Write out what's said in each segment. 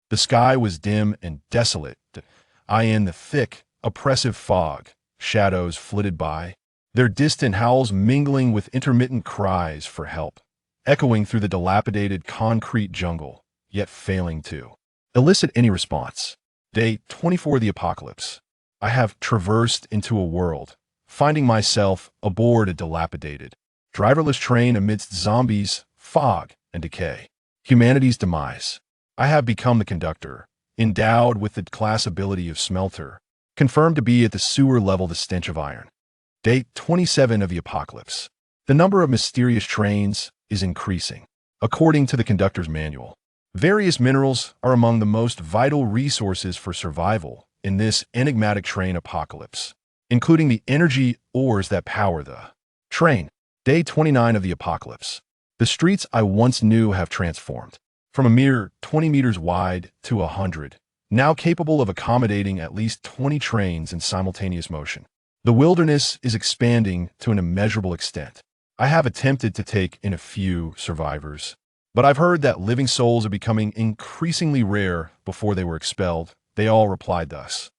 The sky was dim and desolate. In the thick, oppressive fog, shadows flitted by, their distant howls mingling with intermittent cries for help, echoing through the dilapidated concrete jungle, yet failing to elicit any response. Day 24 of the apocalypse. I have traversed into a world, finding myself aboard a dilapidated, driverless train amidst zombies, fog, and decay. Humanity's demise. I have become the conductor, endowed with the class ability of smelter, confirmed to be at the sewer level the stench of iron. Day 27 of the apocalypse. The number of mysterious trains is increasing. According to the conductor's manual, various minerals are among the most vital resources for survival in this enigmatic train apocalypse, including the energy ores that power the train. Day 29 of the apocalypse. The streets I once knew have transformed, from a mere 20 meters wide to 100, now capable of accommodating at least 20 trains in simultaneous motion. The wilderness is expanding to an immeasurable extent. I have attempted to take in a few survivors, but I've heard that living souls are becoming increasingly rare before they were expelled. They all replied thus.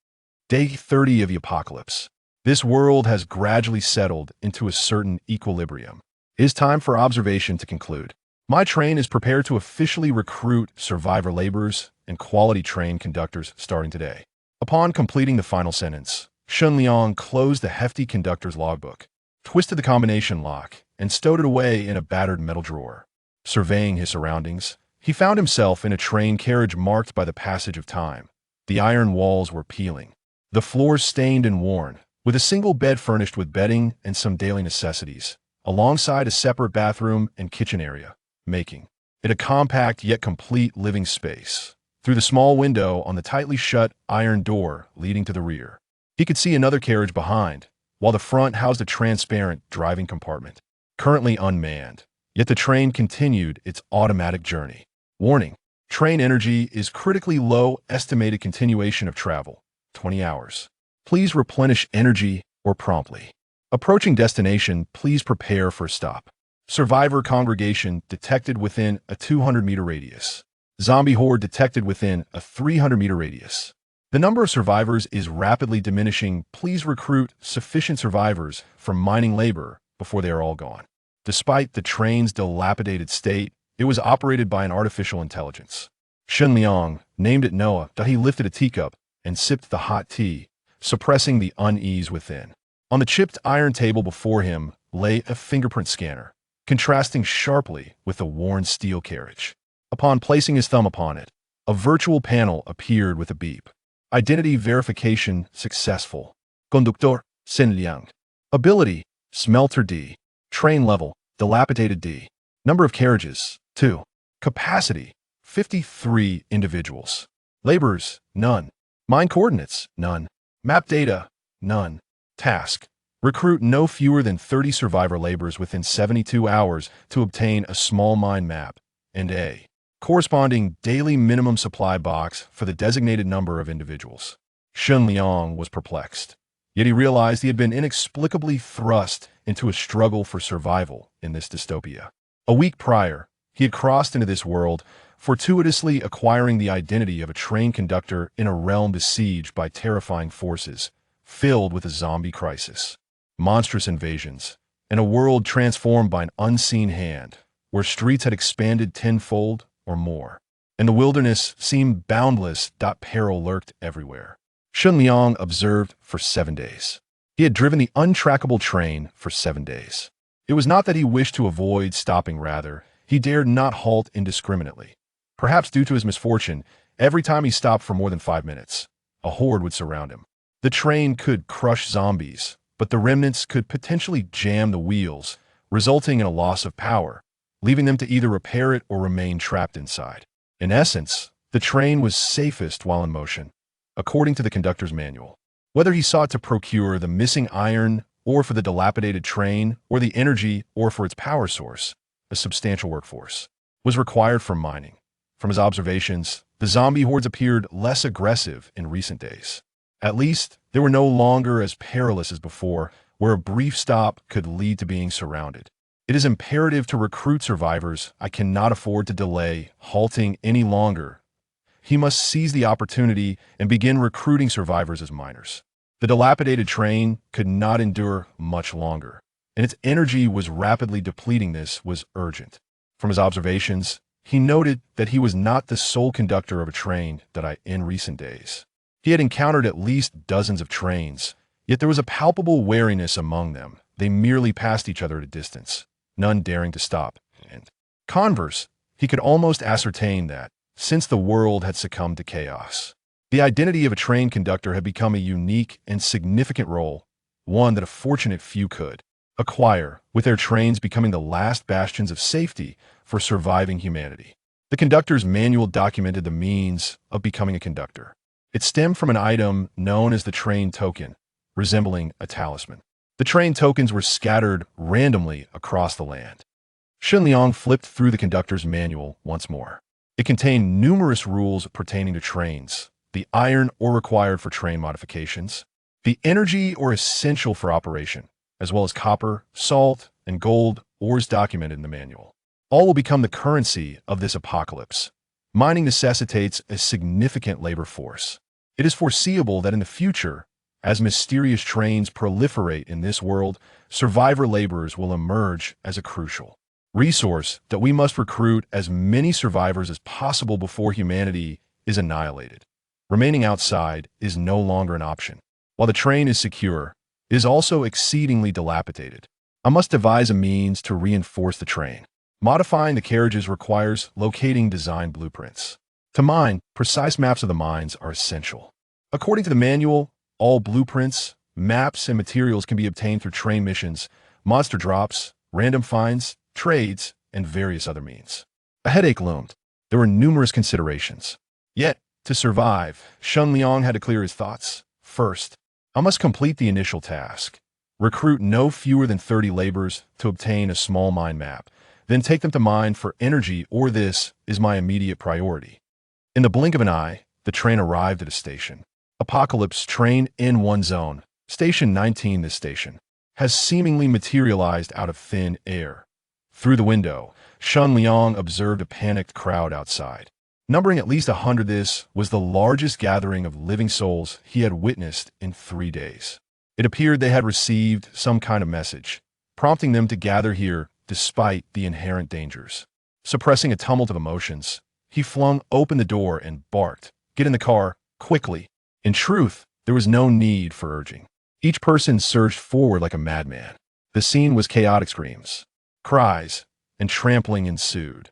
Day 30 of the apocalypse. This world has gradually settled into a certain equilibrium. It is time for observation to conclude. My train is prepared to officially recruit survivor laborers and quality train conductors starting today. Upon completing the final sentence, Shen Liang closed the hefty conductor's logbook, twisted the combination lock, and stowed it away in a battered metal drawer. Surveying his surroundings, he found himself in a train carriage marked by the passage of time. The iron walls were peeling, the floors stained and worn, with a single bed furnished with bedding and some daily necessities, alongside a separate bathroom and kitchen area, making it a compact yet complete living space. Through the small window on the tightly shut iron door leading to the rear, he could see another carriage behind, while the front housed a transparent driving compartment, currently unmanned. Yet the train continued its automatic journey. Warning: train energy is critically low. Estimated continuation of travel, 20 hours. Please replenish energy or promptly. Approaching destination, please prepare for a stop. Survivor congregation detected within a 200-meter radius. Zombie horde detected within a 300-meter radius. The number of survivors is rapidly diminishing. Please recruit sufficient survivors from mining labor before they are all gone. Despite the train's dilapidated state, it was operated by an artificial intelligence. Shen Liang named it Noah. He lifted a teacup and sipped the hot tea, suppressing the unease within. On the chipped iron table before him lay a fingerprint scanner, contrasting sharply with the worn steel carriage. Upon placing his thumb upon it, a virtual panel appeared with a beep. Identity verification successful. Conductor, Shen Liang. Ability, smelter D. Train level, dilapidated D. Number of carriages, 2. Capacity, 53 individuals. Laborers, none. Mine coordinates, none. Map data, none. Task: recruit no fewer than 30 survivor laborers within 72 hours to obtain a small mine map and a corresponding daily minimum supply box for the designated number of individuals. Shen Liang was perplexed, yet he realized he had been inexplicably thrust into a struggle for survival in this dystopia. A week prior, he had crossed into this world, fortuitously acquiring the identity of a train conductor in a realm besieged by terrifying forces, filled with a zombie crisis, monstrous invasions, and a world transformed by an unseen hand, where streets had expanded tenfold or more, and the wilderness seemed boundless. Peril lurked everywhere. Shen Liang observed for 7 days. He had driven the untrackable train for 7 days. It was not that he wished to avoid stopping, rather, he dared not halt indiscriminately. Perhaps due to his misfortune, every time he stopped for more than 5 minutes, a horde would surround him. The train could crush zombies, but the remnants could potentially jam the wheels, resulting in a loss of power, leaving them to either repair it or remain trapped inside. In essence, the train was safest while in motion, according to the conductor's manual. Whether he sought to procure the missing iron or for the dilapidated train or the energy or for its power source, a substantial workforce was required for mining. From his observations, the zombie hordes appeared less aggressive in recent days. At least, they were no longer as perilous as before, where a brief stop could lead to being surrounded. It is imperative to recruit survivors. I cannot afford to delay halting any longer. he must seize the opportunity and begin recruiting survivors as miners. The dilapidated train could not endure much longer, and its energy was rapidly depleting. This was urgent. From his observations, he noted that he was not the sole conductor of a train in recent days. He had encountered at least dozens of trains, yet there was a palpable wariness among them. They merely passed each other at a distance, none daring to stop. And converse, he could almost ascertain that, since the world had succumbed to chaos, the identity of a train conductor had become a unique and significant role, one that a fortunate few could acquire, with their trains becoming the last bastions of safety for surviving humanity. The conductor's manual documented the means of becoming a conductor. It stemmed from an item known as the train token, resembling a talisman. The train tokens were scattered randomly across the land. Shen Liang flipped through the conductor's manual once more. It contained numerous rules pertaining to trains, the iron ore required for train modifications, the energy ore essential for operation, as well as copper, salt, and gold ores documented in the manual. All will become the currency of this apocalypse. Mining necessitates a significant labor force. It is foreseeable that in the future, as mysterious trains proliferate in this world, survivor laborers will emerge as a crucial resource that we must recruit as many survivors as possible before humanity is annihilated. Remaining outside is no longer an option. While the train is secure, it is also exceedingly dilapidated. I must devise a means to reinforce the train. Modifying the carriages requires locating design blueprints. To mine, precise maps of the mines are essential. According to the manual, all blueprints, maps, and materials can be obtained through train missions, monster drops, random finds, trades, and various other means. A headache loomed. There were numerous considerations. Yet, to survive, Shen Liang had to clear his thoughts. First, I must complete the initial task. Recruit no fewer than 30 laborers to obtain a small mine map, then take them to mine for energy, or this is my immediate priority. In the blink of an eye, the train arrived at a station. Apocalypse Train N1 Zone, Station 19. This station has seemingly materialized out of thin air. Through the window, Shen Liang observed a panicked crowd outside. Numbering at least 100, this was the largest gathering of living souls he had witnessed in 3 days. It appeared they had received some kind of message, prompting them to gather here despite the inherent dangers. Suppressing a tumult of emotions, he flung open the door and barked, "Get in the car, quickly." In truth, there was no need for urging. Each person surged forward like a madman. The scene was chaotic. Screams, cries, and trampling ensued.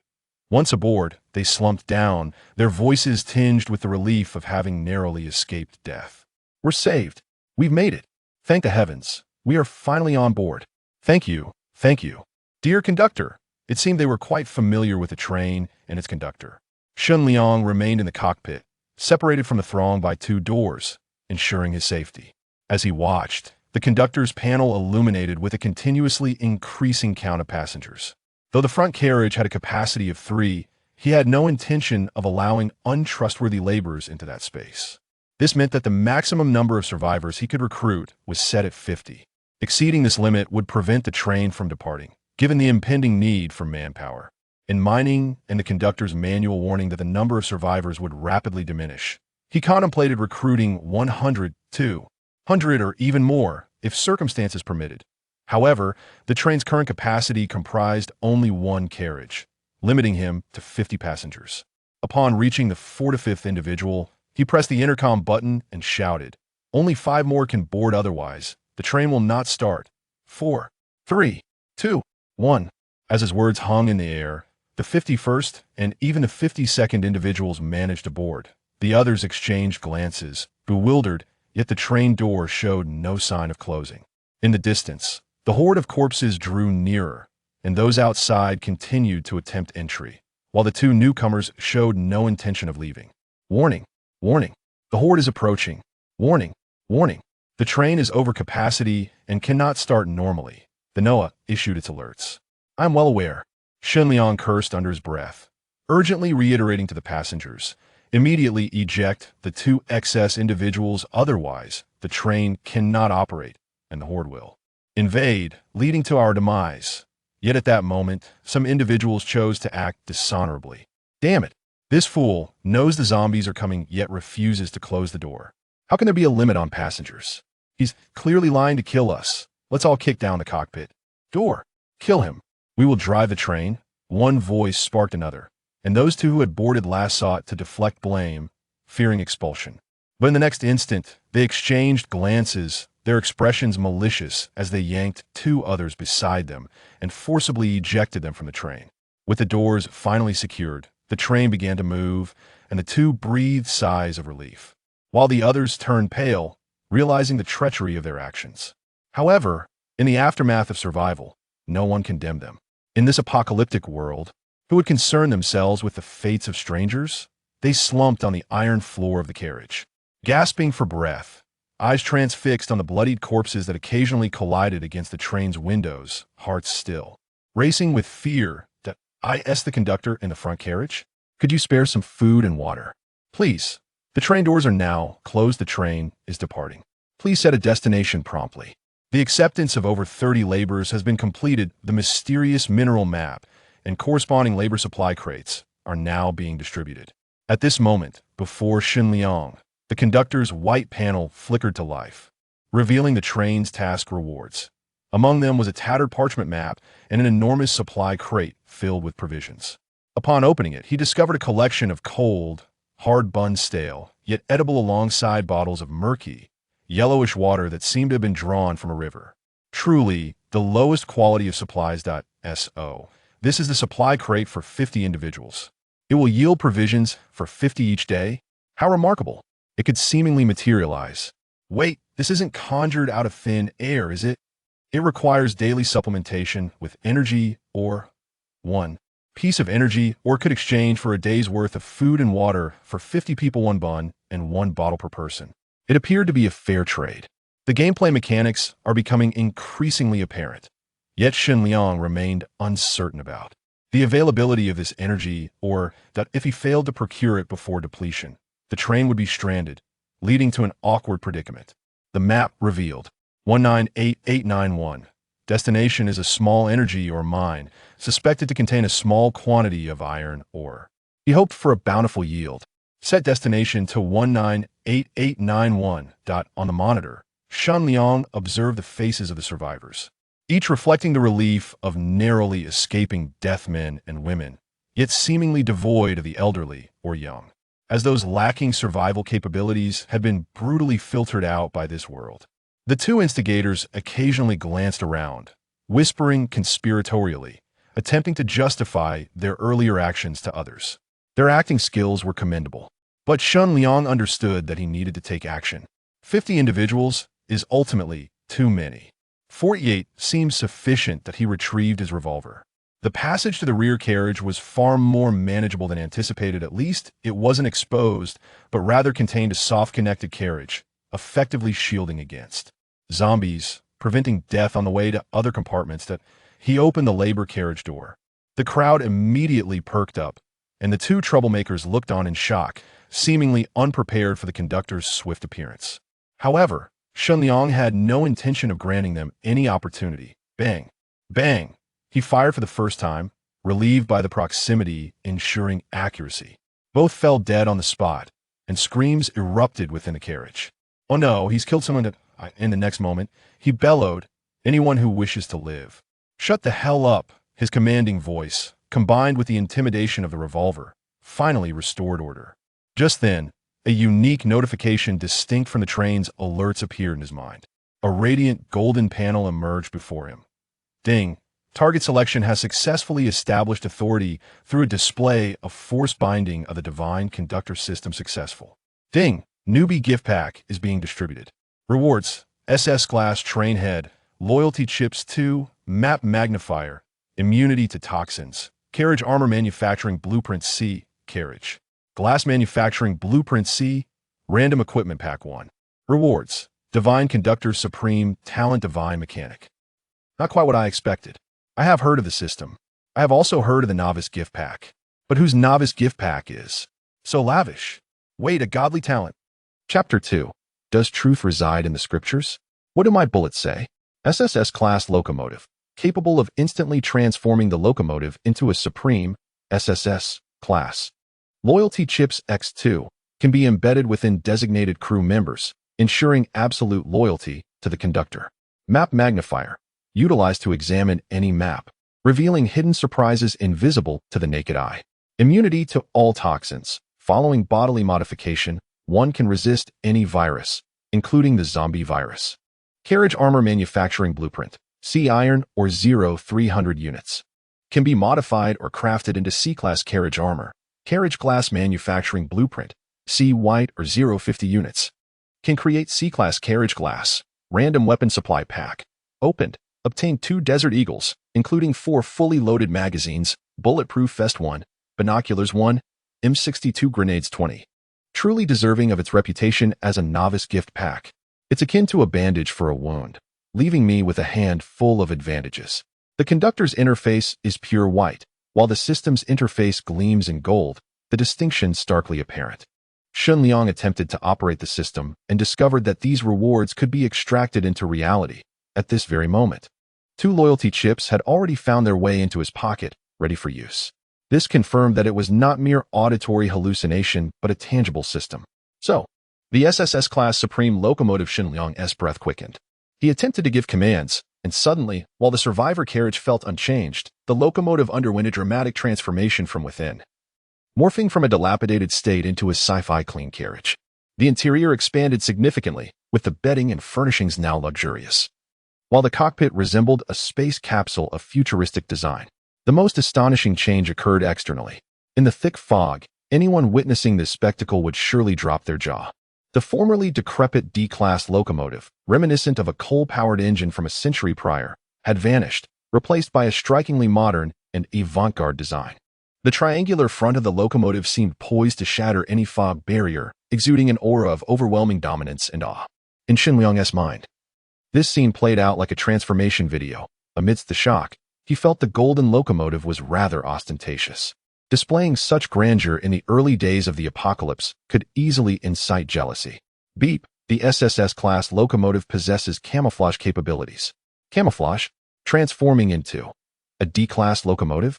Once aboard, they slumped down, their voices tinged with the relief of having narrowly escaped death. "We're saved. We've made it. Thank the heavens. We are finally on board. Thank you, thank you. Dear conductor." It seemed they were quite familiar with the train and its conductor. Shen Liang remained in the cockpit, separated from the throng by 2 doors, ensuring his safety. As he watched, the conductor's panel illuminated with a continuously increasing count of passengers. Though the front carriage had a capacity of 3, he had no intention of allowing untrustworthy laborers into that space. This meant that the maximum number of survivors he could recruit was set at 50. Exceeding this limit would prevent the train from departing, given the impending need for manpower. In mining and the conductor's manual warning that the number of survivors would rapidly diminish, he contemplated recruiting 100, 200, or even more if circumstances permitted. However, the train's current capacity comprised only 1 carriage, limiting him to 50 passengers. Upon reaching the 4th to 5th individual, he pressed the intercom button and shouted, "Only 5 more can board, otherwise the train will not start. 4, 3, 2, 1. As his words hung in the air, the 51st and even the 52nd individuals managed to board. The others exchanged glances, bewildered, yet the train door showed no sign of closing. In the distance, the horde of corpses drew nearer, and those outside continued to attempt entry, while the 2 newcomers showed no intention of leaving. "Warning! Warning! The horde is approaching! Warning! Warning! The train is over capacity and cannot start normally." The NOAA issued its alerts. "I am well aware." Shen Liang cursed under his breath, urgently reiterating to the passengers, "Immediately eject the 2 excess individuals, otherwise the train cannot operate, and the horde will invade, leading to our demise." Yet at that moment, some individuals chose to act dishonorably. "Damn it! This fool knows the zombies are coming yet refuses to close the door. How can there be a limit on passengers? He's clearly lying to kill us. Let's all kick down the cockpit door. Kill him. We will drive the train. One voice sparked another, and those two who had boarded last sought to deflect blame, fearing expulsion. But in the next instant, they exchanged glances, their expressions malicious as they yanked two others beside them and forcibly ejected them from the train. With the doors finally secured, the train began to move, and the two breathed sighs of relief, while the others turned pale, realizing the treachery of their actions. However, in the aftermath of survival, no one condemned them. In this apocalyptic world, who would concern themselves with the fates of strangers? They slumped on the iron floor of the carriage, gasping for breath, eyes transfixed on the bloodied corpses that occasionally collided against the train's windows, hearts still racing with fear. I asked the conductor in the front carriage, "Could you spare some food and water? Please. The train doors are now closed. The train is departing. Please set a destination promptly." The acceptance of over 30 laborers has been completed. The mysterious mineral map and corresponding labor supply crates are now being distributed. At this moment, before Shen Liang, the conductor's white panel flickered to life, revealing the train's task rewards. Among them was a tattered parchment map and an enormous supply crate filled with provisions. Upon opening it, he discovered a collection of cold, hard-bun stale, yet edible alongside bottles of murky, yellowish water that seemed to have been drawn from a river. Truly, the lowest quality of supplies. So, this is the supply crate for 50 individuals. It will yield provisions for 50 each day. How remarkable. It could seemingly materialize. Wait, this isn't conjured out of thin air, is it? It requires daily supplementation with energy or one piece of energy, or could exchange for a day's worth of food and water for 50 people, one bun and one bottle per person. It appeared to be a fair trade. The gameplay mechanics are becoming increasingly apparent, yet Shen Liang remained uncertain about the availability of this energy, or that if he failed to procure it before depletion, the train would be stranded, leading to an awkward predicament. The map revealed 198891. Destination is a small energy or mine, suspected to contain a small quantity of iron ore. He hoped for a bountiful yield. Set destination to 198891. On the monitor, Shen Liang observed the faces of the survivors, each reflecting the relief of narrowly escaping death, men and women, yet seemingly devoid of the elderly or young, as those lacking survival capabilities had been brutally filtered out by this world. The two instigators occasionally glanced around, whispering conspiratorially, attempting to justify their earlier actions to others. Their acting skills were commendable, but Shen Liang understood that he needed to take action. 50 individuals is ultimately too many. 48 seemed sufficient. That he retrieved his revolver. The passage to the rear carriage was far more manageable than anticipated. At least it wasn't exposed, but rather contained a soft connected carriage, effectively shielding against zombies, preventing death on the way to other compartments. That he opened the labor carriage door. The crowd immediately perked up, and the two troublemakers looked on in shock, seemingly unprepared for the conductor's swift appearance. However, Shen Liang had no intention of granting them any opportunity. Bang! Bang! He fired for the first time, relieved by the proximity, ensuring accuracy. Both fell dead on the spot, and screams erupted within the carriage. "Oh no, he's killed someone." In the next moment, he bellowed, "Anyone who wishes to live." "Shut the hell up!" His commanding voice, combined with the intimidation of the revolver, finally restored order. Just then, a unique notification distinct from the train's alerts appeared in his mind. A radiant golden panel emerged before him. Ding! Target selection has successfully established authority through a display of force binding of the divine conductor system successful. Ding! Newbie gift pack is being distributed. Rewards: SS Glass Train Head, Loyalty Chips 2, Map Magnifier, Immunity to Toxins, Carriage Armor Manufacturing Blueprint C, Carriage. Glass Manufacturing Blueprint C, Random Equipment Pack 1. Rewards: Divine Conductor Supreme Talent Divine Mechanic. Not quite what I expected. I have heard of the system. I have also heard of the Novice Gift Pack. But whose Novice Gift Pack is so lavish? Wait, a godly talent. Chapter 2. Does truth reside in the scriptures? What do my bullets say? SSS Class Locomotive, capable of instantly transforming the locomotive into a supreme SSS class. Loyalty chips X2 can be embedded within designated crew members, ensuring absolute loyalty to the conductor. Map magnifier, utilized to examine any map, revealing hidden surprises invisible to the naked eye. Immunity to all toxins. Following bodily modification, one can resist any virus, including the zombie virus. Carriage armor manufacturing blueprint. C iron or 0-300 units. Can be modified or crafted into C-class carriage armor. Carriage glass manufacturing blueprint. C white or 0-50 units. Can create C-class carriage glass. Random weapon supply pack. Opened. Obtain 2 Desert Eagles, including 4 fully loaded magazines, bulletproof vest 1, binoculars 1, M62 grenades 20. Truly deserving of its reputation as a novice gift pack. It's akin to a bandage for a wound, leaving me with a hand full of advantages. The conductor's interface is pure white, while the system's interface gleams in gold, the distinction starkly apparent. Shen Liang attempted to operate the system and discovered that these rewards could be extracted into reality at this very moment. 2 loyalty chips had already found their way into his pocket, ready for use. This confirmed that it was not mere auditory hallucination, but a tangible system. So, the SSS-class Supreme Locomotive Shen Liang's breath quickened. He attempted to give commands, and suddenly, while the survivor carriage felt unchanged, the locomotive underwent a dramatic transformation from within, morphing from a dilapidated state into a sci-fi clean carriage. The interior expanded significantly, with the bedding and furnishings now luxurious, while the cockpit resembled a space capsule of futuristic design. The most astonishing change occurred externally. In the thick fog, anyone witnessing this spectacle would surely drop their jaw. The formerly decrepit D-class locomotive, reminiscent of a coal-powered engine from a century prior, had vanished, replaced by a strikingly modern and avant-garde design. The triangular front of the locomotive seemed poised to shatter any fog barrier, exuding an aura of overwhelming dominance and awe. In Shen Liang's mind, this scene played out like a transformation video. Amidst the shock, he felt the golden locomotive was rather ostentatious. Displaying such grandeur in the early days of the apocalypse could easily incite jealousy. Beep, the SSS-class locomotive possesses camouflage capabilities. Camouflage? Transforming into a D-class locomotive?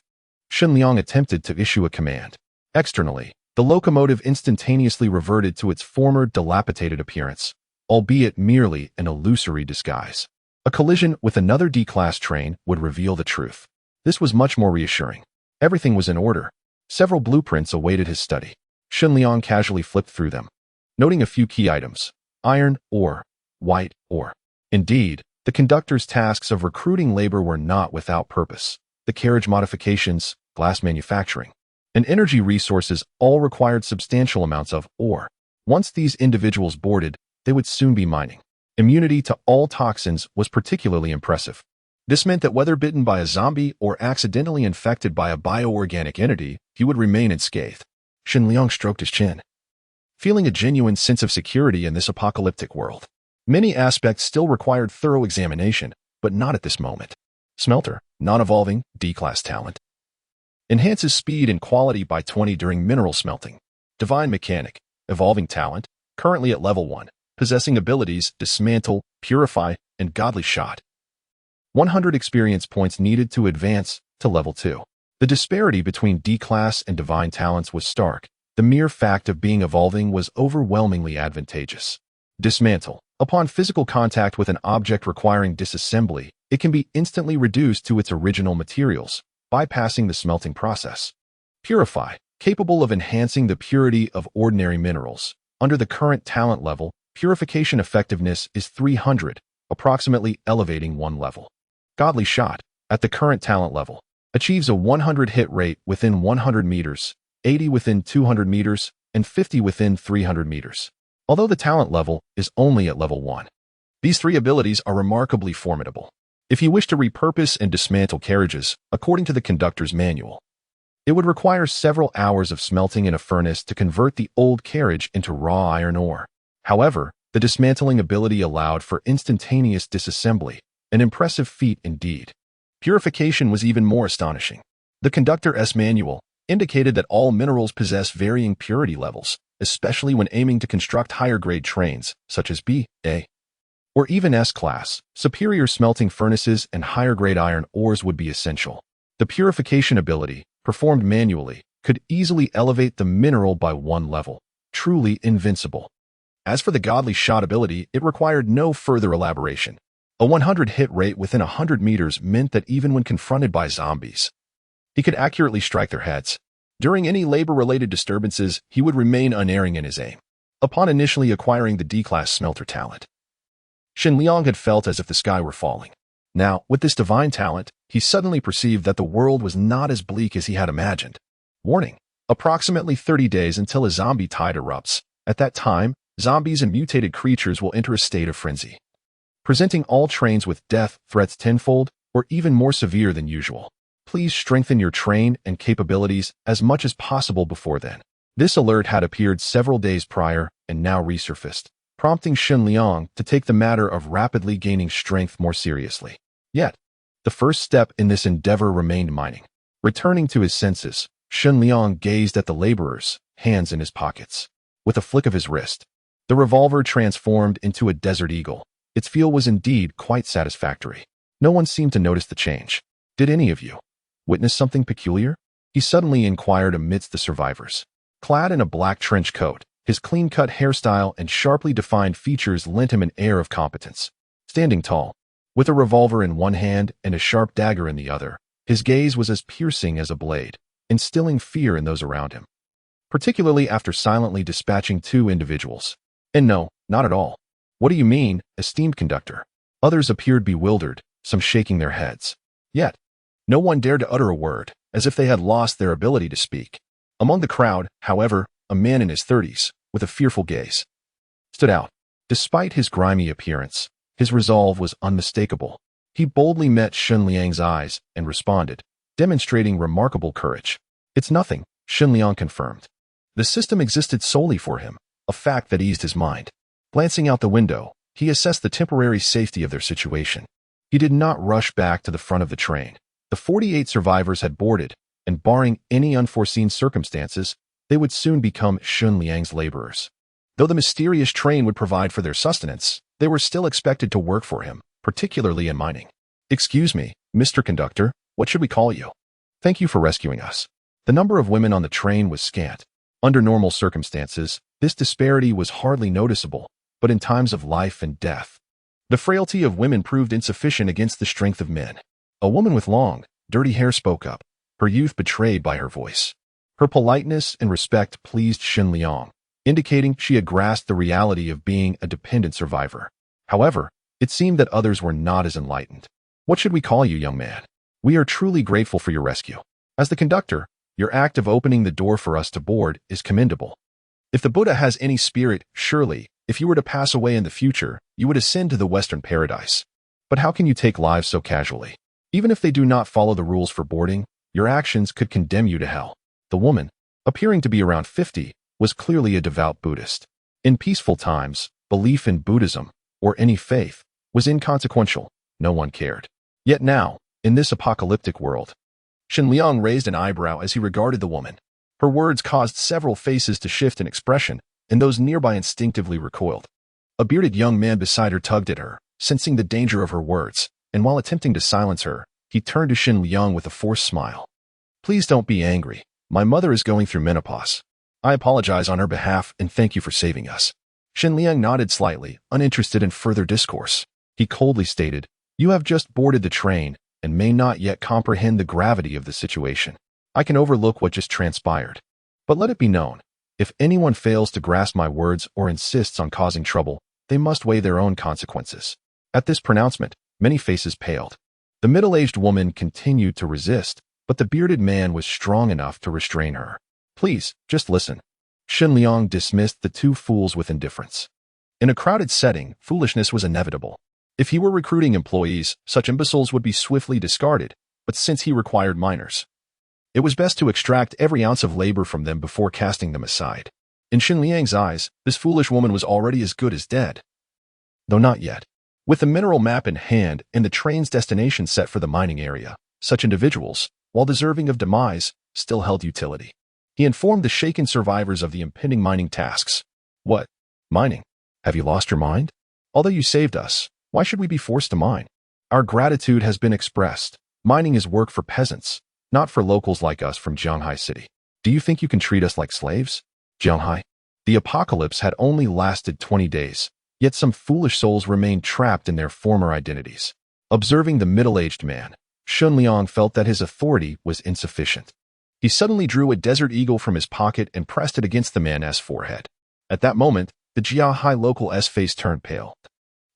Shen Liang attempted to issue a command. Externally, the locomotive instantaneously reverted to its former dilapidated appearance, albeit merely an illusory disguise. A collision with another D-class train would reveal the truth. This was much more reassuring. Everything was in order. Several blueprints awaited his study. Shen Liang casually flipped through them, noting a few key items: iron ore, white ore. Indeed, the conductor's tasks of recruiting labor were not without purpose. The carriage modifications, glass manufacturing, and energy resources all required substantial amounts of ore. Once these individuals boarded, they would soon be mining. Immunity to all toxins was particularly impressive. This meant that whether bitten by a zombie or accidentally infected by a bioorganic entity, he would remain unscathed. Shen Liang stroked his chin, feeling a genuine sense of security in this apocalyptic world. Many aspects still required thorough examination, but not at this moment. Smelter, non-evolving, D-class talent. Enhances speed and quality by 20 during mineral smelting. Divine mechanic, evolving talent, currently at level 1, possessing abilities dismantle, purify, and godly shot. 100 experience points needed to advance to level 2. The disparity between D-class and divine talents was stark. The mere fact of being evolving was overwhelmingly advantageous. Dismantle. Upon physical contact with an object requiring disassembly, it can be instantly reduced to its original materials, bypassing the smelting process. Purify. Capable of enhancing the purity of ordinary minerals. Under the current talent level, purification effectiveness is 300, approximately elevating 1 level. Godly shot, at the current talent level, achieves a 100 hit rate within 100 meters, 80 within 200 meters, and 50 within 300 meters. Although the talent level is only at level 1. These 3 abilities are remarkably formidable. If you wish to repurpose and dismantle carriages, according to the conductor's manual, it would require several hours of smelting in a furnace to convert the old carriage into raw iron ore. However, the dismantling ability allowed for instantaneous disassembly, an impressive feat indeed. Purification was even more astonishing. The conductor's manual indicated that all minerals possess varying purity levels, especially when aiming to construct higher-grade trains, such as B, A, or even S-class. Superior smelting furnaces and higher-grade iron ores would be essential. The purification ability, performed manually, could easily elevate the mineral by one level. Truly invincible. As for the godly shot ability, it required no further elaboration. A 100 hit rate within 100 meters meant that even when confronted by zombies, he could accurately strike their heads. During any labor-related disturbances, he would remain unerring in his aim. Upon initially acquiring the D-class smelter talent, Shen Liang had felt as if the sky were falling. Now, with this divine talent, he suddenly perceived that the world was not as bleak as he had imagined. Warning: approximately 30 days until a zombie tide erupts. At that time, zombies and mutated creatures will enter a state of frenzy, presenting all trains with death threats tenfold or even more severe than usual. Please strengthen your train and capabilities as much as possible before then. This alert had appeared several days prior and now resurfaced, prompting Shen Liang to take the matter of rapidly gaining strength more seriously. Yet, the first step in this endeavor remained mining. Returning to his senses, Shen Liang gazed at the laborers, hands in his pockets. With a flick of his wrist, the revolver transformed into a desert eagle. Its feel was indeed quite satisfactory. No one seemed to notice the change. Did any of you witness something peculiar? He suddenly inquired amidst the survivors. Clad in a black trench coat, his clean-cut hairstyle and sharply defined features lent him an air of competence. Standing tall, with a revolver in one hand and a sharp dagger in the other, his gaze was as piercing as a blade, instilling fear in those around him, particularly after silently dispatching two individuals. And no, not at all. What do you mean, esteemed conductor? Others appeared bewildered, some shaking their heads. Yet, no one dared to utter a word, as if they had lost their ability to speak. Among the crowd, however, a man in his 30s, with a fearful gaze, stood out. Despite his grimy appearance, his resolve was unmistakable. He boldly met Shen Liang's eyes and responded, demonstrating remarkable courage. It's nothing, Shen Liang confirmed. The system existed solely for him, a fact that eased his mind. Glancing out the window, he assessed the temporary safety of their situation. He did not rush back to the front of the train. The 48 survivors had boarded, and barring any unforeseen circumstances, they would soon become Shen Liang's laborers. Though the mysterious train would provide for their sustenance, they were still expected to work for him, particularly in mining. Excuse me, Mr. Conductor, what should we call you? Thank you for rescuing us. The number of women on the train was scant. Under normal circumstances, this disparity was hardly noticeable, but in times of life and death, the frailty of women proved insufficient against the strength of men. A woman with long, dirty hair spoke up, her youth betrayed by her voice. Her politeness and respect pleased Shen Liang, indicating she had grasped the reality of being a dependent survivor. However, it seemed that others were not as enlightened. What should we call you, young man? We are truly grateful for your rescue. As the conductor, your act of opening the door for us to board is commendable. If the Buddha has any spirit, surely, if you were to pass away in the future, you would ascend to the Western paradise. But how can you take lives so casually? Even if they do not follow the rules for boarding, your actions could condemn you to hell. The woman, appearing to be around 50, was clearly a devout Buddhist. In peaceful times, belief in Buddhism, or any faith, was inconsequential. No one cared. Yet now, in this apocalyptic world, Shen Liang raised an eyebrow as he regarded the woman. Her words caused several faces to shift in expression, and those nearby instinctively recoiled. A bearded young man beside her tugged at her, sensing the danger of her words, and while attempting to silence her, he turned to Shen Liang with a forced smile. Please don't be angry. My mother is going through menopause. I apologize on her behalf and thank you for saving us. Shen Liang nodded slightly, uninterested in further discourse. He coldly stated, You have just boarded the train and may not yet comprehend the gravity of the situation. I can overlook what just transpired. But let it be known, if anyone fails to grasp my words or insists on causing trouble, they must weigh their own consequences. At this pronouncement, many faces paled. The middle-aged woman continued to resist, but the bearded man was strong enough to restrain her. Please, just listen. Shen Liang dismissed the two fools with indifference. In a crowded setting, foolishness was inevitable. If he were recruiting employees, such imbeciles would be swiftly discarded, but since he required miners, it was best to extract every ounce of labor from them before casting them aside. In Shen Liang's eyes, this foolish woman was already as good as dead. Though not yet. With the mineral map in hand and the train's destination set for the mining area, such individuals, while deserving of demise, still held utility. He informed the shaken survivors of the impending mining tasks. What? Mining? Have you lost your mind? Although you saved us, why should we be forced to mine? Our gratitude has been expressed. Mining is work for peasants, not for locals like us from Jianghai City. Do you think you can treat us like slaves? Jianghai. The apocalypse had only lasted 20 days, yet some foolish souls remained trapped in their former identities. Observing the middle-aged man, Shen Liang felt that his authority was insufficient. He suddenly drew a desert eagle from his pocket and pressed it against the man's forehead. At that moment, the Jiahai local's face turned pale,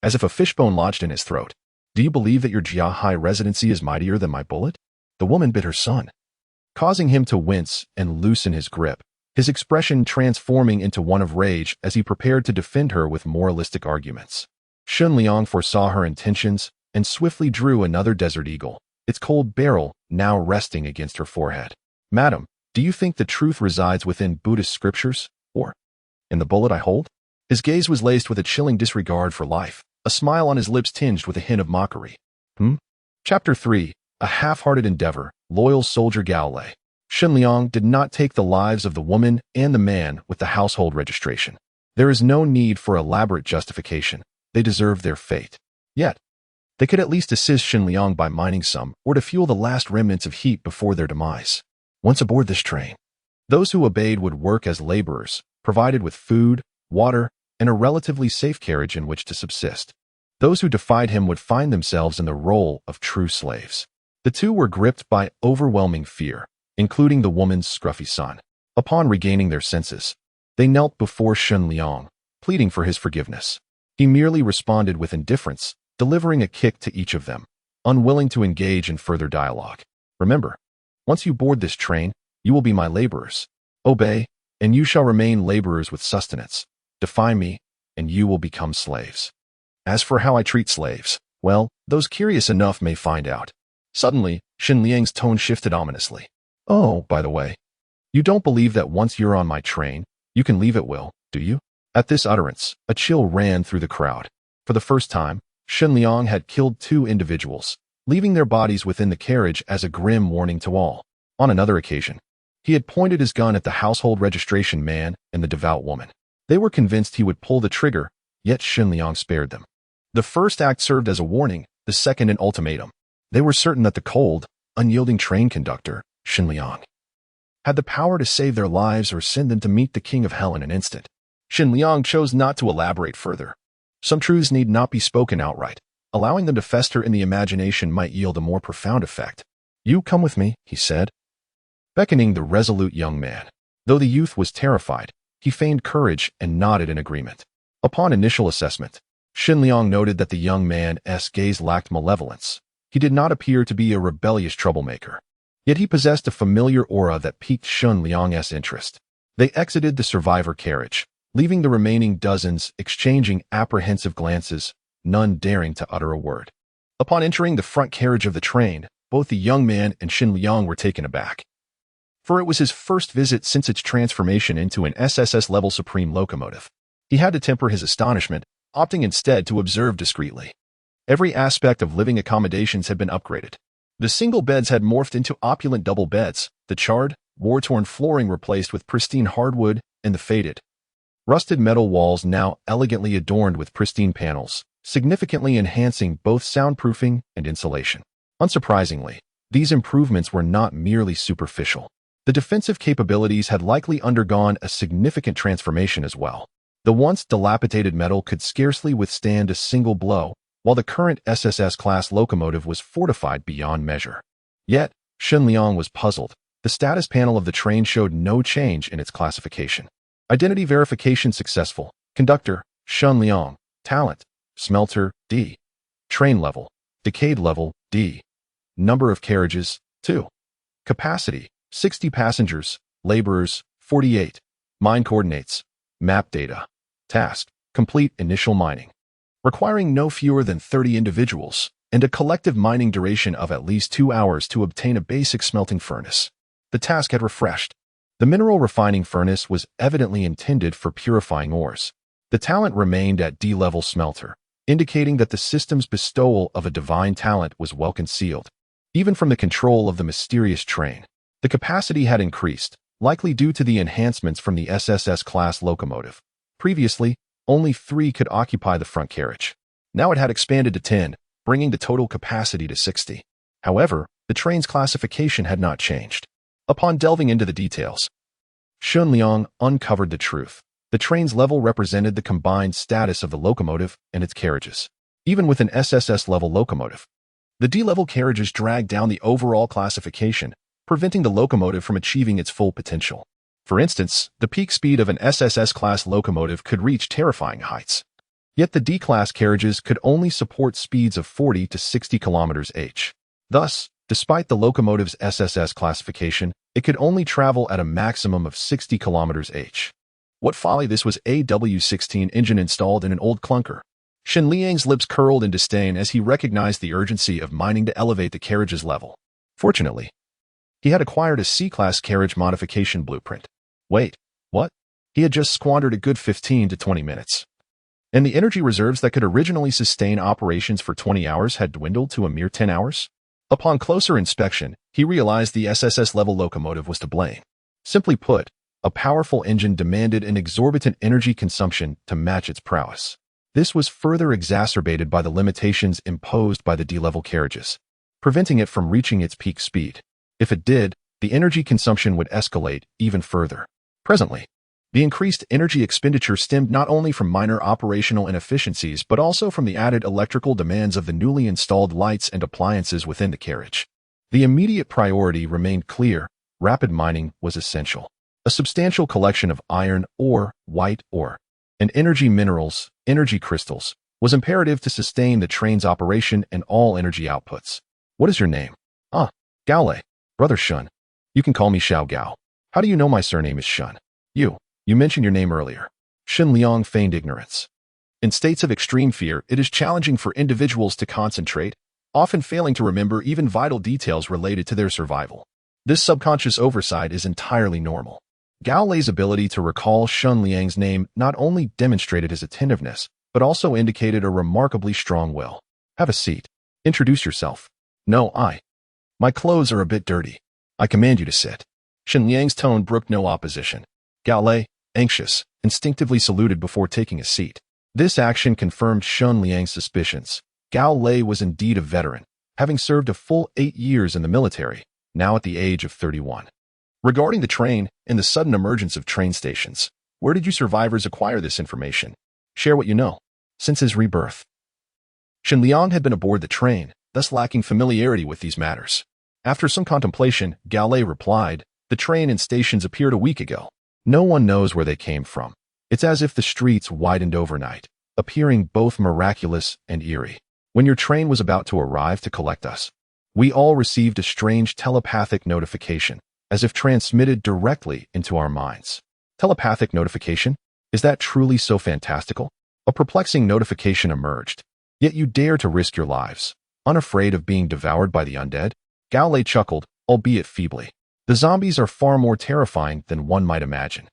as if a fishbone lodged in his throat. Do you believe that your Jiahai residency is mightier than my bullet? The woman bit her son, causing him to wince and loosen his grip, his expression transforming into one of rage as he prepared to defend her with moralistic arguments. Shen Liang foresaw her intentions and swiftly drew another desert eagle, its cold barrel now resting against her forehead. Madam, do you think the truth resides within Buddhist scriptures, or in the bullet I hold? His gaze was laced with a chilling disregard for life, a smile on his lips tinged with a hint of mockery. Chapter 3, A Half-Hearted Endeavor, Loyal Soldier Gaolei. Shen Liang did not take the lives of the woman and the man with the household registration. There is no need for elaborate justification. They deserve their fate. Yet, they could at least assist Shen Liang by mining some or to fuel the last remnants of heat before their demise. Once aboard this train, those who obeyed would work as laborers, provided with food, water, and a relatively safe carriage in which to subsist. Those who defied him would find themselves in the role of true slaves. The two were gripped by overwhelming fear, including the woman's scruffy son. Upon regaining their senses, they knelt before Shen Liang, pleading for his forgiveness. He merely responded with indifference, delivering a kick to each of them, unwilling to engage in further dialogue. Remember, once you board this train, you will be my laborers. Obey, and you shall remain laborers with sustenance. Defy me, and you will become slaves. As for how I treat slaves, well, those curious enough may find out. Suddenly, Shen Liang's tone shifted ominously. Oh, by the way, you don't believe that once you're on my train, you can leave at will, do you? At this utterance, a chill ran through the crowd. For the first time, Shen Liang had killed two individuals, leaving their bodies within the carriage as a grim warning to all. On another occasion, he had pointed his gun at the household registration man and the devout woman. They were convinced he would pull the trigger, yet Shen Liang spared them. The first act served as a warning, the second an ultimatum. They were certain that the cold, unyielding train conductor, Shen Liang, had the power to save their lives or send them to meet the king of hell in an instant. Shen Liang chose not to elaborate further. Some truths need not be spoken outright. Allowing them to fester in the imagination might yield a more profound effect. You come with me, he said, beckoning the resolute young man. Though the youth was terrified, he feigned courage and nodded in agreement. Upon initial assessment, Shen Liang noted that the young man's gaze lacked malevolence. He did not appear to be a rebellious troublemaker. Yet he possessed a familiar aura that piqued Shen Liang's interest. They exited the survivor carriage, leaving the remaining dozens exchanging apprehensive glances, none daring to utter a word. Upon entering the front carriage of the train, both the young man and Shen Liang were taken aback. For it was his first visit since its transformation into an SSS-level Supreme locomotive. He had to temper his astonishment, opting instead to observe discreetly. Every aspect of living accommodations had been upgraded. The single beds had morphed into opulent double beds, the charred, war-torn flooring replaced with pristine hardwood, and the faded, rusted metal walls now elegantly adorned with pristine panels, significantly enhancing both soundproofing and insulation. Unsurprisingly, these improvements were not merely superficial. The defensive capabilities had likely undergone a significant transformation as well. The once dilapidated metal could scarcely withstand a single blow, while the current SSS-class locomotive was fortified beyond measure. Yet, Shen Liang was puzzled. The status panel of the train showed no change in its classification. Identity verification successful. Conductor, Shen Liang. Talent, smelter, D. Train level, decayed level, D. Number of carriages, 2. Capacity, 60 passengers. Laborers, 48. Mine coordinates, map data. Task, complete initial mining, requiring no fewer than 30 individuals, and a collective mining duration of at least 2 hours to obtain a basic smelting furnace. The task had refreshed. The mineral refining furnace was evidently intended for purifying ores. The talent remained at D-level smelter, indicating that the system's bestowal of a divine talent was well concealed, even from the control of the mysterious train. The capacity had increased, likely due to the enhancements from the SSS-class locomotive. Previously, only 3 could occupy the front carriage. Now it had expanded to 10, bringing the total capacity to 60. However, the train's classification had not changed. Upon delving into the details, Shen Liang uncovered the truth. The train's level represented the combined status of the locomotive and its carriages. Even with an SSS-level locomotive, the D-level carriages dragged down the overall classification, preventing the locomotive from achieving its full potential. For instance, the peak speed of an SSS-class locomotive could reach terrifying heights. Yet the D-class carriages could only support speeds of 40 to 60 km/h. Thus, despite the locomotive's SSS classification, it could only travel at a maximum of 60 km/h. What folly! This was a W16 engine installed in an old clunker. Shen Liang's lips curled in disdain as he recognized the urgency of mining to elevate the carriage's level. Fortunately, he had acquired a C-class carriage modification blueprint. Wait, what? He had just squandered a good 15 to 20 minutes. And the energy reserves that could originally sustain operations for 20 hours had dwindled to a mere 10 hours? Upon closer inspection, he realized the SSS-level locomotive was to blame. Simply put, a powerful engine demanded an exorbitant energy consumption to match its prowess. This was further exacerbated by the limitations imposed by the D-level carriages, preventing it from reaching its peak speed. If it did, the energy consumption would escalate even further. Presently, the increased energy expenditure stemmed not only from minor operational inefficiencies but also from the added electrical demands of the newly installed lights and appliances within the carriage. The immediate priority remained clear: rapid mining was essential. A substantial collection of iron ore, white ore, and energy minerals, energy crystals, was imperative to sustain the train's operation and all energy outputs. What is your name? Gao Lei. Brother Shen. You can call me Xiao Gao. How do you know my surname is Shen? You mentioned your name earlier. Shen Liang feigned ignorance. In states of extreme fear, it is challenging for individuals to concentrate, often failing to remember even vital details related to their survival. This subconscious oversight is entirely normal. Gao Lei's ability to recall Shen Liang's name not only demonstrated his attentiveness, but also indicated a remarkably strong will. Have a seat. Introduce yourself. No, My clothes are a bit dirty. I command you to sit. Shen Liang's tone brooked no opposition. Gao Lei, anxious, instinctively saluted before taking a seat. This action confirmed Shen Liang's suspicions. Gao Lei was indeed a veteran, having served a full 8 years in the military, now at the age of 31. Regarding the train and the sudden emergence of train stations, where did you survivors acquire this information? Share what you know. Since his rebirth, Shen Liang had been aboard the train, thus lacking familiarity with these matters. After some contemplation, Gao Lei replied, "The train and stations appeared a week ago. No one knows where they came from. It's as if the streets widened overnight, appearing both miraculous and eerie. When your train was about to arrive to collect us, we all received a strange telepathic notification, as if transmitted directly into our minds." Telepathic notification? Is that truly so fantastical? A perplexing notification emerged. Yet you dare to risk your lives, unafraid of being devoured by the undead? Gao Lei chuckled, albeit feebly. The zombies are far more terrifying than one might imagine.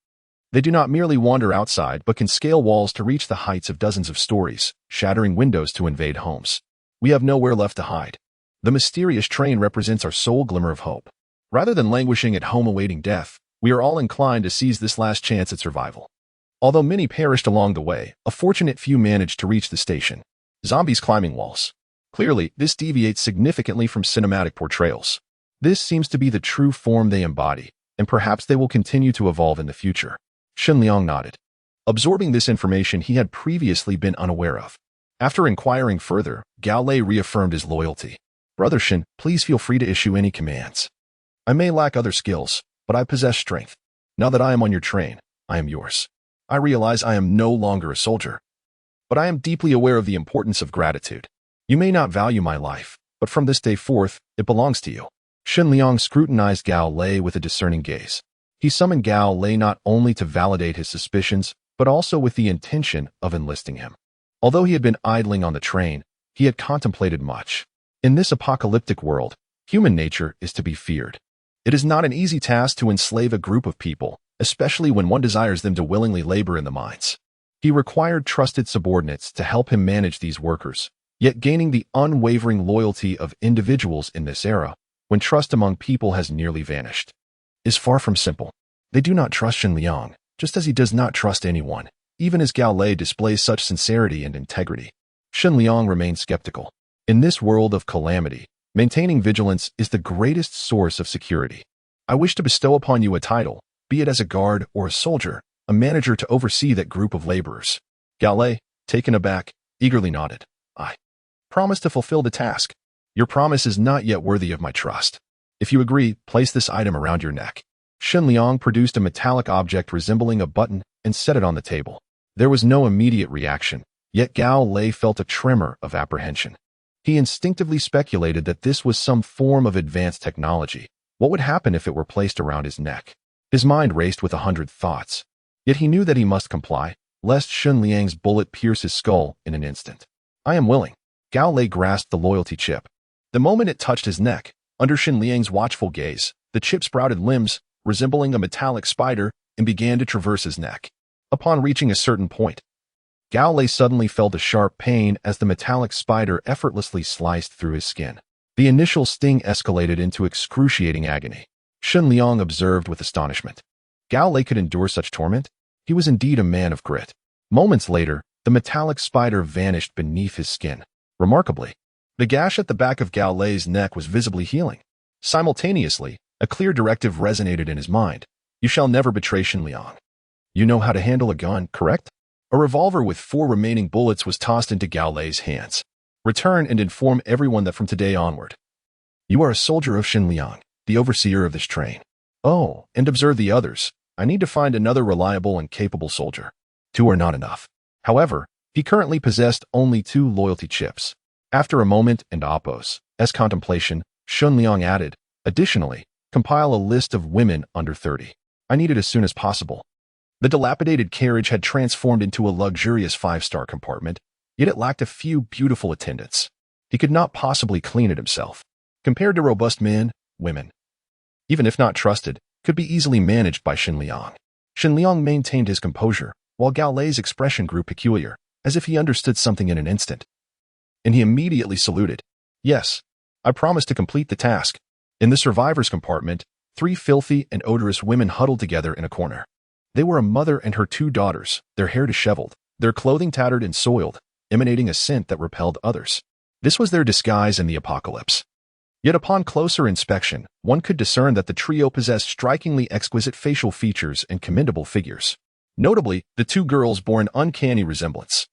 They do not merely wander outside but can scale walls to reach the heights of dozens of stories, shattering windows to invade homes. We have nowhere left to hide. The mysterious train represents our sole glimmer of hope. Rather than languishing at home awaiting death, we are all inclined to seize this last chance at survival. Although many perished along the way, a fortunate few managed to reach the station. Zombies climbing walls. Clearly, this deviates significantly from cinematic portrayals. This seems to be the true form they embody, and perhaps they will continue to evolve in the future. Shen Liang nodded, absorbing this information he had previously been unaware of. After inquiring further, Gao Lei reaffirmed his loyalty. Brother Shen, please feel free to issue any commands. I may lack other skills, but I possess strength. Now that I am on your train, I am yours. I realize I am no longer a soldier, but I am deeply aware of the importance of gratitude. You may not value my life, but from this day forth, it belongs to you. Shen Liang scrutinized Gao Lei with a discerning gaze. He summoned Gao Lei not only to validate his suspicions, but also with the intention of enlisting him. Although he had been idling on the train, he had contemplated much. In this apocalyptic world, human nature is to be feared. It is not an easy task to enslave a group of people, especially when one desires them to willingly labor in the mines. He required trusted subordinates to help him manage these workers, yet gaining the unwavering loyalty of individuals in this era, when trust among people has nearly vanished, is far from simple. They do not trust Shen Liang, just as he does not trust anyone, even as Gao Lei displays such sincerity and integrity. Shen Liang remained skeptical. In this world of calamity, maintaining vigilance is the greatest source of security. I wish to bestow upon you a title, be it as a guard or a soldier, a manager to oversee that group of laborers. Gao Lei, taken aback, eagerly nodded. I promise to fulfill the task. Your promise is not yet worthy of my trust. If you agree, place this item around your neck. Shen Liang produced a metallic object resembling a button and set it on the table. There was no immediate reaction, yet Gao Lei felt a tremor of apprehension. He instinctively speculated that this was some form of advanced technology. What would happen if it were placed around his neck? His mind raced with 100 thoughts. Yet he knew that he must comply, lest Shen Liang's bullet pierce his skull in an instant. I am willing. Gao Lei grasped the loyalty chip. The moment it touched his neck, under Shen Liang's watchful gaze, the chip sprouted limbs, resembling a metallic spider, and began to traverse his neck. Upon reaching a certain point, Gao Lei suddenly felt a sharp pain as the metallic spider effortlessly sliced through his skin. The initial sting escalated into excruciating agony. Shen Liang observed with astonishment. Gao Lei could endure such torment? He was indeed a man of grit. Moments later, the metallic spider vanished beneath his skin. Remarkably, the gash at the back of Gao Lei's neck was visibly healing. Simultaneously, a clear directive resonated in his mind. You shall never betray Shen Liang. You know how to handle a gun, correct? A revolver with 4 remaining bullets was tossed into Gao Lei's hands. Return and inform everyone that from today onward, you are a soldier of Shen Liang, the overseer of this train. Oh, and observe the others. I need to find another reliable and capable soldier. 2 are not enough. However, he currently possessed only 2 loyalty chips. After a moment and as contemplation, Shen Liang added, additionally, compile a list of women under 30. I need it as soon as possible. The dilapidated carriage had transformed into a luxurious 5-star compartment, yet it lacked a few beautiful attendants. He could not possibly clean it himself. Compared to robust men, women, even if not trusted, could be easily managed by Shen Liang. Shen Liang maintained his composure, while Gao Lei's expression grew peculiar, as if he understood something in an instant. And he immediately saluted. Yes, I promise to complete the task. In the survivor's compartment, 3 filthy and odorous women huddled together in a corner. They were a mother and her 2 daughters, their hair disheveled, their clothing tattered and soiled, emanating a scent that repelled others. This was their disguise in the apocalypse. Yet upon closer inspection, one could discern that the trio possessed strikingly exquisite facial features and commendable figures. Notably, the 2 girls bore an uncanny resemblance,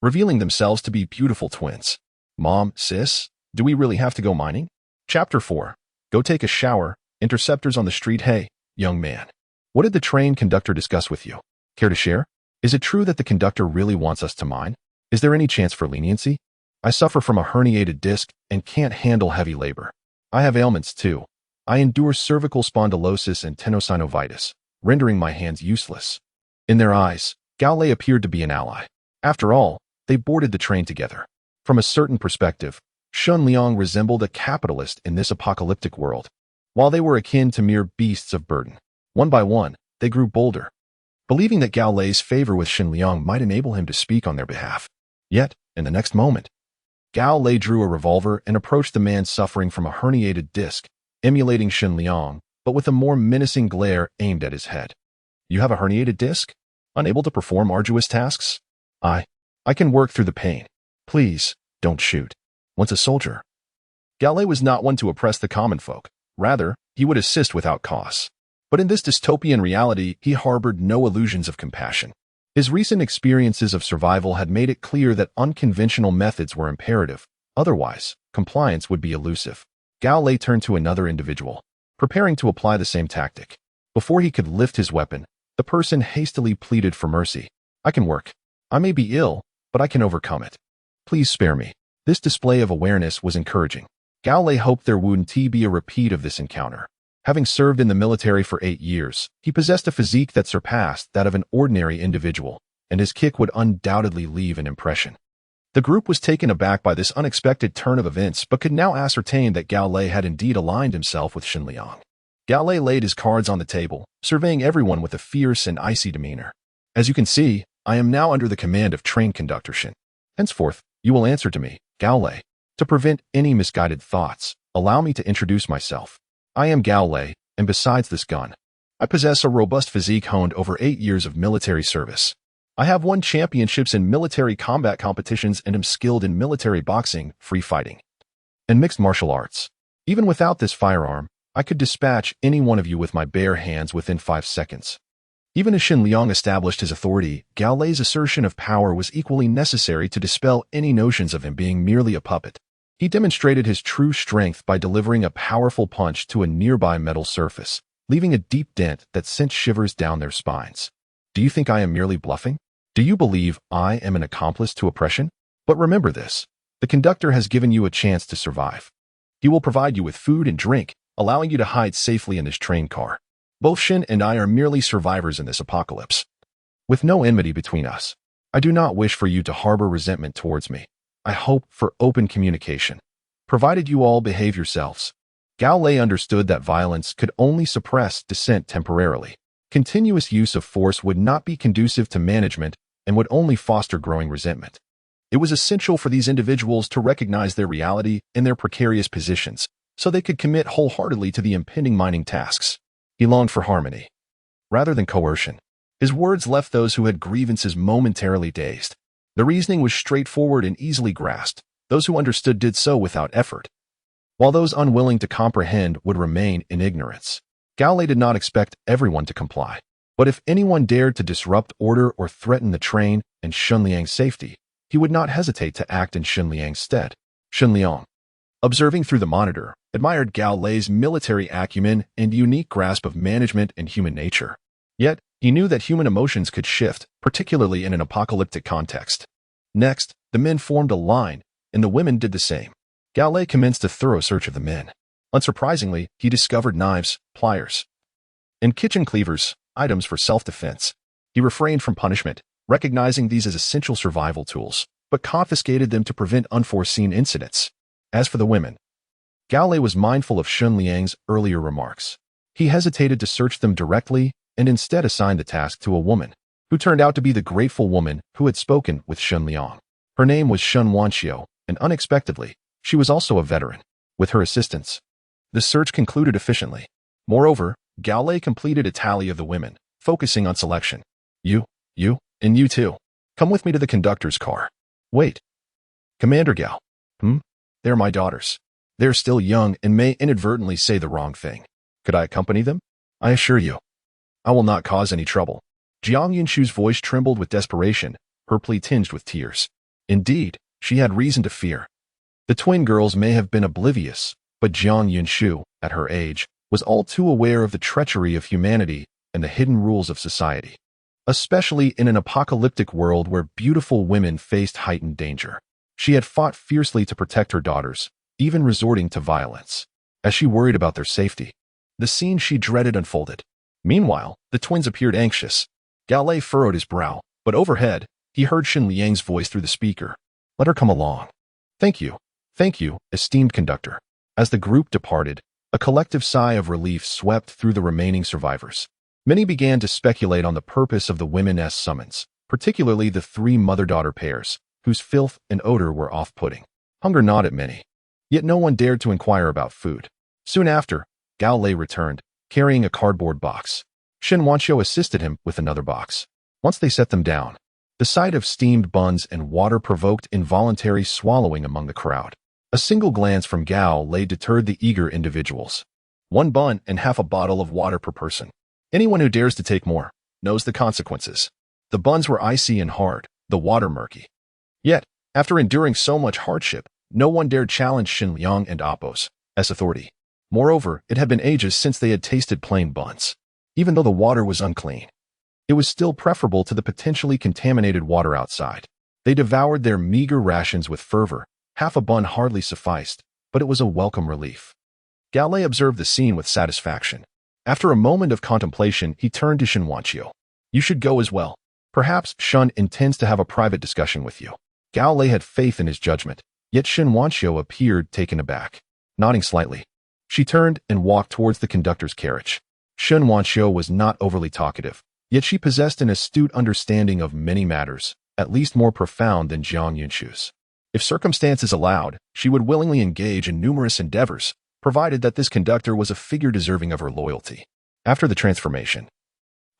revealing themselves to be beautiful twins. Mom, sis, do we really have to go mining? Chapter 4. Go take a shower. Interceptors on the street. Hey, young man. What did the train conductor discuss with you? Care to share? Is it true that the conductor really wants us to mine? Is there any chance for leniency? I suffer from a herniated disc and can't handle heavy labor. I have ailments too. I endure cervical spondylosis and tenosynovitis, rendering my hands useless. In their eyes, Gao Lei appeared to be an ally. After all, they boarded the train together. From a certain perspective, Shen Liang resembled a capitalist in this apocalyptic world. While they were akin to mere beasts of burden, one by one, they grew bolder, believing that Gao Lei's favor with Shen Liang might enable him to speak on their behalf. Yet, in the next moment, Gao Lei drew a revolver and approached the man suffering from a herniated disc, emulating Shen Liang, but with a more menacing glare aimed at his head. You have a herniated disc? Unable to perform arduous tasks? I can work through the pain. Please, don't shoot. Once a soldier, Gao Lei was not one to oppress the common folk. Rather, he would assist without cause. But in this dystopian reality, he harbored no illusions of compassion. His recent experiences of survival had made it clear that unconventional methods were imperative. Otherwise, compliance would be elusive. Gao Lei turned to another individual, preparing to apply the same tactic. Before he could lift his weapon, the person hastily pleaded for mercy. I can work. I may be ill, but I can overcome it. Please spare me. This display of awareness was encouraging. Gao Lei hoped there wouldn't be a repeat of this encounter. Having served in the military for 8 years, he possessed a physique that surpassed that of an ordinary individual, and his kick would undoubtedly leave an impression. The group was taken aback by this unexpected turn of events but could now ascertain that Gao Lei had indeed aligned himself with Shen Liang. Gao Lei laid his cards on the table, surveying everyone with a fierce and icy demeanor. As you can see, I am now under the command of train conductor Shen. Henceforth, you will answer to me, Gao Lei. To prevent any misguided thoughts, allow me to introduce myself. I am Gao Lei, and besides this gun, I possess a robust physique honed over 8 years of military service. I have won championships in military combat competitions and am skilled in military boxing, free fighting, and mixed martial arts. Even without this firearm, I could dispatch any one of you with my bare hands within 5 seconds. Even as Shen Liang established his authority, Gao Lei's assertion of power was equally necessary to dispel any notions of him being merely a puppet. He demonstrated his true strength by delivering a powerful punch to a nearby metal surface, leaving a deep dent that sent shivers down their spines. Do you think I am merely bluffing? Do you believe I am an accomplice to oppression? But remember this, the conductor has given you a chance to survive. He will provide you with food and drink, allowing you to hide safely in this train car. Both Shen and I are merely survivors in this apocalypse. With no enmity between us, I do not wish for you to harbor resentment towards me. I hope for open communication, provided you all behave yourselves. Gao Lei understood that violence could only suppress dissent temporarily. Continuous use of force would not be conducive to management and would only foster growing resentment. It was essential for these individuals to recognize their reality and their precarious positions, so they could commit wholeheartedly to the impending mining tasks. He longed for harmony, rather than coercion. His words left those who had grievances momentarily dazed. The reasoning was straightforward and easily grasped. Those who understood did so without effort, while those unwilling to comprehend would remain in ignorance. Gao Lei did not expect everyone to comply, but if anyone dared to disrupt order or threaten the train and Shen Liang's safety, he would not hesitate to act in Shen Liang's stead. Shen Liang, observing through the monitor, admired Gao Lei's military acumen and unique grasp of management and human nature. Yet, he knew that human emotions could shift, particularly in an apocalyptic context. Next, the men formed a line, and the women did the same. Gao Lei commenced a thorough search of the men. Unsurprisingly, he discovered knives, pliers, and kitchen cleavers, items for self-defense. He refrained from punishment, recognizing these as essential survival tools, but confiscated them to prevent unforeseen incidents. As for the women, Gao Lei was mindful of Shen Liang's earlier remarks. He hesitated to search them directly and instead assigned the task to a woman, who turned out to be the grateful woman who had spoken with Shen Liang. Her name was Shen Wanxiu, and unexpectedly, she was also a veteran. With her assistance, the search concluded efficiently. Moreover, Gao Lei completed a tally of the women, focusing on selection. You, and you too. Come with me to the conductor's car. Wait. Commander Gao. They're my daughters. They're still young and may inadvertently say the wrong thing. Could I accompany them? I assure you, I will not cause any trouble. Jiang Yunshu's voice trembled with desperation, her plea tinged with tears. Indeed, she had reason to fear. The twin girls may have been oblivious, but Jiang Yunshu, at her age, was all too aware of the treachery of humanity and the hidden rules of society, especially in an apocalyptic world where beautiful women faced heightened danger. She had fought fiercely to protect her daughters, even resorting to violence, as she worried about their safety. The scene she dreaded unfolded. Meanwhile, the twins appeared anxious. Gao Lei furrowed his brow, but overhead, he heard Shen Liang's voice through the speaker. Let her come along. Thank you, esteemed conductor. As the group departed, a collective sigh of relief swept through the remaining survivors. Many began to speculate on the purpose of the women's summons, particularly the 3 mother-daughter pairs, whose filth and odor were off-putting. Hunger gnawed at many. Yet no one dared to inquire about food. Soon after, Gao Lei returned, carrying a cardboard box. Shen Wanxiu assisted him with another box. Once they set them down, the sight of steamed buns and water provoked involuntary swallowing among the crowd. A single glance from Gao Lei deterred the eager individuals. 1 bun and half a bottle of water per person. Anyone who dares to take more knows the consequences. The buns were icy and hard, the water murky. Yet, after enduring so much hardship, no one dared challenge Shen Liang and Apos as authority. Moreover, it had been ages since they had tasted plain buns. Even though the water was unclean, it was still preferable to the potentially contaminated water outside. They devoured their meager rations with fervor. Half a bun hardly sufficed, but it was a welcome relief. Gao Lei observed the scene with satisfaction. After a moment of contemplation, he turned to Shen Wanxiu. You should go as well. Perhaps Shen intends to have a private discussion with you. Gao Lei had faith in his judgment, yet Shen Wanxiu appeared taken aback. Nodding slightly, she turned and walked towards the conductor's carriage. Shen Wanxiu was not overly talkative, yet she possessed an astute understanding of many matters, at least more profound than Jiang Yunshu's. If circumstances allowed, she would willingly engage in numerous endeavors, provided that this conductor was a figure deserving of her loyalty. After the transformation,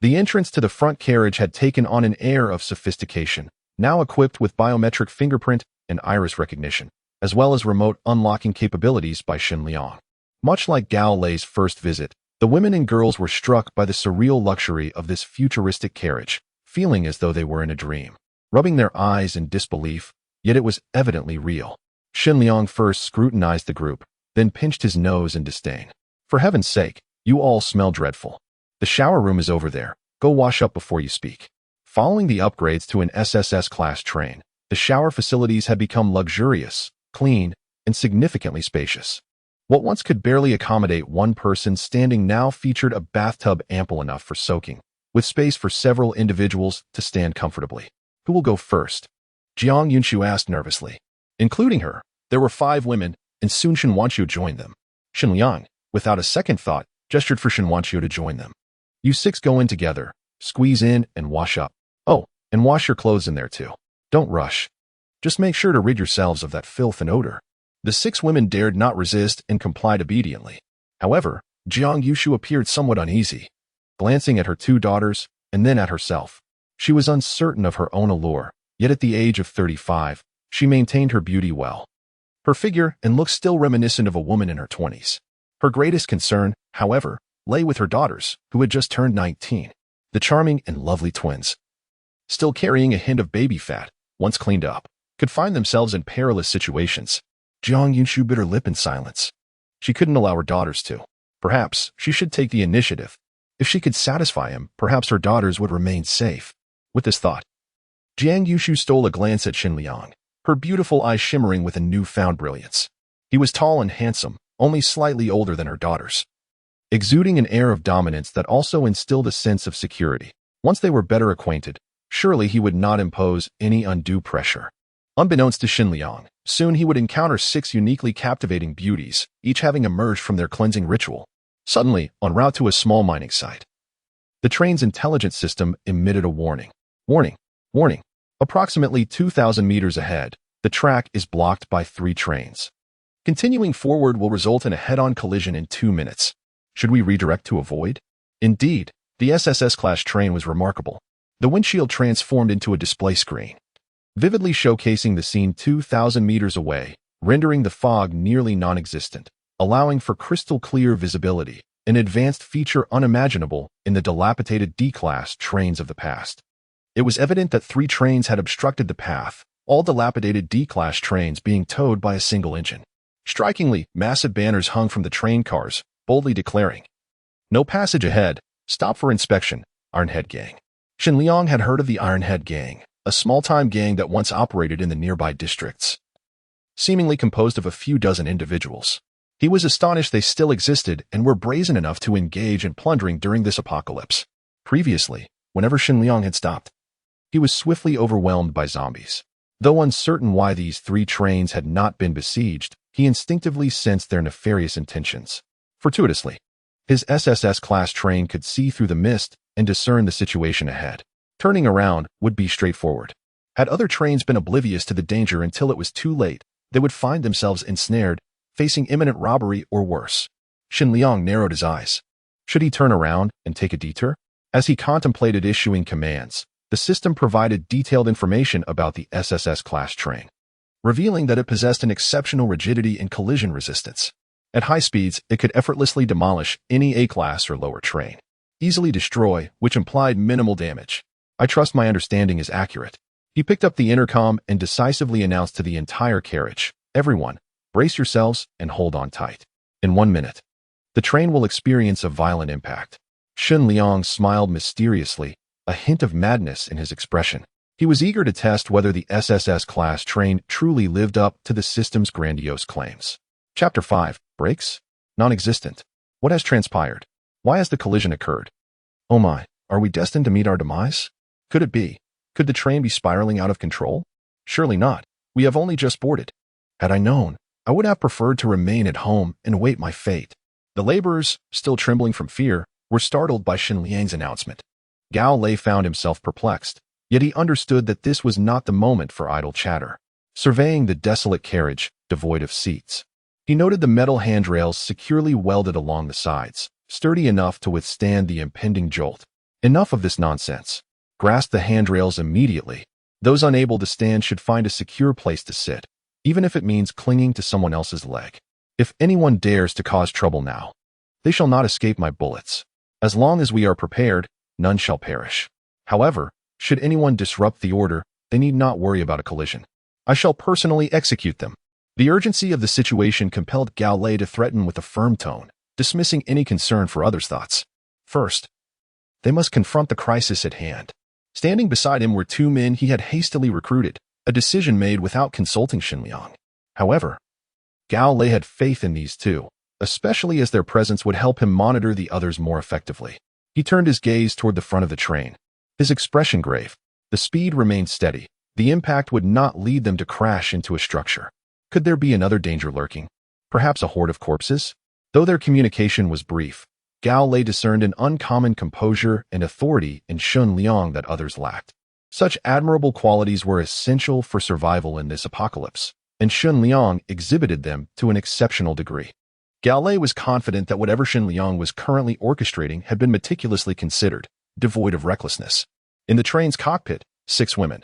the entrance to the front carriage had taken on an air of sophistication, now equipped with biometric fingerprint and iris recognition, as well as remote unlocking capabilities by Shen Liang. Much like Gao Lei's first visit, the women and girls were struck by the surreal luxury of this futuristic carriage, feeling as though they were in a dream, rubbing their eyes in disbelief, yet it was evidently real. Shen Liang first scrutinized the group, then pinched his nose in disdain. For heaven's sake, you all smell dreadful. The shower room is over there. Go wash up before you speak. Following the upgrades to an SSS-class train, the shower facilities had become luxurious, clean, and significantly spacious. What once could barely accommodate one person standing now featured a bathtub ample enough for soaking, with space for several individuals to stand comfortably. Who will go first? Jiang Yunshu asked nervously. Including her, there were 5 women, and soon Shen Wanqiu joined them. Shen Liang, without a second thought, gestured for Shen Wanqiu to join them. You 6 go in together, squeeze in and wash up. Oh, and wash your clothes in there too. Don't rush. Just make sure to rid yourselves of that filth and odor. The 6 women dared not resist and complied obediently. However, Jiang Yushu appeared somewhat uneasy, glancing at her 2 daughters and then at herself. She was uncertain of her own allure, yet at the age of 35, she maintained her beauty well. Her figure and looks still reminiscent of a woman in her 20s. Her greatest concern, however, lay with her daughters, who had just turned 19, the charming and lovely twins. Still carrying a hint of baby fat, once cleaned up, could find themselves in perilous situations. Jiang Yunshu bit her lip in silence. She couldn't allow her daughters to. Perhaps she should take the initiative. If she could satisfy him, perhaps her daughters would remain safe. With this thought, Jiang Yushu stole a glance at Shen Liang, her beautiful eyes shimmering with a newfound brilliance. He was tall and handsome, only slightly older than her daughters, exuding an air of dominance that also instilled a sense of security. Once they were better acquainted, surely he would not impose any undue pressure. Unbeknownst to Shen Liang, soon he would encounter 6 uniquely captivating beauties, each having emerged from their cleansing ritual. Suddenly, en route to a small mining site, the train's intelligence system emitted a warning. Warning, warning. Approximately 2,000 meters ahead, the track is blocked by 3 trains. Continuing forward will result in a head-on collision in 2 minutes. Should we redirect to avoid? Indeed, the SSS-class train was remarkable. The windshield transformed into a display screen, vividly showcasing the scene 2,000 meters away, rendering the fog nearly non-existent, allowing for crystal-clear visibility, an advanced feature unimaginable in the dilapidated D-class trains of the past. It was evident that 3 trains had obstructed the path, all dilapidated D-class trains being towed by a single engine. Strikingly, massive banners hung from the train cars, boldly declaring, "No passage ahead, stop for inspection, Ironhead Gang." Shen Liang had heard of the Ironhead Gang, a small-time gang that once operated in the nearby districts, seemingly composed of a few dozen individuals. He was astonished they still existed and were brazen enough to engage in plundering during this apocalypse. Previously, whenever Shen Liang had stopped, he was swiftly overwhelmed by zombies. Though uncertain why these 3 trains had not been besieged, he instinctively sensed their nefarious intentions. Fortuitously, his SSS-class train could see through the mist and discern the situation ahead. Turning around would be straightforward. Had other trains been oblivious to the danger until it was too late, they would find themselves ensnared, facing imminent robbery or worse. Shen Liang narrowed his eyes. Should he turn around and take a detour? As he contemplated issuing commands, the system provided detailed information about the SSS-class train, revealing that it possessed an exceptional rigidity and collision resistance. At high speeds, it could effortlessly demolish any A-class or lower train, easily destroy, which implied minimal damage. I trust my understanding is accurate. He picked up the intercom and decisively announced to the entire carriage, "Everyone, brace yourselves and hold on tight. In 1 minute, the train will experience a violent impact." Shen Liang smiled mysteriously, a hint of madness in his expression. He was eager to test whether the SSS-class train truly lived up to the system's grandiose claims. Chapter 5. Brakes? Non-existent. What has transpired? Why has the collision occurred? Oh my, are we destined to meet our demise? Could it be? Could the train be spiraling out of control? Surely not. We have only just boarded. Had I known, I would have preferred to remain at home and await my fate. The laborers, still trembling from fear, were startled by Shen Liang's announcement. Gao Lei found himself perplexed, yet he understood that this was not the moment for idle chatter. Surveying the desolate carriage, devoid of seats, he noted the metal handrails securely welded along the sides, sturdy enough to withstand the impending jolt. Enough of this nonsense. Grasp the handrails immediately. Those unable to stand should find a secure place to sit, even if it means clinging to someone else's leg. If anyone dares to cause trouble now, they shall not escape my bullets. As long as we are prepared, none shall perish. However, should anyone disrupt the order, they need not worry about a collision. I shall personally execute them. The urgency of the situation compelled Gao Lei to threaten with a firm tone, dismissing any concern for others' thoughts. First, they must confront the crisis at hand. Standing beside him were two men he had hastily recruited, a decision made without consulting Shen Liang. However, Gao Lei had faith in these two, especially as their presence would help him monitor the others more effectively. He turned his gaze toward the front of the train, his expression grave. The speed remained steady. The impact would not lead them to crash into a structure. Could there be another danger lurking? Perhaps a horde of corpses? Though their communication was brief, Gao Lei discerned an uncommon composure and authority in Shen Liang that others lacked. Such admirable qualities were essential for survival in this apocalypse, and Shen Liang exhibited them to an exceptional degree. Gao Lei was confident that whatever Shen Liang was currently orchestrating had been meticulously considered, devoid of recklessness. In the train's cockpit, 6 women,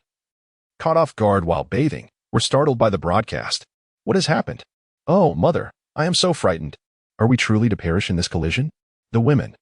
caught off guard while bathing, were startled by the broadcast. What has happened? Oh, mother, I am so frightened. Are we truly to perish in this collision? The women,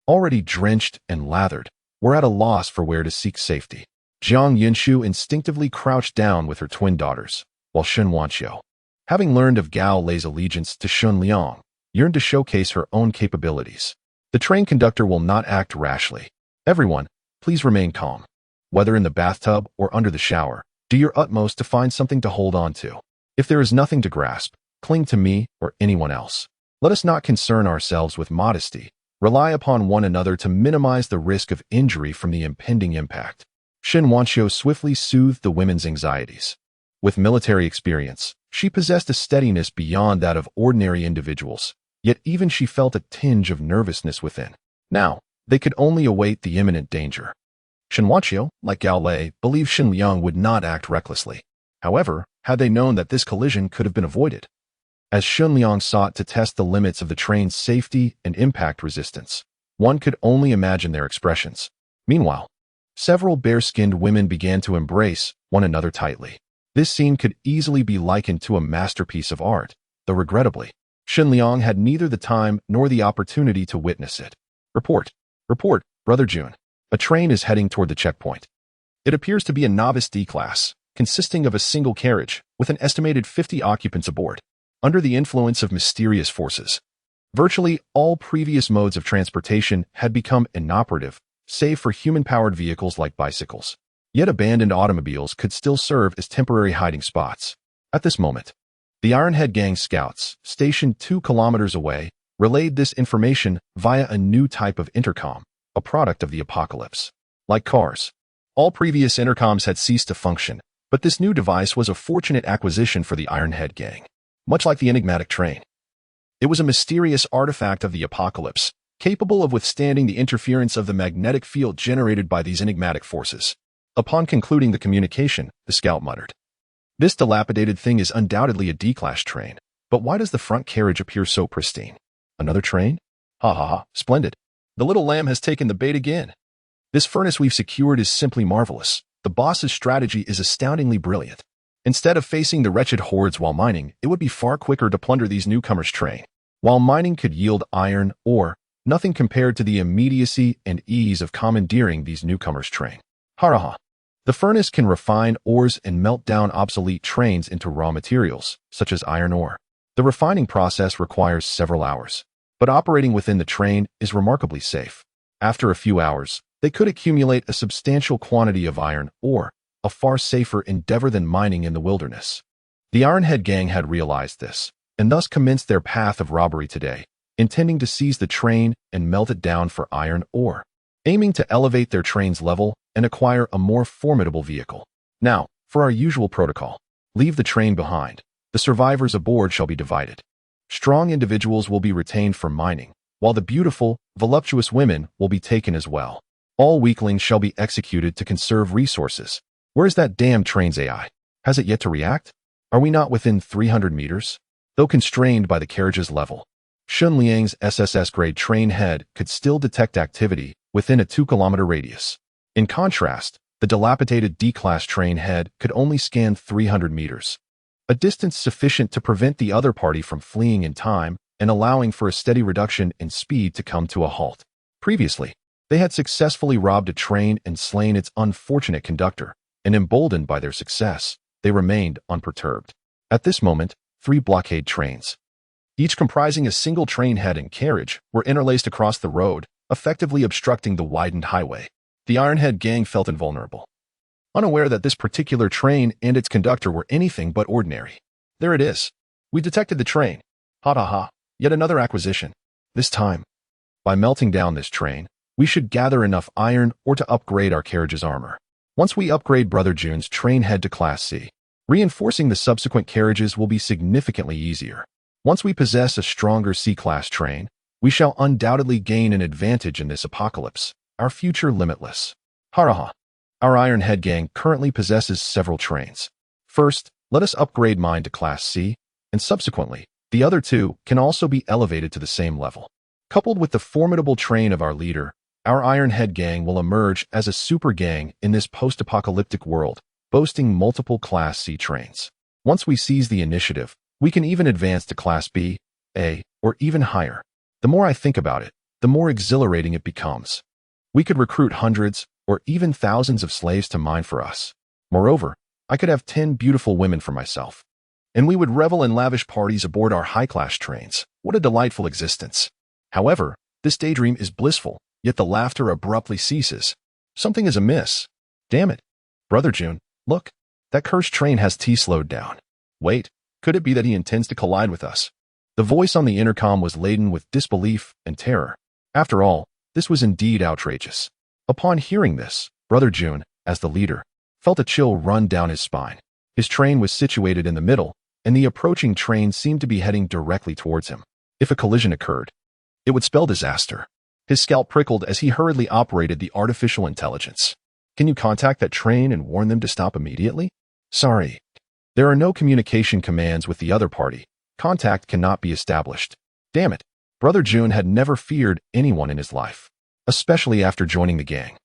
already drenched and lathered, were at a loss for where to seek safety. Jiang Yinshu instinctively crouched down with her twin daughters, while Shen Wanqiu, having learned of Gao Lei's allegiance to Shen Liang, yearned to showcase her own capabilities. The train conductor will not act rashly. Everyone, please remain calm. Whether in the bathtub or under the shower, do your utmost to find something to hold on to. If there is nothing to grasp, cling to me or anyone else. Let us not concern ourselves with modesty. Rely upon one another to minimize the risk of injury from the impending impact. Shen Wanqiu swiftly soothed the women's anxieties. With military experience, she possessed a steadiness beyond that of ordinary individuals, yet even she felt a tinge of nervousness within. Now, they could only await the imminent danger. Shen Wanqiu, like Gao Lei, believed Shen Liang would not act recklessly. However, had they known that this collision could have been avoided? As Shen Liang sought to test the limits of the train's safety and impact resistance, one could only imagine their expressions. Meanwhile, several bare-skinned women began to embrace one another tightly. This scene could easily be likened to a masterpiece of art, though regrettably, Shen Liang had neither the time nor the opportunity to witness it. Report, Brother Jun. A train is heading toward the checkpoint. It appears to be a novice D-class, consisting of a single carriage, with an estimated 50 occupants aboard. Under the influence of mysterious forces, virtually all previous modes of transportation had become inoperative, save for human-powered vehicles like bicycles. Yet abandoned automobiles could still serve as temporary hiding spots. At this moment, the Ironhead Gang scouts, stationed 2 kilometers away, relayed this information via a new type of intercom, a product of the apocalypse. Like cars, all previous intercoms had ceased to function, but this new device was a fortunate acquisition for the Ironhead Gang. Much like the enigmatic train, it was a mysterious artifact of the apocalypse, capable of withstanding the interference of the magnetic field generated by these enigmatic forces. Upon concluding the communication, the scout muttered, "This dilapidated thing is undoubtedly a D-class train, but why does the front carriage appear so pristine? Another train? Hahaha, splendid. The little lamb has taken the bait again. This furnace we've secured is simply marvelous. The boss's strategy is astoundingly brilliant. Instead of facing the wretched hordes while mining, it would be far quicker to plunder these newcomers' train. While mining could yield iron ore, nothing compared to the immediacy and ease of commandeering these newcomers' train. Hahaha. The furnace can refine ores and melt down obsolete trains into raw materials, such as iron ore. The refining process requires several hours, but operating within the train is remarkably safe. After a few hours, they could accumulate a substantial quantity of iron ore, a far safer endeavor than mining in the wilderness. The Ironhead Gang had realized this, and thus commenced their path of robbery today, intending to seize the train and melt it down for iron ore, aiming to elevate their train's level and acquire a more formidable vehicle. Now, for our usual protocol, leave the train behind. The survivors aboard shall be divided. Strong individuals will be retained for mining, while the beautiful, voluptuous women will be taken as well. All weaklings shall be executed to conserve resources. Where's that damn train's AI? Has it yet to react? Are we not within 300 meters? Though constrained by the carriage's level, Shen Liang's SSS-grade train head could still detect activity within a 2-kilometer radius. In contrast, the dilapidated D-class train head could only scan 300 meters. a distance sufficient to prevent the other party from fleeing in time and allowing for a steady reduction in speed to come to a halt. Previously, they had successfully robbed a train and slain its unfortunate conductor, and emboldened by their success, they remained unperturbed. At this moment, 3 blockade trains, each comprising a single train head and carriage, were interlaced across the road, effectively obstructing the widened highway. The Ironhead gang felt invulnerable, unaware that this particular train and its conductor were anything but ordinary. There it is. We detected the train. Hahaha, yet another acquisition. This time, by melting down this train, we should gather enough iron ore to upgrade our carriage's armor. Once we upgrade Brother June's train head to Class C, reinforcing the subsequent carriages will be significantly easier. Once we possess a stronger C-class train, we shall undoubtedly gain an advantage in this apocalypse, our future limitless. Hahaha. Our Ironhead gang currently possesses several trains. First, let us upgrade mine to Class C, and subsequently, the other 2 can also be elevated to the same level. Coupled with the formidable train of our leader, our Ironhead gang will emerge as a super gang in this post-apocalyptic world, boasting multiple Class C trains. Once we seize the initiative, we can even advance to Class B, A, or even higher. The more I think about it, the more exhilarating it becomes. We could recruit hundreds or even thousands of slaves to mine for us. Moreover, I could have 10 beautiful women for myself. And we would revel in lavish parties aboard our high-class trains. What a delightful existence. However, this daydream is blissful, yet the laughter abruptly ceases. Something is amiss. Damn it. Brother June, look. That cursed train has slowed down. Wait, could it be that he intends to collide with us? The voice on the intercom was laden with disbelief and terror. After all, this was indeed outrageous. Upon hearing this, Brother June, as the leader, felt a chill run down his spine. His train was situated in the middle, and the approaching train seemed to be heading directly towards him. If a collision occurred, it would spell disaster. His scalp prickled as he hurriedly operated the artificial intelligence. Can you contact that train and warn them to stop immediately? Sorry. There are no communication commands with the other party. Contact cannot be established. Damn it. Brother June had never feared anyone in his life, especially after joining the gang.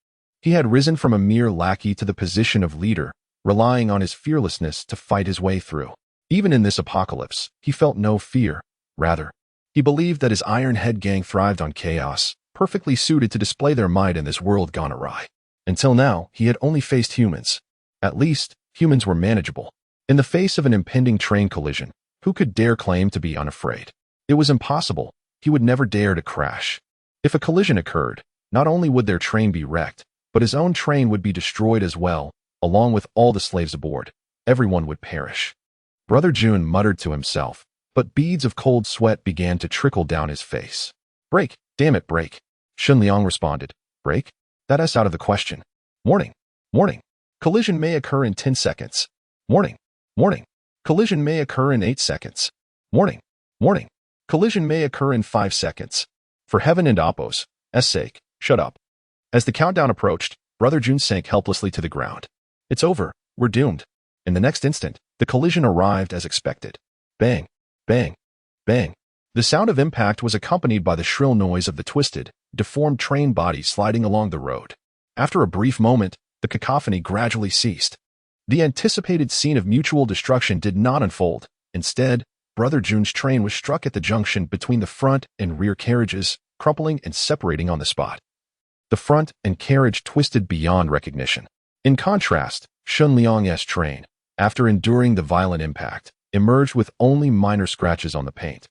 He had risen from a mere lackey to the position of leader, relying on his fearlessness to fight his way through. Even in this apocalypse, he felt no fear. Rather, he believed that his Ironhead gang thrived on chaos, perfectly suited to display their might in this world gone awry. Until now, he had only faced humans. At least, humans were manageable. In the face of an impending train collision, who could dare claim to be unafraid? It was impossible. He would never dare to crash. If a collision occurred, not only would their train be wrecked, but his own train would be destroyed as well, along with all the slaves aboard. Everyone would perish. Brother June muttered to himself, but beads of cold sweat began to trickle down his face. Break, damn it, break. Shen Liang responded. Break? That's out of the question. Warning, warning. Collision may occur in 10 seconds. Warning, warning. Collision may occur in 8 seconds. Warning, warning. Collision may occur in 5 seconds. For heaven and Appo's sake, shut up. As the countdown approached, Brother June sank helplessly to the ground. It's over. We're doomed. In the next instant, the collision arrived as expected. Bang, bang, bang. The sound of impact was accompanied by the shrill noise of the twisted, deformed train body sliding along the road. After a brief moment, the cacophony gradually ceased. The anticipated scene of mutual destruction did not unfold. Instead, Brother June's train was struck at the junction between the front and rear carriages, crumpling and separating on the spot. The front and carriage twisted beyond recognition. In contrast, Shen Liang's train, after enduring the violent impact, emerged with only minor scratches on the paint.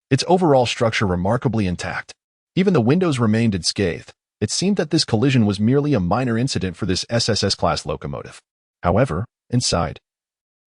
Its overall structure remarkably intact. Even the windows remained unscathed. It seemed that this collision was merely a minor incident for this SSS-class locomotive. However, inside,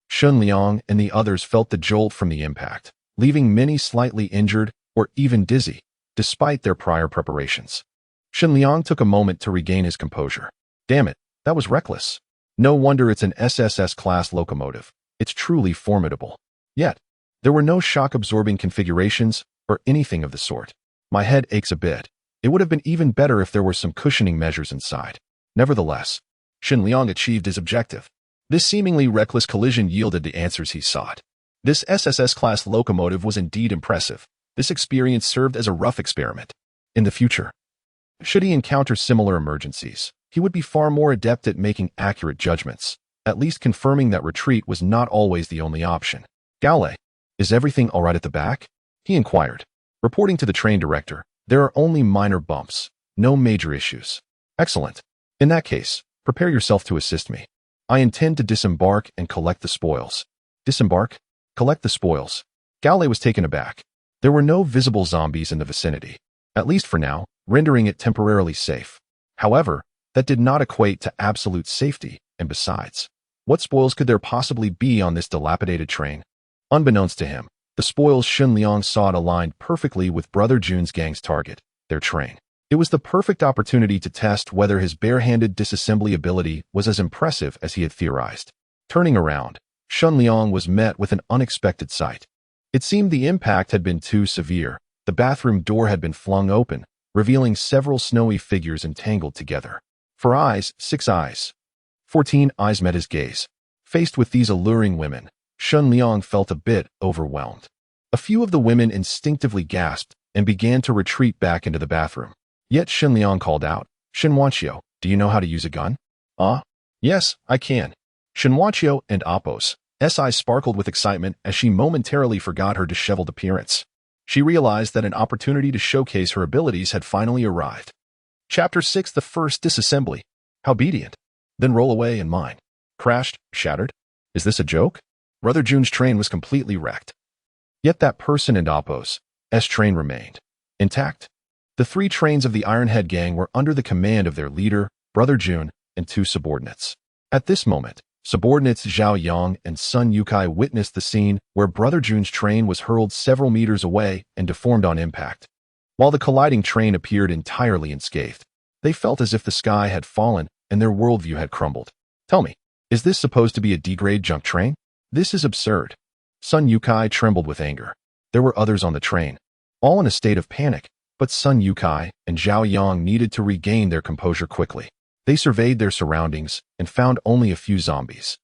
Shen Liang and the others felt the jolt from the impact, leaving many slightly injured or even dizzy, despite their prior preparations. Shen Liang took a moment to regain his composure. Damn it, that was reckless. No wonder it's an SSS-class locomotive. It's truly formidable. Yet, there were no shock-absorbing configurations or anything of the sort. My head aches a bit. It would have been even better if there were some cushioning measures inside. Nevertheless, Shen Liang achieved his objective. This seemingly reckless collision yielded the answers he sought. This SSS-class locomotive was indeed impressive. This experience served as a rough experiment. In the future, should he encounter similar emergencies, he would be far more adept at making accurate judgments, at least confirming that retreat was not always the only option. Gale, is everything all right at the back? He inquired. Reporting to the train director, there are only minor bumps, no major issues. Excellent. In that case, prepare yourself to assist me. I intend to disembark and collect the spoils. Disembark? Collect the spoils. Gale was taken aback. There were no visible zombies in the vicinity, at least for now, rendering it temporarily safe. However, that did not equate to absolute safety, and besides, what spoils could there possibly be on this dilapidated train? Unbeknownst to him, the spoils Shen Liang sought aligned perfectly with Brother Jun's gang's target, their train. It was the perfect opportunity to test whether his bare-handed disassembly ability was as impressive as he had theorized. Turning around, Shen Liang was met with an unexpected sight. It seemed the impact had been too severe. The bathroom door had been flung open, revealing several snowy figures entangled together. 4 eyes, 6 eyes. 14 eyes met his gaze. Faced with these alluring women, Shen Liang felt a bit overwhelmed. A few of the women instinctively gasped and began to retreat back into the bathroom. Yet Shen Liang called out, Shenwanqiu, do you know how to use a gun? Yes, I can. Shenwanqiu and Apos' eyes sparkled with excitement as she momentarily forgot her disheveled appearance. She realized that an opportunity to showcase her abilities had finally arrived. Chapter 6: The First Disassembly. How obedient. Then roll away and mine. Crashed, shattered. Is this a joke? Brother Jun's train was completely wrecked. Yet that person and Apos' train remained intact. The 3 trains of the Ironhead gang were under the command of their leader, Brother Jun, and 2 subordinates. At this moment, subordinates Zhao Yang and Sun Yukai witnessed the scene where Brother Jun's train was hurled several meters away and deformed on impact. While the colliding train appeared entirely unscathed, they felt as if the sky had fallen and their worldview had crumbled. Tell me, is this supposed to be a D-grade junk train? This is absurd. Sun Yukai trembled with anger. There were others on the train, all in a state of panic, but Sun Yukai and Zhao Yang needed to regain their composure quickly. They surveyed their surroundings and found only a few zombies,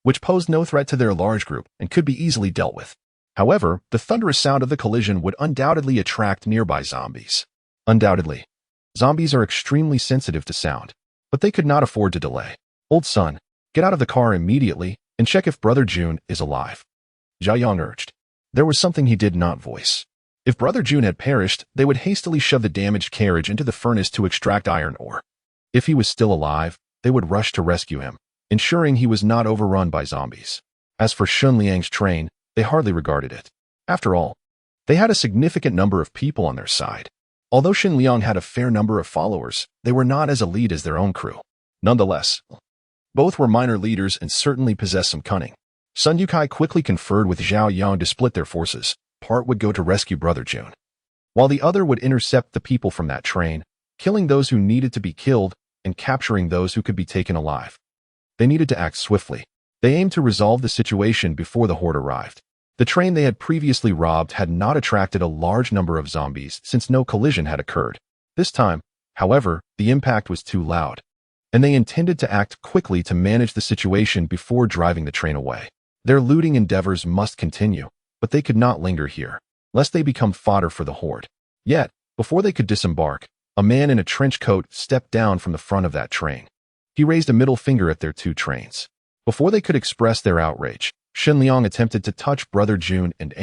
which posed no threat to their large group and could be easily dealt with. However, the thunderous sound of the collision would undoubtedly attract nearby zombies. Undoubtedly. Zombies are extremely sensitive to sound, but they could not afford to delay. Old son, get out of the car immediately and check if Brother Jun is alive. Zhao Yang urged. There was something he did not voice. If Brother Jun had perished, they would hastily shove the damaged carriage into the furnace to extract iron ore. If he was still alive, they would rush to rescue him, ensuring he was not overrun by zombies. As for Shen Liang's train, they hardly regarded it. After all, they had a significant number of people on their side. Although Shen Liang had a fair number of followers, they were not as elite as their own crew. Nonetheless, both were minor leaders and certainly possessed some cunning. Sun Yukai quickly conferred with Zhao Yang to split their forces. Part would go to rescue Brother Jun, while the other would intercept the people from that train, killing those who needed to be killed and capturing those who could be taken alive. They needed to act swiftly. They aimed to resolve the situation before the horde arrived. The train they had previously robbed had not attracted a large number of zombies since no collision had occurred. This time, however, the impact was too loud, and they intended to act quickly to manage the situation before driving the train away. Their looting endeavors must continue, but they could not linger here, lest they become fodder for the horde. Yet, before they could disembark, a man in a trench coat stepped down from the front of that train. He raised a middle finger at their 2 trains. Before they could express their outrage, Shen Liang attempted to touch Brother Jun and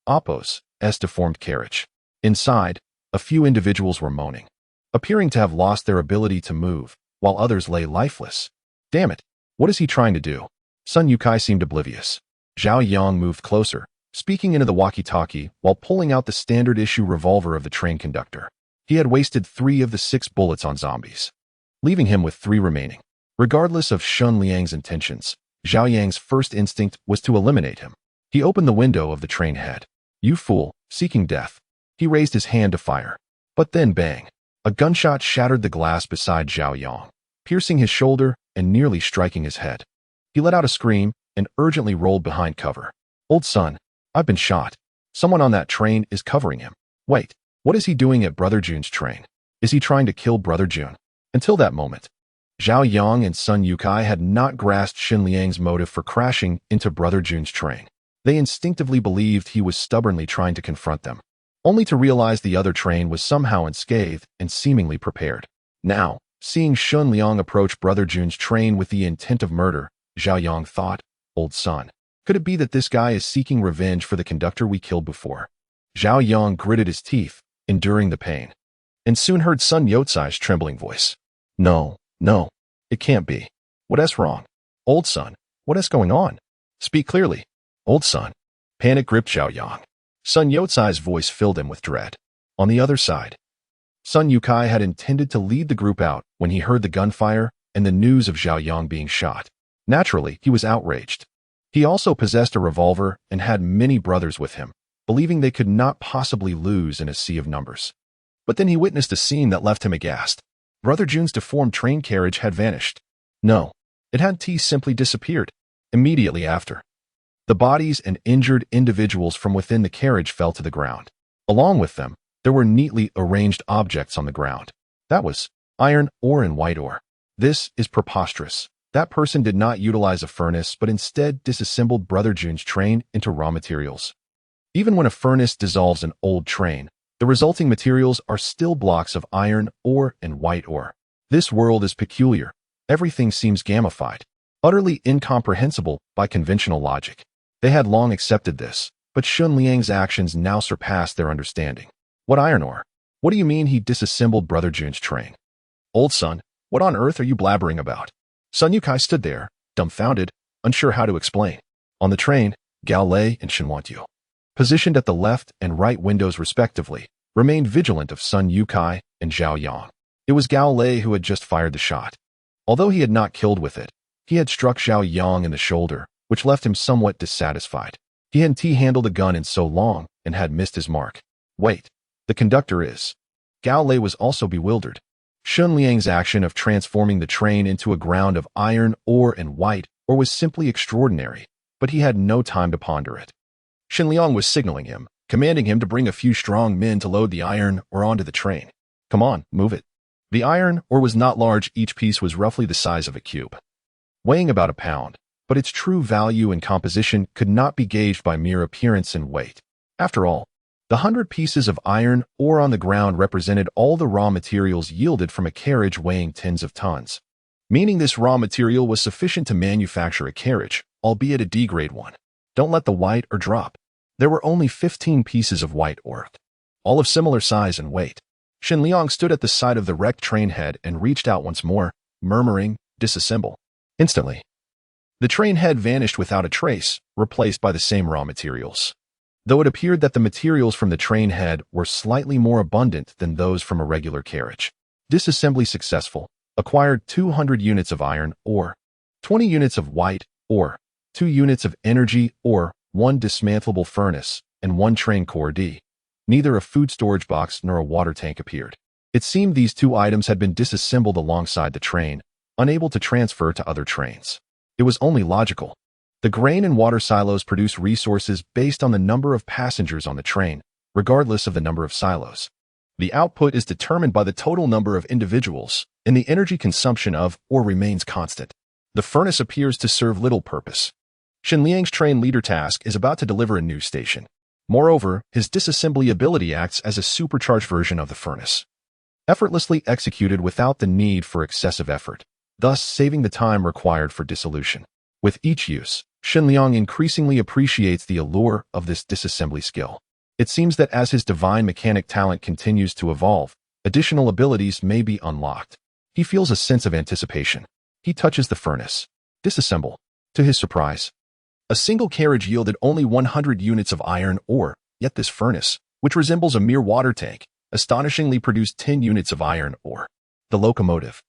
Apos' deformed carriage. Inside, a few individuals were moaning, appearing to have lost their ability to move, while others lay lifeless. Damn it, what is he trying to do? Sun Yukai seemed oblivious. Zhao Yang moved closer, speaking into the walkie-talkie while pulling out the standard-issue revolver of the train conductor. He had wasted 3 of the 6 bullets on zombies, leaving him with 3 remaining. Regardless of Shen Liang's intentions, Zhao Yang's first instinct was to eliminate him. He opened the window of the train head. You fool, seeking death. He raised his hand to fire. But then bang. A gunshot shattered the glass beside Zhao Yang, piercing his shoulder and nearly striking his head. He let out a scream and urgently rolled behind cover. Old son, I've been shot. Someone on that train is covering him. Wait, what is he doing at Brother Jun's train? Is he trying to kill Brother Jun? Until that moment, Zhao Yang and Sun Yukai had not grasped Shen Liang's motive for crashing into Brother Jun's train. They instinctively believed he was stubbornly trying to confront them, only to realize the other train was somehow unscathed and seemingly prepared. Now, seeing Shen Liang approach Brother Jun's train with the intent of murder, Zhao Yang thought, old son, Could it be that this guy is seeking revenge for the conductor we killed before? Zhao Yang gritted his teeth, enduring the pain, and soon heard Sun Yotsai's trembling voice. No, it can't be. What is wrong? Old Sun, what is going on? Speak clearly. Old Sun. Panic gripped Zhao Yang. Sun Yotsai's voice filled him with dread. On the other side, Sun Yukai had intended to lead the group out when he heard the gunfire and the news of Zhao Yang being shot. Naturally, he was outraged. He also possessed a revolver and had many brothers with him, believing they could not possibly lose in a sea of numbers. But then he witnessed a scene that left him aghast. Brother Jun's deformed train carriage had vanished. No, it had simply disappeared. Immediately after, the bodies and injured individuals from within the carriage fell to the ground. Along with them, there were neatly arranged objects on the ground. That was iron ore and white ore. This is preposterous. That person did not utilize a furnace, but instead disassembled Brother Jun's train into raw materials. Even when a furnace dissolves an old train, the resulting materials are still blocks of iron ore and white ore. This world is peculiar. Everything seems gamified, utterly incomprehensible by conventional logic. They had long accepted this, but Shen Liang's actions now surpassed their understanding. What iron ore? What do you mean he disassembled Brother Jun's train? Old Sun, what on earth are you blabbering about? Sun Yukai stood there, dumbfounded, unsure how to explain. On the train, Gao Lei and Shen Wantu, positioned at the left and right windows respectively, remained vigilant of Sun Yukai and Zhao Yang. It was Gao Lei who had just fired the shot. Although he had not killed with it, he had struck Zhao Yang in the shoulder, which left him somewhat dissatisfied. He hadn't handled a gun in so long and had missed his mark. Wait, the conductor is... Gao Lei was also bewildered. Shen Liang's action of transforming the train into a ground of iron ore and white ore was simply extraordinary, but he had no time to ponder it. Shen Liang was signaling him, commanding him to bring a few strong men to load the iron ore onto the train. Come on, move it. The iron ore was not large, each piece was roughly the size of a cube, weighing about a pound, but its true value and composition could not be gauged by mere appearance and weight. After all, the 100 pieces of iron ore on the ground represented all the raw materials yielded from a carriage weighing tens of tons, meaning this raw material was sufficient to manufacture a carriage, albeit a D-grade one. Don't let the white ore drop. There were only 15 pieces of white ore, all of similar size and weight. Shen Liang stood at the side of the wrecked train head and reached out once more, murmuring, "Disassemble." Instantly, the train head vanished without a trace, replaced by the same raw materials. Though it appeared that the materials from the train head were slightly more abundant than those from a regular carriage. Disassembly successful. Acquired 200 units of iron ore, 20 units of white ore, 2 units of energy ore, 1 dismantleable furnace, and 1 train core D. Neither a food storage box nor a water tank appeared. It seemed these 2 items had been disassembled alongside the train, unable to transfer to other trains. It was only logical. The grain and water silos produce resources based on the number of passengers on the train, regardless of the number of silos. The output is determined by the total number of individuals, and the energy consumption of ore remains constant. The furnace appears to serve little purpose. Shen Liang's train leader task is about to deliver a new station. Moreover, his disassembly ability acts as a supercharged version of the furnace, effortlessly executed without the need for excessive effort, thus saving the time required for dissolution. With each use, Shen Liang increasingly appreciates the allure of this disassembly skill. It seems that as his divine mechanic talent continues to evolve, additional abilities may be unlocked. He feels a sense of anticipation. He touches the furnace. Disassemble. To his surprise, a single carriage yielded only 100 units of iron ore, yet this furnace, which resembles a mere water tank, astonishingly produced 10 units of iron ore. The locomotive,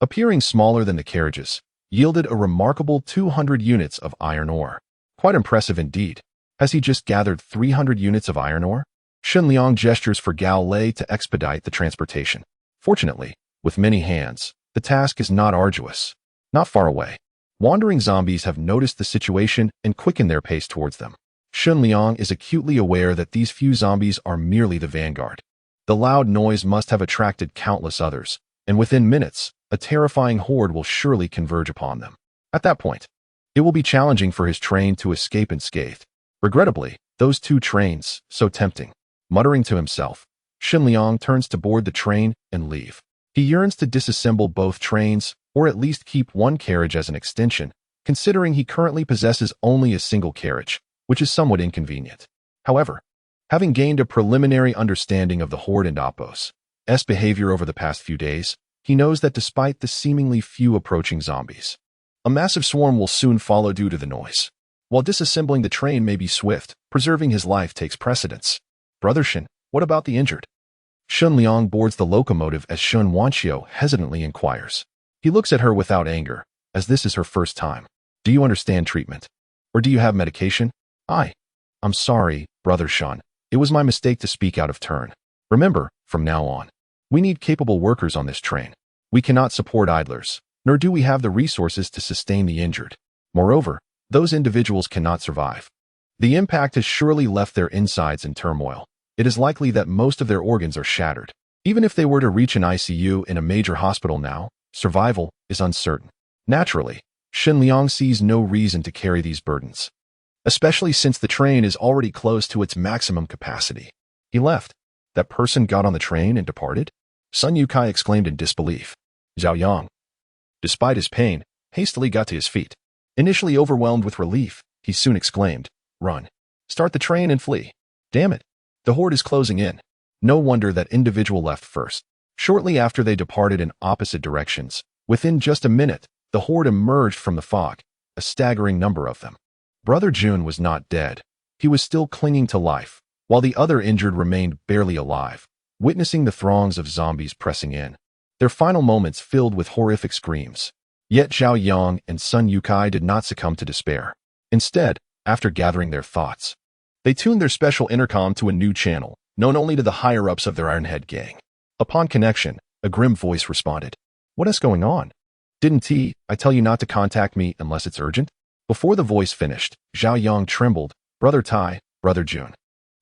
appearing smaller than the carriages, yielded a remarkable 200 units of iron ore. Quite impressive indeed. Has he just gathered 300 units of iron ore? Shen Liang gestures for Gao Lei to expedite the transportation. Fortunately, with many hands, the task is not arduous. Not far away, wandering zombies have noticed the situation and quickened their pace towards them. Shen Liang is acutely aware that these few zombies are merely the vanguard. The loud noise must have attracted countless others, and within minutes, a terrifying horde will surely converge upon them. At that point, it will be challenging for his train to escape unscathed. Regrettably, those 2 trains, so tempting. Muttering to himself, Shen Liang turns to board the train and leave. He yearns to disassemble both trains, or at least keep one carriage as an extension, considering he currently possesses only a single carriage, which is somewhat inconvenient. However, having gained a preliminary understanding of the Horde and Oppo's behavior over the past few days, he knows that despite the seemingly few approaching zombies, a massive swarm will soon follow due to the noise. While disassembling the train may be swift, preserving his life takes precedence. Brother Shen, what about the injured? Shen Liang boards the locomotive as Shen Wanqiu hesitantly inquires. He looks at her without anger, as this is her first time. Do you understand treatment? Or do you have medication? I'm sorry, Brother Shen. It was my mistake to speak out of turn. Remember, from now on, we need capable workers on this train. We cannot support idlers, nor do we have the resources to sustain the injured. Moreover, those individuals cannot survive. The impact has surely left their insides in turmoil. It is likely that most of their organs are shattered. Even if they were to reach an ICU in a major hospital now, survival is uncertain. Naturally, Shen Liang sees no reason to carry these burdens, especially since the train is already close to its maximum capacity. He left. That person got on the train and departed? Sun Yukai exclaimed in disbelief. Zhao Yang, despite his pain, hastily got to his feet. Initially overwhelmed with relief, he soon exclaimed, "Run. Start the train and flee. Damn it. The Horde is closing in." No wonder that individual left first. Shortly after they departed in opposite directions, within just a minute, the Horde emerged from the fog, a staggering number of them. Brother Jun was not dead. He was still clinging to life, while the other injured remained barely alive, witnessing the throngs of zombies pressing in, their final moments filled with horrific screams. Yet Zhao Yang and Sun Yukai did not succumb to despair. Instead, after gathering their thoughts, they tuned their special intercom to a new channel, known only to the higher-ups of their Ironhead gang. Upon connection, a grim voice responded. "What is going on? Didn't I tell you not to contact me unless it's urgent?" Before the voice finished, Zhao Yang trembled. "Brother Tai, Brother Jun,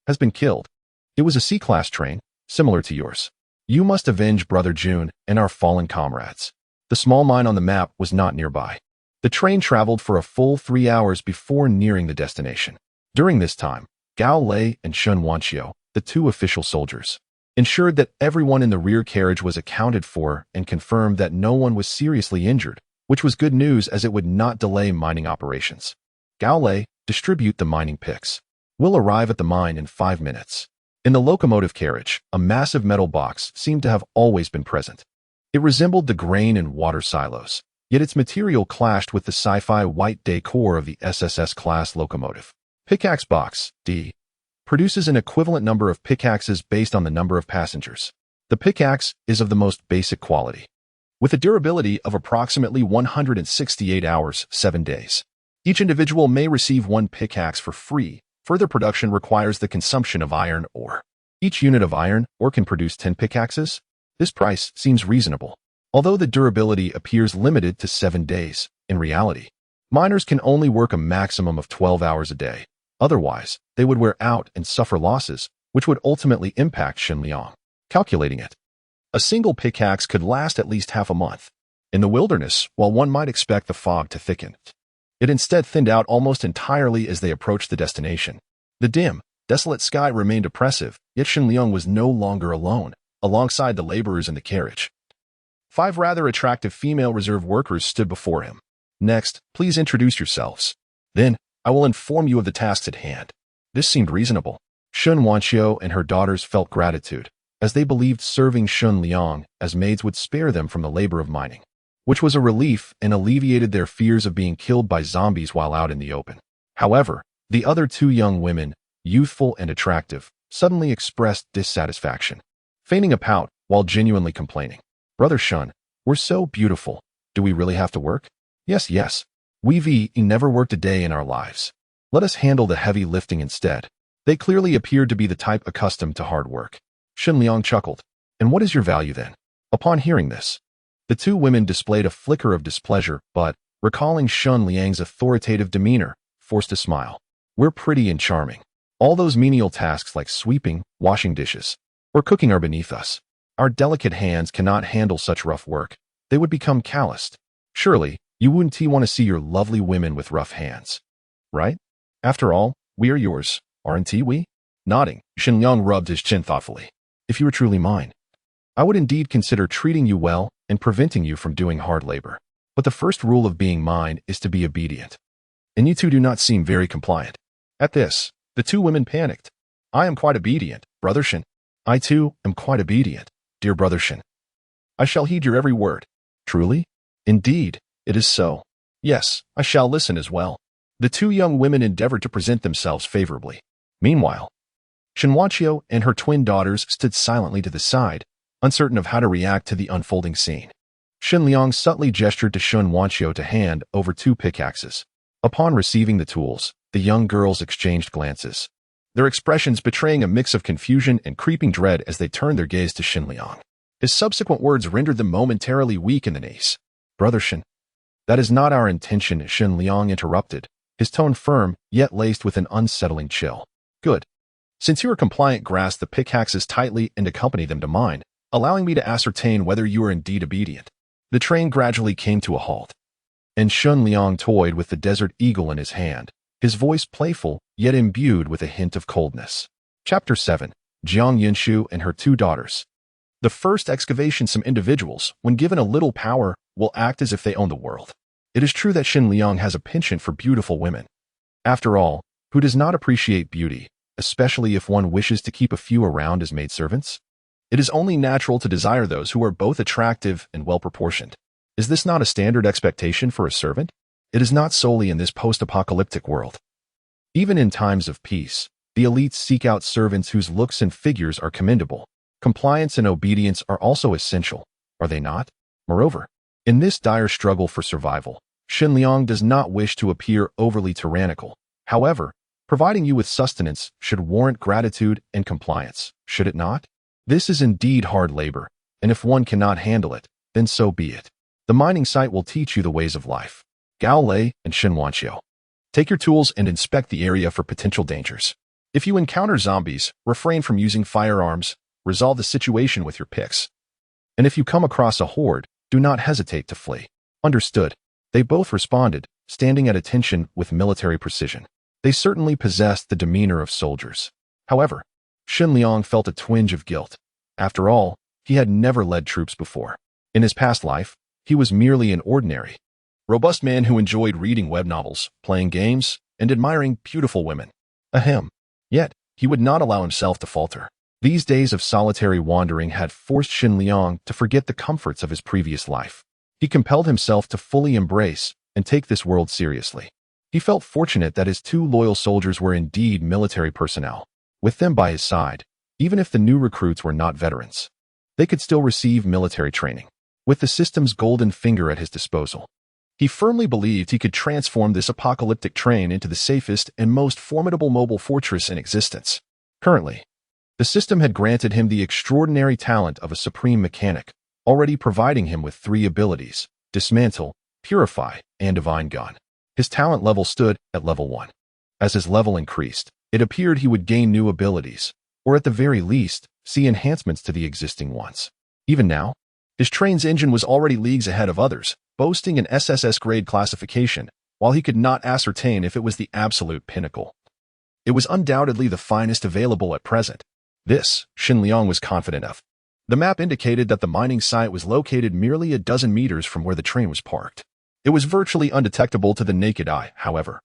has been killed. It was a C-class train, similar to yours. You must avenge Brother Jun and our fallen comrades." The small mine on the map was not nearby. The train traveled for a full 3 hours before nearing the destination. During this time, Gao Lei and Shen Wanqiu, the two official soldiers, ensured that everyone in the rear carriage was accounted for and confirmed that no one was seriously injured, which was good news as it would not delay mining operations. Gao Lei, distribute the mining picks. We'll arrive at the mine in 5 minutes. In the locomotive carriage, a massive metal box seemed to have always been present. It resembled the grain and water silos, yet its material clashed with the sci-fi white decor of the SSS-class locomotive. Pickaxe Box, D, produces an equivalent number of pickaxes based on the number of passengers. The pickaxe is of the most basic quality, with a durability of approximately 168 hours, 7 days. Each individual may receive 1 pickaxe for free. Further production requires the consumption of iron ore. Each unit of iron ore can produce 10 pickaxes. This price seems reasonable. Although the durability appears limited to 7 days, in reality, miners can only work a maximum of 12 hours a day. Otherwise, they would wear out and suffer losses, which would ultimately impact Shen Liang. Calculating it, a single pickaxe could last at least half a month. In the wilderness, while one might expect the fog to thicken, it instead thinned out almost entirely as they approached the destination. The dim, desolate sky remained oppressive, yet Shen Liang was no longer alone, alongside the laborers in the carriage. 5 rather attractive female reserve workers stood before him. "Next, please introduce yourselves. Then, I will inform you of the tasks at hand." This seemed reasonable. Shen Wanqiu and her daughters felt gratitude, as they believed serving Shen Liang as maids would spare them from the labor of mining, which was a relief and alleviated their fears of being killed by zombies while out in the open. However, the other 2 young women, youthful and attractive, suddenly expressed dissatisfaction, feigning a pout while genuinely complaining. "Brother Shen, we're so beautiful. Do we really have to work?" Yes. We've never worked a day in our lives. Let us handle the heavy lifting instead." They clearly appeared to be the type accustomed to hard work. Shen Liang chuckled. "And what is your value then?" Upon hearing this, the 2 women displayed a flicker of displeasure, but, recalling Shen Liang's authoritative demeanor, forced a smile. "We're pretty and charming. All those menial tasks like sweeping, washing dishes, or cooking are beneath us. Our delicate hands cannot handle such rough work. They would become calloused. Surely, you wouldn't want to see your lovely women with rough hands, right? After all, we are yours, aren't we?" Nodding, Shen Liang rubbed his chin thoughtfully. "If you were truly mine, I would indeed consider treating you well and preventing you from doing hard labor. But the first rule of being mine is to be obedient. And you two do not seem very compliant. At this, the two women panicked. I am quite obedient, Brother Shen. I too am quite obedient, dear Brother Shen. I shall heed your every word. Truly? Indeed, it is so. Yes, I shall listen as well. The two young women endeavored to present themselves favorably. Meanwhile, Shen Wanqiu and her twin daughters stood silently to the side, uncertain of how to react to the unfolding scene. Shen Liang subtly gestured to Shen Wanqiu to hand over 2 pickaxes. Upon receiving the tools, the young girls exchanged glances, their expressions betraying a mix of confusion and creeping dread as they turned their gaze to Shen Liang. His subsequent words rendered them momentarily weak in the knees. Brother Shen, that is not our intention, Shen Liang interrupted, his tone firm, yet laced with an unsettling chill. Good. Since you are compliant, grasp the pickaxes tightly and accompany them to mine, allowing me to ascertain whether you are indeed obedient. The train gradually came to a halt, and Shen Liang toyed with the desert eagle in his hand, his voice playful, yet imbued with a hint of coldness. Chapter 7. Jiang Yunshu and her 2 daughters. The first excavation. Some individuals, when given a little power, will act as if they own the world. It is true that Shen Liang has a penchant for beautiful women. After all, who does not appreciate beauty, especially if one wishes to keep a few around as maidservants? It is only natural to desire those who are both attractive and well-proportioned. Is this not a standard expectation for a servant? It is not solely in this post-apocalyptic world. Even in times of peace, the elites seek out servants whose looks and figures are commendable. Compliance and obedience are also essential, are they not? Moreover, in this dire struggle for survival, Shen Liang does not wish to appear overly tyrannical. However, providing you with sustenance should warrant gratitude and compliance, should it not? This is indeed hard labor, and if one cannot handle it, then so be it. The mining site will teach you the ways of life. Gao Lei and Shen Wanqiu. Take your tools and inspect the area for potential dangers. If you encounter zombies, refrain from using firearms, resolve the situation with your picks. And if you come across a horde, do not hesitate to flee. Understood. They both responded, standing at attention with military precision. They certainly possessed the demeanor of soldiers. However, Shen Liang felt a twinge of guilt. After all, he had never led troops before. In his past life, he was merely an ordinary, robust man who enjoyed reading web novels, playing games, and admiring beautiful women. Ahem. Yet, he would not allow himself to falter. These days of solitary wandering had forced Shen Liang to forget the comforts of his previous life. He compelled himself to fully embrace and take this world seriously. He felt fortunate that his 2 loyal soldiers were indeed military personnel. With them by his side, even if the new recruits were not veterans, they could still receive military training. With the system's golden finger at his disposal, he firmly believed he could transform this apocalyptic train into the safest and most formidable mobile fortress in existence. Currently, the system had granted him the extraordinary talent of a supreme mechanic, already providing him with 3 abilities: dismantle, purify, and divine gun. His talent level stood at level 1. As his level increased, it appeared he would gain new abilities, or at the very least, see enhancements to the existing ones. Even now, his train's engine was already leagues ahead of others, boasting an SSS grade classification, while he could not ascertain if it was the absolute pinnacle. It was undoubtedly the finest available at present. This, Shen Liang was confident of. The map indicated that the mining site was located merely a dozen meters from where the train was parked. It was virtually undetectable to the naked eye, however.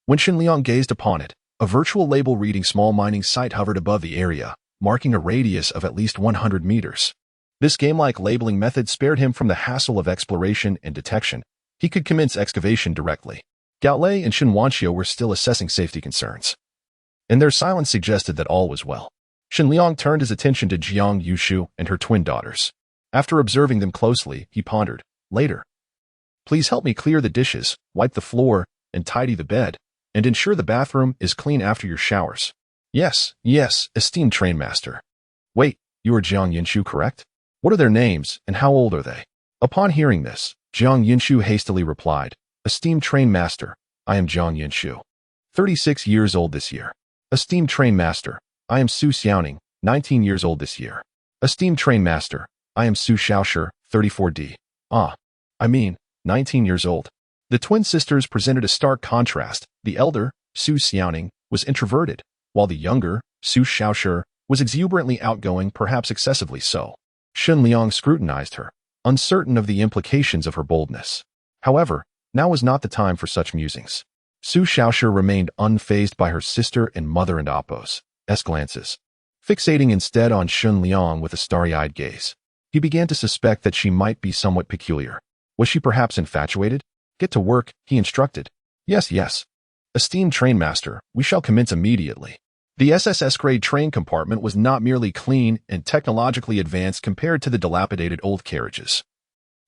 When Shen Liang gazed upon it, a virtual label reading small mining site hovered above the area, marking a radius of at least 100 meters. This game-like labeling method spared him from the hassle of exploration and detection. He could commence excavation directly. Gao Lei and Shen Wanqiu were still assessing safety concerns, and their silence suggested that all was well. Shen Liang turned his attention to Jiang Yunshu and her twin daughters. After observing them closely, he pondered, later, please help me clear the dishes, wipe the floor, and tidy the bed, and ensure the bathroom is clean after your showers. Yes, esteemed train master. Wait, you are Jiang Yunshu, correct? What are their names, and how old are they? Upon hearing this, Jiang Yunshu hastily replied, esteemed train master, I am Jiang Yunshu, 36 years old this year. Esteemed train master, I am Su Xiaoning, 19 years old this year. Esteemed train master, I am Su Xiaoshi, 34D. 19 years old. The twin sisters presented a stark contrast. The elder, Su Xiaoning, was introverted, while the younger, Su Xiaoshi, was exuberantly outgoing, perhaps excessively so. Shen Liang scrutinized her, uncertain of the implications of her boldness. However, now was not the time for such musings. Su Xiaoshi remained unfazed by her sister and mother-in-law's glances, fixating instead on Shen Liang with a starry-eyed gaze. He began to suspect that she might be somewhat peculiar. Was she perhaps infatuated? Get to work, he instructed. Yes, yes. Esteemed trainmaster, we shall commence immediately. The SSS-grade train compartment was not merely clean and technologically advanced compared to the dilapidated old carriages.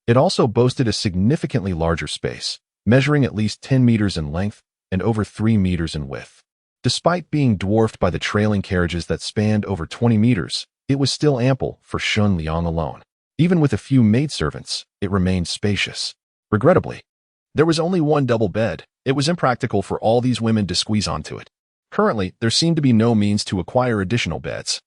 It also boasted a significantly larger space, measuring at least 10 meters in length and over 3 meters in width. Despite being dwarfed by the trailing carriages that spanned over 20 meters, it was still ample for Shen Liang alone. Even with a few maidservants, it remained spacious. Regrettably, there was only one double bed. It was impractical for all these women to squeeze onto it. Currently, there seemed to be no means to acquire additional beds.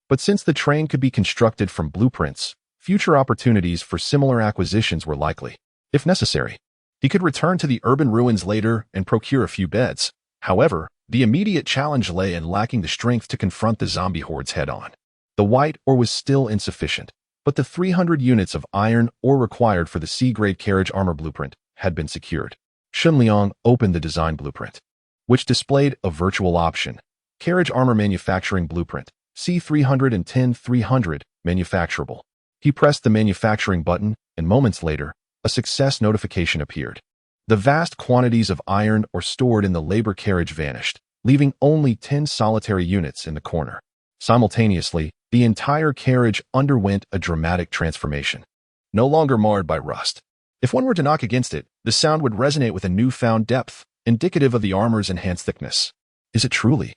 But since the train could be constructed from blueprints, future opportunities for similar acquisitions were likely. If necessary, he could return to the urban ruins later and procure a few beds. However, the immediate challenge lay in lacking the strength to confront the zombie hordes head-on. The white ore was still insufficient, but the 300 units of iron ore required for the C-grade carriage armor blueprint had been secured. Shen Liang opened the design blueprint, which displayed a virtual option. Carriage armor manufacturing blueprint, C310-300, manufacturable. He pressed the manufacturing button, and moments later, a success notification appeared. The vast quantities of iron ore stored in the labor carriage vanished, leaving only 10 solitary units in the corner. Simultaneously, the entire carriage underwent a dramatic transformation. No longer marred by rust. If one were to knock against it, the sound would resonate with a newfound depth, indicative of the armor's enhanced thickness. Is it truly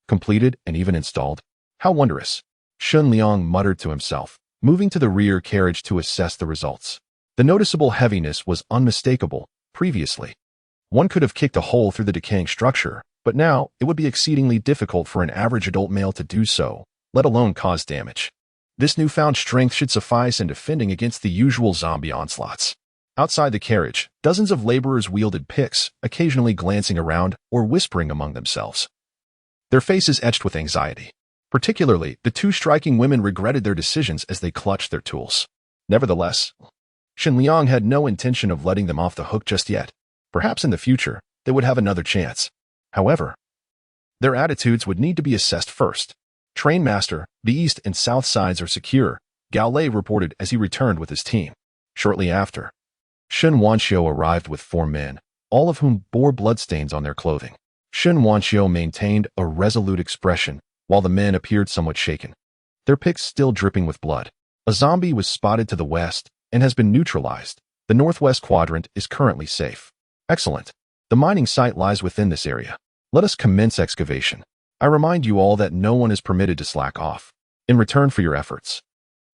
completed and even installed? How wondrous! Shen Liang muttered to himself, moving to the rear carriage to assess the results. The noticeable heaviness was unmistakable. Previously, one could have kicked a hole through the decaying structure, but now it would be exceedingly difficult for an average adult male to do so, let alone cause damage. This newfound strength should suffice in defending against the usual zombie onslaughts. Outside the carriage, dozens of laborers wielded picks, occasionally glancing around or whispering among themselves. Their faces etched with anxiety. Particularly, the two striking women regretted their decisions as they clutched their tools. Nevertheless, Shen Liang had no intention of letting them off the hook just yet. Perhaps in the future, they would have another chance. However, their attitudes would need to be assessed first. Trainmaster, the east and south sides are secure, Gao Lei reported as he returned with his team. Shortly after, Shen Wanxiu arrived with 4 men, all of whom bore bloodstains on their clothing. Shen Wanxiu maintained a resolute expression, while the men appeared somewhat shaken, their picks still dripping with blood. A zombie was spotted to the west and has been neutralized. The northwest quadrant is currently safe. Excellent. The mining site lies within this area. Let us commence excavation. I remind you all that no one is permitted to slack off. In return for your efforts,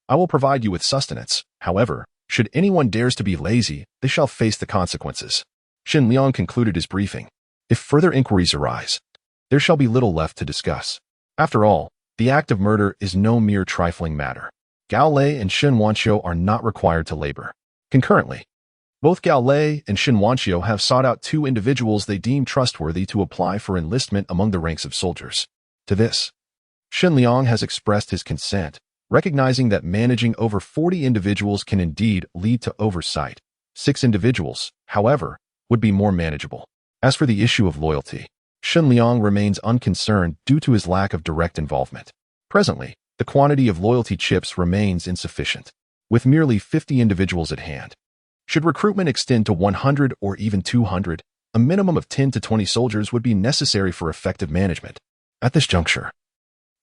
I will provide you with sustenance. However, should anyone dares to be lazy, they shall face the consequences. Shen Liang concluded his briefing. If further inquiries arise, there shall be little left to discuss. After all, the act of murder is no mere trifling matter. Gao Lei and Shen Wanxiu are not required to labor. Concurrently, both Gao Lei and Shen Wanxiu have sought out 2 individuals they deem trustworthy to apply for enlistment among the ranks of soldiers. To this, Shen Liang has expressed his consent, recognizing that managing over 40 individuals can indeed lead to oversight. 6 individuals, however, would be more manageable. As for the issue of loyalty, Shen Liang remains unconcerned due to his lack of direct involvement. Presently, the quantity of loyalty chips remains insufficient, with merely 50 individuals at hand. Should recruitment extend to 100 or even 200, a minimum of 10 to 20 soldiers would be necessary for effective management. At this juncture,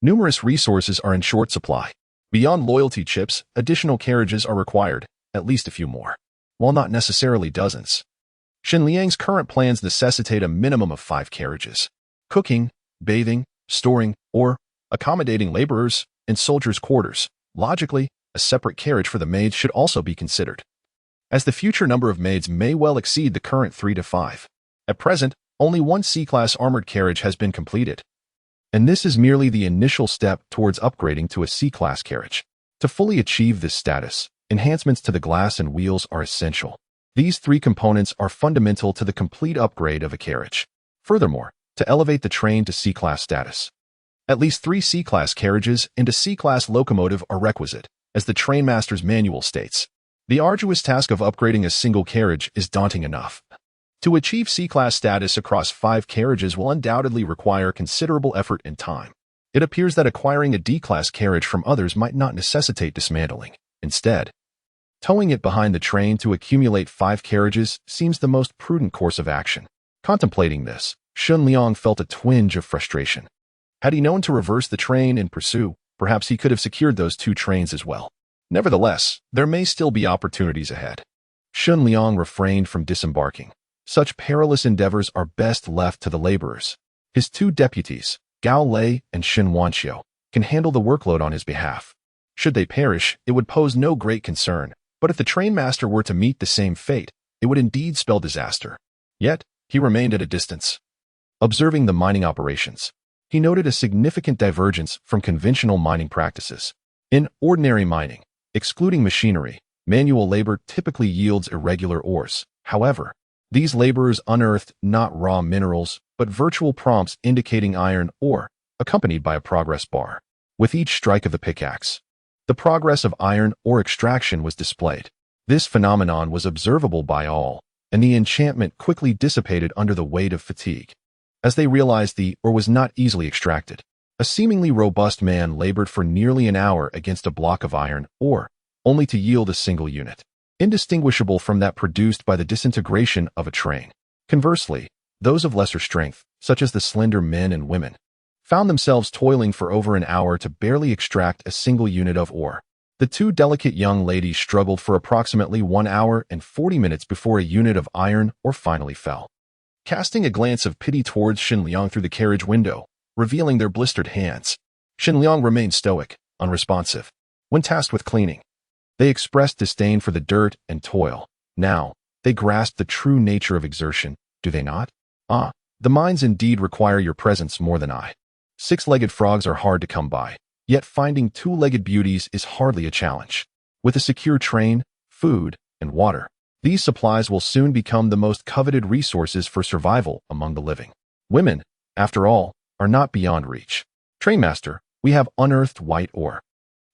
numerous resources are in short supply. Beyond loyalty chips, additional carriages are required, at least a few more, while not necessarily dozens. Shen Liang's current plans necessitate a minimum of 5 carriages. Cooking, bathing, storing, or accommodating laborers in soldiers' quarters. Logically, a separate carriage for the maids should also be considered, as the future number of maids may well exceed the current 3 to 5. At present, only 1 C-class armored carriage has been completed, and this is merely the initial step towards upgrading to a C-class carriage. To fully achieve this status, enhancements to the glass and wheels are essential. These 3 components are fundamental to the complete upgrade of a carriage. Furthermore, to elevate the train to C-class status, at least 3 C-class carriages and a C-class locomotive are requisite, as the trainmaster's manual states. The arduous task of upgrading a single carriage is daunting enough. To achieve C-class status across 5 carriages will undoubtedly require considerable effort and time. It appears that acquiring a D-class carriage from others might not necessitate dismantling. Instead, towing it behind the train to accumulate 5 carriages seems the most prudent course of action. Contemplating this, Shen Liang felt a twinge of frustration. Had he known to reverse the train and pursue, perhaps he could have secured those 2 trains as well. Nevertheless, there may still be opportunities ahead. Shen Liang refrained from disembarking. Such perilous endeavors are best left to the laborers. His 2 deputies, Gao Lei and Shen Wanxiu, can handle the workload on his behalf. Should they perish, it would pose no great concern, but if the trainmaster were to meet the same fate, it would indeed spell disaster. Yet, he remained at a distance. Observing the mining operations, he noted a significant divergence from conventional mining practices. In ordinary mining, excluding machinery, manual labor typically yields irregular ores. However, these laborers unearthed not raw minerals, but virtual prompts indicating iron ore, accompanied by a progress bar. With each strike of the pickaxe, the progress of iron ore extraction was displayed. This phenomenon was observable by all, and the enchantment quickly dissipated under the weight of fatigue. As they realized the ore was not easily extracted, a seemingly robust man labored for nearly an hour against a block of iron ore, only to yield a single unit, indistinguishable from that produced by the disintegration of a train. Conversely, those of lesser strength, such as the slender men and women, found themselves toiling for over an hour to barely extract a single unit of ore. The 2 delicate young ladies struggled for approximately 1 hour and 40 minutes before a unit of iron ore finally fell. Casting a glance of pity towards Shen Liang through the carriage window, revealing their blistered hands, Shen Liang remained stoic, unresponsive. When tasked with cleaning, they expressed disdain for the dirt and toil. Now, they grasped the true nature of exertion, do they not? Ah, the mines indeed require your presence more than I. 6-legged frogs are hard to come by, yet finding 2-legged beauties is hardly a challenge. With a secure train, food, and water, these supplies will soon become the most coveted resources for survival among the living. Women, after all, are not beyond reach. Trainmaster, we have unearthed white ore.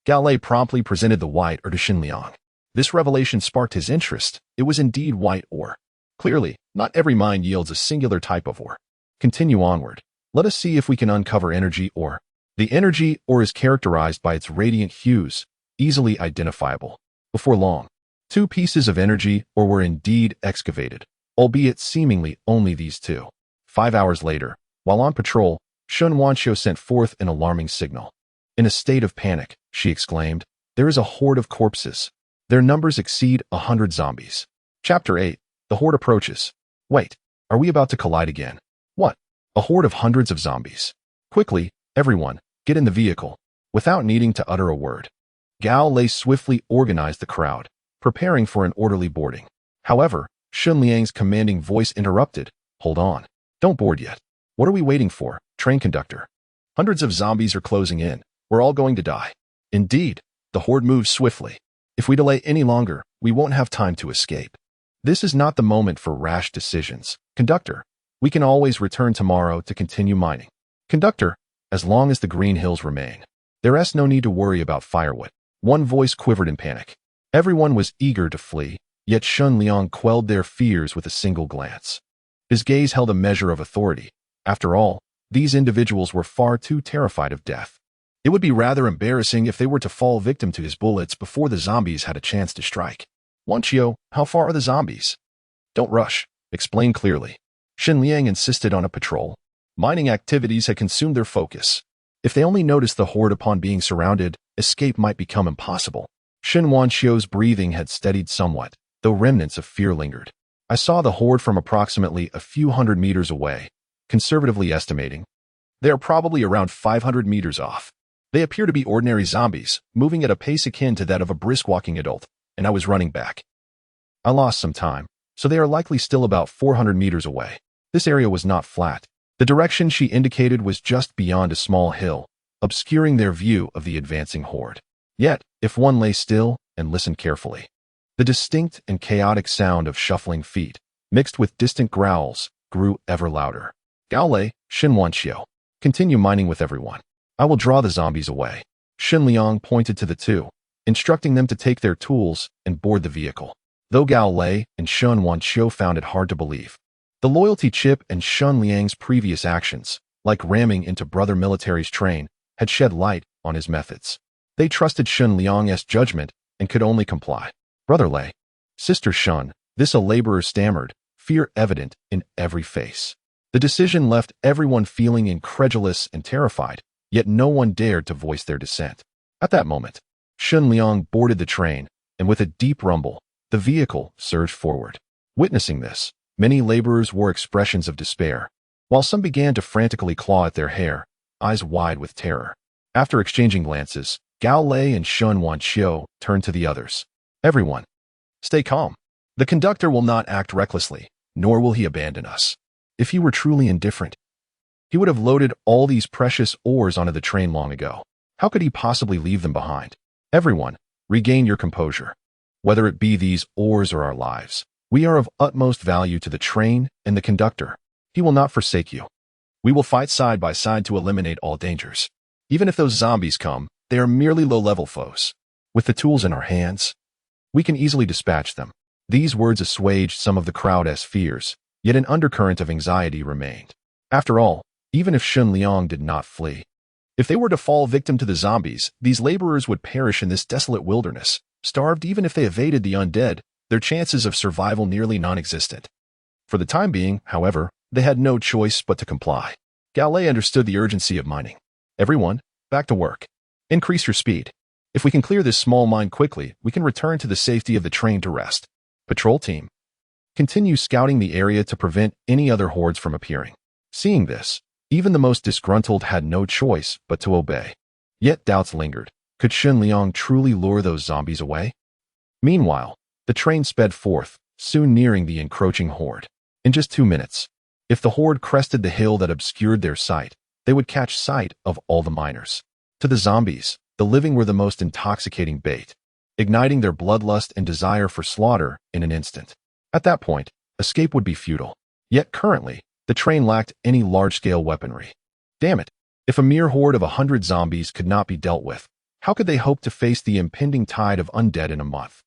Gao promptly presented the white ore to Shen Liang. This revelation sparked his interest. It was indeed white ore. Clearly, not every mine yields a singular type of ore. Continue onward. Let us see if we can uncover energy ore. The energy ore is characterized by its radiant hues, easily identifiable. Before long, 2 pieces of energy ore were indeed excavated, albeit seemingly only these 2. 5 hours later, while on patrol, Shen Wanxiu sent forth an alarming signal. In a state of panic, she exclaimed, "There is a horde of corpses. Their numbers exceed 100 zombies." Chapter 8. The horde approaches. Wait, are we about to collide again? What? A horde of hundreds of zombies. Quickly, everyone, get in the vehicle. Without needing to utter a word, Gao Lei swiftly organized the crowd, preparing for an orderly boarding. However, Shen Liang's commanding voice interrupted. Hold on. Don't board yet. What are we waiting for, train conductor? Hundreds of zombies are closing in. We're all going to die. Indeed, the horde moves swiftly. If we delay any longer, we won't have time to escape. This is not the moment for rash decisions. Conductor, we can always return tomorrow to continue mining. Conductor, as long as the green hills remain, there's no need to worry about firewood. One voice quivered in panic. Everyone was eager to flee, yet Shen Liang quelled their fears with a single glance. His gaze held a measure of authority. After all, these individuals were far too terrified of death. It would be rather embarrassing if they were to fall victim to his bullets before the zombies had a chance to strike. Wanxiu, how far are the zombies? Don't rush. Explain clearly. Shen Liang insisted on a patrol. Mining activities had consumed their focus. If they only noticed the horde upon being surrounded, escape might become impossible. Shen Wanxiu's breathing had steadied somewhat, though remnants of fear lingered. I saw the horde from approximately a few hundred meters away, conservatively estimating. They are probably around 500 meters off. They appear to be ordinary zombies, moving at a pace akin to that of a brisk walking adult, and I was running back. I lost some time, so they are likely still about 400 meters away. This area was not flat. The direction she indicated was just beyond a small hill, obscuring their view of the advancing horde. Yet, if one lay still and listened carefully, the distinct and chaotic sound of shuffling feet, mixed with distant growls, grew ever louder. Gao Lei, Shen Wanxiu, continue mining with everyone. I will draw the zombies away. Shen Liang pointed to the 2. instructing them to take their tools and board the vehicle. Though Gao Lei and Shen Wanqiu found it hard to believe. The loyalty chip and Shen Liang's previous actions, like ramming into brother military's train, had shed light on his methods. They trusted Shen Liang's judgment and could only comply. Brother Lei, Sister Shen, this a laborer stammered, fear evident in every face. The decision left everyone feeling incredulous and terrified, yet no one dared to voice their dissent. At that moment, Shen Liang boarded the train, and with a deep rumble, the vehicle surged forward. Witnessing this, many laborers wore expressions of despair, while some began to frantically claw at their hair, eyes wide with terror. After exchanging glances, Gao Lei and Shen Wanqiu turned to the others. Everyone, stay calm. The conductor will not act recklessly, nor will he abandon us. If he were truly indifferent, he would have loaded all these precious ores onto the train long ago. How could he possibly leave them behind? Everyone, regain your composure. Whether it be these ores or our lives, we are of utmost value to the train and the conductor. He will not forsake you. We will fight side by side to eliminate all dangers. Even if those zombies come, they are merely low-level foes. With the tools in our hands, we can easily dispatch them. These words assuaged some of the crowd's fears, yet an undercurrent of anxiety remained. After all, even if Shen Liang did not flee, if they were to fall victim to the zombies, these laborers would perish in this desolate wilderness. Starved even if they evaded the undead, their chances of survival nearly non-existent. For the time being, however, they had no choice but to comply. Gao Lei understood the urgency of mining. Everyone, back to work. Increase your speed. If we can clear this small mine quickly, we can return to the safety of the train to rest. Patrol team, continue scouting the area to prevent any other hordes from appearing. Seeing this, even the most disgruntled had no choice but to obey. Yet doubts lingered. Could Shen Liang truly lure those zombies away? Meanwhile, the train sped forth, soon nearing the encroaching horde. In just 2 minutes, if the horde crested the hill that obscured their sight, they would catch sight of all the miners. To the zombies, the living were the most intoxicating bait, igniting their bloodlust and desire for slaughter in an instant. At that point, escape would be futile. Yet currently, the train lacked any large-scale weaponry. Damn it! If a mere horde of 100 zombies could not be dealt with, how could they hope to face the impending tide of undead in a month?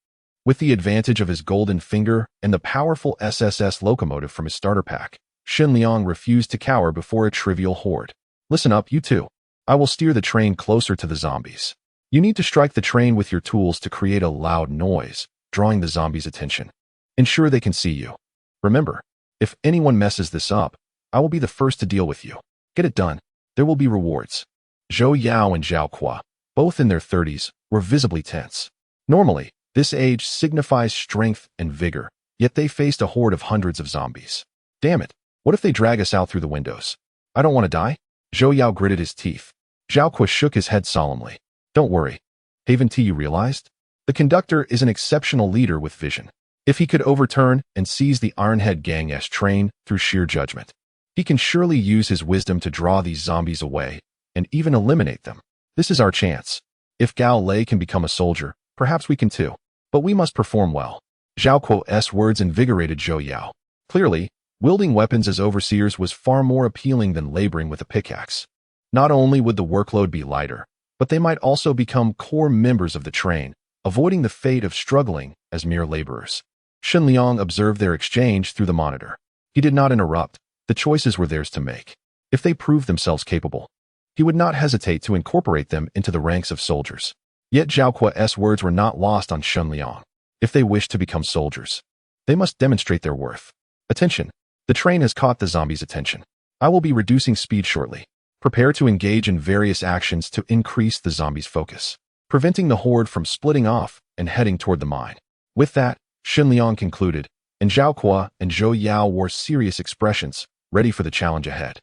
With the advantage of his golden finger and the powerful SSS locomotive from his starter pack, Shen Liang refused to cower before a trivial horde. Listen up, you two. I will steer the train closer to the zombies. You need to strike the train with your tools to create a loud noise, drawing the zombies' attention. Ensure they can see you. Remember, if anyone messes this up, I will be the first to deal with you. Get it done. There will be rewards. Zhou Yao and Zhao Qua, both in their 30s, were visibly tense. Normally, this age signifies strength and vigor, yet they faced a horde of hundreds of zombies. Damn it, what if they drag us out through the windows? I don't want to die. Zhou Yao gritted his teeth. Zhao Qua shook his head solemnly. Don't worry. Haven't you realized? The conductor is an exceptional leader with vision. If he could overturn and seize the Ironhead Gang's train through sheer judgment, he can surely use his wisdom to draw these zombies away and even eliminate them. This is our chance. If Gao Lei can become a soldier, perhaps we can too. But we must perform well. Zhao Quo's words invigorated Zhou Yao. Clearly, wielding weapons as overseers was far more appealing than laboring with a pickaxe. Not only would the workload be lighter, but they might also become core members of the train, avoiding the fate of struggling as mere laborers. Shen Liang observed their exchange through the monitor. He did not interrupt. The choices were theirs to make. If they proved themselves capable, he would not hesitate to incorporate them into the ranks of soldiers. Yet Zhao Quo's words were not lost on Shen Liang. If they wish to become soldiers, they must demonstrate their worth. Attention! The train has caught the zombies' attention. I will be reducing speed shortly. Prepare to engage in various actions to increase the zombies' focus, preventing the horde from splitting off and heading toward the mine. With that, Shen Liang concluded, and Zhao Qua and Zhou Yao wore serious expressions, ready for the challenge ahead.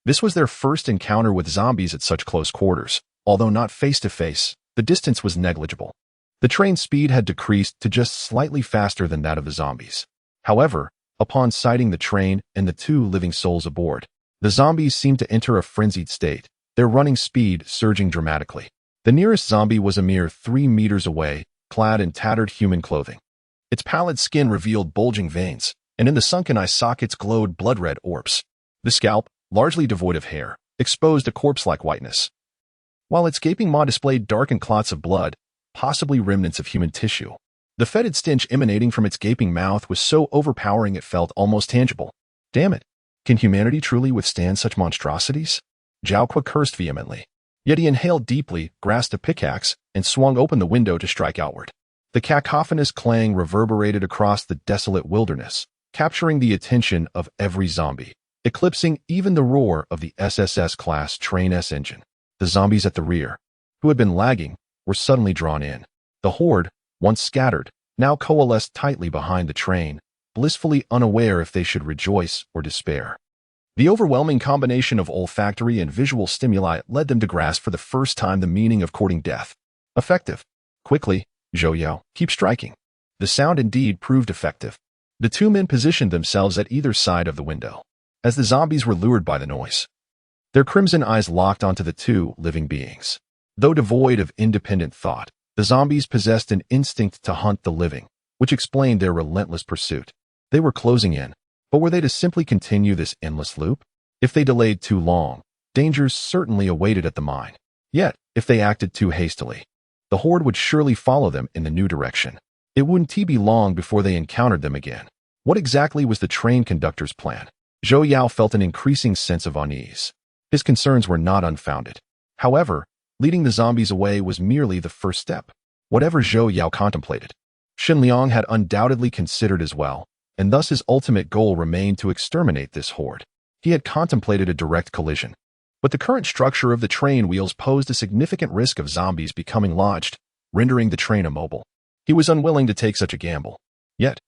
This was their first encounter with zombies at such close quarters. Although not face-to-face, the distance was negligible. The train's speed had decreased to just slightly faster than that of the zombies. However, upon sighting the train and the 2 living souls aboard, the zombies seemed to enter a frenzied state, their running speed surging dramatically. The nearest zombie was a mere 3 meters away, clad in tattered human clothing. Its pallid skin revealed bulging veins, and in the sunken eye sockets glowed blood-red orbs. The scalp, largely devoid of hair, exposed a corpse-like whiteness, while its gaping maw displayed darkened clots of blood. possibly remnants of human tissue. The fetid stench emanating from its gaping mouth was so overpowering it felt almost tangible. Damn it! Can humanity truly withstand such monstrosities? Zhaoqua cursed vehemently. Yet he inhaled deeply, grasped a pickaxe, and swung open the window to strike outward. The cacophonous clang reverberated across the desolate wilderness, capturing the attention of every zombie, eclipsing even the roar of the SSS-class Train S engine. The zombies at the rear, who had been lagging, were suddenly drawn in. The horde, once scattered, now coalesced tightly behind the train, blissfully unaware if they should rejoice or despair. The overwhelming combination of olfactory and visual stimuli led them to grasp for the first time the meaning of courting death. Effective. Quickly, Zhou Yao, keep striking. The sound indeed proved effective. The two men positioned themselves at either side of the window, as the zombies were lured by the noise. Their crimson eyes locked onto the two living beings. Though devoid of independent thought, the zombies possessed an instinct to hunt the living, which explained their relentless pursuit. They were closing in, but were they to simply continue this endless loop? If they delayed too long, dangers certainly awaited at the mine. Yet, if they acted too hastily, the horde would surely follow them in the new direction. It wouldn't be long before they encountered them again. What exactly was the train conductor's plan? Zhou Yao felt an increasing sense of unease. His concerns were not unfounded. However, leading the zombies away was merely the first step. Whatever Zhou Yao contemplated, Shen Liang had undoubtedly considered as well, and thus his ultimate goal remained to exterminate this horde. He had contemplated a direct collision, but the current structure of the train wheels posed a significant risk of zombies becoming lodged, rendering the train immobile. He was unwilling to take such a gamble. Yet,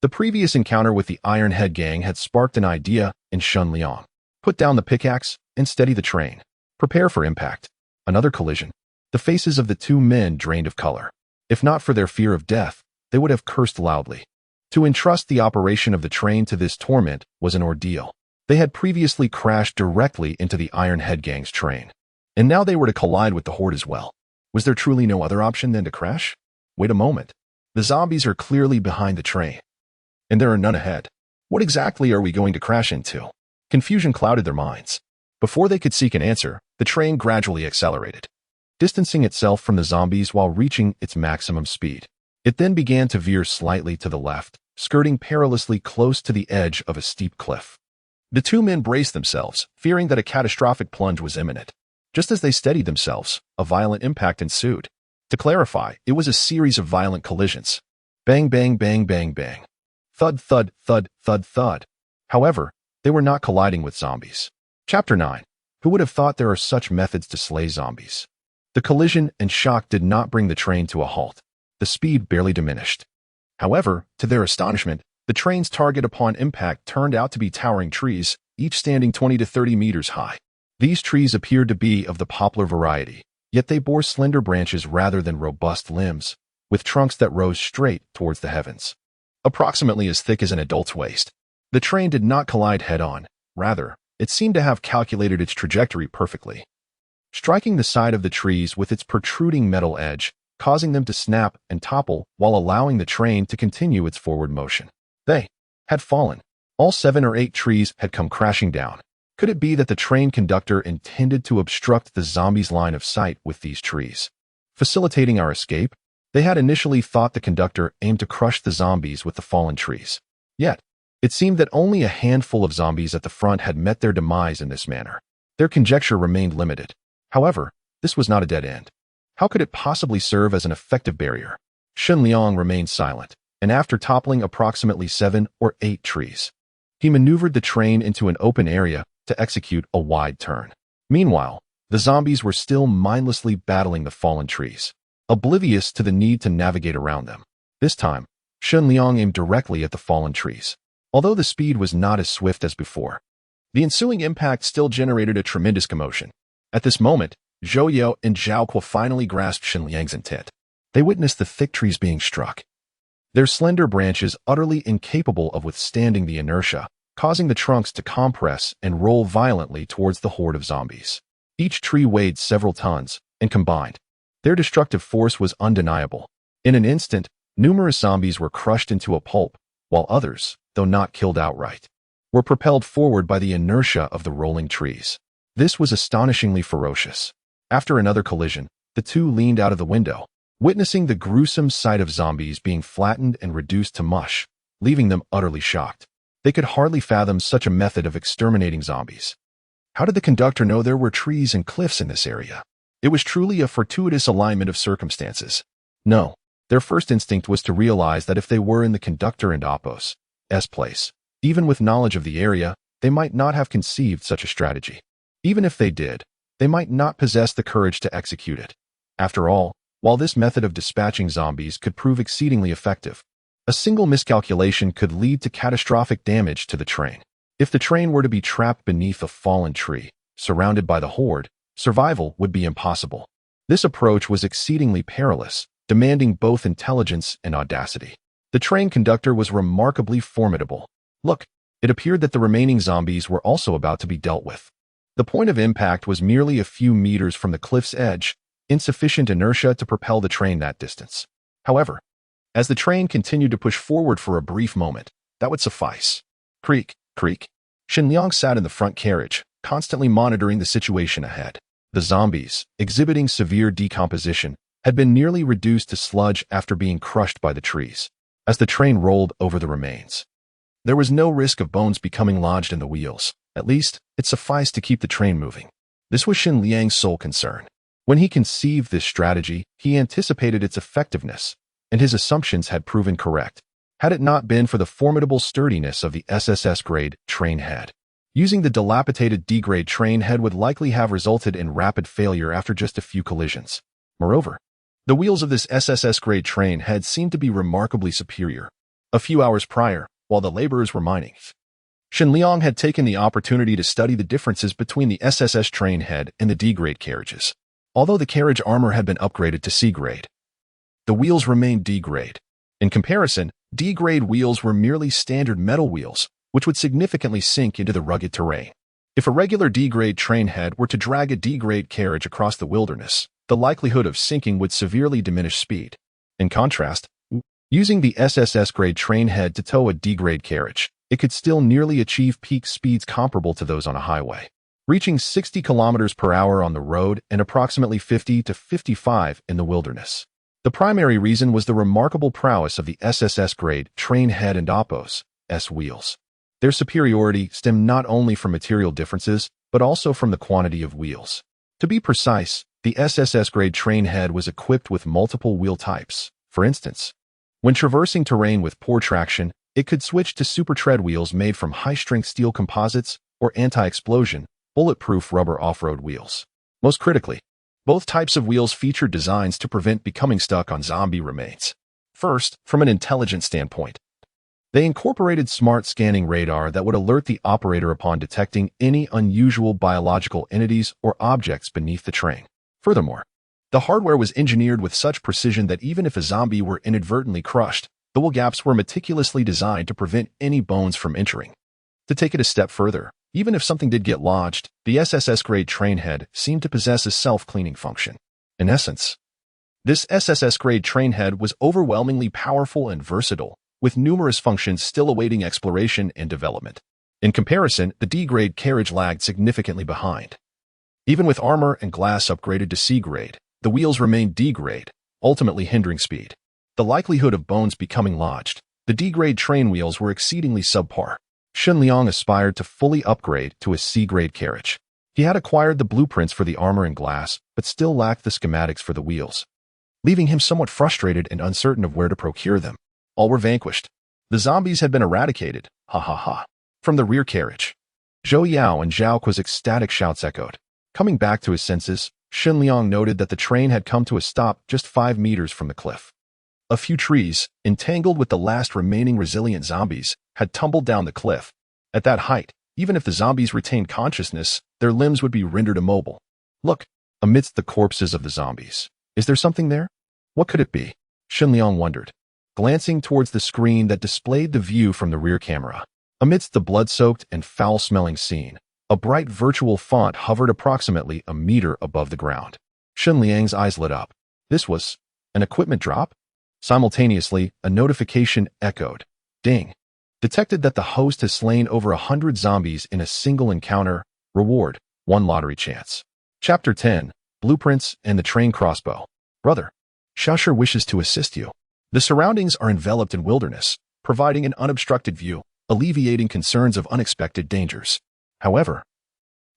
the previous encounter with the Iron Head Gang had sparked an idea in Shen Liang. Put down the pickaxe and steady the train. Prepare for impact. Another collision. The faces of the two men drained of color. If not for their fear of death, they would have cursed loudly. To entrust the operation of the train to this torment was an ordeal. They had previously crashed directly into the Iron Head Gang's train, and now they were to collide with the horde as well. Was there truly no other option than to crash? Wait a moment. The zombies are clearly behind the train, and there are none ahead. What exactly are we going to crash into? Confusion clouded their minds. Before they could seek an answer, the train gradually accelerated, distancing itself from the zombies while reaching its maximum speed. It then began to veer slightly to the left, skirting perilously close to the edge of a steep cliff. The two men braced themselves, fearing that a catastrophic plunge was imminent. Just as they steadied themselves, a violent impact ensued. To clarify, it was a series of violent collisions. Bang, bang, bang, bang, bang. Thud, thud, thud, thud, thud. However, they were not colliding with zombies. Chapter 9. Who would have thought there are such methods to slay zombies? The collision and shock did not bring the train to a halt. The speed barely diminished. However, to their astonishment, the train's target upon impact turned out to be towering trees, each standing 20 to 30 meters high. These trees appeared to be of the poplar variety, yet they bore slender branches rather than robust limbs, with trunks that rose straight towards the heavens, approximately as thick as an adult's waist. The train did not collide head-on. Rather, it seemed to have calculated its trajectory perfectly, striking the side of the trees with its protruding metal edge, causing them to snap and topple while allowing the train to continue its forward motion. They had fallen. All 7 or 8 trees had come crashing down. Could it be that the train conductor intended to obstruct the zombies' line of sight with these trees, facilitating our escape? They had initially thought the conductor aimed to crush the zombies with the fallen trees. Yet, it seemed that only a handful of zombies at the front had met their demise in this manner. Their conjecture remained limited. However, this was not a dead end. How could it possibly serve as an effective barrier? Shen Liang remained silent, and after toppling approximately 7 or 8 trees, he maneuvered the train into an open area to execute a wide turn. Meanwhile, the zombies were still mindlessly battling the fallen trees, oblivious to the need to navigate around them. This time, Shen Liang aimed directly at the fallen trees. Although the speed was not as swift as before, the ensuing impact still generated a tremendous commotion. At this moment, Zhou Yao and Zhaoqua finally grasped Shen Liang's intent. They witnessed the thick trees being struck, their slender branches utterly incapable of withstanding the inertia, causing the trunks to compress and roll violently towards the horde of zombies. Each tree weighed several tons, and combined, their destructive force was undeniable. In an instant, numerous zombies were crushed into a pulp, while others, though not killed outright, were propelled forward by the inertia of the rolling trees. This was astonishingly ferocious. After another collision, the two leaned out of the window, witnessing the gruesome sight of zombies being flattened and reduced to mush, leaving them utterly shocked. They could hardly fathom such a method of exterminating zombies. How did the conductor know there were trees and cliffs in this area? It was truly a fortuitous alignment of circumstances. No, their first instinct was to realize that if they were in the conductor and Opos' place, even with knowledge of the area, they might not have conceived such a strategy. Even if they did, they might not possess the courage to execute it. After all, while this method of dispatching zombies could prove exceedingly effective, a single miscalculation could lead to catastrophic damage to the train. If the train were to be trapped beneath a fallen tree, surrounded by the horde, survival would be impossible. This approach was exceedingly perilous, demanding both intelligence and audacity. The train conductor was remarkably formidable. Look, it appeared that the remaining zombies were also about to be dealt with. The point of impact was merely a few meters from the cliff's edge, insufficient inertia to propel the train that distance. However, as the train continued to push forward for a brief moment, that would suffice. Creak, creak. Shen Liang sat in the front carriage, constantly monitoring the situation ahead. The zombies, exhibiting severe decomposition, had been nearly reduced to sludge after being crushed by the trees. As the train rolled over the remains, there was no risk of bones becoming lodged in the wheels. At least, it sufficed to keep the train moving. This was Shen Liang's sole concern. When he conceived this strategy, he anticipated its effectiveness, and his assumptions had proven correct. Had it not been for the formidable sturdiness of the SSS-grade train head, using the dilapidated D-grade train head would likely have resulted in rapid failure after just a few collisions. Moreover, the wheels of this SSS-grade train head seemed to be remarkably superior. A few hours prior, while the laborers were mining, Shen Liang had taken the opportunity to study the differences between the SSS train head and the D-grade carriages. Although the carriage armor had been upgraded to C-grade, the wheels remained D-grade. In comparison, D-grade wheels were merely standard metal wheels, which would significantly sink into the rugged terrain. If a regular D-grade train head were to drag a D-grade carriage across the wilderness, the likelihood of sinking would severely diminish speed. In contrast, using the SSS-grade train head to tow a D-grade carriage, it could still nearly achieve peak speeds comparable to those on a highway, reaching 60 kilometers per hour on the road and approximately 50 to 55 in the wilderness. The primary reason was the remarkable prowess of the SSS-grade train head and Opos' wheels. Their superiority stemmed not only from material differences, but also from the quantity of wheels. To be precise, the SSS-grade train head was equipped with multiple wheel types. For instance, when traversing terrain with poor traction, it could switch to super tread wheels made from high-strength steel composites or anti-explosion, bulletproof rubber off-road wheels. Most critically, both types of wheels featured designs to prevent becoming stuck on zombie remains. First, from an intelligence standpoint, they incorporated smart scanning radar that would alert the operator upon detecting any unusual biological entities or objects beneath the train. Furthermore, the hardware was engineered with such precision that even if a zombie were inadvertently crushed, the wheel gaps were meticulously designed to prevent any bones from entering. To take it a step further, even if something did get lodged, the SSS-grade train head seemed to possess a self-cleaning function. In essence, this SSS-grade train head was overwhelmingly powerful and versatile, with numerous functions still awaiting exploration and development. In comparison, the D-grade carriage lagged significantly behind. Even with armor and glass upgraded to C-grade, the wheels remained D-grade, ultimately hindering speed. The likelihood of bones becoming lodged, the D-grade train wheels were exceedingly subpar. Shen Liang aspired to fully upgrade to a C-grade carriage. He had acquired the blueprints for the armor and glass, but still lacked the schematics for the wheels, leaving him somewhat frustrated and uncertain of where to procure them. All were vanquished. The zombies had been eradicated, ha, from the rear carriage. Zhou Yao and Zhao Kuo's ecstatic shouts echoed. Coming back to his senses, Shen Liang noted that the train had come to a stop just 5 meters from the cliff. A few trees, entangled with the last remaining resilient zombies, had tumbled down the cliff. At that height, even if the zombies retained consciousness, their limbs would be rendered immobile. Look, amidst the corpses of the zombies, is there something there? What could it be? Shen Liang wondered, glancing towards the screen that displayed the view from the rear camera. Amidst the blood-soaked and foul-smelling scene, a bright virtual font hovered approximately a meter above the ground. Shen Liang's eyes lit up. This was an equipment drop? Simultaneously, a notification echoed. Ding. Detected that the host has slain over 100 zombies in a single encounter. Reward, 1 lottery chance. Chapter 10, Blueprints and the Train Crossbow. Brother, Shusher wishes to assist you. The surroundings are enveloped in wilderness, providing an unobstructed view, alleviating concerns of unexpected dangers. However,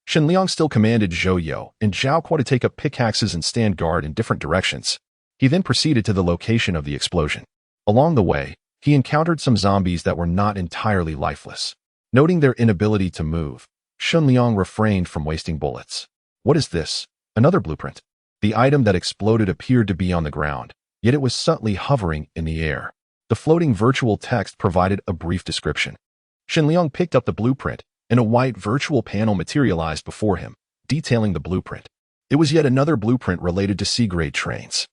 Shen Liang still commanded Zhou Yo and Zhao Kuo to take up pickaxes and stand guard in different directions. He then proceeded to the location of the explosion. Along the way, he encountered some zombies that were not entirely lifeless. Noting their inability to move, Shen Liang refrained from wasting bullets. What is this? Another blueprint. The item that exploded appeared to be on the ground, yet it was subtly hovering in the air. The floating virtual text provided a brief description. Shen Liang picked up the blueprint, and a white virtual panel materialized before him, detailing the blueprint. It was yet another blueprint related to C-grade trains.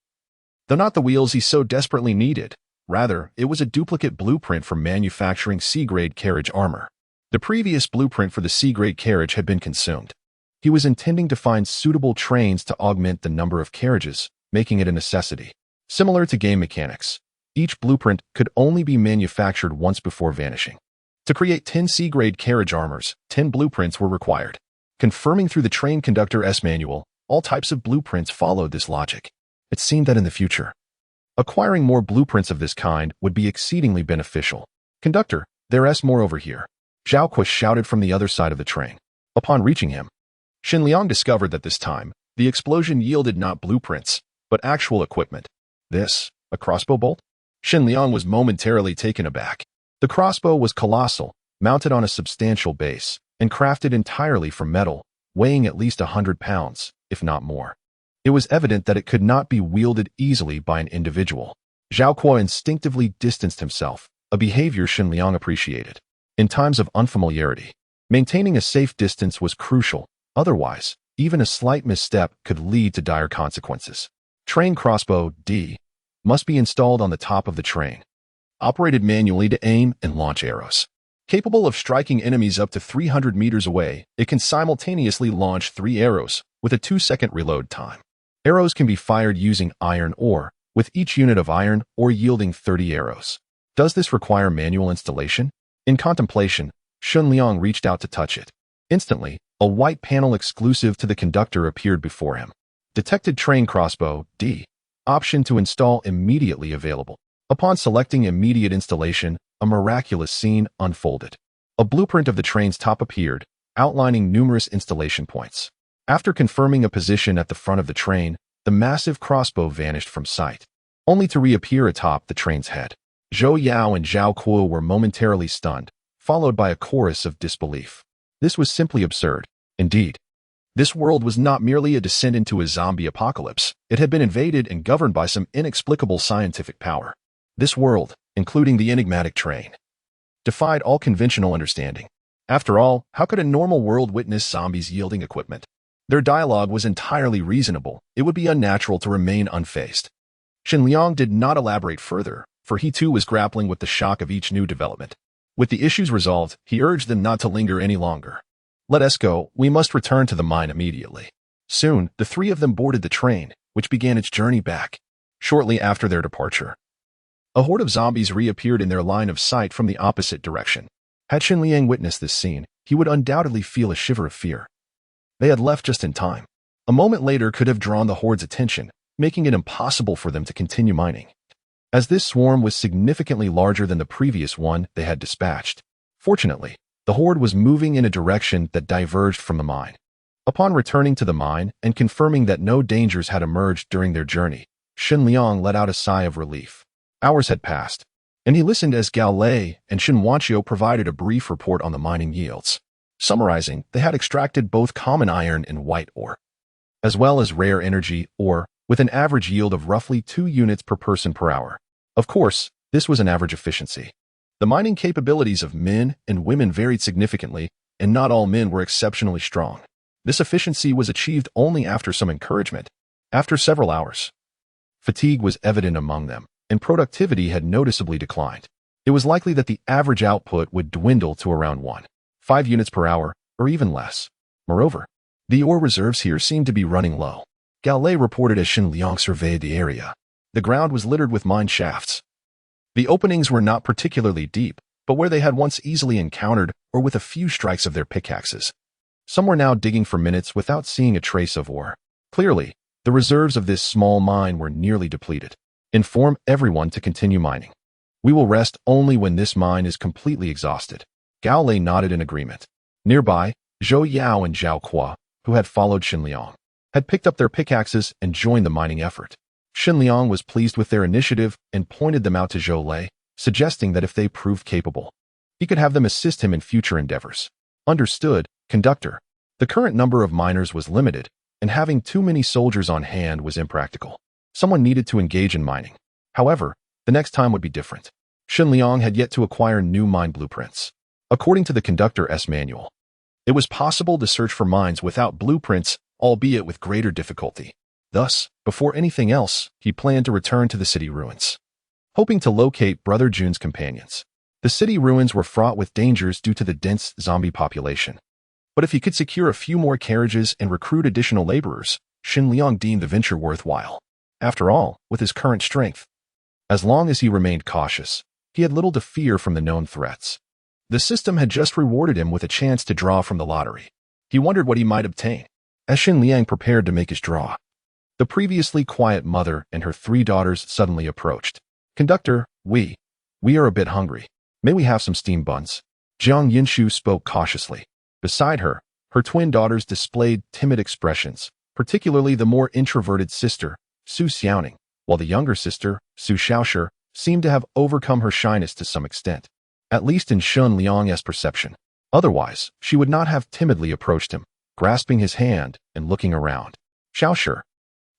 Though not the wheels he so desperately needed, rather, it was a duplicate blueprint for manufacturing C-grade carriage armor. The previous blueprint for the C-grade carriage had been consumed. He was intending to find suitable trains to augment the number of carriages, making it a necessity. Similar to game mechanics, each blueprint could only be manufactured once before vanishing. To create 10 C-grade carriage armors, 10 blueprints were required. Confirming through the train conductor's manual, all types of blueprints followed this logic. It seemed that in the future, acquiring more blueprints of this kind would be exceedingly beneficial. Conductor, there's more over here. Zhao Kuo shouted from the other side of the train. Upon reaching him, Shen Liang discovered that this time, the explosion yielded not blueprints, but actual equipment. This, a crossbow bolt? Shen Liang was momentarily taken aback. The crossbow was colossal, mounted on a substantial base, and crafted entirely from metal, weighing at least 100 pounds, if not more. It was evident that it could not be wielded easily by an individual. Zhao Kuo instinctively distanced himself, a behavior Shen Liang appreciated. In times of unfamiliarity, maintaining a safe distance was crucial, otherwise, even a slight misstep could lead to dire consequences. Train crossbow D must be installed on the top of the train, operated manually to aim and launch arrows. Capable of striking enemies up to 300 meters away, it can simultaneously launch 3 arrows with a 2-second reload time. Arrows can be fired using iron ore, with each unit of iron ore yielding 30 arrows. Does this require manual installation? In contemplation, Shen Liang reached out to touch it. Instantly, a white panel exclusive to the conductor appeared before him. Detected train crossbow D. Option to install immediately available. Upon selecting immediate installation, a miraculous scene unfolded. A blueprint of the train's top appeared, outlining numerous installation points. After confirming a position at the front of the train, the massive crossbow vanished from sight, only to reappear atop the train's head. Zhou Yao and Zhao Kuo were momentarily stunned, followed by a chorus of disbelief. This was simply absurd. Indeed, this world was not merely a descent into a zombie apocalypse. It had been invaded and governed by some inexplicable scientific power. This world, including the enigmatic train, defied all conventional understanding. After all, how could a normal world witness zombies yielding equipment? Their dialogue was entirely reasonable. It would be unnatural to remain unfazed. Shen Liang did not elaborate further, for he too was grappling with the shock of each new development. With the issues resolved, he urged them not to linger any longer. Let us go, we must return to the mine immediately. Soon, the 3 of them boarded the train, which began its journey back. Shortly after their departure, a horde of zombies reappeared in their line of sight from the opposite direction. Had Shen Liang witnessed this scene, he would undoubtedly feel a shiver of fear. They had left just in time. A moment later could have drawn the horde's attention, making it impossible for them to continue mining, as this swarm was significantly larger than the previous one they had dispatched. Fortunately, the horde was moving in a direction that diverged from the mine. Upon returning to the mine and confirming that no dangers had emerged during their journey, Shen Liang let out a sigh of relief. Hours had passed, and he listened as Gao Lei and Shen Wanqiu provided a brief report on the mining yields. Summarizing, they had extracted both common iron and white ore, as well as rare energy ore, with an average yield of roughly 2 units per person per hour. Of course, this was an average efficiency. The mining capabilities of men and women varied significantly, and not all men were exceptionally strong. This efficiency was achieved only after some encouragement. After several hours, fatigue was evident among them, and productivity had noticeably declined. It was likely that the average output would dwindle to around 1.5 units per hour, or even less. Moreover, the ore reserves here seemed to be running low. Gao Lei reported as Shen Liang surveyed the area. The ground was littered with mine shafts. The openings were not particularly deep, but where they had once easily encountered or with a few strikes of their pickaxes. Some were now digging for minutes without seeing a trace of ore. Clearly, The reserves of this small mine were nearly depleted. Inform everyone to continue mining. We will rest only when this mine is completely exhausted. Gao Lei nodded in agreement. Nearby, Zhou Yao and Zhao Kuo, who had followed Shen Liang, had picked up their pickaxes and joined the mining effort. Shen Liang was pleased with their initiative and pointed them out to Zhou Lei, suggesting that if they proved capable, he could have them assist him in future endeavors. Understood, conductor. The current number of miners was limited, and having too many soldiers on hand was impractical. Someone needed to engage in mining. However, the next time would be different. Shen Liang had yet to acquire new mine blueprints. According to the conductor's manual, it was possible to search for mines without blueprints, albeit with greater difficulty. Thus, before anything else, he planned to return to the city ruins, hoping to locate Brother Jun's companions. The city ruins were fraught with dangers due to the dense zombie population. But if he could secure a few more carriages and recruit additional laborers, Shen Liang deemed the venture worthwhile. After all, with his current strength, as long as he remained cautious, he had little to fear from the known threats. The system had just rewarded him with a chance to draw from the lottery. He wondered what he might obtain. As Shen Liang prepared to make his draw, the previously quiet mother and her 3 daughters suddenly approached. Conductor, we are a bit hungry. May we have some steamed buns? Jiang Yinshu spoke cautiously. Beside her, her twin daughters displayed timid expressions, particularly the more introverted sister, Su Xiaoning, while the younger sister, Su Xiaoshi, seemed to have overcome her shyness to some extent, at least in Shen Liang's perception. Otherwise, she would not have timidly approached him, grasping his hand and looking around. Xiaoshi,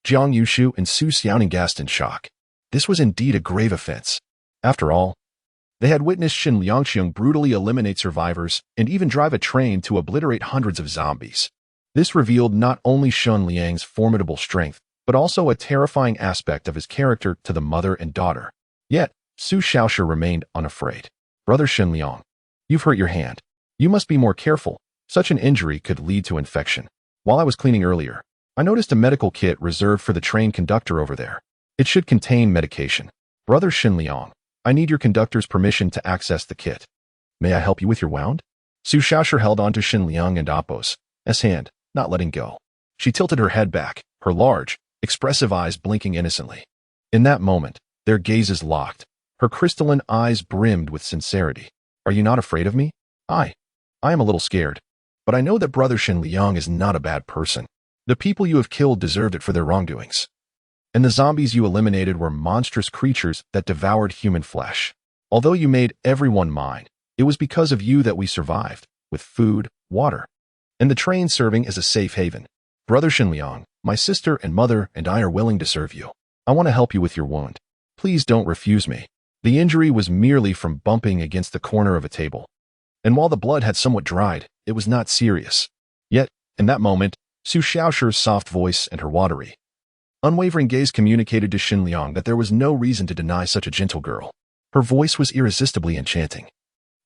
Jiang Yushu, and Su Xiaoning gasped in shock. This was indeed a grave offense. After all, they had witnessed Shen Liangxiang brutally eliminate survivors and even drive a train to obliterate hundreds of zombies. This revealed not only Shen Liang's formidable strength, but also a terrifying aspect of his character to the mother and daughter. Yet, Su Xiaoshi remained unafraid. Brother Shen Liang, you've hurt your hand. You must be more careful. Such an injury could lead to infection. While I was cleaning earlier, I noticed a medical kit reserved for the train conductor over there. It should contain medication. Brother Shen Liang, I need your conductor's permission to access the kit. May I help you with your wound? Su Xiaoshi held on to Shen Liang and Appo's hand, not letting go. She tilted her head back, her large, expressive eyes blinking innocently. In that moment, their gazes locked. Her crystalline eyes brimmed with sincerity. Are you not afraid of me? I am a little scared. But I know that Brother Shen Liang is not a bad person. The people you have killed deserved it for their wrongdoings. And the zombies you eliminated were monstrous creatures that devoured human flesh. Although you made everyone mine, it was because of you that we survived, with food, water, and the train serving as a safe haven. Brother Shen Liang, my sister and mother and I are willing to serve you. I want to help you with your wound. Please don't refuse me. The injury was merely from bumping against the corner of a table. And while the blood had somewhat dried, it was not serious. Yet, in that moment, Su Xiaoshi's soft voice and her watery, unwavering gaze communicated to Shen Liang that there was no reason to deny such a gentle girl. Her voice was irresistibly enchanting.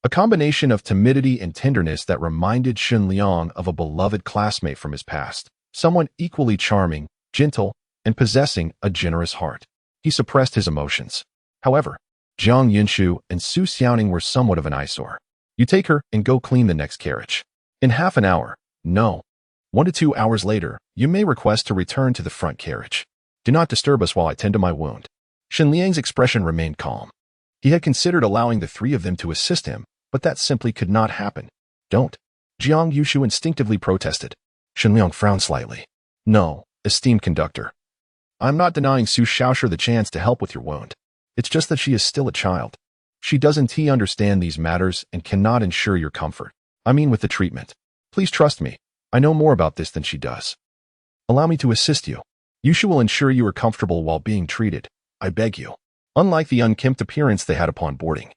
A combination of timidity and tenderness that reminded Shen Liang of a beloved classmate from his past, someone equally charming, gentle, and possessing a generous heart. He suppressed his emotions. However, Jiang Yinshu and Su Xiaoning were somewhat of an eyesore. You take her and go clean the next carriage. In half an hour, no, 1 to 2 hours later, you may request to return to the front carriage. Do not disturb us while I tend to my wound. Shen Liang's expression remained calm. He had considered allowing the 3 of them to assist him, but that simply could not happen. Don't. Jiang Yushu instinctively protested. Shen Liang frowned slightly. No, esteemed conductor. I'm not denying Su Xiaoshi the chance to help with your wound. It's just that she is still a child. She doesn't understand these matters and cannot ensure your comfort. I mean with the treatment. Please trust me. I know more about this than she does. Allow me to assist you. Yushu will ensure you are comfortable while being treated. I beg you. Unlike the unkempt appearance they had upon boarding.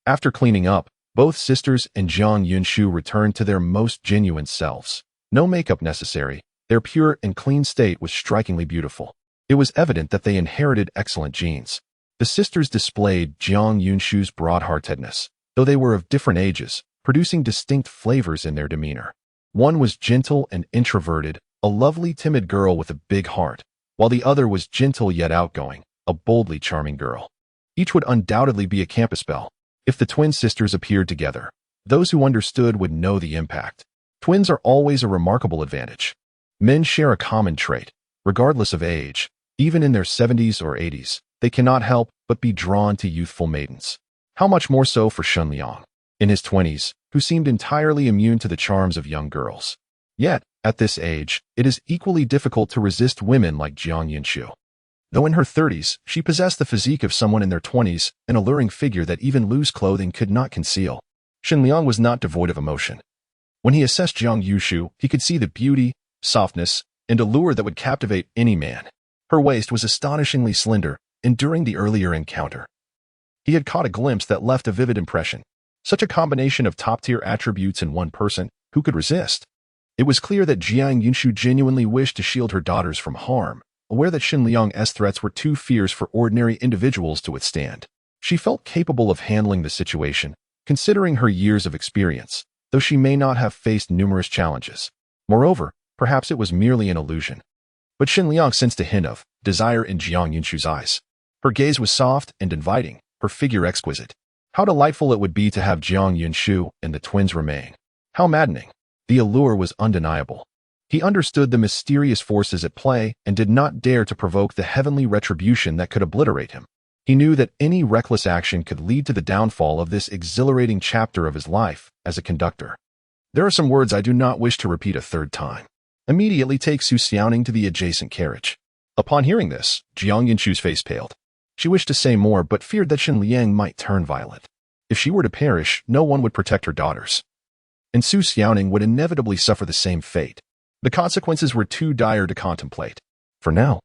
After cleaning up, both sisters and Jiang Yunshu returned to their most genuine selves. No makeup necessary. Their pure and clean state was strikingly beautiful. It was evident that they inherited excellent genes. The sisters displayed Jiang Yunshu's broad-heartedness, though they were of different ages, producing distinct flavors in their demeanor. One was gentle and introverted, a lovely timid girl with a big heart, while the other was gentle yet outgoing, a boldly charming girl. Each would undoubtedly be a campus belle. If the twin sisters appeared together, those who understood would know the impact. Twins are always a remarkable advantage. Men share a common trait, Regardless of age, even in their 70s or 80s, they cannot help but be drawn to youthful maidens. How much more so for Shen Liang, in his 20s, who seemed entirely immune to the charms of young girls. Yet, at this age, it is equally difficult to resist women like Jiang Yinshu. Though in her 30s, she possessed the physique of someone in their 20s, an alluring figure that even loose clothing could not conceal. Shen Liang was not devoid of emotion. When he assessed Jiang Yinshu, he could see the beauty, softness, and allure that would captivate any man. Her waist was astonishingly slender, enduring the earlier encounter. He had caught a glimpse that left a vivid impression. Such a combination of top-tier attributes in one person, who could resist? It was clear that Jiang Yinshu genuinely wished to shield her daughters from harm, aware that Shen Liang's threats were too fierce for ordinary individuals to withstand. She felt capable of handling the situation, considering her years of experience, though she may not have faced numerous challenges. Moreover, perhaps it was merely an illusion. But Shen Liang sensed a hint of desire in Jiang Yinshu's eyes. Her gaze was soft and inviting, her figure exquisite. How delightful it would be to have Jiang Yinshu and the twins remain. How maddening. The allure was undeniable. He understood the mysterious forces at play and did not dare to provoke the heavenly retribution that could obliterate him. He knew that any reckless action could lead to the downfall of this exhilarating chapter of his life as a conductor. There are some words I do not wish to repeat a third time. Immediately take Su Xiaoning to the adjacent carriage. Upon hearing this, Jiang Yinshu's face paled. She wished to say more but feared that Shen Liang might turn violent. If she were to perish, no one would protect her daughters. And Su Xiaoning would inevitably suffer the same fate. The consequences were too dire to contemplate. For now,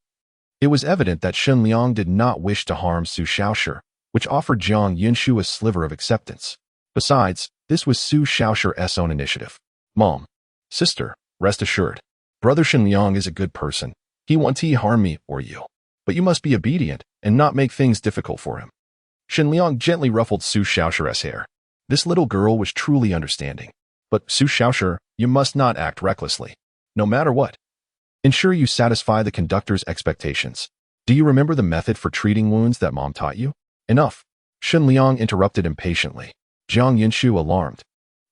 it was evident that Shen Liang did not wish to harm Su Xiaoshi, which offered Jiang Yinshu a sliver of acceptance. Besides, this was Su Xiaoshi's own initiative. Mom. Sister, rest assured. Brother Shen Liang is a good person. He won't harm me or you. But you must be obedient and not make things difficult for him. Shen Liang gently ruffled Su Xiaoshi's hair. This little girl was truly understanding. But Su Xiaoshi, you must not act recklessly. No matter what. Ensure you satisfy the conductor's expectations. Do you remember the method for treating wounds that Mom taught you? Enough. Shen Liang interrupted impatiently. Jiang Yinshu, alarmed,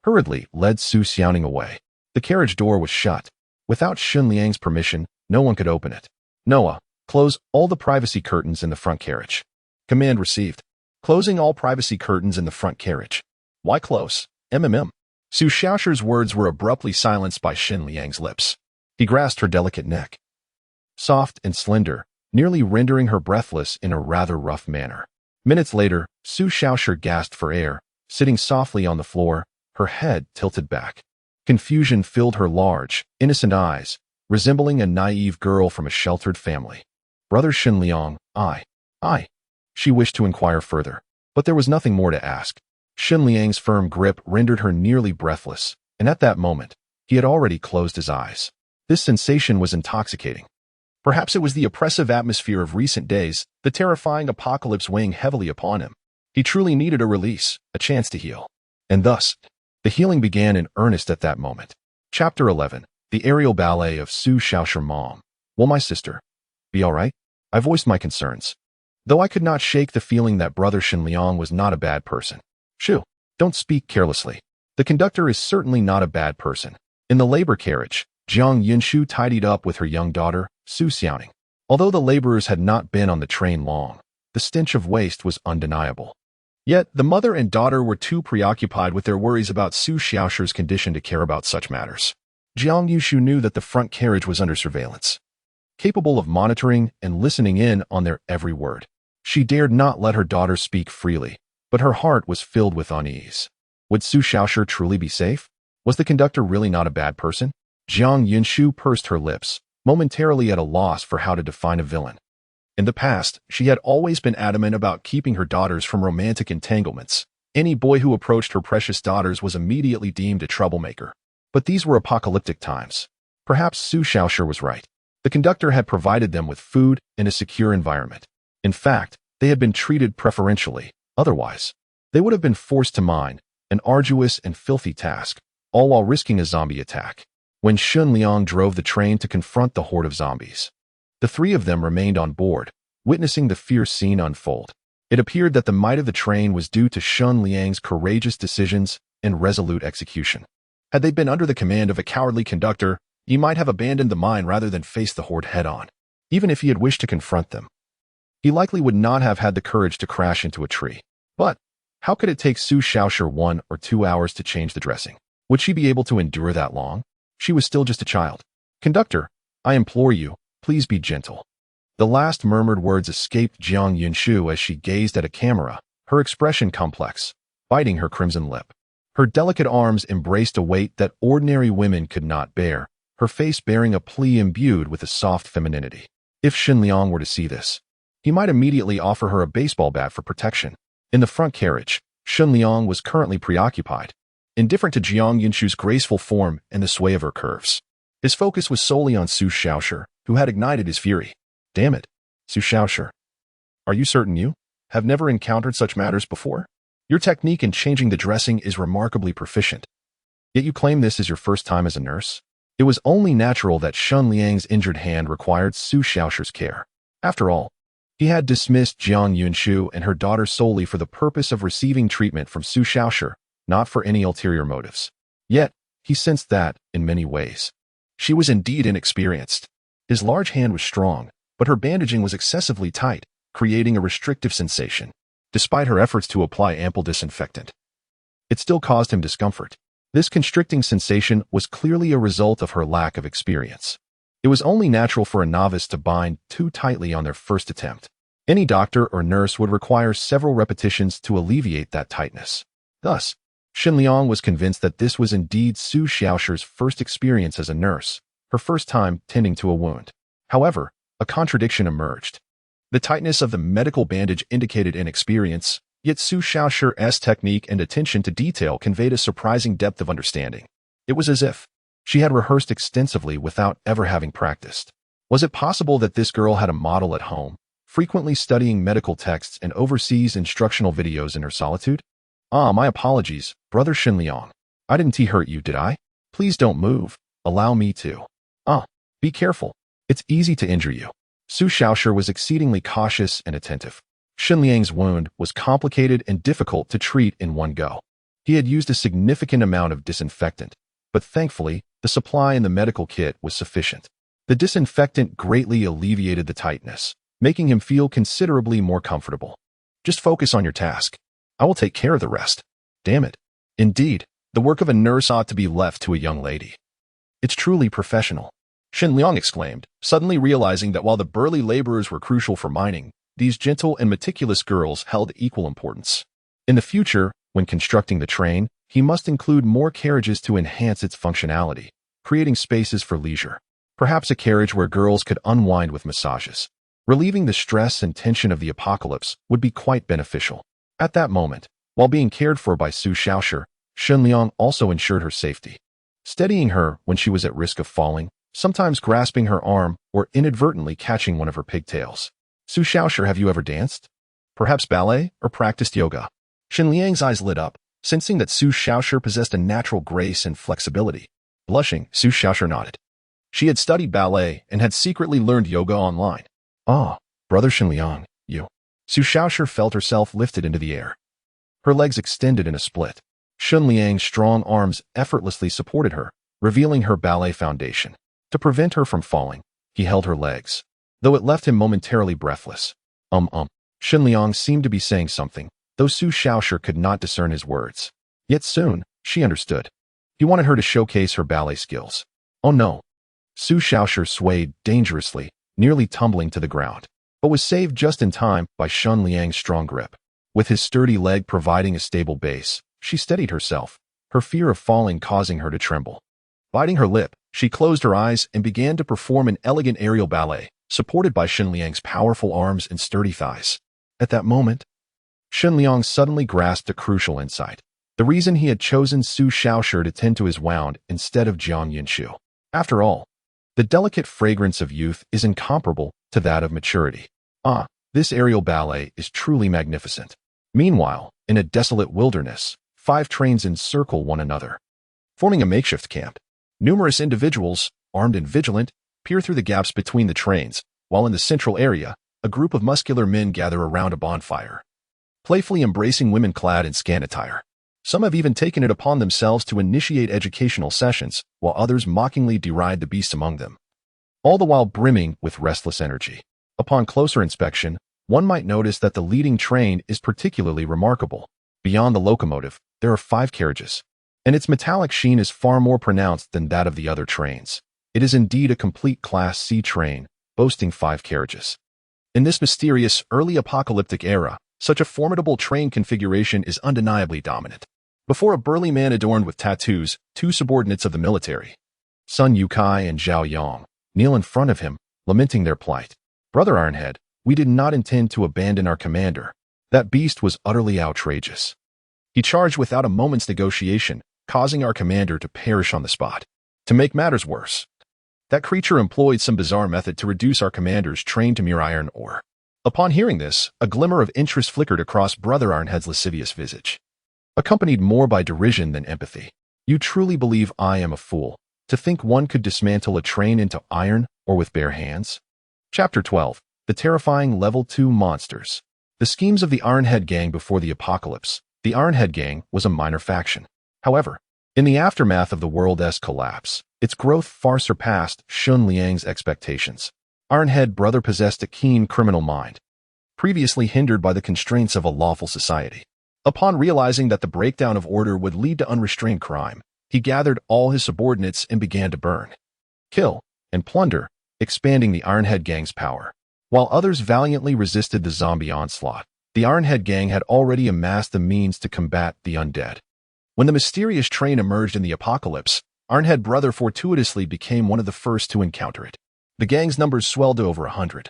hurriedly led Su Xiaoning away. The carriage door was shut. Without Shen Liang's permission, no one could open it. Noah, close all the privacy curtains in the front carriage. Command received. Closing all privacy curtains in the front carriage. Why close? Su Xiaoshi's words were abruptly silenced by Shen Liang's lips. He grasped her delicate neck. Soft and slender, nearly rendering her breathless in a rather rough manner. Minutes later, Su Xiaoshi gasped for air, sitting softly on the floor, her head tilted back. Confusion filled her large, innocent eyes, resembling a naive girl from a sheltered family. Brother Shen Liang, I. She wished to inquire further, but there was nothing more to ask. Shen Liang's firm grip rendered her nearly breathless, and at that moment, he had already closed his eyes. This sensation was intoxicating. Perhaps it was the oppressive atmosphere of recent days, the terrifying apocalypse weighing heavily upon him. He truly needed a release, a chance to heal. And thus, the healing began in earnest at that moment. Chapter 11. The Aerial Ballet of Su Xiaoshi. Mom. Will my sister be all right? I voiced my concerns, though I could not shake the feeling that Brother Shen Liang was not a bad person. Shu, don't speak carelessly. The conductor is certainly not a bad person. In the labor carriage, Jiang Yinshu tidied up with her young daughter, Su Xiaoning. Although the laborers had not been on the train long, the stench of waste was undeniable. Yet, the mother and daughter were too preoccupied with their worries about Su Xiaoshi's condition to care about such matters. Jiang Yinshu knew that the front carriage was under surveillance, capable of monitoring and listening in on their every word. She dared not let her daughter speak freely, but her heart was filled with unease. Would Su Xiaoshi truly be safe? Was the conductor really not a bad person? Jiang Yinshu pursed her lips, momentarily at a loss for how to define a villain. In the past, she had always been adamant about keeping her daughters from romantic entanglements. Any boy who approached her precious daughters was immediately deemed a troublemaker. But these were apocalyptic times. Perhaps Su Xiaoshi was right. The conductor had provided them with food and a secure environment. In fact, they had been treated preferentially. Otherwise, they would have been forced to mine, an arduous and filthy task, all while risking a zombie attack. When Shen Liang drove the train to confront the horde of zombies, the three of them remained on board, witnessing the fierce scene unfold. It appeared that the might of the train was due to Shen Liang's courageous decisions and resolute execution. Had they been under the command of a cowardly conductor, he might have abandoned the mine rather than face the horde head-on. even if he had wished to confront them. He likely would not have had the courage to crash into a tree. But how could it take Su Xiaoshi 1 or 2 hours to change the dressing? Would she be able to endure that long? She was still just a child. Conductor, I implore you, please be gentle. The last murmured words escaped Jiang Yunshu as she gazed at a camera, her expression complex, biting her crimson lip. Her delicate arms embraced a weight that ordinary women could not bear, her face bearing a plea imbued with a soft femininity. If Shen Liang were to see this, he might immediately offer her a baseball bat for protection. In the front carriage, Shen Liang was currently preoccupied, indifferent to Jiang Yunshu's graceful form and the sway of her curves. His focus was solely on Su Xiaoshi, who had ignited his fury. Damn it, Su Xiaoshi. Are you certain you have never encountered such matters before? Your technique in changing the dressing is remarkably proficient. Yet you claim this is your first time as a nurse? It was only natural that Shen Liang's injured hand required Su Xiaoshi's care. After all, he had dismissed Jiang Yunshu and her daughter solely for the purpose of receiving treatment from Su Xiaoshi, not for any ulterior motives. Yet, he sensed that, in many ways, she was indeed inexperienced. His large hand was strong, but her bandaging was excessively tight, creating a restrictive sensation. Despite her efforts to apply ample disinfectant, it still caused him discomfort. This constricting sensation was clearly a result of her lack of experience. It was only natural for a novice to bind too tightly on their first attempt. Any doctor or nurse would require several repetitions to alleviate that tightness. Thus, Shen Liang was convinced that this was indeed Su Xiaoshi's first experience as a nurse, her first time tending to a wound. However, a contradiction emerged. The tightness of the medical bandage indicated inexperience, yet Su Xiaoshi's technique and attention to detail conveyed a surprising depth of understanding. It was as if she had rehearsed extensively without ever having practiced. Was it possible that this girl had a model at home, frequently studying medical texts and overseas instructional videos in her solitude? My apologies, Brother Shen Liang. I didn't hurt you, did I? Please don't move. Allow me to. Be careful. It's easy to injure you. Su Xiaoshi was exceedingly cautious and attentive. Shen Liang's wound was complicated and difficult to treat in one go. He had used a significant amount of disinfectant, but thankfully, the supply in the medical kit was sufficient. The disinfectant greatly alleviated the tightness, making him feel considerably more comfortable. Just focus on your task. I will take care of the rest. Damn it. Indeed, the work of a nurse ought to be left to a young lady. It's truly professional. Shen Liang exclaimed, suddenly realizing that while the burly laborers were crucial for mining, these gentle and meticulous girls held equal importance. In the future, when constructing the train, he must include more carriages to enhance its functionality, creating spaces for leisure. Perhaps a carriage where girls could unwind with massages. Relieving the stress and tension of the apocalypse would be quite beneficial. At that moment, while being cared for by Su Xiaoshi, Shen Liang also ensured her safety, steadying her when she was at risk of falling, sometimes grasping her arm or inadvertently catching one of her pigtails. Su Xiaoshi, have you ever danced? Perhaps ballet or practiced yoga? Shen Liang's eyes lit up, sensing that Su Xiaoshi possessed a natural grace and flexibility. Blushing, Su Xiaoshi nodded. She had studied ballet and had secretly learned yoga online. Brother Shen Liang, you. Su Xiaoshi felt herself lifted into the air. Her legs extended in a split. Shen Liang's strong arms effortlessly supported her, revealing her ballet foundation. To prevent her from falling, he held her legs, though it left him momentarily breathless. Shen Liang seemed to be saying something, though Su Xiaoshi could not discern his words. Yet soon, she understood. He wanted her to showcase her ballet skills. Oh no. Su Xiaoshi swayed dangerously, nearly tumbling to the ground, but was saved just in time by Shen Liang's strong grip. With his sturdy leg providing a stable base, she steadied herself, her fear of falling causing her to tremble. Biting her lip, she closed her eyes and began to perform an elegant aerial ballet, supported by Shen Liang's powerful arms and sturdy thighs. At that moment, Shen Liang suddenly grasped a crucial insight. The reason he had chosen Su Xiaoshi to tend to his wound instead of Jiang Yunshu. After all, the delicate fragrance of youth is incomparable to that of maturity. This aerial ballet is truly magnificent. Meanwhile, in a desolate wilderness, 5 trains encircle one another, forming a makeshift camp. Numerous individuals, armed and vigilant, peer through the gaps between the trains, while in the central area, a group of muscular men gather around a bonfire, playfully embracing women clad in scant attire. Some have even taken it upon themselves to initiate educational sessions, while others mockingly deride the beasts among them. all the while brimming with restless energy. Upon closer inspection, one might notice that the leading train is particularly remarkable. Beyond the locomotive, there are 5 carriages, and its metallic sheen is far more pronounced than that of the other trains. It is indeed a complete Class C train, boasting 5 carriages. In this mysterious, early apocalyptic era, such a formidable train configuration is undeniably dominant. Before a burly man adorned with tattoos, 2 subordinates of the military, Sun Yukai and Zhao Yang, kneel in front of him, lamenting their plight. Brother Ironhead, we did not intend to abandon our commander. That beast was utterly outrageous. He charged without a moment's negotiation, causing our commander to perish on the spot. To make matters worse, that creature employed some bizarre method to reduce our commander's train to mere iron ore. Upon hearing this, a glimmer of interest flickered across Brother Ironhead's lascivious visage, accompanied more by derision than empathy. You truly believe I am a fool, to think one could dismantle a train into iron or with bare hands? Chapter 12. The Terrifying Level 2 Monsters. The schemes of the Ironhead Gang before the apocalypse. The Ironhead Gang was a minor faction. However, in the aftermath of the world's collapse, its growth far surpassed Shen Liang's expectations. Ironhead Brother possessed a keen criminal mind, previously hindered by the constraints of a lawful society. Upon realizing that the breakdown of order would lead to unrestrained crime, he gathered all his subordinates and began to burn, kill, and plunder, expanding the Ironhead Gang's power. While others valiantly resisted the zombie onslaught, the Ironhead Gang had already amassed the means to combat the undead. When the mysterious train emerged in the apocalypse, Ironhead Brother fortuitously became one of the first to encounter it. The gang's numbers swelled to over 100,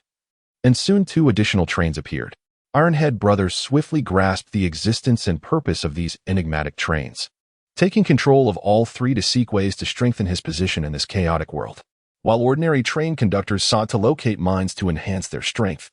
and soon 2 additional trains appeared. Ironhead Brother swiftly grasped the existence and purpose of these enigmatic trains, taking control of all 3 to seek ways to strengthen his position in this chaotic world. While ordinary train conductors sought to locate mines to enhance their strength,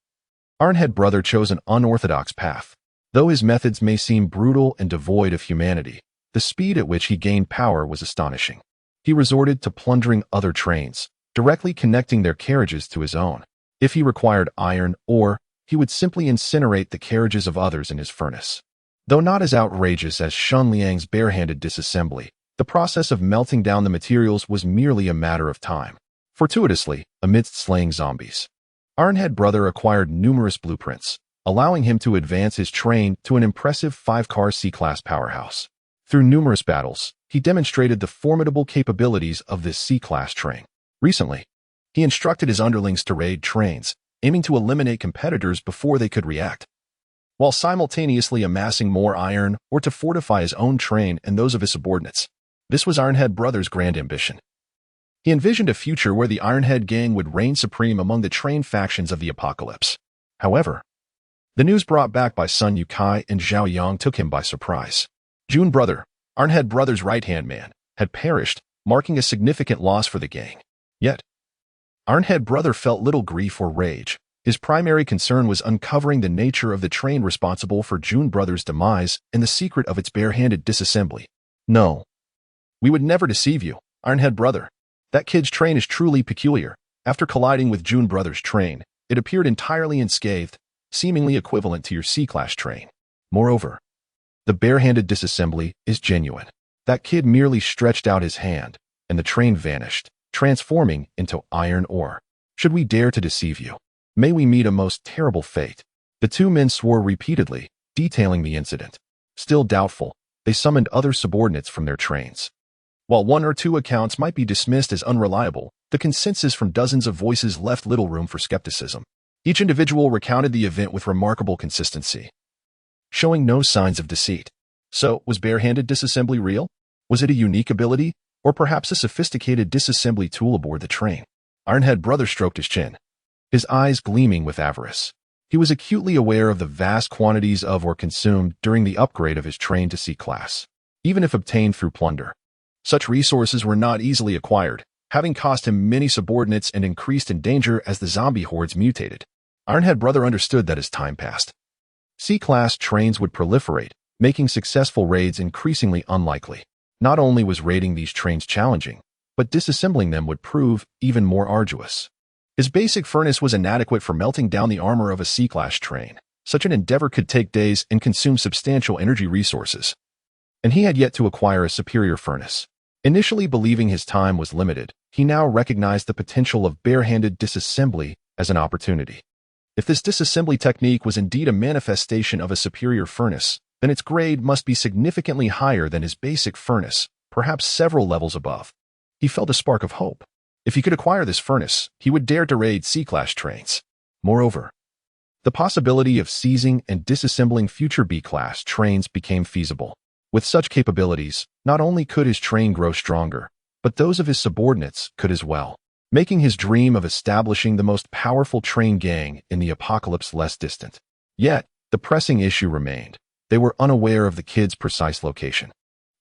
Ironhead Brother chose an unorthodox path. Though his methods may seem brutal and devoid of humanity, the speed at which he gained power was astonishing. He resorted to plundering other trains, directly connecting their carriages to his own. If he required iron ore, he would simply incinerate the carriages of others in his furnace. Though not as outrageous as Shen Liang's barehanded disassembly, the process of melting down the materials was merely a matter of time. Fortuitously, amidst slaying zombies, Ironhead Brother acquired numerous blueprints, allowing him to advance his train to an impressive 5-car C-Class powerhouse. Through numerous battles, he demonstrated the formidable capabilities of this C-Class train. Recently, he instructed his underlings to raid trains, aiming to eliminate competitors before they could react, while simultaneously amassing more iron or to fortify his own train and those of his subordinates. This was Ironhead Brother's grand ambition. He envisioned a future where the Ironhead Gang would reign supreme among the train factions of the apocalypse. However, the news brought back by Sun Yukai and Zhao Yang took him by surprise. June Brother, Ironhead Brother's right-hand man, had perished, marking a significant loss for the gang. Yet, Ironhead Brother felt little grief or rage. His primary concern was uncovering the nature of the train responsible for June Brother's demise and the secret of its barehanded disassembly. No, we would never deceive you, Ironhead Brother. That kid's train is truly peculiar. After colliding with June Brother's train, it appeared entirely unscathed, seemingly equivalent to your C-Class train. Moreover, the barehanded disassembly is genuine. That kid merely stretched out his hand, and the train vanished, transforming into iron ore. Should we dare to deceive you, may we meet a most terrible fate. The 2 men swore repeatedly, detailing the incident. Still doubtful, they summoned other subordinates from their trains. While 1 or 2 accounts might be dismissed as unreliable, the consensus from dozens of voices left little room for skepticism. Each individual recounted the event with remarkable consistency, showing no signs of deceit. So, was barehanded disassembly real? Was it a unique ability, or perhaps a sophisticated disassembly tool aboard the train? Ironhead Brother stroked his chin, his eyes gleaming with avarice. He was acutely aware of the vast quantities of ore consumed during the upgrade of his train to C-Class, even if obtained through plunder. Such resources were not easily acquired, having cost him many subordinates and increased in danger as the zombie hordes mutated. Ironhead Brother understood that as time passed, C-Class trains would proliferate, making successful raids increasingly unlikely. Not only was raiding these trains challenging, but disassembling them would prove even more arduous. His basic furnace was inadequate for melting down the armor of a C-Class train. Such an endeavor could take days and consume substantial energy resources, and he had yet to acquire a superior furnace. Initially believing his time was limited, he now recognized the potential of bare-handed disassembly as an opportunity. If this disassembly technique was indeed a manifestation of a superior furnace, then its grade must be significantly higher than his basic furnace, perhaps several levels above. He felt a spark of hope. If he could acquire this furnace, he would dare to raid C-class trains. Moreover, the possibility of seizing and disassembling future B-class trains became feasible. With such capabilities, not only could his train grow stronger, but those of his subordinates could as well, making his dream of establishing the most powerful train gang in the apocalypse less distant. Yet, the pressing issue remained. They were unaware of the kid's precise location.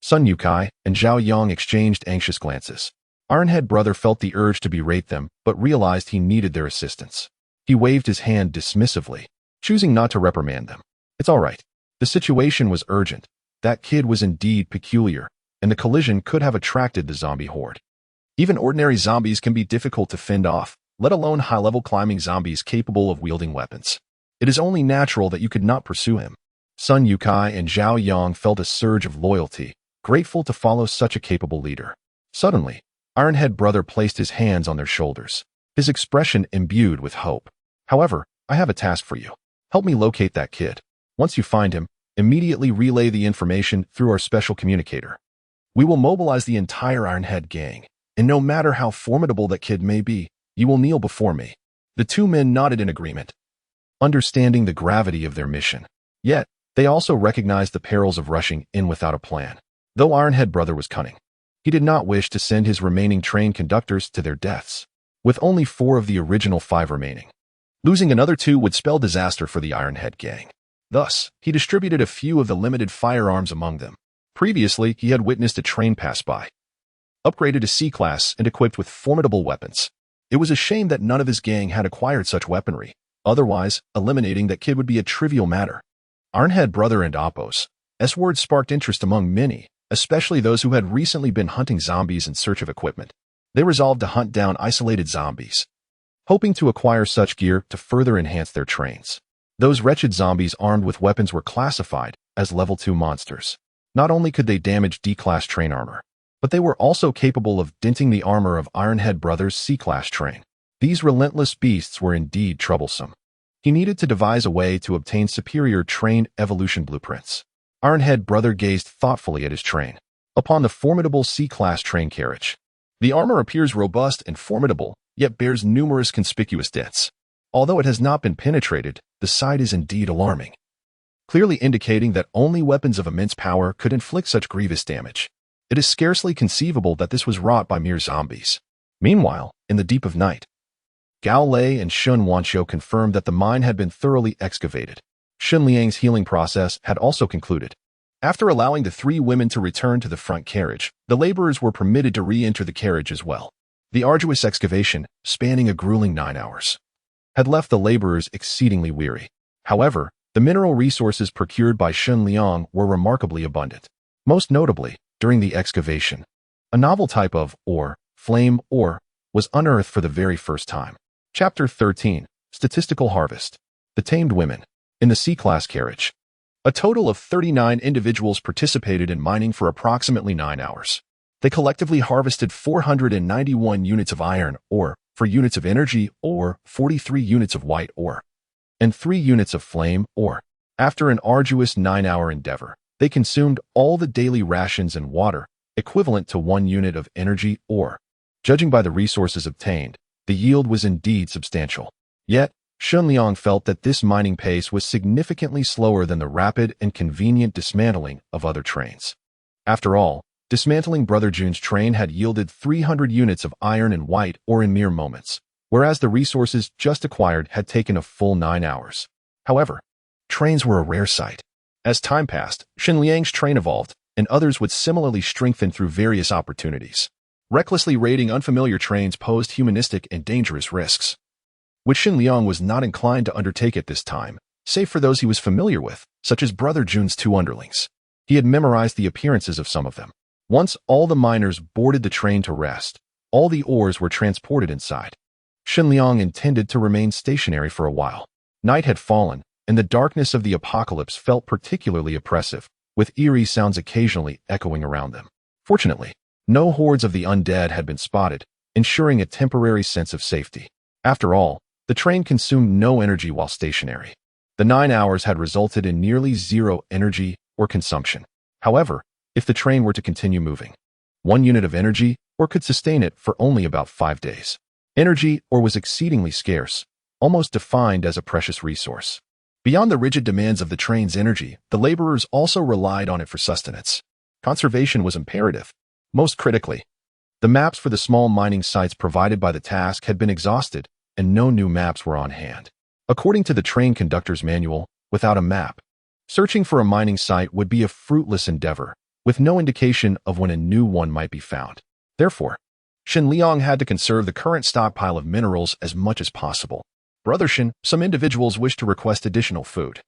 Sun Yukai and Zhao Yang exchanged anxious glances. Ironhead Brother felt the urge to berate them, but realized he needed their assistance. He waved his hand dismissively, choosing not to reprimand them. It's all right. The situation was urgent. That kid was indeed peculiar, and the collision could have attracted the zombie horde. Even ordinary zombies can be difficult to fend off, let alone high-level climbing zombies capable of wielding weapons. It is only natural that you could not pursue him. Sun Yukai and Zhao Yang felt a surge of loyalty, grateful to follow such a capable leader. Suddenly, Ironhead Brother placed his hands on their shoulders, his expression imbued with hope. However, I have a task for you. Help me locate that kid. Once you find him, immediately relay the information through our special communicator. We will mobilize the entire Ironhead gang, and no matter how formidable that kid may be, you will kneel before me. The two men nodded in agreement, understanding the gravity of their mission. Yet, they also recognized the perils of rushing in without a plan. Though Ironhead Brother was cunning, he did not wish to send his remaining train conductors to their deaths, with only 4 of the original 5 remaining. Losing another 2 would spell disaster for the Ironhead gang. Thus, he distributed a few of the limited firearms among them. Previously, he had witnessed a train pass by, upgraded to C-class and equipped with formidable weapons. It was a shame that none of his gang had acquired such weaponry. Otherwise, eliminating that kid would be a trivial matter. Ironhead Brother and Oppos. S-word sparked interest among many, especially those who had recently been hunting zombies in search of equipment. They resolved to hunt down isolated zombies, hoping to acquire such gear to further enhance their trains. Those wretched zombies armed with weapons were classified as level 2 monsters. Not only could they damage D-class train armor, but they were also capable of denting the armor of Ironhead Brother's C-class train. These relentless beasts were indeed troublesome. He needed to devise a way to obtain superior train evolution blueprints. Ironhead Brother gazed thoughtfully at his train, upon the formidable C-class train carriage. The armor appears robust and formidable, yet bears numerous conspicuous dents. Although it has not been penetrated, the sight is indeed alarming, clearly indicating that only weapons of immense power could inflict such grievous damage. It is scarcely conceivable that this was wrought by mere zombies. Meanwhile, in the deep of night, Gao Lei and Shun Wanqiu confirmed that the mine had been thoroughly excavated. Shen Liang's healing process had also concluded. After allowing the 3 women to return to the front carriage, the laborers were permitted to re-enter the carriage as well. The arduous excavation, spanning a grueling 9 hours, had left the laborers exceedingly weary. However, the mineral resources procured by Shen Liang were remarkably abundant. Most notably, during the excavation, a novel type of ore, flame ore, was unearthed for the very first time. Chapter 13, Statistical Harvest. The Tamed Women. In the C-class carriage, a total of 39 individuals participated in mining for approximately 9 hours. They collectively harvested 491 units of iron ore, 4 units of energy ore, 43 units of white ore, and 3 units of flame ore. After an arduous 9-hour endeavor, they consumed all the daily rations and water, equivalent to 1 unit of energy ore. Judging by the resources obtained, the yield was indeed substantial. Yet, Shen Liang felt that this mining pace was significantly slower than the rapid and convenient dismantling of other trains. After all, dismantling Brother Jun's train had yielded 300 units of iron and white ore in mere moments, whereas the resources just acquired had taken a full 9 hours. However, trains were a rare sight. As time passed, Shen Liang's train evolved, and others would similarly strengthen through various opportunities. Recklessly raiding unfamiliar trains posed humanistic and dangerous risks, which Shen Liang was not inclined to undertake at this time, save for those he was familiar with, such as Brother Jun's 2 underlings. He had memorized the appearances of some of them. Once all the miners boarded the train to rest, all the ores were transported inside. Shen Liang intended to remain stationary for a while. Night had fallen, and the darkness of the apocalypse felt particularly oppressive, with eerie sounds occasionally echoing around them. Fortunately, no hordes of the undead had been spotted, ensuring a temporary sense of safety. After all, the train consumed no energy while stationary. The 9 hours had resulted in nearly zero energy or consumption. However, if the train were to continue moving, 1 unit of energy or could sustain it for only about 5 days. Energy or was exceedingly scarce, almost defined as a precious resource. Beyond the rigid demands of the train's energy, the laborers also relied on it for sustenance. Conservation was imperative. Most critically, the maps for the small mining sites provided by the task had been exhausted, and no new maps were on hand. According to the train conductor's manual, without a map, searching for a mining site would be a fruitless endeavor, with no indication of when a new one might be found. Therefore, Shen Liang had to conserve the current stockpile of minerals as much as possible. Brother Shen, some individuals wished to request additional food,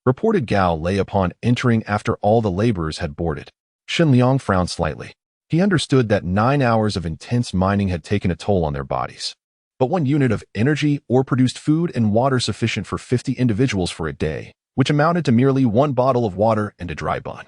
reported Gao Lei upon entering after all the laborers had boarded. Shen Liang frowned slightly. He understood that 9 hours of intense mining had taken a toll on their bodies. But 1 unit of energy or produced food and water sufficient for 50 individuals for a day, which amounted to merely 1 bottle of water and a dry bun.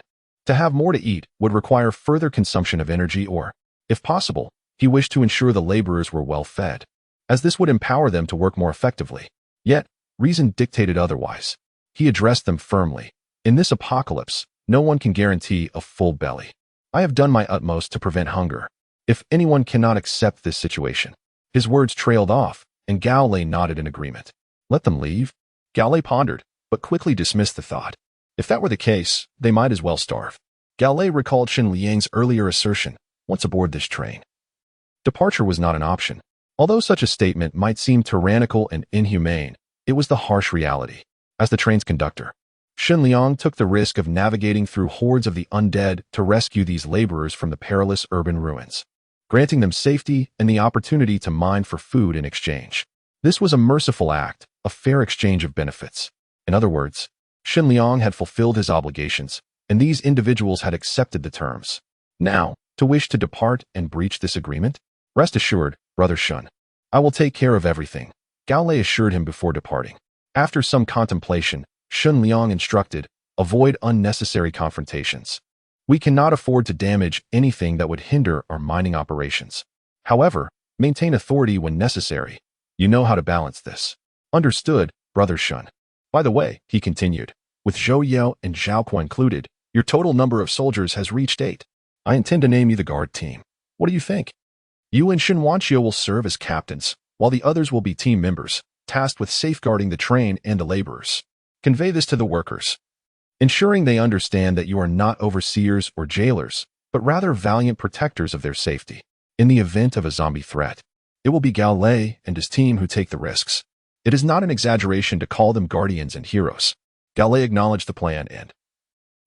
To have more to eat would require further consumption of energy or, if possible, he wished to ensure the laborers were well fed, as this would empower them to work more effectively. Yet, reason dictated otherwise. He addressed them firmly. In this apocalypse, no one can guarantee a full belly. I have done my utmost to prevent hunger. If anyone cannot accept this situation. His words trailed off, and Gao Lei nodded in agreement. Let them leave? Gao Lei pondered, but quickly dismissed the thought. If that were the case, they might as well starve. Gao Lei recalled Shen Liang's earlier assertion, once aboard this train. Departure was not an option. Although such a statement might seem tyrannical and inhumane, it was the harsh reality. As the train's conductor, Shen Liang took the risk of navigating through hordes of the undead to rescue these laborers from the perilous urban ruins, granting them safety and the opportunity to mine for food in exchange. This was a merciful act, a fair exchange of benefits. In other words, Shen Liang had fulfilled his obligations, and these individuals had accepted the terms. Now, to wish to depart and breach this agreement? Rest assured, Brother Shen, I will take care of everything, Gao Lei assured him before departing. After some contemplation, Shen Liang instructed, avoid unnecessary confrontations. We cannot afford to damage anything that would hinder our mining operations. However, maintain authority when necessary. You know how to balance this. Understood, Brother Shen. By the way, he continued, with Zhou Yao and Zhao Kuo included, your total number of soldiers has reached 8. I intend to name you the guard team. What do you think? You and Shen Wanqiu will serve as captains, while the others will be team members, tasked with safeguarding the train and the laborers. Convey this to the workers, ensuring they understand that you are not overseers or jailers, but rather valiant protectors of their safety. In the event of a zombie threat, it will be Gao Lei and his team who take the risks. It is not an exaggeration to call them guardians and heroes. Gao Lei acknowledged the plan and,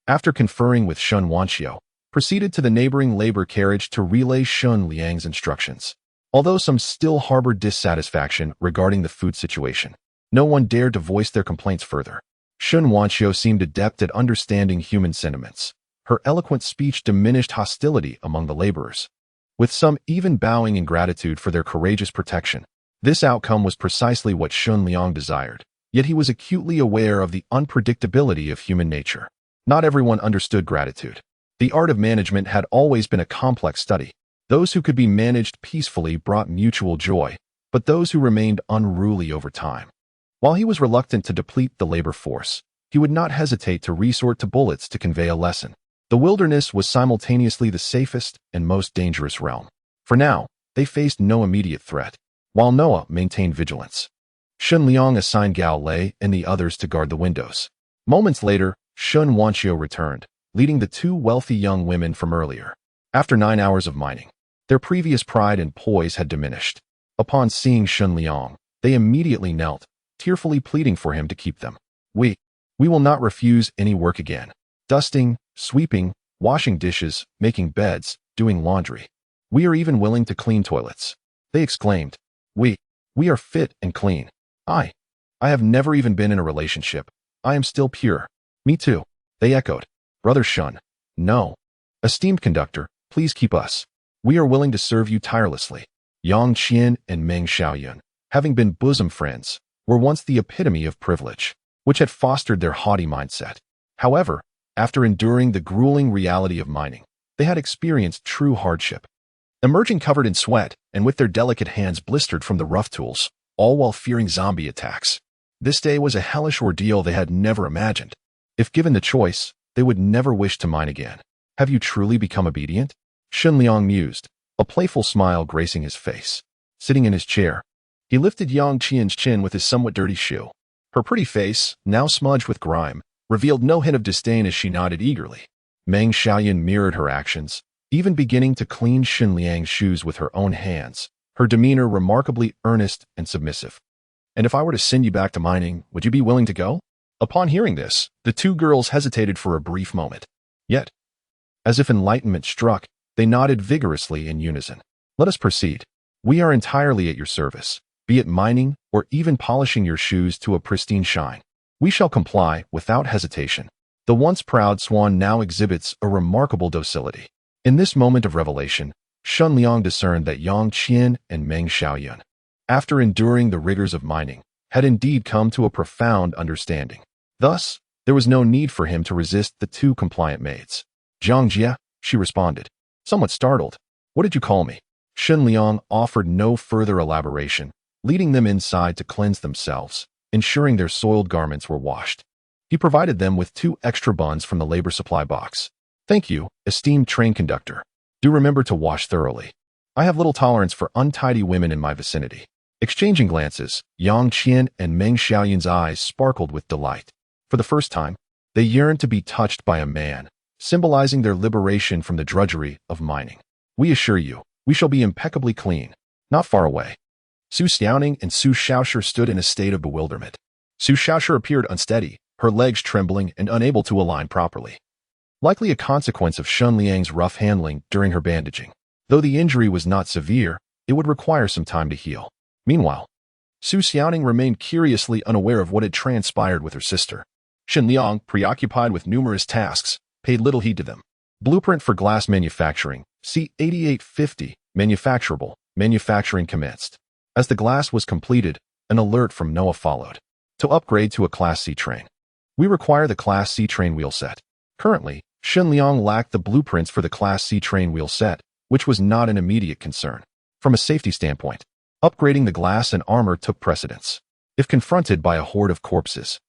after conferring with Shen Wanqiu, proceeded to the neighboring labor carriage to relay Shen Liang's instructions. Although some still harbored dissatisfaction regarding the food situation, no one dared to voice their complaints further. Shen Wanqiu seemed adept at understanding human sentiments. Her eloquent speech diminished hostility among the laborers, with some even bowing in gratitude for their courageous protection. This outcome was precisely what Shen Liang desired, yet he was acutely aware of the unpredictability of human nature. Not everyone understood gratitude. The art of management had always been a complex study. Those who could be managed peacefully brought mutual joy, but those who remained unruly over time. While he was reluctant to deplete the labor force, he would not hesitate to resort to bullets to convey a lesson. The wilderness was simultaneously the safest and most dangerous realm. For now, they faced no immediate threat, while Noah maintained vigilance. Shen Liang assigned Gao Lei and the others to guard the windows. Moments later, Shen Wanqiu returned, leading the 2 wealthy young women from earlier. After 9 hours of mining, their previous pride and poise had diminished. Upon seeing Shen Liang, they immediately knelt, tearfully pleading for him to keep them. We will not refuse any work again. Dusting, sweeping, washing dishes, making beds, doing laundry. We are even willing to clean toilets. They exclaimed. We are fit and clean. I have never even been in a relationship. I am still pure. Me too. They echoed. Brother Shen. No. Esteemed conductor, please keep us. We are willing to serve you tirelessly. Yang Qian and Meng Xiaoyun, having been bosom friends, were once the epitome of privilege, which had fostered their haughty mindset. However, after enduring the grueling reality of mining, they had experienced true hardship. emerging covered in sweat and with their delicate hands blistered from the rough tools, all while fearing zombie attacks. This day was a hellish ordeal they had never imagined. If given the choice, they would never wish to mine again. Have you truly become obedient? Shen Liang mused, a playful smile gracing his face. Sitting in his chair, he lifted Yang Qian's chin with his somewhat dirty shoe. Her pretty face, now smudged with grime, revealed no hint of disdain as she nodded eagerly. Meng Xiaoyan mirrored her actions, even beginning to clean Shen Liang's shoes with her own hands, her demeanor remarkably earnest and submissive. And if I were to send you back to mining, would you be willing to go? Upon hearing this, the two girls hesitated for a brief moment. Yet, as if enlightenment struck, they nodded vigorously in unison. Let us proceed. We are entirely at your service, be it mining or even polishing your shoes to a pristine shine. We shall comply without hesitation. The once proud swan now exhibits a remarkable docility. In this moment of revelation, Shen Liang discerned that Yang Qian and Meng Xiaoyan, after enduring the rigors of mining, had indeed come to a profound understanding. Thus, there was no need for him to resist the two compliant maids. Zhang Jie, she responded, somewhat startled. What did you call me? Shen Liang offered no further elaboration, leading them inside to cleanse themselves, ensuring their soiled garments were washed. He provided them with 2 extra buns from the labor supply box. Thank you, esteemed train conductor. Do remember to wash thoroughly. I have little tolerance for untidy women in my vicinity. Exchanging glances, Yang Qian and Meng Xiaoyan's eyes sparkled with delight. For the first time, they yearned to be touched by a man, symbolizing their liberation from the drudgery of mining. We assure you, we shall be impeccably clean. Not far away, Su Xiaoning and Su Xiaosher stood in a state of bewilderment. Su Xiaosher appeared unsteady, her legs trembling and unable to align properly. Likely a consequence of Shen Liang's rough handling during her bandaging. Though the injury was not severe, it would require some time to heal. Meanwhile, Su Xiaoning remained curiously unaware of what had transpired with her sister. Shen Liang, preoccupied with numerous tasks, paid little heed to them. Blueprint for glass manufacturing, C8850, manufacturable, manufacturing commenced. As the glass was completed, an alert from NOAA followed. To upgrade to a Class C train, we require the Class C train wheel set. Currently, Shen Liang lacked the blueprints for the Class C train wheel set, which was not an immediate concern. From a safety standpoint, upgrading the glass and armor took precedence. If confronted by a horde of corpses,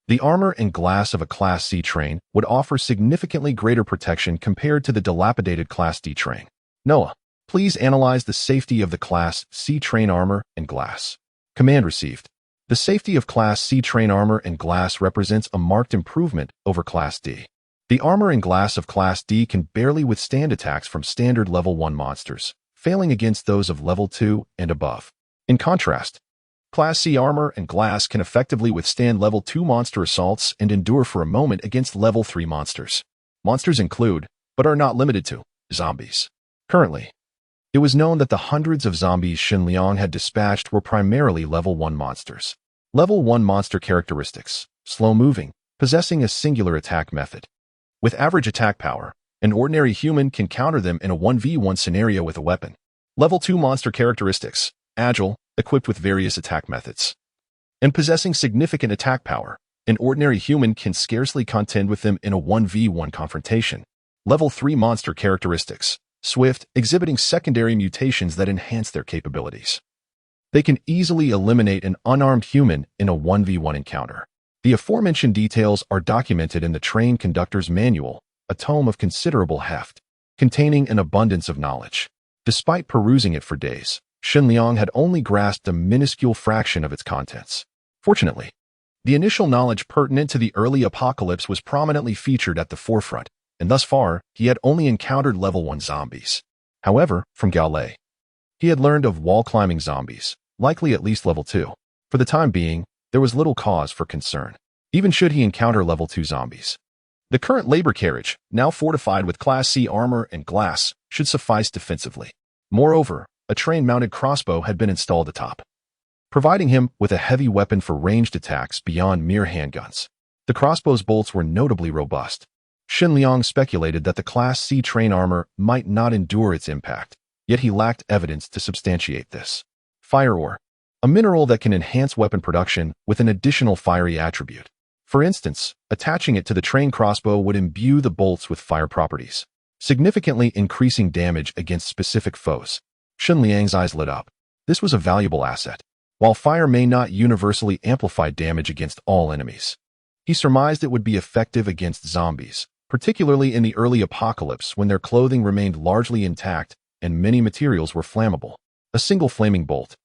the armor and glass of a Class C train would offer significantly greater protection compared to the dilapidated Class D train. NOAA, please analyze the safety of the Class C train armor and glass. Command received. The safety of Class C train armor and glass represents a marked improvement over Class D. The armor and glass of Class D can barely withstand attacks from standard Level 1 monsters, failing against those of Level 2 and above. In contrast, Class C armor and glass can effectively withstand Level 2 monster assaults and endure for a moment against Level 3 monsters. Monsters include, but are not limited to, zombies. Currently, it was known that the hundreds of zombies Shen Liang had dispatched were primarily Level 1 monsters. Level 1 monster characteristics: slow-moving, possessing a singular attack method. With average attack power, an ordinary human can counter them in a 1v1 scenario with a weapon. Level 2 monster characteristics: agile, equipped with various attack methods. And possessing significant attack power, an ordinary human can scarcely contend with them in a 1v1 confrontation. Level 3 monster characteristics: swift, exhibiting secondary mutations that enhance their capabilities. They can easily eliminate an unarmed human in a 1v1 encounter. The aforementioned details are documented in the Train Conductor's Manual, a tome of considerable heft, containing an abundance of knowledge. Despite perusing it for days, Shen Liang had only grasped a minuscule fraction of its contents. Fortunately, the initial knowledge pertinent to the early apocalypse was prominently featured at the forefront, and thus far, he had only encountered Level 1 zombies. However, from Gao Lei, he had learned of wall-climbing zombies, likely at least Level 2. For the time being, there was little cause for concern, even should he encounter Level 2 zombies. The current labor carriage, now fortified with Class C armor and glass, should suffice defensively. Moreover, a train-mounted crossbow had been installed atop, providing him with a heavy weapon for ranged attacks beyond mere handguns. The crossbow's bolts were notably robust. Shen Liang speculated that the Class C train armor might not endure its impact, yet he lacked evidence to substantiate this. Fire ore, a mineral that can enhance weapon production with an additional fiery attribute. For instance, attaching it to the train crossbow would imbue the bolts with fire properties. significantly increasing damage against specific foes. Shen Liang's eyes lit up. This was a valuable asset. While fire may not universally amplify damage against all enemies, he surmised it would be effective against zombies, particularly in the early apocalypse when their clothing remained largely intact and many materials were flammable. A single flaming bolt,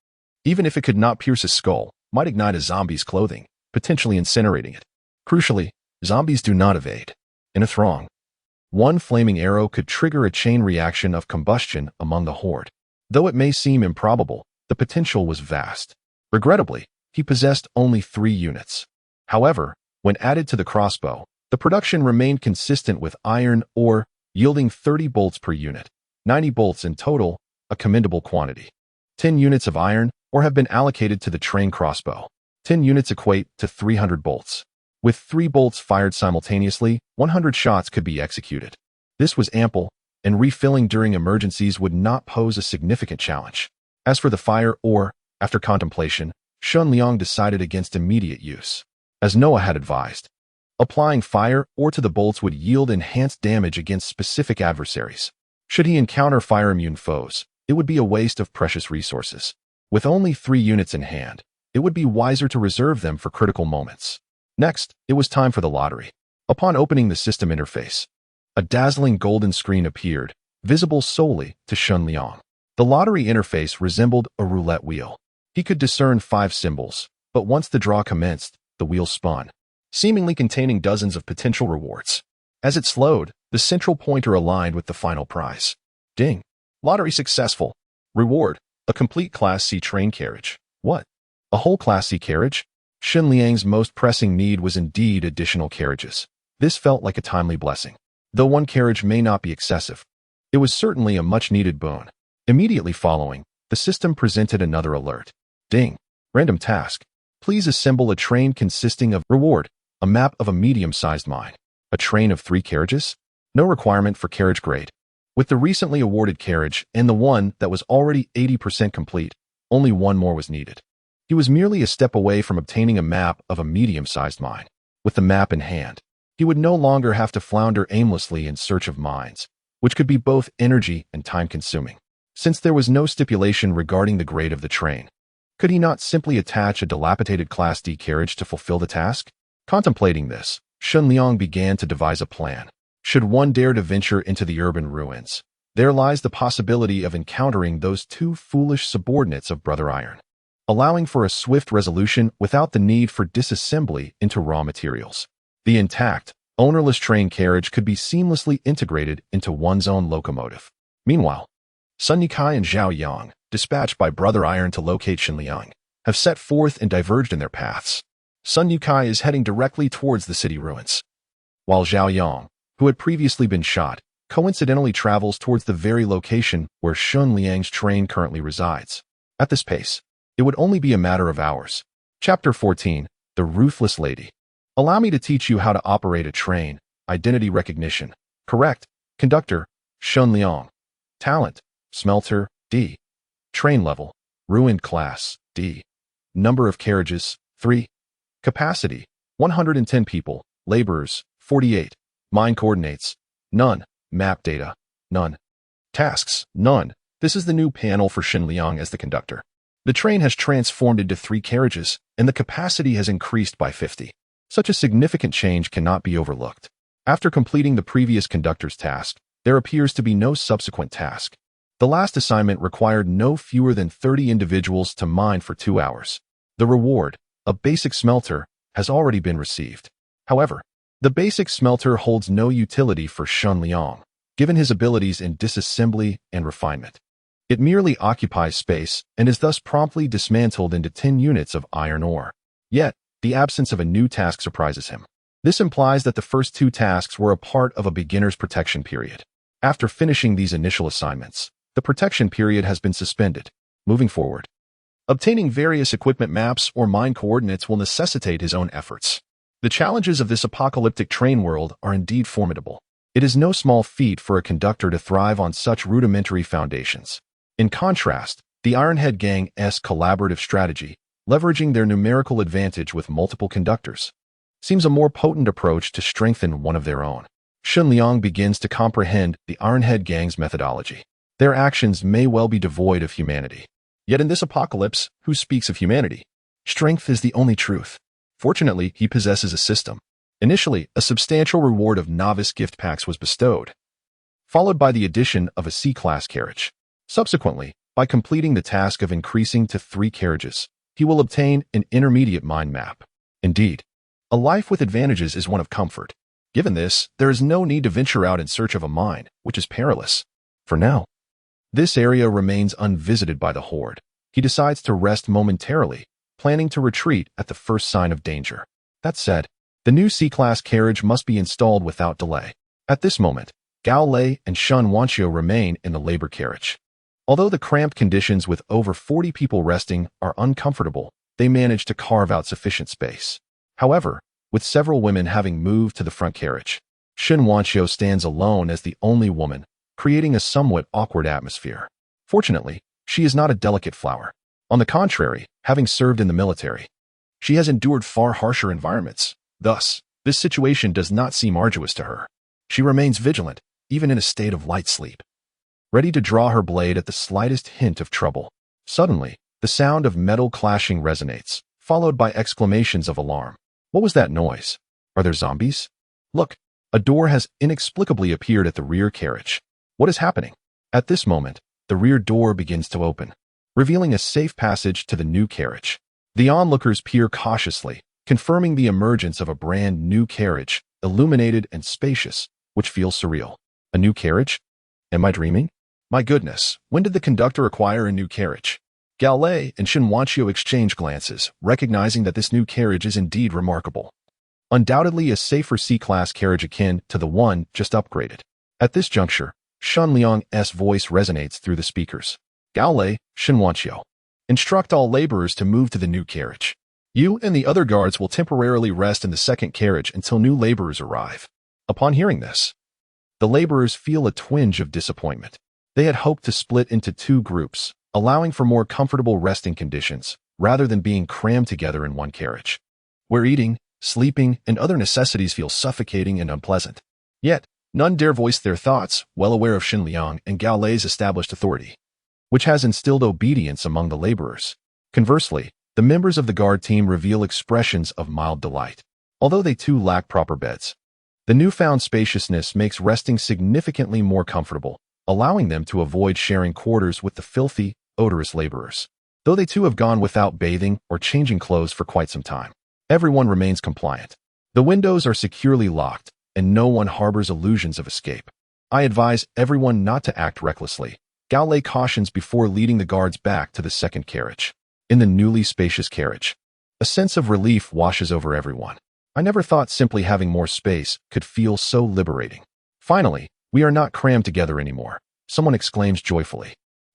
even if it could not pierce his skull, might ignite a zombie's clothing, potentially incinerating it. Crucially, zombies do not evade. In a throng, one flaming arrow could trigger a chain reaction of combustion among the horde. Though it may seem improbable, the potential was vast. Regrettably, he possessed only 3 units. However, when added to the crossbow, the production remained consistent with iron ore, yielding 30 bolts per unit. 90 bolts in total, a commendable quantity. 10 units of iron ore have been allocated to the train crossbow. 10 units equate to 300 bolts. With 3 bolts fired simultaneously, 100 shots could be executed. This was ample, and refilling during emergencies would not pose a significant challenge. As for the fire ore, after contemplation, Shen Liang decided against immediate use. As Noah had advised, applying fire ore to the bolts would yield enhanced damage against specific adversaries. Should he encounter fire-immune foes, it would be a waste of precious resources. With only 3 units in hand, it would be wiser to reserve them for critical moments. Next, it was time for the lottery. Upon opening the system interface, a dazzling golden screen appeared, visible solely to Shen Liang. The lottery interface resembled a roulette wheel. He could discern 5 symbols, but once the draw commenced, the wheel spun, seemingly containing dozens of potential rewards. As it slowed, the central pointer aligned with the final prize. Ding! Lottery successful. Reward: a complete Class C train carriage. What? A whole Class C carriage? Shen Liang's most pressing need was indeed additional carriages. This felt like a timely blessing. Though one carriage may not be excessive, it was certainly a much-needed boon. Immediately following, the system presented another alert. Ding! Random task. Please assemble a train consisting of reward, a map of a medium-sized mine. A train of 3 carriages? No requirement for carriage grade. With the recently awarded carriage and the one that was already 80% complete, only one more was needed. He was merely a step away from obtaining a map of a medium-sized mine. With the map in hand, he would no longer have to flounder aimlessly in search of mines, which could be both energy and time-consuming. Since there was no stipulation regarding the grade of the train, could he not simply attach a dilapidated Class D carriage to fulfill the task? Contemplating this, Shen Liang began to devise a plan. Should one dare to venture into the urban ruins, there lies the possibility of encountering those 2 foolish subordinates of Brother Iron, allowing for a swift resolution without the need for disassembly into raw materials. The intact, ownerless train carriage could be seamlessly integrated into one's own locomotive. Meanwhile, Sun Yikai and Zhao Yang, dispatched by Brother Iron to locate Shen Liang, have set forth and diverged in their paths. Sun Yikai is heading directly towards the city ruins, while Zhao Yang, who had previously been shot, coincidentally travels towards the very location where Shen Liang's train currently resides. At this pace, it would only be a matter of hours. Chapter 14, The Ruthless Lady. Allow me to teach you how to operate a train. Identity recognition. Correct. Conductor, Shen Liang. Talent, smelter, D. Train level, ruined class, D. Number of carriages, 3. Capacity, 110 people. Laborers, 48. Mine coordinates, none. Map data, none. Tasks, none. This is the new panel for Shen Liang as the conductor. The train has transformed into 3 carriages, and the capacity has increased by 50. Such a significant change cannot be overlooked. After completing the previous conductor's task, there appears to be no subsequent task. The last assignment required no fewer than 30 individuals to mine for 2 hours. The reward, a basic smelter, has already been received. However, the basic smelter holds no utility for Shen Liang, given his abilities in disassembly and refinement. It merely occupies space and is thus promptly dismantled into 10 units of iron ore. Yet, the absence of a new task surprises him. This implies that the first 2 tasks were a part of a beginner's protection period. After finishing these initial assignments, the protection period has been suspended. Moving forward, obtaining various equipment maps or mine coordinates will necessitate his own efforts. The challenges of this apocalyptic train world are indeed formidable. It is no small feat for a conductor to thrive on such rudimentary foundations. In contrast, the Ironhead Gang's collaborative strategy, leveraging their numerical advantage with multiple conductors, seems a more potent approach to strengthen one of their own. Shen Liang begins to comprehend the Ironhead Gang's methodology. Their actions may well be devoid of humanity. Yet in this apocalypse, who speaks of humanity? Strength is the only truth. Fortunately, he possesses a system. Initially, a substantial reward of novice gift packs was bestowed, followed by the addition of a C-class carriage. Subsequently, by completing the task of increasing to 3 carriages, he will obtain an intermediate mind map. Indeed, a life with advantages is one of comfort. Given this, there is no need to venture out in search of a mine, which is perilous. For now, this area remains unvisited by the Horde. He decides to rest momentarily, planning to retreat at the first sign of danger. That said, the new C-class carriage must be installed without delay. At this moment, Gao Lei and Shen Wanqiu remain in the labor carriage. Although the cramped conditions with over 40 people resting are uncomfortable, they manage to carve out sufficient space. However, with several women having moved to the front carriage, Shen Wanqiu stands alone as the only woman, creating a somewhat awkward atmosphere. Fortunately, she is not a delicate flower. On the contrary, having served in the military, she has endured far harsher environments. Thus, this situation does not seem arduous to her. She remains vigilant, even in a state of light sleep, ready to draw her blade at the slightest hint of trouble. Suddenly, the sound of metal clashing resonates, followed by exclamations of alarm. What was that noise? Are there zombies? Look, a door has inexplicably appeared at the rear carriage. What is happening? At this moment, the rear door begins to open, revealing a safe passage to the new carriage. The onlookers peer cautiously, confirming the emergence of a brand new carriage, illuminated and spacious, which feels surreal. A new carriage? Am I dreaming? My goodness, when did the conductor acquire a new carriage? Gao Lei and Shen Wanqiu exchange glances, recognizing that this new carriage is indeed remarkable. Undoubtedly a safer C-class carriage akin to the one just upgraded. At this juncture, Shen Liang's voice resonates through the speakers. Gao Lei, Shen Wanqiu, instruct all laborers to move to the new carriage. You and the other guards will temporarily rest in the second carriage until new laborers arrive. Upon hearing this, the laborers feel a twinge of disappointment. They had hoped to split into 2 groups, allowing for more comfortable resting conditions, rather than being crammed together in one carriage, where eating, sleeping, and other necessities feel suffocating and unpleasant. Yet, none dare voice their thoughts, well aware of Shen Liang and Gao Lei's established authority, which has instilled obedience among the laborers. Conversely, the members of the guard team reveal expressions of mild delight, although they too lack proper beds. The newfound spaciousness makes resting significantly more comfortable, allowing them to avoid sharing quarters with the filthy, odorous laborers. Though they too have gone without bathing or changing clothes for quite some time, everyone remains compliant. The windows are securely locked, and no one harbors illusions of escape. I advise everyone not to act recklessly. Gao Lei cautions before leading the guards back to the second carriage. In the newly spacious carriage, a sense of relief washes over everyone. I never thought simply having more space could feel so liberating. Finally, we are not crammed together anymore, someone exclaims joyfully.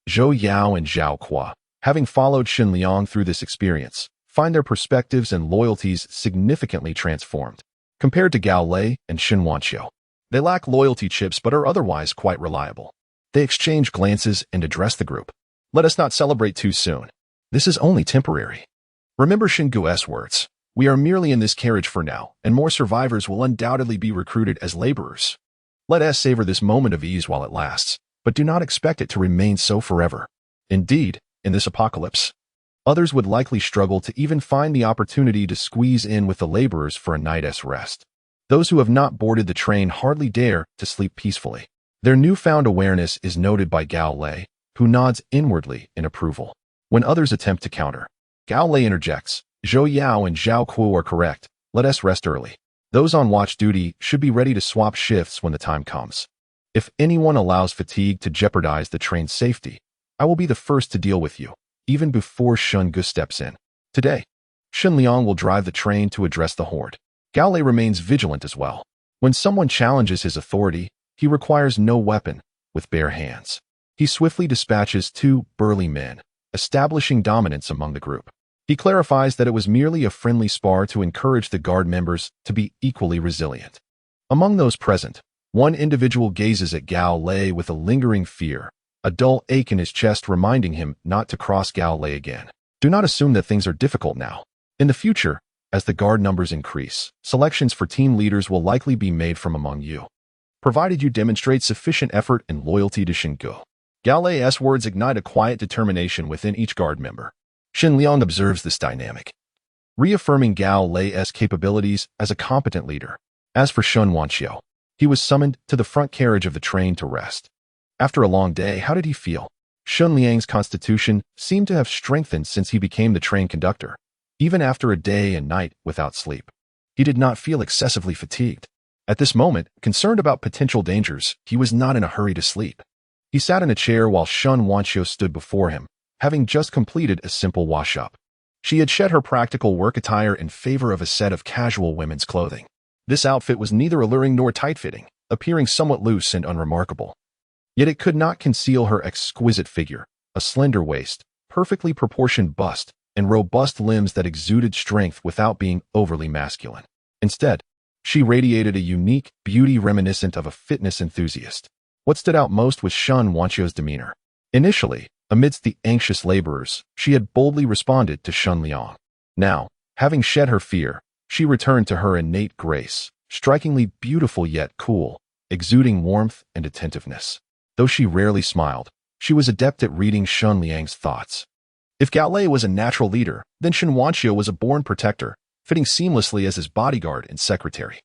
Zhou Yao and Zhao Qua, having followed Shen Liang through this experience, find their perspectives and loyalties significantly transformed. Compared to Gao Lei and Shen Wanqiu, they lack loyalty chips but are otherwise quite reliable. They exchange glances and address the group. Let us not celebrate too soon. This is only temporary. Remember Xingu's words. We are merely in this carriage for now, and more survivors will undoubtedly be recruited as laborers. Let us savor this moment of ease while it lasts, but do not expect it to remain so forever. Indeed, in this apocalypse, others would likely struggle to even find the opportunity to squeeze in with the laborers for a night's rest. Those who have not boarded the train hardly dare to sleep peacefully. Their newfound awareness is noted by Gao Lei, who nods inwardly in approval. When others attempt to counter, Gao Lei interjects, Zhou Yao and Zhao Ku are correct. Let us rest early. Those on watch duty should be ready to swap shifts when the time comes. If anyone allows fatigue to jeopardize the train's safety, I will be the first to deal with you, even before Shen Gu steps in. Today, Shen Liang will drive the train to address the Horde. Gao Lei remains vigilant as well. When someone challenges his authority, he requires no weapon, with bare hands. He swiftly dispatches 2 burly men, establishing dominance among the group. He clarifies that it was merely a friendly spar to encourage the guard members to be equally resilient. Among those present, one individual gazes at Gao Lei with a lingering fear, a dull ache in his chest reminding him not to cross Gao Lei again. Do not assume that things are difficult now. In the future, as the guard numbers increase, selections for team leaders will likely be made from among you. provided you demonstrate sufficient effort and loyalty to Shen Ge. Gao Lei's words ignite a quiet determination within each guard member. Shen Liang observes this dynamic, reaffirming Gao Lei's capabilities as a competent leader. As for Shen Wanqiu, he was summoned to the front carriage of the train to rest. After a long day, how did he feel? Shen Liang's constitution seemed to have strengthened since he became the train conductor. Even after a day and night without sleep, he did not feel excessively fatigued. At this moment, concerned about potential dangers, he was not in a hurry to sleep. He sat in a chair while Shen Wanqiu stood before him, having just completed a simple wash-up. She had shed her practical work attire in favor of a set of casual women's clothing. This outfit was neither alluring nor tight-fitting, appearing somewhat loose and unremarkable. Yet it could not conceal her exquisite figure, a slender waist, perfectly proportioned bust, and robust limbs that exuded strength without being overly masculine. Instead, she radiated a unique beauty reminiscent of a fitness enthusiast. What stood out most was Shen Wanqiu's demeanor. Initially, amidst the anxious laborers, she had boldly responded to Shen Liang. Now, having shed her fear, she returned to her innate grace, strikingly beautiful yet cool, exuding warmth and attentiveness. Though she rarely smiled, she was adept at reading Shen Liang's thoughts. If Gao Lei was a natural leader, then Shen Wanqiu was a born protector, fitting seamlessly as his bodyguard and secretary.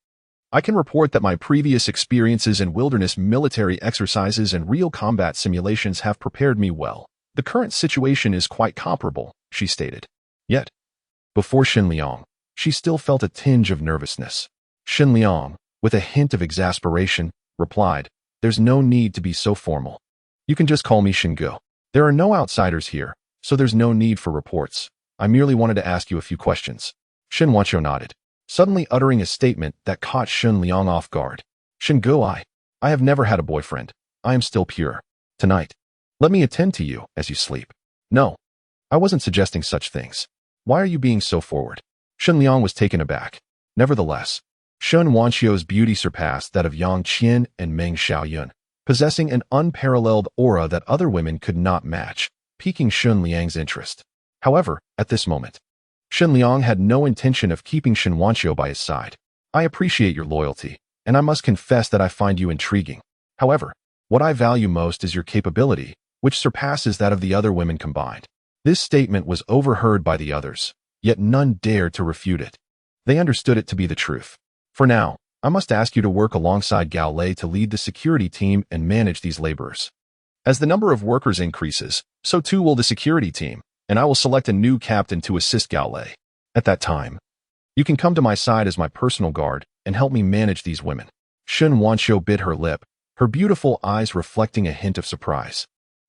I can report that my previous experiences in wilderness military exercises and real combat simulations have prepared me well. The current situation is quite comparable, she stated. Yet, before Shen Liang, she still felt a tinge of nervousness. Shen Liang, with a hint of exasperation, replied, "There's no need to be so formal. You can just call me Shen Ge. There are no outsiders here, so there's no need for reports. I merely wanted to ask you a few questions." Shen Wanqiu nodded, suddenly uttering a statement that caught Shen Liang off guard. "Shen Ge, I have never had a boyfriend. I am still pure. Tonight, let me attend to you as you sleep." "No, I wasn't suggesting such things. Why are you being so forward?" Shen Liang was taken aback. Nevertheless, Shen Wanqiu's beauty surpassed that of Yang Qian and Meng Xiaoyun, possessing an unparalleled aura that other women could not match, piquing Shen Liang's interest. However, at this moment, Shen Liang had no intention of keeping Shen Wanqiu by his side. "I appreciate your loyalty, and I must confess that I find you intriguing. However, what I value most is your capability, which surpasses that of the other women combined." This statement was overheard by the others, yet none dared to refute it. They understood it to be the truth. "For now, I must ask you to work alongside Gao Lei to lead the security team and manage these laborers. As the number of workers increases, so too will the security team, and I will select a new captain to assist Gao Lei. At that time, you can come to my side as my personal guard and help me manage these women." Shen Wanqiu bit her lip, her beautiful eyes reflecting a hint of surprise.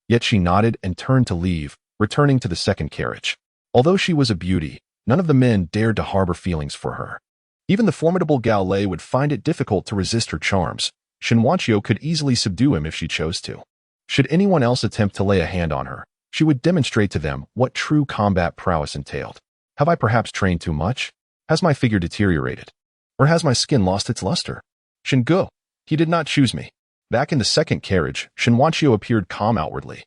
Yet she nodded and turned to leave, returning to the second carriage. Although she was a beauty, none of the men dared to harbor feelings for her. Even the formidable Gao Lei would find it difficult to resist her charms. Shen Wanqiu could easily subdue him if she chose to. Should anyone else attempt to lay a hand on her, she would demonstrate to them what true combat prowess entailed. Have I perhaps trained too much? Has my figure deteriorated? Or has my skin lost its luster? Shen Ge, he did not choose me. Back in the second carriage, Shen Wanqiu appeared calm outwardly.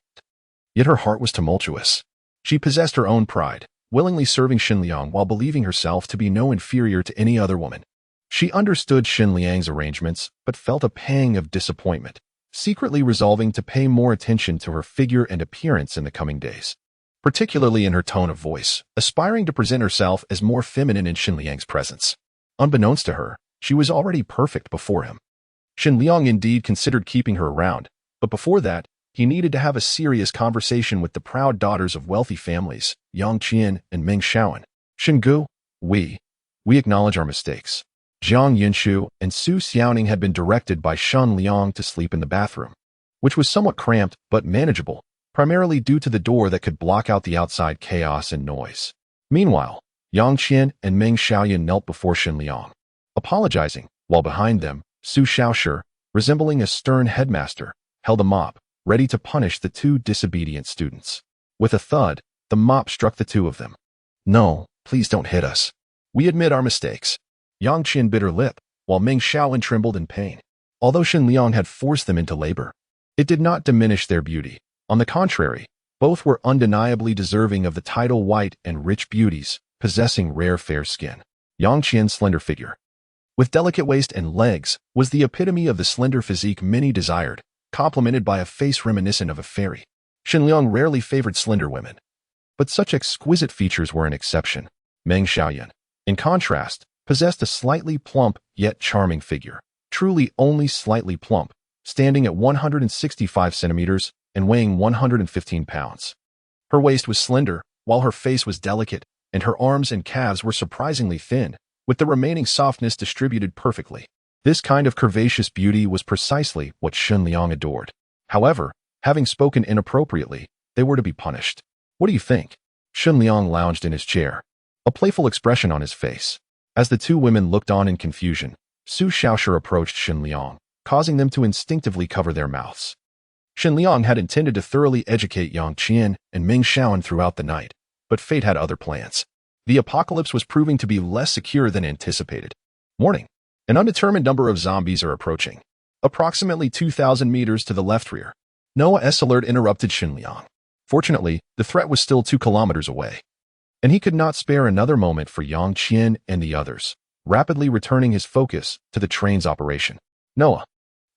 Yet her heart was tumultuous. She possessed her own pride, willingly serving Shen Liang while believing herself to be no inferior to any other woman. She understood Shen Liang's arrangements, but felt a pang of disappointment, secretly resolving to pay more attention to her figure and appearance in the coming days, particularly in her tone of voice, aspiring to present herself as more feminine in Shen Liang's presence. Unbeknownst to her, she was already perfect before him. Shen Liang indeed considered keeping her around, but before that, he needed to have a serious conversation with the proud daughters of wealthy families, Yang Qian and Meng Xiaoan. "Shen Ge, we acknowledge our mistakes." Jiang Yinshu and Su Xiaoning had been directed by Shen Liang to sleep in the bathroom, which was somewhat cramped but manageable, primarily due to the door that could block out the outside chaos and noise. Meanwhile, Yang Qian and Meng Xiaoyan knelt before Shen Liang, apologizing, while behind them, Su Xiaoshi, resembling a stern headmaster, held a mop, ready to punish the two disobedient students. With a thud, the mop struck the two of them. "No, please don't hit us. We admit our mistakes." Yang Qian bit her lip, while Meng Xiaoan trembled in pain. Although Shen Liang had forced them into labor, it did not diminish their beauty. On the contrary, both were undeniably deserving of the title white and rich beauties, possessing rare fair skin. Yang Qian's slender figure, with delicate waist and legs, was the epitome of the slender physique many desired, complemented by a face reminiscent of a fairy. Shen Liang rarely favored slender women, but such exquisite features were an exception. Meng Xiaoyan, in contrast, possessed a slightly plump yet charming figure, truly only slightly plump, standing at 165 centimeters and weighing 115 pounds. Her waist was slender, while her face was delicate, and her arms and calves were surprisingly thin, with the remaining softness distributed perfectly. This kind of curvaceous beauty was precisely what Shen Liang adored. However, having spoken inappropriately, they were to be punished. What do you think? Shen Liang lounged in his chair, a playful expression on his face. As the two women looked on in confusion, Su Xiaoshi approached Shen Liang, causing them to instinctively cover their mouths. Shen Liang had intended to thoroughly educate Yang Qian and Meng Xiaoyan throughout the night, but fate had other plans. The apocalypse was proving to be less secure than anticipated. Morning. An undetermined number of zombies are approaching. Approximately 2,000 meters to the left rear. Noah's alert interrupted Shen Liang. Fortunately, the threat was still 2 kilometers away, and he could not spare another moment for Yang Qian and the others, rapidly returning his focus to the train's operation. Noah,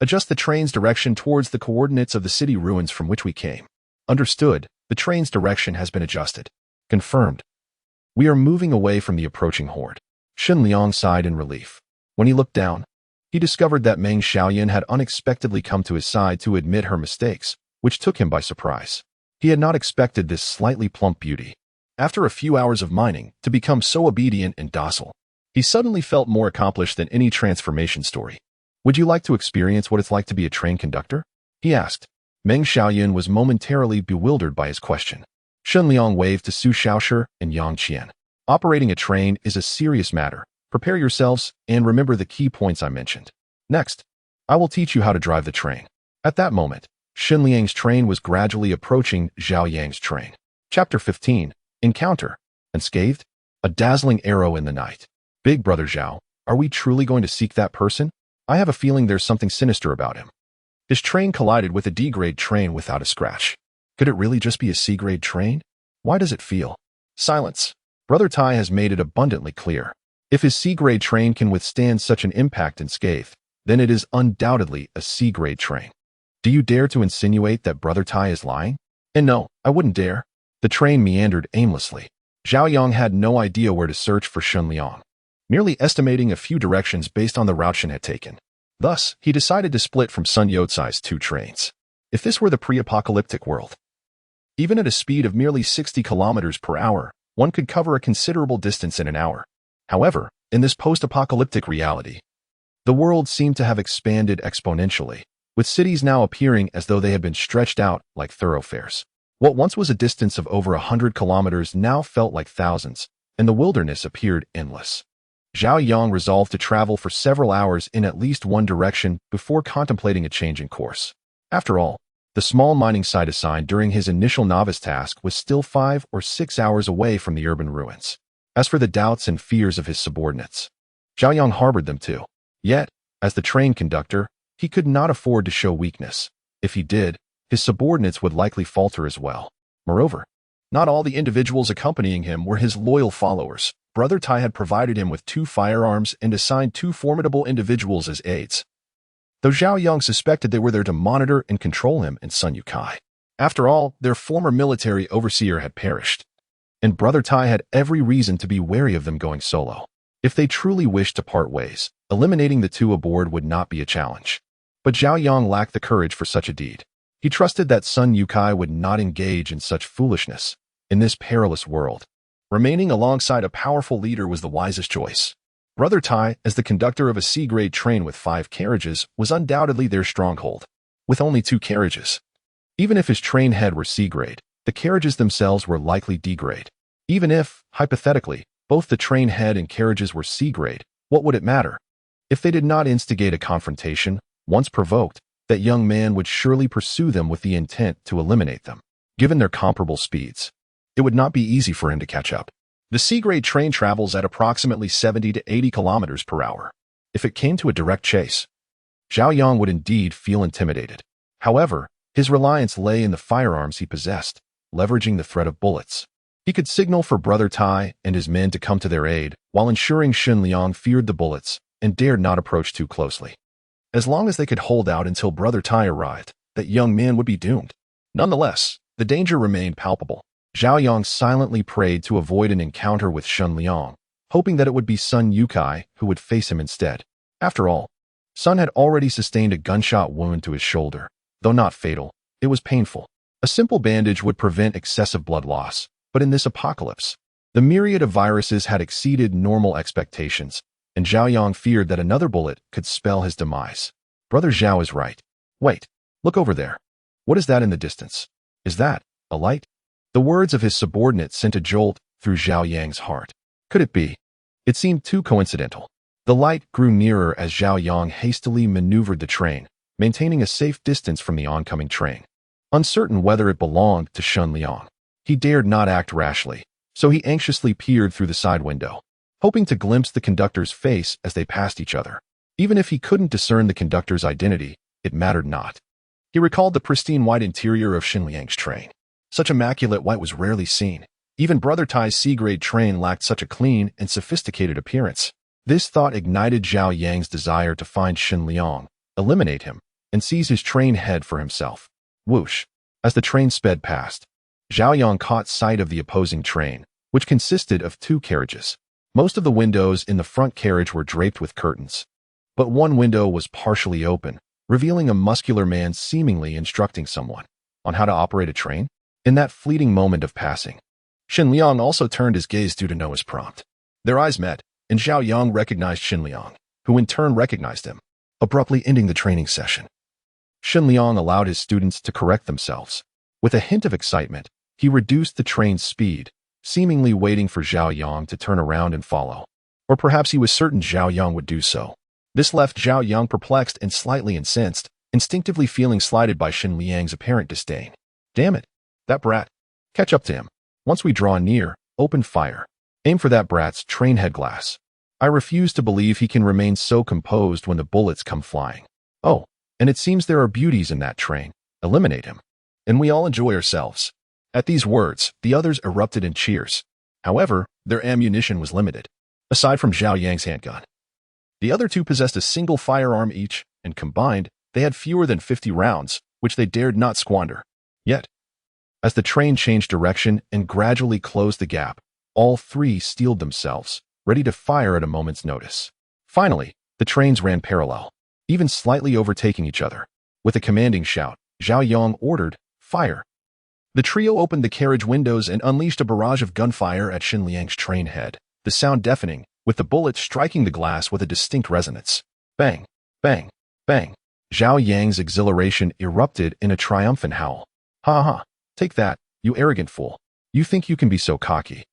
adjust the train's direction towards the coordinates of the city ruins from which we came. Understood. The train's direction has been adjusted. Confirmed. We are moving away from the approaching horde. Shen Liang sighed in relief. When he looked down, he discovered that Meng Xiaoyan had unexpectedly come to his side to admit her mistakes, which took him by surprise. He had not expected this slightly plump beauty, after a few hours of mining, to become so obedient and docile. He suddenly felt more accomplished than any transformation story. Would you like to experience what it's like to be a train conductor? He asked. Meng Xiaoyan was momentarily bewildered by his question. Shen Liang waved to Su Xiaoshi and Yang Qian. Operating a train is a serious matter. Prepare yourselves and remember the key points I mentioned. Next, I will teach you how to drive the train. At that moment, Shen Liang's train was gradually approaching Zhao Yang's train. Chapter 15. Encounter. Unscathed? A dazzling arrow in the night. Big Brother Zhao, are we truly going to seek that person? I have a feeling there's something sinister about him. His train collided with a D-grade train without a scratch. Could it really just be a C-grade train? Why does it feel? Silence. Brother Tai has made it abundantly clear. If his C-grade train can withstand such an impact unscathed, then it is undoubtedly a C-grade train. Do you dare to insinuate that Brother Tai is lying? And no, I wouldn't dare. The train meandered aimlessly. Zhao Yang had no idea where to search for Shen Liang, merely estimating a few directions based on the route Shen had taken. Thus, he decided to split from Sun Youcai's 2 trains. If this were the pre-apocalyptic world, even at a speed of merely 60 kilometers per hour, one could cover a considerable distance in an hour. However, in this post-apocalyptic reality, the world seemed to have expanded exponentially, with cities now appearing as though they had been stretched out like thoroughfares. What once was a distance of over 100 kilometers now felt like thousands, and the wilderness appeared endless. Zhao Yang resolved to travel for several hours in at least one direction before contemplating a change in course. After all, the small mining site assigned during his initial novice task was still 5 or 6 hours away from the urban ruins. As for the doubts and fears of his subordinates, Zhao Yang harbored them too. Yet, as the train conductor, he could not afford to show weakness. If he did, his subordinates would likely falter as well. Moreover, not all the individuals accompanying him were his loyal followers. Brother Tai had provided him with 2 firearms and assigned 2 formidable individuals as aides, though Zhao Yang suspected they were there to monitor and control him and Sun Youcai. After all, their former military overseer had perished, and Brother Tai had every reason to be wary of them going solo. If they truly wished to part ways, eliminating the 2 aboard would not be a challenge. But Zhao Yang lacked the courage for such a deed. He trusted that Sun Youcai would not engage in such foolishness in this perilous world. Remaining alongside a powerful leader was the wisest choice. Brother Tai, as the conductor of a C-grade train with 5 carriages, was undoubtedly their stronghold. With only 2 carriages, even if his train head were C-grade, the carriages themselves were likely D-grade. Even if, hypothetically, both the train head and carriages were C-grade, what would it matter? If they did not instigate a confrontation, once provoked, that young man would surely pursue them with the intent to eliminate them. Given their comparable speeds, it would not be easy for him to catch up. The C-grade train travels at approximately 70 to 80 kilometers per hour. If it came to a direct chase, Zhao Yang would indeed feel intimidated. However, his reliance lay in the firearms he possessed, leveraging the threat of bullets. He could signal for Brother Tai and his men to come to their aid, while ensuring Shen Liang feared the bullets and dared not approach too closely. As long as they could hold out until Brother Tai arrived, that young man would be doomed. Nonetheless, the danger remained palpable. Zhao Yang silently prayed to avoid an encounter with Shen Liang, hoping that it would be Sun Yukai who would face him instead. After all, Sun had already sustained a gunshot wound to his shoulder. Though not fatal, it was painful. A simple bandage would prevent excessive blood loss, but in this apocalypse, the myriad of viruses had exceeded normal expectations, and Zhao Yang feared that another bullet could spell his demise. Brother Zhao is right. Wait, look over there. What is that in the distance? Is that a light? The words of his subordinate sent a jolt through Zhao Yang's heart. Could it be? It seemed too coincidental. The light grew nearer as Zhao Yang hastily maneuvered the train, maintaining a safe distance from the oncoming train. Uncertain whether it belonged to Shen Liang, he dared not act rashly, so he anxiously peered through the side window, hoping to glimpse the conductor's face as they passed each other. Even if he couldn't discern the conductor's identity, it mattered not. He recalled the pristine white interior of Shen Liang's train. Such immaculate white was rarely seen. Even Brother Tai's C-grade train lacked such a clean and sophisticated appearance. This thought ignited Zhao Yang's desire to find Shen Liang, eliminate him, and seize his train head for himself. Whoosh! As the train sped past, Zhao Yang caught sight of the opposing train, which consisted of two carriages. Most of the windows in the front carriage were draped with curtains, but one window was partially open, revealing a muscular man seemingly instructing someone on how to operate a train. In that fleeting moment of passing, Shen Liang also turned his gaze due to Noah's prompt. Their eyes met, and Zhao Yang recognized Shen Liang, who in turn recognized him, abruptly ending the training session. Shen Liang allowed his students to correct themselves. With a hint of excitement, he reduced the train's speed, seemingly waiting for Zhao Yang to turn around and follow. Or perhaps he was certain Zhao Yang would do so. This left Zhao Yang perplexed and slightly incensed, instinctively feeling slighted by Shen Liang's apparent disdain. Damn it! That brat! Catch up to him. Once we draw near, open fire. Aim for that brat's train head glass. I refuse to believe he can remain so composed when the bullets come flying. Oh, and it seems there are beauties in that train. Eliminate him, and we all enjoy ourselves. At these words, the others erupted in cheers. However, their ammunition was limited. Aside from Zhao Yang's handgun, the other two possessed a single firearm each, and combined, they had fewer than 50 rounds, which they dared not squander. Yet, as the train changed direction and gradually closed the gap, all three steeled themselves, ready to fire at a moment's notice. Finally, the trains ran parallel, even slightly overtaking each other. With a commanding shout, Zhao Yang ordered, "Fire!" The trio opened the carriage windows and unleashed a barrage of gunfire at Shen Liang's train head, the sound deafening, with the bullets striking the glass with a distinct resonance. Bang! Bang! Bang! Zhao Yang's exhilaration erupted in a triumphant howl. Ha ha! Take that, you arrogant fool. You think you can be so cocky.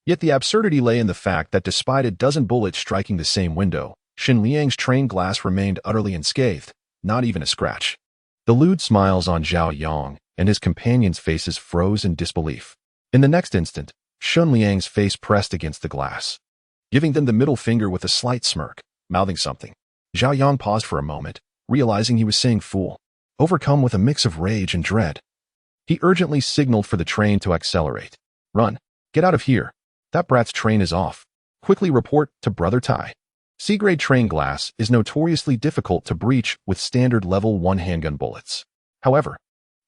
Yet the absurdity lay in the fact that despite a dozen bullets striking the same window, Shen Liang's train glass remained utterly unscathed, not even a scratch. The lewd smiles on Zhao Yang and his companions' faces froze in disbelief. In the next instant, Shen Liang's face pressed against the glass, giving them the middle finger with a slight smirk, mouthing something. Zhao Yang paused for a moment, realizing he was saying fool, overcome with a mix of rage and dread. He urgently signaled for the train to accelerate. Run! Get out of here! That brat's train is off. Quickly report to Brother Tai. C-grade train glass is notoriously difficult to breach with standard level 1 handgun bullets. However,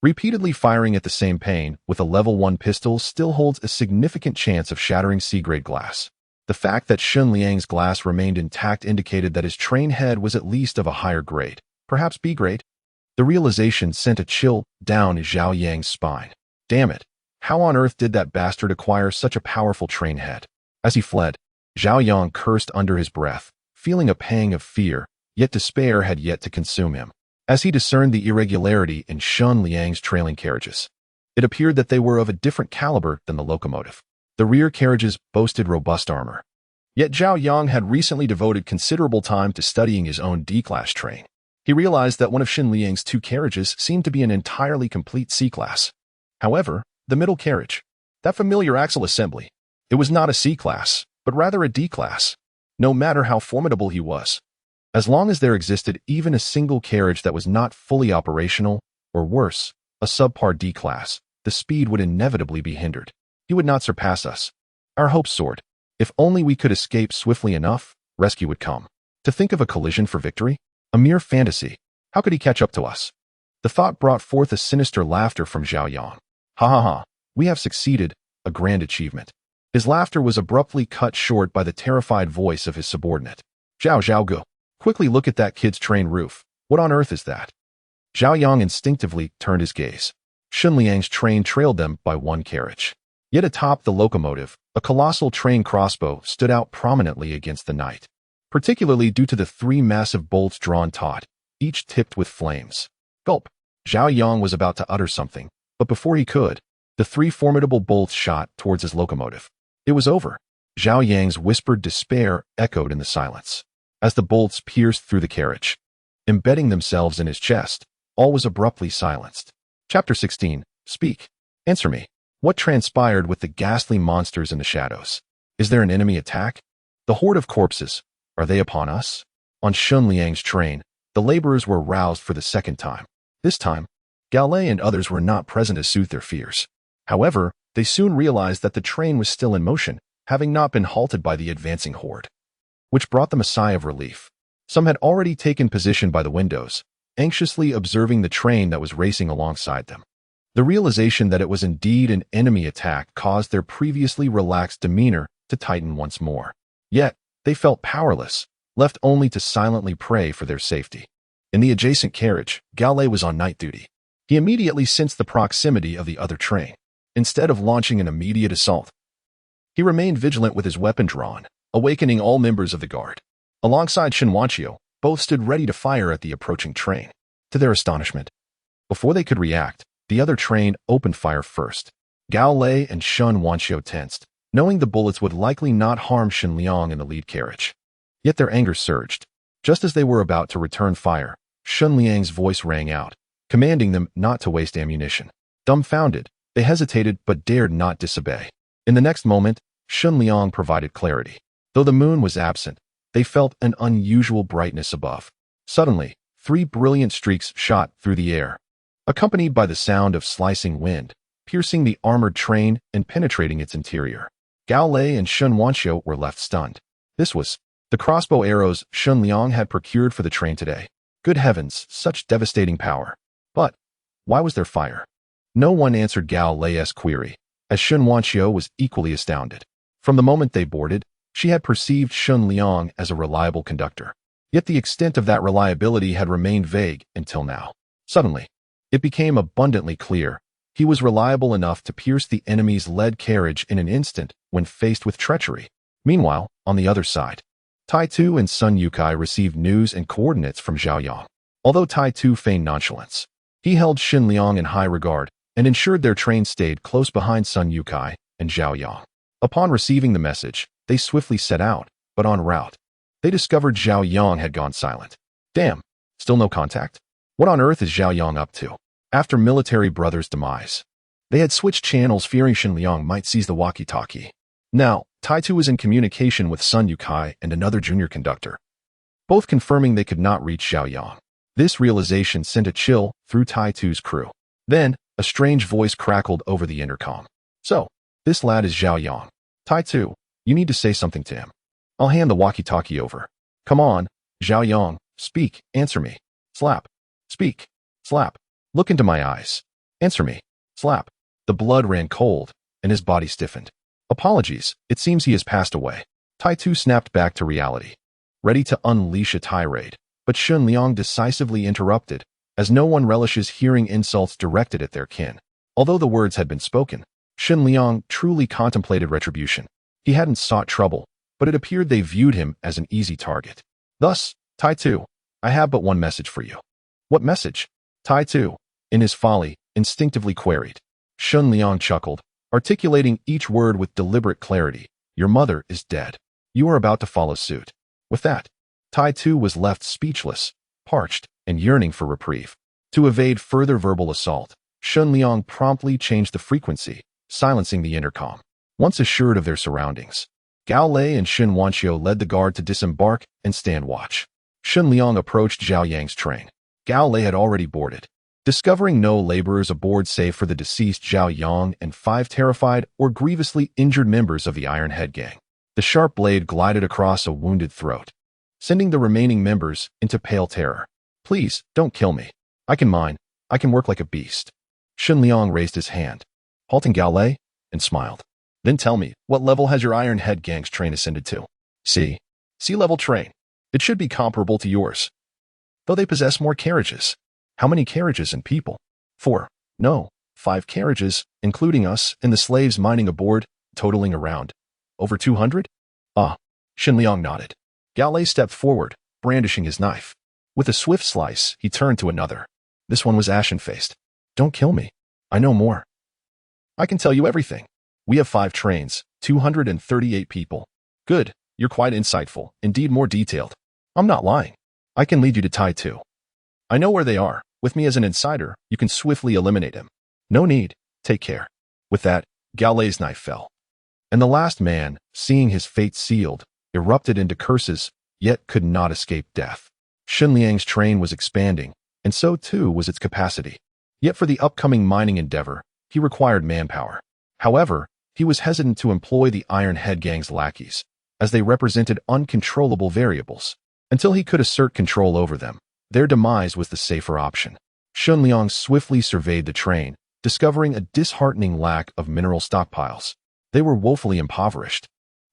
repeatedly firing at the same pane with a level 1 pistol still holds a significant chance of shattering C-grade glass. The fact that Shen Liang's glass remained intact indicated that his train head was at least of a higher grade, perhaps B-grade. The realization sent a chill down Zhao Yang's spine. Damn it! How on earth did that bastard acquire such a powerful train head? As he fled, Zhao Yang cursed under his breath, feeling a pang of fear, yet despair had yet to consume him. As he discerned the irregularity in Shen Liang's trailing carriages, it appeared that they were of a different caliber than the locomotive. The rear carriages boasted robust armor. Yet Zhao Yang had recently devoted considerable time to studying his own D-class train. He realized that one of Shen Liang's two carriages seemed to be an entirely complete C-class. However, the middle carriage, that familiar axle assembly, it was not a C-class, but rather a D-class. No matter how formidable he was, as long as there existed even a single carriage that was not fully operational, or worse, a subpar D-class, the speed would inevitably be hindered. He would not surpass us. Our hopes soared. If only we could escape swiftly enough, rescue would come. To think of a collision for victory? A mere fantasy. How could he catch up to us? The thought brought forth a sinister laughter from Zhao Yang. Ha, we have succeeded, a grand achievement. His laughter was abruptly cut short by the terrified voice of his subordinate. Zhao Gu, quickly look at that kid's train roof. What on earth is that? Zhao Yang instinctively turned his gaze. Shen Liang's train trailed them by one carriage. Yet atop the locomotive, a colossal train crossbow stood out prominently against the night, particularly due to the 3 massive bolts drawn taut, each tipped with flames. Gulp! Zhao Yang was about to utter something, but before he could, the 3 formidable bolts shot towards his locomotive. It was over. Zhao Yang's whispered despair echoed in the silence. As the bolts pierced through the carriage, embedding themselves in his chest, all was abruptly silenced. Chapter 16. Speak. Answer me. What transpired with the ghastly monsters in the shadows? Is there an enemy attack? The horde of corpses, are they upon us? On Shen Liang's train, the laborers were roused for the second time. This time, Gao Lei and others were not present to soothe their fears. However, they soon realized that the train was still in motion, having not been halted by the advancing horde, which brought them a sigh of relief. Some had already taken position by the windows, anxiously observing the train that was racing alongside them. The realization that it was indeed an enemy attack caused their previously relaxed demeanor to tighten once more. Yet, they felt powerless, left only to silently pray for their safety. In the adjacent carriage, Gao Lei was on night duty. He immediately sensed the proximity of the other train. Instead of launching an immediate assault, he remained vigilant with his weapon drawn, awakening all members of the guard. Alongside Shen Wanqiu, both stood ready to fire at the approaching train. To their astonishment, before they could react, the other train opened fire first. Gao Lei and Shen Wanqiu tensed, knowing the bullets would likely not harm Shen Liang in the lead carriage. Yet their anger surged. Just as they were about to return fire, Shen Liang's voice rang out, commanding them not to waste ammunition. Dumbfounded, they hesitated but dared not disobey. In the next moment, Shen Liang provided clarity. Though the moon was absent, they felt an unusual brightness above. Suddenly, 3 brilliant streaks shot through the air, accompanied by the sound of slicing wind, piercing the armored train and penetrating its interior. Gao Lei and Shen Wanqiu were left stunned. This was the crossbow arrows Shen Liang had procured for the train today. Good heavens, such devastating power. But why was there fire? No one answered Gao Lei's query, as Shen Wanqiu was equally astounded. From the moment they boarded, she had perceived Shen Liang as a reliable conductor. Yet the extent of that reliability had remained vague until now. Suddenly, it became abundantly clear. He was reliable enough to pierce the enemy's lead carriage in an instant when faced with treachery. Meanwhile, on the other side, Tai Tu and Sun Yukai received news and coordinates from Zhao Yang. Although Tai Tu feigned nonchalance, he held Shen Liang in high regard and ensured their train stayed close behind Sun Yukai and Zhao Yang. Upon receiving the message, they swiftly set out, but en route, they discovered Zhao Yang had gone silent. Damn, still no contact? What on earth is Zhao Yang up to? After military brother's demise, they had switched channels fearing Shen Liang might seize the walkie-talkie. Now, Tai Tu was in communication with Sun Yukai and another junior conductor, both confirming they could not reach Zhao Yang. This realization sent a chill through Tai Tu's crew. Then, a strange voice crackled over the intercom. So, this lad is Zhao Yang. Tai Tu, you need to say something to him. I'll hand the walkie-talkie over. Come on, Zhao Yang, speak, answer me. Slap. Speak. Slap. Look into my eyes. Answer me. Slap. The blood ran cold, and his body stiffened. Apologies, it seems he has passed away. Tai Tu snapped back to reality, ready to unleash a tirade, but Shen Liang decisively interrupted, as no one relishes hearing insults directed at their kin. Although the words had been spoken, Shen Liang truly contemplated retribution. He hadn't sought trouble, but it appeared they viewed him as an easy target. Thus, Tai Tu, I have but one message for you. What message? Tai Tu, in his folly, instinctively queried. Shen Liang chuckled, articulating each word with deliberate clarity. Your mother is dead. You are about to follow suit. With that, Tai Tu was left speechless, parched, and yearning for reprieve. To evade further verbal assault, Shen Liang promptly changed the frequency, silencing the intercom. Once assured of their surroundings, Gao Lei and Shen Wanqiu led the guard to disembark and stand watch. Shen Liang approached Zhao Yang's train. Gao Lei had already boarded. Discovering no laborers aboard save for the deceased Zhao Yang and 5 terrified or grievously injured members of the Iron Head Gang, the sharp blade glided across a wounded throat, sending the remaining members into pale terror. Please, don't kill me. I can mine. I can work like a beast. Shen Liang raised his hand, halting Gao Lei, and smiled. Then tell me, what level has your Iron Head Gang's train ascended to? C-level train. It should be comparable to yours, though they possess more carriages. How many carriages and people? 4. No, 5 carriages, including us and the slaves mining aboard, totaling around over 200? Ah, Shen Liang nodded. Gao Lei stepped forward, brandishing his knife. With a swift slice, he turned to another. This one was ashen-faced. Don't kill me. I know more. I can tell you everything. We have 5 trains, 238 people. Good, you're quite insightful, indeed more detailed. I'm not lying. I can lead you to Tai 2. I know where they are. With me as an insider, you can swiftly eliminate him. No need. Take care. With that, Gao Lei's knife fell. And the last man, seeing his fate sealed, erupted into curses, yet could not escape death. Shen Liang's train was expanding, and so too was its capacity. Yet for the upcoming mining endeavor, he required manpower. However, he was hesitant to employ the Iron Head Gang's lackeys, as they represented uncontrollable variables. Until he could assert control over them, their demise was the safer option. Shen Liang swiftly surveyed the train, discovering a disheartening lack of mineral stockpiles. They were woefully impoverished.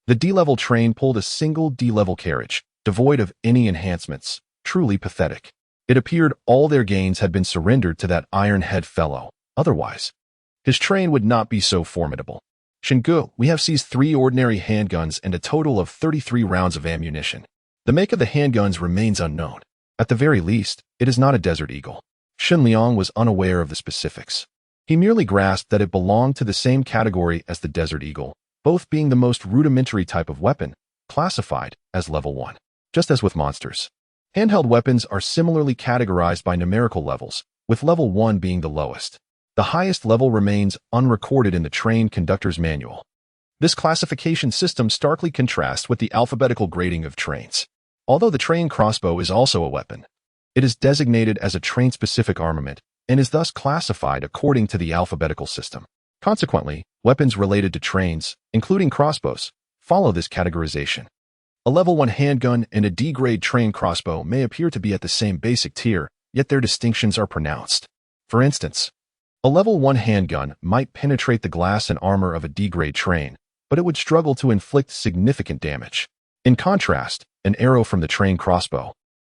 The D-level train pulled a single D-level carriage, devoid of any enhancements, truly pathetic. It appeared all their gains had been surrendered to that Iron Head fellow. Otherwise, his train would not be so formidable. Shingu, we have seized 3 ordinary handguns and a total of 33 rounds of ammunition. The make of the handguns remains unknown. At the very least, it is not a Desert Eagle. Shen Liang was unaware of the specifics. He merely grasped that it belonged to the same category as the Desert Eagle, both being the most rudimentary type of weapon, classified as level 1. Just as with monsters, handheld weapons are similarly categorized by numerical levels, with level 1 being the lowest. The highest level remains unrecorded in the train conductor's manual. This classification system starkly contrasts with the alphabetical grading of trains. Although the train crossbow is also a weapon, it is designated as a train-specific armament and is thus classified according to the alphabetical system. Consequently, weapons related to trains, including crossbows, follow this categorization. A level 1 handgun and a D-grade train crossbow may appear to be at the same basic tier, yet their distinctions are pronounced. For instance, a level 1 handgun might penetrate the glass and armor of a D-grade train, but it would struggle to inflict significant damage. In contrast, an arrow from the train crossbow,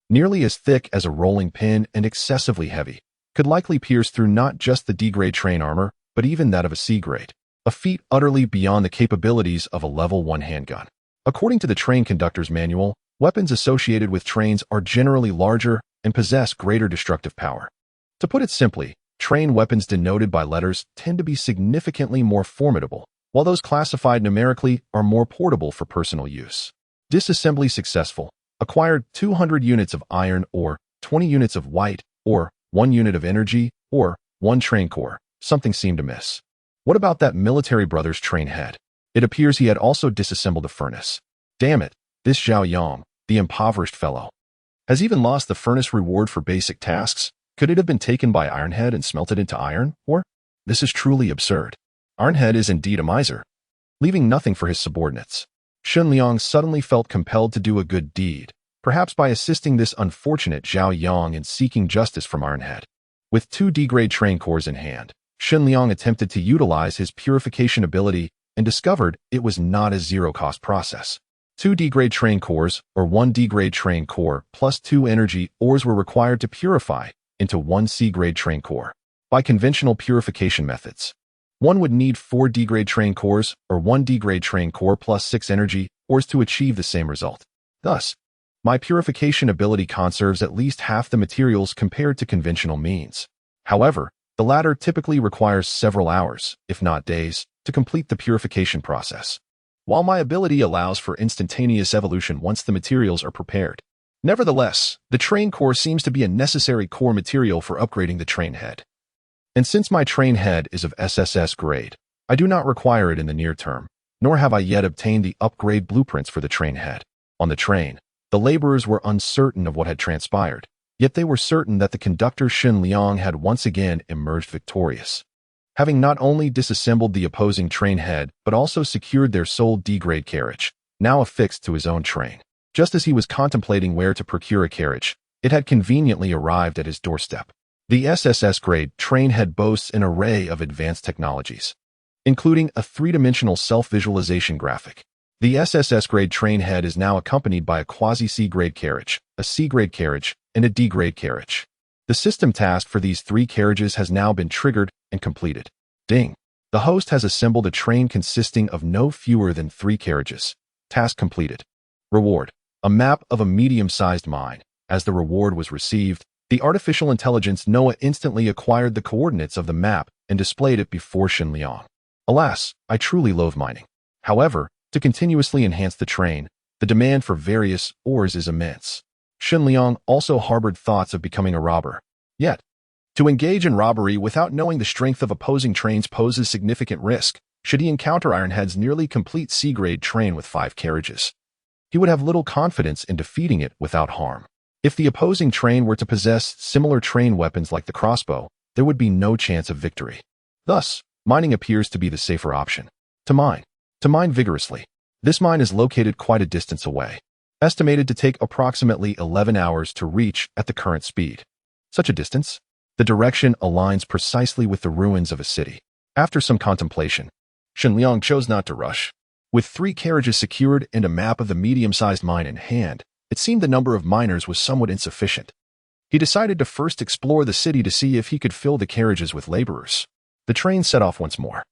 nearly as thick as a rolling pin and excessively heavy, could likely pierce through not just the D-grade train armor, but even that of a C-grade, a feat utterly beyond the capabilities of a level 1 handgun. According to the train conductor's manual, weapons associated with trains are generally larger and possess greater destructive power. To put it simply, train weapons denoted by letters tend to be significantly more formidable, while those classified numerically are more portable for personal use. Disassembly successful. Acquired 200 units of iron ore, 20 units of white ore, 1 unit of energy ore, 1 train core. Something seemed amiss. What about that military brother's train head? It appears he had also disassembled a furnace. Damn it, this Zhao Yang, the impoverished fellow, has even lost the furnace reward for basic tasks. Could it have been taken by Ironhead and smelted into iron, or? This is truly absurd. Ironhead is indeed a miser, leaving nothing for his subordinates. Shen Liang suddenly felt compelled to do a good deed, perhaps by assisting this unfortunate Zhao Yang in seeking justice from Ironhead. With 2 D-grade train cores in hand, Shen Liang attempted to utilize his purification ability and discovered it was not a zero-cost process. 2 D-grade train cores, or 1 D-grade train core, plus 2 energy ores were required to purify into 1 C-grade train core. By conventional purification methods, one would need 4 D-grade train cores, or 1 D-grade train core plus 6 energy ores to achieve the same result. Thus, my purification ability conserves at least half the materials compared to conventional means. However, the latter typically requires several hours, if not days, to complete the purification process, while my ability allows for instantaneous evolution once the materials are prepared. Nevertheless, the train core seems to be a necessary core material for upgrading the train head. And since my train head is of SSS grade, I do not require it in the near term, nor have I yet obtained the upgrade blueprints for the train head. On the train, the laborers were uncertain of what had transpired, yet they were certain that the conductor Shen Liang had once again emerged victorious, having not only disassembled the opposing train head but also secured their sole D-grade carriage, now affixed to his own train. Just as he was contemplating where to procure a carriage, it had conveniently arrived at his doorstep. The SSS-grade train head boasts an array of advanced technologies, including a three-dimensional self-visualization graphic. The SSS-grade train head is now accompanied by a quasi-C-grade carriage, a C-grade carriage, and a D-grade carriage. The system task for these three carriages has now been triggered and completed. Ding! The host has assembled a train consisting of no fewer than 3 carriages. Task completed. Reward: a map of a medium-sized mine. As the reward was received, the artificial intelligence Noah instantly acquired the coordinates of the map and displayed it before Shen Liang. Alas, I truly loathe mining. However, to continuously enhance the train, the demand for various ores is immense. Shen Liang also harbored thoughts of becoming a robber. Yet, to engage in robbery without knowing the strength of opposing trains poses significant risk. Should he encounter Ironhead's nearly complete C-grade train with 5 carriages, he would have little confidence in defeating it without harm. If the opposing train were to possess similar train weapons like the crossbow, there would be no chance of victory. Thus, mining appears to be the safer option. To mine vigorously. This mine is located quite a distance away, estimated to take approximately 11 hours to reach at the current speed. Such a distance? The direction aligns precisely with the ruins of a city. After some contemplation, Shen Liang chose not to rush. With 3 carriages secured and a map of the medium-sized mine in hand, it seemed the number of miners was somewhat insufficient. He decided to first explore the city to see if he could fill the carriages with laborers. The train set off once more,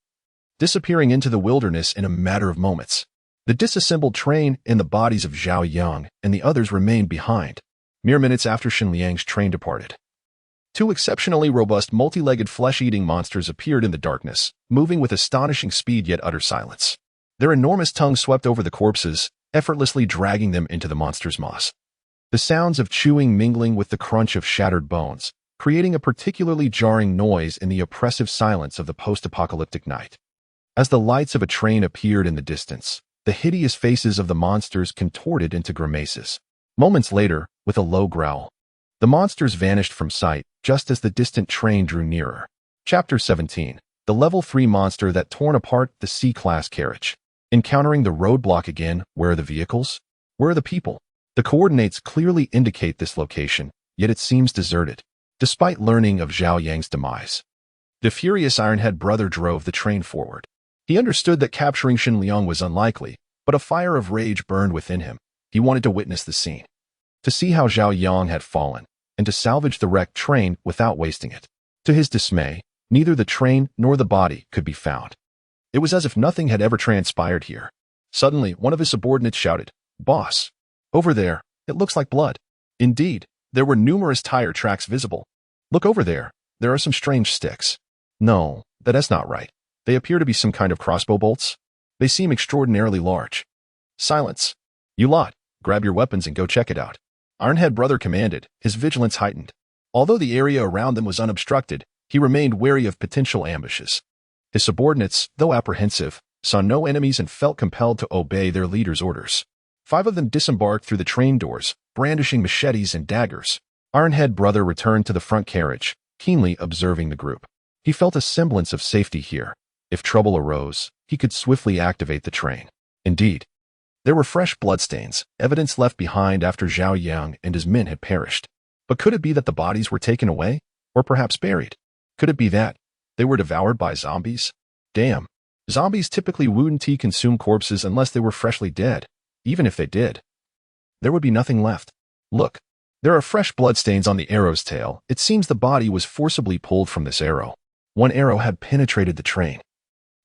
disappearing into the wilderness in a matter of moments. The disassembled train and the bodies of Zhao Yang and the others remained behind, mere minutes after Shen Liang's train departed. 2 exceptionally robust multi-legged flesh-eating monsters appeared in the darkness, moving with astonishing speed yet utter silence. Their enormous tongues swept over the corpses, effortlessly dragging them into the monster's maws. The sounds of chewing mingling with the crunch of shattered bones, creating a particularly jarring noise in the oppressive silence of the post-apocalyptic night. As the lights of a train appeared in the distance, the hideous faces of the monsters contorted into grimaces. Moments later, with a low growl, the monsters vanished from sight just as the distant train drew nearer. Chapter 17. The Level 3 monster that torn apart the C-class carriage. Encountering the roadblock again. Where are the vehicles? Where are the people? The coordinates clearly indicate this location, yet it seems deserted. Despite learning of Zhao Yang's demise, the furious Ironhead brother drove the train forward. He understood that capturing Shen Liang was unlikely, but a fire of rage burned within him. He wanted to witness the scene, to see how Zhao Yang had fallen, and to salvage the wrecked train without wasting it. To his dismay, neither the train nor the body could be found. It was as if nothing had ever transpired here. Suddenly, one of his subordinates shouted, "Boss! Over there, it looks like blood." Indeed, there were numerous tire tracks visible. "Look over there, there are some strange sticks." "No, that's not right. They appear to be some kind of crossbow bolts. They seem extraordinarily large." "Silence! You lot, grab your weapons and go check it out," Ironhead brother commanded, his vigilance heightened. Although the area around them was unobstructed, he remained wary of potential ambushes. His subordinates, though apprehensive, saw no enemies and felt compelled to obey their leader's orders. 5 of them disembarked through the train doors, brandishing machetes and daggers. Ironhead brother returned to the front carriage, keenly observing the group. He felt a semblance of safety here. If trouble arose, he could swiftly activate the train. Indeed, there were fresh bloodstains, evidence left behind after Zhao Yang and his men had perished. But could it be that the bodies were taken away? Or perhaps buried? Could it be that they were devoured by zombies? Damn. Zombies typically wouldn't consume corpses unless they were freshly dead. Even if they did, there would be nothing left. Look, there are fresh bloodstains on the arrow's tail. It seems the body was forcibly pulled from this arrow. One arrow had penetrated the train,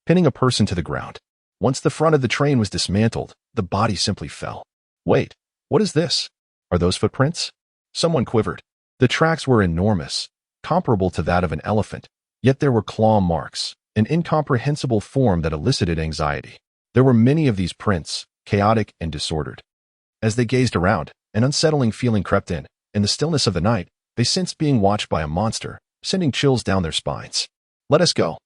pinning a person to the ground. Once the front of the train was dismantled, the body simply fell. Wait, what is this? Are those footprints? Someone quivered. The tracks were enormous, comparable to that of an elephant, yet there were claw marks, an incomprehensible form that elicited anxiety. There were many of these prints, chaotic and disordered. As they gazed around, an unsettling feeling crept in. In the stillness of the night, they sensed being watched by a monster, sending chills down their spines. "Let us go.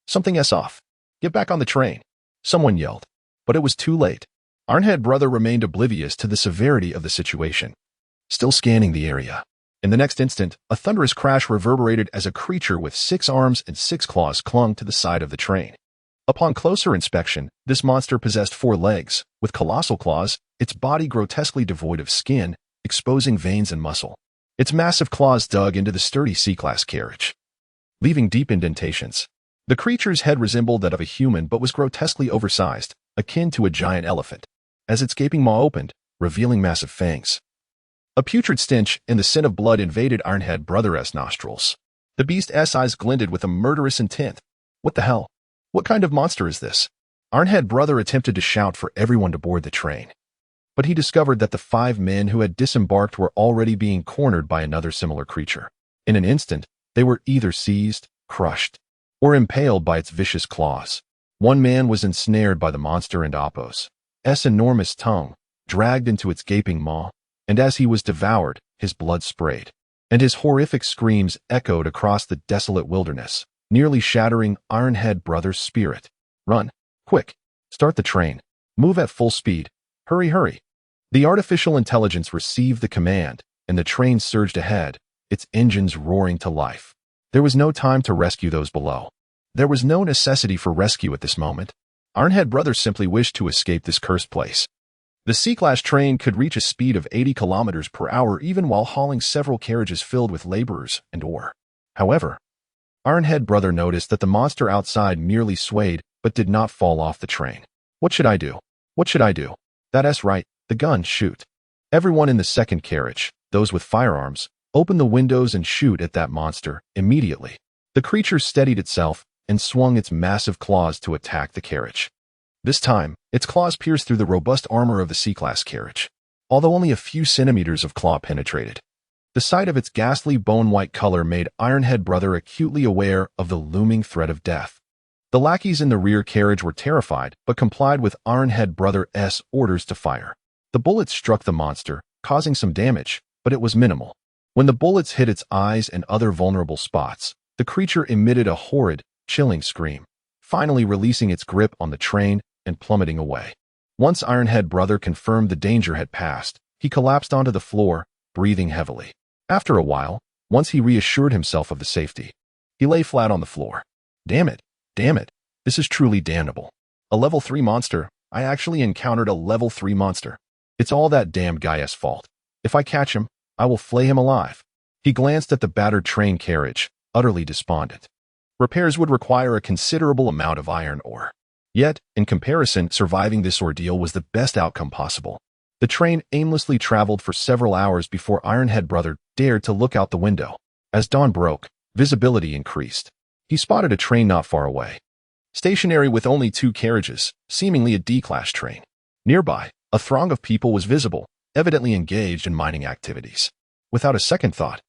Something's off. Get back on the train," someone yelled. But it was too late. Ironhead brother remained oblivious to the severity of the situation, still scanning the area. In the next instant, a thunderous crash reverberated as a creature with 6 arms and 6 claws clung to the side of the train. Upon closer inspection, this monster possessed 4 legs, with colossal claws, its body grotesquely devoid of skin, exposing veins and muscle. Its massive claws dug into the sturdy C-class carriage, leaving deep indentations. The creature's head resembled that of a human but was grotesquely oversized, akin to a giant elephant, as its gaping maw opened, revealing massive fangs. A putrid stench and the scent of blood invaded Ironhead Brother's nostrils. The beast's eyes glinted with a murderous intent. What the hell? What kind of monster is this? Ironhead Brother attempted to shout for everyone to board the train, but he discovered that the 5 men who had disembarked were already being cornered by another similar creature. In an instant, they were either seized, crushed, or impaled by its vicious claws. One man was ensnared by the monster and Apo's enormous tongue, dragged into its gaping maw, and as he was devoured, his blood sprayed, and his horrific screams echoed across the desolate wilderness, nearly shattering Ironhead Brother's spirit. Run! Quick! Start the train! Move at full speed! Hurry, hurry! The artificial intelligence received the command, and the train surged ahead, its engines roaring to life. There was no time to rescue those below. There was no necessity for rescue at this moment. Ironhead Brother simply wished to escape this cursed place. The C-class train could reach a speed of 80 kilometers per hour even while hauling several carriages filled with laborers and ore. However, Ironhead Brother noticed that the monster outside merely swayed but did not fall off the train. What should I do? What should I do? That's right, the gun, shoot. Everyone in the second carriage, those with firearms, open the windows and shoot at that monster immediately. The creature steadied itself and swung its massive claws to attack the carriage. This time, its claws pierced through the robust armor of the C-class carriage, although only a few centimeters of claw penetrated. The sight of its ghastly bone-white color made Ironhead Brother acutely aware of the looming threat of death. The lackeys in the rear carriage were terrified but complied with Ironhead Brother's orders to fire. The bullets struck the monster, causing some damage, but it was minimal. When the bullets hit its eyes and other vulnerable spots, the creature emitted a horrid, chilling scream, finally releasing its grip on the train and plummeting away. Once Ironhead Brother confirmed the danger had passed, he collapsed onto the floor, breathing heavily. After a while, once he reassured himself of the safety, he lay flat on the floor. Damn it, this is truly damnable. A level 3 monster. I actually encountered a level 3 monster. It's all that damned guy's fault. If I catch him, I will flay him alive. He glanced at the battered train carriage, utterly despondent. Repairs would require a considerable amount of iron ore. Yet, in comparison, surviving this ordeal was the best outcome possible. The train aimlessly traveled for several hours before Ironhead Brother dared to look out the window. As dawn broke, visibility increased. He spotted a train not far away, stationary with only 2 carriages, seemingly a D-class train. Nearby, a throng of people was visible, evidently engaged in mining activities. Without a second thought,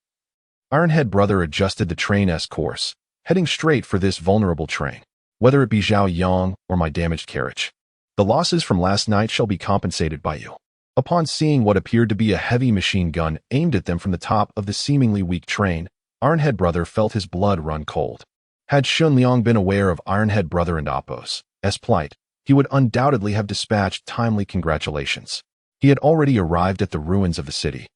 Ironhead Brother adjusted the train's course, heading straight for this vulnerable train, whether it be Zhao Yang or my damaged carriage. The losses from last night shall be compensated by you. Upon seeing what appeared to be a heavy machine gun aimed at them from the top of the seemingly weak train, Ironhead Brother felt his blood run cold. Had Shen Liang been aware of Ironhead Brother and Apo's plight, he would undoubtedly have dispatched timely congratulations. He had already arrived at the ruins of the city,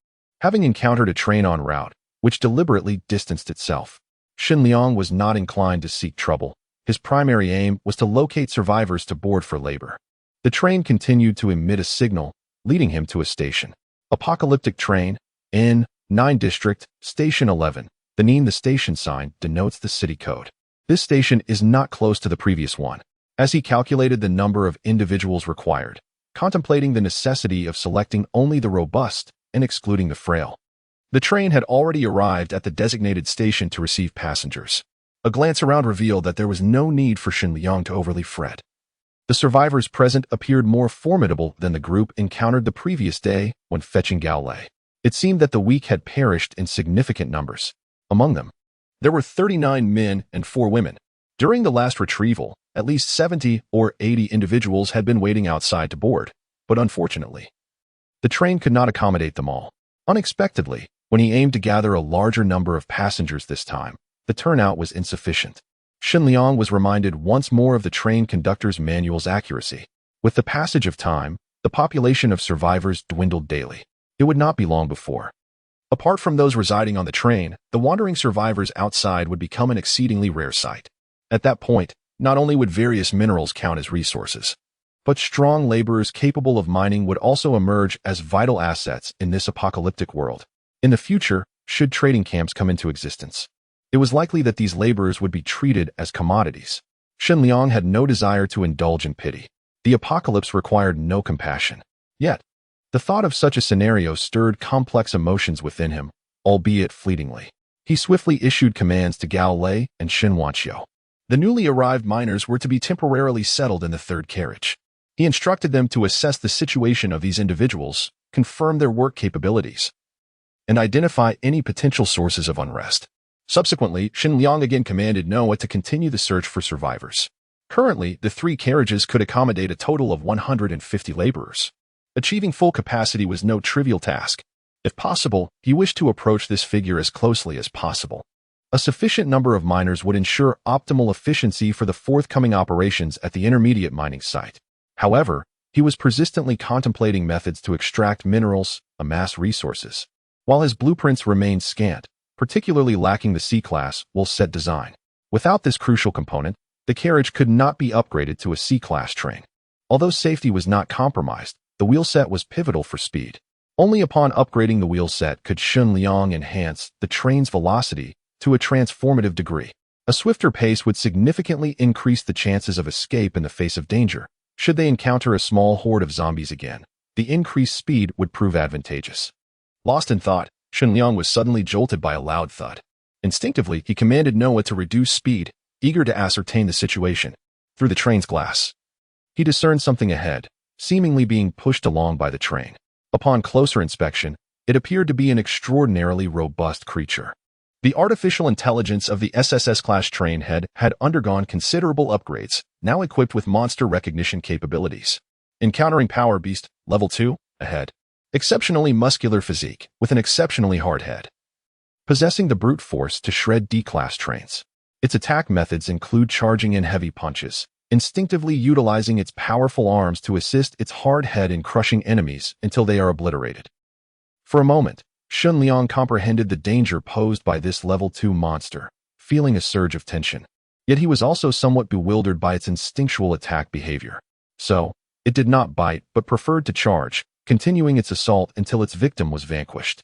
having encountered a train en route, which deliberately distanced itself. Shen Liang was not inclined to seek trouble. His primary aim was to locate survivors to board for labor. The train continued to emit a signal, leading him to a station. Apocalyptic train, N9 District, Station 11. The station sign denotes the city code. This station is not close to the previous one. As he calculated the number of individuals required, contemplating the necessity of selecting only the robust and excluding the frail, the train had already arrived at the designated station to receive passengers. A glance around revealed that there was no need for Shen Liang to overly fret. The survivors present appeared more formidable than the group encountered the previous day when fetching Gao Lei. It seemed that the weak had perished in significant numbers. Among them, there were 39 men and 4 women. During the last retrieval, at least 70 or 80 individuals had been waiting outside to board, but unfortunately, the train could not accommodate them all. Unexpectedly, when he aimed to gather a larger number of passengers this time, the turnout was insufficient. Shen Liang was reminded once more of the train conductor's manual's accuracy. With the passage of time, the population of survivors dwindled daily. It would not be long before, apart from those residing on the train, the wandering survivors outside would become an exceedingly rare sight. At that point, not only would various minerals count as resources, But strong laborers capable of mining would also emerge as vital assets in this apocalyptic world. In the future, should trading camps come into existence, it was likely that these laborers would be treated as commodities. Shen Liang had no desire to indulge in pity. The apocalypse required no compassion. Yet, the thought of such a scenario stirred complex emotions within him, albeit fleetingly. He swiftly issued commands to Gao Lei and Shen Wanqiu. The newly arrived miners were to be temporarily settled in the third carriage. He instructed them to assess the situation of these individuals, confirm their work capabilities, and identify any potential sources of unrest. Subsequently, Shen Liang again commanded Noah to continue the search for survivors. Currently, the 3 carriages could accommodate a total of 150 laborers. Achieving full capacity was no trivial task. If possible, he wished to approach this figure as closely as possible. A sufficient number of miners would ensure optimal efficiency for the forthcoming operations at the intermediate mining site. However, he was persistently contemplating methods to extract minerals, amass resources. While his blueprints remained scant, particularly lacking the C-class wheel-set design. Without this crucial component, the carriage could not be upgraded to a C-class train. Although safety was not compromised, the wheel-set was pivotal for speed. Only upon upgrading the wheel-set could Shen Liang enhance the train's velocity to a transformative degree. A swifter pace would significantly increase the chances of escape in the face of danger. Should they encounter a small horde of zombies again, the increased speed would prove advantageous. Lost in thought, Shen Liang was suddenly jolted by a loud thud. Instinctively, he commanded Noah to reduce speed, eager to ascertain the situation. Through the train's glass, he discerned something ahead, seemingly being pushed along by the train. Upon closer inspection, it appeared to be an extraordinarily robust creature. The artificial intelligence of the SSS-class train had undergone considerable upgrades, now equipped with monster recognition capabilities. Encountering Power Beast, Level 2, ahead. Exceptionally muscular physique, with an exceptionally hard head. Possessing the brute force to shred D-class trains. Its attack methods include charging in heavy punches, instinctively utilizing its powerful arms to assist its hard head in crushing enemies until they are obliterated. For a moment, Shen Liang comprehended the danger posed by this Level 2 monster, feeling a surge of tension. Yet he was also somewhat bewildered by its instinctual attack behavior. So, it did not bite but preferred to charge, continuing its assault until its victim was vanquished.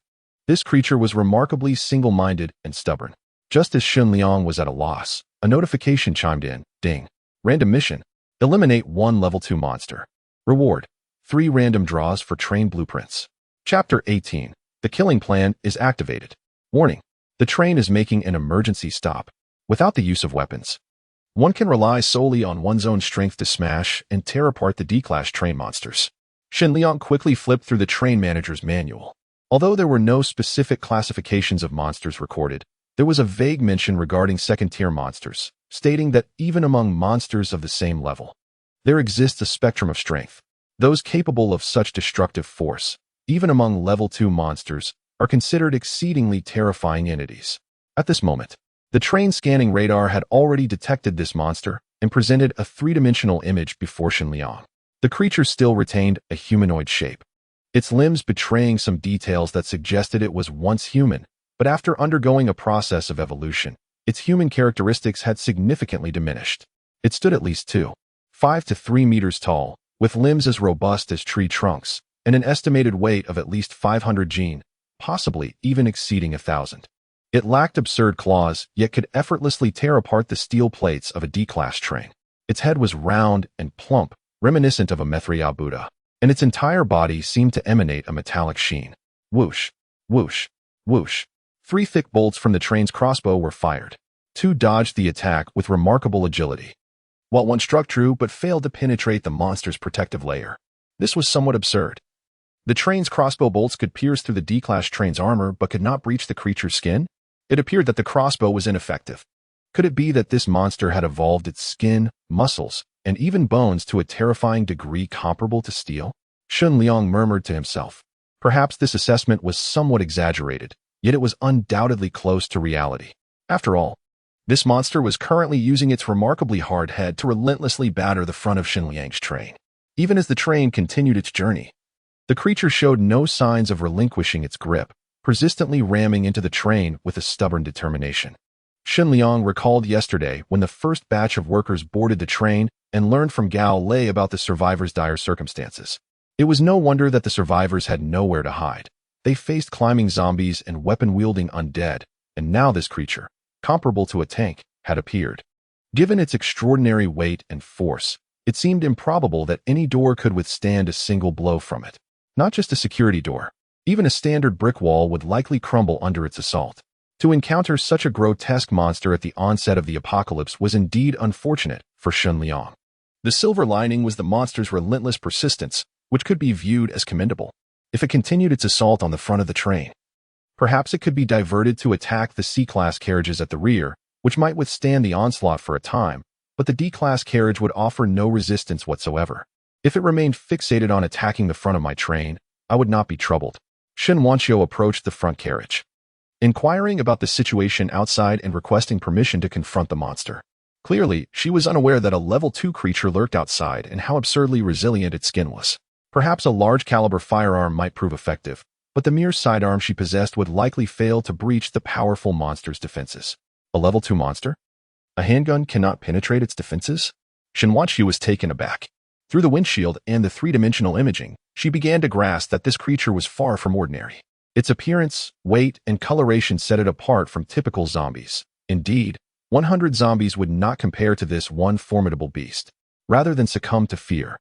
This creature was remarkably single-minded and stubborn. Just as Shen Liang was at a loss, a notification chimed in. Ding. Random mission. Eliminate 1 Level 2 monster. Reward. 3 random draws for train blueprints. Chapter 18. The killing plan is activated. Warning. The train is making an emergency stop. Without the use of weapons, one can rely solely on one's own strength to smash and tear apart the D-class train monsters. Shen Liang quickly flipped through the train manager's manual. Although there were no specific classifications of monsters recorded, there was a vague mention regarding second-tier monsters, stating that even among monsters of the same level, there exists a spectrum of strength. Those capable of such destructive force, even among Level 2 monsters, are considered exceedingly terrifying entities. At this moment, the train scanning radar had already detected this monster and presented a 3-dimensional image before Shen Liang. The creature still retained a humanoid shape, its limbs betraying some details that suggested it was once human, but after undergoing a process of evolution, its human characteristics had significantly diminished. It stood at least 2.5 to 3 meters tall, with limbs as robust as tree trunks, and an estimated weight of at least 500 gene, possibly even exceeding 1,000. It lacked absurd claws, yet could effortlessly tear apart the steel plates of a D-class train. Its head was round and plump, reminiscent of a Mithriya Buddha, and its entire body seemed to emanate a metallic sheen. Whoosh, whoosh, whoosh. 3 thick bolts from the train's crossbow were fired. 2 dodged the attack with remarkable agility, while 1 struck true but failed to penetrate the monster's protective layer. This was somewhat absurd. The train's crossbow bolts could pierce through the D-class train's armor but could not breach the creature's skin. It appeared that the crossbow was ineffective. Could it be that this monster had evolved its skin, muscles, and even bones to a terrifying degree comparable to steel? Shen Liang murmured to himself. Perhaps this assessment was somewhat exaggerated, yet it was undoubtedly close to reality. After all, this monster was currently using its remarkably hard head to relentlessly batter the front of Shen Liang's train. Even as the train continued its journey, the creature showed no signs of relinquishing its grip, persistently ramming into the train with a stubborn determination. Shen Liang recalled yesterday when the first batch of workers boarded the train and learned from Gao Lei about the survivors' dire circumstances. It was no wonder that the survivors had nowhere to hide. They faced climbing zombies and weapon-wielding undead, and now this creature, comparable to a tank, had appeared. Given its extraordinary weight and force, it seemed improbable that any door could withstand a single blow from it. Not just a security door. Even a standard brick wall would likely crumble under its assault. To encounter such a grotesque monster at the onset of the apocalypse was indeed unfortunate for Shen Liang. The silver lining was the monster's relentless persistence, which could be viewed as commendable. If it continued its assault on the front of the train, perhaps it could be diverted to attack the C-class carriages at the rear, which might withstand the onslaught for a time, but the D-class carriage would offer no resistance whatsoever. If it remained fixated on attacking the front of my train, I would not be troubled. Shen Wanqiu approached the front carriage, inquiring about the situation outside and requesting permission to confront the monster. Clearly, she was unaware that a level 2 creature lurked outside and how absurdly resilient its skin was. Perhaps a large-caliber firearm might prove effective, but the mere sidearm she possessed would likely fail to breach the powerful monster's defenses. A level 2 monster? A handgun cannot penetrate its defenses? Shen Wanqiu was taken aback. Through the windshield and the three-dimensional imaging, she began to grasp that this creature was far from ordinary. Its appearance, weight, and coloration set it apart from typical zombies. Indeed, 100 zombies would not compare to this one formidable beast. Rather than succumb to fear,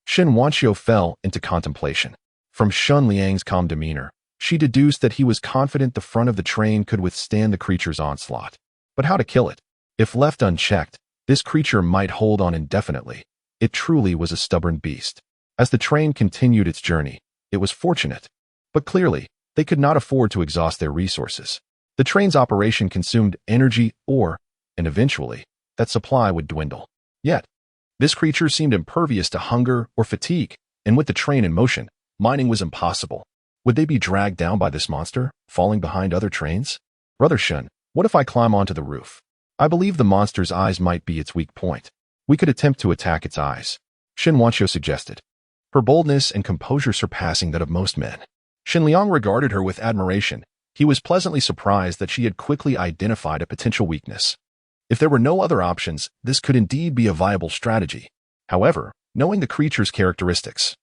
Shen Wanqiu fell into contemplation. From Shen Liang's calm demeanor, she deduced that he was confident the front of the train could withstand the creature's onslaught. But how to kill it? If left unchecked, this creature might hold on indefinitely. It truly was a stubborn beast. As the train continued its journey, it was fortunate. But clearly, they could not afford to exhaust their resources. The train's operation consumed energy and eventually, that supply would dwindle. Yet, this creature seemed impervious to hunger or fatigue, and with the train in motion, mining was impossible. Would they be dragged down by this monster, falling behind other trains? Brother Shen, what if I climb onto the roof? I believe the monster's eyes might be its weak point. We could attempt to attack its eyes, Shen Wanqiu suggested, her boldness and composure surpassing that of most men. Shen Liang regarded her with admiration. He was pleasantly surprised that she had quickly identified a potential weakness. If there were no other options, this could indeed be a viable strategy. However, knowing the creature's characteristics,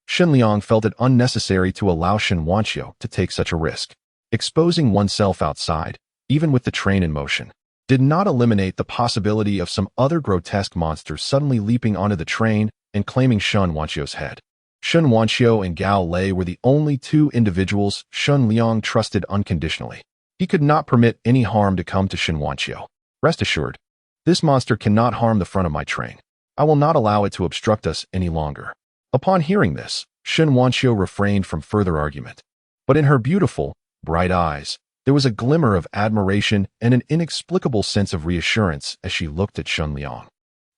Shen Liang felt it unnecessary to allow Shen Wanqiu to take such a risk. Exposing oneself outside, even with the train in motion, did not eliminate the possibility of some other grotesque monster suddenly leaping onto the train and claiming Shen Wanqiu's head. Shen Wanqiu and Gao Lei were the only two individuals Shen Liang trusted unconditionally. He could not permit any harm to come to Shen Wanqiu. Rest assured, this monster cannot harm the front of my train. I will not allow it to obstruct us any longer. Upon hearing this, Shen Wanqiu refrained from further argument. But in her beautiful, bright eyes, there was a glimmer of admiration and an inexplicable sense of reassurance as she looked at Shen Liang.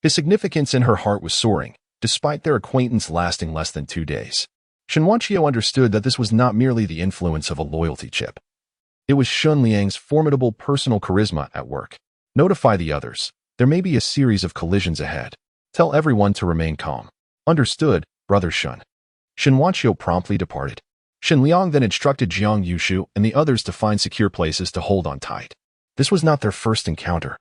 His significance in her heart was soaring, despite their acquaintance lasting less than 2 days. Shen Wanqiu understood that this was not merely the influence of a loyalty chip. It was Shen Liang's formidable personal charisma at work. Notify the others. There may be a series of collisions ahead. Tell everyone to remain calm. Understood, Brother Shen. Shen Wanqiu promptly departed. Shen Liang then instructed Jiang Yushu and the others to find secure places to hold on tight. This was not their first encounter.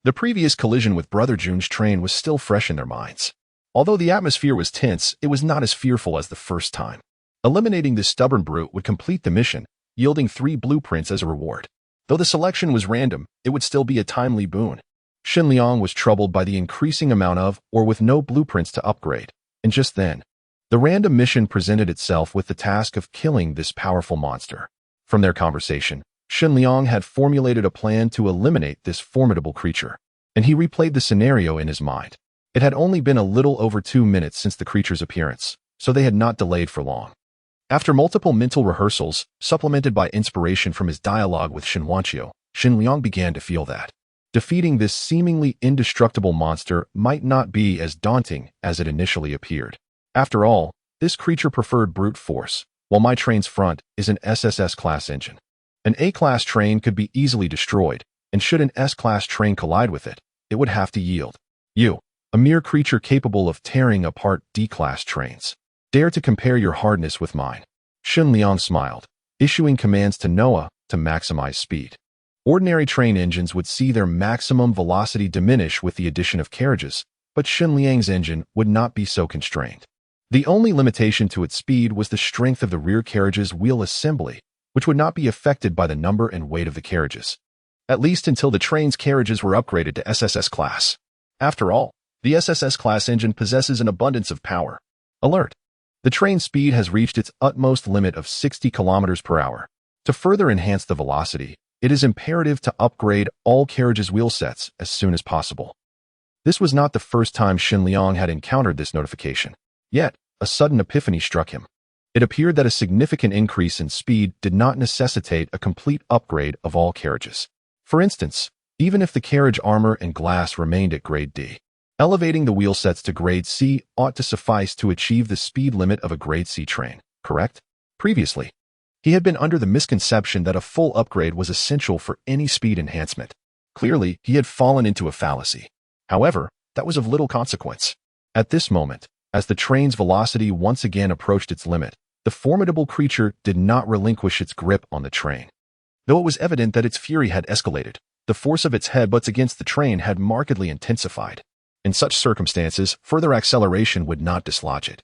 The previous collision with Brother Jun's train was still fresh in their minds. Although the atmosphere was tense, it was not as fearful as the first time. Eliminating this stubborn brute would complete the mission, yielding 3 blueprints as a reward. Though the selection was random, it would still be a timely boon. Shen Liang was troubled by the increasing amount of, or with no blueprints to upgrade, and just then, the random mission presented itself with the task of killing this powerful monster. From their conversation, Shen Liang had formulated a plan to eliminate this formidable creature, and he replayed the scenario in his mind. It had only been a little over 2 minutes since the creature's appearance, so they had not delayed for long. After multiple mental rehearsals, supplemented by inspiration from his dialogue with Shen Wanqiu, Shen Liang began to feel that defeating this seemingly indestructible monster might not be as daunting as it initially appeared. After all, this creature preferred brute force, while my train's front is an SSS-class engine. An A-class train could be easily destroyed, and should an S-class train collide with it, it would have to yield. You, a mere creature capable of tearing apart D-class trains, dare to compare your hardness with mine. Shen Liang smiled, issuing commands to Noah to maximize speed. Ordinary train engines would see their maximum velocity diminish with the addition of carriages, but Shen Liang's engine would not be so constrained. The only limitation to its speed was the strength of the rear carriage's wheel assembly, which would not be affected by the number and weight of the carriages, at least until the train's carriages were upgraded to SSS class. After all, the SSS class engine possesses an abundance of power. Alert! The train speed has reached its utmost limit of 60 kilometers per hour. To further enhance the velocity, it is imperative to upgrade all carriages' wheel sets as soon as possible. This was not the first time Shen Liang had encountered this notification. Yet, a sudden epiphany struck him. It appeared that a significant increase in speed did not necessitate a complete upgrade of all carriages. For instance, even if the carriage armor and glass remained at grade D, elevating the wheel sets to grade C ought to suffice to achieve the speed limit of a grade C train, correct? Previously, he had been under the misconception that a full upgrade was essential for any speed enhancement. Clearly, he had fallen into a fallacy. However, that was of little consequence. At this moment, as the train's velocity once again approached its limit, the formidable creature did not relinquish its grip on the train. Though it was evident that its fury had escalated, the force of its headbutts against the train had markedly intensified. In such circumstances, further acceleration would not dislodge it.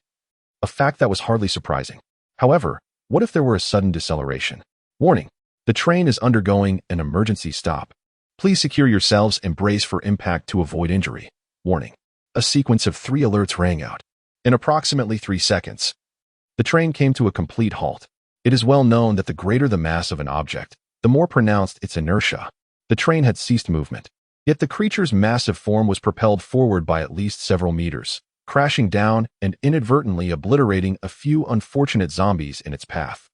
A fact that was hardly surprising. However, what if there were a sudden deceleration? Warning: the train is undergoing an emergency stop. Please secure yourselves and brace for impact to avoid injury. Warning: a sequence of 3 alerts rang out. In approximately 3 seconds, the train came to a complete halt. It is well known that the greater the mass of an object, the more pronounced its inertia. The train had ceased movement. Yet the creature's massive form was propelled forward by at least several meters, crashing down and inadvertently obliterating a few unfortunate zombies in its path.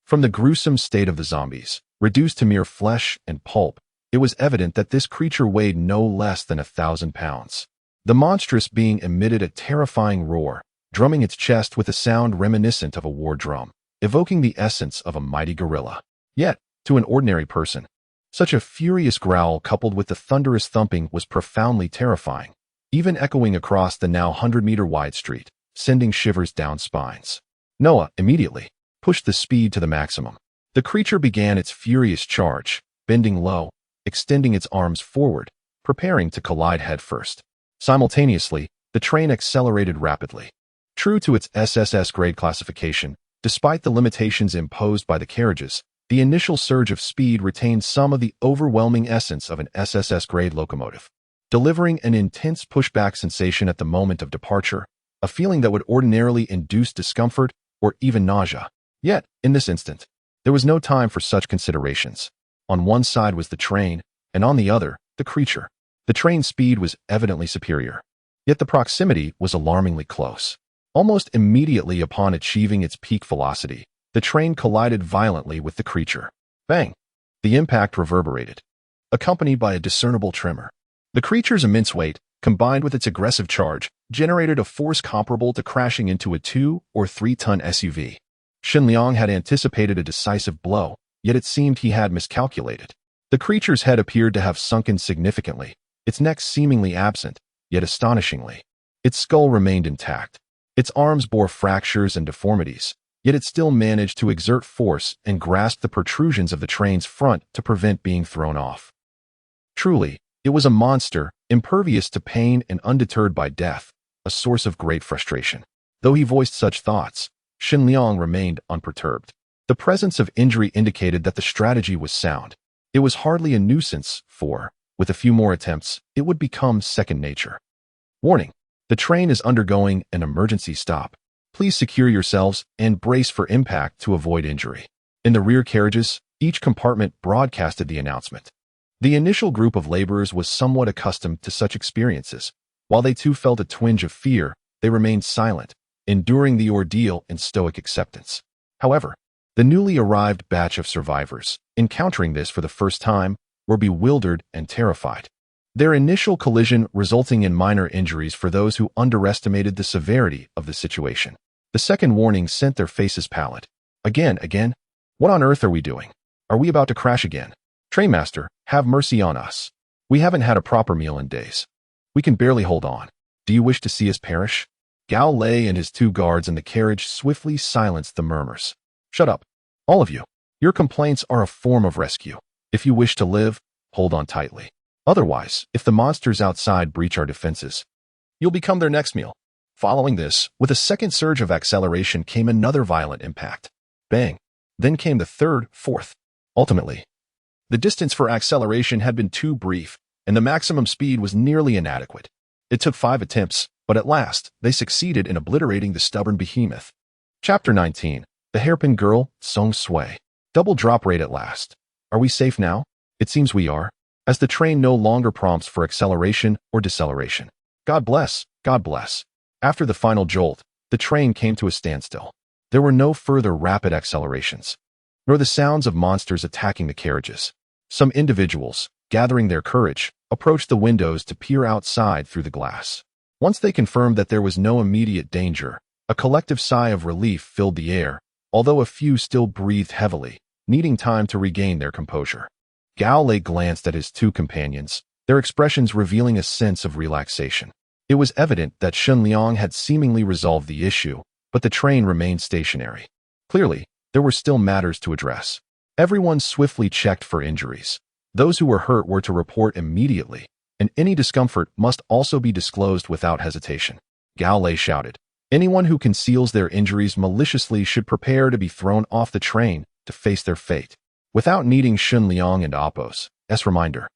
From the gruesome state of the zombies, reduced to mere flesh and pulp, it was evident that this creature weighed no less than 1,000 pounds. The Monstrous being emitted a terrifying roar, drumming its chest with a sound reminiscent of a war drum, evoking the essence of a mighty gorilla. Yet, to an ordinary person, such a furious growl coupled with the thunderous thumping was profoundly terrifying, even echoing across the now 100-meter-wide street, sending shivers down spines. Noah immediately pushed the speed to the maximum. The creature began its furious charge, bending low, extending its arms forward, preparing to collide headfirst. Simultaneously, the train accelerated rapidly. True to its SSS grade classification, despite the limitations imposed by the carriages, the initial surge of speed retained some of the overwhelming essence of an SSS grade locomotive, delivering an intense pushback sensation at the moment of departure, a feeling that would ordinarily induce discomfort or even nausea. Yet, in this instant, there was no time for such considerations. On one side was the train, and on the other, the creature. The train's speed was evidently superior, yet the proximity was alarmingly close. Almost immediately upon achieving its peak velocity, the train collided violently with the creature. Bang! The impact reverberated, accompanied by a discernible tremor. The creature's immense weight, combined with its aggressive charge, generated a force comparable to crashing into a 2- or 3-ton SUV. Shen Liang had anticipated a decisive blow, yet it seemed he had miscalculated. The creature's head appeared to have sunken significantly, its neck seemingly absent, yet astonishingly, its skull remained intact. Its arms bore fractures and deformities, yet it still managed to exert force and grasp the protrusions of the train's front to prevent being thrown off. Truly, it was a monster, impervious to pain and undeterred by death, a source of great frustration. Though he voiced such thoughts, Shen Liang remained unperturbed. The presence of injury indicated that the strategy was sound. It was hardly a nuisance, for, with a few more attempts, it would become second nature. Warning: the train is undergoing an emergency stop. Please secure yourselves and brace for impact to avoid injury. In the rear carriages, each compartment broadcasted the announcement. The initial group of laborers was somewhat accustomed to such experiences. While they too felt a twinge of fear, they remained silent, enduring the ordeal in stoic acceptance. However, the newly arrived batch of survivors, encountering this for the first time, were bewildered and terrified. Their initial collision resulting in minor injuries for those who underestimated the severity of the situation. The second warning sent their faces pallid. Again, what on earth are we doing? Are we about to crash again? Trainmaster, have mercy on us. We haven't had a proper meal in days. We can barely hold on. Do you wish to see us perish? Gao Lei and his 2 guards in the carriage swiftly silenced the murmurs. Shut up, all of you. Your complaints are a form of rescue. If you wish to live, hold on tightly. Otherwise, if the monsters outside breach our defenses, you'll become their next meal. Following this, with a second surge of acceleration came another violent impact. Bang. Then came the third, fourth. Ultimately, the distance for acceleration had been too brief, and the maximum speed was nearly inadequate. It took 5 attempts, but at last, they succeeded in obliterating the stubborn behemoth. Chapter 19. The Hairpin Girl, Song Sui. Double drop rate at last. Are we safe now? It seems we are, as the train no longer prompts for acceleration or deceleration. God bless, God bless. After the final jolt, the train came to a standstill. There were no further rapid accelerations, nor the sounds of monsters attacking the carriages. Some individuals, gathering their courage, approached the windows to peer outside through the glass. Once they confirmed that there was no immediate danger, a collective sigh of relief filled the air, although a few still breathed heavily, needing time to regain their composure. Gao Lei glanced at his two companions, their expressions revealing a sense of relaxation. It was evident that Shen Liang had seemingly resolved the issue, but the train remained stationary. Clearly, there were still matters to address. Everyone swiftly checked for injuries. Those who were hurt were to report immediately, and any discomfort must also be disclosed without hesitation. Gao Lei shouted, "Anyone who conceals their injuries maliciously should prepare to be thrown off the train to face their fate." Without needing Shen Liang and Apos, as reminder.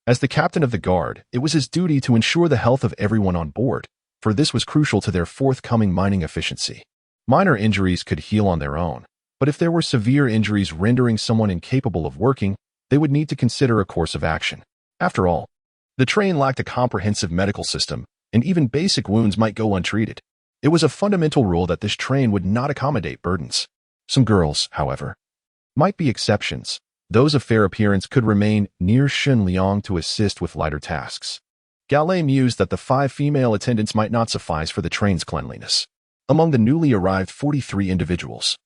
As the captain of the guard, it was his duty to ensure the health of everyone on board, for this was crucial to their forthcoming mining efficiency. Minor injuries could heal on their own, but if there were severe injuries rendering someone incapable of working, they would need to consider a course of action. After all, the train lacked a comprehensive medical system, and even basic wounds might go untreated. It was a fundamental rule that this train would not accommodate burdens. Some girls, however, might be exceptions. Those of fair appearance could remain near Shen Liang to assist with lighter tasks. Gao Lei mused that the 5 female attendants might not suffice for the train's cleanliness. Among the newly arrived 43 individuals,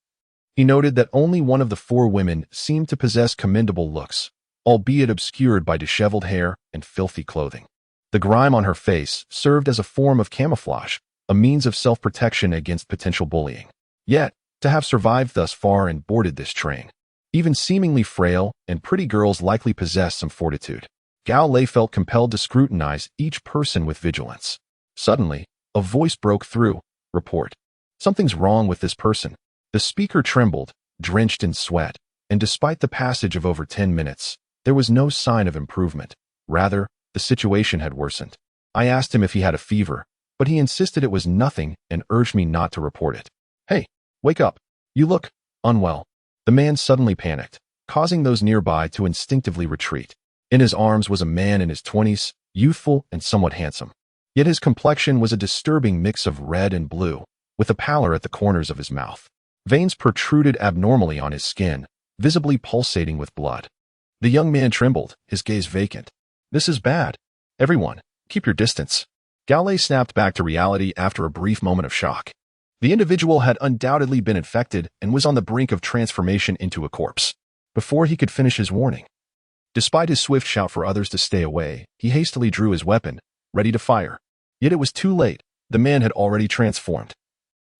he noted that only one of the 4 women seemed to possess commendable looks, albeit obscured by disheveled hair and filthy clothing. The grime on her face served as a form of camouflage, a means of self-protection against potential bullying. Yet, to have survived thus far and boarded this train, even seemingly frail and pretty girls likely possessed some fortitude. Gao Lei felt compelled to scrutinize each person with vigilance. Suddenly, a voice broke through. Report. Something's wrong with this person. The speaker trembled, drenched in sweat, and despite the passage of over 10 minutes, there was no sign of improvement. Rather, the situation had worsened. I asked him if he had a fever, but he insisted it was nothing and urged me not to report it. Hey, wake up. You look unwell. The man suddenly panicked, causing those nearby to instinctively retreat. In his arms was a man in his 20s, youthful and somewhat handsome. Yet his complexion was a disturbing mix of red and blue, with a pallor at the corners of his mouth. Veins protruded abnormally on his skin, visibly pulsating with blood. The young man trembled, his gaze vacant. This is bad. Everyone, keep your distance. Gao Lei snapped back to reality after a brief moment of shock. The individual had undoubtedly been infected and was on the brink of transformation into a corpse. Before he could finish his warning, despite his swift shout for others to stay away, he hastily drew his weapon, ready to fire. Yet it was too late. The man had already transformed.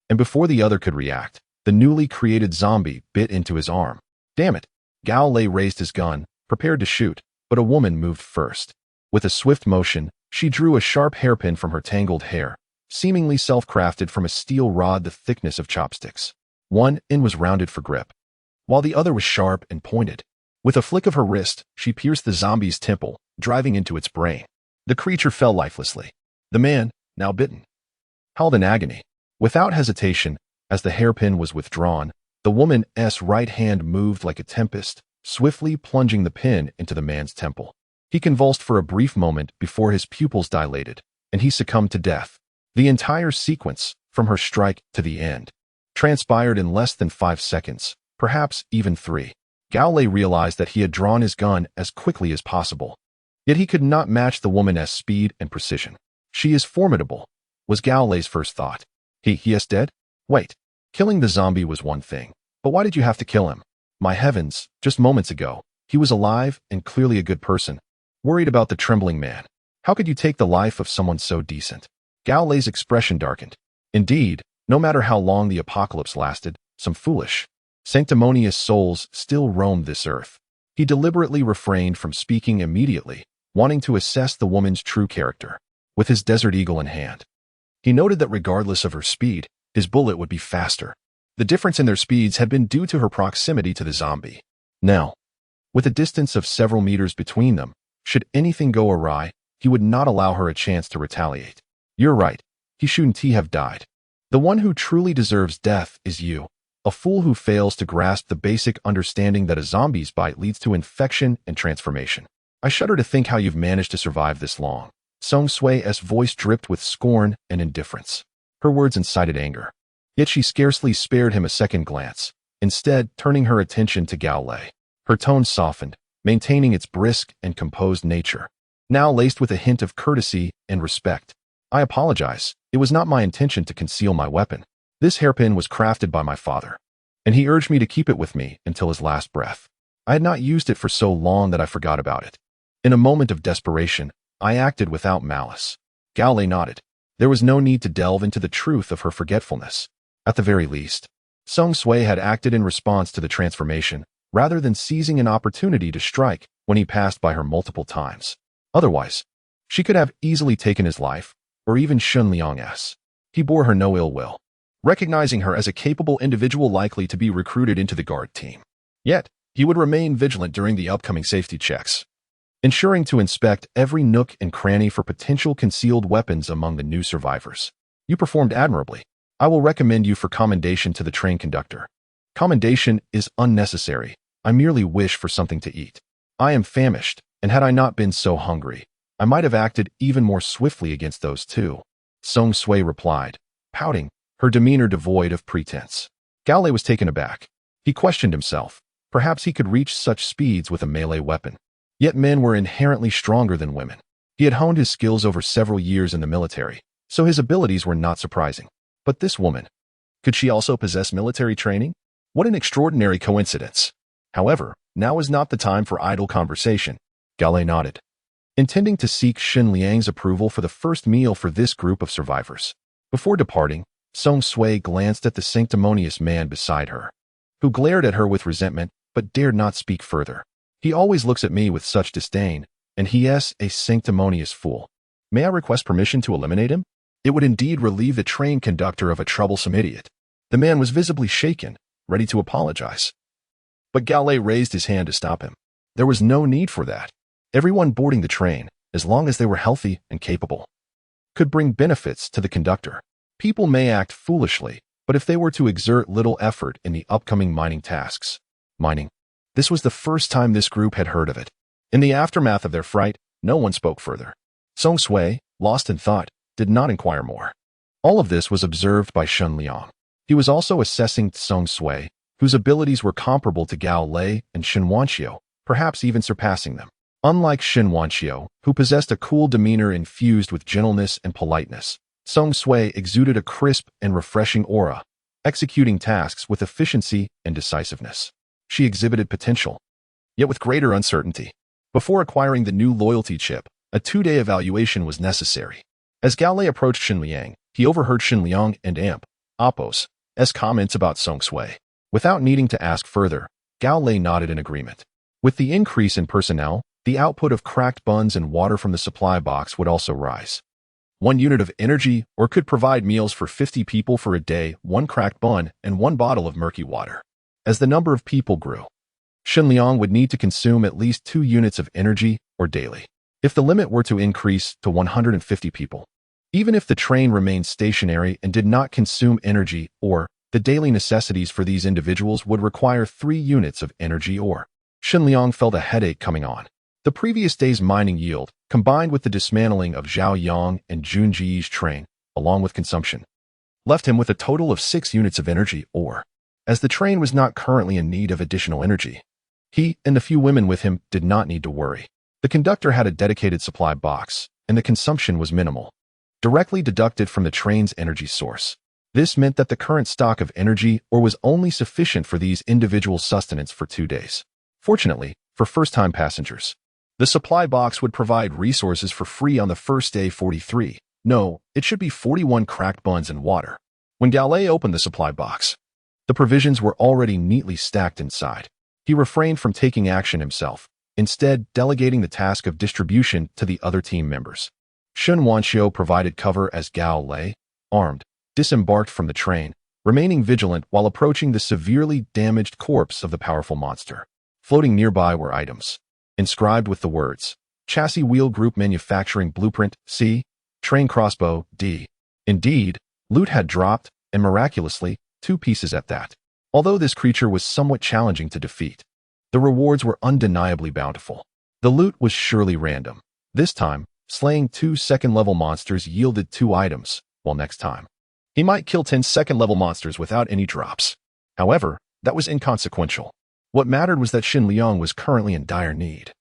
And before the other could react, the newly created zombie bit into his arm. Damn it! Gao Lei raised his gun, prepared to shoot, but a woman moved first. With a swift motion, she drew a sharp hairpin from her tangled hair, seemingly self-crafted from a steel rod the thickness of chopsticks. One end was rounded for grip, while the other was sharp and pointed. With a flick of her wrist, she pierced the zombie's temple, driving into its brain. The creature fell lifelessly. The man, now bitten, howled in agony. Without hesitation, as the hairpin was withdrawn, the woman's right hand moved like a tempest, swiftly plunging the pin into the man's temple. He convulsed for a brief moment before his pupils dilated, and he succumbed to death. The entire sequence, from her strike to the end, transpired in less than 5 seconds, perhaps even 3. Gao Lei realized that he had drawn his gun as quickly as possible. Yet he could not match the woman's speed and precision. She is formidable, was Gao Lei's first thought. He is dead? Wait. Killing the zombie was one thing, but why did you have to kill him? My heavens, just moments ago, he was alive and clearly a good person. Worried about the trembling man. How could you take the life of someone so decent? Gao Lei's expression darkened. Indeed, no matter how long the apocalypse lasted, some foolish, sanctimonious souls still roamed this earth. He deliberately refrained from speaking immediately, wanting to assess the woman's true character. With his Desert Eagle in hand, he noted that regardless of her speed, his bullet would be faster. The difference in their speeds had been due to her proximity to the zombie. Now, with a distance of several meters between them, should anything go awry, he would not allow her a chance to retaliate. You're right, he shouldn't have died. The one who truly deserves death is you, a fool who fails to grasp the basic understanding that a zombie's bite leads to infection and transformation. I shudder to think how you've managed to survive this long. Song Sui's voice dripped with scorn and indifference. Her words incited anger. Yet she scarcely spared him a second glance, instead turning her attention to Gao Lei. Her tone softened, maintaining its brisk and composed nature, now laced with a hint of courtesy and respect. I apologize. It was not my intention to conceal my weapon. This hairpin was crafted by my father, and he urged me to keep it with me until his last breath. I had not used it for so long that I forgot about it. In a moment of desperation, I acted without malice. Gao Lei nodded. There was no need to delve into the truth of her forgetfulness. At the very least, Song Sui had acted in response to the transformation, rather than seizing an opportunity to strike when he passed by her multiple times. Otherwise, she could have easily taken his life, or even Shen Liang's. He bore her no ill will, recognizing her as a capable individual likely to be recruited into the guard team. Yet, he would remain vigilant during the upcoming safety checks, ensuring to inspect every nook and cranny for potential concealed weapons among the new survivors. You performed admirably. I will recommend you for commendation to the train conductor. Commendation is unnecessary. I merely wish for something to eat. I am famished, and had I not been so hungry, I might have acted even more swiftly against those two. Song Sui replied, pouting, her demeanor devoid of pretense. Gao Lei was taken aback. He questioned himself. Perhaps he could reach such speeds with a melee weapon. Yet men were inherently stronger than women. He had honed his skills over several years in the military, so his abilities were not surprising. But this woman, could she also possess military training? What an extraordinary coincidence. However, now is not the time for idle conversation. Gao Lei nodded, intending to seek Shen Liang's approval for the first meal for this group of survivors. Before departing, Song Sui glanced at the sanctimonious man beside her, who glared at her with resentment but dared not speak further. He always looks at me with such disdain, and he is a sanctimonious fool. May I request permission to eliminate him? It would indeed relieve the train conductor of a troublesome idiot. The man was visibly shaken, ready to apologize. But Gao Lei raised his hand to stop him. There was no need for that. Everyone boarding the train, as long as they were healthy and capable, could bring benefits to the conductor. People may act foolishly, but if they were to exert little effort in the upcoming mining tasks. Mining. This was the first time this group had heard of it. In the aftermath of their fright, no one spoke further. Song Sui, lost in thought, did not inquire more. All of this was observed by Shen Liang. He was also assessing Song Sui, whose abilities were comparable to Gao Lei and Shen Wanqiu, perhaps even surpassing them. Unlike Shen Wanqiu, who possessed a cool demeanor infused with gentleness and politeness, Song Sui exuded a crisp and refreshing aura, executing tasks with efficiency and decisiveness. She exhibited potential, yet with greater uncertainty. Before acquiring the new loyalty chip, a 2-day evaluation was necessary. As Gao Lei approached Shen Liang, he overheard Shen Liang and Apos' comments about Song Sui. Without needing to ask further, Gao Lei nodded in agreement. With the increase in personnel, the output of cracked buns and water from the supply box would also rise. 1 unit of energy or could provide meals for 50 people for a day, 1 cracked bun, and 1 bottle of murky water. As the number of people grew, Shen Liang would need to consume at least 2 units of energy or daily. If the limit were to increase to 150 people, even if the train remained stationary and did not consume energy or the daily necessities for these individuals would require 3 units of energy or. Shen Liang felt a headache coming on. The previous day's mining yield, combined with the dismantling of Zhao Yang and Jun Ji's train, along with consumption, left him with a total of 6 units of energy or. As the train was not currently in need of additional energy, he and the few women with him did not need to worry. The conductor had a dedicated supply box, and the consumption was minimal, directly deducted from the train's energy source. This meant that the current stock of energy or was only sufficient for these individual sustenance for 2 days. Fortunately, for first-time passengers, the supply box would provide resources for free on the first day. 43. No, it should be 41 cracked buns and water. When Gao Lei opened the supply box, the provisions were already neatly stacked inside. He refrained from taking action himself, instead delegating the task of distribution to the other team members. Shen Liang provided cover as Gao Lei, armed, disembarked from the train, remaining vigilant while approaching the severely damaged corpse of the powerful monster. Floating nearby were items, inscribed with the words, Chassis Wheel Group Manufacturing Blueprint, C, Train Crossbow, D. Indeed, loot had dropped, and miraculously, 2 pieces at that. Although this creature was somewhat challenging to defeat, the rewards were undeniably bountiful. The loot was surely random. This time, slaying 2 second-level monsters yielded 2 items, while next time, he might kill 10 second-level monsters without any drops. However, that was inconsequential. What mattered was that Shen Liang was currently in dire need,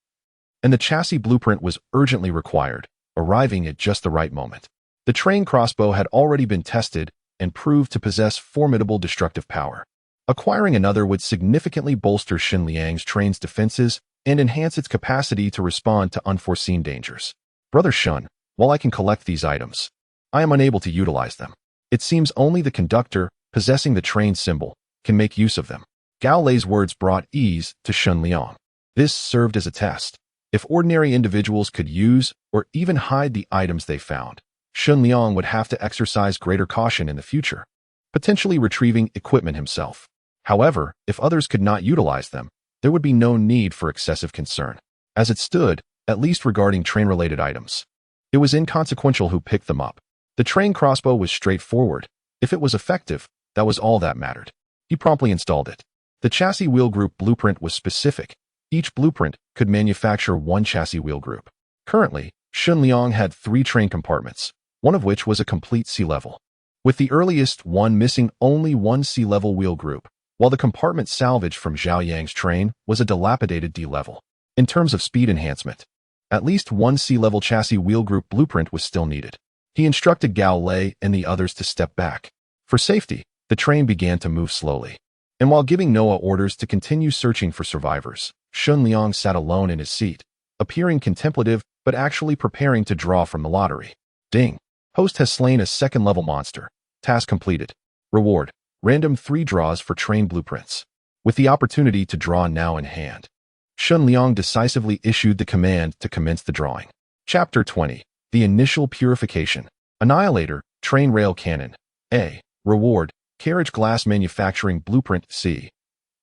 and the chassis blueprint was urgently required, arriving at just the right moment. The train crossbow had already been tested and proved to possess formidable destructive power. Acquiring another would significantly bolster Shen Liang's train's defenses and enhance its capacity to respond to unforeseen dangers. Brother Shen, while I can collect these items, I am unable to utilize them. It seems only the conductor, possessing the train symbol, can make use of them. Gao Lei's words brought ease to Shen Liang. This served as a test. If ordinary individuals could use or even hide the items they found, Shen Liang would have to exercise greater caution in the future, potentially retrieving equipment himself. However, if others could not utilize them, there would be no need for excessive concern. As it stood, at least regarding train-related items, it was inconsequential who picked them up. The train crossbow was straightforward. If it was effective, that was all that mattered. He promptly installed it. The chassis wheel group blueprint was specific. Each blueprint could manufacture 1 chassis wheel group. Currently, Shen Liang had 3 train compartments, one of which was a complete C-level, with the earliest one missing only 1 C-level wheel group, while the compartment salvaged from Zhao Yang's train was a dilapidated D-level. In terms of speed enhancement, at least 1 C-level chassis wheel group blueprint was still needed. He instructed Gao Lei and the others to step back. For safety, the train began to move slowly. And while giving Noah orders to continue searching for survivors, Shen Liang sat alone in his seat, appearing contemplative but actually preparing to draw from the lottery. Ding! Host has slain a second-level monster. Task completed. Reward: random 3 draws for train blueprints. With the opportunity to draw now in hand, Shen Liang decisively issued the command to commence the drawing. Chapter 20. The Initial Purification. Annihilator, Train Rail Cannon. A. Reward: Carriage Glass Manufacturing Blueprint, C.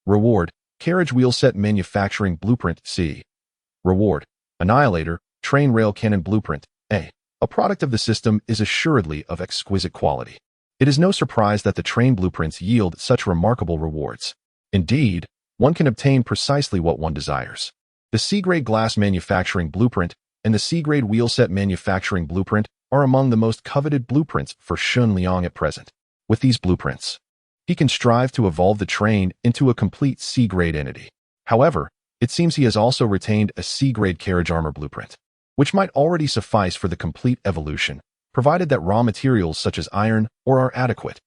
Reward: Carriage Wheelset Manufacturing Blueprint, C. Reward: Annihilator, Train Rail Cannon Blueprint, A. A product of the system is assuredly of exquisite quality. It is no surprise that the train blueprints yield such remarkable rewards. Indeed, one can obtain precisely what one desires. The C-grade glass manufacturing blueprint and the C-grade wheelset manufacturing blueprint are among the most coveted blueprints for Shen Liang at present. With these blueprints, he can strive to evolve the train into a complete C-grade entity. However, it seems he has also retained a C-grade carriage armor blueprint, which might already suffice for the complete evolution, provided that raw materials such as iron ore are adequate.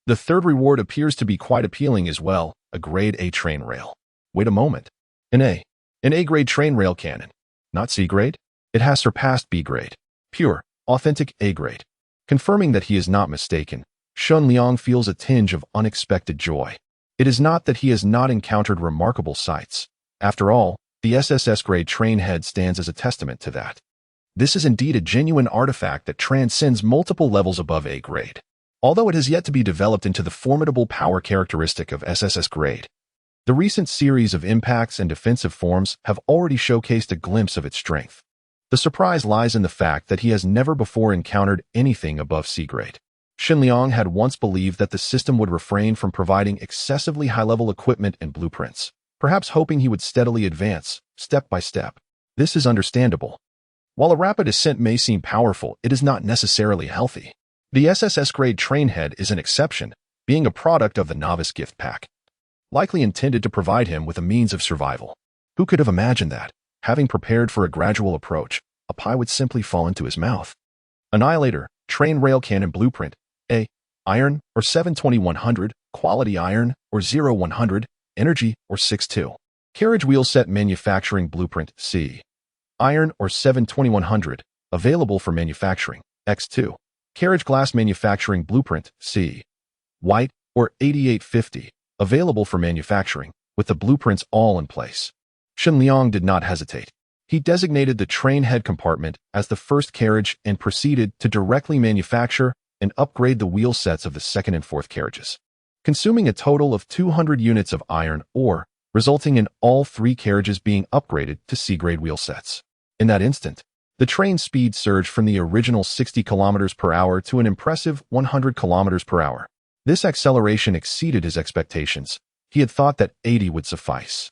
The third reward appears to be quite appealing as well, a grade A train rail. Wait a moment. An A-grade train rail cannon. Not C-grade? It has surpassed B-grade. Pure, authentic A-grade. Confirming that he is not mistaken, Shen Liang feels a tinge of unexpected joy. It is not that he has not encountered remarkable sights. After all, the SSS-grade train head stands as a testament to that. This is indeed a genuine artifact that transcends multiple levels above A-grade, although it has yet to be developed into the formidable power characteristic of SSS-grade. The recent series of impacts and defensive forms have already showcased a glimpse of its strength. The surprise lies in the fact that he has never before encountered anything above C-grade. Shen Liang had once believed that the system would refrain from providing excessively high-level equipment and blueprints, perhaps hoping he would steadily advance, step by step. This is understandable. While a rapid ascent may seem powerful, it is not necessarily healthy. The SSS-grade trainhead is an exception, being a product of the novice gift pack, likely intended to provide him with a means of survival. Who could have imagined that, having prepared for a gradual approach, a pie would simply fall into his mouth? Annihilator, Train Rail Cannon Blueprint, A. Iron or 72100, Quality Iron or 0100, Energy or 62. Carriage Wheel Set Manufacturing Blueprint, C. Iron or 72100, available for manufacturing, X2. Carriage Glass Manufacturing Blueprint, C. White or 8850, available for manufacturing, with the blueprints all in place. Shen Liang did not hesitate. He designated the train head compartment as the first carriage and proceeded to directly manufacture and upgrade the wheel sets of the second and fourth carriages, consuming a total of 200 units of iron ore, resulting in all three carriages being upgraded to C-grade wheel sets. In that instant, the train's speed surged from the original 60 kilometers per hour to an impressive 100 kilometers per hour. This acceleration exceeded his expectations. He had thought that 80 would suffice.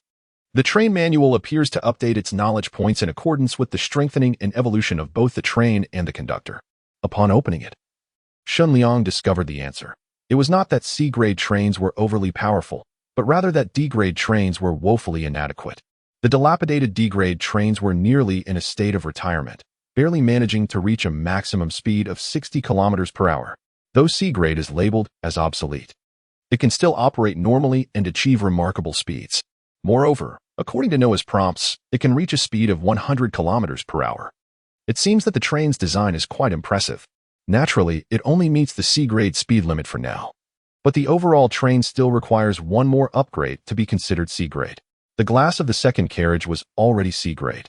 The train manual appears to update its knowledge points in accordance with the strengthening and evolution of both the train and the conductor. Upon opening it, Shen Liang discovered the answer. It was not that C-grade trains were overly powerful, but rather that D-grade trains were woefully inadequate. The dilapidated D-grade trains were nearly in a state of retirement, barely managing to reach a maximum speed of 60 kilometers per hour, though C-grade is labeled as obsolete. It can still operate normally and achieve remarkable speeds. Moreover, according to Noah's prompts, it can reach a speed of 100 kilometers per hour. It seems that the train's design is quite impressive. Naturally, it only meets the C-grade speed limit for now. But the overall train still requires one more upgrade to be considered C-grade. The glass of the second carriage was already C-grade,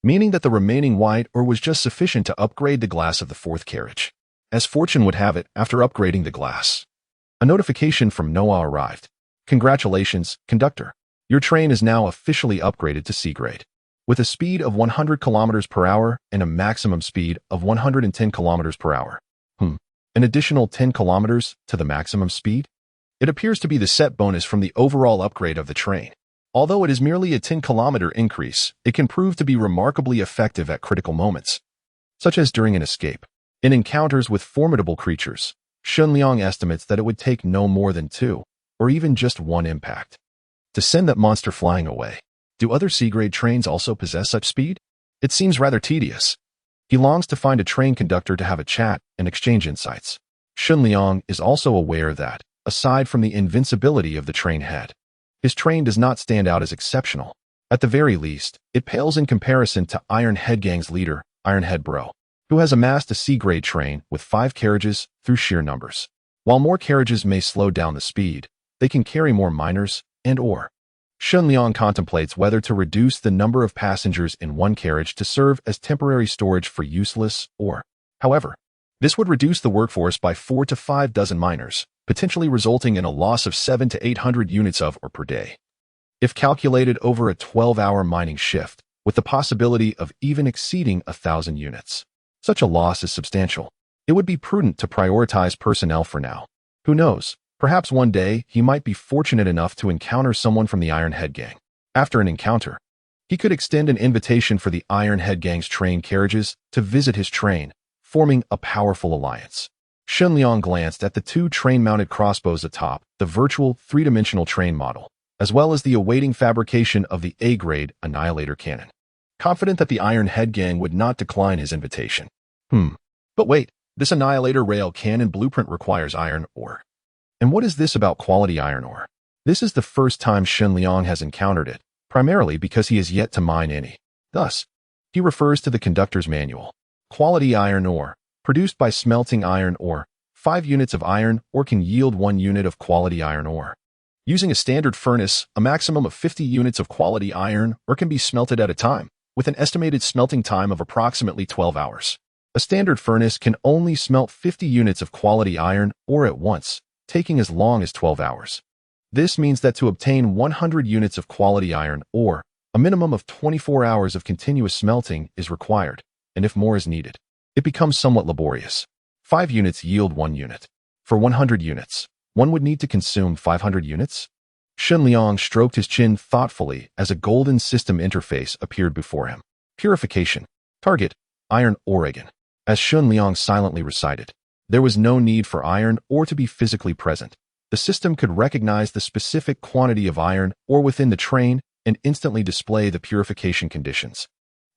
meaning that the remaining white ore was just sufficient to upgrade the glass of the fourth carriage. As fortune would have it, after upgrading the glass, a notification from Noah arrived. Congratulations, conductor. Your train is now officially upgraded to C-grade, with a speed of 100 kilometers per hour and a maximum speed of 110 kilometers per hour. An additional 10 kilometers to the maximum speed? It appears to be the set bonus from the overall upgrade of the train. Although it is merely a 10-kilometer increase, it can prove to be remarkably effective at critical moments, such as during an escape. In encounters with formidable creatures, Shen Liang estimates that it would take no more than 2, or even just 1 impact to send that monster flying away. Do other C-grade trains also possess such speed? It seems rather tedious. He longs to find a train conductor to have a chat and exchange insights. Shen Liang is also aware that, aside from the invincibility of the train head, his train does not stand out as exceptional. At the very least, it pales in comparison to Iron Head Gang's leader, Iron Head Bro, who has amassed a C-grade train with 5 carriages through sheer numbers. While more carriages may slow down the speed, they can carry more miners and ore. Shen Liang contemplates whether to reduce the number of passengers in one carriage to serve as temporary storage for useless ore. However, this would reduce the workforce by 4 to 5 dozen miners, potentially resulting in a loss of 700 to 800 units of ore per day. If calculated over a 12-hour mining shift, with the possibility of even exceeding 1,000 units, such a loss is substantial. It would be prudent to prioritize personnel for now. Who knows? Perhaps one day he might be fortunate enough to encounter someone from the Iron Head Gang. After an encounter, he could extend an invitation for the Iron Head Gang's train carriages to visit his train, forming a powerful alliance. Shen Liang glanced at the 2 train-mounted crossbows atop the virtual 3-dimensional train model, as well as the awaiting fabrication of the A-grade Annihilator cannon, confident that the Iron Head Gang would not decline his invitation. But wait, this Annihilator rail cannon blueprint requires iron ore. And what is this about quality iron ore? This is the first time Shen Liang has encountered it, primarily because he has yet to mine any. Thus, he refers to the conductor's manual. Quality iron ore, produced by smelting iron ore. 5 units of iron ore can yield 1 unit of quality iron ore. Using a standard furnace, a maximum of 50 units of quality iron ore can be smelted at a time, with an estimated smelting time of approximately 12 hours. A standard furnace can only smelt 50 units of quality iron ore at once, taking as long as 12 hours. This means that to obtain 100 units of quality iron ore, a minimum of 24 hours of continuous smelting is required, and if more is needed, it becomes somewhat laborious. 5 units yield 1 unit. For 100 units, one would need to consume 500 units? Shen Liang stroked his chin thoughtfully as a golden system interface appeared before him. Purification. Target. Iron Oregon. As Shen Liang silently recited, there was no need for iron ore to be physically present. The system could recognize the specific quantity of iron ore within the train and instantly display the purification conditions.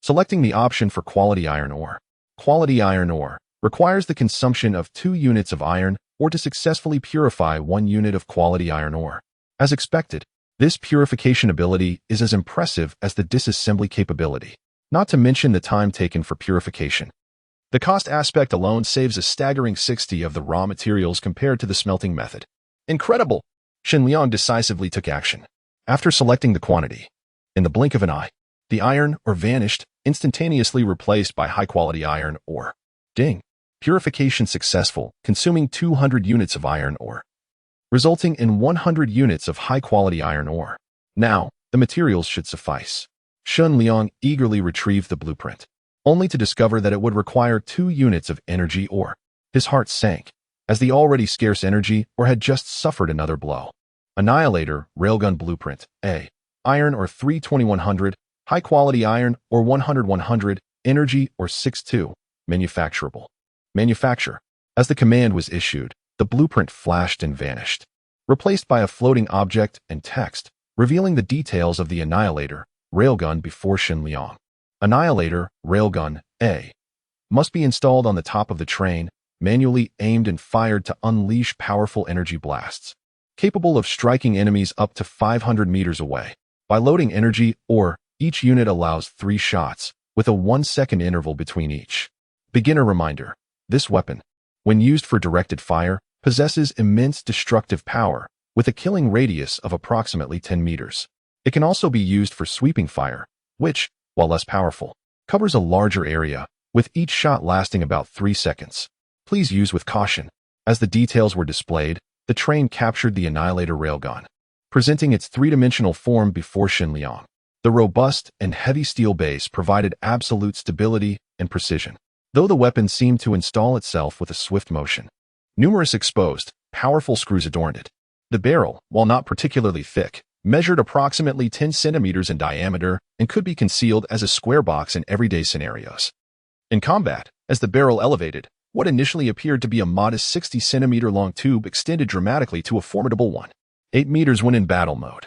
Selecting the option for quality iron ore. Quality iron ore requires the consumption of 2 units of iron ore to successfully purify 1 unit of quality iron ore. As expected, this purification ability is as impressive as the disassembly capability, not to mention the time taken for purification. The cost aspect alone saves a staggering 60 of the raw materials compared to the smelting method. Incredible! Shen Liang decisively took action. After selecting the quantity, in the blink of an eye, the iron ore vanished, instantaneously replaced by high-quality iron ore. Ding! Purification successful, consuming 200 units of iron ore, resulting in 100 units of high-quality iron ore. Now, the materials should suffice. Shen Liang eagerly retrieved the blueprint, only to discover that it would require 2 units of energy ore. His heart sank, as the already scarce energy ore had just suffered another blow. Annihilator Railgun Blueprint A. Iron ore 32100, high-quality iron ore 100 energy ore 62, manufacturable. Manufacture. As the command was issued, the blueprint flashed and vanished, replaced by a floating object and text, revealing the details of the Annihilator Railgun before Shen Liang. Annihilator Railgun A. Must be installed on the top of the train, manually aimed and fired to unleash powerful energy blasts, capable of striking enemies up to 500 meters away. By loading energy ore, each unit allows 3 shots, with a 1-second interval between each. Beginner reminder: this weapon, when used for directed fire, possesses immense destructive power, with a killing radius of approximately 10 meters. It can also be used for sweeping fire, which, while less powerful, covers a larger area, with each shot lasting about 3 seconds. Please use with caution. As the details were displayed, the train captured the Annihilator Railgun, presenting its 3-dimensional form before Shen Liang. The robust and heavy steel base provided absolute stability and precision, though the weapon seemed to install itself with a swift motion. Numerous exposed, powerful screws adorned it. The barrel, while not particularly thick, measured approximately 10 centimeters in diameter and could be concealed as a square box in everyday scenarios. In combat, as the barrel elevated, what initially appeared to be a modest 60-centimeter-long tube extended dramatically to a formidable 8 meters when in battle mode.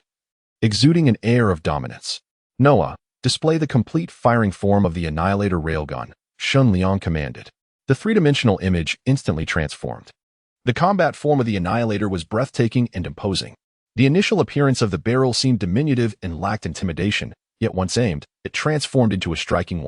Exuding an air of dominance. Noah, display the complete firing form of the Annihilator Railgun, Shen Liang commanded. The 3-dimensional image instantly transformed. The combat form of the Annihilator was breathtaking and imposing. The initial appearance of the barrel seemed diminutive and lacked intimidation, yet once aimed, it transformed into a striking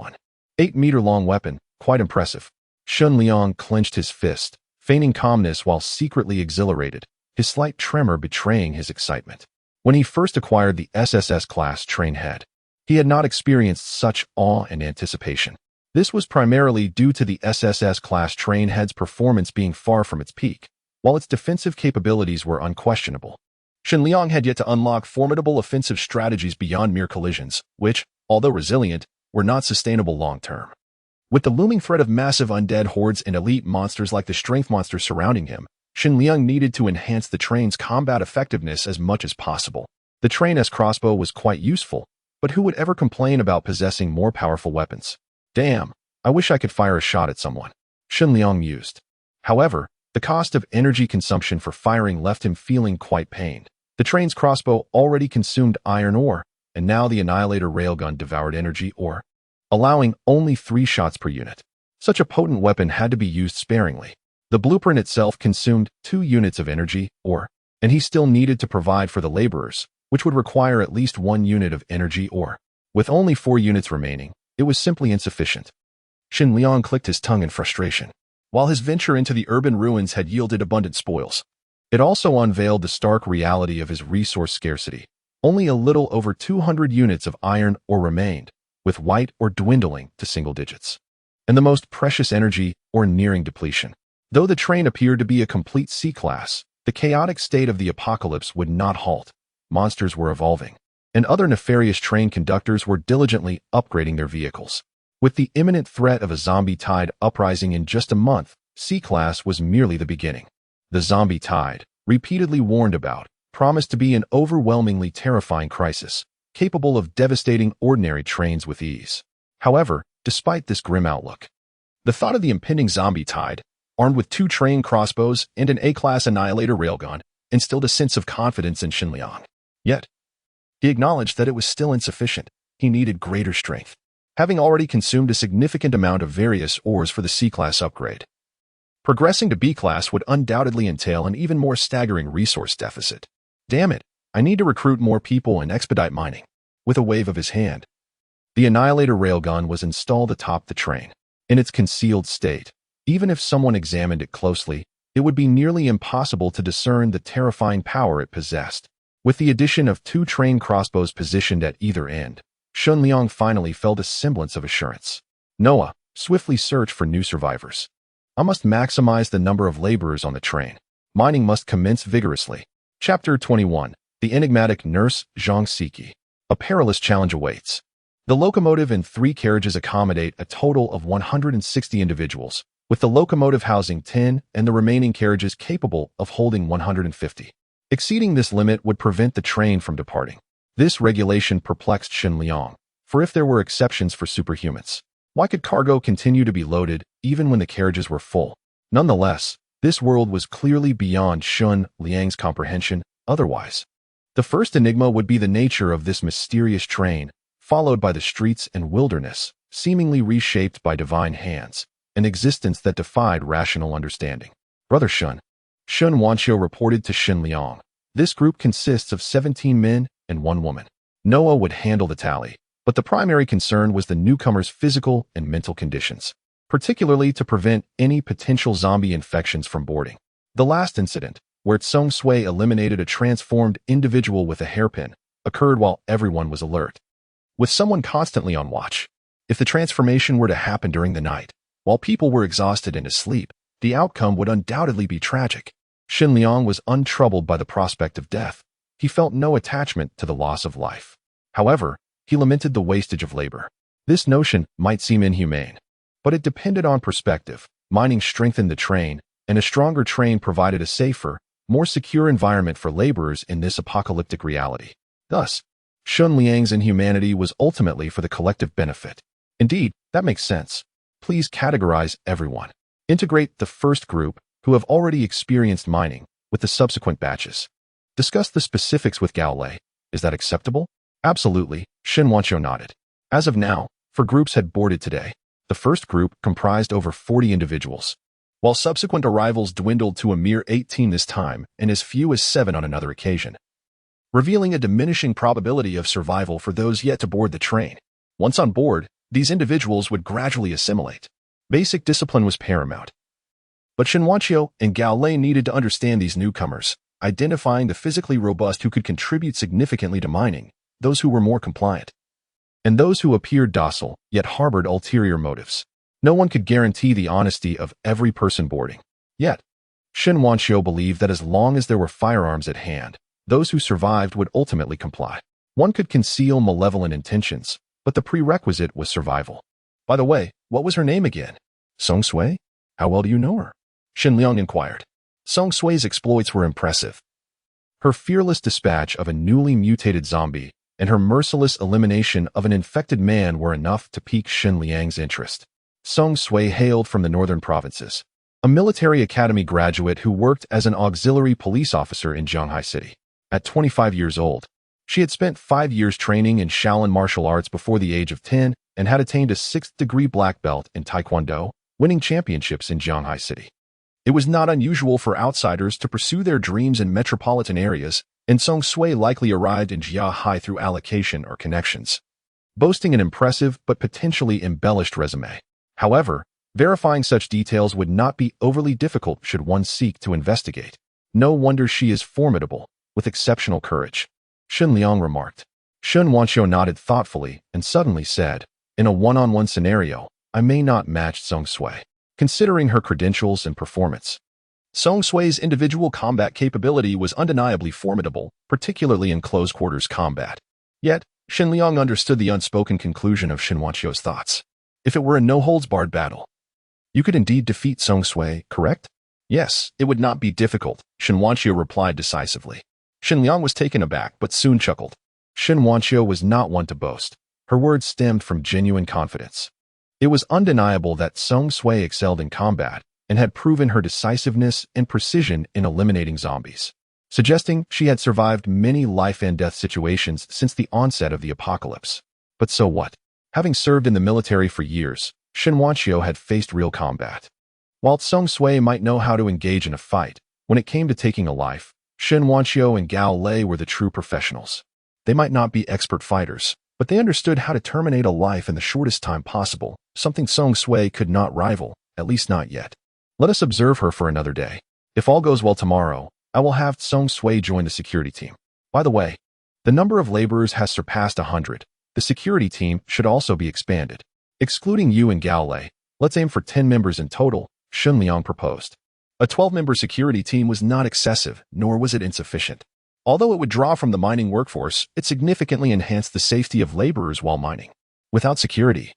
8-meter-long weapon, quite impressive. Shen Liang clenched his fist, feigning calmness while secretly exhilarated, his slight tremor betraying his excitement. When he first acquired the SSS-class train head, he had not experienced such awe and anticipation. This was primarily due to the SSS-class train head's performance being far from its peak, while its defensive capabilities were unquestionable. Shen Liang had yet to unlock formidable offensive strategies beyond mere collisions, which, although resilient, were not sustainable long-term. With the looming threat of massive undead hordes and elite monsters like the strength monster surrounding him, Shen Liang needed to enhance the train's combat effectiveness as much as possible. The train's crossbow was quite useful, but who would ever complain about possessing more powerful weapons? Damn, I wish I could fire a shot at someone, Shen Liang mused. However, the cost of energy consumption for firing left him feeling quite pained. The train's crossbow already consumed iron ore, and now the Annihilator Railgun devoured energy ore, allowing only 3 shots per unit. Such a potent weapon had to be used sparingly. The blueprint itself consumed 2 units of energy ore, and he still needed to provide for the laborers, which would require at least 1 unit of energy ore. With only 4 units remaining, it was simply insufficient. Shen Liang clicked his tongue in frustration. While his venture into the urban ruins had yielded abundant spoils, it also unveiled the stark reality of his resource scarcity. Only a little over 200 units of iron ore remained, with white ore dwindling to single digits, and the most precious energy ore nearing depletion. Though the train appeared to be a complete C-class, the chaotic state of the apocalypse would not halt. Monsters were evolving, and other nefarious train conductors were diligently upgrading their vehicles. With the imminent threat of a zombie tide uprising in just a month, C-class was merely the beginning. The zombie tide, repeatedly warned about, promised to be an overwhelmingly terrifying crisis, capable of devastating ordinary trains with ease. However, despite this grim outlook, the thought of the impending zombie tide, armed with 2 train crossbows and an A-class Annihilator Railgun, instilled a sense of confidence in Shen Liang. Yet, he acknowledged that it was still insufficient. He needed greater strength, having already consumed a significant amount of various ores for the C-class upgrade. Progressing to B-class would undoubtedly entail an even more staggering resource deficit. Damn it, I need to recruit more people and expedite mining. With a wave of his hand, the Annihilator Railgun was installed atop the train. In its concealed state, even if someone examined it closely, it would be nearly impossible to discern the terrifying power it possessed. With the addition of 2 trained crossbows positioned at either end, Shen Liang finally felt a semblance of assurance. Noah, swiftly search for new survivors. I must maximize the number of laborers on the train. Mining must commence vigorously. Chapter 21. The enigmatic nurse Zhang Siki. A perilous challenge awaits. The locomotive and 3 carriages accommodate a total of 160 individuals, with the locomotive housing 10 and the remaining carriages capable of holding 150. Exceeding this limit would prevent the train from departing. This regulation perplexed Shen Liang, for if there were exceptions for superhumans, why could cargo continue to be loaded even when the carriages were full? Nonetheless, this world was clearly beyond Shen Liang's comprehension otherwise. The first enigma would be the nature of this mysterious train, followed by the streets and wilderness, seemingly reshaped by divine hands, an existence that defied rational understanding. Brother Shen Wanqiu reported to Shen Liang. This group consists of 17 men and 1 woman. Noah would handle the tally, but the primary concern was the newcomer's physical and mental conditions, particularly to prevent any potential zombie infections from boarding. The last incident, where Song Sui eliminated a transformed individual with a hairpin, occurred while everyone was alert, with someone constantly on watch. If the transformation were to happen during the night, while people were exhausted and asleep, the outcome would undoubtedly be tragic. Shen Liang was untroubled by the prospect of death. He felt no attachment to the loss of life. However, he lamented the wastage of labor. This notion might seem inhumane, but it depended on perspective. Mining strengthened the train, and a stronger train provided a safer, more secure environment for laborers in this apocalyptic reality. Thus, Shen Liang's inhumanity was ultimately for the collective benefit. Indeed, that makes sense. Please categorize everyone. Integrate the first group, who have already experienced mining, with the subsequent batches. Discuss the specifics with Gao Lei. Is that acceptable? Absolutely, Shen Wanqiu nodded. As of now, 4 groups had boarded today. The first group comprised over 40 individuals, while subsequent arrivals dwindled to a mere 18 this time and as few as 7 on another occasion, revealing a diminishing probability of survival for those yet to board the train. Once on board, these individuals would gradually assimilate. Basic discipline was paramount. But Shen Wanqiu and Gao Lei needed to understand these newcomers, identifying the physically robust who could contribute significantly to mining, those who were more compliant, and those who appeared docile yet harbored ulterior motives. No one could guarantee the honesty of every person boarding. Yet, Shen Wanqiu believed that as long as there were firearms at hand, those who survived would ultimately comply. One could conceal malevolent intentions, but the prerequisite was survival. By the way, what was her name again? Song Sui? How well do you know her? Shen Liang inquired. Song Sui's exploits were impressive. Her fearless dispatch of a newly mutated zombie and her merciless elimination of an infected man were enough to pique Shen Liang's interest. Song Sui hailed from the northern provinces, a military academy graduate who worked as an auxiliary police officer in Zhanghai City. At 25 years old, she had spent 5 years training in Shaolin martial arts before the age of 10 and had attained a 6th-degree black belt in Taekwondo, winning championships in Zhanghai City. It was not unusual for outsiders to pursue their dreams in metropolitan areas, and Song Sui likely arrived in Zhanghai through allocation or connections, boasting an impressive but potentially embellished resume. However, verifying such details would not be overly difficult should one seek to investigate. No wonder she is formidable, with exceptional courage, Shen Liang remarked. Shen Wanqiu nodded thoughtfully and suddenly said, in a one-on-one scenario, I may not match Song Sui, considering her credentials and performance. Song Sui's individual combat capability was undeniably formidable, particularly in close-quarters combat. Yet, Shen Liang understood the unspoken conclusion of Shen Wanqiu's thoughts. If it were a no-holds-barred battle, you could indeed defeat Song Sui, correct? Yes, it would not be difficult, Shen Wanqiu replied decisively. Shen Liang was taken aback but soon chuckled. Shen Wanqiu was not one to boast. Her words stemmed from genuine confidence. It was undeniable that Song Sui excelled in combat and had proven her decisiveness and precision in eliminating zombies, suggesting she had survived many life-and-death situations since the onset of the apocalypse. But so what? Having served in the military for years, Shen Wanqiu had faced real combat. While Song Sui might know how to engage in a fight, when it came to taking a life, Shen Wanqiu and Gao Lei were the true professionals. They might not be expert fighters, but they understood how to terminate a life in the shortest time possible, something Song Sui could not rival, at least not yet. Let us observe her for another day. If all goes well tomorrow, I will have Song Sui join the security team. By the way, the number of laborers has surpassed 100. The security team should also be expanded. Excluding you and Gao Lei, let's aim for 10 members in total, Shen Liang proposed. A 12-member security team was not excessive, nor was it insufficient. Although it would draw from the mining workforce, it significantly enhanced the safety of laborers while mining. Without security,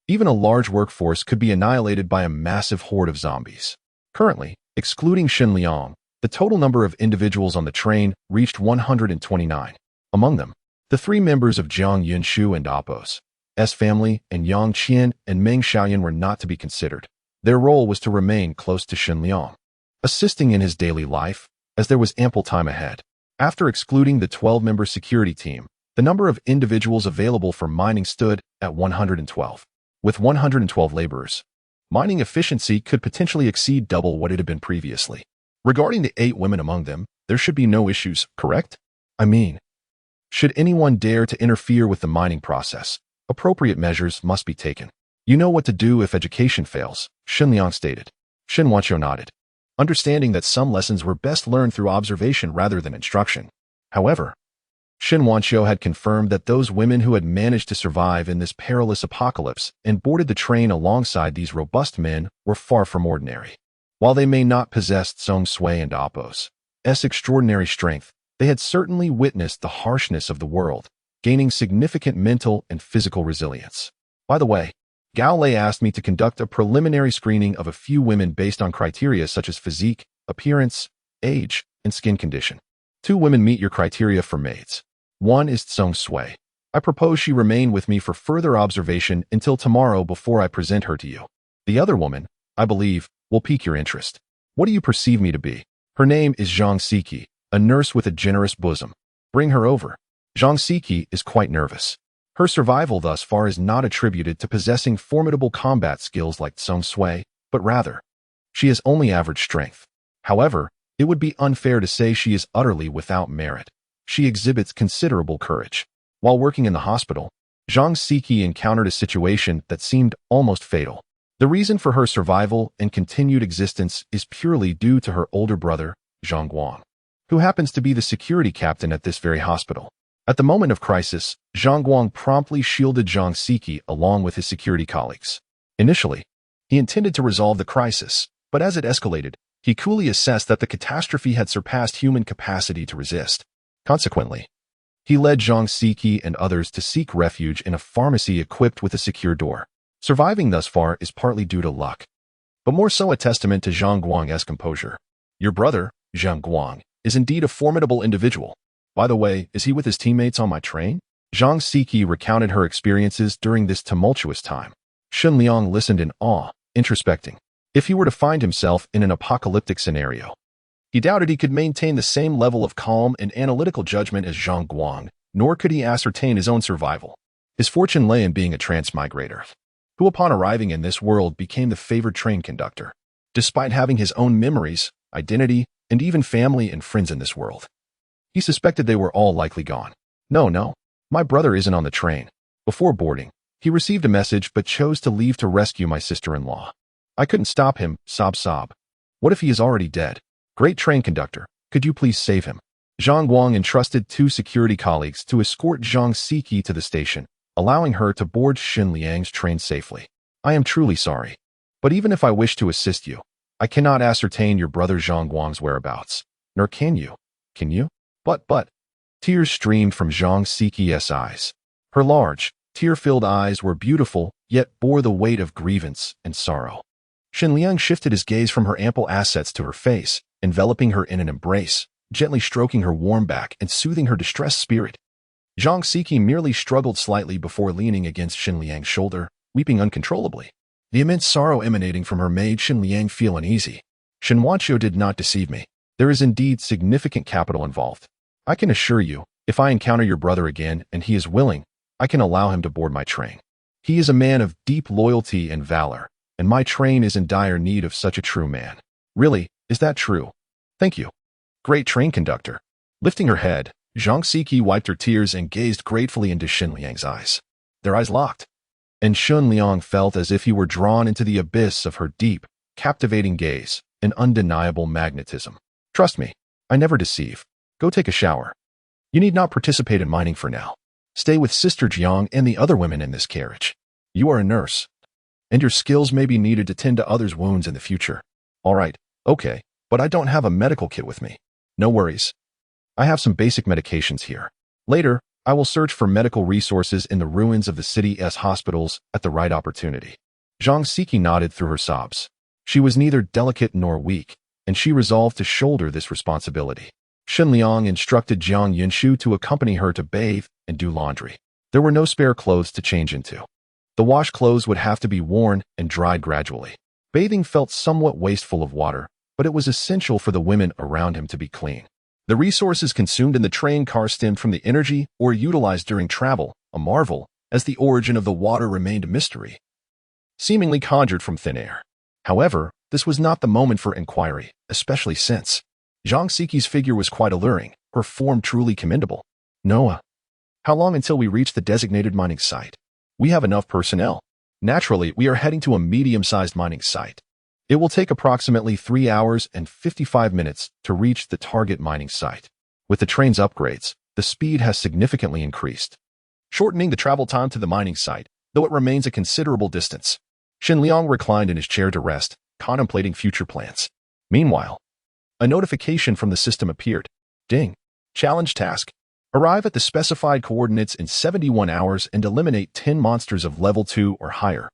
even a large workforce could be annihilated by a massive horde of zombies. Currently, excluding Shen Liang, the total number of individuals on the train reached 129. Among them, the 3 members of Jiang Yunshu and Apos S family and Yang Qian and Meng Xiaoyan were not to be considered. Their role was to remain close to Shen Liang, assisting in his daily life, as there was ample time ahead. After excluding the 12-member security team, the number of individuals available for mining stood at 112. With 112 laborers, mining efficiency could potentially exceed double what it had been previously. Regarding the 8 women among them, there should be no issues, correct? I mean, should anyone dare to interfere with the mining process, appropriate measures must be taken. You know what to do if education fails, Shen Liang stated. Shen Wanqiu nodded, understanding that some lessons were best learned through observation rather than instruction. However, Shen Wanqiu had confirmed that those women who had managed to survive in this perilous apocalypse and boarded the train alongside these robust men were far from ordinary. While they may not possess Zhong Sui and Apos S extraordinary strength, they had certainly witnessed the harshness of the world, gaining significant mental and physical resilience. By the way, Gao Lei asked me to conduct a preliminary screening of a few women based on criteria such as physique, appearance, age, and skin condition. 2 women meet your criteria for maids. One is Zhong Sui. I propose she remain with me for further observation until tomorrow before I present her to you. The other woman, I believe, will pique your interest. What do you perceive me to be? Her name is Zhang Siki, a nurse with a generous bosom. Bring her over. Zhang Siki is quite nervous. Her survival thus far is not attributed to possessing formidable combat skills like Zhong Sui, but rather, she has only average strength. However, it would be unfair to say she is utterly without merit. She exhibits considerable courage. While working in the hospital, Zhang Siki encountered a situation that seemed almost fatal. The reason for her survival and continued existence is purely due to her older brother, Zhang Guang, who happens to be the security captain at this very hospital. At the moment of crisis, Zhang Guang promptly shielded Zhang Siki along with his security colleagues. Initially, he intended to resolve the crisis, but as it escalated, he coolly assessed that the catastrophe had surpassed human capacity to resist. Consequently, he led Zhang Siki and others to seek refuge in a pharmacy equipped with a secure door. Surviving thus far is partly due to luck, but more so a testament to Zhang Guang's composure. Your brother, Zhang Guang, is indeed a formidable individual. By the way, is he with his teammates on my train? Zhang Siki recounted her experiences during this tumultuous time. Shen Liang listened in awe, introspecting. If he were to find himself in an apocalyptic scenario, he doubted he could maintain the same level of calm and analytical judgment as Zhang Guang, nor could he ascertain his own survival. His fortune lay in being a transmigrator, who upon arriving in this world became the favored train conductor, despite having his own memories, identity, and even family and friends in this world. He suspected they were all likely gone. No, my brother isn't on the train. Before boarding, he received a message but chose to leave to rescue my sister-in-law. I couldn't stop him, sob. What if he is already dead? Great train conductor, could you please save him? Zhang Guang entrusted 2 security colleagues to escort Zhang Siki to the station, allowing her to board Shen Liang's train safely. I am truly sorry, but even if I wish to assist you, I cannot ascertain your brother Zhang Guang's whereabouts. Nor can you. Can you? But. Tears streamed from Zhang Siki's eyes. Her large, tear-filled eyes were beautiful, yet bore the weight of grievance and sorrow. Shen Liang shifted his gaze from her ample assets to her face, enveloping her in an embrace, gently stroking her warm back and soothing her distressed spirit. Zhang Siki merely struggled slightly before leaning against Shen Liang's shoulder, weeping uncontrollably. The immense sorrow emanating from her made Shen Liang feel uneasy. Shen Wanqiu did not deceive me. There is indeed significant capital involved. I can assure you, if I encounter your brother again and he is willing, I can allow him to board my train. He is a man of deep loyalty and valor, and my train is in dire need of such a true man. Really, is that true? Thank you. Great train conductor. Lifting her head, Zhang Siki wiped her tears and gazed gratefully into Shen Liang's eyes. Their eyes locked, and Shen Liang felt as if he were drawn into the abyss of her deep, captivating gaze, an undeniable magnetism. Trust me, I never deceive. Go take a shower. You need not participate in mining for now. Stay with Sister Jiang and the other women in this carriage. You are a nurse, and your skills may be needed to tend to others' wounds in the future. All right, okay, but I don't have a medical kit with me. No worries. I have some basic medications here. Later, I will search for medical resources in the ruins of the city's hospitals at the right opportunity. Zhang Siki nodded through her sobs. She was neither delicate nor weak, and she resolved to shoulder this responsibility. Shen Liang instructed Jiang Yunshu to accompany her to bathe and do laundry. There were no spare clothes to change into. The wash clothes would have to be worn and dried gradually. Bathing felt somewhat wasteful of water, but it was essential for the women around him to be clean. The resources consumed in the train car stemmed from the energy or utilized during travel, a marvel, as the origin of the water remained a mystery, seemingly conjured from thin air. However, this was not the moment for inquiry, especially since Zhang Siki's figure was quite alluring, her form truly commendable. Noah, how long until we reach the designated mining site? We have enough personnel. Naturally, we are heading to a medium-sized mining site. It will take approximately 3 hours and 55 minutes to reach the target mining site. With the train's upgrades, the speed has significantly increased, shortening the travel time to the mining site, though it remains a considerable distance. Shen Liang reclined in his chair to rest, contemplating future plans. Meanwhile, a notification from the system appeared. Ding. Challenge task. Arrive at the specified coordinates in 71 hours and eliminate 10 monsters of level 2 or higher.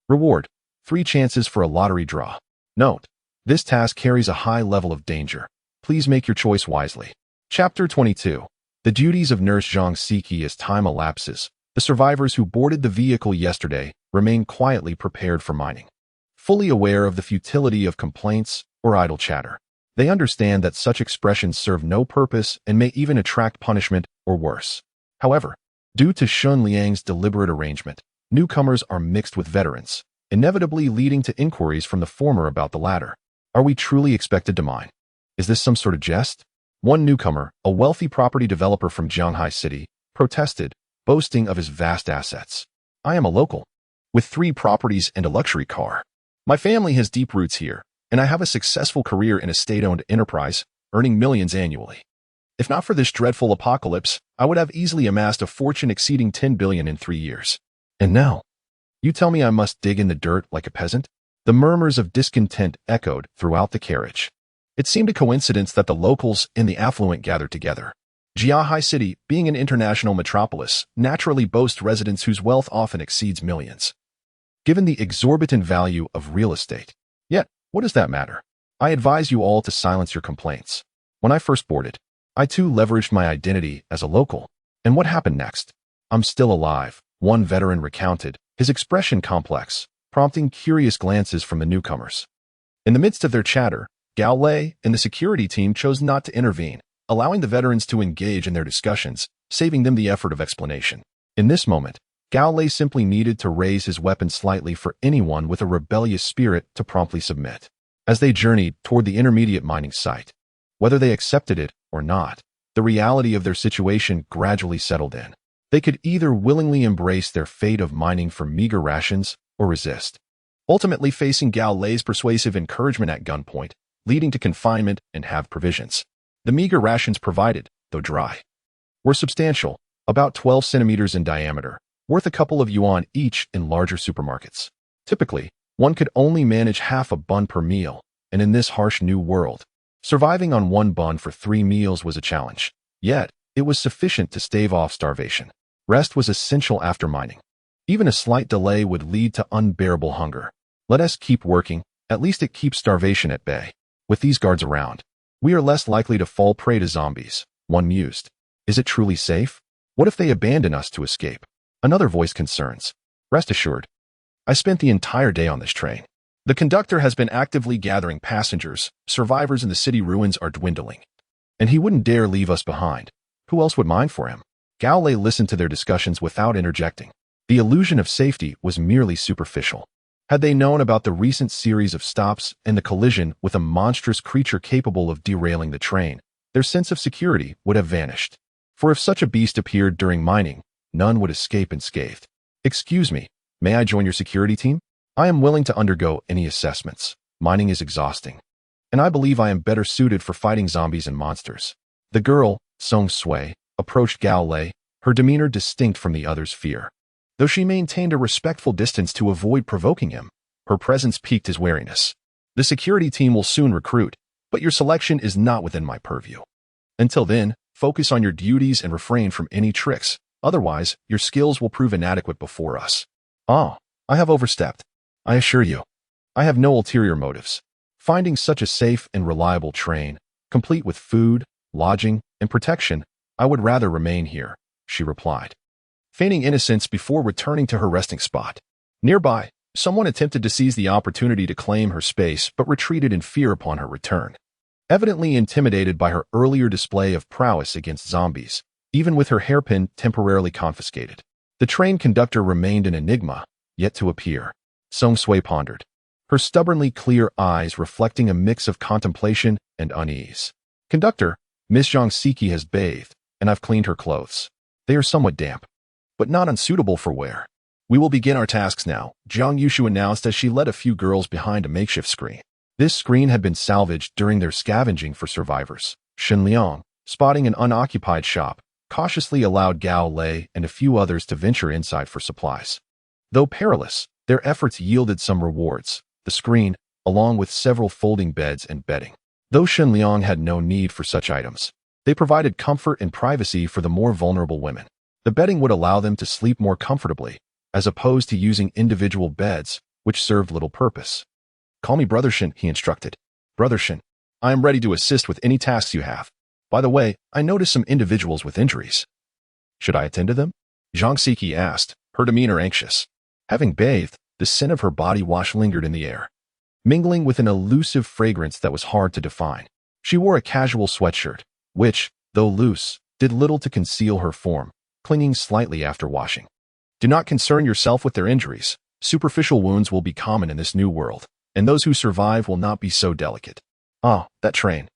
Reward. 3 chances for a lottery draw. Note. This task carries a high level of danger. Please make your choice wisely. Chapter 22. The duties of Nurse Zhang Siki. As time elapses, the survivors who boarded the vehicle yesterday remain quietly prepared for mining. Fully aware of the futility of complaints or idle chatter, they understand that such expressions serve no purpose and may even attract punishment or worse. However, due to Shen Liang's deliberate arrangement, newcomers are mixed with veterans, inevitably leading to inquiries from the former about the latter. Are we truly expected to mine? Is this some sort of jest? One newcomer, a wealthy property developer from Jianghai City, protested, boasting of his vast assets. I am a local, with 3 properties and a luxury car. My family has deep roots here, and I have a successful career in a state-owned enterprise, earning millions annually. If not for this dreadful apocalypse, I would have easily amassed a fortune exceeding 10 billion in 3 years. And now, you tell me I must dig in the dirt like a peasant? The murmurs of discontent echoed throughout the carriage. It seemed a coincidence that the locals and the affluent gathered together. Jianghai City, being an international metropolis, naturally boasts residents whose wealth often exceeds millions, given the exorbitant value of real estate. Yet, what does that matter? I advise you all to silence your complaints. When I first boarded, I too leveraged my identity as a local. And what happened next? I'm still alive, one veteran recounted, his expression complex, prompting curious glances from the newcomers. In the midst of their chatter, Gao Lei and the security team chose not to intervene, allowing the veterans to engage in their discussions, saving them the effort of explanation. In this moment, Gao Lei simply needed to raise his weapon slightly for anyone with a rebellious spirit to promptly submit. As they journeyed toward the intermediate mining site, whether they accepted it or not, the reality of their situation gradually settled in. They could either willingly embrace their fate of mining for meager rations or resist, ultimately facing Gao Lei's persuasive encouragement at gunpoint, leading to confinement and halved provisions. The meager rations provided, though dry, were substantial, about 12 centimeters in diameter, worth a couple of yuan each in larger supermarkets. Typically, one could only manage half a bun per meal, and in this harsh new world, surviving on 1 bun for 3 meals was a challenge. Yet, it was sufficient to stave off starvation. Rest was essential after mining. Even a slight delay would lead to unbearable hunger. Let us keep working, at least it keeps starvation at bay. With these guards around, we are less likely to fall prey to zombies, one mused. Is it truly safe? What if they abandon us to escape? Another voice concerns. Rest assured, I spent the entire day on this train. The conductor has been actively gathering passengers, survivors in the city ruins are dwindling. And he wouldn't dare leave us behind. Who else would mind for him? Gao Lei listened to their discussions without interjecting. The illusion of safety was merely superficial. Had they known about the recent series of stops and the collision with a monstrous creature capable of derailing the train, their sense of security would have vanished. For if such a beast appeared during mining, none would escape unscathed. Excuse me, may I join your security team? I am willing to undergo any assessments. Mining is exhausting, and I believe I am better suited for fighting zombies and monsters. The girl, Song Sui, approached Gao Lei, her demeanor distinct from the other's fear. Though she maintained a respectful distance to avoid provoking him, her presence piqued his wariness. The security team will soon recruit, but your selection is not within my purview. Until then, focus on your duties and refrain from any tricks. Otherwise, your skills will prove inadequate before us. Ah, I have overstepped. I assure you. I have no ulterior motives. Finding such a safe and reliable train, complete with food, lodging, and protection, I would rather remain here, she replied, feigning innocence before returning to her resting spot. Nearby, someone attempted to seize the opportunity to claim her space but retreated in fear upon her return. Evidently intimidated by her earlier display of prowess against zombies, even with her hairpin temporarily confiscated. The train conductor remained an enigma, yet to appear. Song Sui pondered, her stubbornly clear eyes reflecting a mix of contemplation and unease. Conductor, Miss Zhang Siki has bathed, and I've cleaned her clothes. They are somewhat damp, but not unsuitable for wear. We will begin our tasks now, Jiang Yushu announced as she led a few girls behind a makeshift screen. This screen had been salvaged during their scavenging for survivors. Shen Liang, spotting an unoccupied shop, cautiously allowed Gao Lei and a few others to venture inside for supplies. Though perilous, their efforts yielded some rewards. The screen, along with several folding beds and bedding. Though Shen Liang had no need for such items, they provided comfort and privacy for the more vulnerable women. The bedding would allow them to sleep more comfortably, as opposed to using individual beds, which served little purpose. Call me Brother Shen, he instructed. Brother Shen, I am ready to assist with any tasks you have. By the way, I noticed some individuals with injuries. Should I attend to them? Zhang Siki asked, her demeanor anxious. Having bathed, the scent of her body wash lingered in the air, mingling with an elusive fragrance that was hard to define. She wore a casual sweatshirt, which, though loose, did little to conceal her form, clinging slightly after washing. Do not concern yourself with their injuries. Superficial wounds will be common in this new world, and those who survive will not be so delicate. Ah, that train.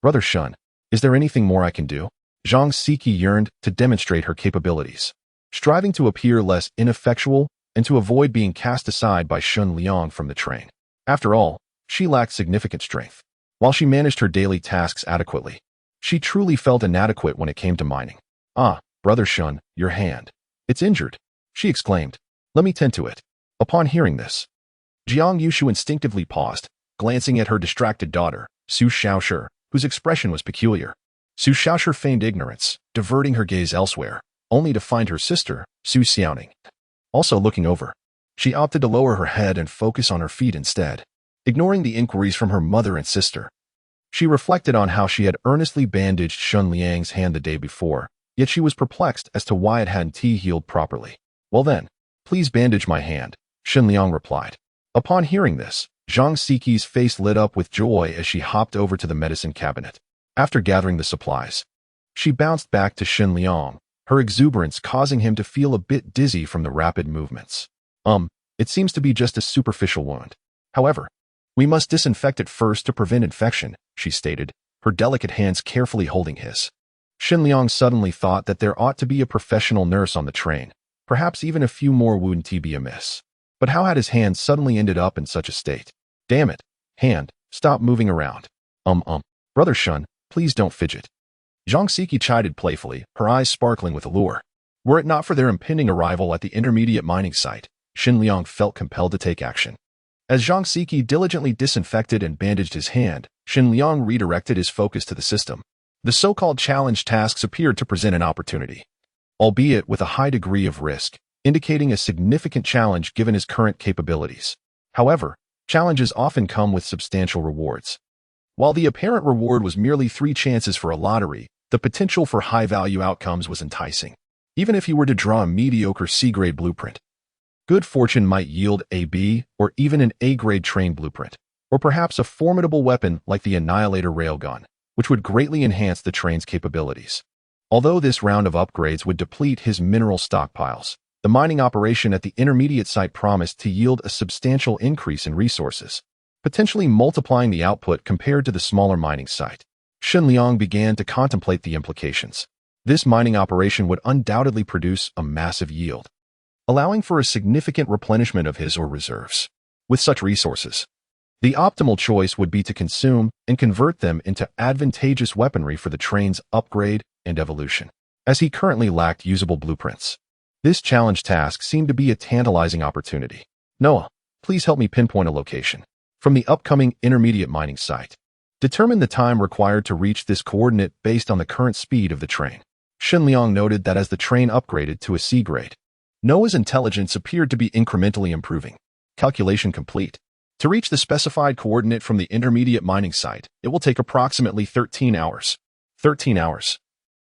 Brother Shun, is there anything more I can do? Zhang Siki yearned to demonstrate her capabilities, striving to appear less ineffectual and to avoid being cast aside by Shen Liang from the train. After all, she lacked significant strength. While she managed her daily tasks adequately, she truly felt inadequate when it came to mining. Ah, Brother Shun, your hand. It's injured, she exclaimed. Let me tend to it. Upon hearing this, Jiang Yushu instinctively paused, glancing at her distracted daughter, Su Xiaoshi, whose expression was peculiar. Su Xiaoshi feigned ignorance, diverting her gaze elsewhere, only to find her sister, Su Xiaoning, also looking over. She opted to lower her head and focus on her feet instead, ignoring the inquiries from her mother and sister. She reflected on how she had earnestly bandaged Shen Liang's hand the day before, yet she was perplexed as to why it hadn't healed properly. Well then, please bandage my hand, Shen Liang replied. Upon hearing this, Zhang Siki's face lit up with joy as she hopped over to the medicine cabinet. After gathering the supplies, she bounced back to Shen Liang, her exuberance causing him to feel a bit dizzy from the rapid movements. It seems to be just a superficial wound. However, we must disinfect it first to prevent infection, she stated, her delicate hands carefully holding his. Shen Liang suddenly thought that there ought to be a professional nurse on the train, perhaps even a few more wounds to be amiss. But how had his hand suddenly ended up in such a state? Damn it, hand, stop moving around. Brother Shun, please don't fidget. Zhang Siki chided playfully, her eyes sparkling with allure. Were it not for their impending arrival at the intermediate mining site, Shen Liang felt compelled to take action. As Zhang Siki diligently disinfected and bandaged his hand, Shen Liang redirected his focus to the system. The so-called challenge tasks appeared to present an opportunity, albeit with a high degree of risk, indicating a significant challenge given his current capabilities. However, challenges often come with substantial rewards. While the apparent reward was merely 3 chances for a lottery, the potential for high-value outcomes was enticing. Even if you were to draw a mediocre C-grade blueprint, good fortune might yield a B or even an A-grade train blueprint, or perhaps a formidable weapon like the Annihilator railgun, which would greatly enhance the train's capabilities. Although this round of upgrades would deplete his mineral stockpiles, the mining operation at the intermediate site promised to yield a substantial increase in resources, potentially multiplying the output compared to the smaller mining site. Shen Liang began to contemplate the implications. This mining operation would undoubtedly produce a massive yield, allowing for a significant replenishment of his or reserves. With such resources, the optimal choice would be to consume and convert them into advantageous weaponry for the train's upgrade and evolution. as he currently lacked usable blueprints. This challenge task seemed to be a tantalizing opportunity. Noah, please help me pinpoint a location from the upcoming intermediate mining site. Determine the time required to reach this coordinate based on the current speed of the train. Shen Liang noted that as the train upgraded to a C grade, Noah's intelligence appeared to be incrementally improving. Calculation complete. To reach the specified coordinate from the intermediate mining site, it will take approximately 13 hours. 13 hours.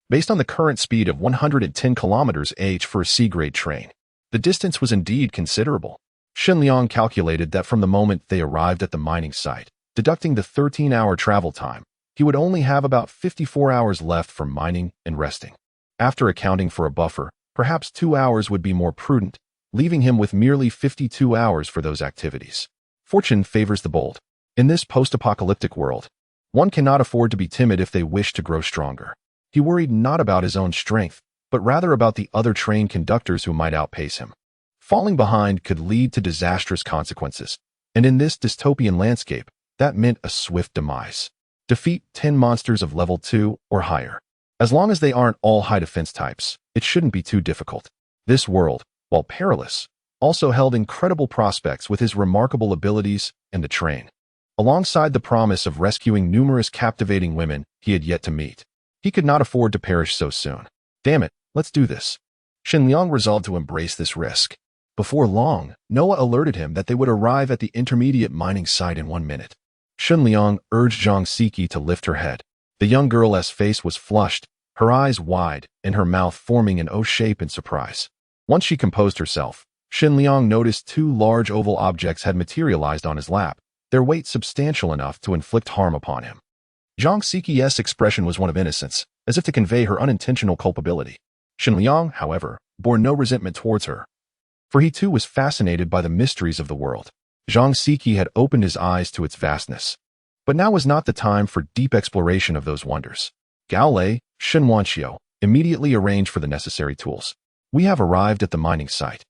Based on the current speed of 110 km/h for a C-grade train, the distance was indeed considerable. Shen Liang calculated that from the moment they arrived at the mining site, deducting the 13-hour travel time, he would only have about 54 hours left for mining and resting. After accounting for a buffer, perhaps 2 hours would be more prudent, leaving him with merely 52 hours for those activities. Fortune favors the bold. In this post-apocalyptic world, one cannot afford to be timid if they wish to grow stronger. He worried not about his own strength, but rather about the other train conductors who might outpace him. Falling behind could lead to disastrous consequences, and in this dystopian landscape, that meant a swift demise. Defeat 10 monsters of level 2 or higher. As long as they aren't all high defense types, it shouldn't be too difficult. This world, while perilous, also held incredible prospects with his remarkable abilities and the train. Alongside the promise of rescuing numerous captivating women he had yet to meet, he could not afford to perish so soon. Damn it, let's do this. Shen Liang resolved to embrace this risk. Before long, Noah alerted him that they would arrive at the intermediate mining site in 1 minute. Shen Liang urged Zhang Siki to lift her head. The young girl's face was flushed, her eyes wide, and her mouth forming an O shape in surprise. Once she composed herself, Shen Liang noticed 2 large oval objects had materialized on his lap, their weight substantial enough to inflict harm upon him. Zhang Siki's expression was one of innocence, as if to convey her unintentional culpability. Shen Liang, however, bore no resentment towards her, for he too was fascinated by the mysteries of the world. Zhang Siki had opened his eyes to its vastness. But now was not the time for deep exploration of those wonders. Gao Lei, Shen Wanxiu, immediately arranged for the necessary tools. We have arrived at the mining site.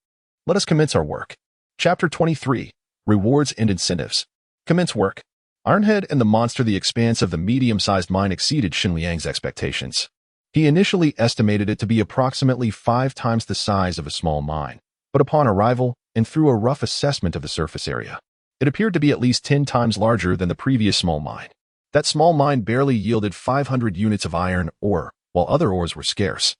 Let us commence our work. Chapter 23. Rewards and Incentives. Commence work. Ironhead and the monster. The expanse of the medium-sized mine exceeded Shen Liang's expectations. He initially estimated it to be approximately 5 times the size of a small mine, but upon arrival, and through a rough assessment of the surface area, it appeared to be at least 10 times larger than the previous small mine. That small mine barely yielded 500 units of iron ore, while other ores were scarce,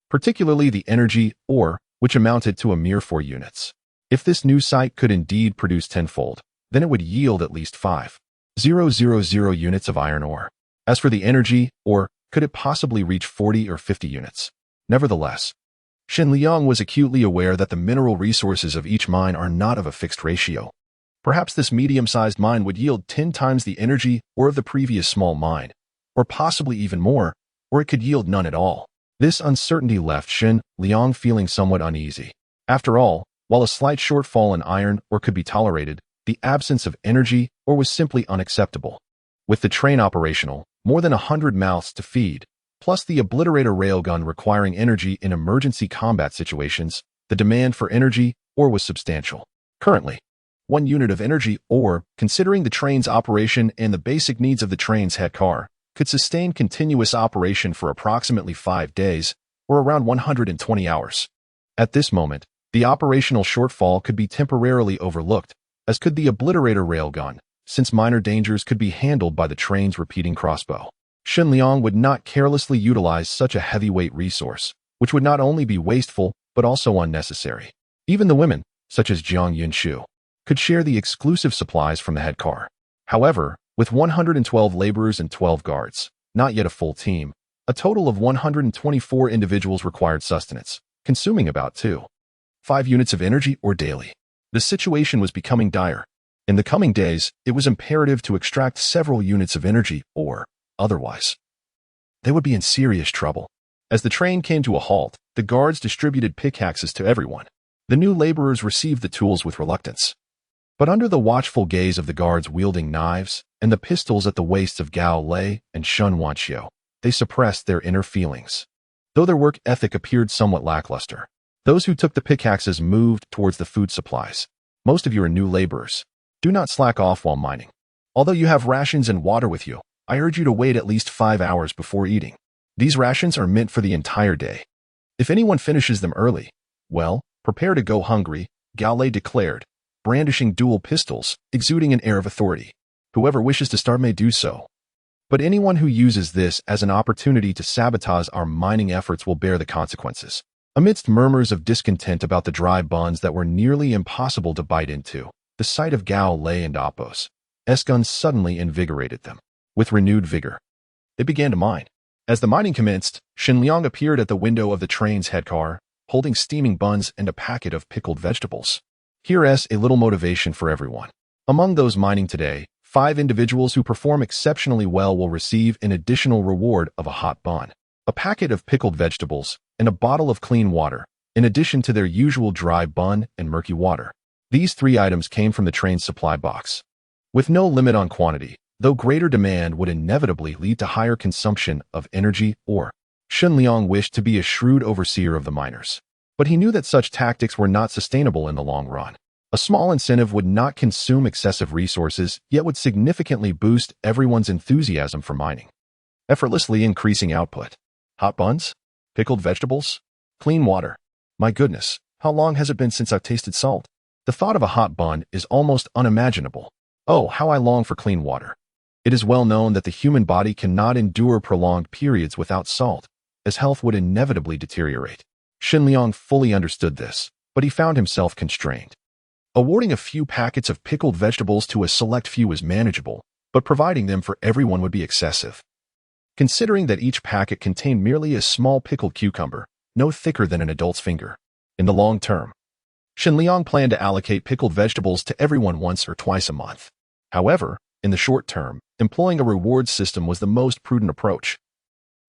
particularly the energy ore, which amounted to a mere 4 units. If this new site could indeed produce tenfold, then it would yield at least 5,000 units of iron ore. As for the energy ore, could it possibly reach 40 or 50 units? Nevertheless, Shen Liang was acutely aware that the mineral resources of each mine are not of a fixed ratio. Perhaps this medium-sized mine would yield 10 times the energy ore of the previous small mine, or possibly even more, or it could yield none at all. This uncertainty left Shen Liang feeling somewhat uneasy. After all, while a slight shortfall in iron ore could be tolerated, the absence of energy ore was simply unacceptable. With the train operational, more than 100 mouths to feed, plus the obliterator railgun requiring energy in emergency combat situations, the demand for energy ore was substantial. Currently, 1 unit of energy ore, considering the train's operation and the basic needs of the train's head car, could sustain continuous operation for approximately 5 days, or around 120 hours. At this moment, the operational shortfall could be temporarily overlooked, as could the obliterator railgun, since minor dangers could be handled by the train's repeating crossbow. Shen Liang would not carelessly utilize such a heavyweight resource, which would not only be wasteful, but also unnecessary. Even the women, such as Jiang Yunshu, could share the exclusive supplies from the head car. However, with 112 laborers and 12 guards, not yet a full team, a total of 124 individuals required sustenance, consuming about 2.5 units of energy ore daily. The situation was becoming dire. In the coming days, it was imperative to extract several units of energy ore. Otherwise, they would be in serious trouble. As the train came to a halt, the guards distributed pickaxes to everyone. The new laborers received the tools with reluctance. But under the watchful gaze of the guards wielding knives and the pistols at the waists of Gao Lei and Shen Wanxiu, they suppressed their inner feelings. Though their work ethic appeared somewhat lackluster, those who took the pickaxes moved towards the food supplies. Most of you are new laborers. Do not slack off while mining. Although you have rations and water with you, I urge you to wait at least 5 hours before eating. These rations are meant for the entire day. If anyone finishes them early, well, prepare to go hungry, Gao Lei declared, brandishing dual pistols, exuding an air of authority. Whoever wishes to start may do so. But anyone who uses this as an opportunity to sabotage our mining efforts will bear the consequences. Amidst murmurs of discontent about the dry buns that were nearly impossible to bite into, the sight of Gao Lei and Apos' guns suddenly invigorated them. With renewed vigor, they began to mine. As the mining commenced, Shen Liang appeared at the window of the train's head car, holding steaming buns and a packet of pickled vegetables. Here's a little motivation for everyone. Among those mining today, 5 individuals who perform exceptionally well will receive an additional reward of a hot bun, a packet of pickled vegetables, and a bottle of clean water, in addition to their usual dry bun and murky water. These 3 items came from the train's supply box. With no limit on quantity, though greater demand would inevitably lead to higher consumption of energy or Shen Liang wished to be a shrewd overseer of the miners. But he knew that such tactics were not sustainable in the long run. A small incentive would not consume excessive resources, yet would significantly boost everyone's enthusiasm for mining, effortlessly increasing output. Hot buns? Pickled vegetables? Clean water. My goodness, how long has it been since I've tasted salt? The thought of a hot bun is almost unimaginable. Oh, how I long for clean water. It is well known that the human body cannot endure prolonged periods without salt, as health would inevitably deteriorate. Shen Liang fully understood this, but he found himself constrained. Awarding a few packets of pickled vegetables to a select few is manageable, but providing them for everyone would be excessive. Considering that each packet contained merely a small pickled cucumber, no thicker than an adult's finger. In the long term, Shen Liang planned to allocate pickled vegetables to everyone once or twice a month. However, in the short term, employing a reward system was the most prudent approach,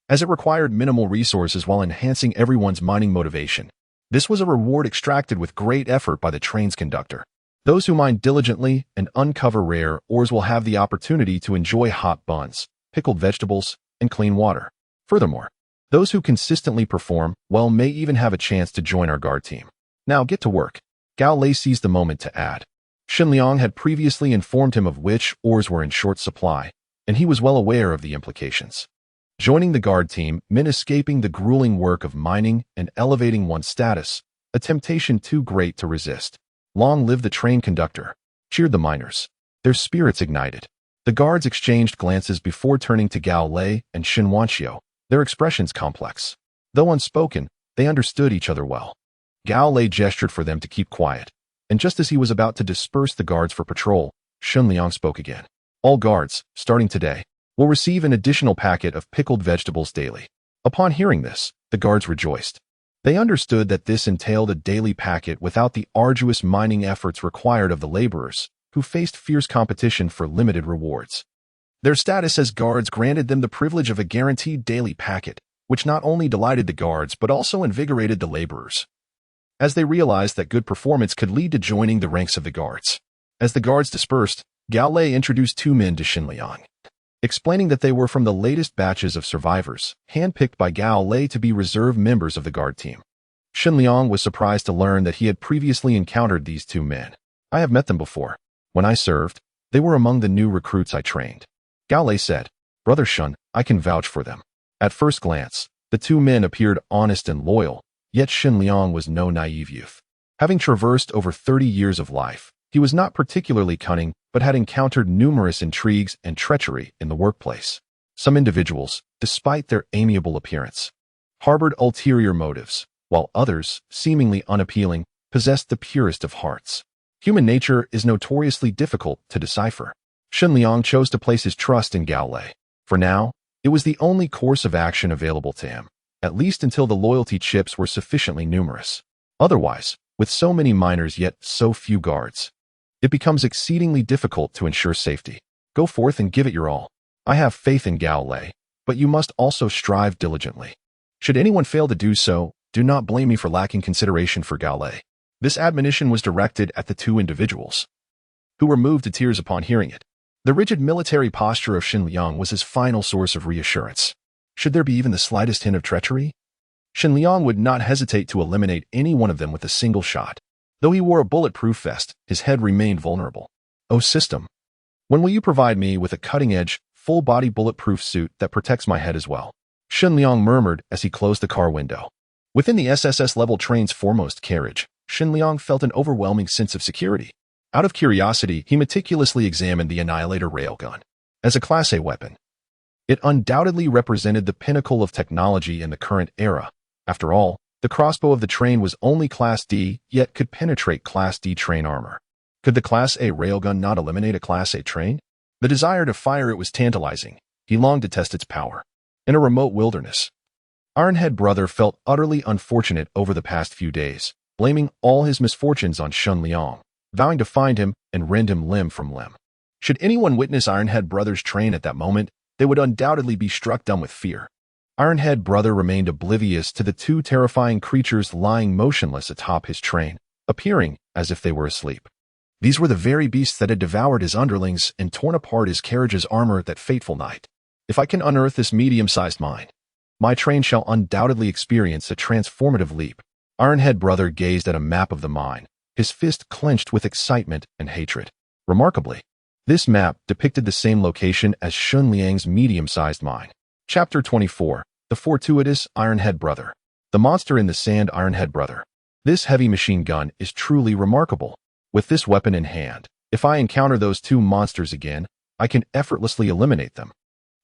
as it required minimal resources while enhancing everyone's mining motivation. This was a reward extracted with great effort by the train's conductor. Those who mine diligently and uncover rare ores will have the opportunity to enjoy hot buns, pickled vegetables, and clean water. Furthermore, those who consistently perform well may even have a chance to join our guard team. Now get to work. Gao Lei seized the moment to add. Shen Liang had previously informed him of which ores were in short supply, and he was well aware of the implications. Joining the guard team meant escaping the grueling work of mining and elevating one's status, a temptation too great to resist. Long live the train conductor, cheered the miners. Their spirits ignited. The guards exchanged glances before turning to Gao Lei and Shen Wanxiu, their expressions complex. Though unspoken, they understood each other well. Gao Lei gestured for them to keep quiet, and just as he was about to disperse the guards for patrol, Shen Liang spoke again. All guards, starting today, will receive an additional packet of pickled vegetables daily. Upon hearing this, the guards rejoiced. They understood that this entailed a daily packet without the arduous mining efforts required of the laborers, who faced fierce competition for limited rewards. Their status as guards granted them the privilege of a guaranteed daily packet, which not only delighted the guards but also invigorated the laborers, as they realized that good performance could lead to joining the ranks of the guards. As the guards dispersed, Gao Lei introduced 2 men to Shen Liang, explaining that they were from the latest batches of survivors, handpicked by Gao Lei to be reserve members of the guard team. Shen Liang was surprised to learn that he had previously encountered these 2 men. I have met them before. When I served, they were among the new recruits I trained. Gao Lei said, Brother Shen, I can vouch for them. At first glance, the 2 men appeared honest and loyal, yet Shen Liang was no naive youth. Having traversed over 30 years of life, he was not particularly cunning, but had encountered numerous intrigues and treachery in the workplace. Some individuals, despite their amiable appearance, harbored ulterior motives, while others, seemingly unappealing, possessed the purest of hearts. Human nature is notoriously difficult to decipher. Shen Liang chose to place his trust in Gao Lei. For now, it was the only course of action available to him, at least until the loyalty chips were sufficiently numerous. Otherwise, with so many miners yet so few guards, it becomes exceedingly difficult to ensure safety. Go forth and give it your all. I have faith in Gao Lei, but you must also strive diligently. Should anyone fail to do so, do not blame me for lacking consideration for Gao Lei. This admonition was directed at the 2 individuals, who were moved to tears upon hearing it. The rigid military posture of Shen Liang was his final source of reassurance. Should there be even the slightest hint of treachery? Shen Liang would not hesitate to eliminate any one of them with a single shot. Though he wore a bulletproof vest, his head remained vulnerable. Oh system, when will you provide me with a cutting-edge, full-body bulletproof suit that protects my head as well? Shen Liang murmured as he closed the car window. Within the SSS-level train's foremost carriage, Shen Liang felt an overwhelming sense of security. Out of curiosity, he meticulously examined the Annihilator railgun. As a Class A weapon, it undoubtedly represented the pinnacle of technology in the current era. After all, the crossbow of the train was only Class D, yet could penetrate Class D train armor. Could the Class A railgun not eliminate a Class A train? The desire to fire it was tantalizing. He longed to test its power. In a remote wilderness, Ironhead Brother felt utterly unfortunate over the past few days, blaming all his misfortunes on Shen Liang, vowing to find him and rend him limb from limb. Should anyone witness Ironhead Brother's train at that moment, they would undoubtedly be struck dumb with fear. Ironhead Brother remained oblivious to the two terrifying creatures lying motionless atop his train, appearing as if they were asleep. These were the very beasts that had devoured his underlings and torn apart his carriage's armor that fateful night. If I can unearth this medium-sized mine, my train shall undoubtedly experience a transformative leap. Ironhead Brother gazed at a map of the mine, his fist clenched with excitement and hatred. Remarkably, this map depicted the same location as Shen Liang's medium-sized mine. Chapter 24. The Fortuitous Ironhead Brother. The Monster in the Sand. Ironhead Brother. This heavy machine gun is truly remarkable. With this weapon in hand, if I encounter those two monsters again, I can effortlessly eliminate them,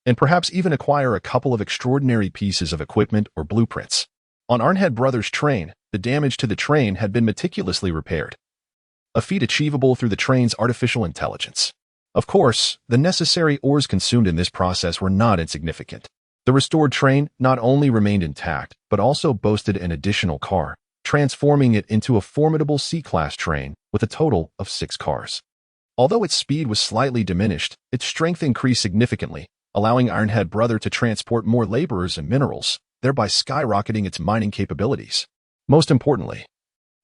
and perhaps even acquire a couple of extraordinary pieces of equipment or blueprints. On Ironhead Brother's train, the damage to the train had been meticulously repaired, a feat achievable through the train's artificial intelligence. Of course, the necessary ores consumed in this process were not insignificant. The restored train not only remained intact, but also boasted an additional car, transforming it into a formidable C-class train with a total of 6 cars. Although its speed was slightly diminished, its strength increased significantly, allowing Ironhead Brother to transport more laborers and minerals, thereby skyrocketing its mining capabilities. Most importantly,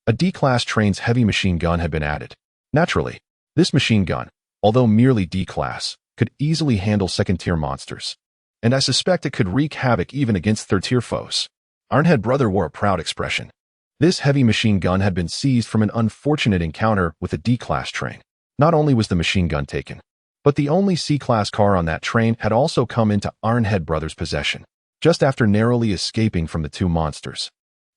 a D-class train's heavy machine gun had been added. Naturally, this machine gun, although merely D-class, could easily handle second-tier monsters, and I suspect it could wreak havoc even against third-tier foes. Ironhead Brother wore a proud expression. This heavy machine gun had been seized from an unfortunate encounter with a D-class train. Not only was the machine gun taken, but the only C-class car on that train had also come into Ironhead Brother's possession, just after narrowly escaping from the two monsters.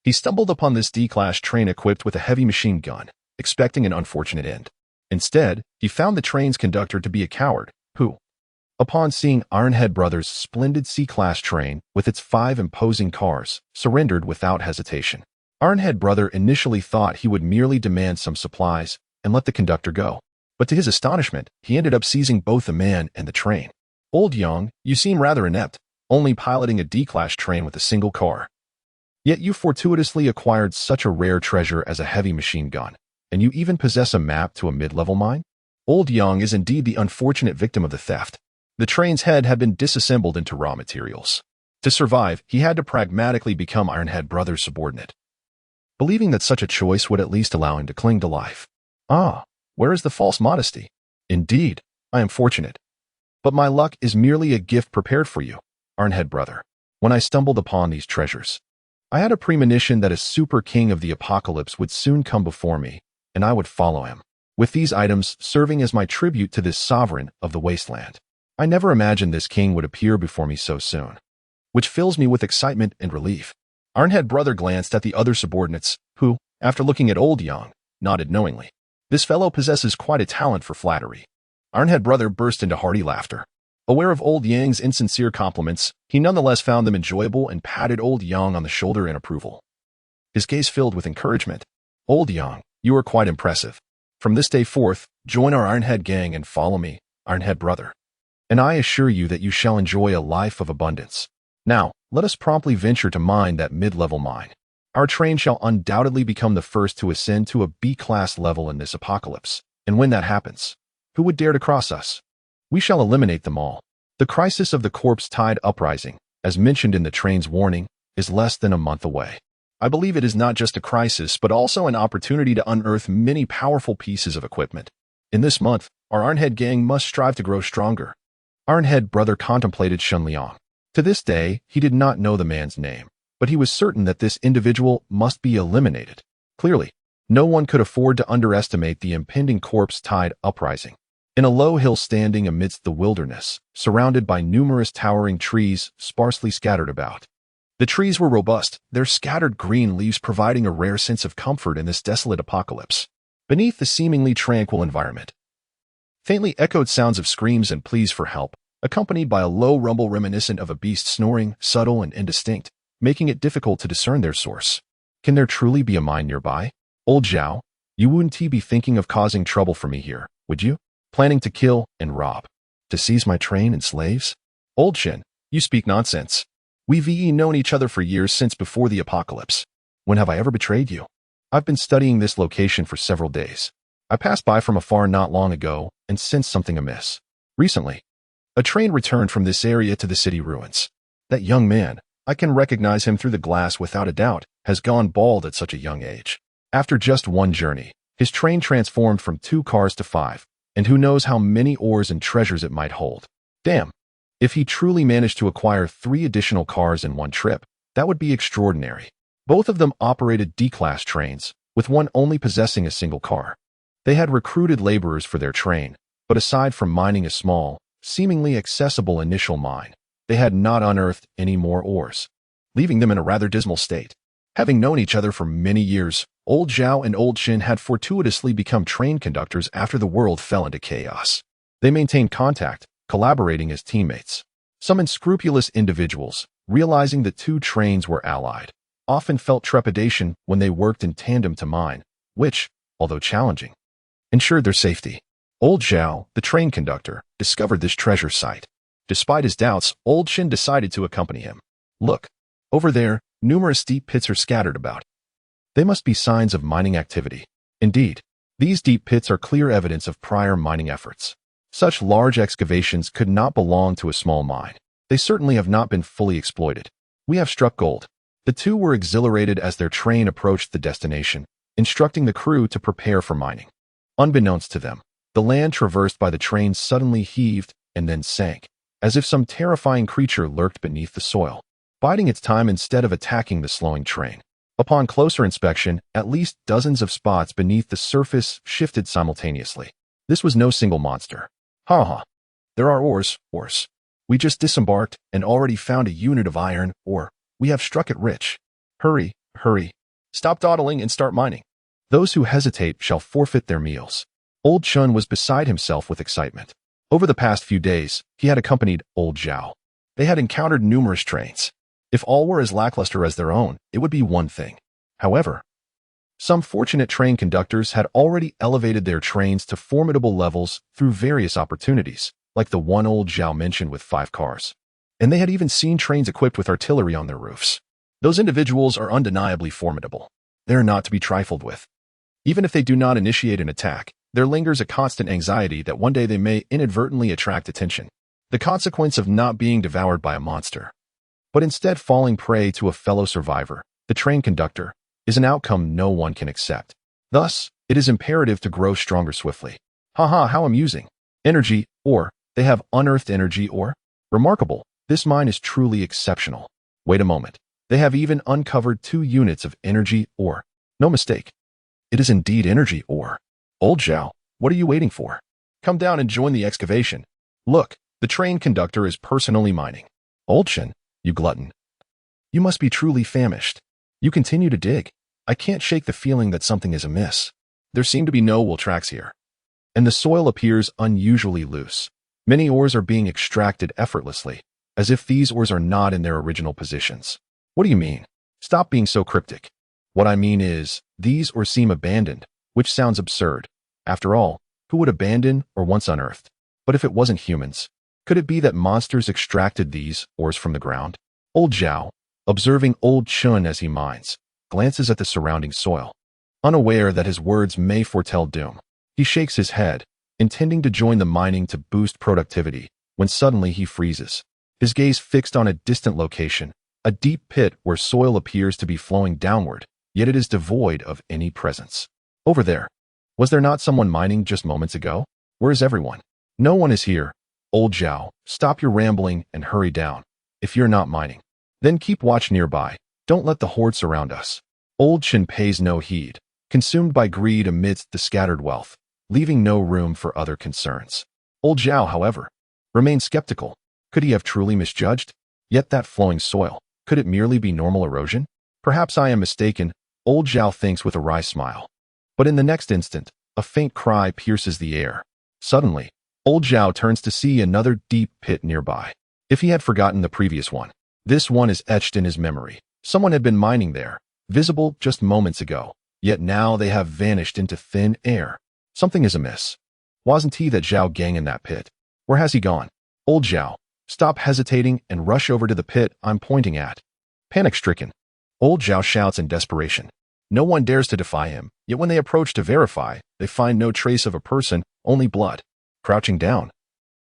He stumbled upon this D-class train equipped with a heavy machine gun, expecting an unfortunate end. Instead, he found the train's conductor to be a coward, who, upon seeing Ironhead Brother's splendid C-class train with its 5 imposing cars, surrendered without hesitation. Ironhead Brother initially thought he would merely demand some supplies and let the conductor go, but to his astonishment, he ended up seizing both the man and the train. Old Young, you seem rather inept, only piloting a D-class train with a single car. Yet you fortuitously acquired such a rare treasure as a heavy machine gun, and you even possess a map to a mid-level mine? Old Young is indeed the unfortunate victim of the theft. The train's head had been disassembled into raw materials. To survive, he had to pragmatically become Ironhead Brother's subordinate, believing that such a choice would at least allow him to cling to life. Ah, where is the false modesty? Indeed, I am fortunate. But my luck is merely a gift prepared for you, Ironhead Brother. When I stumbled upon these treasures, I had a premonition that a super king of the apocalypse would soon come before me, and I would follow him, with these items serving as my tribute to this sovereign of the wasteland. I never imagined this king would appear before me so soon, which fills me with excitement and relief. Ironhead Brother glanced at the other subordinates, who, after looking at Old Young, nodded knowingly. This fellow possesses quite a talent for flattery. Ironhead Brother burst into hearty laughter. Aware of Old Yang's insincere compliments, he nonetheless found them enjoyable and patted Old Young on the shoulder in approval. His gaze filled with encouragement. Old Young, you are quite impressive. From this day forth, join our Ironhead gang and follow me, Ironhead Brother. And I assure you that you shall enjoy a life of abundance. Now, let us promptly venture to mine that mid-level mine. Our train shall undoubtedly become the first to ascend to a B-class level in this apocalypse. And when that happens, who would dare to cross us? We shall eliminate them all. The crisis of the corpse tide uprising, as mentioned in the train's warning, is less than a month away. I believe it is not just a crisis, but also an opportunity to unearth many powerful pieces of equipment. In this month, our Ironhead gang must strive to grow stronger. Ironhead Brother contemplated Shen Liang. To this day, he did not know the man's name, but he was certain that this individual must be eliminated. Clearly, no one could afford to underestimate the impending corpse tide uprising. In a low hill standing amidst the wilderness, surrounded by numerous towering trees sparsely scattered about. The trees were robust, their scattered green leaves providing a rare sense of comfort in this desolate apocalypse. Beneath the seemingly tranquil environment, faintly echoed sounds of screams and pleas for help, accompanied by a low rumble reminiscent of a beast snoring, subtle and indistinct, making it difficult to discern their source. Can there truly be a mine nearby? Old Zhao, you wouldn't be thinking of causing trouble for me here, would you? Planning to kill and rob? To seize my train and slaves? Old Shen, you speak nonsense. We've known each other for years since before the apocalypse. When have I ever betrayed you? I've been studying this location for several days. I passed by from afar not long ago and sensed something amiss. Recently, a train returned from this area to the city ruins. That young man, I can recognize him through the glass without a doubt, has gone bald at such a young age. After just one journey, his train transformed from 2 cars to 5, and who knows how many ores and treasures it might hold. Damn. If he truly managed to acquire 3 additional cars in one trip, that would be extraordinary. Both of them operated D-class trains, with one only possessing a single car. They had recruited laborers for their train, but aside from mining a small, seemingly accessible initial mine, they had not unearthed any more ores, leaving them in a rather dismal state. Having known each other for many years, Old Zhao and Old Shen had fortuitously become train conductors after the world fell into chaos. They maintained contact, collaborating as teammates. Some unscrupulous individuals, realizing the 2 trains were allied, often felt trepidation when they worked in tandem to mine, which, although challenging, ensured their safety. Old Zhao, the train conductor, discovered this treasure site. Despite his doubts, Old Shen decided to accompany him. Look, over there, numerous deep pits are scattered about. They must be signs of mining activity. Indeed, these deep pits are clear evidence of prior mining efforts. Such large excavations could not belong to a small mine. They certainly have not been fully exploited. We have struck gold. The 2 were exhilarated as their train approached the destination, instructing the crew to prepare for mining. Unbeknownst to them, the land traversed by the train suddenly heaved and then sank, as if some terrifying creature lurked beneath the soil, biding its time instead of attacking the slowing train. Upon closer inspection, at least dozens of spots beneath the surface shifted simultaneously. This was no single monster. Haha. There are ores. We just disembarked and already found a unit of iron ore. We have struck it rich. Hurry. Stop dawdling and start mining. Those who hesitate shall forfeit their meals. Old Chun was beside himself with excitement. Over the past few days, he had accompanied Old Zhao. They had encountered numerous trains. If all were as lackluster as their own, it would be one thing. However, some fortunate train conductors had already elevated their trains to formidable levels through various opportunities, like the one Old Zhao mentioned with 5 cars. And they had even seen trains equipped with artillery on their roofs. Those individuals are undeniably formidable. They are not to be trifled with. Even if they do not initiate an attack, there lingers a constant anxiety that one day they may inadvertently attract attention. The consequence of not being devoured by a monster, but instead falling prey to a fellow survivor, the train conductor, is an outcome no one can accept. Thus, it is imperative to grow stronger swiftly. Haha, how amusing. Energy ore. They have unearthed energy ore? Remarkable. This mine is truly exceptional. Wait a moment. They have even uncovered 2 units of energy ore. No mistake. It is indeed energy ore. Old Zhao, what are you waiting for? Come down and join the excavation. Look, the train conductor is personally mining. Old Shen, you glutton. You must be truly famished. You continue to dig. I can't shake the feeling that something is amiss. There seem to be no wool tracks here, and the soil appears unusually loose. Many ores are being extracted effortlessly, as if these ores are not in their original positions. What do you mean? Stop being so cryptic. What I mean is, these ores seem abandoned, which sounds absurd. After all, who would abandon or once unearthed? But if it wasn't humans, could it be that monsters extracted these ores from the ground? Old Zhao, observing Old Chun as he mines, glances at the surrounding soil. Unaware that his words may foretell doom, he shakes his head, intending to join the mining to boost productivity, when suddenly he freezes, his gaze fixed on a distant location, a deep pit where soil appears to be flowing downward, yet it is devoid of any presence. Over there. Was there not someone mining just moments ago? Where is everyone? No one is here. Old Zhao, stop your rambling and hurry down. If you're not mining, then keep watch nearby. Don't let the horde surround us. Old Chen pays no heed, consumed by greed amidst the scattered wealth. leaving no room for other concerns. Old Zhao, however, remained skeptical. Could he have truly misjudged? Yet that flowing soil, could it merely be normal erosion? Perhaps I am mistaken, Old Zhao thinks with a wry smile. But in the next instant, a faint cry pierces the air. Suddenly, Old Zhao turns to see another deep pit nearby. If he had forgotten the previous one, this one is etched in his memory. Someone had been mining there, visible just moments ago, yet now they have vanished into thin air. Something is amiss. Wasn't he that Zhao gang in that pit? Where has he gone? Old Zhao, stop hesitating and rush over to the pit I'm pointing at. Panic-stricken, Old Zhao shouts in desperation. No one dares to defy him, yet when they approach to verify, they find no trace of a person, only blood. Crouching down,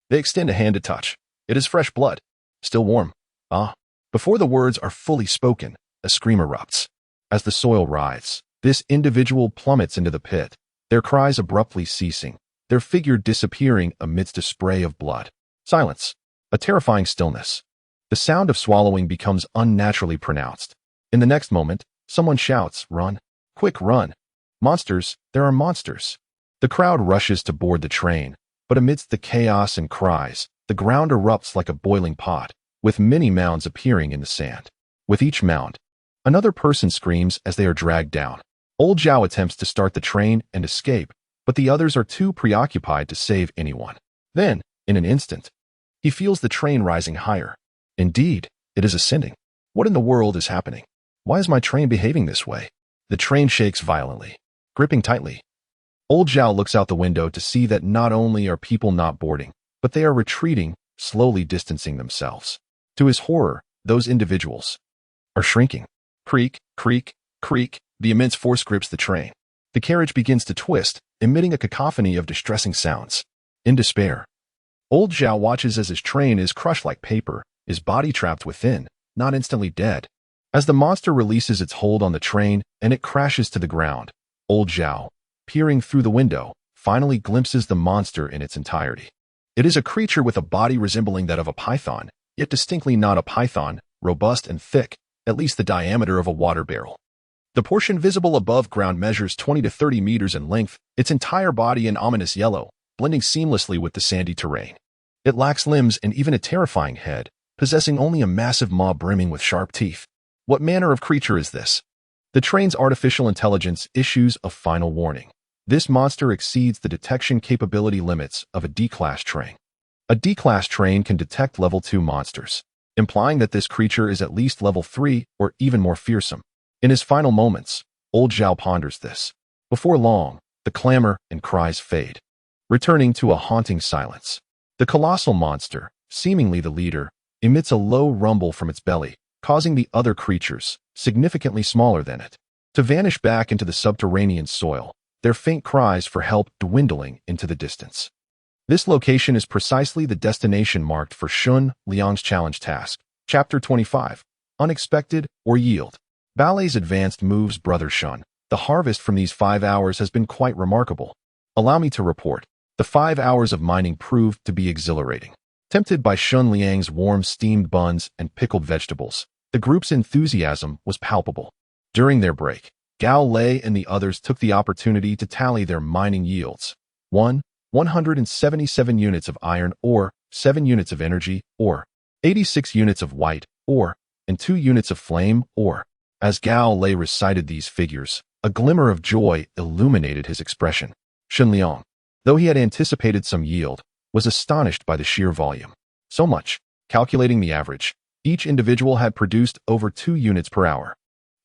they extend a hand to touch. It is fresh blood, still warm. Ah! Before the words are fully spoken, a scream erupts. As the soil writhes, this individual plummets into the pit, their cries abruptly ceasing, their figure disappearing amidst a spray of blood. Silence. A terrifying stillness. The sound of swallowing becomes unnaturally pronounced. In the next moment, someone shouts, "Run! Quick, run! Monsters, there are monsters!" The crowd rushes to board the train, but amidst the chaos and cries, the ground erupts like a boiling pot, with many mounds appearing in the sand. With each mound, another person screams as they are dragged down. Old Zhao attempts to start the train and escape, but the others are too preoccupied to save anyone. Then, in an instant, he feels the train rising higher. Indeed, it is ascending. What in the world is happening? Why is my train behaving this way? The train shakes violently, gripping tightly. Old Zhao looks out the window to see that not only are people not boarding, but they are retreating, slowly distancing themselves. To his horror, those individuals are shrinking. Creak, creak, creak, the immense force grips the train. The carriage begins to twist, emitting a cacophony of distressing sounds. In despair, Old Zhao watches as his train is crushed like paper, his body trapped within, not instantly dead. As the monster releases its hold on the train and it crashes to the ground, Old Zhao, peering through the window, finally glimpses the monster in its entirety. It is a creature with a body resembling that of a python, yet distinctly not a python, robust and thick, at least the diameter of a water barrel. The portion visible above ground measures 20 to 30 meters in length, its entire body an ominous yellow, blending seamlessly with the sandy terrain. It lacks limbs and even a terrifying head, possessing only a massive maw brimming with sharp teeth. What manner of creature is this? The train's artificial intelligence issues a final warning. This monster exceeds the detection capability limits of a D-class train. A D-class train can detect level 2 monsters, implying that this creature is at least level 3 or even more fearsome. In his final moments, Old Zhao ponders this. Before long, the clamor and cries fade, returning to a haunting silence. The colossal monster, seemingly the leader, emits a low rumble from its belly, causing the other creatures, significantly smaller than it, to vanish back into the subterranean soil, their faint cries for help dwindling into the distance. This location is precisely the destination marked for Shen Liang's challenge task. Chapter 25. Unexpected or Yield. Ballet's advanced moves, Brother Shen. The harvest from these 5 hours has been quite remarkable. Allow me to report. The 5 hours of mining proved to be exhilarating. Tempted by Shen Liang's warm steamed buns and pickled vegetables, the group's enthusiasm was palpable. During their break, Gao Lei and the others took the opportunity to tally their mining yields. 177 units of iron ore, 7 units of energy ore, 86 units of white ore, and 2 units of flame ore. As Gao Lei recited these figures, a glimmer of joy illuminated his expression. Shen Liang, though he had anticipated some yield, was astonished by the sheer volume. So much, calculating the average, each individual had produced over 2 units per hour.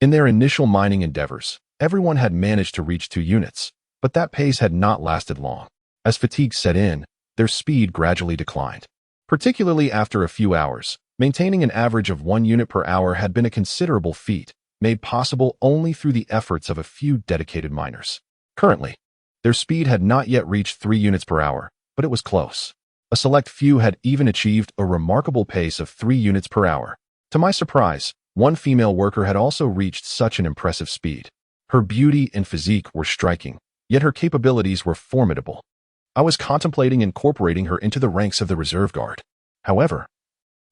In their initial mining endeavors, everyone had managed to reach 2 units, but that pace had not lasted long. As fatigue set in, their speed gradually declined. Particularly after a few hours, maintaining an average of 1 unit per hour had been a considerable feat, made possible only through the efforts of a few dedicated miners. Currently, their speed had not yet reached 3 units per hour, but it was close. A select few had even achieved a remarkable pace of 3 units per hour. To my surprise, one female worker had also reached such an impressive speed. Her beauty and physique were striking, yet her capabilities were formidable. I was contemplating incorporating her into the ranks of the reserve guard. However,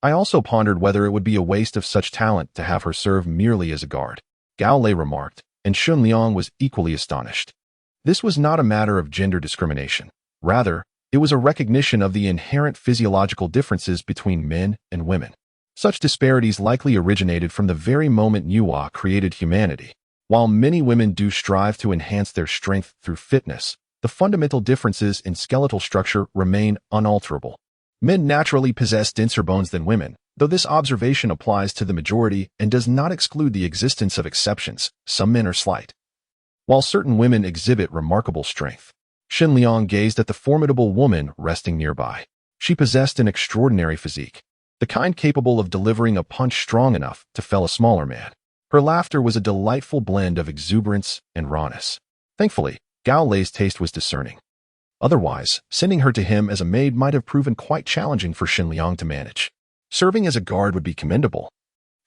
I also pondered whether it would be a waste of such talent to have her serve merely as a guard. Gao Lei remarked, and Shen Liang was equally astonished. This was not a matter of gender discrimination. Rather, it was a recognition of the inherent physiological differences between men and women. Such disparities likely originated from the very moment Nuwa created humanity. While many women do strive to enhance their strength through fitness, the fundamental differences in skeletal structure remain unalterable. Men naturally possess denser bones than women, though this observation applies to the majority and does not exclude the existence of exceptions. Some men are slight, while certain women exhibit remarkable strength. Shen Liang gazed at the formidable woman resting nearby. She possessed an extraordinary physique, the kind capable of delivering a punch strong enough to fell a smaller man. Her laughter was a delightful blend of exuberance and rawness. Thankfully, Gao Lei's taste was discerning. Otherwise, sending her to him as a maid might have proven quite challenging for Shen Liang to manage. Serving as a guard would be commendable.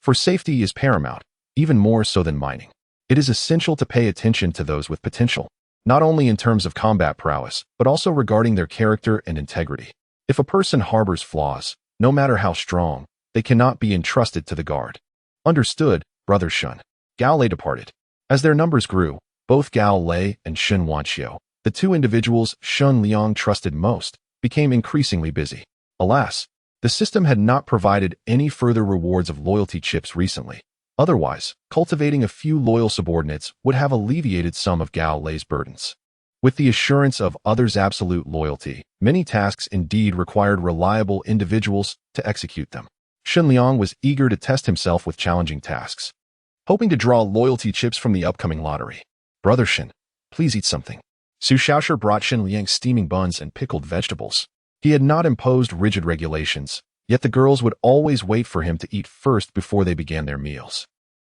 For safety is paramount, even more so than mining. It is essential to pay attention to those with potential, not only in terms of combat prowess, but also regarding their character and integrity. If a person harbors flaws, no matter how strong, they cannot be entrusted to the guard. Understood, Brother Shen. Gao Lei departed. As their numbers grew, both Gao Lei and Shen Wanqiu, the two individuals Shen Liang trusted most, became increasingly busy. Alas, the system had not provided any further rewards of loyalty chips recently. Otherwise, cultivating a few loyal subordinates would have alleviated some of Gao Lei's burdens. With the assurance of others' absolute loyalty, many tasks indeed required reliable individuals to execute them. Shen Liang was eager to test himself with challenging tasks, hoping to draw loyalty chips from the upcoming lottery. Brother Shen, please eat something. Su Shaoshi brought Shen Liang steaming buns and pickled vegetables. He had not imposed rigid regulations, yet the girls would always wait for him to eat first before they began their meals.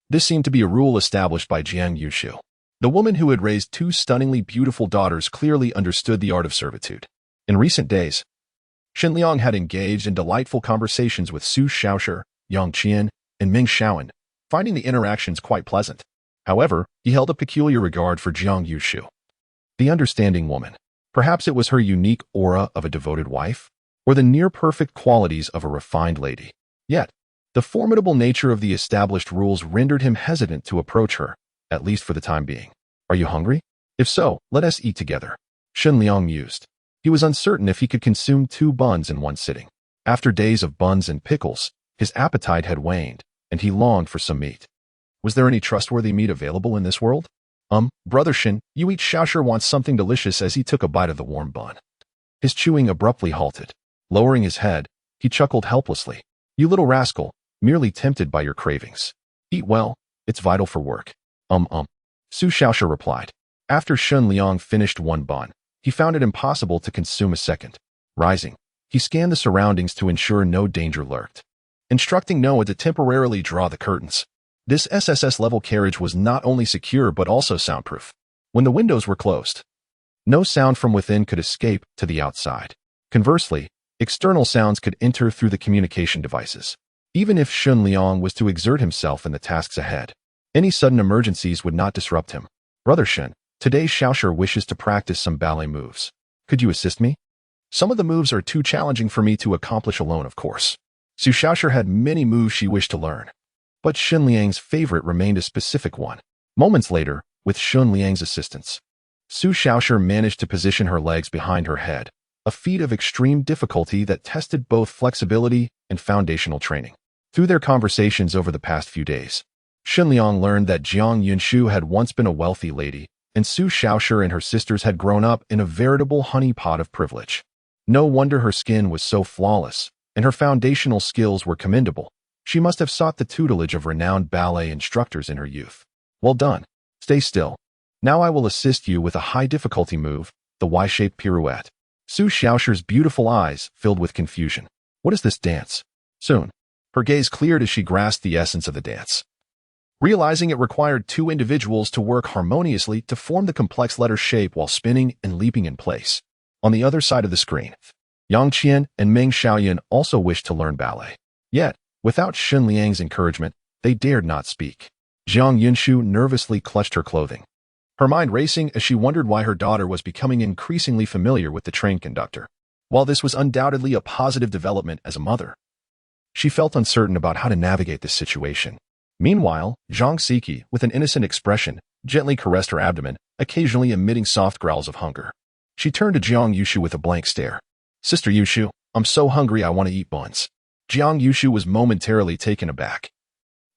This seemed to be a rule established by Jiang Yushu. The woman who had raised two stunningly beautiful daughters clearly understood the art of servitude. In recent days, Shen Liang had engaged in delightful conversations with Su Shaoshi, Yang Qian, and Ming Shaoan, finding the interactions quite pleasant. However, he held a peculiar regard for Jiang Yushu, the understanding woman. Perhaps it was her unique aura of a devoted wife, or the near-perfect qualities of a refined lady. Yet, the formidable nature of the established rules rendered him hesitant to approach her, at least for the time being. Are you hungry? If so, let us eat together. Shen Liang mused. He was uncertain if he could consume 2 buns in one sitting. After days of buns and pickles, his appetite had waned, and he longed for some meat. Was there any trustworthy meat available in this world? Brother Shen, you eat. Shaoshi wants something delicious as he took a bite of the warm bun. His chewing abruptly halted. Lowering his head, he chuckled helplessly. You little rascal, merely tempted by your cravings. Eat well, it's vital for work. Su Shaoshi replied. After Shen Liang finished 1 bun, he found it impossible to consume a second. Rising, he scanned the surroundings to ensure no danger lurked, instructing Noah to temporarily draw the curtains. This SSS-level carriage was not only secure but also soundproof. When the windows were closed, no sound from within could escape to the outside. Conversely, external sounds could enter through the communication devices. Even if Shen Liang was to exert himself in the tasks ahead, any sudden emergencies would not disrupt him. Brother Shen, today Shaoshi wishes to practice some ballet moves. Could you assist me? Some of the moves are too challenging for me to accomplish alone, of course. Su Shaoshi had many moves she wished to learn, but Shen Liang's favorite remained a specific one. Moments later, with Shen Liang's assistance, Su Shaoshi managed to position her legs behind her head, a feat of extreme difficulty that tested both flexibility and foundational training. Through their conversations over the past few days, Shen Liang learned that Jiang Yunshu had once been a wealthy lady, and Su Shaoshi and her sisters had grown up in a veritable honeypot of privilege. No wonder her skin was so flawless, and her foundational skills were commendable. She must have sought the tutelage of renowned ballet instructors in her youth. Well done. Stay still. Now I will assist you with a high-difficulty move, the Y-shaped pirouette. Su Shaoshi's beautiful eyes filled with confusion. What is this dance? Soon, her gaze cleared as she grasped the essence of the dance. Realizing it required 2 individuals to work harmoniously to form the complex letter shape while spinning and leaping in place. On the other side of the screen, Yang Qian and Ming Shaoyan also wished to learn ballet. Yet, without Shen Liang's encouragement, they dared not speak. Jiang Yunshu nervously clutched her clothing, her mind racing as she wondered why her daughter was becoming increasingly familiar with the train conductor. While this was undoubtedly a positive development as a mother, she felt uncertain about how to navigate this situation. Meanwhile, Zhang Siki, with an innocent expression, gently caressed her abdomen, occasionally emitting soft growls of hunger. She turned to Jiang Yushu with a blank stare. Sister Yushu, I'm so hungry I want to eat buns. Jiang Yushu was momentarily taken aback,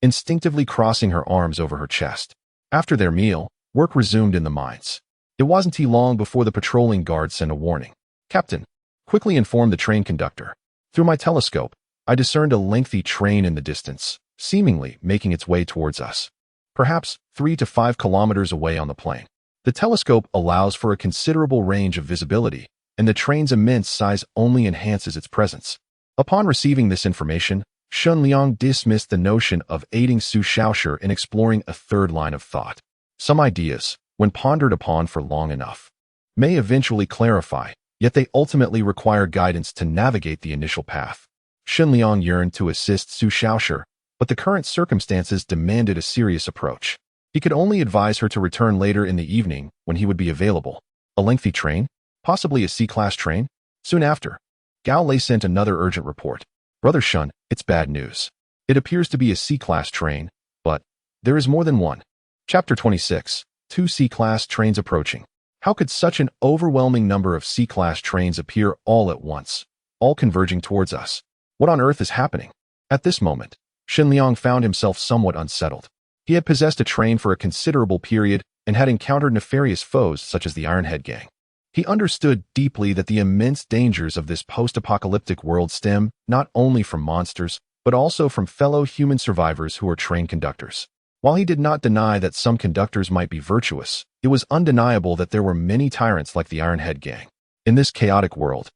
instinctively crossing her arms over her chest. After their meal, work resumed in the mines. It wasn't too long before the patrolling guard sent a warning. Captain, quickly informed the train conductor. Through my telescope, I discerned a lengthy train in the distance, seemingly making its way towards us. Perhaps 3 to 5 kilometers away on the plain. The telescope allows for a considerable range of visibility, and the train's immense size only enhances its presence. Upon receiving this information, Shen Liang dismissed the notion of aiding Su Shaoshi in exploring a third line of thought. Some ideas, when pondered upon for long enough, may eventually clarify, yet they ultimately require guidance to navigate the initial path. Shen Liang yearned to assist Su Shaoshi, but the current circumstances demanded a serious approach. He could only advise her to return later in the evening when he would be available. A lengthy train? Possibly a C-class train? Soon after, Gao Lei sent another urgent report. Brother Shun, it's bad news. It appears to be a C-class train, but there is more than one. Chapter 26. 2 C-class trains approaching. How could such an overwhelming number of C-class trains appear all at once, all converging towards us? What on earth is happening? At this moment, Shen Liang found himself somewhat unsettled. He had possessed a train for a considerable period and had encountered nefarious foes such as the Ironhead Gang. He understood deeply that the immense dangers of this post-apocalyptic world stem not only from monsters, but also from fellow human survivors who are train conductors. While he did not deny that some conductors might be virtuous, it was undeniable that there were many tyrants like the Ironhead Gang. In this chaotic world,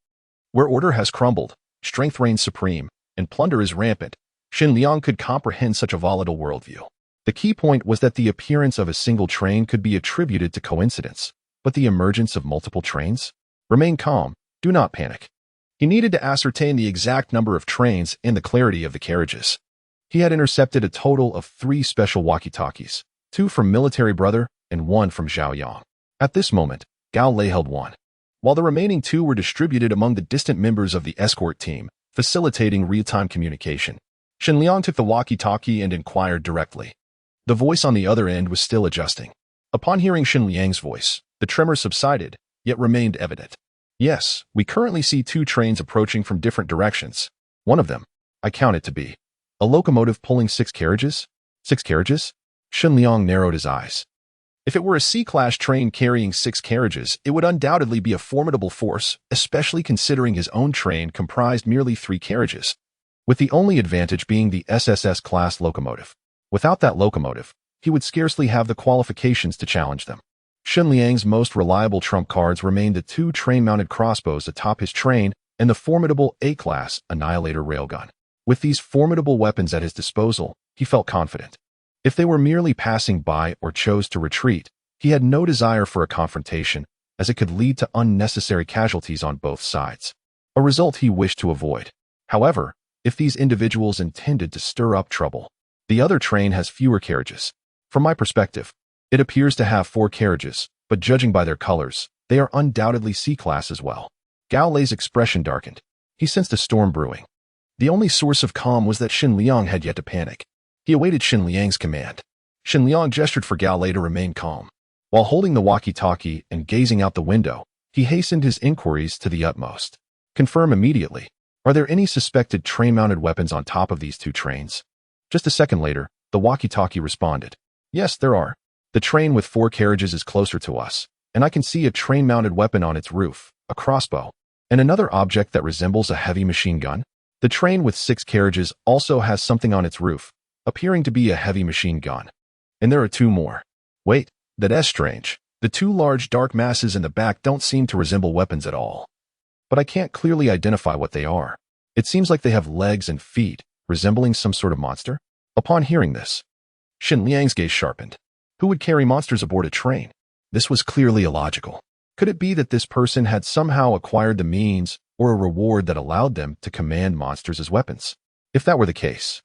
where order has crumbled, strength reigns supreme, and plunder is rampant, Shen Liang could comprehend such a volatile worldview. The key point was that the appearance of a single train could be attributed to coincidence, but the emergence of multiple trains? Remain calm, do not panic. He needed to ascertain the exact number of trains and the clarity of the carriages. He had intercepted a total of 3 special walkie-talkies, 2 from Military Brother and 1 from Zhao Yang. At this moment, Gao Lei held 1, while the remaining 2 were distributed among the distant members of the escort team, facilitating real-time communication. Shen Liang took the walkie-talkie and inquired directly. The voice on the other end was still adjusting. Upon hearing Shen Liang's voice, the tremor subsided, yet remained evident. Yes, we currently see 2 trains approaching from different directions. One of them, I count it to be, a locomotive pulling 6 carriages? 6 carriages? Shen Liang narrowed his eyes. If it were a C-class train carrying 6 carriages, it would undoubtedly be a formidable force, especially considering his own train comprised merely 3 carriages, with the only advantage being the SSS-class locomotive. Without that locomotive, he would scarcely have the qualifications to challenge them. Shen Liang's most reliable trump cards remained the 2 train-mounted crossbows atop his train and the formidable A-class Annihilator railgun. With these formidable weapons at his disposal, he felt confident. If they were merely passing by or chose to retreat, he had no desire for a confrontation, as it could lead to unnecessary casualties on both sides, a result he wished to avoid. However, if these individuals intended to stir up trouble, the other train has fewer carriages. From my perspective, it appears to have 4 carriages, but judging by their colors, they are undoubtedly C-class as well. Gao Lei's expression darkened. He sensed a storm brewing. The only source of calm was that Shen Liang had yet to panic. He awaited Shen Liang's command. Shen Liang gestured for Gao Lei to remain calm. While holding the walkie-talkie and gazing out the window, he hastened his inquiries to the utmost. Confirm immediately. Are there any suspected train-mounted weapons on top of these 2 trains? Just a second later, the walkie-talkie responded. Yes, there are. The train with 4 carriages is closer to us, and I can see a train-mounted weapon on its roof, a crossbow, and another object that resembles a heavy machine gun. The train with 6 carriages also has something on its roof, appearing to be a heavy machine gun. And there are 2 more. Wait, that's strange. The 2 large dark masses in the back don't seem to resemble weapons at all. But I can't clearly identify what they are. It seems like they have legs and feet, resembling some sort of monster. Upon hearing this, Shen Liang's gaze sharpened. Who would carry monsters aboard a train? This was clearly illogical. Could it be that this person had somehow acquired the means or a reward that allowed them to command monsters as weapons? If that were the case,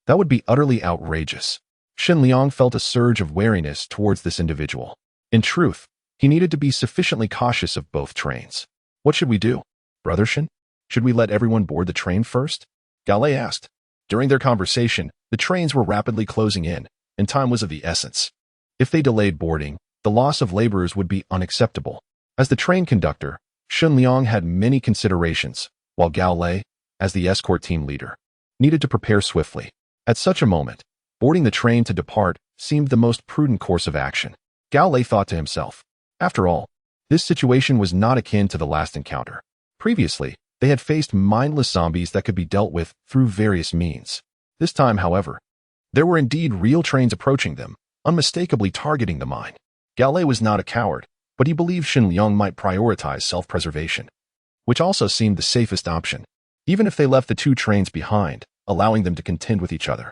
that would be utterly outrageous. Shen Liang felt a surge of wariness towards this individual. In truth, he needed to be sufficiently cautious of both trains. What should we do, Brother Shen? Should we let everyone board the train first? Gao Lei asked. During their conversation, the trains were rapidly closing in, and time was of the essence. If they delayed boarding, the loss of laborers would be unacceptable. As the train conductor, Shen Liang had many considerations, while Gao Lei, as the escort team leader, needed to prepare swiftly. At such a moment, boarding the train to depart seemed the most prudent course of action. Gao Lei thought to himself. After all, this situation was not akin to the last encounter. Previously, they had faced mindless zombies that could be dealt with through various means. This time, however, there were indeed real trains approaching them, unmistakably targeting the mine. Gao Lei was not a coward, but he believed Shen Liang might prioritize self-preservation, which also seemed the safest option, even if they left the two trains behind, allowing them to contend with each other.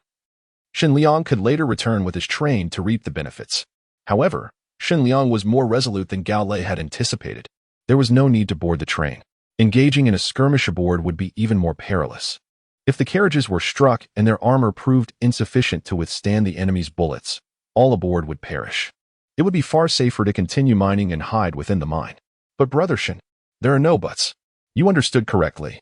Shen Liang could later return with his train to reap the benefits. However, Shen Liang was more resolute than Gao Lei had anticipated. There was no need to board the train. Engaging in a skirmish aboard would be even more perilous. If the carriages were struck and their armor proved insufficient to withstand the enemy's bullets, all aboard would perish. It would be far safer to continue mining and hide within the mine. But Brother Shen, there are no buts. You understood correctly.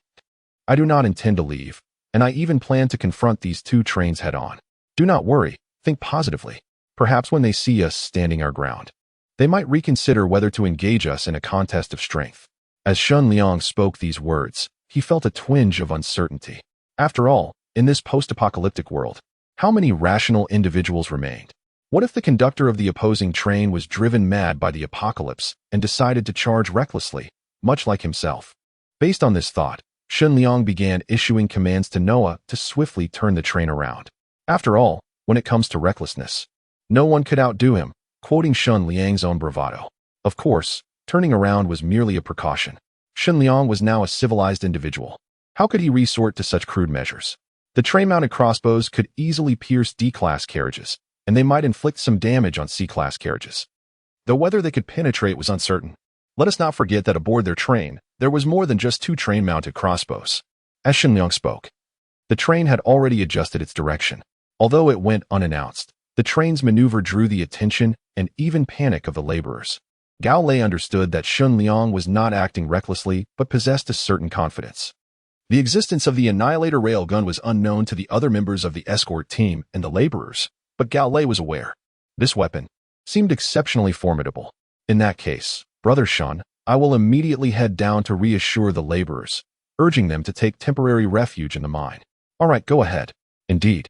I do not intend to leave, and I even plan to confront these two trains head-on. Do not worry, think positively. Perhaps when they see us standing our ground, they might reconsider whether to engage us in a contest of strength. As Shen Liang spoke these words, he felt a twinge of uncertainty. After all, in this post-apocalyptic world, how many rational individuals remained? What if the conductor of the opposing train was driven mad by the apocalypse and decided to charge recklessly, much like himself? Based on this thought, Shen Liang began issuing commands to Noah to swiftly turn the train around. After all, when it comes to recklessness, no one could outdo him, quoting Shen Liang's own bravado. Of course, turning around was merely a precaution. Shen Liang was now a civilized individual. How could he resort to such crude measures? The train-mounted crossbows could easily pierce D-class carriages, and they might inflict some damage on C-class carriages. Though whether they could penetrate was uncertain. Let us not forget that aboard their train, there was more than just two train-mounted crossbows. As Shen Liang spoke, the train had already adjusted its direction. Although it went unannounced, the train's maneuver drew the attention and even panic of the laborers. Gao Lei understood that Shen Liang was not acting recklessly but possessed a certain confidence. The existence of the Annihilator railgun was unknown to the other members of the escort team and the laborers, but Gao Lei was aware. This weapon seemed exceptionally formidable. In that case, Brother Shen, I will immediately head down to reassure the laborers, urging them to take temporary refuge in the mine. All right, go ahead. Indeed.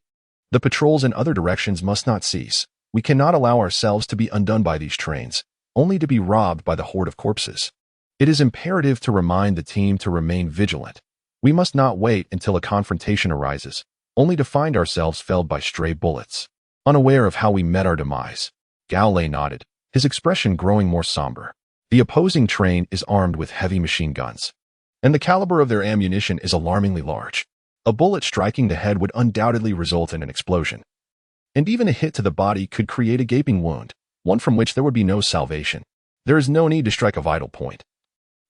The patrols in other directions must not cease. We cannot allow ourselves to be undone by these trains, only to be robbed by the horde of corpses. It is imperative to remind the team to remain vigilant. We must not wait until a confrontation arises, only to find ourselves felled by stray bullets. Unaware of how we met our demise, Gao Lei nodded, his expression growing more somber. The opposing train is armed with heavy machine guns, and the caliber of their ammunition is alarmingly large. A bullet striking the head would undoubtedly result in an explosion, and even a hit to the body could create a gaping wound, one from which there would be no salvation. There is no need to strike a vital point.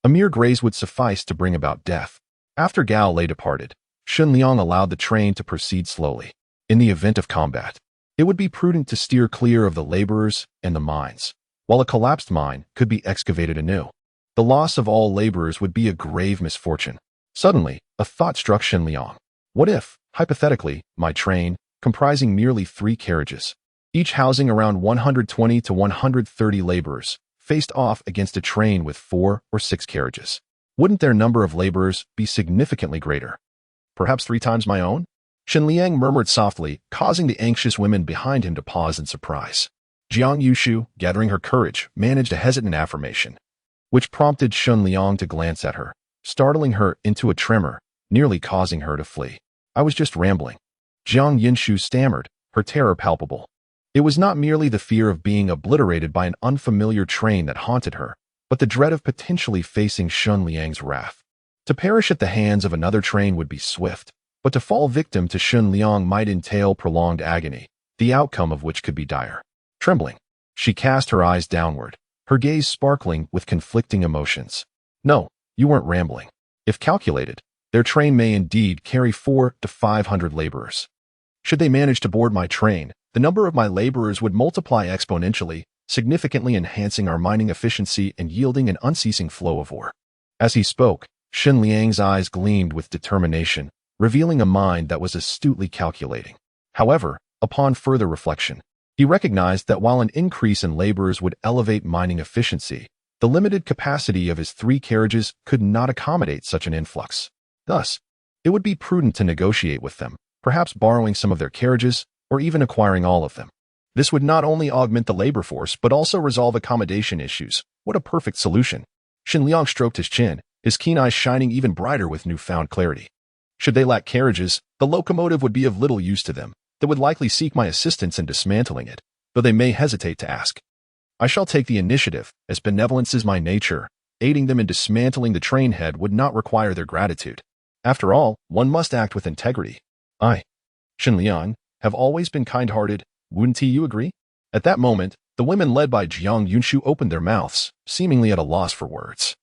A mere graze would suffice to bring about death. After Gao Lei departed, Shen Liang allowed the train to proceed slowly. In the event of combat, it would be prudent to steer clear of the laborers and the mines, while a collapsed mine could be excavated anew. The loss of all laborers would be a grave misfortune. Suddenly, a thought struck Shen Liang. What if, hypothetically, my train, comprising merely 3 carriages, each housing around 120 to 130 laborers, faced off against a train with 4 or 6 carriages? Wouldn't their number of laborers be significantly greater? Perhaps 3 times my own? Shen Liang murmured softly, causing the anxious women behind him to pause in surprise. Jiang Yushu, gathering her courage, managed a hesitant affirmation, which prompted Shen Liang to glance at her, startling her into a tremor, nearly causing her to flee. I was just rambling. Jiang Yinshu stammered, her terror palpable. It was not merely the fear of being obliterated by an unfamiliar train that haunted her, but the dread of potentially facing Shen Liang's wrath. To perish at the hands of another train would be swift, but to fall victim to Shen Liang might entail prolonged agony, the outcome of which could be dire. Trembling, she cast her eyes downward, her gaze sparkling with conflicting emotions. No, you weren't rambling. If calculated, their train may indeed carry 400 to 500 laborers. Should they manage to board my train, the number of my laborers would multiply exponentially, significantly enhancing our mining efficiency and yielding an unceasing flow of ore. As he spoke, Shen Liang's eyes gleamed with determination, revealing a mind that was astutely calculating. However, upon further reflection, He recognized that while an increase in laborers would elevate mining efficiency, the limited capacity of his 3 carriages could not accommodate such an influx. Thus, it would be prudent to negotiate with them, perhaps borrowing some of their carriages or even acquiring all of them. This would not only augment the labor force, but also resolve accommodation issues. What a perfect solution. Shen Liang stroked his chin, his keen eyes shining even brighter with newfound clarity. Should they lack carriages, the locomotive would be of little use to them. They would likely seek my assistance in dismantling it, though they may hesitate to ask. I shall take the initiative, as benevolence is my nature. Aiding them in dismantling the train head would not require their gratitude. After all, one must act with integrity. I, Shen Liang, have always been kind-hearted. Wouldn't you agree? At that moment, the women led by Jiang Yunshu opened their mouths, seemingly at a loss for words.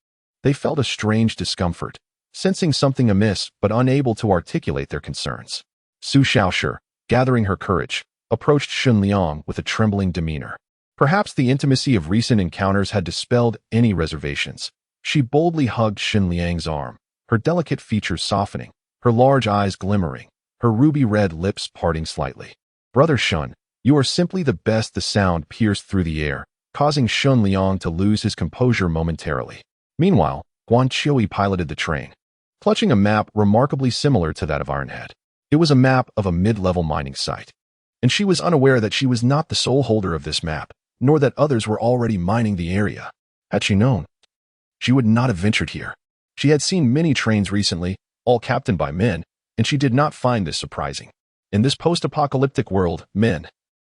They felt a strange discomfort, sensing something amiss but unable to articulate their concerns. Su Xiaoshi, gathering her courage, approached Shen Liang with a trembling demeanor. Perhaps the intimacy of recent encounters had dispelled any reservations. She boldly hugged Shen Liang's arm, her delicate features softening, her large eyes glimmering, her ruby-red lips parting slightly. Brother Shen, you are simply the best. The sound pierced through the air, causing Shen Liang to lose his composure momentarily. Meanwhile, Guan Qiui piloted the train, clutching a map remarkably similar to that of Ironhead. It was a map of a mid-level mining site, and she was unaware that she was not the sole holder of this map, nor that others were already mining the area. Had she known, she would not have ventured here. She had seen many trains recently, all captained by men, and she did not find this surprising. In this post-apocalyptic world, men,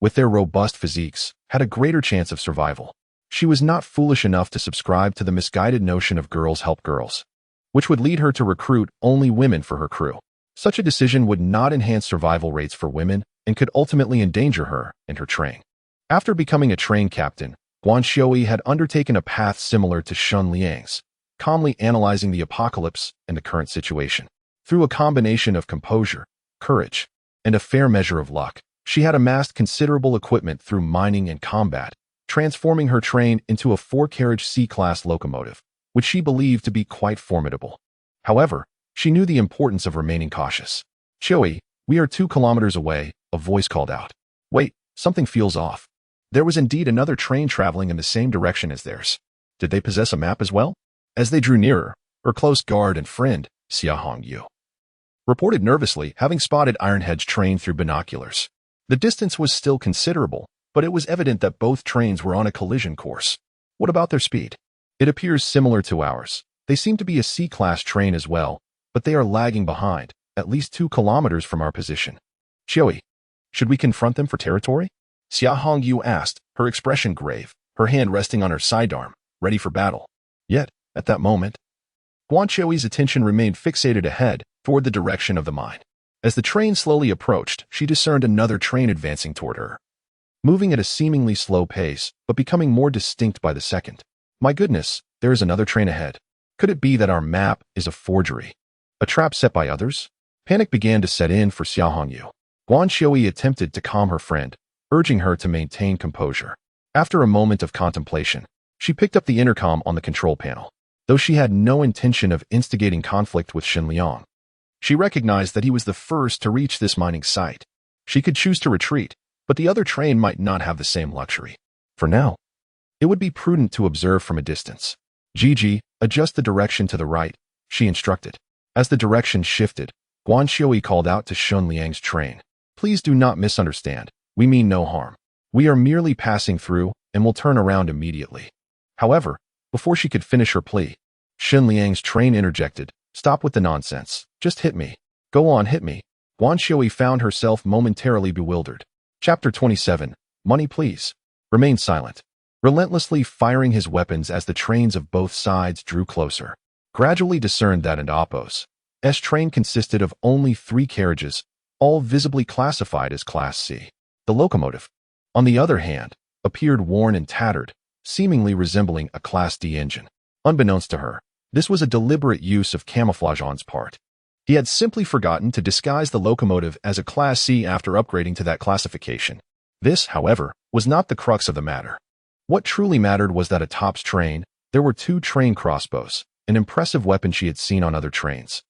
with their robust physiques, had a greater chance of survival. She was not foolish enough to subscribe to the misguided notion of girls help girls, which would lead her to recruit only women for her crew. Such a decision would not enhance survival rates for women and could ultimately endanger her and her train. After becoming a train captain, Guan Qiui had undertaken a path similar to Shen Liang's, calmly analyzing the apocalypse and the current situation. Through a combination of composure, courage, and a fair measure of luck, she had amassed considerable equipment through mining and combat, transforming her train into a 4-carriage C-class locomotive, which she believed to be quite formidable. However, she knew the importance of remaining cautious. "Qiui, we are 2 kilometers away," a voice called out. "Wait, something feels off." There was indeed another train traveling in the same direction as theirs. Did they possess a map as well? As they drew nearer, her close guard and friend, Xia Hongyu, reported nervously having spotted Ironhead's train through binoculars. The distance was still considerable, but it was evident that both trains were on a collision course. What about their speed? It appears similar to ours. They seem to be a C-class train as well, but they are lagging behind, at least 2 kilometers from our position. "Qiui, should we confront them for territory?" Xia Hongyu asked, her expression grave, her hand resting on her sidearm, ready for battle. Yet, at that moment, Guan Qiui's attention remained fixated ahead, toward the direction of the mine. As the train slowly approached, she discerned another train advancing toward her, moving at a seemingly slow pace, but becoming more distinct by the second. My goodness, there is another train ahead. Could it be that our map is a forgery? A trap set by others? Panic began to set in for Xia Hongyu. Guan Qiui attempted to calm her friend, urging her to maintain composure. After a moment of contemplation, she picked up the intercom on the control panel. Though she had no intention of instigating conflict with Shen Liang, she recognized that he was the first to reach this mining site. She could choose to retreat, but the other train might not have the same luxury. For now, it would be prudent to observe from a distance. "Gigi, adjust the direction to the right," she instructed. As the direction shifted, Guan Qiui called out to Shen Liang's train. "Please do not misunderstand. We mean no harm. We are merely passing through and will turn around immediately." However, before she could finish her plea, Shen Liang's train interjected, "Stop with the nonsense. Just hit me. Go on, hit me." Guan Qiui found herself momentarily bewildered. Chapter 27. Money please. Remain silent. Relentlessly firing his weapons as the trains of both sides drew closer. Gradually discerned that an Oppo's train consisted of only 3 carriages, all visibly classified as Class C. The locomotive, on the other hand, appeared worn and tattered, seemingly resembling a Class D engine. Unbeknownst to her, this was a deliberate use of camouflage on his part. He had simply forgotten to disguise the locomotive as a Class C after upgrading to that classification. This, however, was not the crux of the matter. What truly mattered was that atop the train, there were 2 train crossbows, an impressive weapon she had seen on other trains,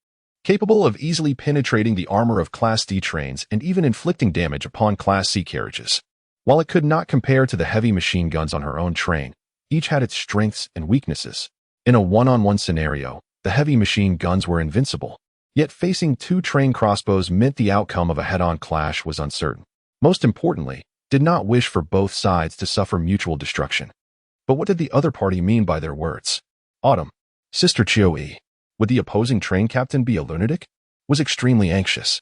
capable of easily penetrating the armor of Class D trains and even inflicting damage upon Class C carriages. While it could not compare to the heavy machine guns on her own train, each had its strengths and weaknesses. In a one-on-one scenario, the heavy machine guns were invincible. Yet facing two train crossbows meant the outcome of a head-on clash was uncertain. Most importantly, did not wish for both sides to suffer mutual destruction. But what did the other party mean by their words? Autumn, Sister Chiu-yi, would the opposing train captain be a lunatic? Was extremely anxious.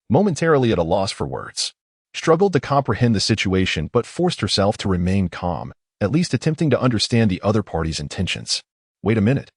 Momentarily at a loss for words. Struggled to comprehend the situation but forced herself to remain calm, at least attempting to understand the other party's intentions. Wait a minute.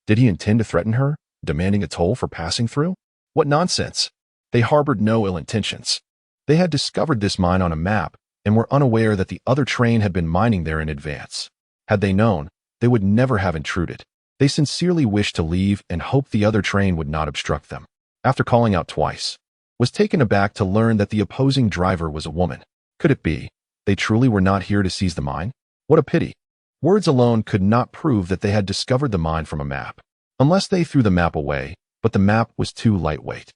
Did he intend to threaten her, demanding a toll for passing through? What nonsense. They harbored no ill intentions. They had discovered this mine on a map and were unaware that the other train had been mining there in advance. Had they known, they would never have intruded. They sincerely wished to leave and hoped the other train would not obstruct them. After calling out twice, was taken aback to learn that the opposing driver was a woman. Could it be they truly were not here to seize the mine? What a pity. Words alone could not prove that they had discovered the mine from a map, unless they threw the map away, but the map was too lightweight.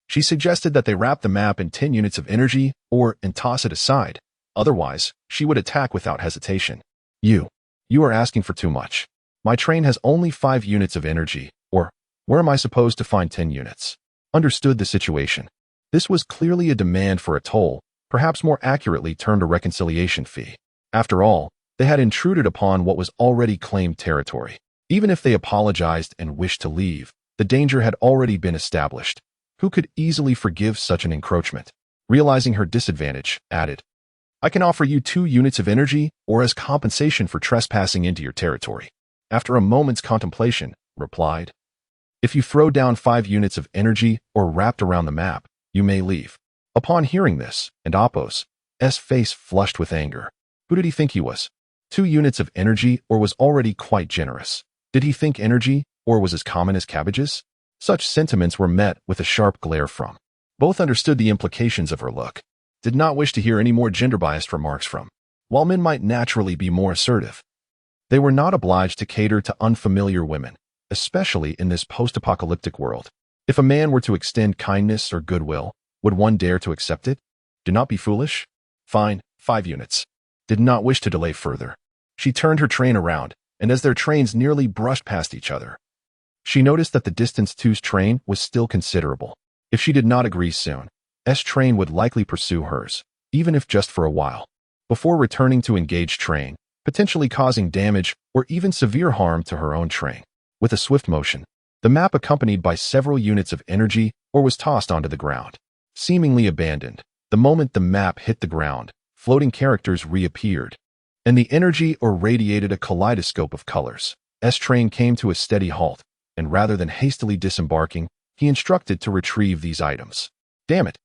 She suggested that they wrap the map in 10 units of energy and toss it aside. Otherwise, she would attack without hesitation. You are asking for too much. My train has only 5 units of energy, or where am I supposed to find 10 units? Understood the situation. This was clearly a demand for a toll, perhaps more accurately termed a reconciliation fee. After all, they had intruded upon what was already claimed territory. Even if they apologized and wished to leave, the danger had already been established. Who could easily forgive such an encroachment? Realizing her disadvantage, added, I can offer you 2 units of energy or as compensation for trespassing into your territory. After a moment's contemplation, replied, if you throw down 5 units of energy or wrapped around the map, you may leave. Upon hearing this, and Apos' face flushed with anger. Who did he think he was? 2 units of energy or was already quite generous. Did he think energy or was as common as cabbages? Such sentiments were met with a sharp glare from. Both understood the implications of her look. Did not wish to hear any more gender-biased remarks from. While men might naturally be more assertive, they were not obliged to cater to unfamiliar women, especially in this post-apocalyptic world. If a man were to extend kindness or goodwill, would one dare to accept it? Do not be foolish. Fine, 5 units. Did not wish to delay further. She turned her train around, and as their trains nearly brushed past each other, she noticed that the distance to's train was still considerable. If she did not agree soon, S train would likely pursue hers, even if just for a while, before returning to engage train, potentially causing damage or even severe harm to her own train. With a swift motion, the map accompanied by several units of energy was tossed onto the ground, seemingly abandoned. The moment the map hit the ground, floating characters reappeared, and the energy radiated a kaleidoscope of colors. S train came to a steady halt, and rather than hastily disembarking, he instructed to retrieve these items. Damn it.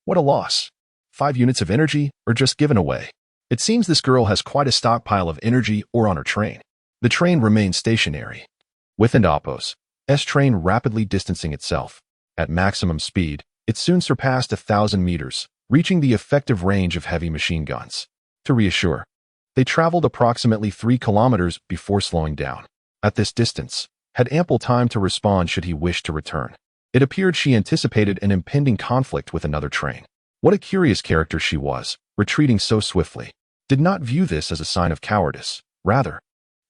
What a loss. 5 units of energy are just given away. It seems this girl has quite a stockpile of energy on her train. The train remained stationary. With and Apos' train rapidly distancing itself. At maximum speed, it soon surpassed 1,000 meters, reaching the effective range of heavy machine guns. To reassure, they traveled approximately 3 kilometers before slowing down. At this distance, had ample time to respond should he wish to return. It appeared she anticipated an impending conflict with another train. What a curious character she was, retreating so swiftly. Did not view this as a sign of cowardice. Rather,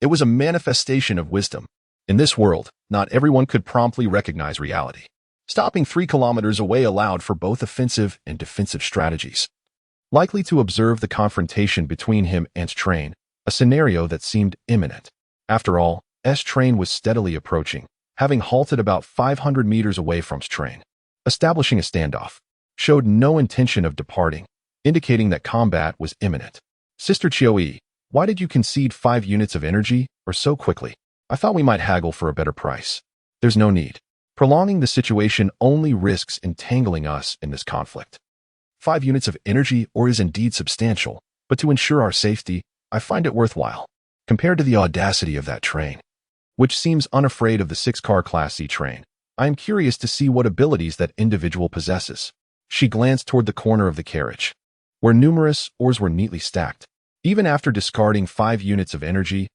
it was a manifestation of wisdom. In this world, not everyone could promptly recognize reality. Stopping 3 kilometers away allowed for both offensive and defensive strategies. Likely to observe the confrontation between him and train, a scenario that seemed imminent. After all, S train was steadily approaching, having halted about 500 meters away from S train. Establishing a standoff, showed no intention of departing, indicating that combat was imminent. Sister Chiu-yi, why did you concede 5 units of energy so quickly? I thought we might haggle for a better price. There's no need. Prolonging the situation only risks entangling us in this conflict. 5 units of energy is indeed substantial, but to ensure our safety, I find it worthwhile. Compared to the audacity of that train, which seems unafraid of the 6-car Class C train, I am curious to see what abilities that individual possesses. She glanced toward the corner of the carriage, where numerous ores were neatly stacked. Even after discarding 5 units of energy,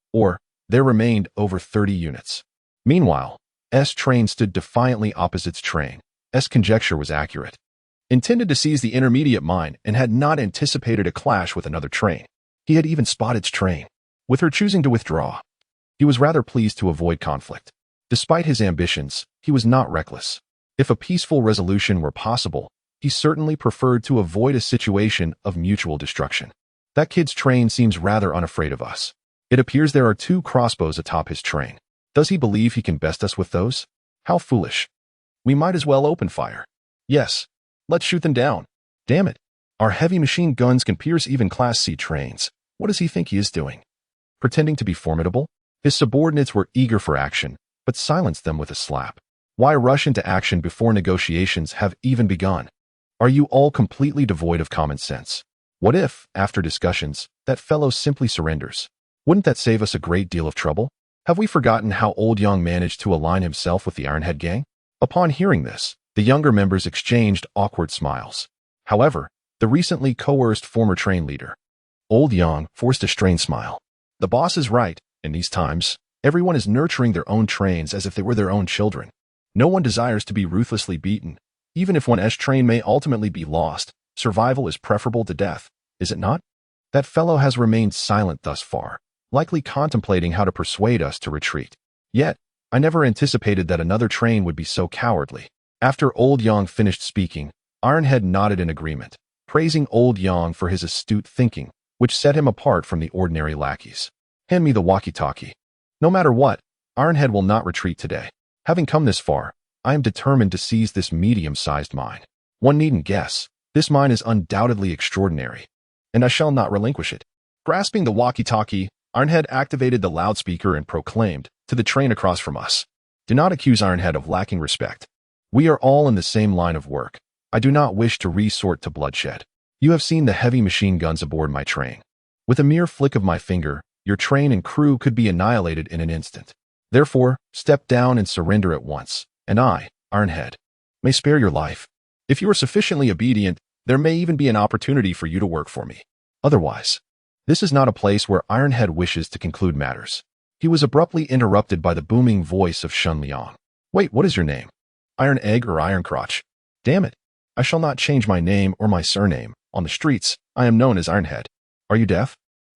there remained over 30 units. Meanwhile, S train stood defiantly opposite train. S conjecture was accurate. intended to seize the intermediate mine and had not anticipated a clash with another train. He had even spotted its train. With her choosing to withdraw, he was rather pleased to avoid conflict. Despite his ambitions, he was not reckless. If a peaceful resolution were possible, he certainly preferred to avoid a situation of mutual destruction. That kid's train seems rather unafraid of us. It appears there are 2 crossbows atop his train. Does he believe he can best us with those? How foolish. We might as well open fire. Yes, let's shoot them down. Damn it. Our heavy machine guns can pierce even Class C trains. What does he think he is doing? Pretending to be formidable? His subordinates were eager for action, but silenced them with a slap. Why rush into action before negotiations have even begun? Are you all completely devoid of common sense? What if, after discussions, that fellow simply surrenders? Wouldn't that save us a great deal of trouble? Have we forgotten how Old Yang managed to align himself with the Ironhead gang? Upon hearing this, the younger members exchanged awkward smiles. However, the recently coerced former train leader, Old Yang, forced a strained smile. The boss is right. In these times, everyone is nurturing their own trains as if they were their own children. No one desires to be ruthlessly beaten. Even if one's train may ultimately be lost, survival is preferable to death, is it not? That fellow has remained silent thus far, likely contemplating how to persuade us to retreat. Yet, I never anticipated that another train would be so cowardly. After Old Yang finished speaking, Ironhead nodded in agreement, praising Old Yang for his astute thinking, which set him apart from the ordinary lackeys. Hand me the walkie-talkie. No matter what, Ironhead will not retreat today. Having come this far, I am determined to seize this medium-sized mine. One needn't guess. This mine is undoubtedly extraordinary, and I shall not relinquish it. Grasping the walkie-talkie, Ironhead activated the loudspeaker and proclaimed to the train across from us, "Do not accuse Ironhead of lacking respect. We are all in the same line of work. I do not wish to resort to bloodshed. You have seen the heavy machine guns aboard my train. With a mere flick of my finger, your train and crew could be annihilated in an instant. Therefore, step down and surrender at once, and I, Ironhead, may spare your life. If you are sufficiently obedient, there may even be an opportunity for you to work for me. Otherwise, this is not a place where Ironhead wishes to conclude matters." He was abruptly interrupted by the booming voice of Shen Liang. "Wait, what is your name? Iron Egg or Iron Crotch? Damn it, I shall not change my name or my surname. On the streets, I am known as Ironhead. Are you deaf?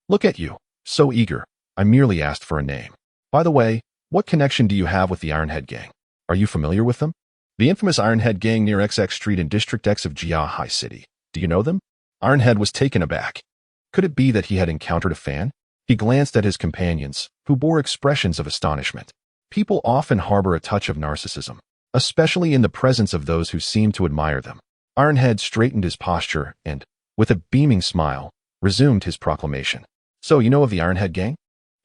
Look at you, so eager. I merely asked for a name. By the way, what connection do you have with the Ironhead gang? Are you familiar with them? The infamous Ironhead gang near XX Street in District X of Jiahai City. Do you know them?" Ironhead was taken aback. Could it be that he had encountered a fan? He glanced at his companions, who bore expressions of astonishment. People often harbor a touch of narcissism, especially in the presence of those who seem to admire them. Ironhead straightened his posture and, with a beaming smile, resumed his proclamation. "So you know of the Ironhead gang?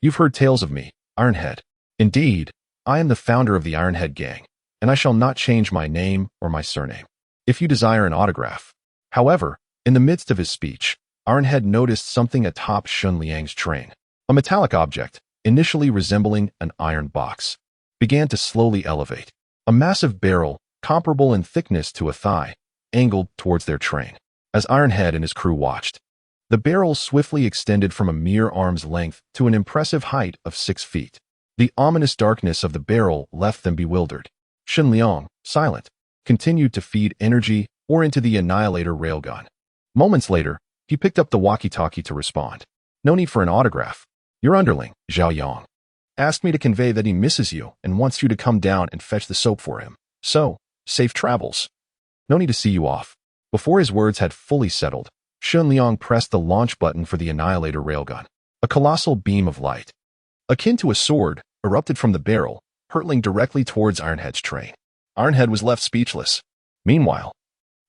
You've heard tales of me, Ironhead. Indeed, I am the founder of the Ironhead gang, and I shall not change my name or my surname. If you desire an autograph." However, in the midst of his speech, Ironhead noticed something atop Shen Liang's train. A metallic object, initially resembling an iron box, began to slowly elevate. A massive barrel, comparable in thickness to a thigh, angled towards their train. As Ironhead and his crew watched, the barrel swiftly extended from a mere arm's length to an impressive height of 6 feet. The ominous darkness of the barrel left them bewildered. Shen Liang, silent, continued to feed energy or into the Annihilator railgun. Moments later, he picked up the walkie-talkie to respond. "No need for an autograph. Your underling, Zhao Yang, asked me to convey that he misses you and wants you to come down and fetch the soap for him. So, safe travels. No need to see you off." Before his words had fully settled, Shen Liang pressed the launch button for the Annihilator railgun. A colossal beam of light, akin to a sword, erupted from the barrel, hurtling directly towards Ironhead's train. Ironhead was left speechless. Meanwhile,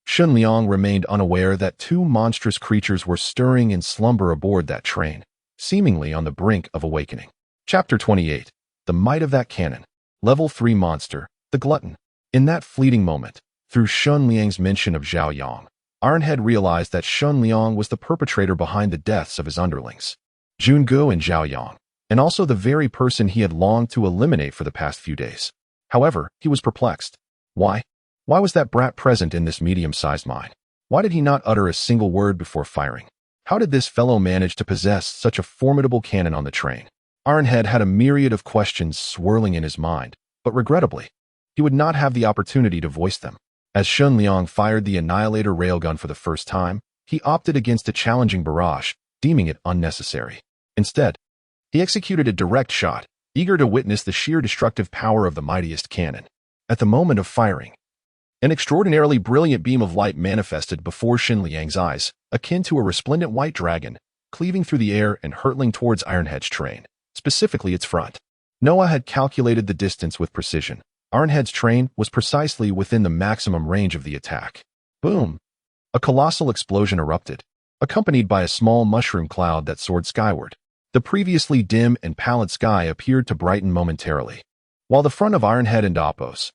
Shen Liang remained unaware that 2 monstrous creatures were stirring in slumber aboard that train, seemingly on the brink of awakening. Chapter 28. The Might of That Cannon. Level 3 Monster, the Glutton. In that fleeting moment, through Shen Liang's mention of Zhao Yang, Ironhead realized that Shen Liang was the perpetrator behind the deaths of his underlings, Jungu and Zhao Yang, and also the very person he had longed to eliminate for the past few days. However, he was perplexed. Why? Why was that brat present in this medium-sized mine? Why did he not utter a single word before firing? How did this fellow manage to possess such a formidable cannon on the train? Ironhead had a myriad of questions swirling in his mind, but regrettably, he would not have the opportunity to voice them. As Shen Liang fired the Annihilator railgun for the first time, he opted against a challenging barrage, deeming it unnecessary. Instead, he executed a direct shot, eager to witness the sheer destructive power of the mightiest cannon. At the moment of firing, an extraordinarily brilliant beam of light manifested before Shen Liang's eyes, akin to a resplendent white dragon, cleaving through the air and hurtling towards Ironhead's train, specifically its front. Noah had calculated the distance with precision. Ironhead's train was precisely within the maximum range of the attack. Boom! A colossal explosion erupted, accompanied by a small mushroom cloud that soared skyward. The previously dim and pallid sky appeared to brighten momentarily. While the front of Ironhead and Oppos's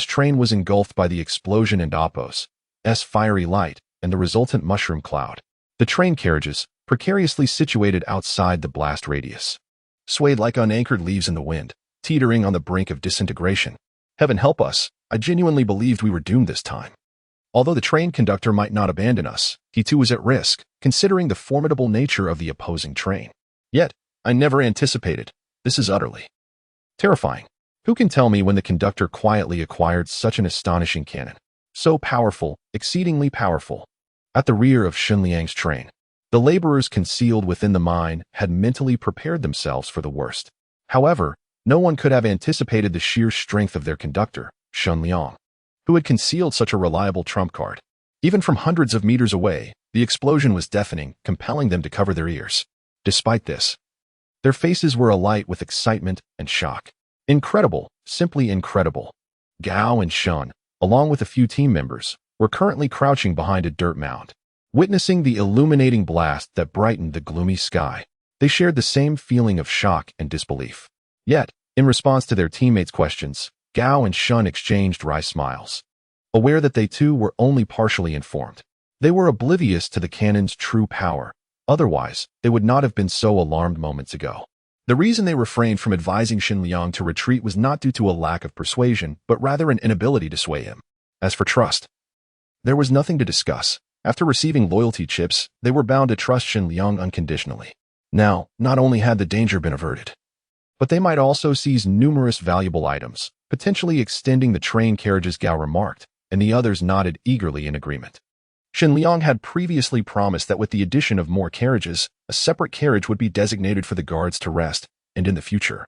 train was engulfed by the explosion and Oppos's fiery light and the resultant mushroom cloud, the train carriages, precariously situated outside the blast radius, swayed like unanchored leaves in the wind, teetering on the brink of disintegration. Heaven help us, I genuinely believed we were doomed this time. Although the train conductor might not abandon us, he too was at risk, considering the formidable nature of the opposing train. Yet, I never anticipated. This is utterly terrifying. Who can tell me when the conductor quietly acquired such an astonishing cannon? So powerful, exceedingly powerful. At the rear of Shen Liang's train, the laborers concealed within the mine had mentally prepared themselves for the worst. However, no one could have anticipated the sheer strength of their conductor, Shen Liang, who had concealed such a reliable trump card. Even from hundreds of meters away, the explosion was deafening, compelling them to cover their ears. Despite this, their faces were alight with excitement and shock. Incredible, simply incredible. Gao and Shen, along with a few team members, were currently crouching behind a dirt mound, witnessing the illuminating blast that brightened the gloomy sky. They shared the same feeling of shock and disbelief. Yet, in response to their teammates' questions, Gao and Shen exchanged wry smiles, aware that they too were only partially informed. They were oblivious to the cannon's true power. Otherwise, they would not have been so alarmed moments ago. The reason they refrained from advising Shen Liang to retreat was not due to a lack of persuasion, but rather an inability to sway him. As for trust, there was nothing to discuss. After receiving loyalty chips, they were bound to trust Shen Liang unconditionally. Now, not only had the danger been averted, but they might also seize numerous valuable items, potentially extending the train carriages, Gao remarked, and the others nodded eagerly in agreement. Shen Liang had previously promised that with the addition of more carriages, a separate carriage would be designated for the guards to rest, and in the future,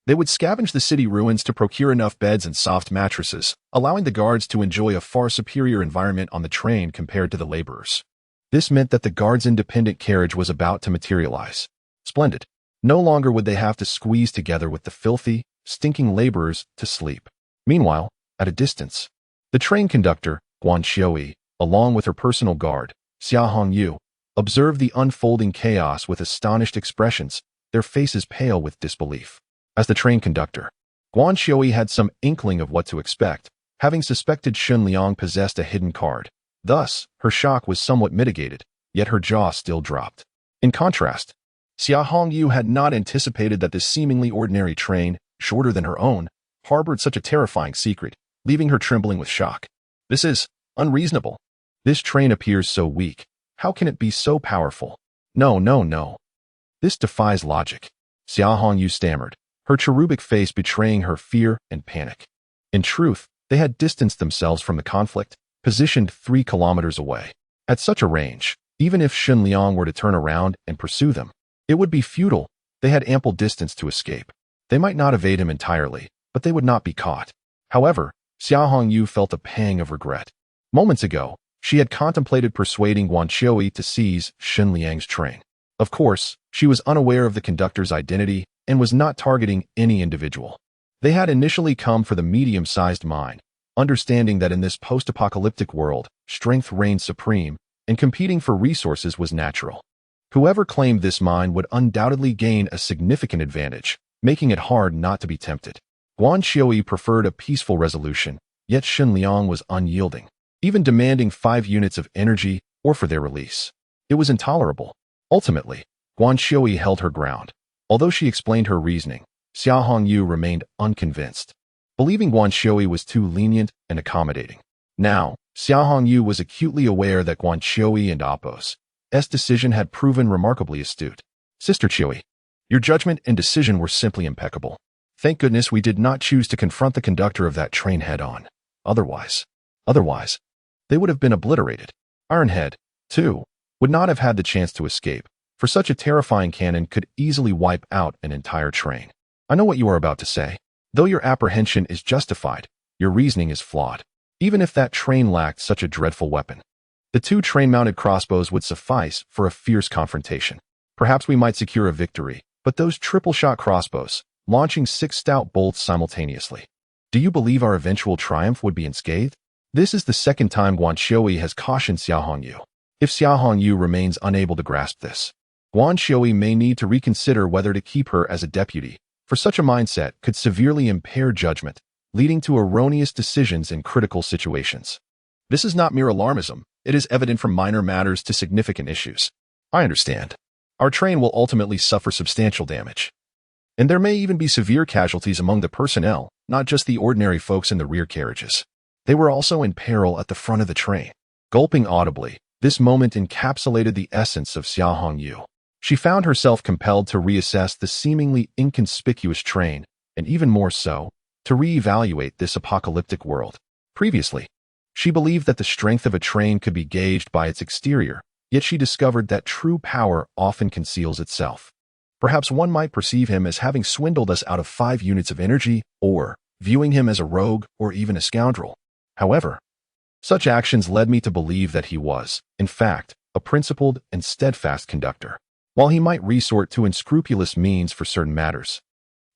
they would scavenge the city ruins to procure enough beds and soft mattresses, allowing the guards to enjoy a far superior environment on the train compared to the laborers. This meant that the guards' independent carriage was about to materialize. Splendid. No longer would they have to squeeze together with the filthy, stinking laborers to sleep. Meanwhile, at a distance, the train conductor, Guan Xiui, along with her personal guard, Xia Hongyu, observed the unfolding chaos with astonished expressions, their faces pale with disbelief. As the train conductor, Guan Xiui had some inkling of what to expect, having suspected Shen Liang possessed a hidden card. Thus, her shock was somewhat mitigated, yet her jaw still dropped. In contrast, Xia Hongyu had not anticipated that this seemingly ordinary train, shorter than her own, harbored such a terrifying secret, leaving her trembling with shock. This is unreasonable. This train appears so weak. How can it be so powerful? No, no, no. This defies logic. Xia Hongyu stammered, her cherubic face betraying her fear and panic. In truth, they had distanced themselves from the conflict, positioned 3 kilometers away. At such a range, even if Shen Liang were to turn around and pursue them, it would be futile. They had ample distance to escape. They might not evade him entirely, but they would not be caught. However, Xia Hongyu felt a pang of regret. Moments ago, she had contemplated persuading Guan Xiui to seize Shen Liang's train. Of course, she was unaware of the conductor's identity and was not targeting any individual. They had initially come for the medium-sized mine, understanding that in this post-apocalyptic world, strength reigned supreme, and competing for resources was natural. Whoever claimed this mine would undoubtedly gain a significant advantage, making it hard not to be tempted. Guan Xiui preferred a peaceful resolution, yet Shen Liang was unyielding, even demanding 5 units of energy or for their release. It was intolerable. Ultimately, Guan Xiui held her ground. Although she explained her reasoning, Xia Hongyu remained unconvinced, believing Guan Xiui was too lenient and accommodating. Now, Xia Hongyu was acutely aware that Guan Xiui and Oppos's decision had proven remarkably astute. Sister Xiui, your judgment and decision were simply impeccable. Thank goodness we did not choose to confront the conductor of that train head-on. Otherwise, Otherwise, they would have been obliterated. Ironhead, too, would not have had the chance to escape, for such a terrifying cannon could easily wipe out an entire train. I know what you are about to say. Though your apprehension is justified, your reasoning is flawed. Even if that train lacked such a dreadful weapon, the 2 train-mounted crossbows would suffice for a fierce confrontation. Perhaps we might secure a victory, but those triple-shot crossbows, launching 6 stout bolts simultaneously. Do you believe our eventual triumph would be unscathed? This is the second time Guan Xiui has cautioned Xiao Hongyu. If Xiao Hongyu remains unable to grasp this, Guan Xiui may need to reconsider whether to keep her as a deputy, for such a mindset could severely impair judgment, leading to erroneous decisions in critical situations. This is not mere alarmism. It is evident from minor matters to significant issues. I understand. Our train will ultimately suffer substantial damage. And there may even be severe casualties among the personnel, not just the ordinary folks in the rear carriages. They were also in peril at the front of the train. Gulping audibly, this moment encapsulated the essence of Xiao Hongyu. She found herself compelled to reassess the seemingly inconspicuous train, and even more so, to reevaluate this apocalyptic world. Previously, she believed that the strength of a train could be gauged by its exterior, yet she discovered that true power often conceals itself. Perhaps one might perceive him as having swindled us out of 5 units of energy, or viewing him as a rogue or even a scoundrel. However, such actions led me to believe that he was, in fact, a principled and steadfast conductor. While he might resort to unscrupulous means for certain matters,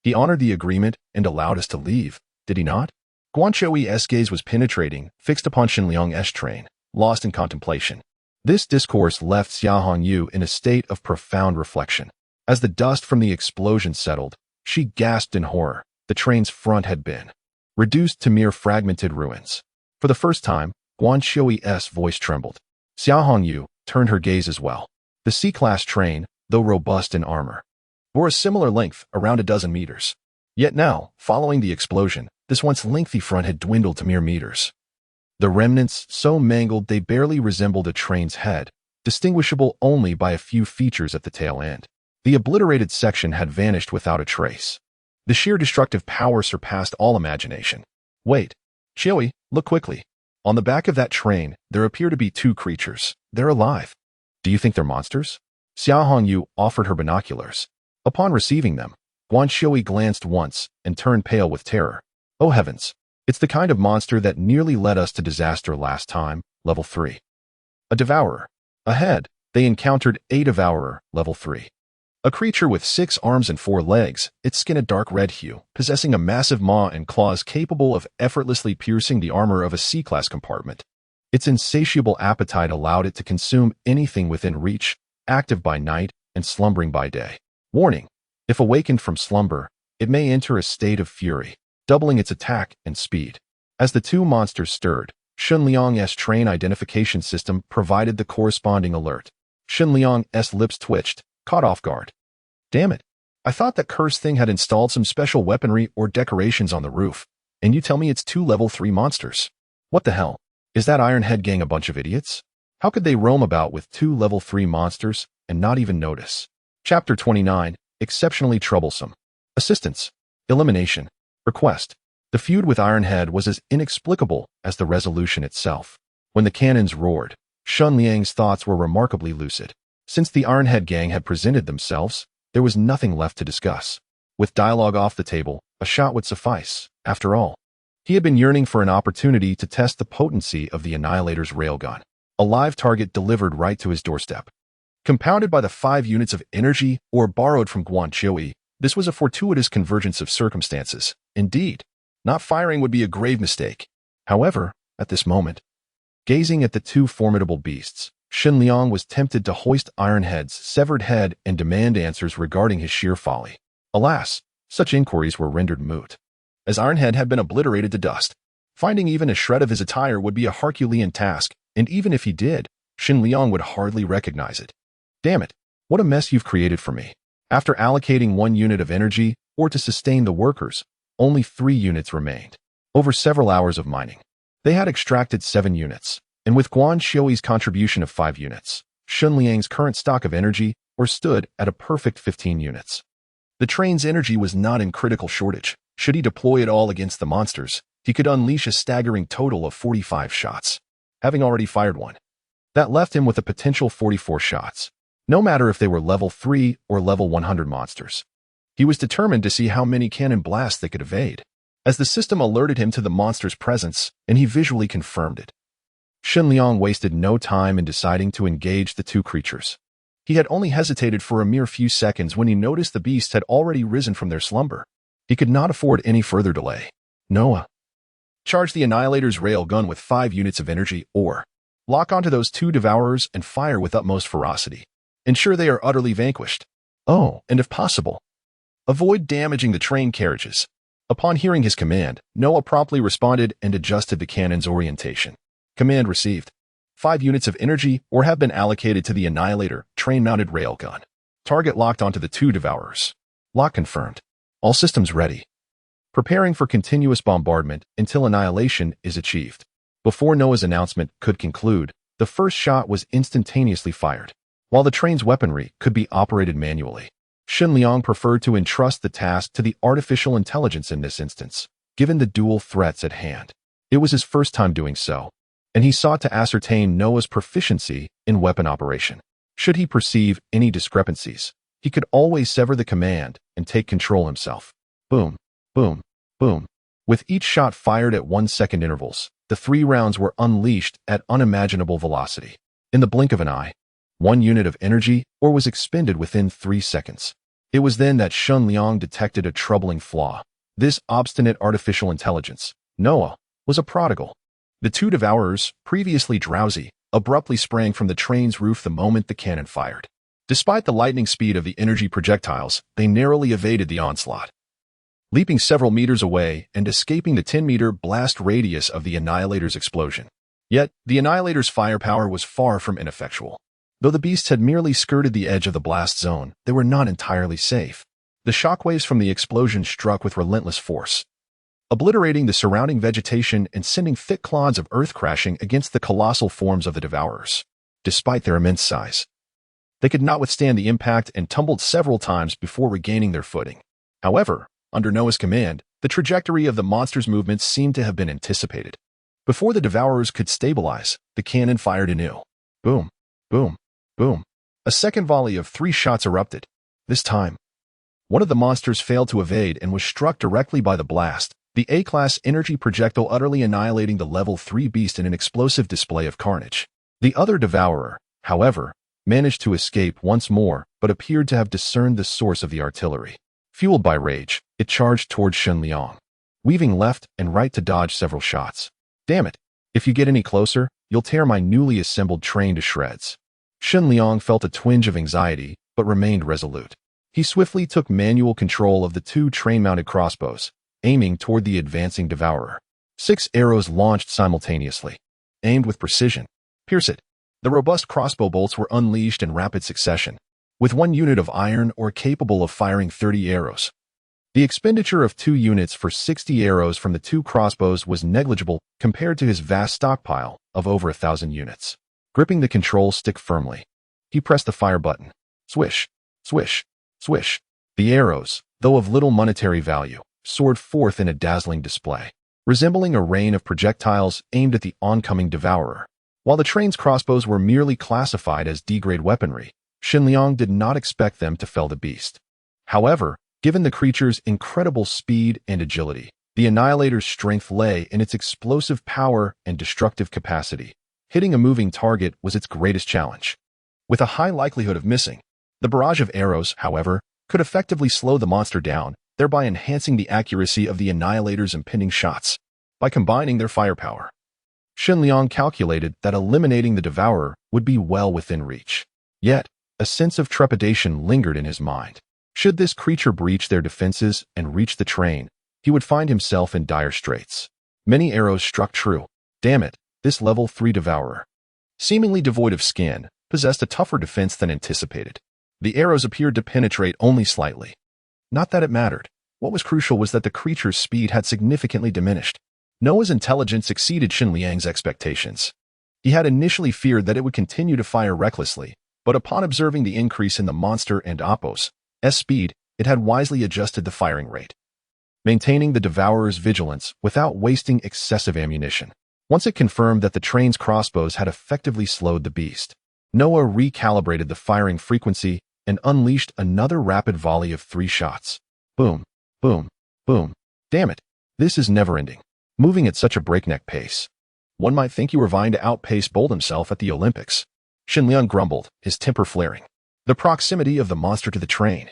he honored the agreement and allowed us to leave, did he not? Guan Xiui's gaze was penetrating, fixed upon Shen Liang's train, lost in contemplation. This discourse left Xiao Hongyu in a state of profound reflection. As the dust from the explosion settled, she gasped in horror. The train's front had been reduced to mere fragmented ruins. For the first time, Guan Xiui's voice trembled. Xiao Hongyu turned her gaze as well. The C-class train, though robust in armor, bore a similar length, around a dozen meters. Yet now, following the explosion, this once lengthy front had dwindled to mere meters. The remnants so mangled they barely resembled a train's head, distinguishable only by a few features at the tail end. The obliterated section had vanished without a trace. The sheer destructive power surpassed all imagination. Wait, Xiui, look quickly. On the back of that train, there appear to be 2 creatures. They're alive. Do you think they're monsters? Xiao Hongyu offered her binoculars. Upon receiving them, Guan Xiui glanced once and turned pale with terror. Oh heavens, it's the kind of monster that nearly led us to disaster last time, level 3. A devourer. Ahead, they encountered a devourer, level 3. A creature with 6 arms and 4 legs, its skin a dark red hue, possessing a massive maw and claws capable of effortlessly piercing the armor of a C-class compartment. Its insatiable appetite allowed it to consume anything within reach, active by night and slumbering by day. Warning: if awakened from slumber, it may enter a state of fury, doubling its attack and speed. As the 2 monsters stirred, Shen Liang's train identification system provided the corresponding alert. Shen Liang's lips twitched, caught off guard. Damn it. I thought that cursed thing had installed some special weaponry or decorations on the roof, and you tell me it's 2 level 3 monsters. What the hell? Is that Ironhead gang a bunch of idiots? How could they roam about with 2 level 3 monsters and not even notice? Chapter 29, Exceptionally Troublesome. Assistance. Elimination. Request. The feud with Ironhead was as inexplicable as the resolution itself. When the cannons roared, Shen Liang's thoughts were remarkably lucid. Since the Ironhead gang had presented themselves, there was nothing left to discuss. With dialogue off the table, a shot would suffice. After all, he had been yearning for an opportunity to test the potency of the Annihilator's railgun. A live target delivered right to his doorstep. Compounded by the 5 units of energy or borrowed from Guan Xiui, this was a fortuitous convergence of circumstances. Indeed, not firing would be a grave mistake. However, at this moment, gazing at the 2 formidable beasts, Shen Liang was tempted to hoist Ironhead's severed head and demand answers regarding his sheer folly. Alas, such inquiries were rendered moot, as Ironhead had been obliterated to dust. Finding even a shred of his attire would be a Herculean task, and even if he did, Shen Liang would hardly recognize it. Damn it, what a mess you've created for me. After allocating 1 unit of energy, or to sustain the workers, only 3 units remained. Over several hours of mining, they had extracted 7 units, and with Guan Xiui's contribution of 5 units, Shen Liang's current stock of energy stood at a perfect 15 units. The train's energy was not in critical shortage. Should he deploy it all against the monsters, he could unleash a staggering total of 45 shots, having already fired one. That left him with a potential 44 shots, no matter if they were level 3 or level 100 monsters. He was determined to see how many cannon blasts they could evade, as the system alerted him to the monster's presence, and he visually confirmed it. Shen Liang wasted no time in deciding to engage the two creatures. He had only hesitated for a mere few seconds when he noticed the beasts had already risen from their slumber. He could not afford any further delay. Noah, charge the Annihilator's railgun with 5 units of energy, or lock onto those 2 devourers and fire with utmost ferocity. Ensure they are utterly vanquished. Oh, and if possible, avoid damaging the train carriages. Upon hearing his command, Noah promptly responded and adjusted the cannon's orientation. Command received. 5 units of energy or have been allocated to the Annihilator train-mounted railgun. Target locked onto the 2 devourers. Lock confirmed. All systems ready. Preparing for continuous bombardment until annihilation is achieved. Before Noah's announcement could conclude, the first shot was instantaneously fired. While the train's weaponry could be operated manually, Shen Liang preferred to entrust the task to the artificial intelligence in this instance, given the dual threats at hand. It was his first time doing so, and he sought to ascertain Noah's proficiency in weapon operation. Should he perceive any discrepancies, he could always sever the command and take control himself. Boom, boom, boom. With each shot fired at 1-second intervals, the 3 rounds were unleashed at unimaginable velocity. In the blink of an eye, 1 unit of energy or was expended within 3 seconds. It was then that Shen Liang detected a troubling flaw. This obstinate artificial intelligence, Noah, was a prodigal. The 2 devourers, previously drowsy, abruptly sprang from the train's roof the moment the cannon fired. Despite the lightning speed of the energy projectiles, they narrowly evaded the onslaught, leaping several meters away and escaping the 10-meter blast radius of the Annihilator's explosion. Yet, the Annihilator's firepower was far from ineffectual. Though the beasts had merely skirted the edge of the blast zone, they were not entirely safe. The shockwaves from the explosion struck with relentless force, obliterating the surrounding vegetation and sending thick clods of earth crashing against the colossal forms of the devourers. Despite their immense size, they could not withstand the impact and tumbled several times before regaining their footing. However, under Noah's command, the trajectory of the monster's movements seemed to have been anticipated. Before the devourers could stabilize, the cannon fired anew. Boom, boom, boom. A second volley of 3 shots erupted. This time, one of the monsters failed to evade and was struck directly by the blast, the A-class energy projectile utterly annihilating the level 3 beast in an explosive display of carnage. The other devourer, however, managed to escape once more, but appeared to have discerned the source of the artillery. Fueled by rage, it charged towards Shen Liang, weaving left and right to dodge several shots. Damn it! If you get any closer, you'll tear my newly assembled train to shreds. Shen Liang felt a twinge of anxiety, but remained resolute. He swiftly took manual control of the 2 train-mounted crossbows, aiming toward the advancing devourer. 6 arrows launched simultaneously, aimed with precision. Pierce it! The robust crossbow bolts were unleashed in rapid succession, with 1 unit of iron ore capable of firing 30 arrows. The expenditure of 2 units for 60 arrows from the 2 crossbows was negligible compared to his vast stockpile of over 1,000 units. Gripping the control stick firmly, he pressed the fire button. Swish, swish, swish. The arrows, though of little monetary value, soared forth in a dazzling display, resembling a rain of projectiles aimed at the oncoming devourer. While the train's crossbows were merely classified as D-grade weaponry, Shen Liang did not expect them to fell the beast. However, given the creature's incredible speed and agility, the Annihilator's strength lay in its explosive power and destructive capacity. Hitting a moving target was its greatest challenge. With a high likelihood of missing, the barrage of arrows, however, could effectively slow the monster down, thereby enhancing the accuracy of the Annihilator's impending shots. By combining their firepower, Shen Liang calculated that eliminating the devourer would be well within reach. Yet, a sense of trepidation lingered in his mind. Should this creature breach their defenses and reach the train, he would find himself in dire straits. Many arrows struck true. Damn it, this level 3 devourer, seemingly devoid of skin, possessed a tougher defense than anticipated. The arrows appeared to penetrate only slightly. Not that it mattered. What was crucial was that the creature's speed had significantly diminished. Noah's intelligence exceeded Shen Liang's expectations. He had initially feared that it would continue to fire recklessly, but upon observing the increase in the monster and Oppo's speed, it had wisely adjusted the firing rate. maintaining the Devourer's vigilance without wasting excessive ammunition. Once it confirmed that the train's crossbows had effectively slowed the beast, Noah recalibrated the firing frequency and unleashed another rapid volley of 3 shots. Boom, boom, boom. Damn it, this is never-ending. Moving at such a breakneck pace. One might think you were vying to outpace Bolt himself at the Olympics. Shen Liang grumbled, his temper flaring. The proximity of the monster to the train,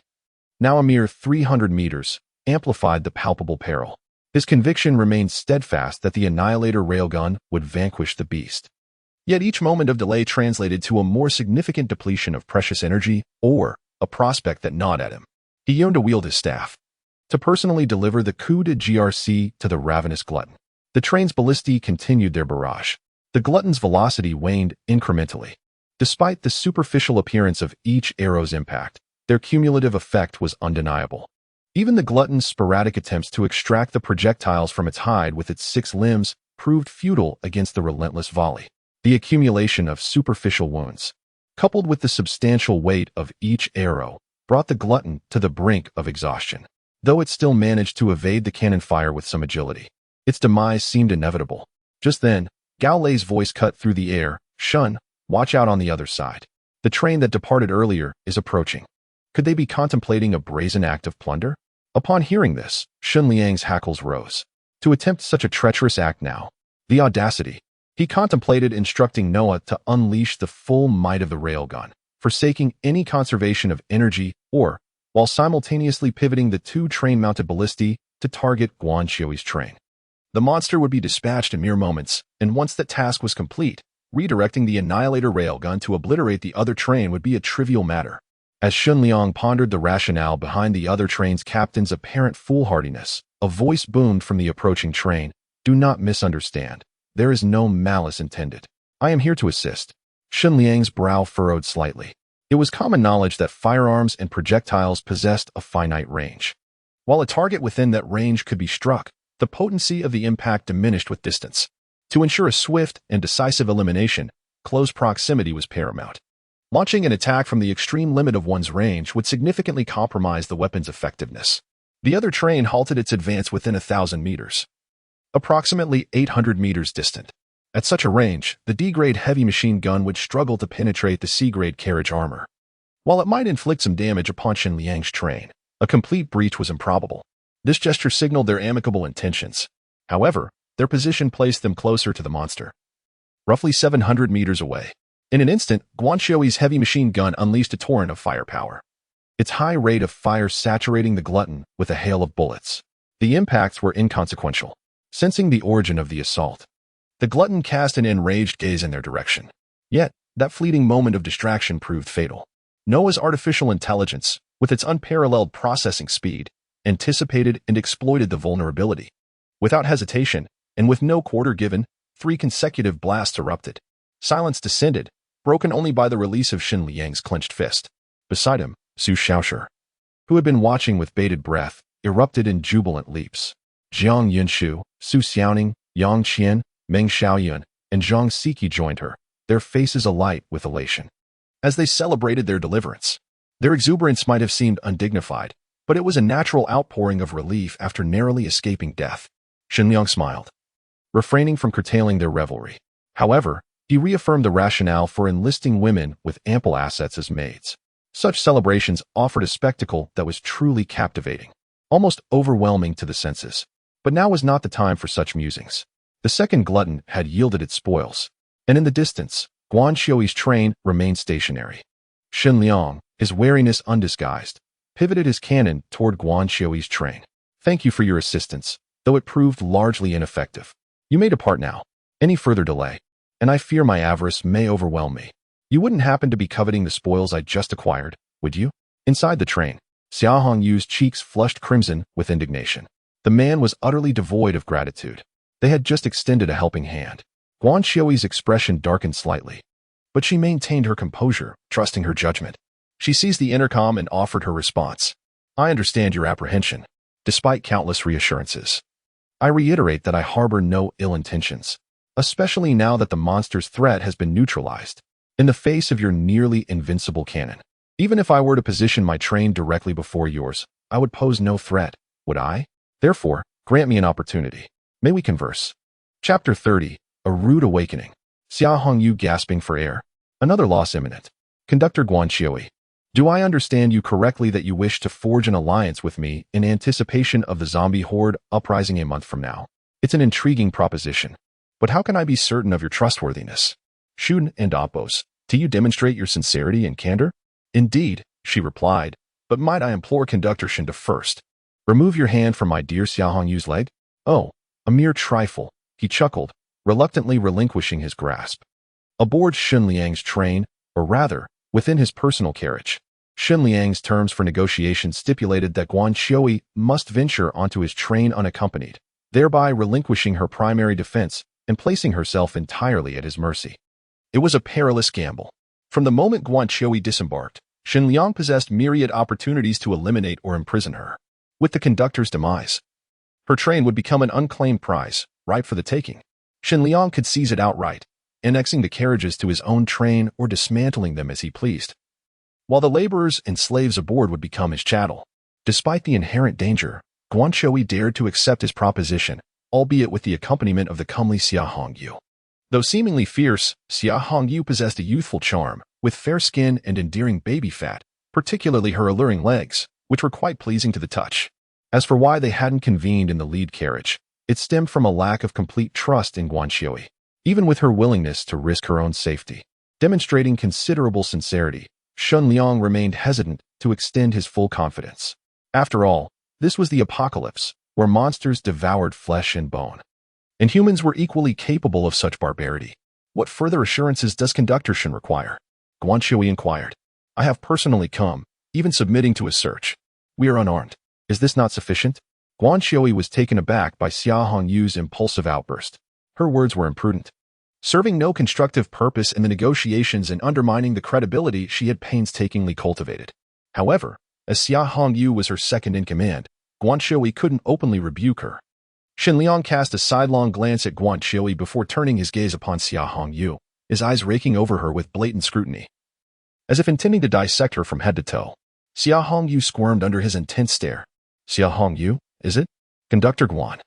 now a mere 300 meters, amplified the palpable peril. His conviction remained steadfast that the Annihilator railgun would vanquish the beast. Yet each moment of delay translated to a more significant depletion of precious energy or a prospect that gnawed at him. He yearned to wield his staff, to personally deliver the coup de GRC to the ravenous glutton. The train's ballistae continued their barrage. The glutton's velocity waned incrementally. Despite the superficial appearance of each arrow's impact, their cumulative effect was undeniable. Even the glutton's sporadic attempts to extract the projectiles from its hide with its 6 limbs proved futile against the relentless volley. The accumulation of superficial wounds, coupled with the substantial weight of each arrow, brought the glutton to the brink of exhaustion. Though it still managed to evade the cannon fire with some agility, its demise seemed inevitable. Just then, Gao Lei's voice cut through the air. Shun, watch out on the other side. The train that departed earlier is approaching. Could they be contemplating a brazen act of plunder? Upon hearing this, Shen Liang's hackles rose. To attempt such a treacherous act now, the audacity. He contemplated instructing Noah to unleash the full might of the railgun, forsaking any conservation of energy or, while simultaneously pivoting the 2 train-mounted ballistae to target Guan Xiui's train. The monster would be dispatched in mere moments, and once that task was complete, redirecting the Annihilator railgun to obliterate the other train would be a trivial matter. As Shen Liang pondered the rationale behind the other train's captain's apparent foolhardiness, a voice boomed from the approaching train. Do not misunderstand. There is no malice intended. I am here to assist. Shen Liang's brow furrowed slightly. It was common knowledge that firearms and projectiles possessed a finite range. While a target within that range could be struck, the potency of the impact diminished with distance. To ensure a swift and decisive elimination, close proximity was paramount. Launching an attack from the extreme limit of one's range would significantly compromise the weapon's effectiveness. The other train halted its advance within 1,000 meters, approximately 800 meters distant. At such a range, the D-grade heavy machine gun would struggle to penetrate the C-grade carriage armor. While it might inflict some damage upon Shen Liang's train, a complete breach was improbable. This gesture signaled their amicable intentions. However, their position placed them closer to the monster, roughly 700 meters away. In an instant, Guan Xiui's heavy machine gun unleashed a torrent of firepower, its high rate of fire saturating the glutton with a hail of bullets. The impacts were inconsequential. Sensing the origin of the assault, the glutton cast an enraged gaze in their direction. Yet, that fleeting moment of distraction proved fatal. Noah's artificial intelligence, with its unparalleled processing speed, anticipated and exploited the vulnerability. Without hesitation, and with no quarter given, 3 consecutive blasts erupted. Silence descended, broken only by the release of Shen Liang's clenched fist. Beside him, Su Xiaoshi, who had been watching with bated breath, erupted in jubilant leaps. Jiang Yunshu, Su Xiaoning, Yang Qian, Meng Xiaoyun, and Zhang Siki joined her, their faces alight with elation. As they celebrated their deliverance, their exuberance might have seemed undignified, but it was a natural outpouring of relief after narrowly escaping death. Shen Liang smiled, refraining from curtailing their revelry. However, he reaffirmed the rationale for enlisting women with ample assets as maids. Such celebrations offered a spectacle that was truly captivating, almost overwhelming to the senses. But now was not the time for such musings. The second glutton had yielded its spoils, and in the distance, Guan Xiui's train remained stationary. Shen Liang, his wariness undisguised, pivoted his cannon toward Guan Xiui's train. Thank you for your assistance, though it proved largely ineffective. You may depart now. Any further delay, and I fear my avarice may overwhelm me. You wouldn't happen to be coveting the spoils I just acquired, would you? Inside the train, Xiaohong Yu's cheeks flushed crimson with indignation. The man was utterly devoid of gratitude. They had just extended a helping hand. Guan Xiui's expression darkened slightly, but she maintained her composure, trusting her judgment. She seized the intercom and offered her response. I understand your apprehension, despite countless reassurances. I reiterate that I harbor no ill intentions, especially now that the monster's threat has been neutralized. In the face of your nearly invincible cannon, even if I were to position my train directly before yours, I would pose no threat, would I? Therefore, grant me an opportunity. May we converse? Chapter 30. A Rude Awakening. Xia Hongyu gasping for air. Another loss imminent. Conductor Guanqiui. Do I understand you correctly that you wish to forge an alliance with me in anticipation of the zombie horde uprising a month from now? It's an intriguing proposition. But how can I be certain of your trustworthiness? Shun and Oppos, do you demonstrate your sincerity and candor? Indeed, she replied, but might I implore Conductor Shen to first remove your hand from my dear Xia Hongyu's leg? Oh, a mere trifle, he chuckled, reluctantly relinquishing his grasp. Aboard Shen Liang's train, or rather, within his personal carriage, Shen Liang's terms for negotiation stipulated that Guanqiui must venture onto his train unaccompanied, thereby relinquishing her primary defense and placing herself entirely at his mercy. It was a perilous gamble. From the moment Guanqiui disembarked, Shen Liang possessed myriad opportunities to eliminate or imprison her. With the conductor's demise, her train would become an unclaimed prize, ripe for the taking. Shen Liang could seize it outright, annexing the carriages to his own train or dismantling them as he pleased, while the laborers and slaves aboard would become his chattel. Despite the inherent danger, Guanqiui dared to accept his proposition, albeit with the accompaniment of the comely Xia Hongyu. Though seemingly fierce, Xia Hongyu possessed a youthful charm, with fair skin and endearing baby fat, particularly her alluring legs, which were quite pleasing to the touch. As for why they hadn't convened in the lead carriage, it stemmed from a lack of complete trust in Guanqiui, even with her willingness to risk her own safety. Demonstrating considerable sincerity, Shen Liang remained hesitant to extend his full confidence. After all, this was the apocalypse, where monsters devoured flesh and bone. And humans were equally capable of such barbarity. What further assurances does Conductor Shen require? Guanqiui inquired. I have personally come, even submitting to a search. We are unarmed. Is this not sufficient? Guanqiui was taken aback by Xia Hongyu's impulsive outburst. Her words were imprudent, serving no constructive purpose in the negotiations and undermining the credibility she had painstakingly cultivated. However, as Xia Hongyu was her second in command, Guanqiui couldn't openly rebuke her. Shen Liang cast a sidelong glance at Guanqiui before turning his gaze upon Xia Hongyu, his eyes raking over her with blatant scrutiny. As if intending to dissect her from head to toe, Xia Hongyu squirmed under his intense stare. Xia Hongyu, is it? Conductor Guan.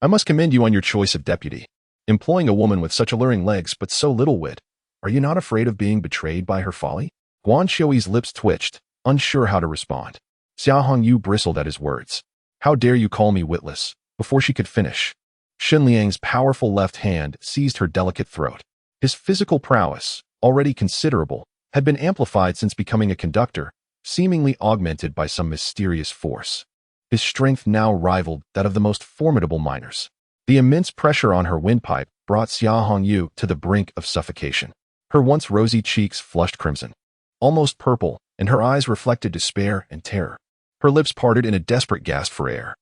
I must commend you on your choice of deputy. Employing a woman with such alluring legs but so little wit, are you not afraid of being betrayed by her folly? Guanqiui's lips twitched, unsure how to respond. Xia Hongyu bristled at his words. How dare you call me witless? Before she could finish, Shen Liang's powerful left hand seized her delicate throat. His physical prowess, already considerable, had been amplified since becoming a conductor, seemingly augmented by some mysterious force. His strength now rivaled that of the most formidable miners. The immense pressure on her windpipe brought Xia Hongyu to the brink of suffocation. Her once rosy cheeks flushed crimson, almost purple, and her eyes reflected despair and terror. Her lips parted in a desperate gasp for air,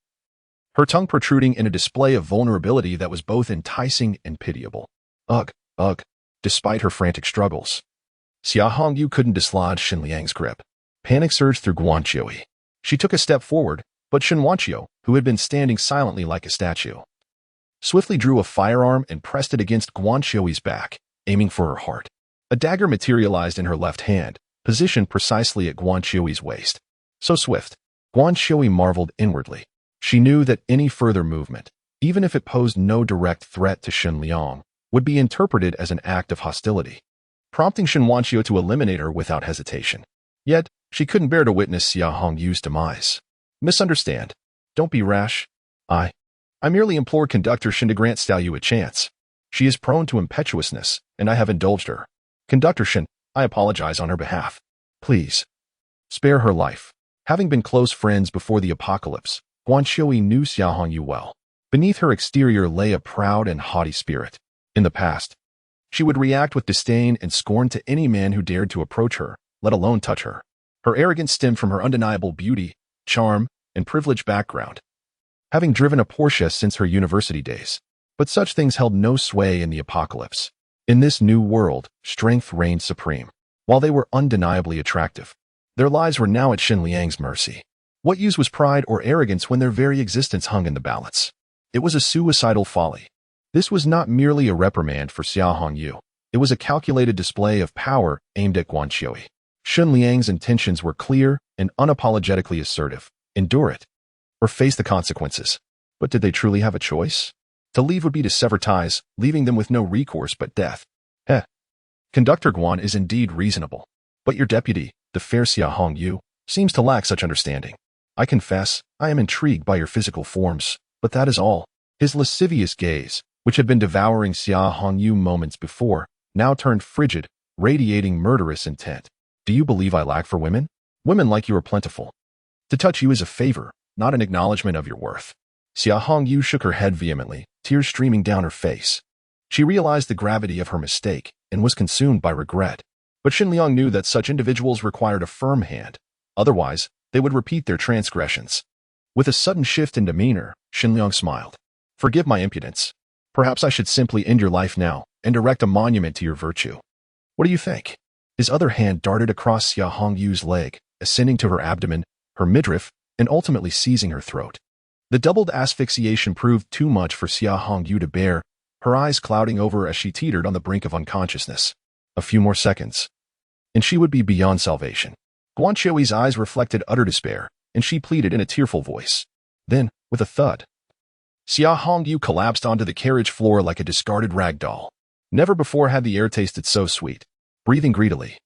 her tongue protruding in a display of vulnerability that was both enticing and pitiable. Ugh, ugh, despite her frantic struggles, Xia Hongyu couldn't dislodge Shen Liang's grip. Panic surged through Guanqiui. She took a step forward, but Shen Wanqiu, who had been standing silently like a statue, swiftly drew a firearm and pressed it against Guanqiui's back, aiming for her heart. A dagger materialized in her left hand, positioned precisely at Guanqiui's waist. So swift, Guanqiui marveled inwardly. She knew that any further movement, even if it posed no direct threat to Shen Liang, would be interpreted as an act of hostility, prompting Shen Wanqiu to eliminate her without hesitation. Yet, she couldn't bear to witness Xia Hongyu's demise. Misunderstand. Don't be rash. I merely implored Conductor Shen to grant Xiaoyu a chance. She is prone to impetuousness, and I have indulged her. Conductor Shen, I apologize on her behalf. Please, spare her life. Having been close friends before the apocalypse, Guanqiui knew Xia Hongyu well. Beneath her exterior lay a proud and haughty spirit. In the past, she would react with disdain and scorn to any man who dared to approach her, let alone touch her. Her arrogance stemmed from her undeniable beauty, charm, and privileged background, having driven a Porsche since her university days. But such things held no sway in the apocalypse. In this new world, strength reigned supreme. While they were undeniably attractive, their lives were now at Shen Liang's mercy. What use was pride or arrogance when their very existence hung in the balance? It was a suicidal folly. This was not merely a reprimand for Xia Hongyu. It was a calculated display of power aimed at Guanqiui. Shen Liang's intentions were clear and unapologetically assertive. Endure it. or face the consequences. But did they truly have a choice? To leave would be to sever ties, leaving them with no recourse but death. Heh. Conductor Guan is indeed reasonable. But your deputy, the fair Xia Hongyu, seems to lack such understanding. I confess, I am intrigued by your physical forms, but that is all. His lascivious gaze, which had been devouring Xia Hongyu moments before, now turned frigid, radiating murderous intent. Do you believe I lack for women? Women like you are plentiful. To touch you is a favor, not an acknowledgement of your worth. Xia Hongyu shook her head vehemently, tears streaming down her face. She realized the gravity of her mistake and was consumed by regret. But Shen Liang knew that such individuals required a firm hand. Otherwise, they would repeat their transgressions. With a sudden shift in demeanor, Shen Liang smiled. Forgive my impudence. Perhaps I should simply end your life now and erect a monument to your virtue. What do you think? His other hand darted across Xia Hongyu's leg, ascending to her abdomen, her midriff, and ultimately seizing her throat. The doubled asphyxiation proved too much for Xia Hongyu to bear, her eyes clouding over as she teetered on the brink of unconsciousness. A few more seconds, and she would be beyond salvation. Guan Qiui's eyes reflected utter despair, and she pleaded in a tearful voice. Then, with a thud, Xia Hongyu collapsed onto the carriage floor like a discarded rag doll. Never before had the air tasted so sweet. Breathing greedily.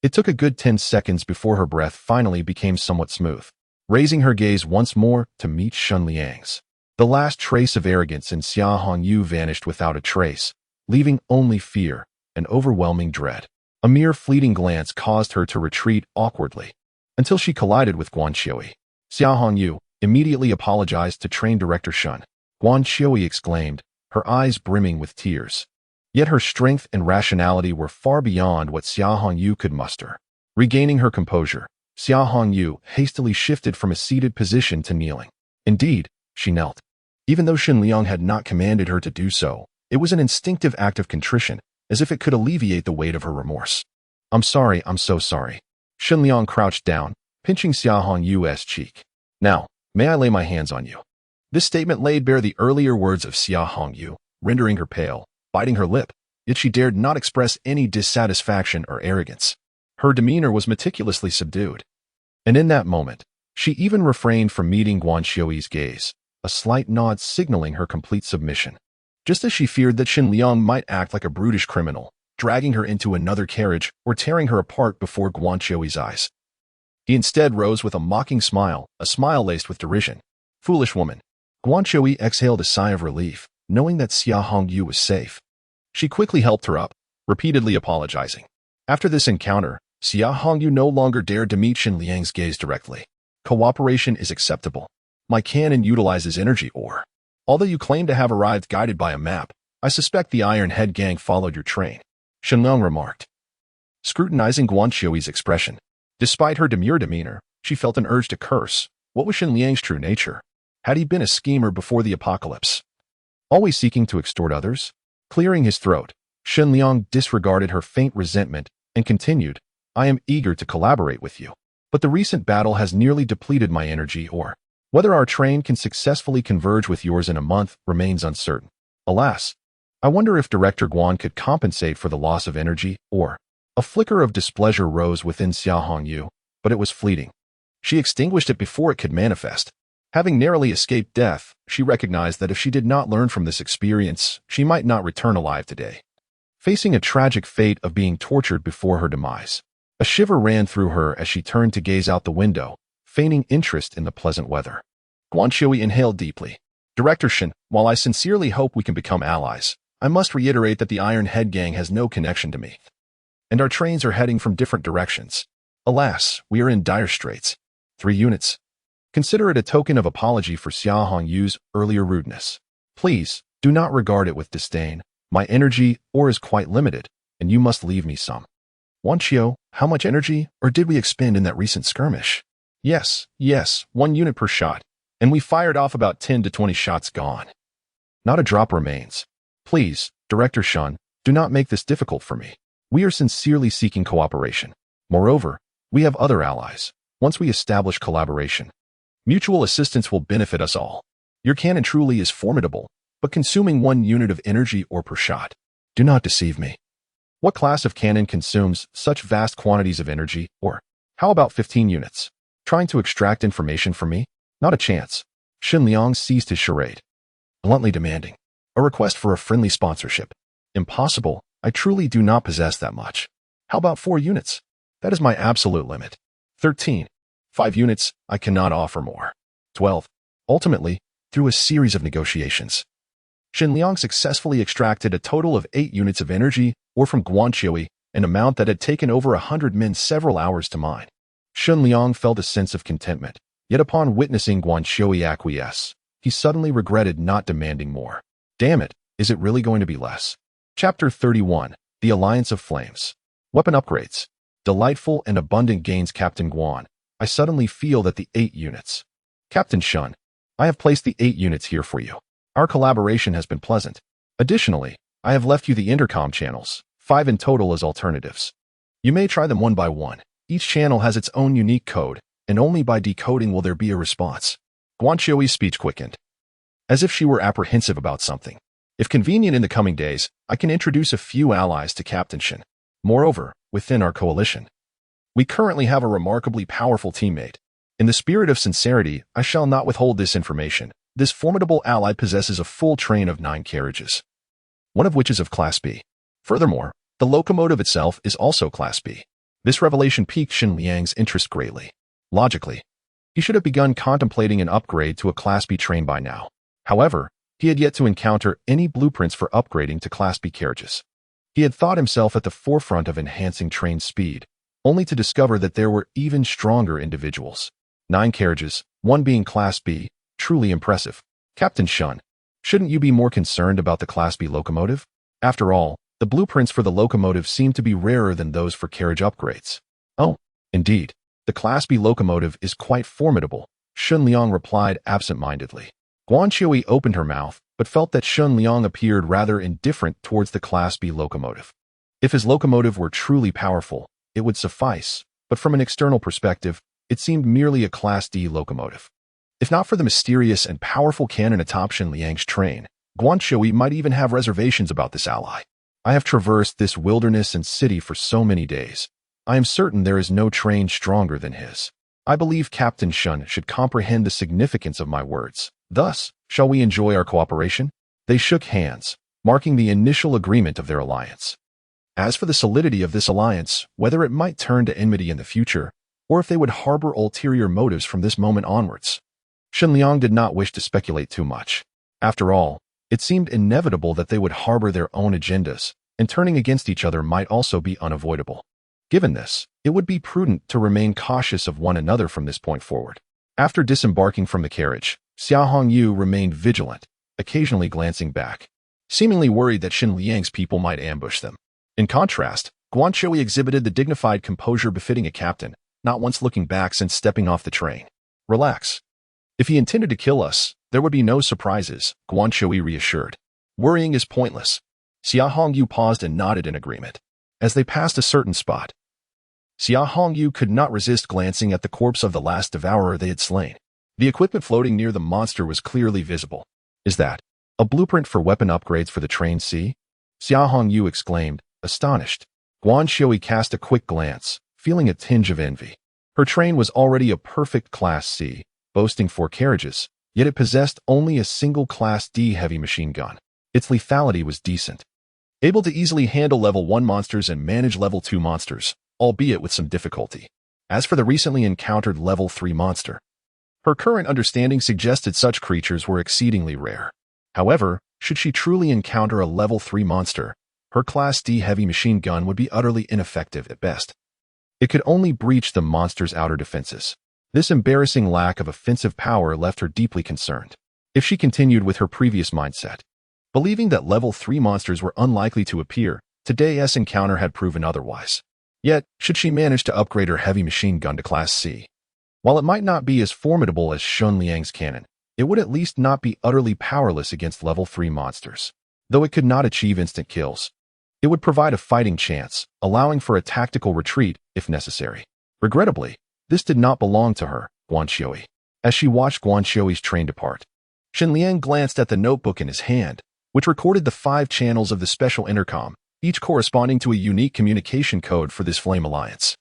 It took a good 10 seconds before her breath finally became somewhat smooth, raising her gaze once more to meet Shen Liang's. The last trace of arrogance in Xia Hongyu vanished without a trace, leaving only fear and overwhelming dread. A mere fleeting glance caused her to retreat awkwardly, until she collided with Guan Qiui. Xia Hongyu immediately apologized to train director Shen. Guan Qiui exclaimed, her eyes brimming with tears. Yet her strength and rationality were far beyond what Xia Hongyu could muster. Regaining her composure, Xia Hongyu hastily shifted from a seated position to kneeling. Indeed, she knelt. Even though Shen Liang had not commanded her to do so, it was an instinctive act of contrition, as if it could alleviate the weight of her remorse. I'm sorry, I'm so sorry. Shen Liang crouched down, pinching Xia Hongyu's cheek. Now, may I lay my hands on you? This statement laid bare the earlier words of Xia Hongyu, rendering her pale, biting her lip, yet she dared not express any dissatisfaction or arrogance. Her demeanor was meticulously subdued. And in that moment, she even refrained from meeting Guan Qiui's gaze, a slight nod signaling her complete submission. Just as she feared that Shen Liang might act like a brutish criminal, dragging her into another carriage or tearing her apart before Guan Qiui's eyes. He instead rose with a mocking smile, a smile laced with derision. Foolish woman. Guan Qiui exhaled a sigh of relief, knowing that Xia Hongyu was safe. She quickly helped her up, repeatedly apologizing. After this encounter, Xia Hongyu no longer dared to meet Shen Liang's gaze directly. Cooperation is acceptable. My cannon utilizes energy ore. Although you claim to have arrived guided by a map, I suspect the Iron Head gang followed your train, Shen Liang remarked, scrutinizing Guan Qiui's expression. Despite her demure demeanor, she felt an urge to curse. What was Shen Liang's true nature? Had he been a schemer before the apocalypse, always seeking to extort others? Clearing his throat, Shen Liang disregarded her faint resentment and continued, I am eager to collaborate with you, but the recent battle has nearly depleted my energy ore. Whether our train can successfully converge with yours in a month remains uncertain. Alas, I wonder if Director Guan could compensate for the loss of energy ore. A flicker of displeasure rose within Xia Hongyu, but it was fleeting. She extinguished it before it could manifest. Having narrowly escaped death, she recognized that if she did not learn from this experience, she might not return alive today. Facing a tragic fate of being tortured before her demise, a shiver ran through her as she turned to gaze out the window, feigning interest in the pleasant weather. Guan Qiui inhaled deeply. Director Shen, while I sincerely hope we can become allies, I must reiterate that the Iron Head gang has no connection to me. And our trains are heading from different directions. Alas, we are in dire straits. 3 units. Consider it a token of apology for Xia Hongyu's earlier rudeness. Please, do not regard it with disdain. My energy ore is quite limited, and you must leave me some. Guan Qiu, how much energy or did we expend in that recent skirmish? Yes, 1 unit per shot, and we fired off about 10 to 20 shots gone. Not a drop remains. Please, Director Shen, do not make this difficult for me. We are sincerely seeking cooperation. Moreover, we have other allies. Once we establish collaboration, mutual assistance will benefit us all. Your cannon truly is formidable, but consuming 1 unit of energy ore per shot. Do not deceive me. What class of cannon consumes such vast quantities of energy ore? How about 15 units? Trying to extract information from me? Not a chance. Shen Liang ceased his charade, bluntly demanding, a request for a friendly sponsorship. Impossible. I truly do not possess that much. How about 4 units? That is my absolute limit. 13. 5 units. I cannot offer more. 12. Ultimately, through a series of negotiations, Shen Liang successfully extracted a total of 8 units of energy, or from Guanqiui, an amount that had taken over 100 men several hours to mine. Shen Liang felt a sense of contentment, yet upon witnessing Guanqiui acquiesce, he suddenly regretted not demanding more. Damn it, is it really going to be less? Chapter 31, The Alliance of Flames. Weapon upgrades. Delightful and abundant gains. Captain Guan, I suddenly feel that the 8 units. Captain Shen, I have placed the 8 units here for you. Our collaboration has been pleasant. Additionally, I have left you the intercom channels, 5 in total, as alternatives. You may try them one by one. Each channel has its own unique code, and only by decoding will there be a response. Guanqiui's speech quickened, as if she were apprehensive about something. If convenient in the coming days, I can introduce a few allies to Captain Shen. Moreover, within our coalition, we currently have a remarkably powerful teammate. In the spirit of sincerity, I shall not withhold this information. This formidable ally possesses a full train of 9 carriages, one of which is of Class B. Furthermore, the locomotive itself is also Class B. This revelation piqued Shen Liang's interest greatly. Logically, he should have begun contemplating an upgrade to a Class B train by now. However, he had yet to encounter any blueprints for upgrading to Class B carriages. He had thought himself at the forefront of enhancing train speed, only to discover that there were even stronger individuals. 9 carriages, one being Class B, truly impressive. Captain Shen, shouldn't you be more concerned about the Class B locomotive? After all, the blueprints for the locomotive seem to be rarer than those for carriage upgrades. Oh, indeed. The Class B locomotive is quite formidable, Shen Liang replied absent-mindedly. Guanqiui opened her mouth, but felt that Shen Liang appeared rather indifferent towards the Class B locomotive. If his locomotive were truly powerful, it would suffice, but from an external perspective, it seemed merely a Class D locomotive. If not for the mysterious and powerful cannon atop Shen Liang's train, Guanqiui might even have reservations about this ally. I have traversed this wilderness and city for so many days. I am certain there is no train stronger than his. I believe Captain Shen should comprehend the significance of my words. Thus, shall we enjoy our cooperation? They shook hands, marking the initial agreement of their alliance. As for the solidity of this alliance, whether it might turn to enmity in the future, or if they would harbor ulterior motives from this moment onwards, Shen Liang did not wish to speculate too much. After all, it seemed inevitable that they would harbor their own agendas, and turning against each other might also be unavoidable. Given this, it would be prudent to remain cautious of one another from this point forward. After disembarking from the carriage, Xia Hongyu remained vigilant, occasionally glancing back, seemingly worried that Shen Liang's people might ambush them. In contrast, Guanqiui exhibited the dignified composure befitting a captain, not once looking back since stepping off the train. Relax. If he intended to kill us, there would be no surprises, Guanqiui reassured. Worrying is pointless. Xia Hongyu paused and nodded in agreement. As they passed a certain spot, Xia Hongyu could not resist glancing at the corpse of the last devourer they had slain. The equipment floating near the monster was clearly visible. Is that a blueprint for weapon upgrades for the train C? Xia Hongyu exclaimed, astonished. Guanqiui cast a quick glance, feeling a tinge of envy. Her train was already a perfect Class C, boasting 4 carriages, yet it possessed only a single Class D heavy machine gun. Its lethality was decent, able to easily handle level 1 monsters and manage level 2 monsters, albeit with some difficulty. As for the recently encountered level 3 monster, her current understanding suggested such creatures were exceedingly rare. However, should she truly encounter a level 3 monster, her Class D heavy machine gun would be utterly ineffective at best. It could only breach the monster's outer defenses. This embarrassing lack of offensive power left her deeply concerned. If she continued with her previous mindset, believing that level 3 monsters were unlikely to appear, today's encounter had proven otherwise. Yet, should she manage to upgrade her heavy machine gun to Class C, while it might not be as formidable as Shen Liang's cannon, it would at least not be utterly powerless against level 3 monsters. Though it could not achieve instant kills, it would provide a fighting chance, allowing for a tactical retreat if necessary. Regrettably, this did not belong to her, Guanqiui. As she watched Guanqiui's train depart, Shen Liang glanced at the notebook in his hand, which recorded the 5 channels of the special intercom, each corresponding to a unique communication code for this Flame Alliance.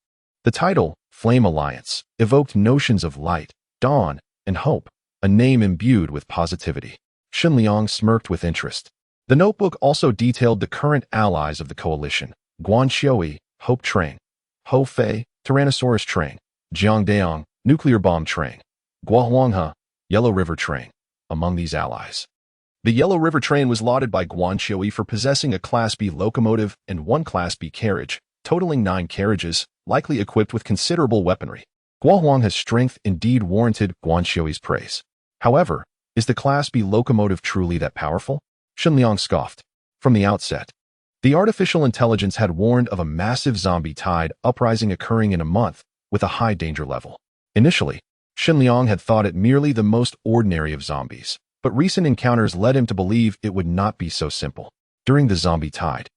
The title, Flame Alliance, evoked notions of light, dawn, and hope, a name imbued with positivity. Shen Liang smirked with interest. The notebook also detailed the current allies of the coalition: Guanxiui, Hope Train; Ho Fei, Tyrannosaurus Train; Jiangdaong, Nuclear Bomb Train; Guahuanghe, Yellow River Train. Among these allies, the Yellow River Train was lauded by Guanxiui for possessing a Class B locomotive and one Class B carriage, totaling 9 carriages, likely equipped with considerable weaponry. Guahuanghe's strength indeed warranted Guanxiui's praise. However, is the Class B locomotive truly that powerful? Shen Liang scoffed. From the outset, the artificial intelligence had warned of a massive zombie tide uprising occurring in a month with a high danger level. Initially, Shen Liang had thought it merely the most ordinary of zombies, but recent encounters led him to believe it would not be so simple. During the zombie tide,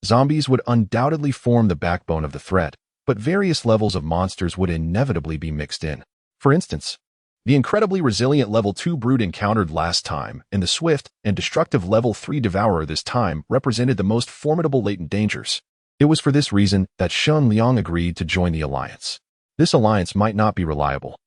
zombies would undoubtedly form the backbone of the threat, but various levels of monsters would inevitably be mixed in. For instance, the incredibly resilient Level 2 Brood encountered last time and the swift and destructive Level 3 Devourer this time represented the most formidable latent dangers. It was for this reason that Shen Liang agreed to join the alliance. This alliance might not be reliable,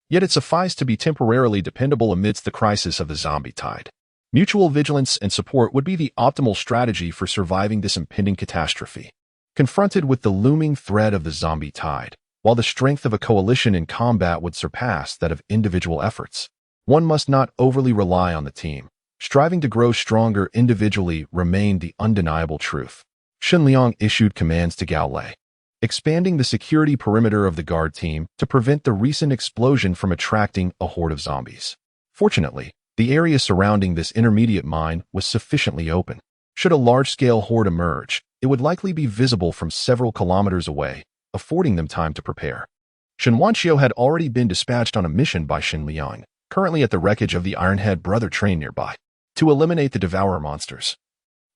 yet it sufficed to be temporarily dependable amidst the crisis of the zombie tide. Mutual vigilance and support would be the optimal strategy for surviving this impending catastrophe. Confronted with the looming threat of the zombie tide, while the strength of a coalition in combat would surpass that of individual efforts, one must not overly rely on the team. Striving to grow stronger individually remained the undeniable truth. Shen Liang issued commands to Gao Lei, expanding the security perimeter of the guard team to prevent the recent explosion from attracting a horde of zombies. Fortunately, the area surrounding this intermediate mine was sufficiently open. Should a large-scale horde emerge, it would likely be visible from several kilometers away, affording them time to prepare. Shen Wanxiu had already been dispatched on a mission by Shen Liang, currently at the wreckage of the Ironhead Brother train nearby, to eliminate the Devourer monsters.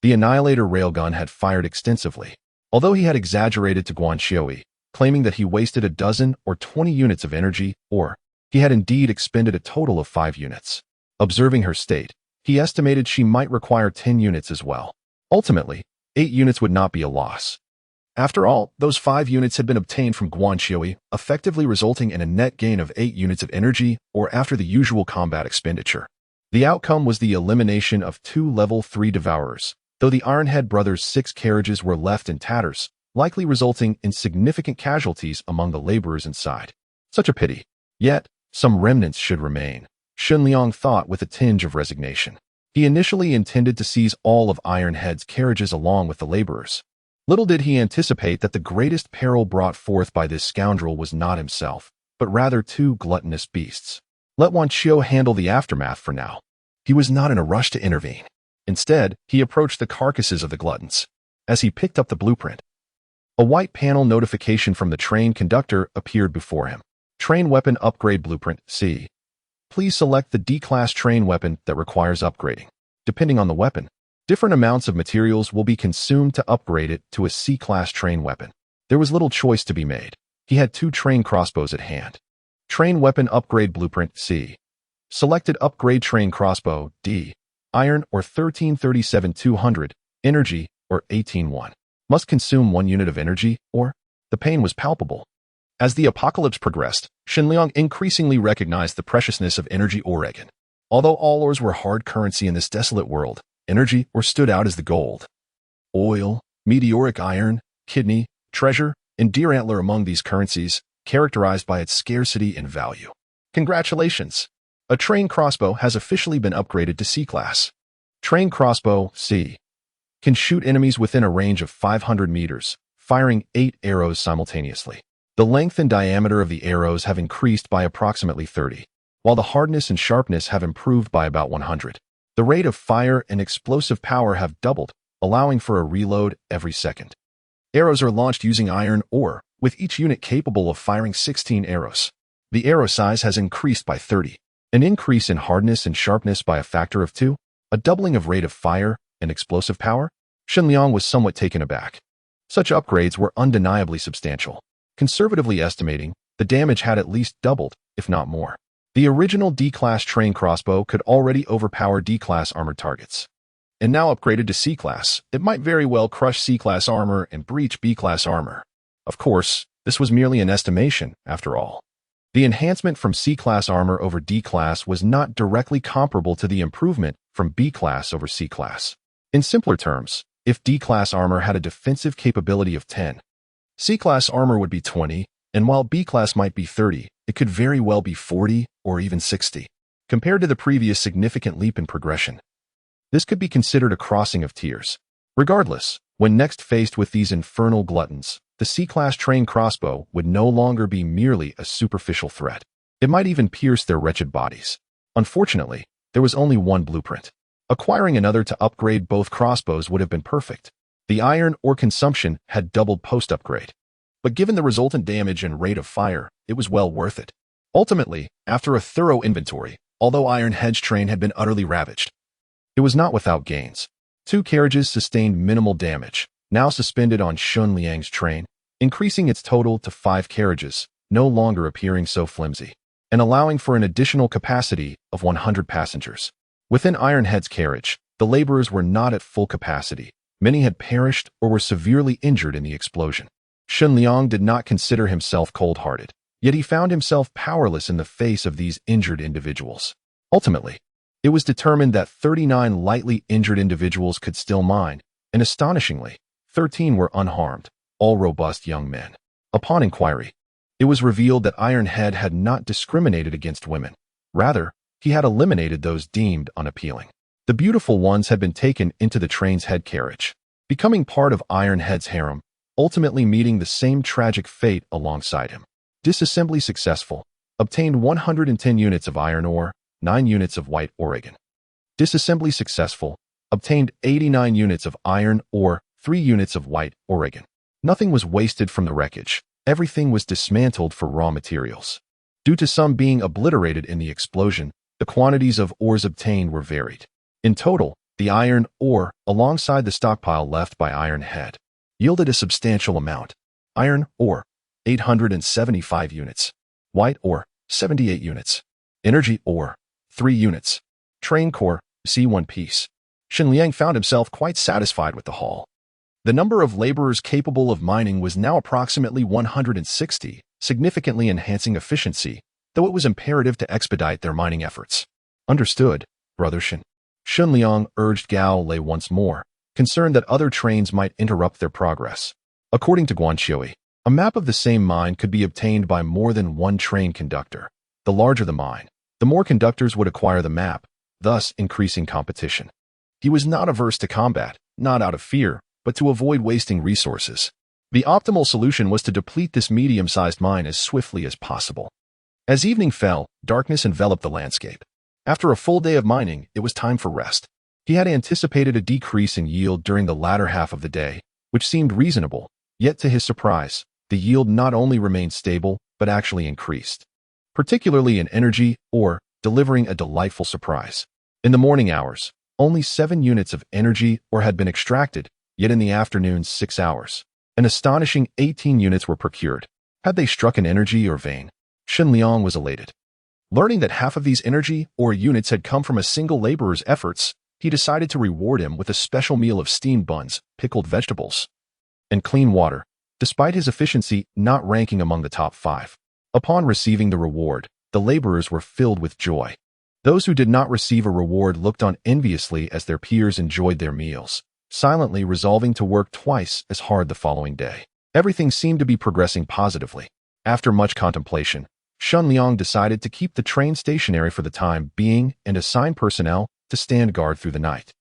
The Annihilator railgun had fired extensively, although he had exaggerated to Guanxiu, claiming that he wasted a dozen or 20 units of energy, or he had indeed expended a total of 5 units. Observing her state, he estimated she might require 10 units as well. Ultimately, 8 units would not be a loss. After all, those 5 units had been obtained from Guanxiu, effectively resulting in a net gain of 8 units of energy, or after the usual combat expenditure. The outcome was the elimination of 2 Level 3 Devourers, though the Ironhead brothers' 6 carriages were left in tatters, likely resulting in significant casualties among the laborers inside. Such a pity. Yet, some remnants should remain, Shen Liang thought with a tinge of resignation. He initially intended to seize all of Ironhead's carriages along with the laborers. Little did he anticipate that the greatest peril brought forth by this scoundrel was not himself, but rather 2 gluttonous beasts. Let Wanxiu handle the aftermath for now. He was not in a rush to intervene. Instead, he approached the carcasses of the gluttons. As he picked up the blueprint, a white panel notification from the train conductor appeared before him. Train Weapon Upgrade Blueprint, C. Please select the D-Class train weapon that requires upgrading. Depending on the weapon, different amounts of materials will be consumed to upgrade it to a C-Class train weapon. There was little choice to be made. He had 2 train crossbows at hand. Train Weapon Upgrade Blueprint, C. Selected Upgrade Train Crossbow, D. Iron or 1337-200, Energy or 18-1. Must consume 1 unit of energy, or the pain was palpable. As the apocalypse progressed, Shen Liang increasingly recognized the preciousness of energy ore again. Although all ores were hard currency in this desolate world, energy ore stood out as the gold. Oil, meteoric iron, kidney, treasure, and deer antler among these currencies, characterized by its scarcity and value. Congratulations! A train crossbow has officially been upgraded to C-Class. Train Crossbow, C. Can shoot enemies within a range of 500 meters, firing 8 arrows simultaneously. The length and diameter of the arrows have increased by approximately 30, while the hardness and sharpness have improved by about 100. The rate of fire and explosive power have doubled, allowing for a reload every second. Arrows are launched using iron ore, with each unit capable of firing 16 arrows. The arrow size has increased by 30, an increase in hardness and sharpness by a factor of 2, a doubling of rate of fire and explosive power. Shen Liang was somewhat taken aback. Such upgrades were undeniably substantial. Conservatively estimating, the damage had at least doubled, if not more. The original D-Class train crossbow could already overpower D-Class armored targets. And now upgraded to C-Class, it might very well crush C-Class armor and breach B-Class armor. Of course, this was merely an estimation, after all. The enhancement from C-class armor over D-class was not directly comparable to the improvement from B-class over C-class. In simpler terms, if D-class armor had a defensive capability of 10, C-class armor would be 20, and while B-class might be 30, it could very well be 40 or even 60. Compared to the previous significant leap in progression, this could be considered a crossing of tiers. Regardless, when next faced with these infernal gluttons, the C-class trained crossbow would no longer be merely a superficial threat. It might even pierce their wretched bodies. Unfortunately, there was only one blueprint. Acquiring another to upgrade both crossbows would have been perfect. The iron ore consumption had doubled post-upgrade. But given the resultant damage and rate of fire, it was well worth it. Ultimately, after a thorough inventory, although Iron Head's train had been utterly ravaged, it was not without gains. 2 carriages sustained minimal damage, now suspended on Shen Liang's train, increasing its total to 5 carriages, no longer appearing so flimsy, and allowing for an additional capacity of 100 passengers. Within Ironhead's carriage, the laborers were not at full capacity. Many had perished or were severely injured in the explosion. Shen Liang did not consider himself cold-hearted, yet he found himself powerless in the face of these injured individuals. Ultimately, it was determined that 39 lightly injured individuals could still mine, and astonishingly, 13 were unharmed, all robust young men. Upon inquiry, it was revealed that Ironhead had not discriminated against women. Rather, he had eliminated those deemed unappealing. The beautiful ones had been taken into the train's head carriage, becoming part of Ironhead's harem, ultimately meeting the same tragic fate alongside him. Disassembly successful. Obtained 110 units of iron ore, 9 units of white Oregon. Disassembly successful. Obtained 89 units of iron ore, 3 units of white Oregon. Nothing was wasted from the wreckage. Everything was dismantled for raw materials. Due to some being obliterated in the explosion, the quantities of ores obtained were varied. In total, the iron ore, alongside the stockpile left by Ironhead, yielded a substantial amount. Iron ore, 875 units. White ore, 78 units. Energy ore, 3 units. Train core, C1 piece. Shen Liang found himself quite satisfied with the haul. The number of laborers capable of mining was now approximately 160, significantly enhancing efficiency, though it was imperative to expedite their mining efforts. Understood, Brother Shen. Shen Liang urged Gao Lei once more, concerned that other trains might interrupt their progress. According to Guanqiui, a map of the same mine could be obtained by more than one train conductor. The larger the mine, the more conductors would acquire the map, thus increasing competition. He was not averse to combat, not out of fear, but to avoid wasting resources. The optimal solution was to deplete this medium-sized mine as swiftly as possible. As evening fell, darkness enveloped the landscape. After a full day of mining, it was time for rest. He had anticipated a decrease in yield during the latter half of the day, which seemed reasonable, yet to his surprise, the yield not only remained stable, but actually increased, particularly in energy ore, delivering a delightful surprise. In the morning hours, only 7 units of energy ore had been extracted, yet in the afternoon 6 hours. An astonishing 18 units were procured. Had they struck an energy ore vein? Shen Liang was elated. Learning that half of these energy ore units had come from a single laborer's efforts, he decided to reward him with a special meal of steamed buns, pickled vegetables, and clean water, despite his efficiency not ranking among the top 5. Upon receiving the reward, the laborers were filled with joy. Those who did not receive a reward looked on enviously as their peers enjoyed their meals, silently resolving to work twice as hard the following day. Everything seemed to be progressing positively. After much contemplation, Shen Liang decided to keep the train stationary for the time being and assign personnel to stand guard through the night,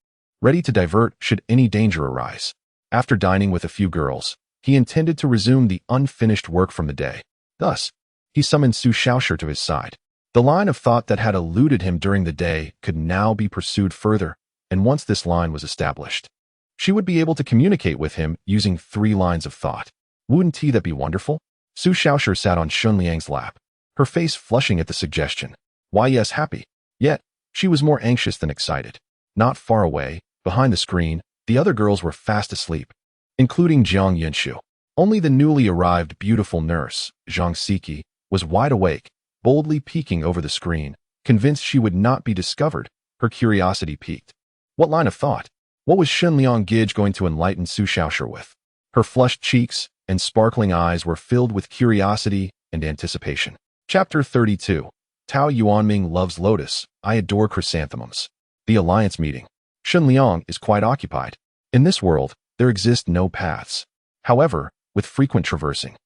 ready to divert should any danger arise. After dining with a few girls, he intended to resume the unfinished work from the day. Thus, he summoned Su Shaoshi to his side. The line of thought that had eluded him during the day could now be pursued further, and once this line was established, she would be able to communicate with him using 3 lines of thought. Wouldn't that be wonderful? Su Shaoshi sat on Shen Liang's lap, her face flushing at the suggestion. Why yes, happy. Yet, she was more anxious than excited. Not far away, behind the screen, the other girls were fast asleep, including Jiang Yinshu. Only the newly arrived beautiful nurse, Zhang Siki, was wide awake, boldly peeking over the screen, convinced she would not be discovered. Her curiosity piqued. What line of thought? What was Shen Liang Gij going to enlighten Su Shaoshi with? Her flushed cheeks and sparkling eyes were filled with curiosity and anticipation. Chapter 32. Tao Yuanming loves lotus. I adore chrysanthemums. The alliance meeting. Shen Liang is quite occupied. In this world, there exist no paths. However, with frequent traversing,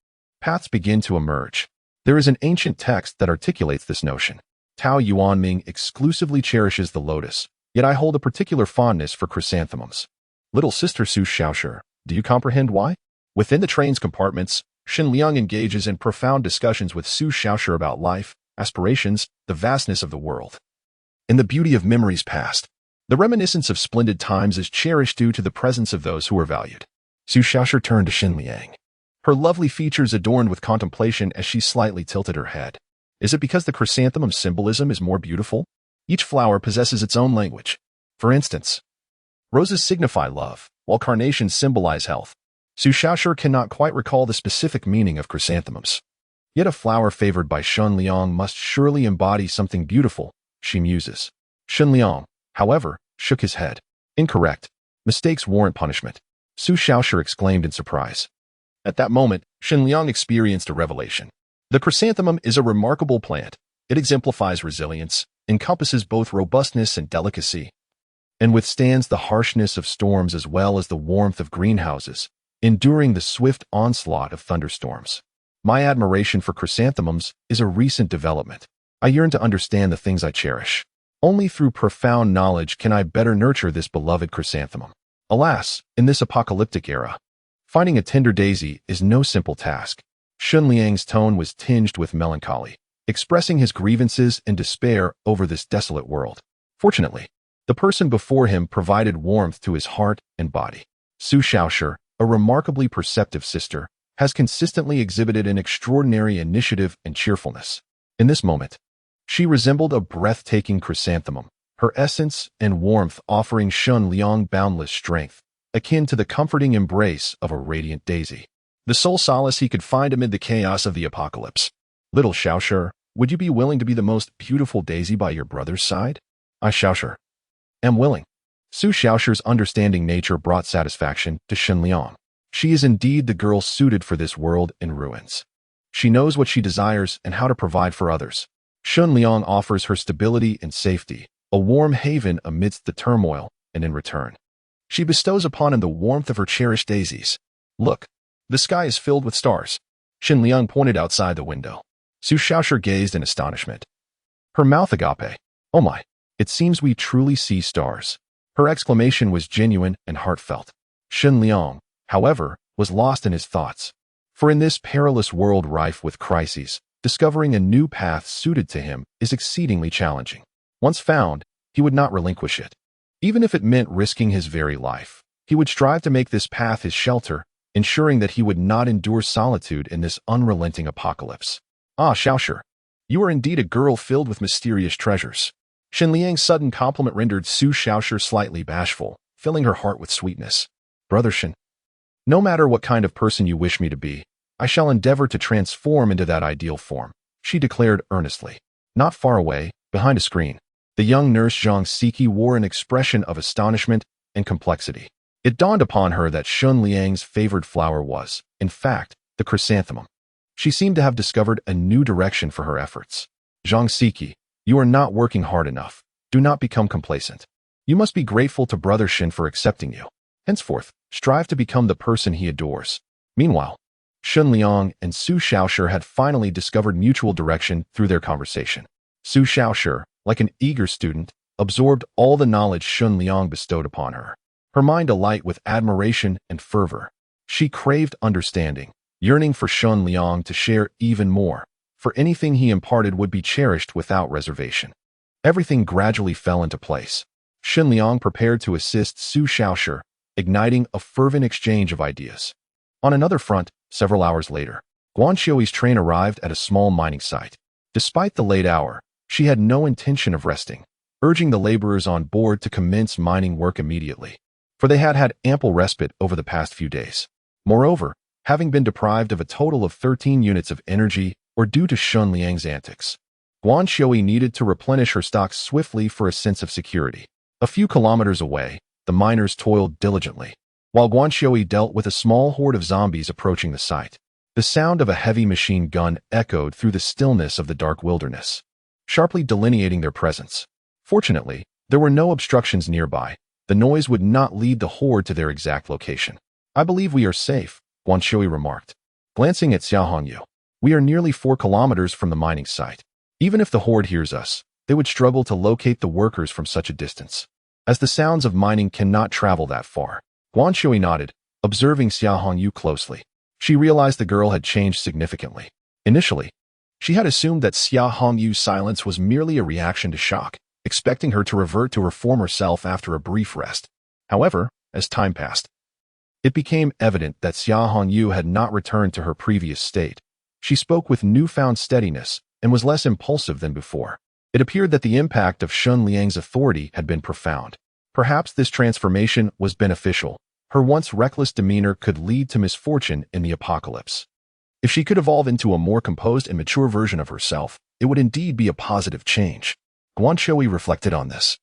paths begin to emerge. There is an ancient text that articulates this notion. Tao Yuanming exclusively cherishes the lotus, yet I hold a particular fondness for chrysanthemums. Little sister Su Xiaoshi, do you comprehend why? Within the train's compartments, Shen Liang engages in profound discussions with Su Xiaoshi about life, aspirations, the vastness of the world, and the beauty of memories past. The reminiscence of splendid times is cherished due to the presence of those who are valued. Su Xiaoshi turned to Shen Liang, her lovely features adorned with contemplation as she slightly tilted her head. Is it because the chrysanthemum symbolism is more beautiful? Each flower possesses its own language. For instance, roses signify love, while carnations symbolize health. Su Xiaoshi cannot quite recall the specific meaning of chrysanthemums. Yet a flower favored by Shen Liang must surely embody something beautiful, she muses. Shen Liang, however, shook his head. Incorrect. Mistakes warrant punishment. Su Xiaoshi exclaimed in surprise. At that moment, Shen Liang experienced a revelation. The chrysanthemum is a remarkable plant. It exemplifies resilience, encompasses both robustness and delicacy, and withstands the harshness of storms as well as the warmth of greenhouses, enduring the swift onslaught of thunderstorms. My admiration for chrysanthemums is a recent development. I yearn to understand the things I cherish. Only through profound knowledge can I better nurture this beloved chrysanthemum. Alas, in this apocalyptic era, finding a tender daisy is no simple task. Shen Liang's tone was tinged with melancholy, expressing his grievances and despair over this desolate world. Fortunately, the person before him provided warmth to his heart and body. Su Xiaoshi, a remarkably perceptive sister, has consistently exhibited an extraordinary initiative and cheerfulness. In this moment, she resembled a breathtaking chrysanthemum, her essence and warmth offering Shen Liang boundless strength, akin to the comforting embrace of a radiant daisy. The sole solace he could find amid the chaos of the apocalypse. Little Xiaoshi, would you be willing to be the most beautiful daisy by your brother's side? I Xiaoshi am willing. Su Xiaoshi's understanding nature brought satisfaction to Shen Liang. She is indeed the girl suited for this world in ruins. She knows what she desires and how to provide for others. Shen Liang offers her stability and safety, a warm haven amidst the turmoil, and in return, she bestows upon him the warmth of her cherished daisies. Look, the sky is filled with stars. Shen Liang pointed outside the window. Su Xiaoshi gazed in astonishment. Her mouth agape. Oh my, it seems we truly see stars. Her exclamation was genuine and heartfelt. Shen Liang, however, was lost in his thoughts. For in this perilous world rife with crises, discovering a new path suited to him is exceedingly challenging. Once found, he would not relinquish it. Even if it meant risking his very life, he would strive to make this path his shelter, ensuring that he would not endure solitude in this unrelenting apocalypse. Ah, Xiaoshi, you are indeed a girl filled with mysterious treasures. Shen Liang's sudden compliment rendered Su Xiaoshi slightly bashful, filling her heart with sweetness. Brother Shen, no matter what kind of person you wish me to be, I shall endeavor to transform into that ideal form, she declared earnestly. Not far away, behind a screen, the young nurse Zhang Siki wore an expression of astonishment and complexity. It dawned upon her that Shen Liang's favored flower was, in fact, the chrysanthemum. She seemed to have discovered a new direction for her efforts. Zhang Siki, you are not working hard enough. Do not become complacent. You must be grateful to Brother Shen for accepting you. Henceforth, strive to become the person he adores. Meanwhile, Shen Liang and Su Xiaoshi had finally discovered mutual direction through their conversation. Su Xiaoshi, like an eager student, absorbed all the knowledge Shen Liang bestowed upon her. Her mind alight with admiration and fervor. She craved understanding, yearning for Shen Liang to share even more, for anything he imparted would be cherished without reservation. Everything gradually fell into place. Shen Liang prepared to assist Su Xiaoshi, igniting a fervent exchange of ideas. On another front, several hours later, Guanxiu's train arrived at a small mining site. Despite the late hour, she had no intention of resting, urging the laborers on board to commence mining work immediately, for they had had ample respite over the past few days. Moreover, having been deprived of a total of 13 units of energy or due to Shen Liang's antics, Guanxiu needed to replenish her stocks swiftly for a sense of security. A few kilometers away, the miners toiled diligently, while Guanxiu dealt with a small horde of zombies approaching the site. The sound of a heavy machine gun echoed through the stillness of the dark wilderness, sharply delineating their presence. Fortunately, there were no obstructions nearby. The noise would not lead the horde to their exact location. "I believe we are safe," Guan Shui remarked, glancing at Xia Hongyu. "We are nearly 4 kilometers from the mining site. Even if the horde hears us, they would struggle to locate the workers from such a distance, as the sounds of mining cannot travel that far." Guan Shui nodded, observing Xia Hongyu closely. She realized the girl had changed significantly. Initially, she had assumed that Xia Hongyu's silence was merely a reaction to shock, expecting her to revert to her former self after a brief rest. However, as time passed, it became evident that Xia Hongyu had not returned to her previous state. She spoke with newfound steadiness and was less impulsive than before. It appeared that the impact of Shen Liang's authority had been profound. Perhaps this transformation was beneficial. Her once reckless demeanor could lead to misfortune in the apocalypse. If she could evolve into a more composed and mature version of herself, it would indeed be a positive change. Guan Shui reflected on this,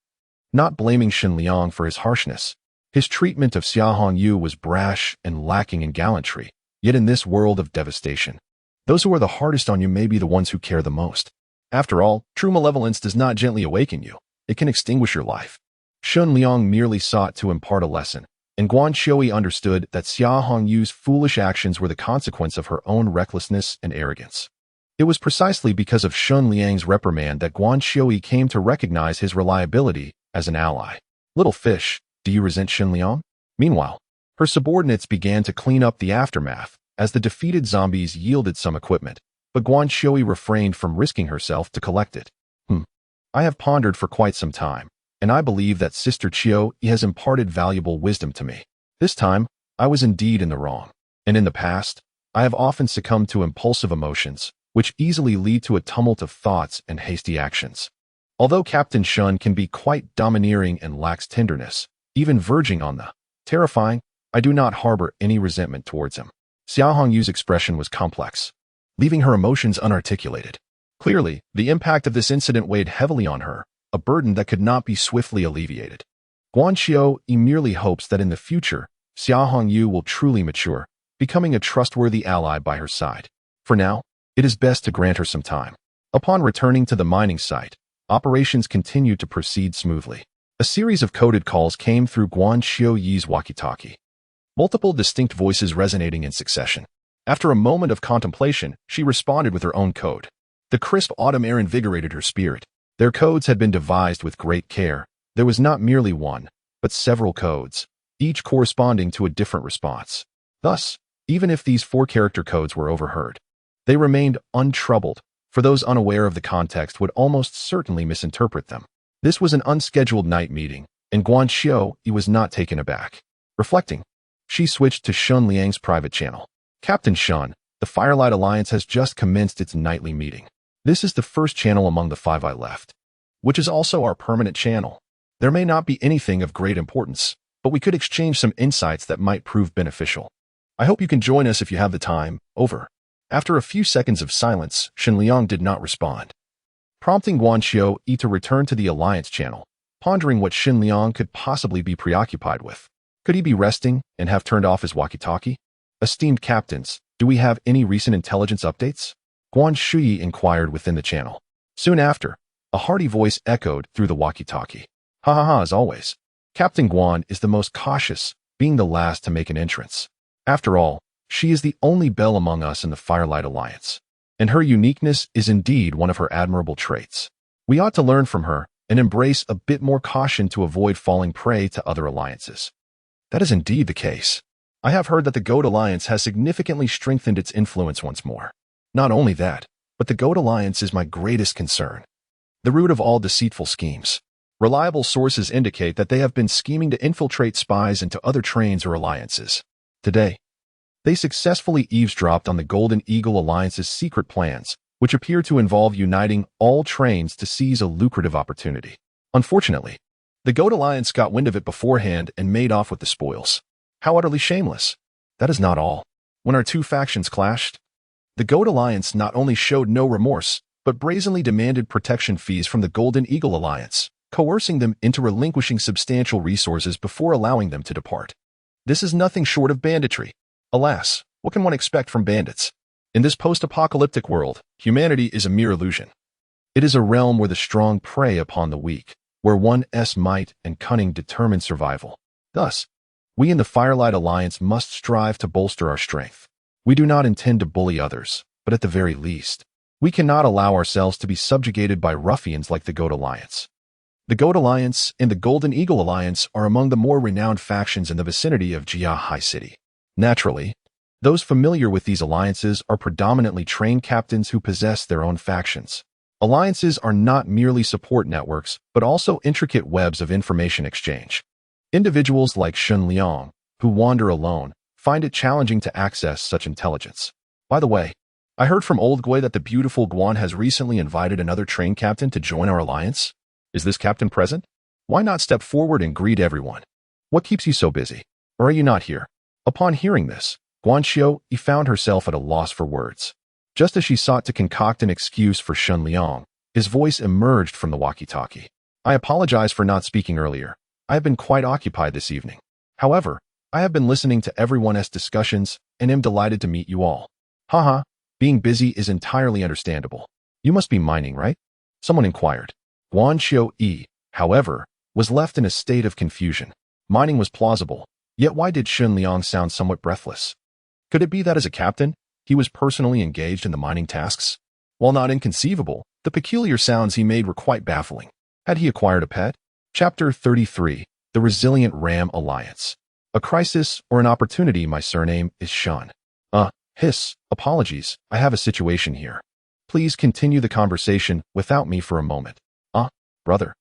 not blaming Shen Liang for his harshness. His treatment of Xia Hongyu was brash and lacking in gallantry, yet in this world of devastation, those who are the hardest on you may be the ones who care the most. After all, true malevolence does not gently awaken you. It can extinguish your life. Shen Liang merely sought to impart a lesson, and Guan Shui understood that Xia Hongyu's foolish actions were the consequence of her own recklessness and arrogance. It was precisely because of Shen Liang's reprimand that Guan Shui came to recognize his reliability as an ally. "Little fish, do you resent Shen Liang?" Meanwhile, her subordinates began to clean up the aftermath as the defeated zombies yielded some equipment, but Guan Shui refrained from risking herself to collect it. I have pondered for quite some time, and I believe that Sister Chiu has imparted valuable wisdom to me. This time, I was indeed in the wrong, and in the past, I have often succumbed to impulsive emotions, which easily lead to a tumult of thoughts and hasty actions. Although Captain Shen can be quite domineering and lacks tenderness, even verging on the terrifying, I do not harbor any resentment towards him. Xia Hongyu's expression was complex, leaving her emotions unarticulated. Clearly, the impact of this incident weighed heavily on her, a burden that could not be swiftly alleviated. Guan Shui merely hopes that in the future, Xia Hongyu will truly mature, becoming a trustworthy ally by her side. For now, it is best to grant her some time. Upon returning to the mining site, operations continued to proceed smoothly. A series of coded calls came through Guan Shui's walkie-talkie, multiple distinct voices resonating in succession. After a moment of contemplation, she responded with her own code. The crisp autumn air invigorated her spirit. Their codes had been devised with great care. There was not merely one, but several codes, each corresponding to a different response. Thus, even if these 4-character codes were overheard, they remained untroubled, for those unaware of the context would almost certainly misinterpret them. This was an unscheduled night meeting, and Guan Shui was not taken aback. Reflecting, she switched to Shen Liang's private channel. "Captain Shen, the Firelight Alliance has just commenced its nightly meeting. This is the first channel among the 5 I left, which is also our permanent channel. There may not be anything of great importance, but we could exchange some insights that might prove beneficial. I hope you can join us if you have the time. Over." After a few seconds of silence, Shen Liang did not respond, prompting Guan Shui to return to the Alliance channel, pondering what Shen Liang could possibly be preoccupied with. Could he be resting and have turned off his walkie-talkie? "Esteemed captains, do we have any recent intelligence updates?" Guan Shui inquired within the channel. Soon after, a hearty voice echoed through the walkie-talkie. "Hahaha, as always. Captain Guan is the most cautious, being the last to make an entrance. After all, she is the only belle among us in the Firelight Alliance, and her uniqueness is indeed one of her admirable traits. We ought to learn from her and embrace a bit more caution to avoid falling prey to other alliances." "That is indeed the case. I have heard that the Goat Alliance has significantly strengthened its influence once more. Not only that, but the Goat Alliance is my greatest concern. The root of all deceitful schemes. Reliable sources indicate that they have been scheming to infiltrate spies into other trains or alliances. Today, they successfully eavesdropped on the Golden Eagle Alliance's secret plans, which appear to involve uniting all trains to seize a lucrative opportunity. Unfortunately, the Goat Alliance got wind of it beforehand and made off with the spoils. How utterly shameless. That is not all. When our 2 factions clashed, the Goat Alliance not only showed no remorse, but brazenly demanded protection fees from the Golden Eagle Alliance, coercing them into relinquishing substantial resources before allowing them to depart. This is nothing short of banditry. Alas, what can one expect from bandits? In this post-apocalyptic world, humanity is a mere illusion. It is a realm where the strong prey upon the weak, where one's might and cunning determine survival. Thus, we in the Firelight Alliance must strive to bolster our strength. We do not intend to bully others, but at the very least, we cannot allow ourselves to be subjugated by ruffians like the Goat Alliance. The Goat Alliance and the Golden Eagle Alliance are among the more renowned factions in the vicinity of Jia High City. Naturally, those familiar with these alliances are predominantly trained captains who possess their own factions. Alliances are not merely support networks, but also intricate webs of information exchange. Individuals like Shen Liang, who wander alone, find it challenging to access such intelligence. By the way, I heard from Old Gui that the beautiful Guan has recently invited another train captain to join our alliance. Is this captain present? Why not step forward and greet everyone? What keeps you so busy? Or are you not here? Upon hearing this, Guan Xiu found herself at a loss for words. Just as she sought to concoct an excuse for Shen Liang, his voice emerged from the walkie-talkie. I apologize for not speaking earlier. I have been quite occupied this evening. However, I have been listening to everyone's discussions and am delighted to meet you all. Haha, being busy is entirely understandable. You must be mining, right? Someone inquired. Guan Xiu, however, was left in a state of confusion. Mining was plausible, yet why did Shen Liang sound somewhat breathless? Could it be that as a captain, he was personally engaged in the mining tasks? While not inconceivable, the peculiar sounds he made were quite baffling. Had he acquired a pet? Chapter 33, The Resilient Ram Alliance. A crisis or an opportunity. My surname is Shen. Apologies, I have a situation here. Please continue the conversation without me for a moment. Brother.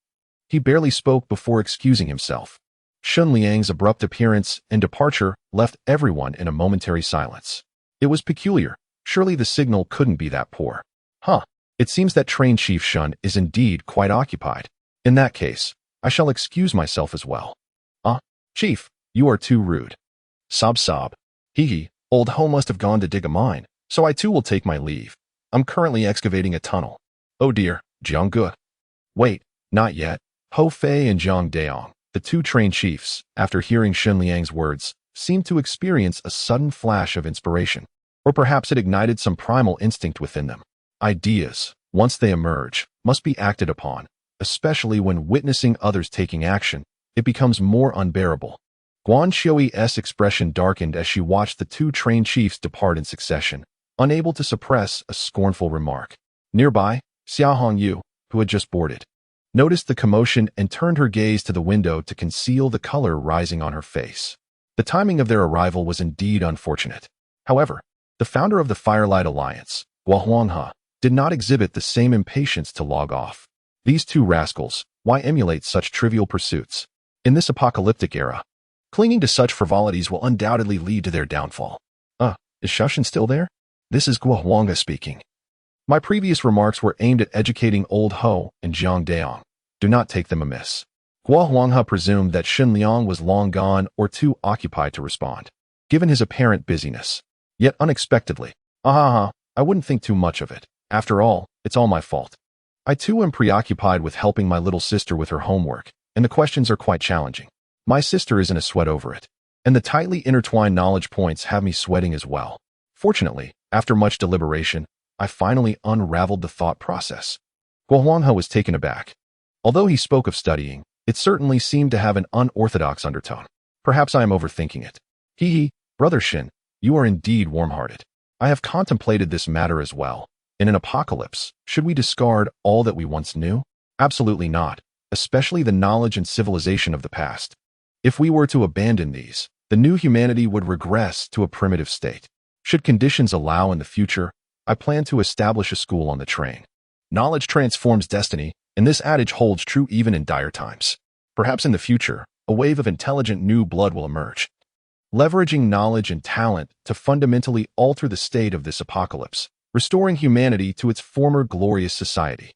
He barely spoke before excusing himself. Shen Liang's abrupt appearance and departure left everyone in a momentary silence. It was peculiar. Surely the signal couldn't be that poor. It seems that Train Chief Shen is indeed quite occupied. In that case, I shall excuse myself as well. Chief, you are too rude. Sob. Hee, old Ho must have gone to dig a mine, so I too will take my leave. I'm currently excavating a tunnel. Oh dear, Jiang Ge. Wait, not yet. Ho Fei and Zhang Daong, the two train chiefs, after hearing Shen Liang's words, seemed to experience a sudden flash of inspiration. Or perhaps it ignited some primal instinct within them. Ideas, once they emerge, must be acted upon, especially when witnessing others taking action. It becomes more unbearable. Guan Xiu's expression darkened as she watched the two train chiefs depart in succession, unable to suppress a scornful remark. Nearby, Xiaohong Yu, who had just boarded, noticed the commotion and turned her gaze to the window to conceal the color rising on her face. The timing of their arrival was indeed unfortunate. However, the founder of the Firelight Alliance, Guohuanghe, did not exhibit the same impatience to log off. These two rascals, why emulate such trivial pursuits? In this apocalyptic era, clinging to such frivolities will undoubtedly lead to their downfall. Is Shushan still there? This is Guohuanghe speaking. My previous remarks were aimed at educating Old Ho and Zhang Daong. Do not take them amiss. Guohuanghe presumed that Shen Liang was long gone or too occupied to respond, given his apparent busyness. Yet unexpectedly, I wouldn't think too much of it. After all, it's all my fault. I too am preoccupied with helping my little sister with her homework, and the questions are quite challenging. My sister is in a sweat over it, and the tightly intertwined knowledge points have me sweating as well. Fortunately, after much deliberation, I finally unraveled the thought process. Guohuanghe was taken aback. Although he spoke of studying, it certainly seemed to have an unorthodox undertone. Perhaps I am overthinking it. Brother Shen, you are indeed warm-hearted. I have contemplated this matter as well. In an apocalypse, should we discard all that we once knew? Absolutely not, especially the knowledge and civilization of the past. If we were to abandon these, the new humanity would regress to a primitive state. Should conditions allow in the future, I plan to establish a school on the train. Knowledge transforms destiny, and this adage holds true even in dire times. Perhaps in the future, a wave of intelligent new blood will emerge, leveraging knowledge and talent to fundamentally alter the state of this apocalypse, restoring humanity to its former glorious society.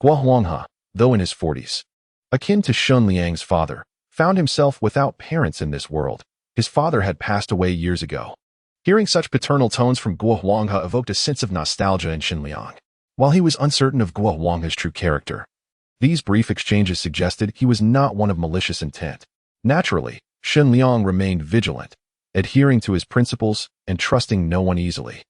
Guohuanghe, though in his 40s, akin to Shen Liang's father, found himself without parents in this world. His father had passed away years ago. Hearing such paternal tones from Guohuanghe evoked a sense of nostalgia in Shen Liang. While he was uncertain of Guohuanghe's true character, these brief exchanges suggested he was not one of malicious intent. Naturally, Shen Liang remained vigilant, adhering to his principles and trusting no one easily.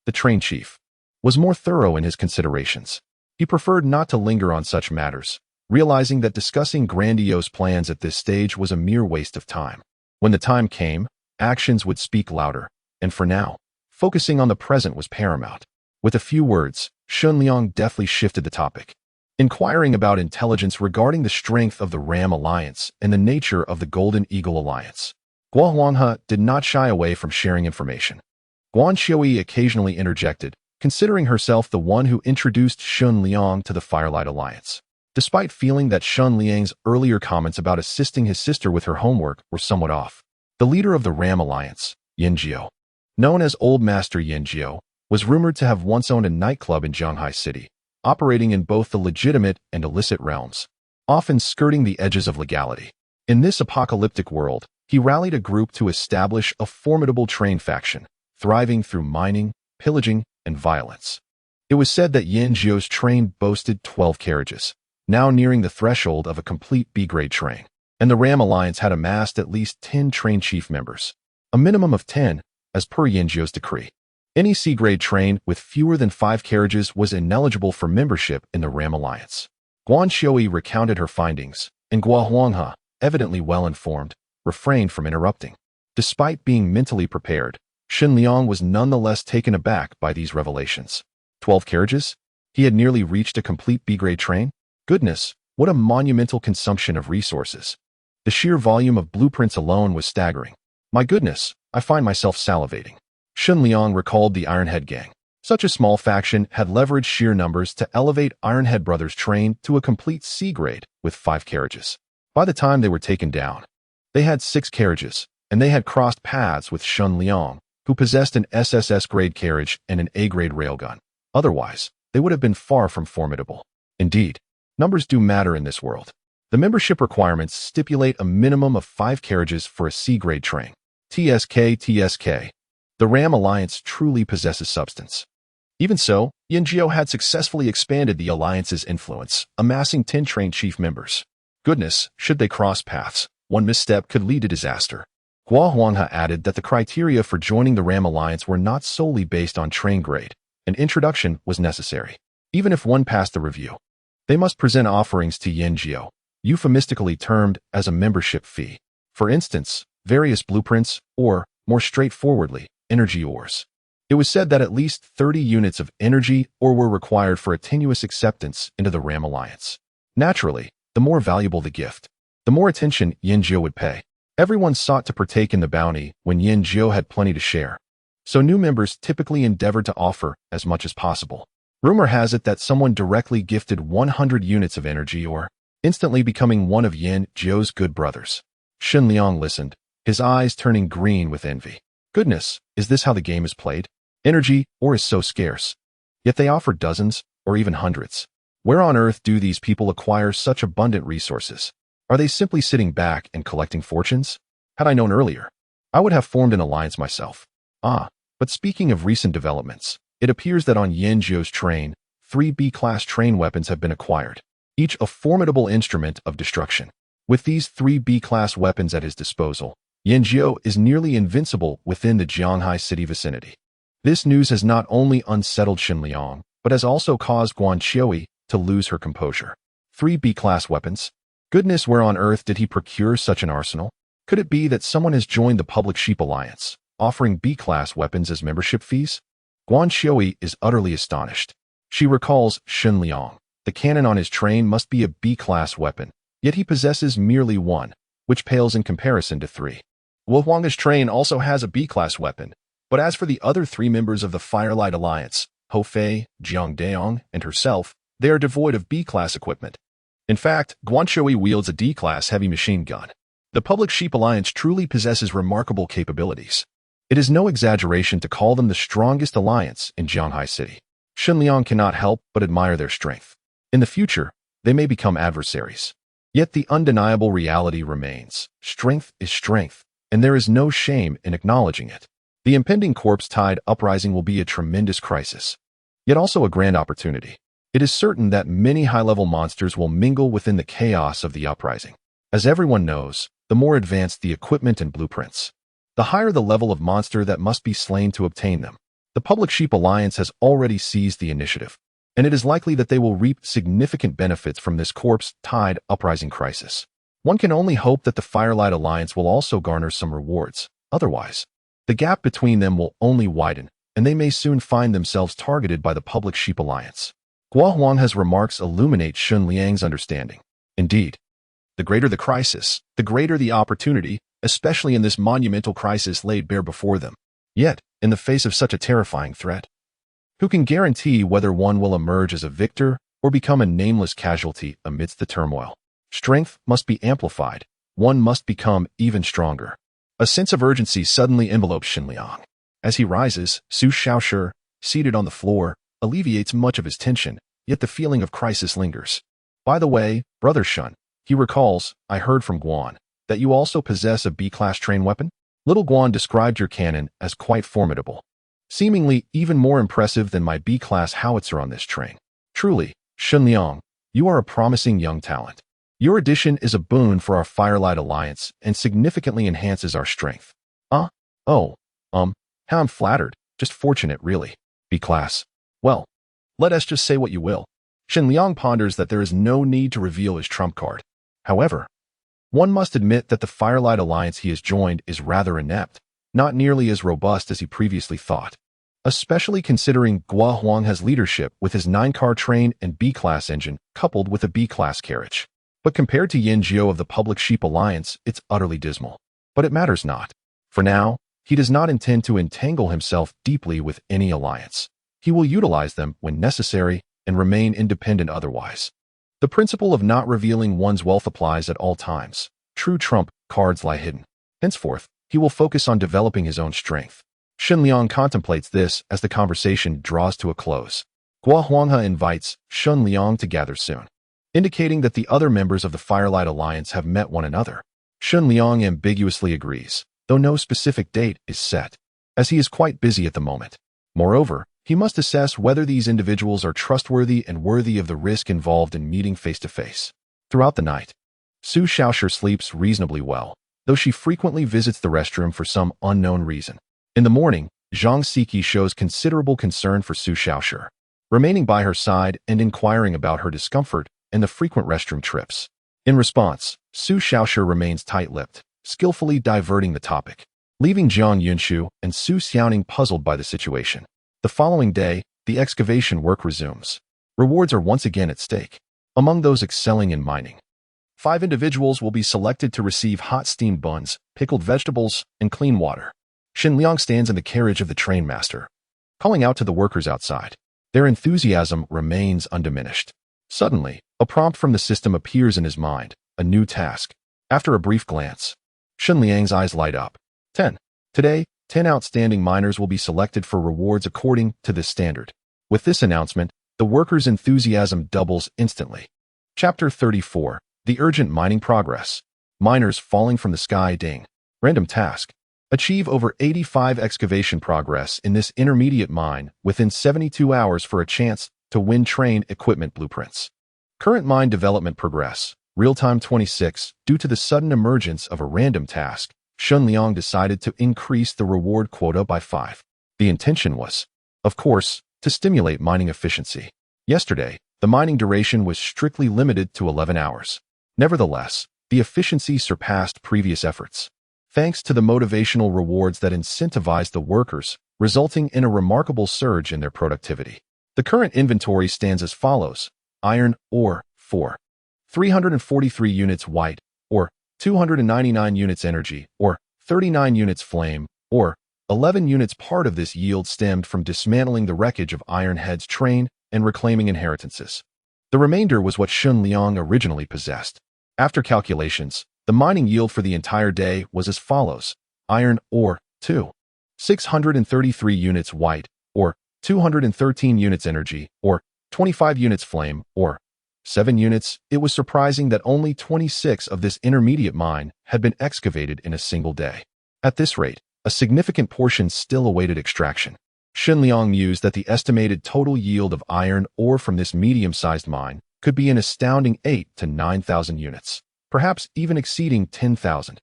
the train chief, was more thorough in his considerations. He preferred not to linger on such matters, realizing that discussing grandiose plans at this stage was a mere waste of time. When the time came, actions would speak louder, and for now, focusing on the present was paramount. With a few words, Shen Liang deftly shifted the topic, inquiring about intelligence regarding the strength of the Ram Alliance and the nature of the Golden Eagle Alliance. Guohuanghe did not shy away from sharing information. Guan Xiui occasionally interjected, considering herself the one who introduced Shen Liang to the Firelight Alliance. Despite feeling that Shen Liang's earlier comments about assisting his sister with her homework were somewhat off, the leader of the Ram Alliance, Yin Jiao, known as Old Master Yin Jiao, was rumored to have once owned a nightclub in Zhanghai City, operating in both the legitimate and illicit realms, often skirting the edges of legality. In this apocalyptic world, he rallied a group to establish a formidable train faction, thriving through mining, pillaging, and violence. It was said that Yin Jiao's train boasted 12 carriages, now nearing the threshold of a complete B-grade train, and the Ram Alliance had amassed at least 10 train chief members, a minimum of 10, as per Yin Jiao's decree. Any C-grade train with fewer than 5 carriages was ineligible for membership in the Ram Alliance. Guan Xiui recounted her findings, and Guohuanghe, evidently well-informed, refrained from interrupting. Despite being mentally prepared, Shen Liang was nonetheless taken aback by these revelations. 12 carriages? He had nearly reached a complete B-grade train? Goodness, what a monumental consumption of resources. The sheer volume of blueprints alone was staggering. My goodness, I find myself salivating. Shen Liang recalled the Ironhead gang. Such a small faction had leveraged sheer numbers to elevate Ironhead Brothers' train to a complete C-grade with 5 carriages. By the time they were taken down, they had 6 carriages, and they had crossed paths with Shen Liang, who possessed an SSS-grade carriage and an A-grade railgun. Otherwise, they would have been far from formidable. Indeed, numbers do matter in this world. The membership requirements stipulate a minimum of 5 carriages for a C-grade train. TSK. The Ram Alliance truly possesses substance. Even so, Yin Jiao had successfully expanded the Alliance's influence, amassing 10 train chief members. Goodness, should they cross paths, one misstep could lead to disaster. Guohuanghe added that the criteria for joining the Ram Alliance were not solely based on train grade. An introduction was necessary. Even if one passed the review, they must present offerings to Yin Jiao, euphemistically termed as a membership fee. For instance, various blueprints, or, more straightforwardly, energy ores. It was said that at least 30 units of energy ore were required for a tenuous acceptance into the Ram Alliance. Naturally, the more valuable the gift, the more attention Yin Jiao would pay. Everyone sought to partake in the bounty when Yin Jiao had plenty to share, so new members typically endeavored to offer as much as possible. Rumor has it that someone directly gifted 100 units of energy ore, instantly becoming one of Yin Jiao's good brothers. Shen Liang listened, his eyes turning green with envy. Goodness, is this how the game is played? Energy ore is so scarce, yet they offer dozens, or even hundreds. Where on earth do these people acquire such abundant resources? Are they simply sitting back and collecting fortunes? Had I known earlier, I would have formed an alliance myself. But speaking of recent developments, it appears that on Yin Jiao's train, 3 B-class train weapons have been acquired, each a formidable instrument of destruction. With these 3 B-class weapons at his disposal, Yin Jiao is nearly invincible within the Zhanghai City vicinity. This news has not only unsettled Shen Liang, but has also caused Guan Xiui to lose her composure. 3 B-class weapons? Goodness, where on earth did he procure such an arsenal? Could it be that someone has joined the Public Sheep Alliance, offering B-class weapons as membership fees? Guan Xiui is utterly astonished. She recalls Shen Liang. The cannon on his train must be a B-class weapon, yet he possesses merely 1, which pales in comparison to 3. Guohuanghe's train also has a B-class weapon, but as for the other 3 members of the Firelight Alliance, Ho Fei, Jiang Deong, and herself, they are devoid of B-class equipment. In fact, Guan Xiui wields a D-class heavy machine gun. The Public Sheep Alliance truly possesses remarkable capabilities. It is no exaggeration to call them the strongest alliance in Zhanghai City. Shen Liang cannot help but admire their strength. In the future, they may become adversaries. Yet the undeniable reality remains. Strength is strength, and there is no shame in acknowledging it. The impending corpse tide uprising will be a tremendous crisis, yet also a grand opportunity. It is certain that many high-level monsters will mingle within the chaos of the uprising. As everyone knows, the more advanced the equipment and blueprints, the higher the level of monster that must be slain to obtain them. The Public Sheep Alliance has already seized the initiative, and it is likely that they will reap significant benefits from this corpse-tide uprising crisis. One can only hope that the Firelight Alliance will also garner some rewards. Otherwise, the gap between them will only widen, and they may soon find themselves targeted by the Public Sheep Alliance. Guo Huanghe's remarks illuminate Shen Liang's understanding. Indeed, the greater the crisis, the greater the opportunity, especially in this monumental crisis laid bare before them. Yet, in the face of such a terrifying threat, who can guarantee whether one will emerge as a victor or become a nameless casualty amidst the turmoil? Strength must be amplified. One must become even stronger. A sense of urgency suddenly envelopes Shen Liang. As he rises, Su Xiaoshi, seated on the floor, alleviates much of his tension, yet the feeling of crisis lingers. By the way, Brother Shen, he recalls, I heard from Guan, that you also possess a B-class train weapon? Little Guan described your cannon as quite formidable, seemingly even more impressive than my B-class howitzer on this train. Truly, Shen Liang, you are a promising young talent. Your addition is a boon for our Firelight Alliance and significantly enhances our strength. How I'm flattered. Just fortunate, really. B-class. Well, let us just say what you will. Shen Liang ponders that there is no need to reveal his trump card. However, one must admit that the Firelight Alliance he has joined is rather inept, not nearly as robust as he previously thought, especially considering Guo Huanghe's leadership with his 9-car train and B-class engine coupled with a B-class carriage. But compared to Yin Jiao of the Public Sheep Alliance, it's utterly dismal. But it matters not. For now, he does not intend to entangle himself deeply with any alliance. He will utilize them when necessary and remain independent otherwise. The principle of not revealing one's wealth applies at all times. True trump cards lie hidden. Henceforth, he will focus on developing his own strength. Shen Liang contemplates this as the conversation draws to a close. Guo Huanghe invites Shen Liang to gather soon, indicating that the other members of the Firelight Alliance have met one another. Shen Liang ambiguously agrees, though no specific date is set, as he is quite busy at the moment. Moreover, he must assess whether these individuals are trustworthy and worthy of the risk involved in meeting face-to-face. Throughout the night, Su Xiaoshi sleeps reasonably well, though she frequently visits the restroom for some unknown reason. In the morning, Zhang Siki shows considerable concern for Su Xiaoshi, remaining by her side and inquiring about her discomfort and the frequent restroom trips. In response, Su Xiaoshi remains tight-lipped, skillfully diverting the topic, leaving Jiang Yunshu and Su Xiaoning puzzled by the situation. The following day, the excavation work resumes. Rewards are once again at stake. Among those excelling in mining, 5 individuals will be selected to receive hot steamed buns, pickled vegetables, and clean water. Shen Liang stands in the carriage of the train master, calling out to the workers outside. Their enthusiasm remains undiminished. Suddenly, a prompt from the system appears in his mind, a new task. After a brief glance, Shen Liang's eyes light up. 10. Today, 10 outstanding miners will be selected for rewards according to this standard. With this announcement, the workers' enthusiasm doubles instantly. Chapter 34. The Urgent Mining Progress. Miners falling from the sky ding. Random task. Achieve over 85 excavation progress in this intermediate mine within 72 hours for a chance to win train equipment blueprints. Current mine development progress. Real-time 26. Due to the sudden emergence of a random task, Shen Liang decided to increase the reward quota by 5. The intention was, of course, to stimulate mining efficiency. Yesterday, the mining duration was strictly limited to 11 hours. Nevertheless, the efficiency surpassed previous efforts, thanks to the motivational rewards that incentivized the workers, resulting in a remarkable surge in their productivity. The current inventory stands as follows: iron ore, 4. 343 units white, or 299 units energy, or 39 units flame, or 11 units. Part of this yield stemmed from dismantling the wreckage of Iron Head's train and reclaiming inheritances. The remainder was what Shen Liang originally possessed. After calculations, the mining yield for the entire day was as follows: iron ore, 2. 633 units white, or 213 units energy, or 25 units flame, or 7 units. It was surprising that only 26 of this intermediate mine had been excavated in a single day. At this rate, a significant portion still awaited extraction. Shen Liang mused that the estimated total yield of iron ore from this medium-sized mine could be an astounding 8 to 9,000 units, perhaps even exceeding 10,000.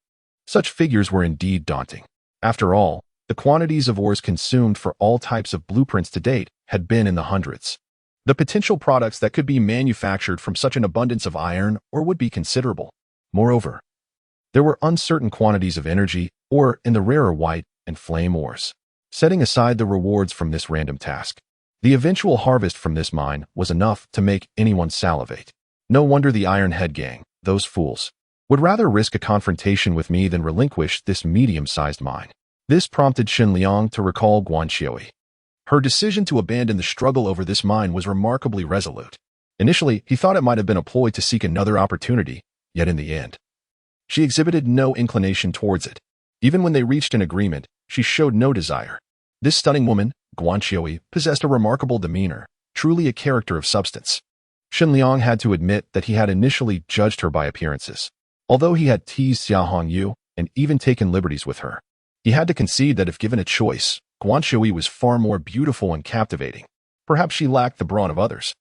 Such figures were indeed daunting. After all, The quantities of ores consumed for all types of blueprints to date had been in the hundreds. The potential products that could be manufactured from such an abundance of iron ore would be considerable. Moreover, there were uncertain quantities of energy ore in the rarer white and flame ores. Setting aside the rewards from this random task, the eventual harvest from this mine was enough to make anyone salivate. No wonder the Iron Head Gang, those fools, would rather risk a confrontation with me than relinquish this medium-sized mine. This prompted Shen Liang to recall Guanqiui. Her decision to abandon the struggle over this mine was remarkably resolute. Initially, he thought it might have been a ploy to seek another opportunity, yet in the end, she exhibited no inclination towards it. Even when they reached an agreement, she showed no desire. This stunning woman, Guanqiui, possessed a remarkable demeanor, truly a character of substance. Shen Liang had to admit that he had initially judged her by appearances. Although he had teased Xia Hongyu and even taken liberties with her, he had to concede that if given a choice, Guanqiui was far more beautiful and captivating. Perhaps she lacked the brawn of others.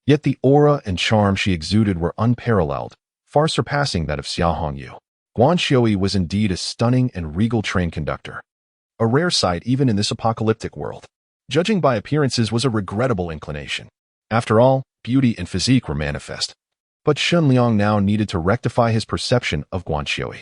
Yet the aura and charm she exuded were unparalleled, far surpassing that of Xia Hongyu. Guanqiui was indeed a stunning and regal train conductor, a rare sight even in this apocalyptic world. Judging by appearances was a regrettable inclination. After all, beauty and physique were manifest. But Shen Liang now needed to rectify his perception of Guanqiui.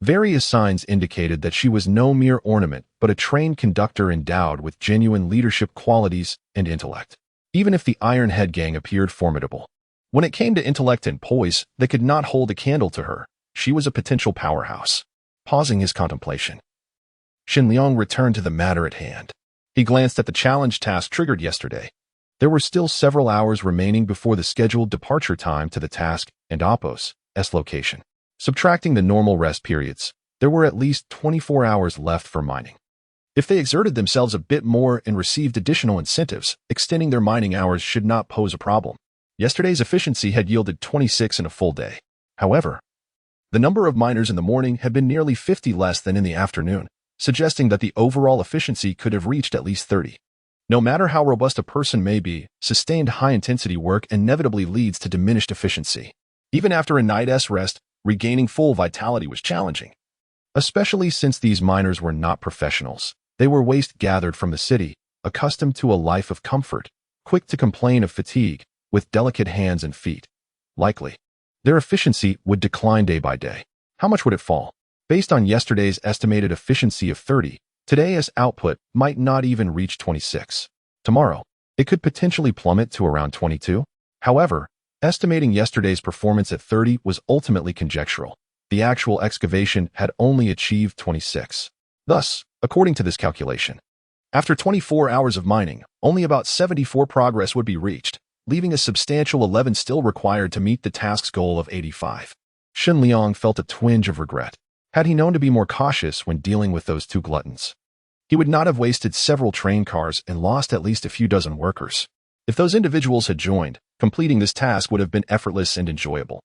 Various signs indicated that she was no mere ornament, but a trained conductor endowed with genuine leadership qualities and intellect. Even if the Iron Head Gang appeared formidable, when it came to intellect and poise, they could not hold a candle to her. She was a potential powerhouse. Pausing his contemplation, Shen Liang returned to the matter at hand. He glanced at the challenge task triggered yesterday. There were still several hours remaining before the scheduled departure time to the task and Oppo's location. Subtracting the normal rest periods, there were at least 24 hours left for mining. If they exerted themselves a bit more and received additional incentives, extending their mining hours should not pose a problem. Yesterday's efficiency had yielded 26 in a full day. However, the number of miners in the morning had been nearly 50 less than in the afternoon, suggesting that the overall efficiency could have reached at least 30. No matter how robust a person may be, sustained high-intensity work inevitably leads to diminished efficiency. Even after a night's rest, regaining full vitality was challenging. Especially since these miners were not professionals. They were waste gathered from the city, accustomed to a life of comfort, quick to complain of fatigue, with delicate hands and feet. Likely, their efficiency would decline day by day. How much would it fall? Based on yesterday's estimated efficiency of 30, today's output might not even reach 26. Tomorrow, it could potentially plummet to around 22. However, estimating yesterday's performance at 30 was ultimately conjectural. The actual excavation had only achieved 26. Thus, according to this calculation, after 24 hours of mining, only about 74 progress would be reached, leaving a substantial 11 still required to meet the task's goal of 85. Shen Liang felt a twinge of regret. Had he known to be more cautious when dealing with those two gluttons, he would not have wasted several train cars and lost at least a few dozen workers. If those individuals had joined, completing this task would have been effortless and enjoyable.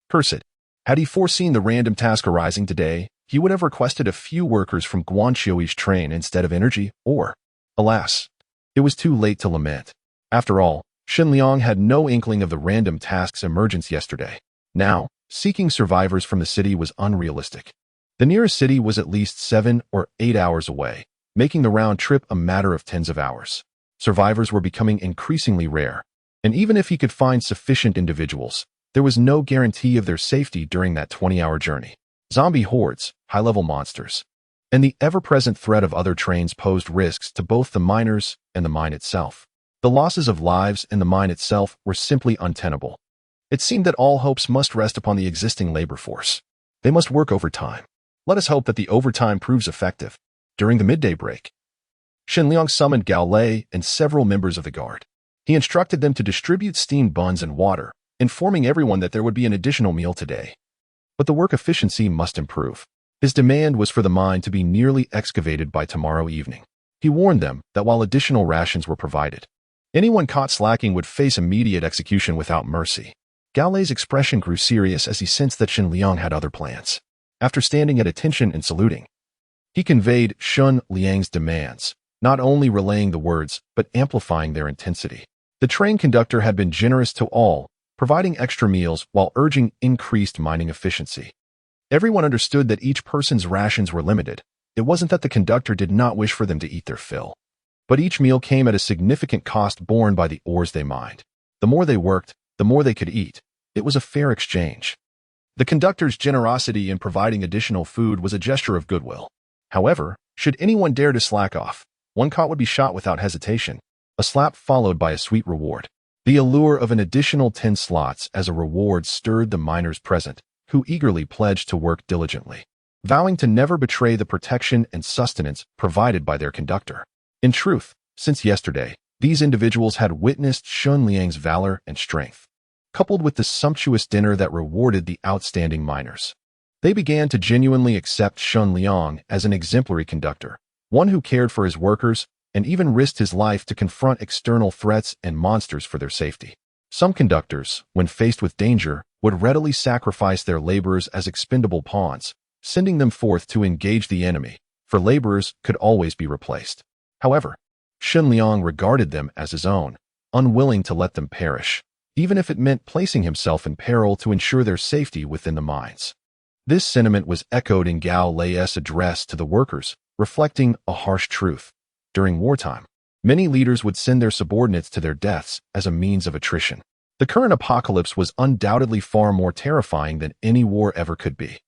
Cursed. Had he foreseen the random task arising today, he would have requested a few workers from Guanqiui's train instead of energy, or, alas, it was too late to lament. After all, Shen Liang had no inkling of the random task's emergence yesterday. Now, seeking survivors from the city was unrealistic. The nearest city was at least 7 or 8 hours away, making the round trip a matter of tens of hours. Survivors were becoming increasingly rare, and even if he could find sufficient individuals, there was no guarantee of their safety during that 20-hour journey. Zombie hordes, high-level monsters, and the ever-present threat of other trains posed risks to both the miners and the mine itself. The losses of lives in the mine itself were simply untenable. It seemed that all hopes must rest upon the existing labor force. They must work overtime. Let us hope that the overtime proves effective. During the midday break, Shen Liang summoned Gao Lei and several members of the guard. He instructed them to distribute steamed buns and water, informing everyone that there would be an additional meal today. But the work efficiency must improve. His demand was for the mine to be nearly excavated by tomorrow evening. He warned them that while additional rations were provided, anyone caught slacking would face immediate execution without mercy. Gao Lei's expression grew serious as he sensed that Shen Liang had other plans. After standing at attention and saluting, he conveyed Shen Liang's demands, not only relaying the words, but amplifying their intensity. The train conductor had been generous to all, providing extra meals while urging increased mining efficiency. Everyone understood that each person's rations were limited, It wasn't that the conductor did not wish for them to eat their fill, but each meal came at a significant cost borne by the ores they mined. The more they worked, the more they could eat. It was a fair exchange. The conductor's generosity in providing additional food was a gesture of goodwill. However, should anyone dare to slack off, one caught would be shot without hesitation, a slap followed by a sweet reward. The allure of an additional 10 slots as a reward stirred the miners present, who eagerly pledged to work diligently, vowing to never betray the protection and sustenance provided by their conductor. In truth, since yesterday, these individuals had witnessed Shen Liang's valor and strength, coupled with the sumptuous dinner that rewarded the outstanding miners. They began to genuinely accept Shen Liang as an exemplary conductor, one who cared for his workers and even risked his life to confront external threats and monsters for their safety. Some conductors, when faced with danger, would readily sacrifice their laborers as expendable pawns, sending them forth to engage the enemy, for laborers could always be replaced. However, Shen Liang regarded them as his own, unwilling to let them perish, even if it meant placing himself in peril to ensure their safety within the mines. This sentiment was echoed in Gao Lei's address to the workers, reflecting a harsh truth. During wartime, many leaders would send their subordinates to their deaths as a means of attrition. The current apocalypse was undoubtedly far more terrifying than any war ever could be.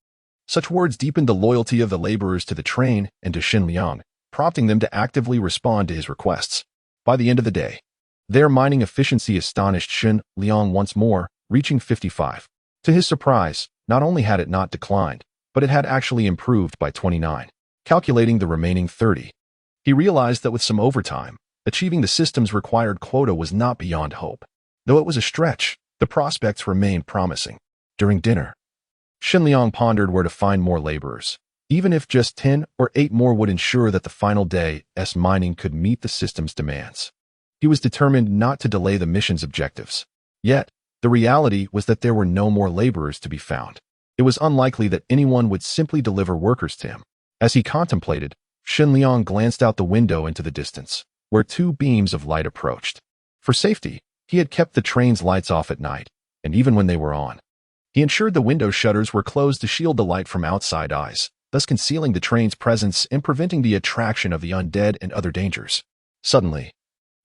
Such words deepened the loyalty of the laborers to the train and to Shen Liang, prompting them to actively respond to his requests. By the end of the day, their mining efficiency astonished Shen Liang once more, reaching 55. To his surprise, not only had it not declined, but it had actually improved by 29. Calculating the remaining 30, he realized that with some overtime, achieving the system's required quota was not beyond hope. Though it was a stretch, the prospects remained promising. During dinner, Shen Liang pondered where to find more laborers. Even if just 10 or 8 more would ensure that the final day's mining could meet the system's demands. He was determined not to delay the mission's objectives. Yet, the reality was that there were no more laborers to be found. It was unlikely that anyone would simply deliver workers to him. As he contemplated, Shen Liang glanced out the window into the distance, where 2 beams of light approached. For safety, he had kept the train's lights off at night, and even when they were on, he ensured the window shutters were closed to shield the light from outside eyes, thus concealing the train's presence and preventing the attraction of the undead and other dangers. Suddenly,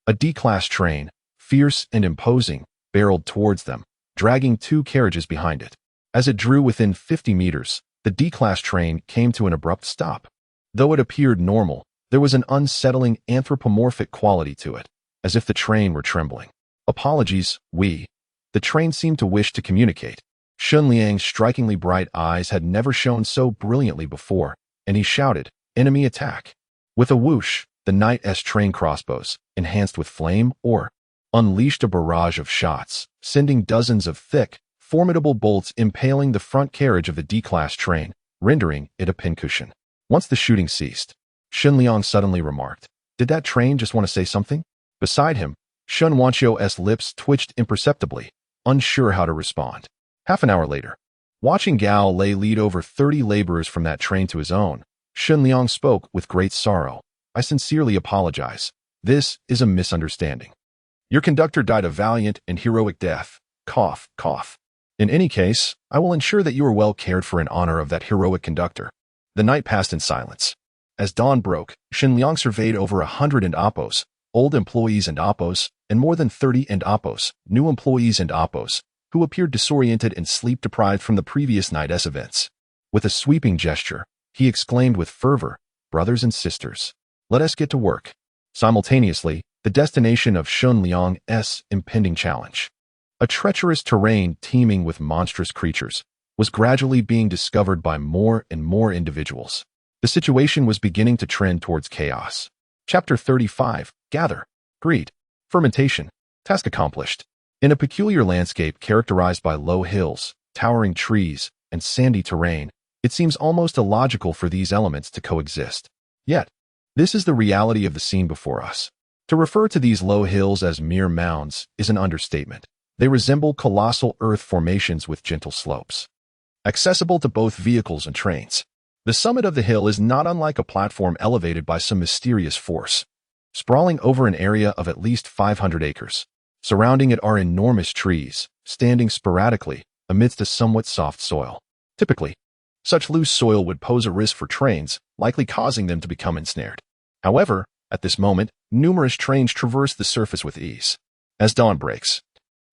a D-class train, fierce and imposing, barreled towards them, dragging 2 carriages behind it. As it drew within 50 meters, the D-class train came to an abrupt stop. Though it appeared normal, there was an unsettling anthropomorphic quality to it, as if the train were trembling. Apologies, we. The train seemed to wish to communicate. Shen Liang's strikingly bright eyes had never shone so brilliantly before, and he shouted, "Enemy attack!" With a whoosh, the Knight's train crossbows, enhanced with flame or unleashed a barrage of shots, sending dozens of thick, formidable bolts impaling the front carriage of the D-class train, rendering it a pincushion. Once the shooting ceased, Shen Liang suddenly remarked, "Did that train just want to say something?" Beside him, Shen Wanchio's lips twitched imperceptibly, unsure how to respond. Half an hour later, watching Gao Lei lead over 30 laborers from that train to his own, Shen Liang spoke with great sorrow. "I sincerely apologize. This is a misunderstanding. Your conductor died a valiant and heroic death. Cough, cough. In any case, I will ensure that you are well cared for in honor of that heroic conductor." The night passed in silence. As dawn broke, Shen Liang surveyed over 100 Appos, old employees and Appos, and more than 30 Appos, new employees and Appos, who appeared disoriented and sleep-deprived from the previous night's events. With a sweeping gesture, he exclaimed with fervor, "Brothers and sisters, let us get to work." Simultaneously, the destination of Shen Liang's impending challenge, a treacherous terrain teeming with monstrous creatures, was gradually being discovered by more and more individuals. The situation was beginning to trend towards chaos. Chapter 35, Gather, Greed, Fermentation, Task accomplished. In a peculiar landscape characterized by low hills, towering trees, and sandy terrain, it seems almost illogical for these elements to coexist. Yet, this is the reality of the scene before us. To refer to these low hills as mere mounds is an understatement. They resemble colossal earth formations with gentle slopes, accessible to both vehicles and trains. The summit of the hill is not unlike a platform elevated by some mysterious force, sprawling over an area of at least 500 acres. Surrounding it are enormous trees, standing sporadically amidst a somewhat soft soil. Typically, such loose soil would pose a risk for trains, likely causing them to become ensnared. However, at this moment, numerous trains traverse the surface with ease. As dawn breaks,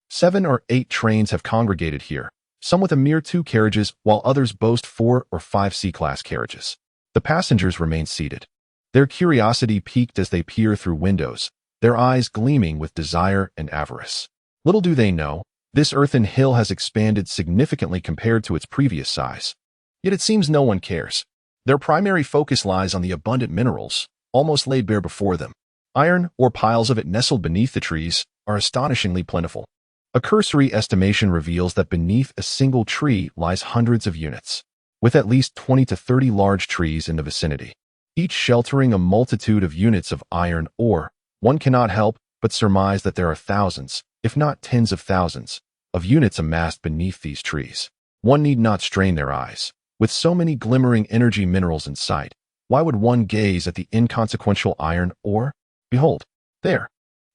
7 or 8 trains have congregated here, some with a mere 2 carriages, while others boast 4 or 5 C-class carriages. The passengers remain seated, their curiosity piqued as they peer through windows, their eyes gleaming with desire and avarice. Little do they know, this earthen hill has expanded significantly compared to its previous size. Yet it seems no one cares. Their primary focus lies on the abundant minerals, almost laid bare before them. Iron, or piles of it nestled beneath the trees, are astonishingly plentiful. A cursory estimation reveals that beneath a single tree lies hundreds of units, with at least 20 to 30 large trees in the vicinity, each sheltering a multitude of units of iron ore. One cannot help but surmise that there are thousands, if not tens of thousands, of units amassed beneath these trees. One need not strain their eyes. With so many glimmering energy minerals in sight, why would one gaze at the inconsequential iron ore? Behold, there,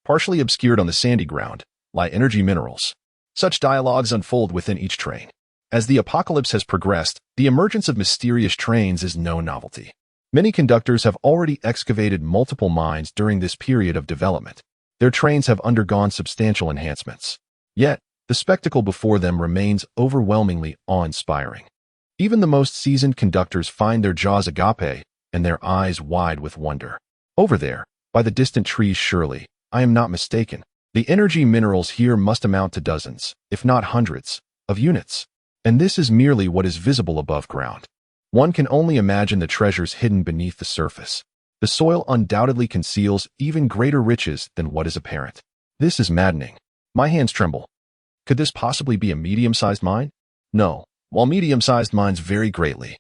partially obscured on the sandy ground, lie energy minerals. Such dialogues unfold within each train. As the apocalypse has progressed, the emergence of mysterious trains is no novelty. Many conductors have already excavated multiple mines during this period of development. Their trains have undergone substantial enhancements. Yet, the spectacle before them remains overwhelmingly awe-inspiring. Even the most seasoned conductors find their jaws agape and their eyes wide with wonder. Over there, by the distant trees surely, I am not mistaken. The energy minerals here must amount to dozens, if not hundreds, of units. And this is merely what is visible above ground. One can only imagine the treasures hidden beneath the surface. The soil undoubtedly conceals even greater riches than what is apparent. This is maddening. My hands tremble. Could this possibly be a medium-sized mine? No. While medium-sized mines vary greatly,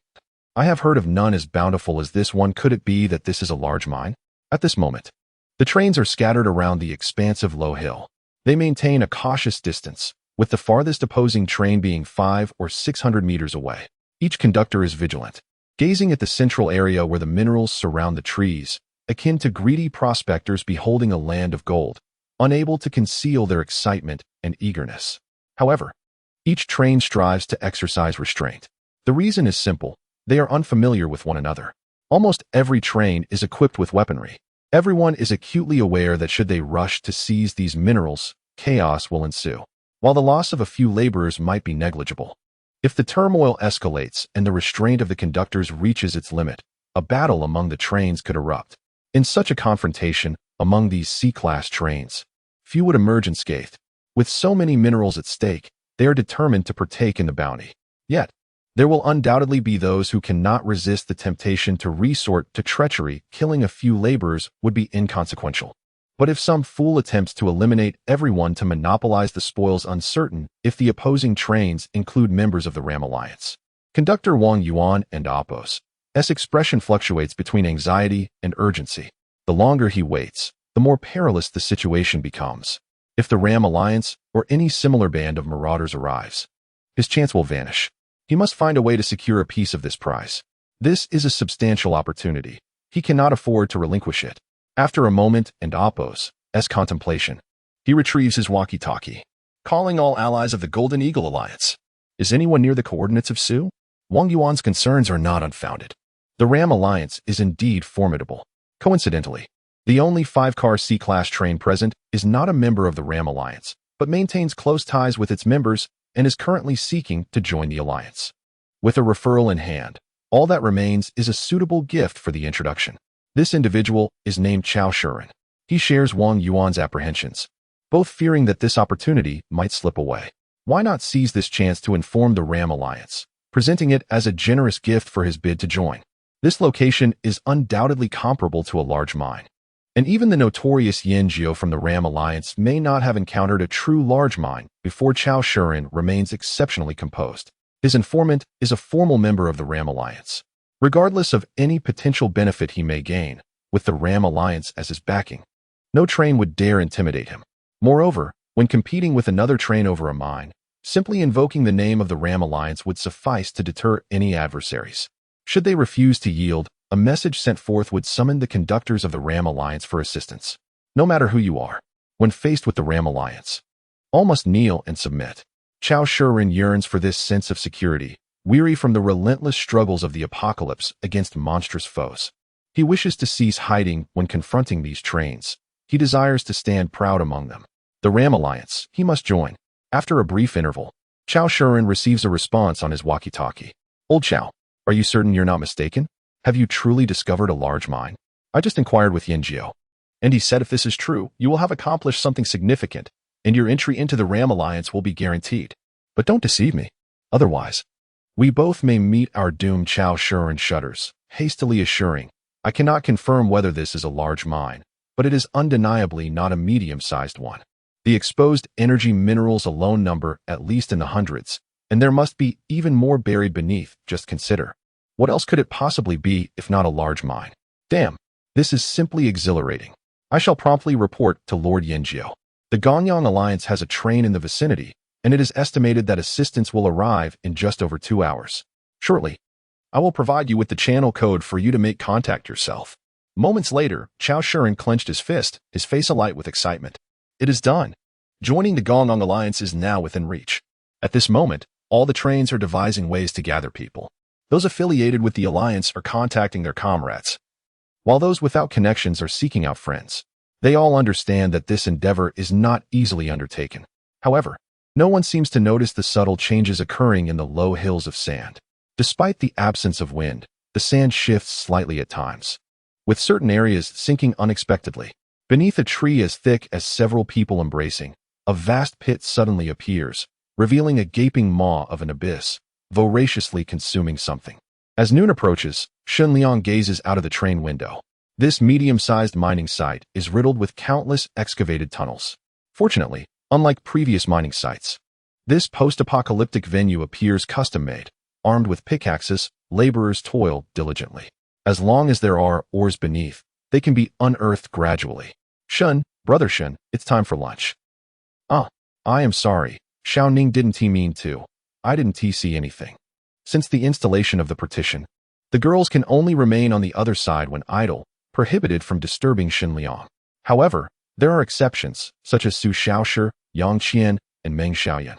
I have heard of none as bountiful as this one. Could it be that this is a large mine? At this moment, the trains are scattered around the expansive low hill. They maintain a cautious distance, with the farthest opposing train being 500 or 600 meters away. Each conductor is vigilant, gazing at the central area where the minerals surround the trees, akin to greedy prospectors beholding a land of gold, unable to conceal their excitement and eagerness. However, each train strives to exercise restraint. The reason is simple. They are unfamiliar with one another. Almost every train is equipped with weaponry. Everyone is acutely aware that should they rush to seize these minerals, chaos will ensue. While the loss of a few laborers might be negligible, if the turmoil escalates and the restraint of the conductors reaches its limit, a battle among the trains could erupt. In such a confrontation, among these C-class trains, few would emerge unscathed. With so many minerals at stake, they are determined to partake in the bounty. Yet, there will undoubtedly be those who cannot resist the temptation to resort to treachery. Killing a few laborers would be inconsequential. But if some fool attempts to eliminate everyone to monopolize the spoils, uncertain if the opposing trains include members of the Ram Alliance. Conductor Wang Yuan and Apos. S expression fluctuates between anxiety and urgency. The longer he waits, the more perilous the situation becomes. If the Ram Alliance or any similar band of marauders arrives, his chance will vanish. He must find a way to secure a piece of this prize. This is a substantial opportunity. He cannot afford to relinquish it. After a moment and Apos' contemplation, he retrieves his walkie-talkie, calling all allies of the Golden Eagle Alliance. Is anyone near the coordinates of Su? Wang Yuan's concerns are not unfounded. The Ram Alliance is indeed formidable. Coincidentally, the only 5-car C-class train present is not a member of the Ram Alliance, but maintains close ties with its members and is currently seeking to join the alliance. With a referral in hand, all that remains is a suitable gift for the introduction. This individual is named Chao Shuren. He shares Wang Yuan's apprehensions, both fearing that this opportunity might slip away. Why not seize this chance to inform the Ram Alliance, presenting it as a generous gift for his bid to join? This location is undoubtedly comparable to a large mine. And even the notorious Yin Jiu from the Ram Alliance may not have encountered a true large mine before. Chao Shuren remains exceptionally composed. His informant is a formal member of the Ram Alliance. Regardless of any potential benefit he may gain, with the Ram Alliance as his backing, no train would dare intimidate him. Moreover, when competing with another train over a mine, simply invoking the name of the Ram Alliance would suffice to deter any adversaries. Should they refuse to yield, a message sent forth would summon the conductors of the Ram Alliance for assistance. No matter who you are, when faced with the Ram Alliance, all must kneel and submit. Chao Shuren yearns for this sense of security, weary from the relentless struggles of the apocalypse against monstrous foes. He wishes to cease hiding when confronting these trains. He desires to stand proud among them. The Ram Alliance, he must join. After a brief interval, Chao Shuren receives a response on his walkie-talkie. Old Chao, are you certain you're not mistaken? Have you truly discovered a large mine? I just inquired with Yanjiao, and he said if this is true, you will have accomplished something significant, and your entry into the Ram Alliance will be guaranteed. But don't deceive me. Otherwise, we both may meet our doom. Chao Shuren shudders, hastily assuring, I cannot confirm whether this is a large mine, but it is undeniably not a medium-sized one. The exposed energy minerals alone number at least in the hundreds, and there must be even more buried beneath. Just consider. What else could it possibly be if not a large mine? Damn, this is simply exhilarating. I shall promptly report to Lord Yanjiao. The Gonyang Alliance has a train in the vicinity, and it is estimated that assistance will arrive in just over 2 hours. Shortly, I will provide you with the channel code for you to make contact yourself. Moments later, Chao Shuren clenched his fist, his face alight with excitement. It is done. Joining the Gonyang Alliance is now within reach. At this moment, all the trains are devising ways to gather people. Those affiliated with the Alliance are contacting their comrades, while those without connections are seeking out friends. They all understand that this endeavor is not easily undertaken. However, no one seems to notice the subtle changes occurring in the low hills of sand. Despite the absence of wind, the sand shifts slightly at times, with certain areas sinking unexpectedly. Beneath a tree as thick as several people embracing, a vast pit suddenly appears, revealing a gaping maw of an abyss, voraciously consuming something. As noon approaches, Shen Liang gazes out of the train window. This medium-sized mining site is riddled with countless excavated tunnels. Fortunately, unlike previous mining sites, this post-apocalyptic venue appears custom-made. Armed with pickaxes, laborers toil diligently. As long as there are ores beneath, they can be unearthed gradually. Shen, brother Shen, it's time for lunch. Ah, I am sorry. Xiao Ning didn't mean to. I didn't see anything. Since the installation of the partition, the girls can only remain on the other side when idle, prohibited from disturbing Shen Liang. However, there are exceptions, such as Su Xiaoshi, Yang Qian, and Meng Xiaoyan.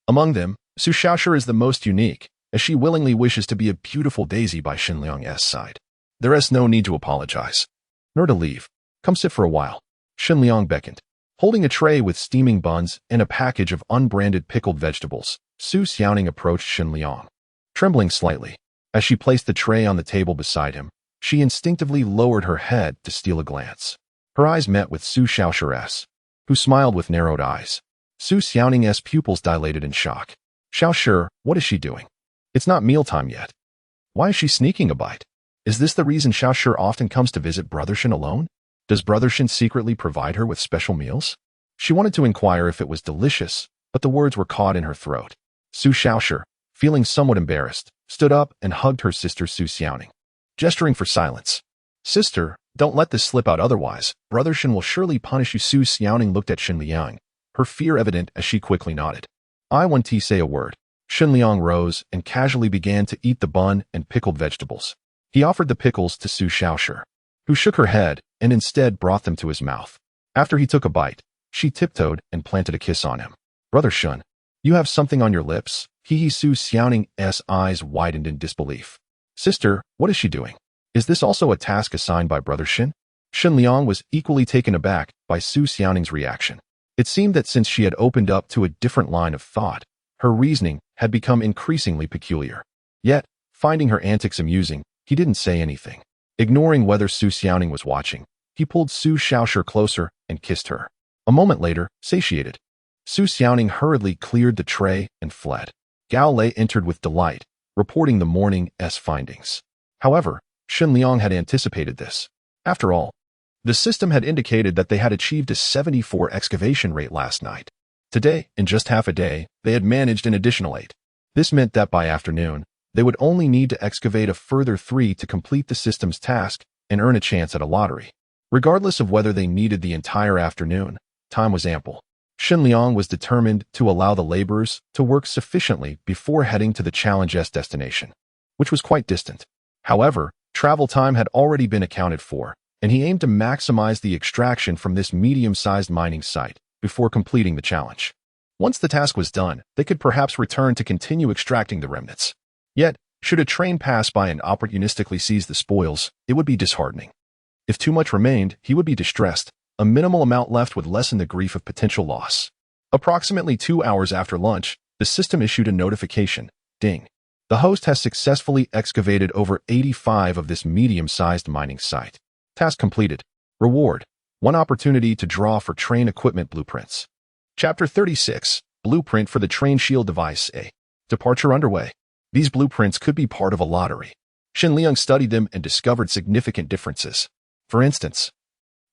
Among them, Su Xiaoshi is the most unique, as she willingly wishes to be a beautiful daisy by Shen Liang's side. There is no need to apologize, nor to leave. Come sit for a while. Shen Liang beckoned. Holding a tray with steaming buns and a package of unbranded pickled vegetables, Su Xiaoning approached Shen Liang. Trembling slightly, as she placed the tray on the table beside him, she instinctively lowered her head to steal a glance. Her eyes met with Su Xiaoshi's, who smiled with narrowed eyes. Su Xiaoning's pupils dilated in shock. Xiaoshi, what is she doing? It's not mealtime yet. Why is she sneaking a bite? Is this the reason Xiaoshi often comes to visit Brother Shen alone? Does Brother Shen secretly provide her with special meals? She wanted to inquire if it was delicious, but the words were caught in her throat. Su Xiaoshi, feeling somewhat embarrassed, stood up and hugged her sister Su Xiaoning, gesturing for silence. Sister, don't let this slip out, otherwise Brother Shen will surely punish you. Su Xiaoning looked at Shen Liang, her fear evident as she quickly nodded. I won't say a word. Shen Liang rose and casually began to eat the bun and pickled vegetables. He offered the pickles to Su Xiaoshi, who shook her head and instead brought them to his mouth. After he took a bite, she tiptoed and planted a kiss on him. Brother Shen, you have something on your lips? Su Xiaoning's eyes widened in disbelief. Sister, what is she doing? Is this also a task assigned by Brother Shen? Shen Liang was equally taken aback by Su Xiaoning's reaction. It seemed that since she had opened up to a different line of thought, her reasoning had become increasingly peculiar. Yet, finding her antics amusing, he didn't say anything. Ignoring whether Su Xiaoning was watching, he pulled Su Xiaoshi closer and kissed her. A moment later, satiated, Su Xiaoning hurriedly cleared the tray and fled. Gao Lei entered with delight, reporting the morning's findings. However, Shen Liang had anticipated this. After all, the system had indicated that they had achieved a 74 excavation rate last night. Today, in just half a day, they had managed an additional 8. This meant that by afternoon, they would only need to excavate a further 3 to complete the system's task and earn a chance at a lottery. Regardless of whether they needed the entire afternoon, time was ample. Shen Liang was determined to allow the laborers to work sufficiently before heading to the challenge's destination, which was quite distant. However, travel time had already been accounted for, and he aimed to maximize the extraction from this medium-sized mining site before completing the challenge. Once the task was done, they could perhaps return to continue extracting the remnants. Yet, should a train pass by and opportunistically seize the spoils, it would be disheartening. If too much remained, he would be distressed. A minimal amount left would lessen the grief of potential loss. Approximately 2 hours after lunch, the system issued a notification. Ding. The host has successfully excavated over 85 of this medium-sized mining site. Task completed. Reward. 1 opportunity to draw for train equipment blueprints. Chapter 36. Blueprint for the train shield device. A. Departure underway. These blueprints could be part of a lottery. Shen Liang studied them and discovered significant differences. For instance,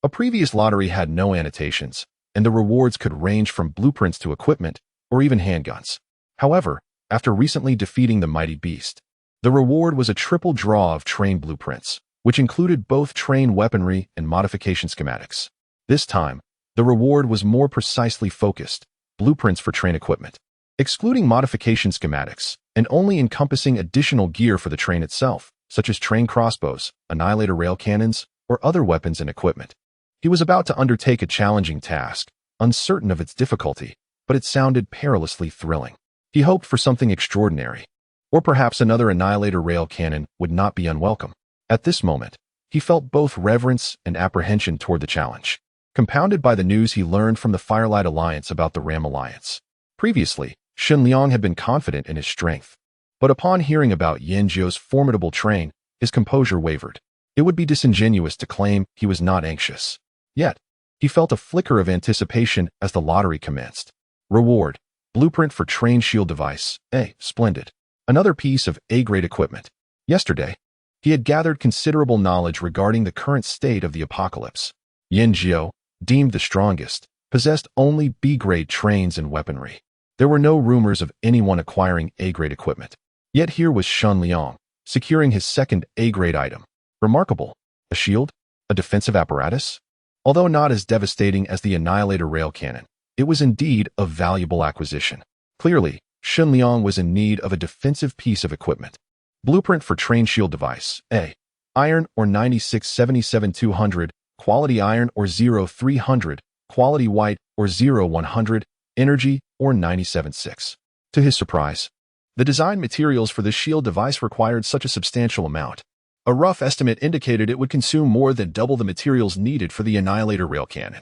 a previous lottery had no annotations, and the rewards could range from blueprints to equipment, or even handguns. However, after recently defeating the mighty beast, the reward was a triple draw of train blueprints, which included both train weaponry and modification schematics. This time, the reward was more precisely focused, blueprints for train equipment, excluding modification schematics, and only encompassing additional gear for the train itself, such as train crossbows, annihilator rail cannons, or other weapons and equipment. He was about to undertake a challenging task, uncertain of its difficulty, but it sounded perilously thrilling. He hoped for something extraordinary, or perhaps another annihilator rail cannon would not be unwelcome. At this moment, he felt both reverence and apprehension toward the challenge, compounded by the news he learned from the Firelight Alliance about the Ram Alliance. Previously, Shen Liang had been confident in his strength, but upon hearing about Yan Jiu's formidable train, his composure wavered. It would be disingenuous to claim he was not anxious. Yet, he felt a flicker of anticipation as the lottery commenced. Reward. Blueprint for train shield device. A. Splendid. Another piece of A-grade equipment. Yesterday, he had gathered considerable knowledge regarding the current state of the apocalypse. Yan Jiu, deemed the strongest, possessed only B-grade trains and weaponry. There were no rumors of anyone acquiring A-grade equipment. Yet here was Shen Liang, securing his second A-grade item. Remarkable. A shield? A defensive apparatus? Although not as devastating as the Annihilator rail cannon, it was indeed a valuable acquisition. Clearly, Shen Liang was in need of a defensive piece of equipment. Blueprint for train shield device. A. Iron or 96-77-200, quality iron or 0-300, quality white or 0-100, energy or 97-6. To his surprise, the design materials for this shield device required such a substantial amount. A rough estimate indicated it would consume more than double the materials needed for the Annihilator rail cannon.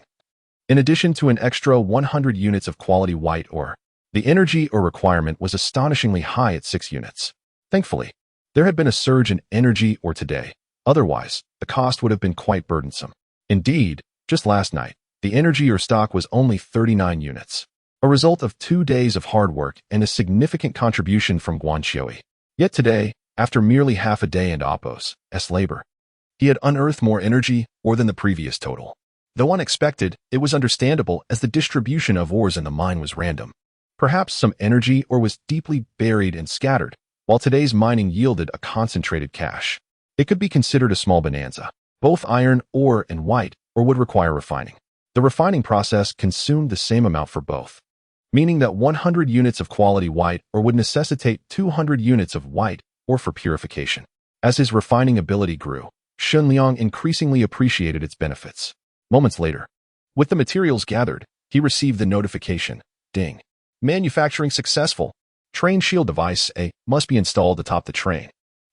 In addition to an extra 100 units of quality white ore, the energy ore requirement was astonishingly high at 6 units. Thankfully, there had been a surge in energy ore today. Otherwise, the cost would have been quite burdensome. Indeed, just last night, the energy ore stock was only 39 units, a result of 2 days of hard work and a significant contribution from Guanqiui. Yet today, after merely half a day and Oppo's labor, he had unearthed more energy ore than the previous total. Though unexpected, it was understandable as the distribution of ores in the mine was random. Perhaps some energy ore was deeply buried and scattered, while today's mining yielded a concentrated cache. It could be considered a small bonanza. Both iron ore and white ore would require refining. The refining process consumed the same amount for both, meaning that 100 units of quality white ore would necessitate 200 units of white ore for purification. As his refining ability grew, Shen Liang increasingly appreciated its benefits. Moments later, with the materials gathered, he received the notification. Ding. Manufacturing successful. Train shield device A must be installed atop the train.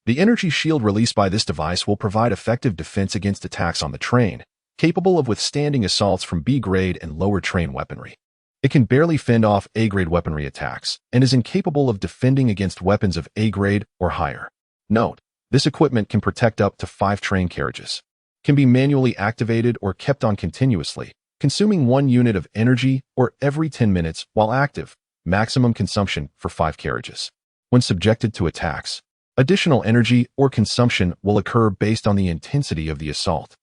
The energy shield released by this device will provide effective defense against attacks on the train, capable of withstanding assaults from B-grade and lower train weaponry. It can barely fend off A-grade weaponry attacks and is incapable of defending against weapons of A-grade or higher. Note, this equipment can protect up to 5 train carriages, can be manually activated or kept on continuously, consuming 1 unit of energy or every 10 minutes while active, maximum consumption for 5 carriages. When subjected to attacks, additional energy or consumption will occur based on the intensity of the assault.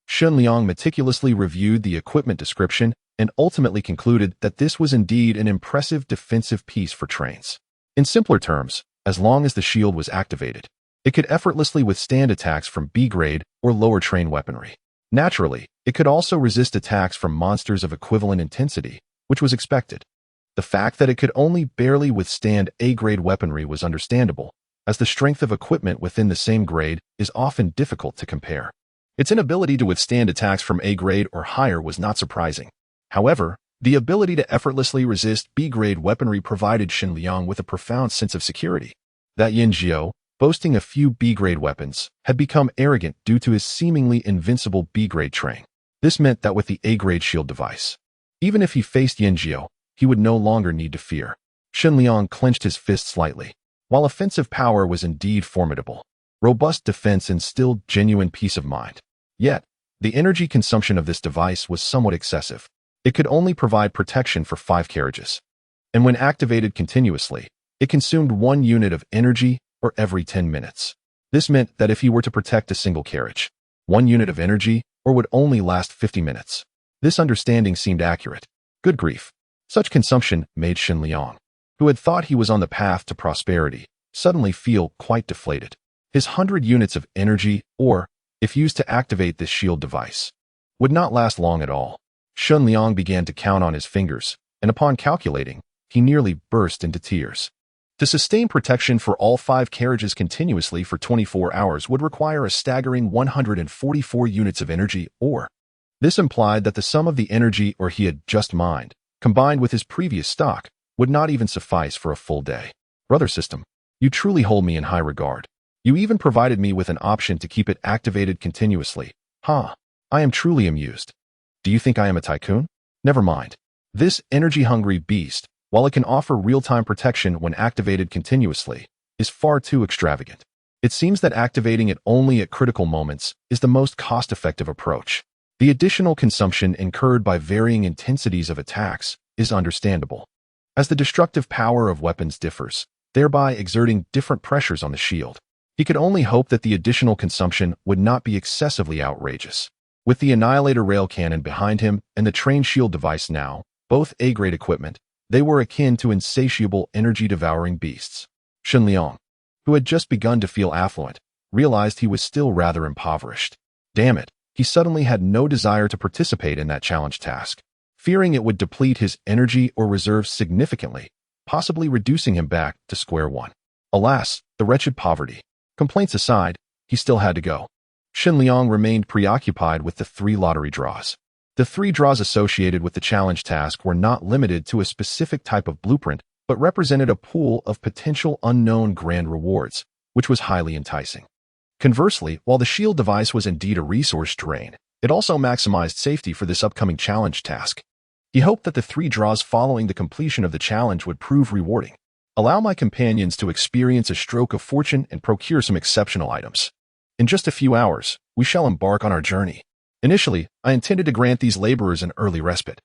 Shen Liang meticulously reviewed the equipment description and ultimately concluded that this was indeed an impressive defensive piece for trains. In simpler terms, as long as the shield was activated, it could effortlessly withstand attacks from B-grade or lower train weaponry. Naturally, it could also resist attacks from monsters of equivalent intensity, which was expected. The fact that it could only barely withstand A-grade weaponry was understandable, as the strength of equipment within the same grade is often difficult to compare. Its inability to withstand attacks from A-grade or higher was not surprising. However, the ability to effortlessly resist B-grade weaponry provided Shen Liang with a profound sense of security. That Yin Jiao, boasting a few B-grade weapons, had become arrogant due to his seemingly invincible B-grade train. This meant that with the A-grade shield device, even if he faced Yin Jiao, he would no longer need to fear. Shen Liang clenched his fist slightly. While offensive power was indeed formidable, robust defense instilled genuine peace of mind. Yet, the energy consumption of this device was somewhat excessive. It could only provide protection for 5 carriages. And when activated continuously, it consumed 1 unit of energy or every 10 minutes. This meant that if he were to protect a single carriage, 1 unit of energy or would only last 50 minutes. This understanding seemed accurate. Good grief. Such consumption made Shen Liang, who had thought he was on the path to prosperity, suddenly feel quite deflated. His 100 units of energy, or, if used to activate this shield device, would not last long at all. Shen Liang began to count on his fingers, and upon calculating, he nearly burst into tears. To sustain protection for all 5 carriages continuously for 24 hours would require a staggering 144 units of energy, or. This implied that the sum of the energy or he had just mined, combined with his previous stock, would not even suffice for a full day. Brother system, you truly hold me in high regard. You even provided me with an option to keep it activated continuously. I am truly amused. Do you think I am a tycoon? Never mind. This energy-hungry beast, while it can offer real-time protection when activated continuously, is far too extravagant. It seems that activating it only at critical moments is the most cost-effective approach. The additional consumption incurred by varying intensities of attacks is understandable, as the destructive power of weapons differs, thereby exerting different pressures on the shield. He could only hope that the additional consumption would not be excessively outrageous. With the Annihilator rail cannon behind him and the train shield device now, both A-grade equipment, they were akin to insatiable energy-devouring beasts. Shen Liang, who had just begun to feel affluent, realized he was still rather impoverished. Damn it, he suddenly had no desire to participate in that challenge task, fearing it would deplete his energy or reserves significantly, possibly reducing him back to square one. Alas, the wretched poverty. Complaints aside, he still had to go. Shen Liang remained preoccupied with the 3 lottery draws. The 3 draws associated with the challenge task were not limited to a specific type of blueprint, but represented a pool of potential unknown grand rewards, which was highly enticing. Conversely, while the shield device was indeed a resource drain, it also maximized safety for this upcoming challenge task. He hoped that the 3 draws following the completion of the challenge would prove rewarding. Allow my companions to experience a stroke of fortune and procure some exceptional items. In just a few hours, we shall embark on our journey. Initially, I intended to grant these laborers an early respite,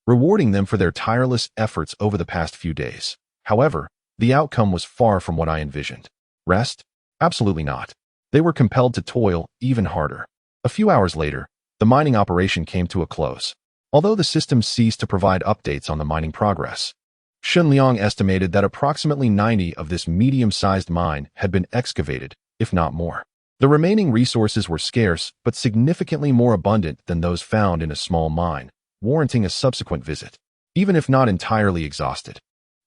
rewarding them for their tireless efforts over the past few days. However, the outcome was far from what I envisioned. Rest? Absolutely not. They were compelled to toil even harder. A few hours later, the mining operation came to a close. Although the system ceased to provide updates on the mining progress, Shen Liang estimated that approximately 90 of this medium-sized mine had been excavated, if not more. The remaining resources were scarce, but significantly more abundant than those found in a small mine, warranting a subsequent visit, even if not entirely exhausted.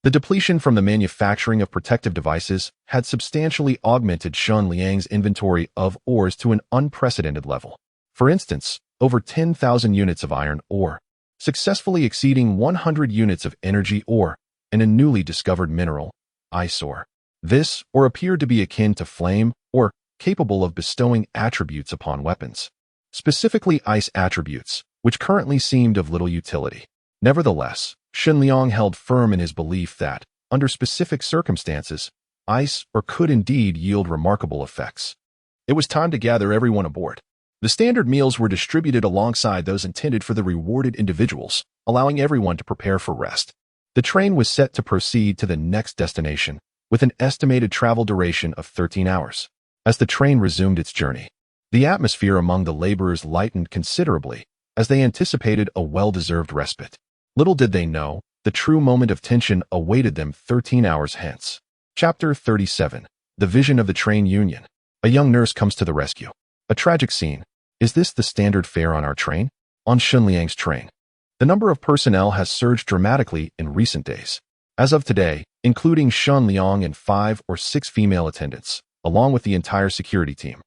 The depletion from the manufacturing of protective devices had substantially augmented Shen Liang's inventory of ores to an unprecedented level. For instance, over 10,000 units of iron ore, successfully exceeding 100 units of energy ore, and a newly discovered mineral, ice ore. This ore appeared to be akin to flame, or capable of bestowing attributes upon weapons, specifically ice attributes, which currently seemed of little utility. Nevertheless, Shen Liang held firm in his belief that, under specific circumstances, ice ore could indeed yield remarkable effects. It was time to gather everyone aboard. The standard meals were distributed alongside those intended for the rewarded individuals, allowing everyone to prepare for rest. The train was set to proceed to the next destination, with an estimated travel duration of 13 hours. As the train resumed its journey, the atmosphere among the laborers lightened considerably, as they anticipated a well-deserved respite. Little did they know, the true moment of tension awaited them 13 hours hence. Chapter 37. The Vision of the Train Union. A young nurse comes to the rescue. A tragic scene. Is this the standard fare on our train? On Shen Liang's train, the number of personnel has surged dramatically in recent days. As of today, including Shen Liang and 5 or 6 female attendants, along with the entire security team,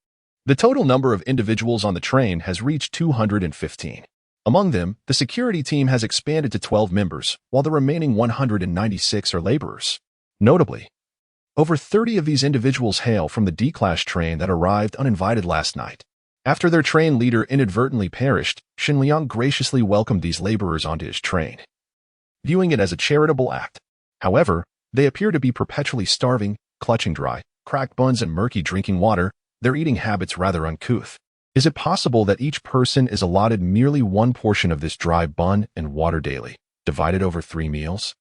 the total number of individuals on the train has reached 215. Among them, the security team has expanded to 12 members, while the remaining 196 are laborers. Notably, Over 30 of these individuals hail from the D-Class train that arrived uninvited last night. After their train leader inadvertently perished, Shen Liang graciously welcomed these laborers onto his train, viewing it as a charitable act. However, they appear to be perpetually starving, clutching dry, cracked buns and murky drinking water, their eating habits rather uncouth. Is it possible that each person is allotted merely one portion of this dry bun and water daily, divided over 3 meals?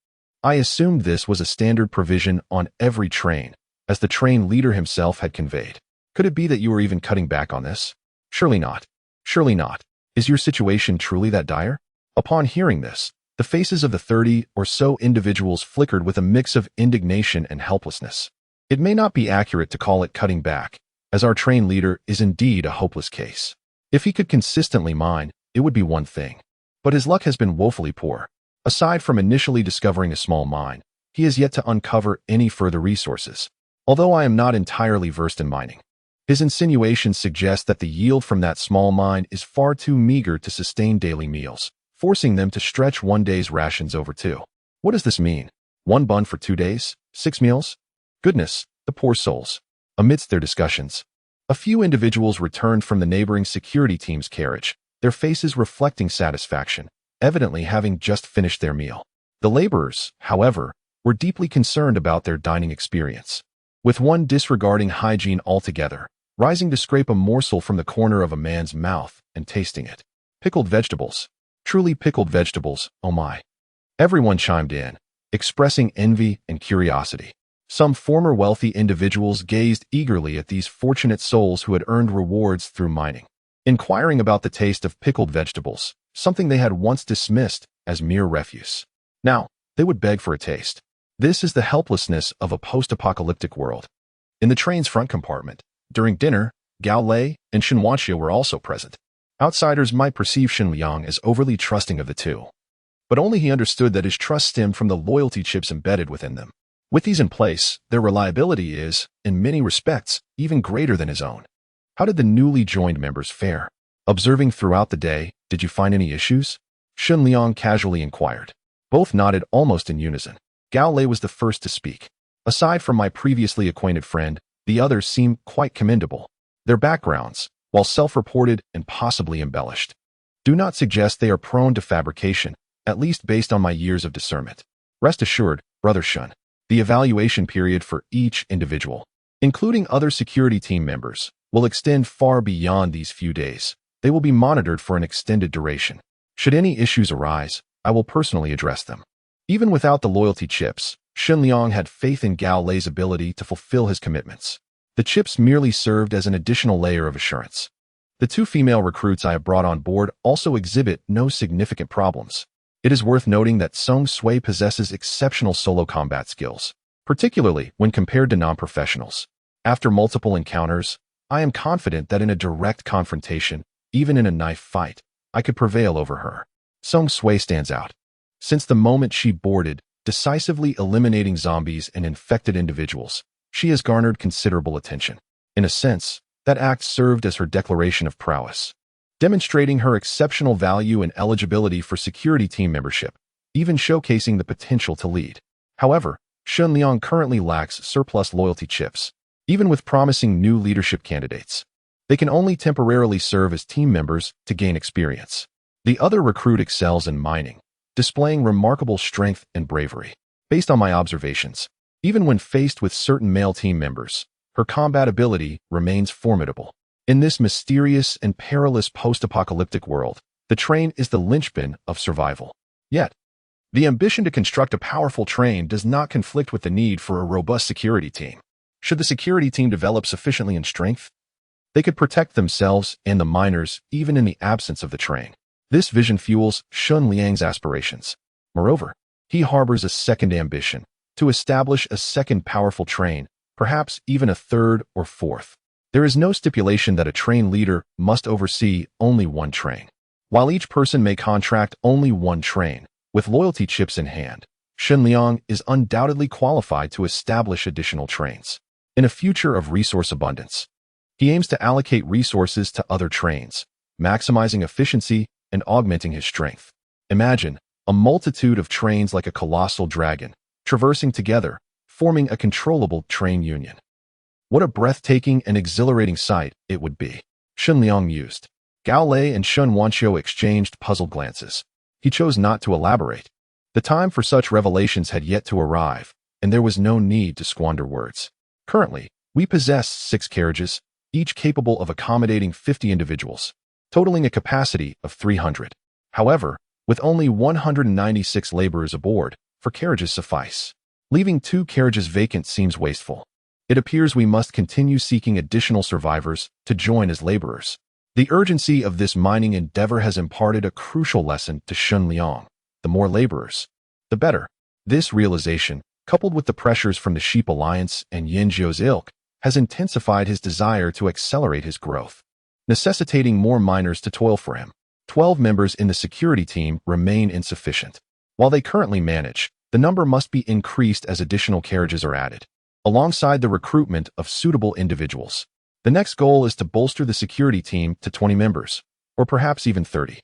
I assumed this was a standard provision on every train, as the train leader himself had conveyed. Could it be that you are even cutting back on this? Surely not. Surely not. Is your situation truly that dire? Upon hearing this, the faces of the 30 or so individuals flickered with a mix of indignation and helplessness. It may not be accurate to call it cutting back, as our train leader is indeed a hopeless case. If he could consistently mine, it would be one thing. But his luck has been woefully poor. Aside from initially discovering a small mine, he has yet to uncover any further resources. Although I am not entirely versed in mining, his insinuations suggest that the yield from that small mine is far too meager to sustain daily meals, forcing them to stretch one day's rations over 2. What does this mean? 1 bun for 2 days? 6 meals? Goodness, the poor souls. Amidst their discussions, a few individuals returned from the neighboring security team's carriage, their faces reflecting satisfaction, evidently having just finished their meal. The laborers, however, were deeply concerned about their dining experience, with one disregarding hygiene altogether, rising to scrape a morsel from the corner of a man's mouth and tasting it. Pickled vegetables. Truly pickled vegetables, oh my. Everyone chimed in, expressing envy and curiosity. Some former wealthy individuals gazed eagerly at these fortunate souls who had earned rewards through mining, inquiring about the taste of pickled vegetables, something they had once dismissed as mere refuse. Now, they would beg for a taste. This is the helplessness of a post-apocalyptic world. In the train's front compartment, during dinner, Gao Lei and Shen Liang were also present. Outsiders might perceive Shen Liang as overly trusting of the two, but only he understood that his trust stemmed from the loyalty chips embedded within them. With these in place, their reliability is, in many respects, even greater than his own. How did the newly joined members fare? Observing throughout the day, did you find any issues? Shen Liang casually inquired. Both nodded almost in unison. Gao Lei was the first to speak. Aside from my previously acquainted friend, the others seemed quite commendable. Their backgrounds, while self-reported and possibly embellished, do not suggest they are prone to fabrication, at least based on my years of discernment. Rest assured, Brother Shen, the evaluation period for each individual, including other security team members, will extend far beyond these few days. They will be monitored for an extended duration. Should any issues arise, I will personally address them. Even without the loyalty chips, Shen Liang had faith in Gao Lei's ability to fulfill his commitments. The chips merely served as an additional layer of assurance. The 2 female recruits I have brought on board also exhibit no significant problems. It is worth noting that Song Sui possesses exceptional solo combat skills, particularly when compared to non-professionals. After multiple encounters, I am confident that in a direct confrontation, even in a knife fight, I could prevail over her. Song Sui stands out. Since the moment she boarded, decisively eliminating zombies and infected individuals, she has garnered considerable attention. In a sense, that act served as her declaration of prowess, demonstrating her exceptional value and eligibility for security team membership, even showcasing the potential to lead. However, Shen Liang currently lacks surplus loyalty chips. Even with promising new leadership candidates, they can only temporarily serve as team members to gain experience. The other recruit excels in mining, displaying remarkable strength and bravery. Based on my observations, even when faced with certain male team members, her combat ability remains formidable. In this mysterious and perilous post-apocalyptic world, the train is the linchpin of survival. Yet, the ambition to construct a powerful train does not conflict with the need for a robust security team. Should the security team develop sufficiently in strength, they could protect themselves and the miners even in the absence of the train. This vision fuels Shen Liang's aspirations. Moreover, he harbors a second ambition, to establish a second powerful train, perhaps even a third or fourth. There is no stipulation that a train leader must oversee only one train. While each person may contract only one train, with loyalty chips in hand, Shen Liang is undoubtedly qualified to establish additional trains. In a future of resource abundance, he aims to allocate resources to other trains, maximizing efficiency and augmenting his strength. Imagine a multitude of trains like a colossal dragon, traversing together, forming a controllable train union. What a breathtaking and exhilarating sight it would be, Shen Liang mused. Gao Lei and Shen Wanqiu exchanged puzzled glances. He chose not to elaborate. The time for such revelations had yet to arrive, and there was no need to squander words. Currently, we possess 6 carriages, each capable of accommodating 50 individuals, totaling a capacity of 300. However, with only 196 laborers aboard, 4 carriages suffice. Leaving 2 carriages vacant seems wasteful. It appears we must continue seeking additional survivors to join as laborers. The urgency of this mining endeavor has imparted a crucial lesson to Shen Liang. The more laborers, the better. This realization, coupled with the pressures from the Sheep Alliance and Yanzhou's ilk, has intensified his desire to accelerate his growth, necessitating more miners to toil for him. 12 members in the security team remain insufficient. While they currently manage, the number must be increased as additional carriages are added, alongside the recruitment of suitable individuals. The next goal is to bolster the security team to 20 members, or perhaps even 30.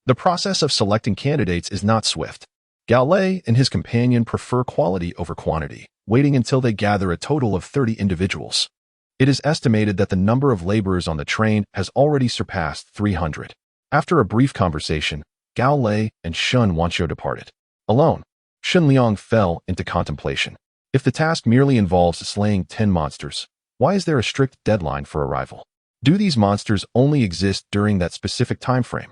The process of selecting candidates is not swift. Gao Lei and his companion prefer quality over quantity, waiting until they gather a total of 30 individuals. It is estimated that the number of laborers on the train has already surpassed 300. After a brief conversation, Gao Lei and Shen Wanqiu departed. Alone, Shen Liang fell into contemplation. If the task merely involves slaying 10 monsters, why is there a strict deadline for arrival? Do these monsters only exist during that specific time frame?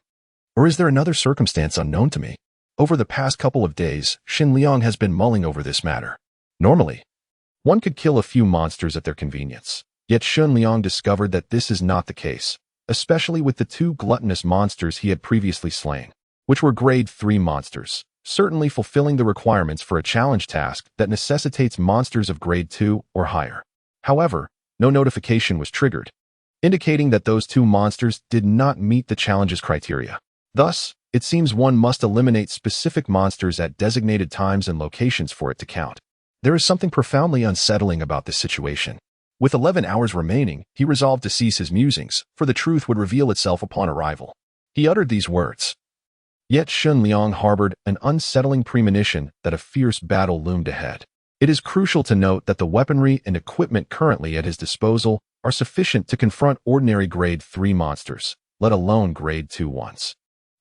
Or is there another circumstance unknown to me? Over the past couple of days, Shen Liang has been mulling over this matter. Normally, one could kill a few monsters at their convenience. Yet Shen Liang discovered that this is not the case, especially with the 2 gluttonous monsters he had previously slain, which were grade 3 monsters, certainly fulfilling the requirements for a challenge task that necessitates monsters of grade 2 or higher. However, no notification was triggered, indicating that those 2 monsters did not meet the challenge's criteria. Thus, it seems one must eliminate specific monsters at designated times and locations for it to count. There is something profoundly unsettling about this situation. With 11 hours remaining, he resolved to cease his musings, for the truth would reveal itself upon arrival. He uttered these words. Yet Shen Liang harbored an unsettling premonition that a fierce battle loomed ahead. It is crucial to note that the weaponry and equipment currently at his disposal are sufficient to confront ordinary grade 3 monsters, let alone grade 2 ones.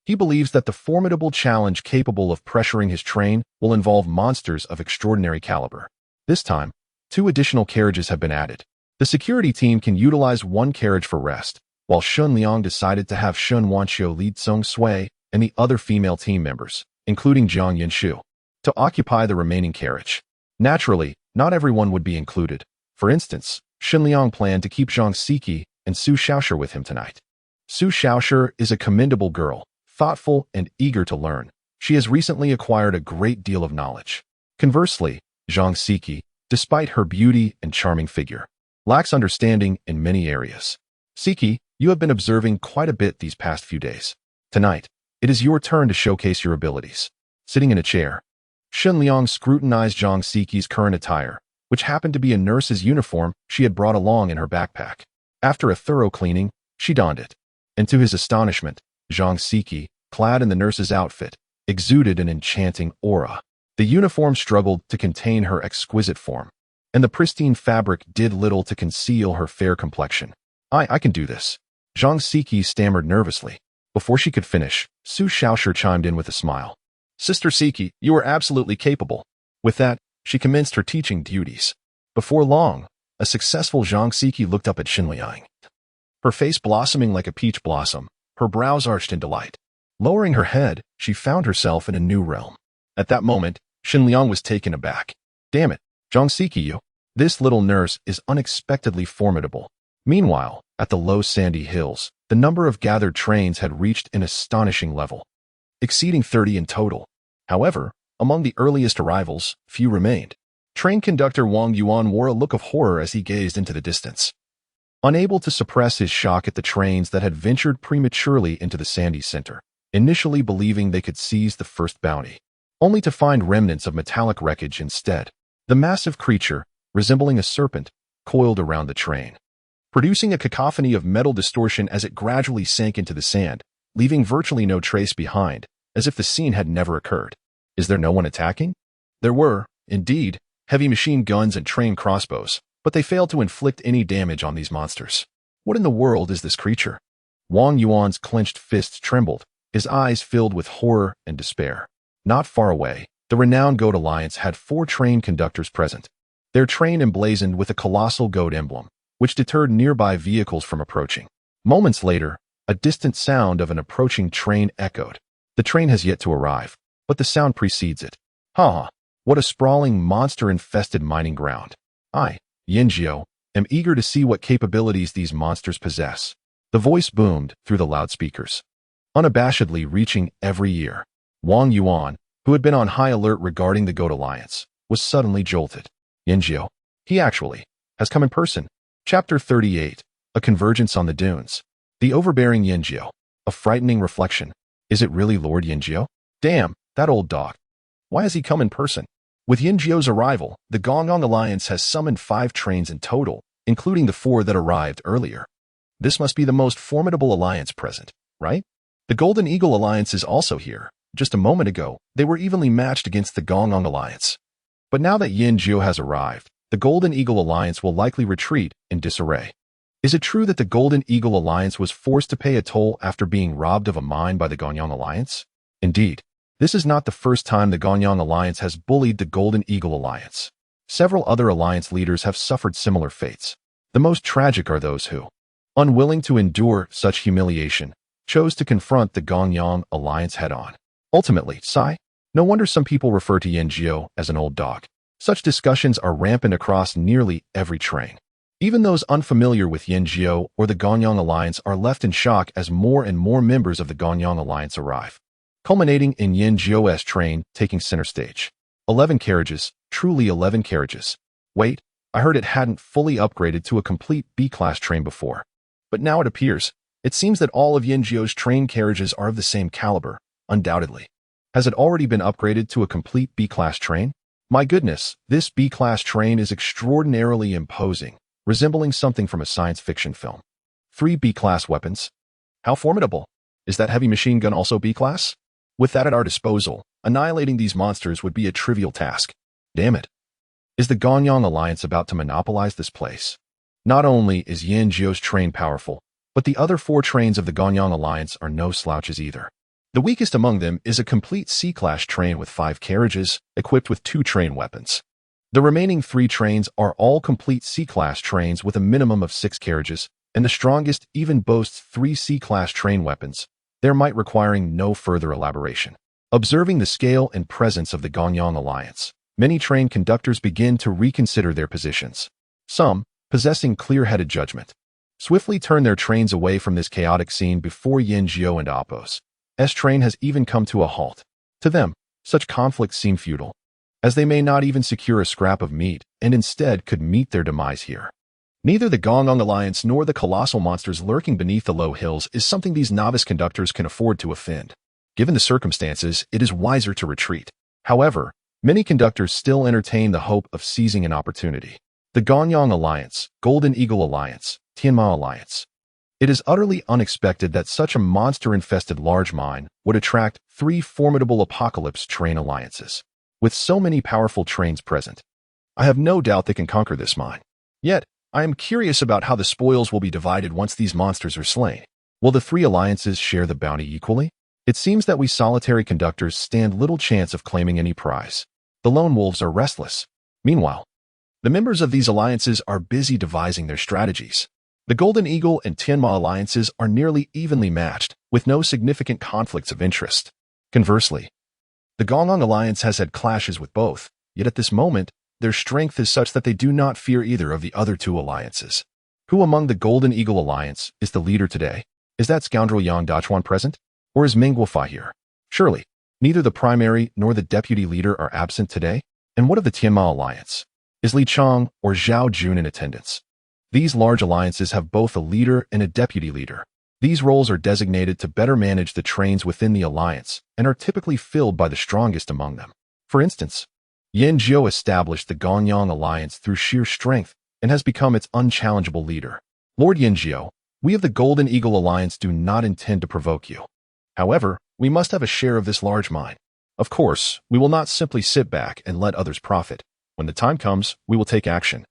He believes that the formidable challenge capable of pressuring his train will involve monsters of extraordinary caliber. This time, 2 additional carriages have been added. The security team can utilize 1 carriage for rest, while Shen Liang decided to have Shen Wanqiu lead Song Sui and the other female team members, including Jiang Yanshu, to occupy the remaining carriage. Naturally, not everyone would be included. For instance, Shen Liang planned to keep Zhang Siki and Su Xiaoshi with him tonight. Su Xiaoshi is a commendable girl, thoughtful and eager to learn. She has recently acquired a great deal of knowledge. Conversely, Zhang Siki, despite her beauty and charming figure, lacks understanding in many areas. Siki, you have been observing quite a bit these past few days. Tonight, it is your turn to showcase your abilities. Sitting in a chair, Shen Liang scrutinized Zhang Siki's current attire, which happened to be a nurse's uniform she had brought along in her backpack. After a thorough cleaning, she donned it, and to his astonishment, Zhang Siki, clad in the nurse's outfit, exuded an enchanting aura. The uniform struggled to contain her exquisite form, and the pristine fabric did little to conceal her fair complexion. I can do this. Zhang Siki stammered nervously. Before she could finish, Su Xiaoshi chimed in with a smile. Sister Siki, you are absolutely capable. With that, she commenced her teaching duties. Before long, a successful Zhang Siki looked up at Shen Liang, her face blossoming like a peach blossom, her brows arched in delight. Lowering her head, she found herself in a new realm. At that moment, Shen Liang was taken aback. Damn it, Zhang Siki, you. This little nurse is unexpectedly formidable. Meanwhile, at the low sandy hills, the number of gathered trains had reached an astonishing level, exceeding 30 in total. However, among the earliest arrivals, few remained. Train conductor Wang Yuan wore a look of horror as he gazed into the distance, unable to suppress his shock at the trains that had ventured prematurely into the sandy center, initially believing they could seize the first bounty, only to find remnants of metallic wreckage instead. The massive creature, resembling a serpent, coiled around the train, producing a cacophony of metal distortion as it gradually sank into the sand, leaving virtually no trace behind, as if the scene had never occurred. Is there no one attacking? There were, indeed, heavy machine guns and trained crossbows, but they failed to inflict any damage on these monsters. What in the world is this creature? Wang Yuan's clenched fists trembled, his eyes filled with horror and despair. Not far away, the renowned goat alliance had 4 trained conductors present, their train emblazoned with a colossal goat emblem, which deterred nearby vehicles from approaching. Moments later, a distant sound of an approaching train echoed. The train has yet to arrive, but the sound precedes it. Haha, what a sprawling, monster-infested mining ground. I, Yinjiao, am eager to see what capabilities these monsters possess. The voice boomed through the loudspeakers, unabashedly reaching every ear. Wang Yuan, who had been on high alert regarding the Goat Alliance, was suddenly jolted. Yinjiao, he actually has come in person. Chapter 38, A Convergence on the Dunes. The overbearing Yinjiao, a frightening reflection. Is it really Lord Yinjiao? Damn, that old dog. Why has he come in person? With Yinjiao's arrival, the Gongyang Alliance has summoned 5 trains in total, including the 4 that arrived earlier. This must be the most formidable alliance present, right? The Golden Eagle Alliance is also here. Just a moment ago, they were evenly matched against the Gongyang Alliance. But now that Yinjiao has arrived, the Golden Eagle Alliance will likely retreat in disarray. Is it true that the Golden Eagle Alliance was forced to pay a toll after being robbed of a mine by the Gongyang Alliance? Indeed, this is not the first time the Gongyang Alliance has bullied the Golden Eagle Alliance. Several other alliance leaders have suffered similar fates. The most tragic are those who, unwilling to endure such humiliation, chose to confront the Gongyang Alliance head-on. Ultimately, sigh. No wonder some people refer to Yinjiao as an old dog. Such discussions are rampant across nearly every train. Even those unfamiliar with Yinjiao or the Gongyang Alliance are left in shock as more and more members of the Gongyang Alliance arrive, culminating in Yinjiao's train taking center stage. 11 carriages, truly 11 carriages. Wait, I heard it hadn't fully upgraded to a complete B-class train before. But now it seems that all of Yinjiao's train carriages are of the same caliber, undoubtedly. Has it already been upgraded to a complete B-class train? My goodness, this B-class train is extraordinarily imposing, resembling something from a science fiction film. 3 B-class weapons. How formidable. Is that heavy machine gun also B-class? With that at our disposal, annihilating these monsters would be a trivial task. Damn it. Is the Gongyang Alliance about to monopolize this place? Not only is Yinjiao's train powerful, but the other 4 trains of the Gongyang Alliance are no slouches either. The weakest among them is a complete C-class train with 5 carriages, equipped with 2 train weapons. The remaining 3 trains are all complete C-class trains with a minimum of 6 carriages, and the strongest even boasts 3 C-class train weapons, their might requiring no further elaboration. Observing the scale and presence of the Gongyang Alliance, many train conductors begin to reconsider their positions. Some, possessing clear-headed judgment, swiftly turn their trains away from this chaotic scene before Yinjiao and Appo's train has even come to a halt. To them, such conflicts seem futile, as they may not even secure a scrap of meat and instead could meet their demise here. Neither the Gongyang Alliance nor the colossal monsters lurking beneath the low hills is something these novice conductors can afford to offend. Given the circumstances, it is wiser to retreat. However, many conductors still entertain the hope of seizing an opportunity. The Gongyang Alliance, Golden Eagle Alliance, Tianma Alliance. It is utterly unexpected that such a monster-infested large mine would attract 3 formidable apocalypse train alliances. With so many powerful trains present, I have no doubt they can conquer this mine. Yet, I am curious about how the spoils will be divided once these monsters are slain. Will the 3 alliances share the bounty equally? It seems that we solitary conductors stand little chance of claiming any prize. The lone wolves are restless. Meanwhile, the members of these alliances are busy devising their strategies. The Golden Eagle and Tianma alliances are nearly evenly matched, with no significant conflicts of interest. Conversely, the Gongyang Alliance has had clashes with both, yet at this moment, their strength is such that they do not fear either of the other 2 alliances. Who among the Golden Eagle Alliance is the leader today? Is that scoundrel Yang Dachuan present? Or is Meng Guofai here? Surely, neither the primary nor the deputy leader are absent today. And what of the Tianma Alliance? Is Li Chang or Zhao Jun in attendance? These large alliances have both a leader and a deputy leader. These roles are designated to better manage the trains within the alliance and are typically filled by the strongest among them. For instance, Yinjiao established the Gongyang Alliance through sheer strength and has become its unchallengeable leader. Lord Yinjiao, we of the Golden Eagle Alliance do not intend to provoke you. However, we must have a share of this large mine. Of course, we will not simply sit back and let others profit. When the time comes, we will take action.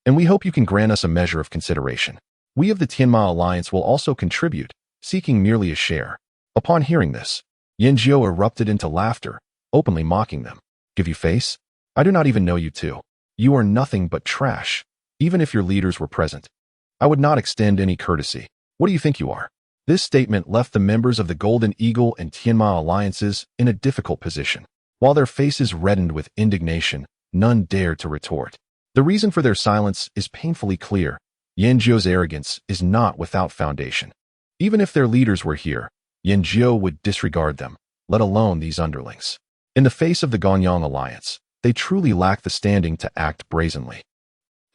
And we hope you can grant us a measure of consideration. We of the Tianma Alliance will also contribute, seeking merely a share. Upon hearing this, Yanjiu erupted into laughter, openly mocking them. Give you face? I do not even know you two. You are nothing but trash. Even if your leaders were present, I would not extend any courtesy. What do you think you are? This statement left the members of the Golden Eagle and Tianma alliances in a difficult position. While their faces reddened with indignation, none dared to retort. The reason for their silence is painfully clear. Yanjiu's arrogance is not without foundation. Even if their leaders were here, Yanjiu would disregard them, let alone these underlings. In the face of the Gonyang alliance, they truly lack the standing to act brazenly.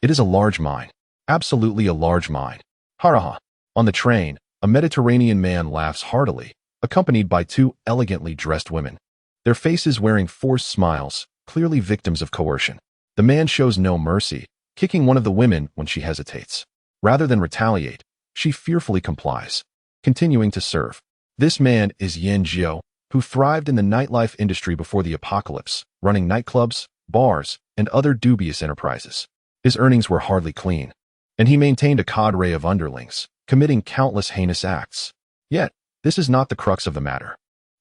It is a large mine. Absolutely a large mine. Hahaha. On the train, a Mediterranean man laughs heartily, accompanied by two elegantly dressed women. Their faces wearing forced smiles, clearly victims of coercion. The man shows no mercy, kicking one of the women when she hesitates. Rather than retaliate, she fearfully complies, continuing to serve. This man is Yanjiu, who thrived in the nightlife industry before the apocalypse, running nightclubs, bars, and other dubious enterprises. His earnings were hardly clean, and he maintained a cadre of underlings, committing countless heinous acts. Yet, this is not the crux of the matter.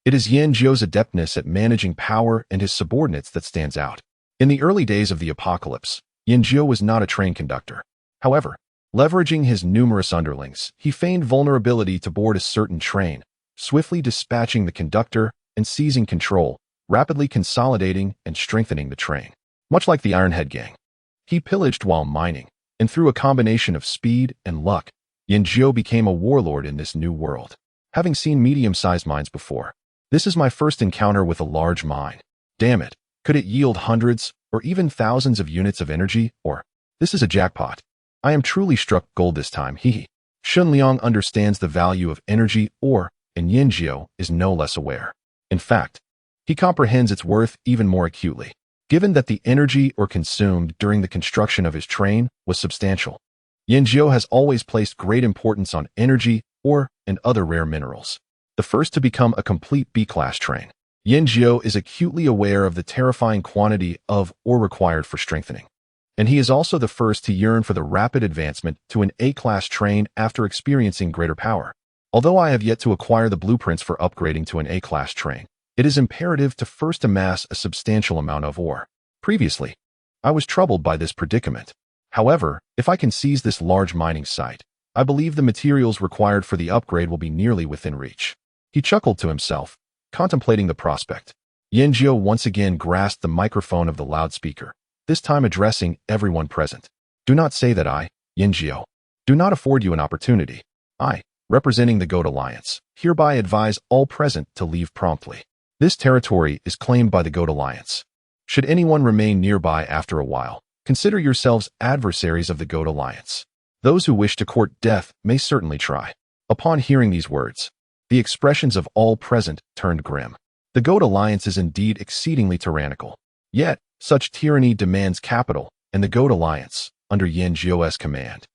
It is Yanjiu's adeptness at managing power and his subordinates that stands out. In the early days of the apocalypse, Yanjiu was not a train conductor. However, leveraging his numerous underlings, he feigned vulnerability to board a certain train, swiftly dispatching the conductor and seizing control, rapidly consolidating and strengthening the train. Much like the Ironhead gang, he pillaged while mining, and through a combination of speed and luck, Yanjiu became a warlord in this new world. Having seen medium-sized mines before, this is my first encounter with a large mine. Damn it, could it yield hundreds or even thousands of units of energy? Or, this is a jackpot. I am truly struck gold this time, hehe. Shen Liang understands the value of energy ore, and Yanjiu is no less aware. In fact, he comprehends its worth even more acutely, given that the energy ore consumed during the construction of his train was substantial. Yanjiu has always placed great importance on energy, ore, and other rare minerals. The first to become a complete B-class train, Yanjiu is acutely aware of the terrifying quantity of ore required for strengthening. And he is also the first to yearn for the rapid advancement to an A-class train after experiencing greater power. Although I have yet to acquire the blueprints for upgrading to an A-class train, it is imperative to first amass a substantial amount of ore. Previously, I was troubled by this predicament. However, if I can seize this large mining site, I believe the materials required for the upgrade will be nearly within reach. He chuckled to himself, contemplating the prospect. Yanjiu once again grasped the microphone of the loudspeaker, this time addressing everyone present. Do not say that I, Yanjiu, do not afford you an opportunity. I, representing the Goat Alliance, hereby advise all present to leave promptly. This territory is claimed by the Goat Alliance. Should anyone remain nearby after a while, consider yourselves adversaries of the Goat Alliance. Those who wish to court death may certainly try. Upon hearing these words, the expressions of all present turned grim. The Goat Alliance is indeed exceedingly tyrannical. Yet, such tyranny demands capital, and the Goat Alliance, under Yanjiu's command,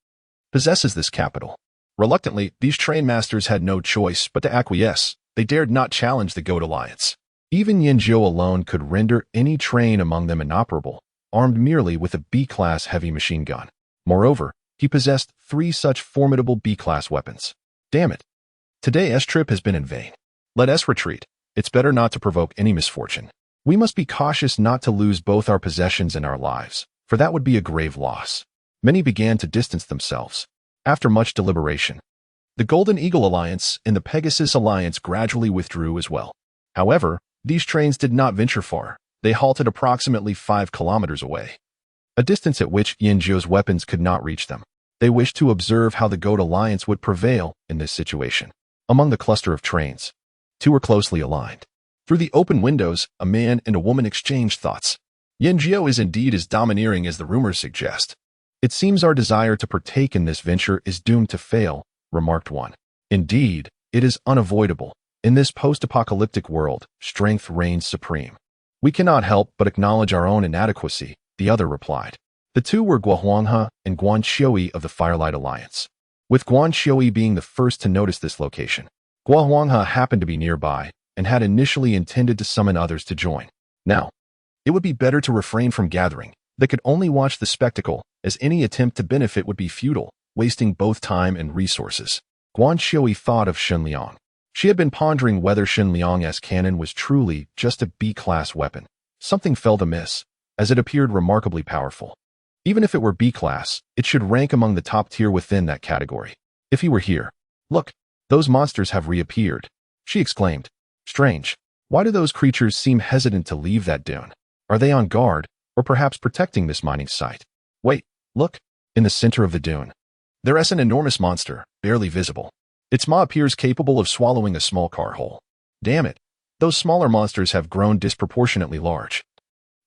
possesses this capital. Reluctantly, these train masters had no choice but to acquiesce. They dared not challenge the Goat Alliance. Even Yanjiu alone could render any train among them inoperable, armed merely with a B-class heavy machine gun. Moreover, he possessed 3 such formidable B-class weapons. Damn it. Today's trip has been in vain. Let us retreat. It's better not to provoke any misfortune. We must be cautious not to lose both our possessions and our lives, for that would be a grave loss. Many began to distance themselves. After much deliberation, the Golden Eagle Alliance and the Pegasus Alliance gradually withdrew as well. However, these trains did not venture far. They halted approximately 5 kilometers away, a distance at which Yanjiu's weapons could not reach them. They wished to observe how the Goat Alliance would prevail in this situation. Among the cluster of trains, 2 were closely aligned. Through the open windows, a man and a woman exchanged thoughts. Yanjiu is indeed as domineering as the rumors suggest. It seems our desire to partake in this venture is doomed to fail, remarked one. Indeed, it is unavoidable. In this post-apocalyptic world, strength reigns supreme. We cannot help but acknowledge our own inadequacy, the other replied. The two were Guohuanghe and Guanxiui of the Firelight Alliance, with Guanxiui being the first to notice this location. Guohuanghe happened to be nearby and had initially intended to summon others to join. Now, it would be better to refrain from gathering, They could only watch the spectacle, as any attempt to benefit would be futile, wasting both time and resources. Guan Xiui thought of Shen Liang. She had been pondering whether Shen Liang's cannon was truly just a B-class weapon. Something felt amiss, as it appeared remarkably powerful. Even if it were B-class, it should rank among the top tier within that category. If he were here. Look, those monsters have reappeared, she exclaimed. Strange. Why do those creatures seem hesitant to leave that dune? Are they on guard, or perhaps protecting this mining site? Wait, look, in the center of the dune. There is an enormous monster, barely visible. Its maw appears capable of swallowing a small car whole. Damn it, those smaller monsters have grown disproportionately large.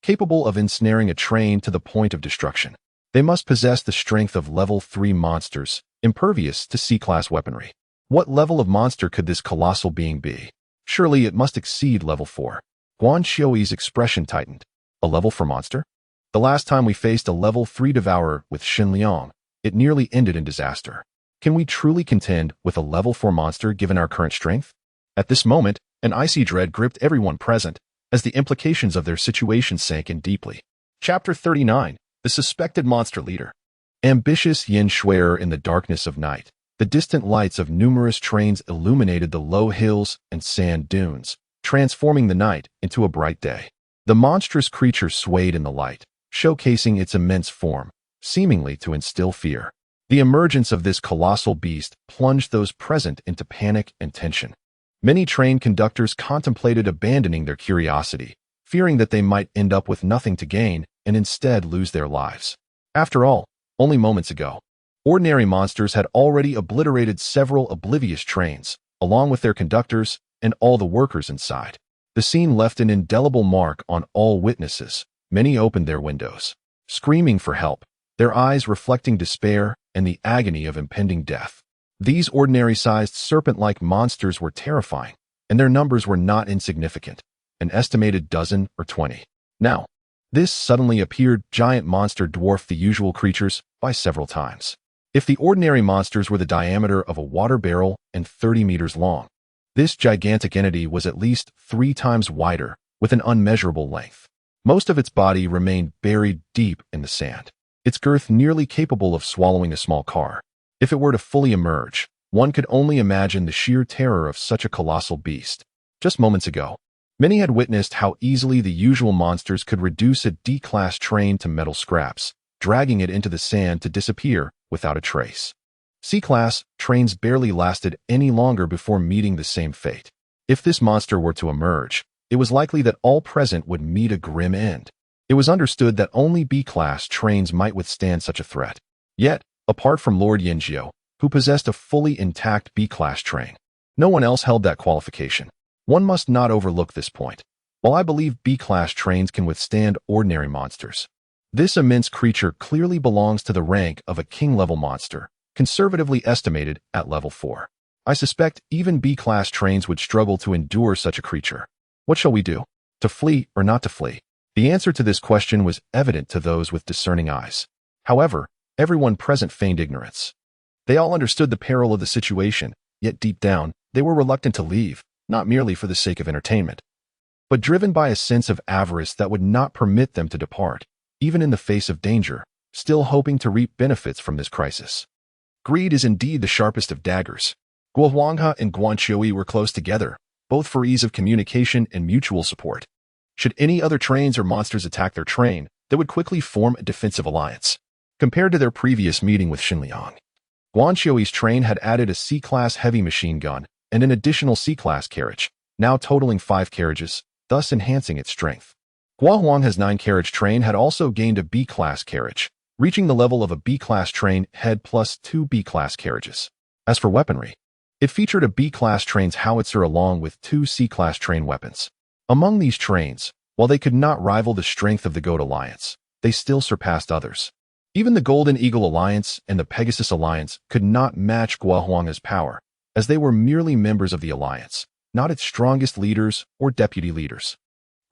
Capable of ensnaring a train to the point of destruction. They must possess the strength of level 3 monsters, impervious to C-class weaponry. What level of monster could this colossal being be? Surely it must exceed level 4. Guan Xiui's expression tightened. A level 4 monster? The last time we faced a level 3 devourer with Shen Liang, it nearly ended in disaster. Can we truly contend with a level 4 monster given our current strength? At this moment, an icy dread gripped everyone present, as the implications of their situation sank in deeply. Chapter 39. The Suspected Monster Leader. Ambitious Yin Shuier in the darkness of night. The distant lights of numerous trains illuminated the low hills and sand dunes, transforming the night into a bright day. The monstrous creature swayed in the light, showcasing its immense form, seemingly to instill fear. The emergence of this colossal beast plunged those present into panic and tension. Many train conductors contemplated abandoning their curiosity, fearing that they might end up with nothing to gain and instead lose their lives. After all, only moments ago, ordinary monsters had already obliterated several oblivious trains, along with their conductors and all the workers inside. The scene left an indelible mark on all witnesses. Many opened their windows, screaming for help, their eyes reflecting despair and the agony of impending death. These ordinary-sized serpent-like monsters were terrifying, and their numbers were not insignificant, an estimated dozen or 20. Now, this suddenly appeared giant monster dwarfed the usual creatures by several times. If the ordinary monsters were the diameter of a water barrel and 30 meters long, this gigantic entity was at least 3 times wider, with an unmeasurable length. Most of its body remained buried deep in the sand, its girth nearly capable of swallowing a small car. If it were to fully emerge, one could only imagine the sheer terror of such a colossal beast. Just moments ago, many had witnessed how easily the usual monsters could reduce a D-class train to metal scraps, dragging it into the sand to disappear without a trace. C-class trains barely lasted any longer before meeting the same fate. If this monster were to emerge, it was likely that all present would meet a grim end. It was understood that only B-class trains might withstand such a threat. Yet, apart from Lord Yinjiu, who possessed a fully intact B-class train, no one else held that qualification. One must not overlook this point. While I believe B-class trains can withstand ordinary monsters, this immense creature clearly belongs to the rank of a king-level monster, conservatively estimated at level 4. I suspect even B-class trains would struggle to endure such a creature. What shall we do? To flee or not to flee? The answer to this question was evident to those with discerning eyes. However, everyone present feigned ignorance. They all understood the peril of the situation, yet deep down, they were reluctant to leave, not merely for the sake of entertainment, but driven by a sense of avarice that would not permit them to depart, even in the face of danger, still hoping to reap benefits from this crisis. Greed is indeed the sharpest of daggers. Guo Huanghe and Guan Xiui were close together, both for ease of communication and mutual support. Should any other trains or monsters attack their train, they would quickly form a defensive alliance. Compared to their previous meeting with Shen Liang, Guan Xiui's train had added a C-class heavy machine gun and an additional C-class carriage, now totaling 5 carriages, thus enhancing its strength. Guo Huanghe's 9-carriage train had also gained a B-class carriage, reaching the level of a B-class train head plus 2 B-class carriages. As for weaponry, it featured a B-class train's howitzer along with 2 C-class train weapons. Among these trains, while they could not rival the strength of the Goat Alliance, they still surpassed others. Even the Golden Eagle Alliance and the Pegasus Alliance could not match Guo Huanghe's power, as they were merely members of the alliance, not its strongest leaders or deputy leaders.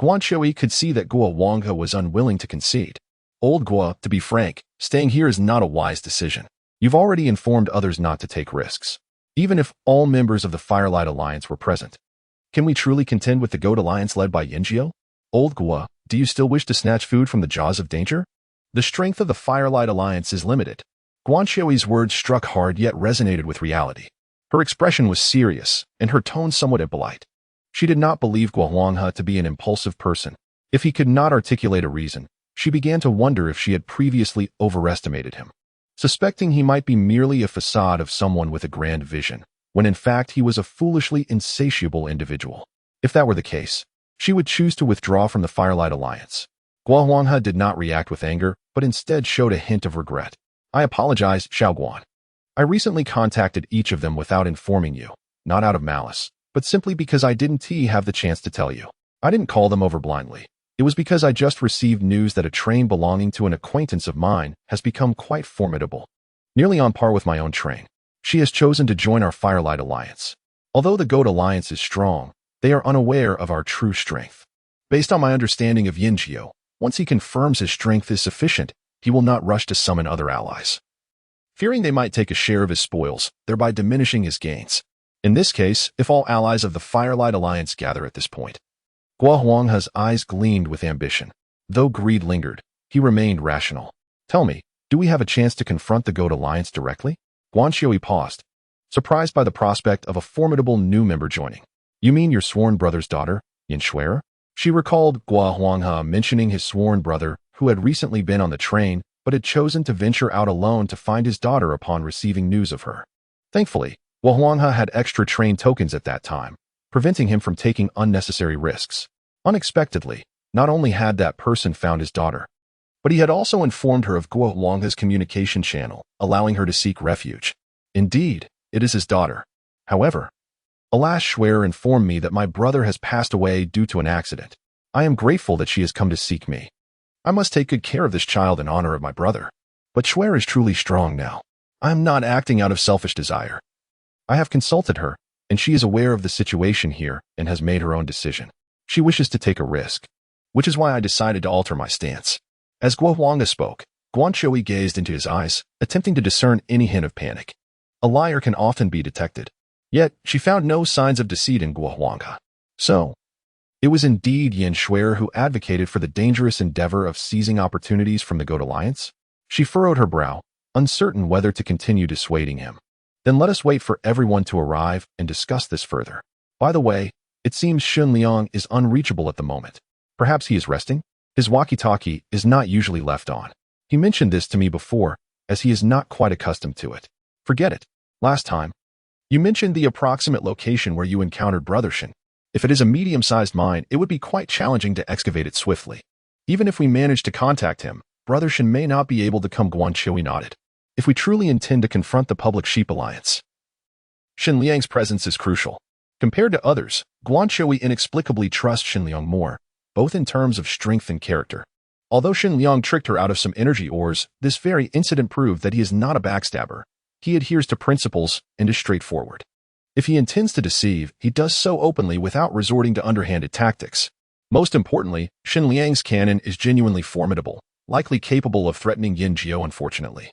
Guan Xiui could see that Guo Huanghe was unwilling to concede. Old Guo, to be frank, staying here is not a wise decision. You've already informed others not to take risks, even if all members of the Firelight Alliance were present. Can we truly contend with the Goat Alliance led by Yinjiu? Old Guo, do you still wish to snatch food from the jaws of danger? The strength of the Firelight Alliance is limited. Guan Xiui's words struck hard yet resonated with reality. Her expression was serious, and her tone somewhat impolite. She did not believe Guo Huanghe to be an impulsive person. If he could not articulate a reason, she began to wonder if she had previously overestimated him, suspecting he might be merely a facade of someone with a grand vision, when in fact he was a foolishly insatiable individual. If that were the case, she would choose to withdraw from the Firelight Alliance. Guo Huanghe did not react with anger, but instead showed a hint of regret. I apologize, Xiaoguan. I recently contacted each of them without informing you, not out of malice, but simply because I didn't have the chance to tell you. I didn't call them over blindly. It was because I just received news that a train belonging to an acquaintance of mine has become quite formidable, nearly on par with my own train. She has chosen to join our Firelight Alliance. Although the Goat Alliance is strong, they are unaware of our true strength. Based on my understanding of Yinjiu, once he confirms his strength is sufficient, he will not rush to summon other allies, fearing they might take a share of his spoils, thereby diminishing his gains. In this case, if all allies of the Firelight Alliance gather at this point. Guo Huanghe's eyes gleamed with ambition. Though greed lingered, he remained rational. Tell me, do we have a chance to confront the Goat Alliance directly? Guan Xiui paused, surprised by the prospect of a formidable new member joining. You mean your sworn brother's daughter, Yin Shuer? She recalled Guo Huanghe mentioning his sworn brother, who had recently been on the train, but had chosen to venture out alone to find his daughter upon receiving news of her. Thankfully, Guo Huanghe had extra train tokens at that time, preventing him from taking unnecessary risks. Unexpectedly, not only had that person found his daughter, but he had also informed her of Guo Huanghe's communication channel, allowing her to seek refuge. Indeed, it is his daughter. However, alas, Shuer informed me that my brother has passed away due to an accident. I am grateful that she has come to seek me. I must take good care of this child in honor of my brother. But Shuer is truly strong now. I am not acting out of selfish desire. I have consulted her, and she is aware of the situation here and has made her own decision. She wishes to take a risk, which is why I decided to alter my stance. As Guo Huanghe spoke, Guan Xiui gazed into his eyes, attempting to discern any hint of panic. A liar can often be detected. Yet, she found no signs of deceit in Guo Huanghe. So, it was indeed Yin Shuer who advocated for the dangerous endeavor of seizing opportunities from the Goat Alliance? She furrowed her brow, uncertain whether to continue dissuading him. Then let us wait for everyone to arrive and discuss this further. By the way, it seems Shen Liang is unreachable at the moment. Perhaps he is resting? His walkie-talkie is not usually left on. He mentioned this to me before, as he is not quite accustomed to it. Forget it. Last time, you mentioned the approximate location where you encountered Brother Shen. If it is a medium-sized mine, it would be quite challenging to excavate it swiftly. Even if we manage to contact him, Brother Shen may not be able to come. Guan Xiui nodded. If we truly intend to confront the Public Sheep Alliance, Shen Liang's presence is crucial. Compared to others, Guan Xiui inexplicably trusts Shen Liang more, both in terms of strength and character. Although Shen Liang tricked her out of some energy ores, this very incident proved that he is not a backstabber. He adheres to principles and is straightforward. If he intends to deceive, he does so openly without resorting to underhanded tactics. Most importantly, Shen Liang's cannon is genuinely formidable, likely capable of threatening Yin Jiu. Unfortunately,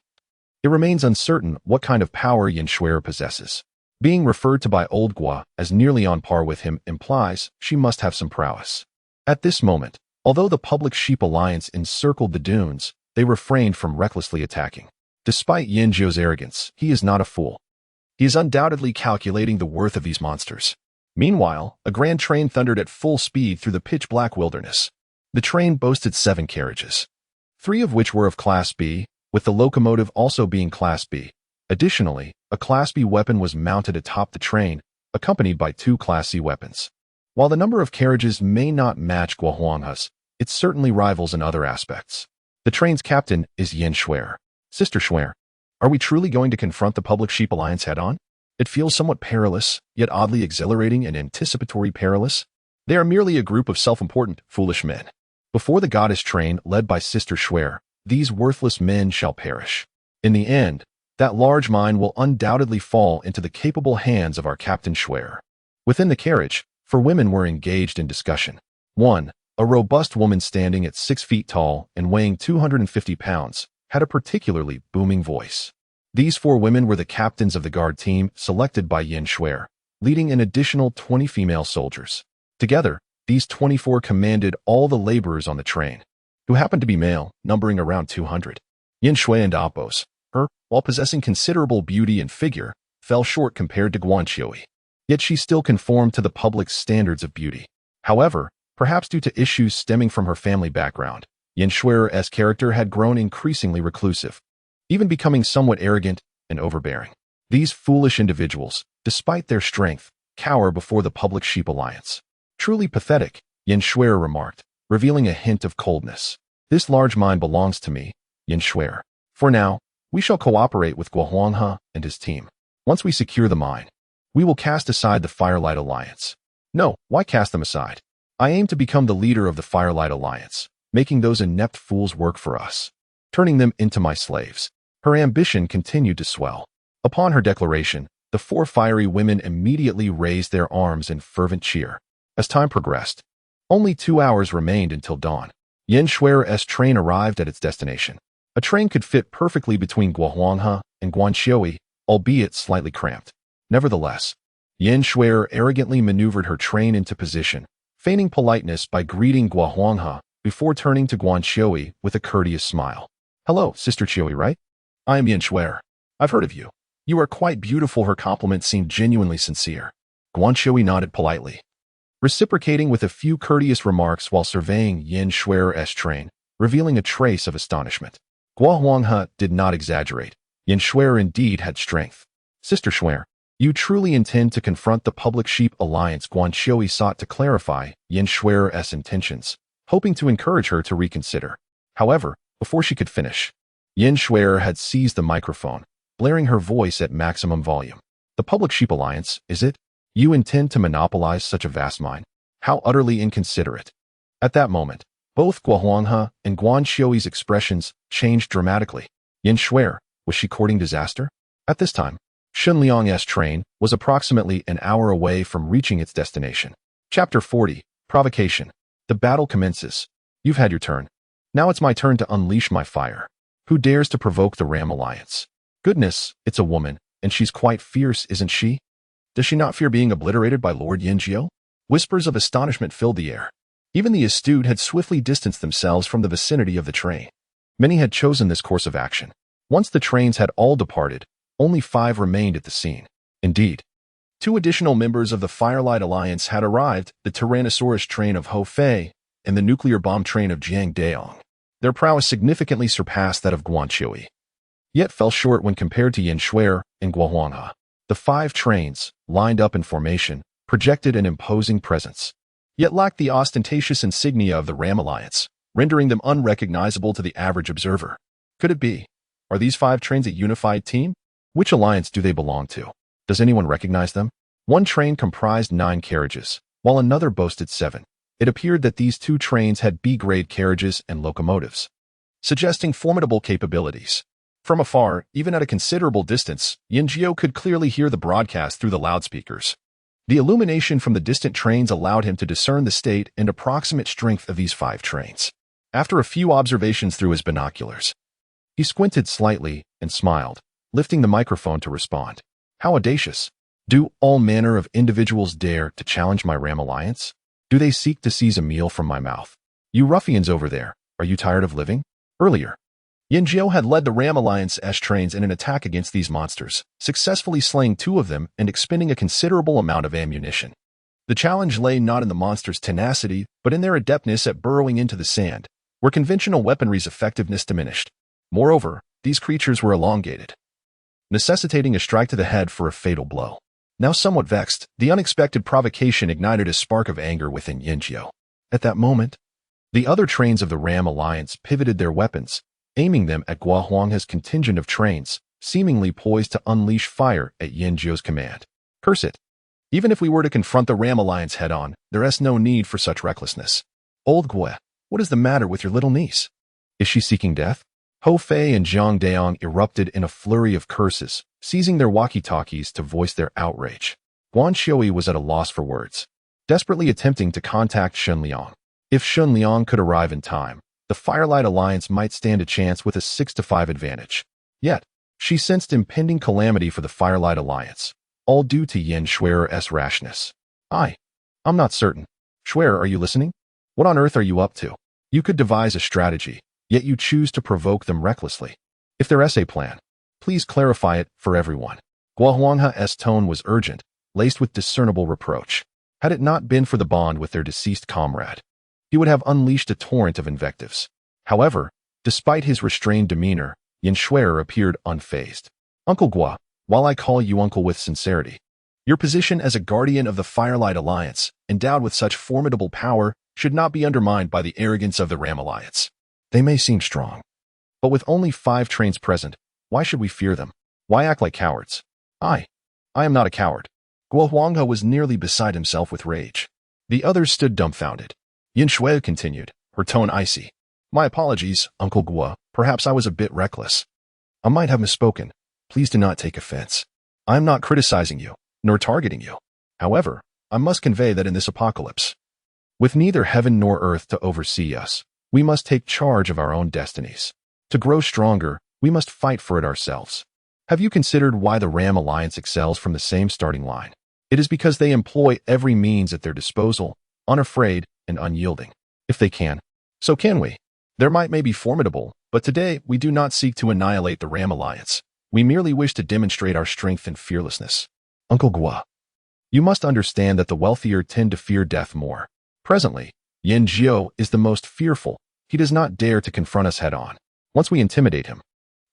it remains uncertain what kind of power Yin Shuer possesses. Being referred to by Old Gua as nearly on par with him implies she must have some prowess. At this moment, although the Public Sheep Alliance encircled the dunes, they refrained from recklessly attacking. Despite Yin Jiu's arrogance, he is not a fool. He is undoubtedly calculating the worth of these monsters. Meanwhile, a grand train thundered at full speed through the pitch-black wilderness. The train boasted 7 carriages, 3 of which were of Class B, with the locomotive also being Class B. Additionally, a Class B weapon was mounted atop the train, accompanied by 2 Class C weapons. While the number of carriages may not match Guo Huanghe's, it certainly rivals in other aspects. The train's captain is Yin Shuer. Sister Shuer, are we truly going to confront the Public Sheep Alliance head-on? It feels somewhat perilous, yet oddly exhilarating and anticipatory perilous. They are merely a group of self-important, foolish men. Before the goddess train led by Sister Shuer, these worthless men shall perish. In the end, that large mine will undoubtedly fall into the capable hands of our Captain Shuer. Within the carriage, 4 women were engaged in discussion. 1, a robust woman standing at 6 feet tall and weighing 250 pounds, had a particularly booming voice. These 4 women were the captains of the guard team selected by Yin Shuer, leading an additional 20 female soldiers. Together, these 24 commanded all the laborers on the train. who happened to be male, numbering around 200. Yin Shui and Apos, her, while possessing considerable beauty and figure, fell short compared to Guanqiu. Yet she still conformed to the public's standards of beauty. However, perhaps due to issues stemming from her family background, Yin Shui's character had grown increasingly reclusive, even becoming somewhat arrogant and overbearing. These foolish individuals, despite their strength, cower before the public sheep alliance. Truly pathetic, Yin Shui remarked, revealing a hint of coldness. This large mine belongs to me, Yin Shui. For now, we shall cooperate with Guohuanghe and his team. Once we secure the mine, we will cast aside the Firelight Alliance. No, why cast them aside? I aim to become the leader of the Firelight Alliance, making those inept fools work for us, turning them into my slaves. Her ambition continued to swell. Upon her declaration, the four fiery women immediately raised their arms in fervent cheer. As time progressed, only 2 hours remained until dawn. Yin Shui's train arrived at its destination. A train could fit perfectly between Guohuanghe and Guanqiu, albeit slightly cramped. Nevertheless, Yin Shui arrogantly maneuvered her train into position, feigning politeness by greeting Guohuanghe before turning to Guanqiu with a courteous smile. Hello, Sister Qiu, right? I am Yin Shui. I've heard of you. You are quite beautiful. Her compliment seemed genuinely sincere. Guanqiu nodded politely, reciprocating with a few courteous remarks while surveying Yin Shui's train, revealing a trace of astonishment. Guohuanghe did not exaggerate. Yin Shui indeed had strength. Sister Shui, you truly intend to confront the public sheep alliance? Guanqiu sought to clarify Yin Shui's intentions, hoping to encourage her to reconsider. However, before she could finish, Yin Shui had seized the microphone, blaring her voice at maximum volume. The public sheep alliance, is it? You intend to monopolize such a vast mine? How utterly inconsiderate. At that moment, both Guohuanghe and Guanqiu's expressions changed dramatically. Yin Shui, was she courting disaster? At this time, Shen Liang's train was approximately an hour away from reaching its destination. Chapter 40, Provocation. The battle commences. You've had your turn. Now it's my turn to unleash my fire. Who dares to provoke the Ram Alliance? Goodness, it's a woman, and she's quite fierce, isn't she? Does she not fear being obliterated by Lord Yin Jiao? Whispers of astonishment filled the air. Even the astute had swiftly distanced themselves from the vicinity of the train. Many had chosen this course of action. Once the trains had all departed, only 5 remained at the scene. Indeed, 2 additional members of the Firelight Alliance had arrived, the Tyrannosaurus train of Ho Fei and the nuclear bomb train of Jiang Daong. Their prowess significantly surpassed that of Guanqiu, yet fell short when compared to Yin Shui and Guohuanghe. The 5 trains, lined up in formation, projected an imposing presence, yet lacked the ostentatious insignia of the Ram Alliance, rendering them unrecognizable to the average observer. Could it be? Are these 5 trains a unified team? Which alliance do they belong to? Does anyone recognize them? One train comprised 9 carriages, while another boasted 7. It appeared that these 2 trains had B-grade carriages and locomotives, suggesting formidable capabilities. From afar, even at a considerable distance, Yin Jiao could clearly hear the broadcast through the loudspeakers. The illumination from the distant trains allowed him to discern the state and approximate strength of these 5 trains. After a few observations through his binoculars, he squinted slightly and smiled, lifting the microphone to respond. How audacious! Do all manner of individuals dare to challenge my Ram Alliance? Do they seek to seize a meal from my mouth? You ruffians over there, are you tired of living? Earlier, Yin Jiao had led the Ram Alliance's trains in an attack against these monsters, successfully slaying 2 of them and expending a considerable amount of ammunition. The challenge lay not in the monsters' tenacity, but in their adeptness at burrowing into the sand, where conventional weaponry's effectiveness diminished. Moreover, these creatures were elongated, necessitating a strike to the head for a fatal blow. Now somewhat vexed, the unexpected provocation ignited a spark of anger within Yin Jiao. At that moment, the other trains of the Ram Alliance pivoted their weapons, aiming them at Guohuanghe's contingent of trains, seemingly poised to unleash fire at Yin Jiao's command. Curse it! Even if we were to confront the Ram Alliance head-on, there's no need for such recklessness. Old Gue, what is the matter with your little niece? Is she seeking death? Ho Fei and Jiang Daong erupted in a flurry of curses, seizing their walkie-talkies to voice their outrage. Guanqiu was at a loss for words, desperately attempting to contact Shen Liang. If Shen Liang could arrive in time, the Firelight Alliance might stand a chance with a 6-5 advantage. Yet, she sensed impending calamity for the Firelight Alliance, all due to Yin Shui's rashness. I'm not certain. Shui, are you listening? What on earth are you up to? You could devise a strategy, yet you choose to provoke them recklessly. If their essay plan, please clarify it for everyone. Guo Huanghe's tone was urgent, laced with discernible reproach. Had it not been for the bond with their deceased comrade, he would have unleashed a torrent of invectives. However, despite his restrained demeanor, Yin Shuer appeared unfazed. Uncle Guo, while I call you uncle with sincerity, your position as a guardian of the Firelight Alliance, endowed with such formidable power, should not be undermined by the arrogance of the Ram Alliance. They may seem strong, but with only 5 trains present, why should we fear them? Why act like cowards? I am not a coward. Guo Huanghe was nearly beside himself with rage. The others stood dumbfounded. Yin Shuer continued, her tone icy. My apologies, Uncle Guo. Perhaps I was a bit reckless. I might have misspoken. Please do not take offense. I am not criticizing you, nor targeting you. However, I must convey that in this apocalypse, with neither heaven nor earth to oversee us, we must take charge of our own destinies. To grow stronger, we must fight for it ourselves. Have you considered why the Ram Alliance excels from the same starting line? It is because they employ every means at their disposal, unafraid and unyielding. If they can, so can we. Their might may be formidable, but today we do not seek to annihilate the Ram Alliance. We merely wish to demonstrate our strength and fearlessness. Uncle Guo, you must understand that the wealthier tend to fear death more. Presently, Yin Jiao is the most fearful. He does not dare to confront us head-on. Once we intimidate him,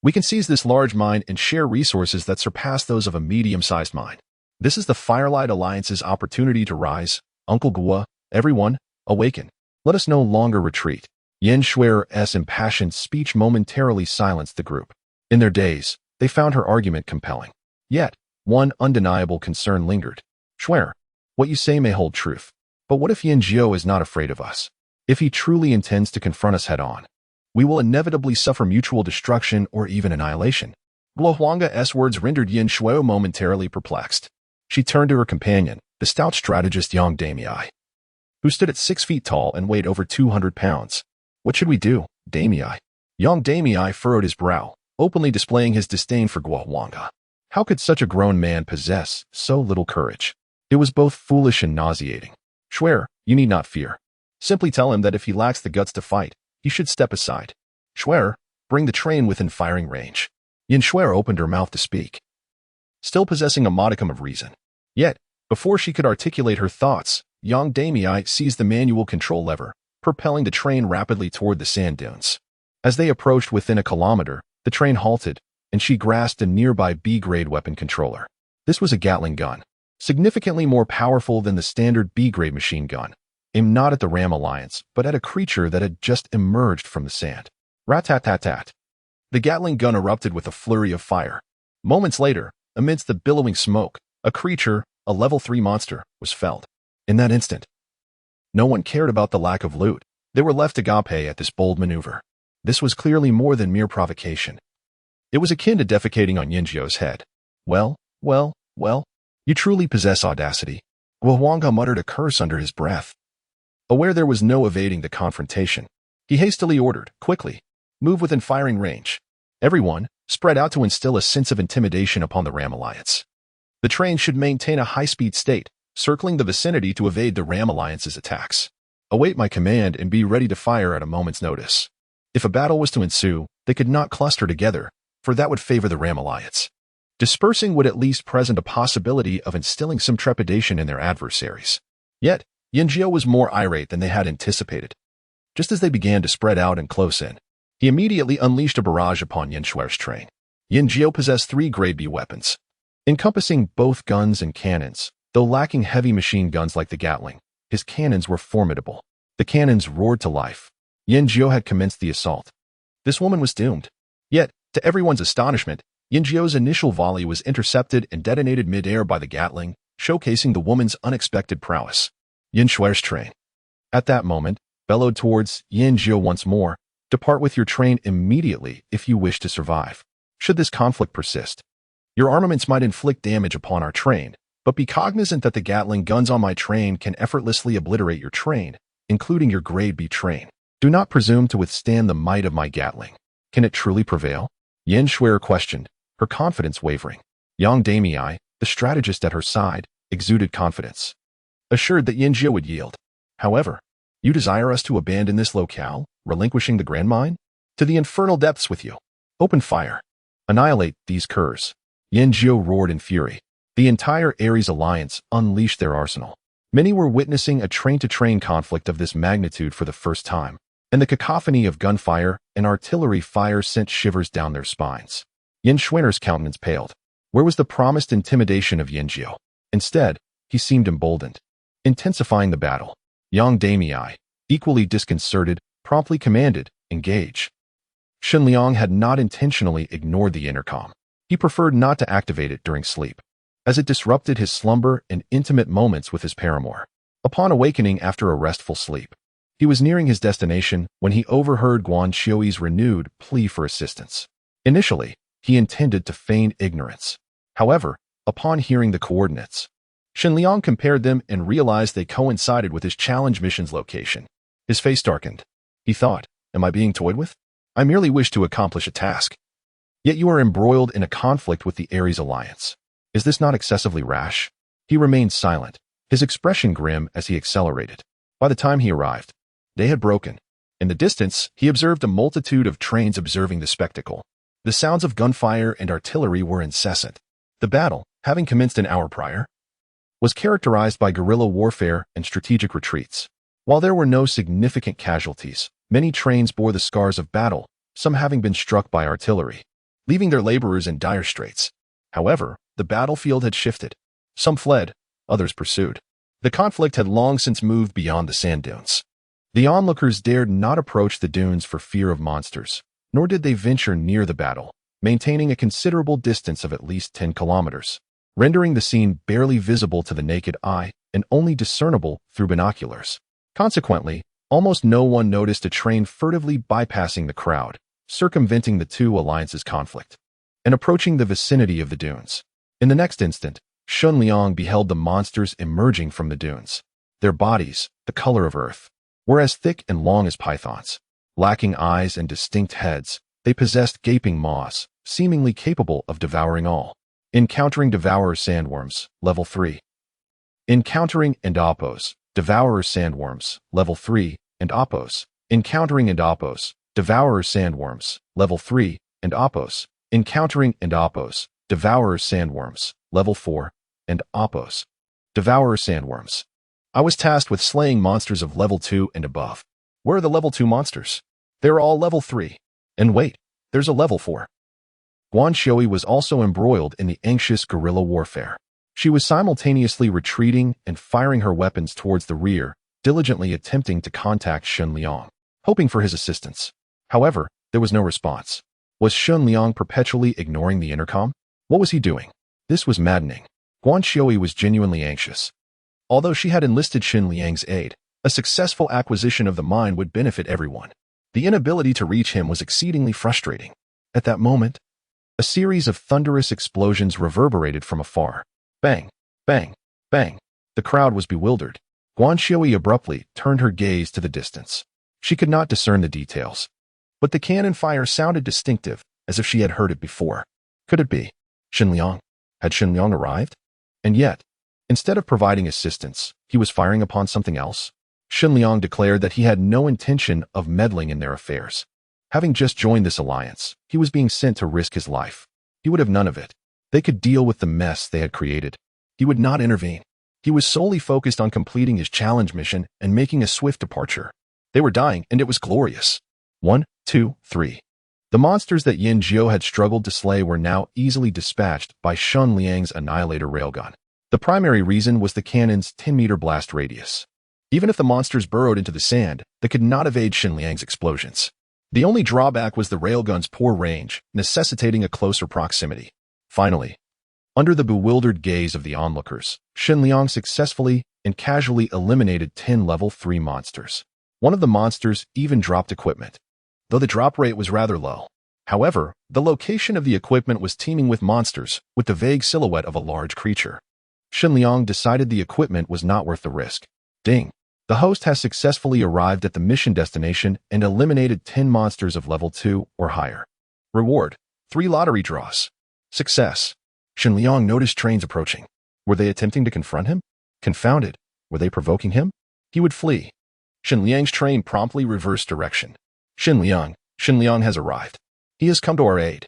we can seize this large mine and share resources that surpass those of a medium-sized mine. This is the Firelight Alliance's opportunity to rise. Uncle Guo, everyone, awaken. Let us no longer retreat. Yin Shuer's impassioned speech momentarily silenced the group. In their daze, they found her argument compelling. Yet, one undeniable concern lingered. Shuer, what you say may hold truth. But what if Yin Jiao is not afraid of us? If he truly intends to confront us head-on, we will inevitably suffer mutual destruction or even annihilation. Guo Huanghe's words rendered Yin Shuo momentarily perplexed. She turned to her companion, the stout strategist Yang Damei, who stood at 6 feet tall and weighed over 200 pounds. What should we do, Damei? Yang Damei furrowed his brow, openly displaying his disdain for Guo Huanghe. How could such a grown man possess so little courage? It was both foolish and nauseating. Shuer, you need not fear. Simply tell him that if he lacks the guts to fight, he should step aside. Shuer, bring the train within firing range. Yin Shuer opened her mouth to speak, still possessing a modicum of reason. Yet, before she could articulate her thoughts, Yang Damei seized the manual control lever, propelling the train rapidly toward the sand dunes. As they approached within a kilometer, the train halted, and she grasped a nearby B-grade weapon controller. This was a Gatling gun, significantly more powerful than the standard B-grade machine gun, aimed not at the Ram Alliance, but at a creature that had just emerged from the sand. Rat-tat-tat-tat. The Gatling gun erupted with a flurry of fire. Moments later, amidst the billowing smoke, a creature, a level 3 monster, was felled. In that instant, no one cared about the lack of loot. They were left agape at this bold maneuver. This was clearly more than mere provocation. It was akin to defecating on Yin Jiao's head. Well, you truly possess audacity. Guo Huanghe muttered a curse under his breath. Aware there was no evading the confrontation, he hastily ordered, quickly, move within firing range. Everyone, spread out to instill a sense of intimidation upon the Ram Alliance. The train should maintain a high-speed state, circling the vicinity to evade the Ram Alliance's attacks. Await my command and be ready to fire at a moment's notice. If a battle was to ensue, they could not cluster together, for that would favor the Ram Alliance. Dispersing would at least present a possibility of instilling some trepidation in their adversaries. Yet, Yin Jiao was more irate than they had anticipated. Just as they began to spread out and close in, he immediately unleashed a barrage upon Yin Shuer's train. Yin Jiao possessed 3 grade B weapons, encompassing both guns and cannons. Though lacking heavy machine guns like the Gatling, his cannons were formidable. The cannons roared to life. Yin Jiao had commenced the assault. This woman was doomed. Yet, to everyone's astonishment, Yin Jiao's initial volley was intercepted and detonated mid-air by the Gatling, showcasing the woman's unexpected prowess. Yin Shuer's train, at that moment, bellowed towards Yin Jiao once more, depart with your train immediately if you wish to survive. Should this conflict persist, your armaments might inflict damage upon our train, but be cognizant that the Gatling guns on my train can effortlessly obliterate your train, including your grade B train. Do not presume to withstand the might of my Gatling. Can it truly prevail? Yin Shuer questioned, her confidence wavering. Yang Damei, the strategist at her side, exuded confidence, assured that Yin Jiao would yield. However, You desire us to abandon this locale, relinquishing the Grand Mine? To the infernal depths with you. Open fire. Annihilate these curs. Yen Jiu roared in fury. The entire Ares alliance unleashed their arsenal. Many were witnessing a train-to-train conflict of this magnitude for the first time, and the cacophony of gunfire and artillery fire sent shivers down their spines. Yen Schwinner's countenance paled. Where was the promised intimidation of Yen Jiu? Instead, he seemed emboldened. Intensifying the battle. Yang Damei, equally disconcerted, promptly commanded, engage. Shen Liang had not intentionally ignored the intercom. He preferred not to activate it during sleep, as it disrupted his slumber and intimate moments with his paramour. Upon awakening after a restful sleep, he was nearing his destination when he overheard Guan Xiui's renewed plea for assistance. Initially, he intended to feign ignorance. However, upon hearing the coordinates, Shen Liang compared them and realized they coincided with his challenge mission's location. His face darkened. He thought, am I being toyed with? I merely wish to accomplish a task. Yet you are embroiled in a conflict with the Ares alliance. Is this not excessively rash? He remained silent, his expression grim as he accelerated. By the time he arrived, day had broken. In the distance, he observed a multitude of trains observing the spectacle. The sounds of gunfire and artillery were incessant. The battle, having commenced an hour prior, was characterized by guerrilla warfare and strategic retreats. While there were no significant casualties, many trains bore the scars of battle, some having been struck by artillery, leaving their laborers in dire straits. However, the battlefield had shifted. Some fled, others pursued. The conflict had long since moved beyond the sand dunes. The onlookers dared not approach the dunes for fear of monsters, nor did they venture near the battle, maintaining a considerable distance of at least 10 kilometers, rendering the scene barely visible to the naked eye and only discernible through binoculars. Consequently, almost no one noticed a train furtively bypassing the crowd, circumventing the two alliances' conflict, and approaching the vicinity of the dunes. In the next instant, Shen Liang beheld the monsters emerging from the dunes. Their bodies, the color of earth, were as thick and long as pythons. Lacking eyes and distinct heads, they possessed gaping maws, seemingly capable of devouring all. Encountering devourer sandworms, level 3. Encountering endopos, devourer sandworms, level 3, and opos. Encountering endopos, devourer sandworms, level 3, and opos. Encountering endopos, devourer sandworms, level 4, and opos. Devourer sandworms. I was tasked with slaying monsters of level 2 and above. Where are the level 2 monsters? They're all level 3. And wait, there's a level 4. Guan Xiui was also embroiled in the anxious guerrilla warfare. She was simultaneously retreating and firing her weapons towards the rear, diligently attempting to contact Shen Liang, hoping for his assistance. However, there was no response. Was Shen Liang perpetually ignoring the intercom? What was he doing? This was maddening. Guan Xiui was genuinely anxious. Although she had enlisted Shen Liang's aid, a successful acquisition of the mine would benefit everyone. The inability to reach him was exceedingly frustrating. At that moment, a series of thunderous explosions reverberated from afar. Bang, bang, bang. The crowd was bewildered. Guan Xiui abruptly turned her gaze to the distance. She could not discern the details, but the cannon fire sounded distinctive, as if she had heard it before. Could it be Shen Liang? Had Shen Liang arrived? And yet, instead of providing assistance, he was firing upon something else. Shen Liang declared that he had no intention of meddling in their affairs. Having just joined this alliance, he was being sent to risk his life. He would have none of it. They could deal with the mess they had created. He would not intervene. He was solely focused on completing his challenge mission and making a swift departure. They were dying, and it was glorious. 1, 2, 3. The monsters that Yen Jiu had struggled to slay were now easily dispatched by Shen Liang's Annihilator railgun. The primary reason was the cannon's 10-meter blast radius. Even if the monsters burrowed into the sand, they could not evade Shen Liang's explosions. The only drawback was the railgun's poor range, necessitating a closer proximity. Finally, under the bewildered gaze of the onlookers, Shen Liang successfully and casually eliminated 10 level 3 monsters. One of the monsters even dropped equipment, though the drop rate was rather low. However, the location of the equipment was teeming with monsters, with the vague silhouette of a large creature. Shen Liang decided the equipment was not worth the risk. Ding! The host has successfully arrived at the mission destination and eliminated 10 monsters of level 2 or higher. Reward: 3 lottery draws. Success. Shen Liang noticed trains approaching. Were they attempting to confront him? Confounded. Were they provoking him? He would flee. Shen Liang's train promptly reversed direction. Shen Liang has arrived. He has come to our aid.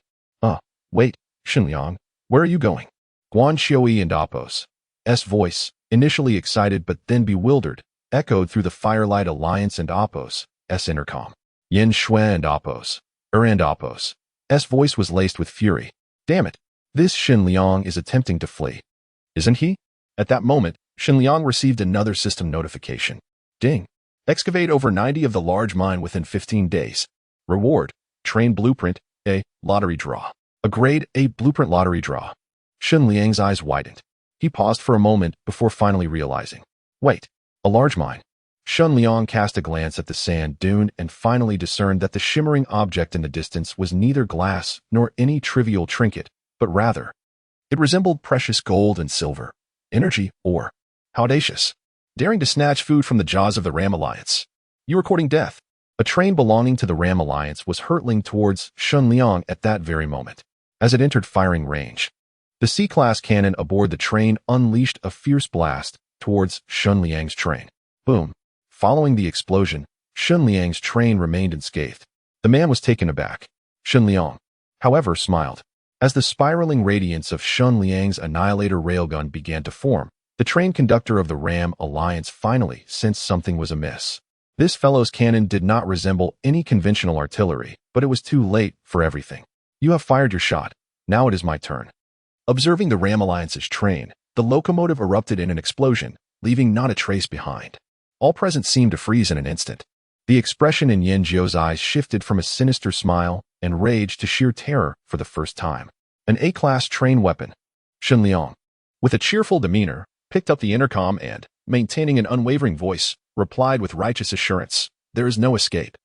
Wait, Shen Liang, where are you going? Guan Xiui and Apos' voice, initially excited but then bewildered, echoed through the Firelight Alliance and Apos' intercom. Yin Shui and Apos' voice was laced with fury. Damn it, this Shen Liang is attempting to flee. Isn't he? At that moment, Shen Liang received another system notification. Ding. Excavate over 90 of the large mine within 15 days. Reward. Train blueprint, A, lottery draw. A grade A blueprint lottery draw. Shen Liang's eyes widened. He paused for a moment before finally realizing. Wait, a large mine. Shen Liang cast a glance at the sand dune and finally discerned that the shimmering object in the distance was neither glass nor any trivial trinket, but rather, it resembled precious gold and silver, energy, ore. How audacious. Daring to snatch food from the jaws of the Ram Alliance. You were courting death. A train belonging to the Ram Alliance was hurtling towards Shen Liang at that very moment. As it entered firing range, the C-class cannon aboard the train unleashed a fierce blast towards Shen Liang's train. Boom. Following the explosion, Shen Liang's train remained unscathed. The man was taken aback. Shen Liang, however, smiled. As the spiraling radiance of Shen Liang's annihilator railgun began to form, the train conductor of the Ram Alliance finally sensed something was amiss. This fellow's cannon did not resemble any conventional artillery, but it was too late for everything. You have fired your shot. Now it is my turn. Observing the Ram Alliance's train, the locomotive erupted in an explosion, leaving not a trace behind. All present seemed to freeze in an instant. The expression in Yin Jiu's eyes shifted from a sinister smile and rage to sheer terror for the first time. An A-class train weapon. Shen Liang, with a cheerful demeanor, picked up the intercom and, maintaining an unwavering voice, replied with righteous assurance, there is no escape.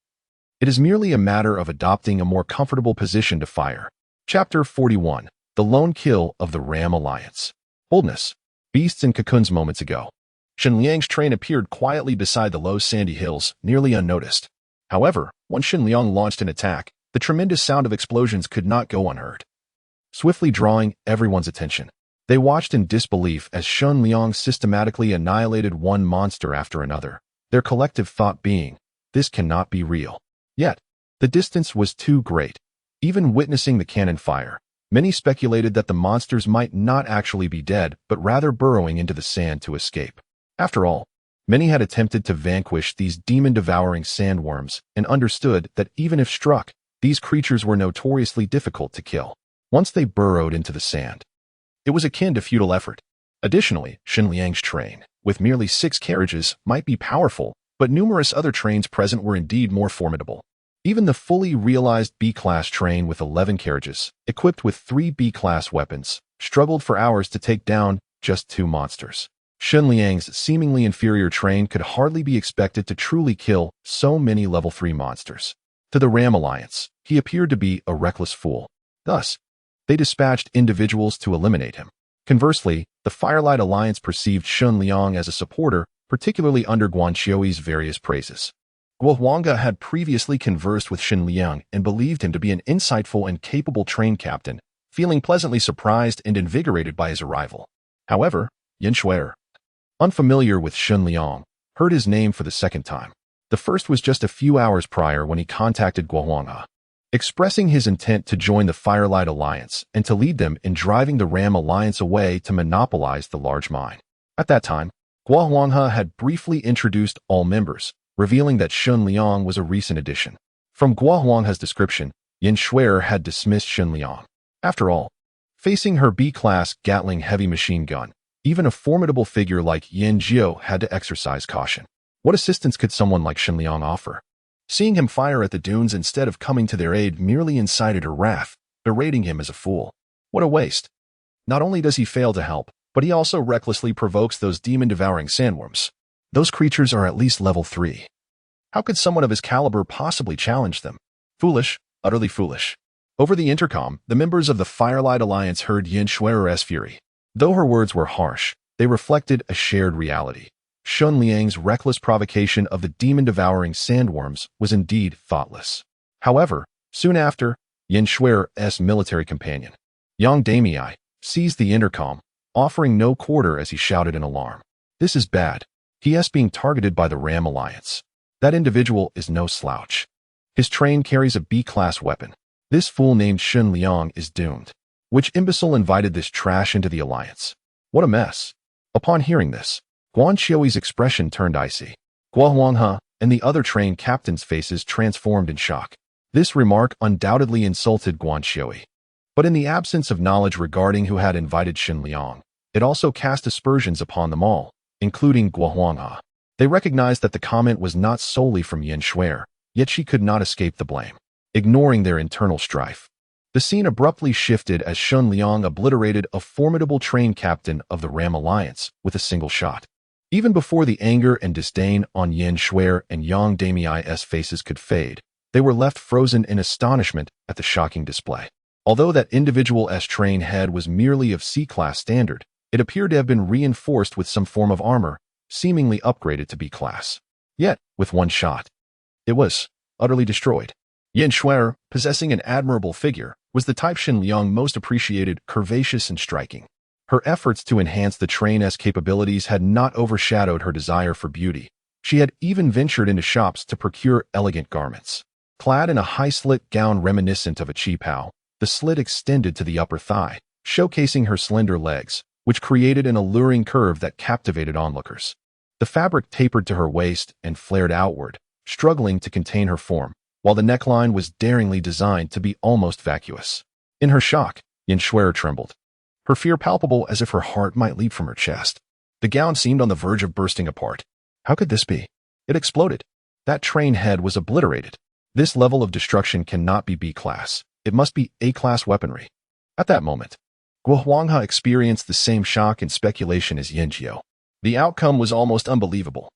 It is merely a matter of adopting a more comfortable position to fire. Chapter 41. The Lone Kill of the Ram Alliance. Boldness. Beasts in cocoons moments ago. Shen Liang's train appeared quietly beside the low sandy hills, nearly unnoticed. However, once Shen Liang launched an attack, the tremendous sound of explosions could not go unheard. Swiftly drawing everyone's attention, they watched in disbelief as Shen Liang systematically annihilated one monster after another, their collective thought being, this cannot be real. Yet, the distance was too great. Even witnessing the cannon fire, many speculated that the monsters might not actually be dead, but rather burrowing into the sand to escape. After all, many had attempted to vanquish these demon-devouring sandworms and understood that even if struck, these creatures were notoriously difficult to kill. Once they burrowed into the sand, it was akin to futile effort. Additionally, Shen Liang's train, with merely 6 carriages, might be powerful, but numerous other trains present were indeed more formidable. Even the fully realized B-class train with 11 carriages, equipped with 3 B-class weapons, struggled for hours to take down just 2 monsters. Shen Liang's seemingly inferior train could hardly be expected to truly kill so many level 3 monsters. To the Ram Alliance, he appeared to be a reckless fool. Thus, they dispatched individuals to eliminate him. Conversely, the Firelight Alliance perceived Shen Liang as a supporter, particularly under Guan Xiui's various praises. Guo Huanga had previously conversed with Shen Liang and believed him to be an insightful and capable train captain, feeling pleasantly surprised and invigorated by his arrival. However, Yin Shui, unfamiliar with Shen Liang, heard his name for the second time. The first was just a few hours prior when he contacted Guo Huanga, expressing his intent to join the Firelight Alliance and to lead them in driving the Ram Alliance away to monopolize the large mine. At that time, Guo Huanga had briefly introduced all members, revealing that Shen Liang was a recent addition. From Guo Huanga's description, Yin Shui had dismissed Shen Liang. After all, facing her B-class Gatling heavy machine gun, even a formidable figure like Yin Jiu had to exercise caution. What assistance could someone like Shen Liang offer? Seeing him fire at the dunes instead of coming to their aid merely incited her wrath, berating him as a fool. What a waste. Not only does he fail to help, but he also recklessly provokes those demon-devouring sandworms. Those creatures are at least level 3. How could someone of his caliber possibly challenge them? Foolish, utterly foolish. Over the intercom, the members of the Firelight Alliance heard Yin Shui's fury. Though her words were harsh, they reflected a shared reality. Shen Liang's reckless provocation of the demon-devouring sandworms was indeed thoughtless. However, soon after, Yin Shui's military companion, Yang Damei, seized the intercom, offering no quarter as he shouted in alarm. This is bad. He is being targeted by the Ram Alliance. That individual is no slouch. His train carries a B-class weapon. This fool named Shen Liang is doomed. Which imbecile invited this trash into the alliance? What a mess. Upon hearing this, Guan Qiui's expression turned icy. Guohuanghe and the other train captains' faces transformed in shock. This remark undoubtedly insulted Guan Qiui. But in the absence of knowledge regarding who had invited Shen Liang, it also cast aspersions upon them all, including Guohuanghe. They recognized that the comment was not solely from Yin Shuer, yet she could not escape the blame. Ignoring their internal strife, the scene abruptly shifted as Shen Liang obliterated a formidable train captain of the Ram Alliance with a single shot. Even before the anger and disdain on Yin Shuer and Yang Dami's faces could fade, they were left frozen in astonishment at the shocking display. Although that individual's train head was merely of C-class standard, it appeared to have been reinforced with some form of armor, seemingly upgraded to B-class. Yet, with one shot, it was utterly destroyed. Yin Shuer, possessing an admirable figure, was the type Shen Liang most appreciated, curvaceous and striking. Her efforts to enhance the train's capabilities had not overshadowed her desire for beauty. She had even ventured into shops to procure elegant garments. Clad in a high-slit gown reminiscent of a qipao, the slit extended to the upper thigh, showcasing her slender legs, which created an alluring curve that captivated onlookers. The fabric tapered to her waist and flared outward, struggling to contain her form, while the neckline was daringly designed to be almost vacuous. In her shock, Yin Shuer trembled, her fear palpable as if her heart might leap from her chest. The gown seemed on the verge of bursting apart. How could this be? It exploded. That train head was obliterated. This level of destruction cannot be B-class. It must be A-class weaponry. At that moment, Guohuanghe experienced the same shock and speculation as Yin Jiao. The outcome was almost unbelievable.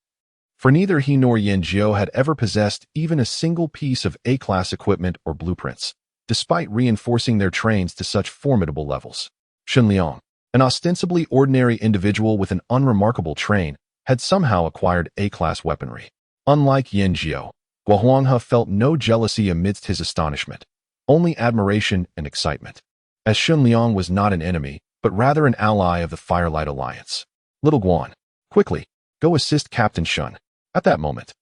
For neither he nor Yin Jiao had ever possessed even a single piece of A-class equipment or blueprints, despite reinforcing their trains to such formidable levels. Shen Liang, an ostensibly ordinary individual with an unremarkable train, had somehow acquired A-class weaponry. Unlike Yin Jiao, Guohuanghe felt no jealousy amidst his astonishment, only admiration and excitement. As Shen Liang was not an enemy, but rather an ally of the Firelight Alliance. Little Guan, quickly, go assist Captain Shen. At that moment,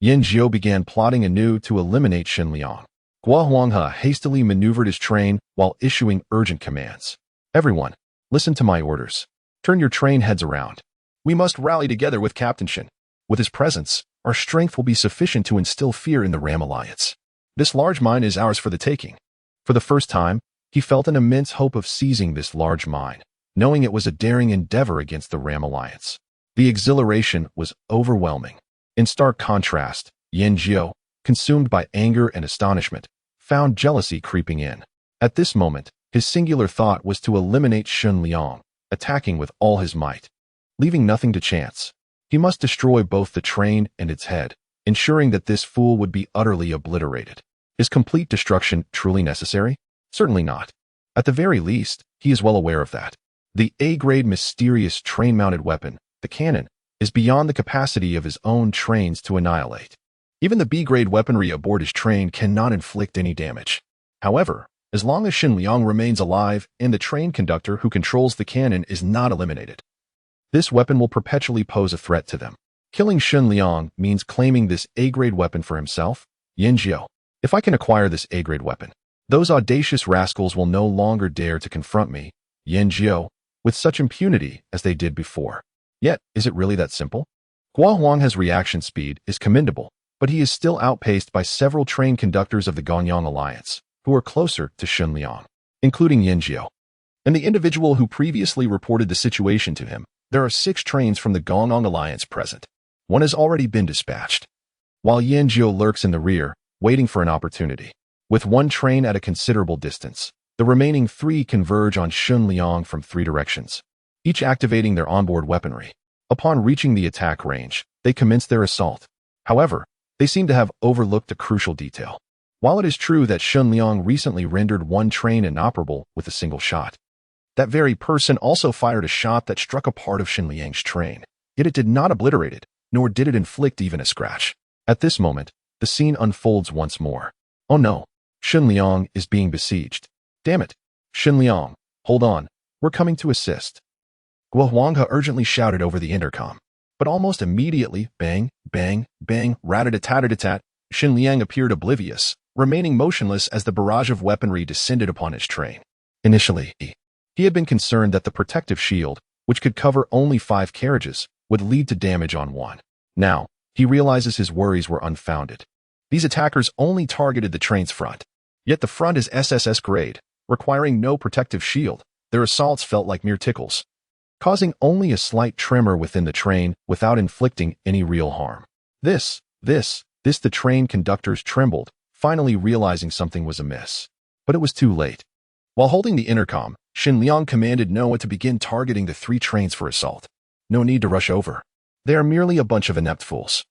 Yin Jiao began plotting anew to eliminate Shen Liang. Guohuanghe hastily maneuvered his train while issuing urgent commands. Everyone, listen to my orders. Turn your train heads around. We must rally together with Captain Shen. With his presence, our strength will be sufficient to instill fear in the Ram Alliance. This large mine is ours for the taking. For the first time, he felt an immense hope of seizing this large mine, knowing it was a daring endeavor against the Ram Alliance. The exhilaration was overwhelming. In stark contrast, Yin Jiao, consumed by anger and astonishment, found jealousy creeping in. At this moment, his singular thought was to eliminate Shen Liang, attacking with all his might. Leaving nothing to chance, he must destroy both the train and its head, ensuring that this fool would be utterly obliterated. Is complete destruction truly necessary? Certainly not. At the very least, he is well aware of that. The A-grade mysterious train-mounted weapon, the cannon, is beyond the capacity of his own trains to annihilate. Even the B-grade weaponry aboard his train cannot inflict any damage. However, as long as Shen Liang remains alive and the train conductor who controls the cannon is not eliminated, this weapon will perpetually pose a threat to them. Killing Shen Liang means claiming this A-grade weapon for himself. Yin Jiao, if I can acquire this A-grade weapon, those audacious rascals will no longer dare to confront me, Yin Jiao, with such impunity as they did before. Yet, is it really that simple? Guohuanghe's reaction speed is commendable, but he is still outpaced by several train conductors of the Gonyang Alliance, who are closer to Shen Liang, including Yin Jiao. And the individual who previously reported the situation to him, there are 6 trains from the Gonyang Alliance present. One has already been dispatched, while Yin Jiao lurks in the rear, waiting for an opportunity. With one train at a considerable distance, the remaining 3 converge on Shen Liang from 3 directions, each activating their onboard weaponry. Upon reaching the attack range, they commence their assault. However, they seem to have overlooked a crucial detail. While it is true that Shen Liang recently rendered one train inoperable with a single shot, that very person also fired a shot that struck a part of Shen Liang's train, yet it did not obliterate it, nor did it inflict even a scratch. At this moment, the scene unfolds once more. Oh no, Shen Liang is being besieged. Damn it, Shen Liang, hold on, we're coming to assist. Guohuanghe urgently shouted over the intercom. But almost immediately, bang, bang, bang, rat-a-tat-tat-tat, Shen Liang appeared oblivious, remaining motionless as the barrage of weaponry descended upon his train. Initially, he had been concerned that the protective shield, which could cover only 5 carriages, would lead to damage on one. Now, he realizes his worries were unfounded. These attackers only targeted the train's front. Yet the front is SSS grade, requiring no protective shield. Their assaults felt like mere tickles, causing only a slight tremor within the train without inflicting any real harm. The train conductors trembled, finally realizing something was amiss. But it was too late. While holding the intercom, Shen Liang commanded Noah to begin targeting the 3 trains for assault. No need to rush over. They are merely a bunch of inept fools.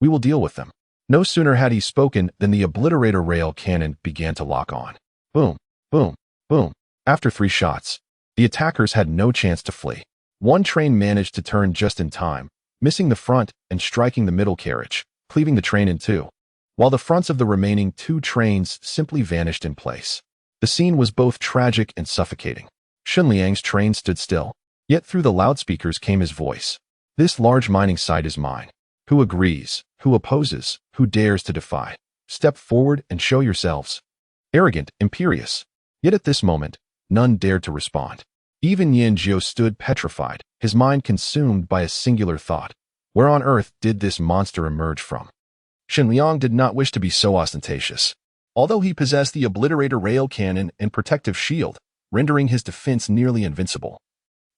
We will deal with them. No sooner had he spoken than the obliterator rail cannon began to lock on. Boom, boom, boom. After 3 shots, the attackers had no chance to flee. One train managed to turn just in time, missing the front and striking the middle carriage, cleaving the train in 2, while the fronts of the remaining 2 trains simply vanished in place. The scene was both tragic and suffocating. Shen Liang's train stood still, yet through the loudspeakers came his voice. This large mining site is mine. Who agrees? Who opposes? Who dares to defy? Step forward and show yourselves. Arrogant, imperious. Yet at this moment, none dared to respond. Even Yin Jiu stood petrified, his mind consumed by a singular thought. Where on earth did this monster emerge from? Shen Liang did not wish to be so ostentatious. Although he possessed the obliterator rail cannon and protective shield, rendering his defense nearly invincible,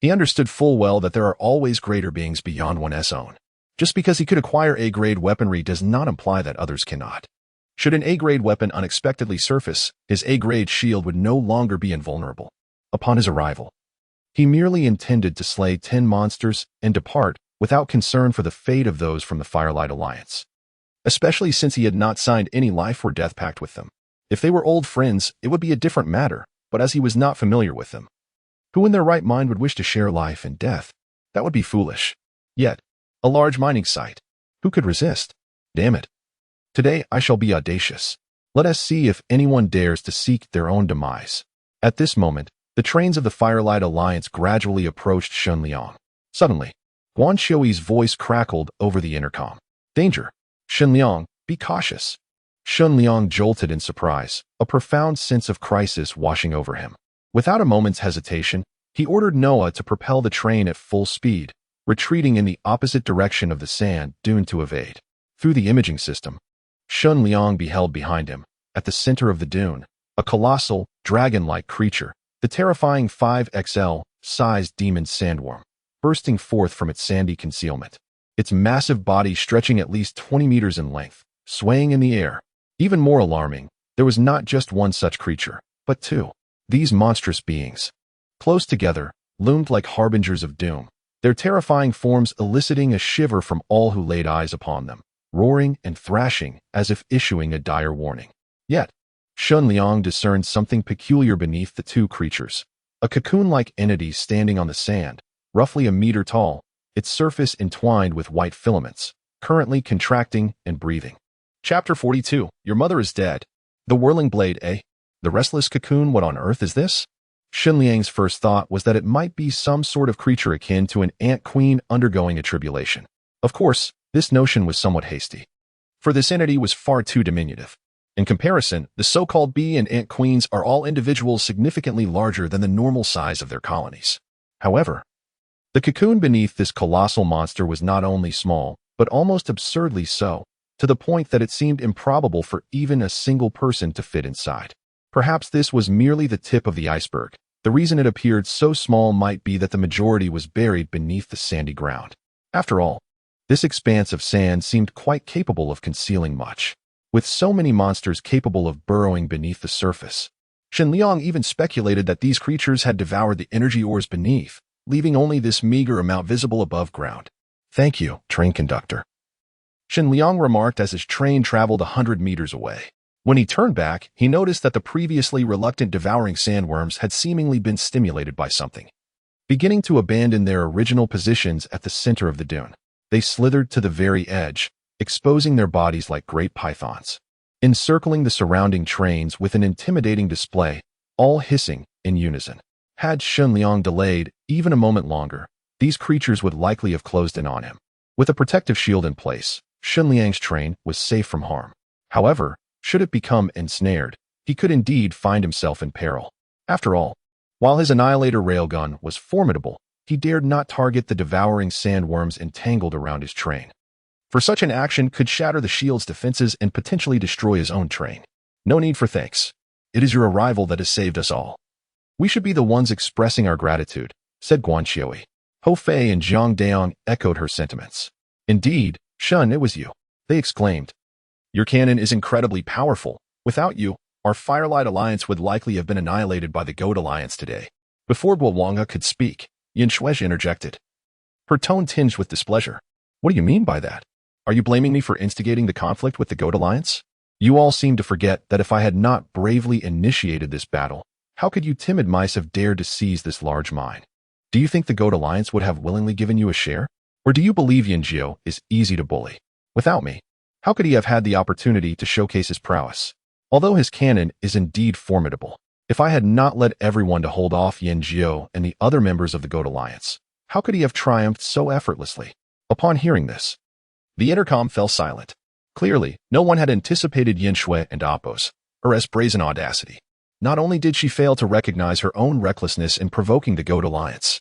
he understood full well that there are always greater beings beyond one's own. Just because he could acquire A-grade weaponry does not imply that others cannot. Should an A-grade weapon unexpectedly surface, his A-grade shield would no longer be invulnerable. Upon his arrival, he merely intended to slay 10 monsters and depart without concern for the fate of those from the Firelight Alliance, especially since he had not signed any life or death pact with them. If they were old friends, it would be a different matter, but as he was not familiar with them, who in their right mind would wish to share life and death? That would be foolish. Yet, a large mining site. Who could resist? Damn it. Today I shall be audacious. Let us see if anyone dares to seek their own demise. At this moment, the trains of the Firelight Alliance gradually approached Shen Liang. Suddenly, Guan Xiui's voice crackled over the intercom. Danger! Shen Liang, be cautious. Shen Liang jolted in surprise, a profound sense of crisis washing over him. Without a moment's hesitation, he ordered Noah to propel the train at full speed, retreating in the opposite direction of the sand dune to evade. Through the imaging system, Shen Liang beheld behind him, at the center of the dune, a colossal, dragon-like creature, the terrifying 5XL-sized demon sandworm, bursting forth from its sandy concealment. Its massive body stretching at least 20 meters in length, swaying in the air. Even more alarming, there was not just one such creature, but 2. These monstrous beings, close together, loomed like harbingers of doom, their terrifying forms eliciting a shiver from all who laid eyes upon them, roaring and thrashing as if issuing a dire warning. Yet, Shen Liang discerned something peculiar beneath the 2 creatures, a cocoon-like entity standing on the sand, roughly a meter tall, its surface entwined with white filaments, currently contracting and breathing. Chapter 42. Your mother is dead. The whirling blade, eh? The restless cocoon, what on earth is this? Shen Liang's first thought was that it might be some sort of creature akin to an ant queen undergoing a tribulation. Of course, this notion was somewhat hasty, for this entity was far too diminutive. In comparison, the so-called bee and ant queens are all individuals significantly larger than the normal size of their colonies. However, the cocoon beneath this colossal monster was not only small, but almost absurdly so, to the point that it seemed improbable for even a single person to fit inside. Perhaps this was merely the tip of the iceberg. The reason it appeared so small might be that the majority was buried beneath the sandy ground. After all, this expanse of sand seemed quite capable of concealing much. With so many monsters capable of burrowing beneath the surface, Shen Liang even speculated that these creatures had devoured the energy ores beneath, leaving only this meager amount visible above ground. Thank you, train conductor, Shen Liang remarked as his train traveled 100 meters away. When he turned back, he noticed that the previously reluctant devouring sandworms had seemingly been stimulated by something. Beginning to abandon their original positions at the center of the dune, they slithered to the very edge, exposing their bodies like great pythons, encircling the surrounding trains with an intimidating display, all hissing in unison. Had Shen Liang delayed even a moment longer, these creatures would likely have closed in on him. With a protective shield in place, Shen Liang's train was safe from harm. However, should it become ensnared, he could indeed find himself in peril. After all, while his annihilator railgun was formidable, he dared not target the devouring sandworms entangled around his train. For such an action could shatter the shield's defenses and potentially destroy his own train. No need for thanks. It is your arrival that has saved us all. We should be the ones expressing our gratitude, said Guanqiui. Ho Fei and Zhang Daong echoed her sentiments. Indeed, Shen, it was you, they exclaimed. Your cannon is incredibly powerful. Without you, our Firelight Alliance would likely have been annihilated by the Goat Alliance today. Before Guowanga could speak, Yin Shuai interjected. Her tone tinged with displeasure. What do you mean by that? Are you blaming me for instigating the conflict with the Goat Alliance? You all seem to forget that if I had not bravely initiated this battle, how could you timid mice have dared to seize this large mine? Do you think the Goat Alliance would have willingly given you a share? Or do you believe Yin Jiao is easy to bully? Without me, how could he have had the opportunity to showcase his prowess? Although his cannon is indeed formidable, if I had not led everyone to hold off Yin Jiao and the other members of the Goat Alliance, how could he have triumphed so effortlessly? Upon hearing this, the intercom fell silent. Clearly, no one had anticipated Yin Shui and Appo's, her brazen audacity. Not only did she fail to recognize her own recklessness in provoking the Goat Alliance,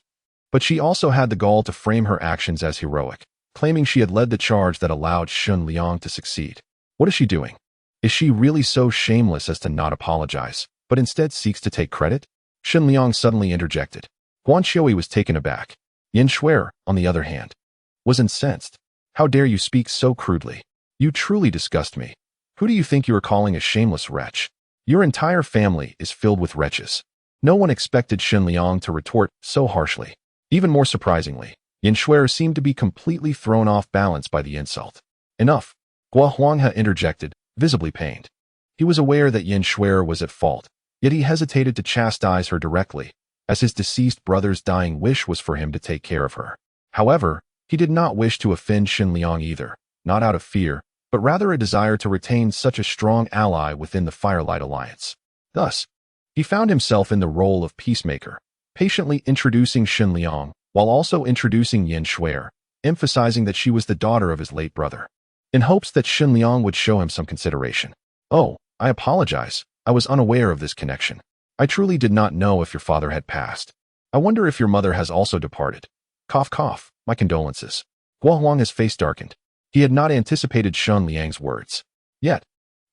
but she also had the gall to frame her actions as heroic, claiming she had led the charge that allowed Shen Liang to succeed. What is she doing? Is she really so shameless as to not apologize, but instead seeks to take credit? Shen Liang suddenly interjected. Guanqiui was taken aback. Yin Shui, on the other hand, was incensed. How dare you speak so crudely? You truly disgust me. Who do you think you are calling a shameless wretch? Your entire family is filled with wretches. No one expected Shen Liang to retort so harshly. Even more surprisingly, Yin Shui seemed to be completely thrown off balance by the insult. Enough, Guohuanghe interjected, visibly pained. He was aware that Yin Shui was at fault, yet he hesitated to chastise her directly, as his deceased brother's dying wish was for him to take care of her. However, he did not wish to offend Shen Liang either, not out of fear, but rather a desire to retain such a strong ally within the Firelight Alliance. Thus, he found himself in the role of peacemaker, patiently introducing Shen Liang, while also introducing Yin Shui, emphasizing that she was the daughter of his late brother, in hopes that Shen Liang would show him some consideration. Oh, I apologize. I was unaware of this connection. I truly did not know if your father had passed. I wonder if your mother has also departed. Cough, cough. My condolences. Guohuang's face darkened. He had not anticipated Shen Liang's words. Yet,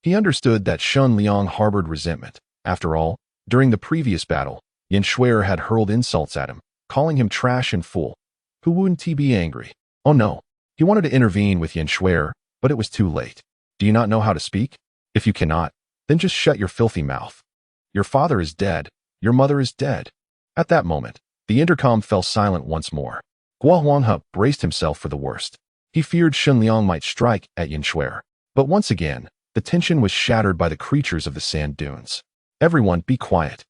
he understood that Shen Liang harbored resentment. After all, during the previous battle, Yin Shui had hurled insults at him, calling him trash and fool. Who wouldn't he be angry? Oh no. He wanted to intervene with Yin Shui, but it was too late. Do you not know how to speak? If you cannot, then just shut your filthy mouth. Your father is dead. Your mother is dead. At that moment, the intercom fell silent once more. Guohuanghe braced himself for the worst. He feared Shen Liang might strike at Yin Shui. But once again, the tension was shattered by the creatures of the sand dunes. Everyone, be quiet.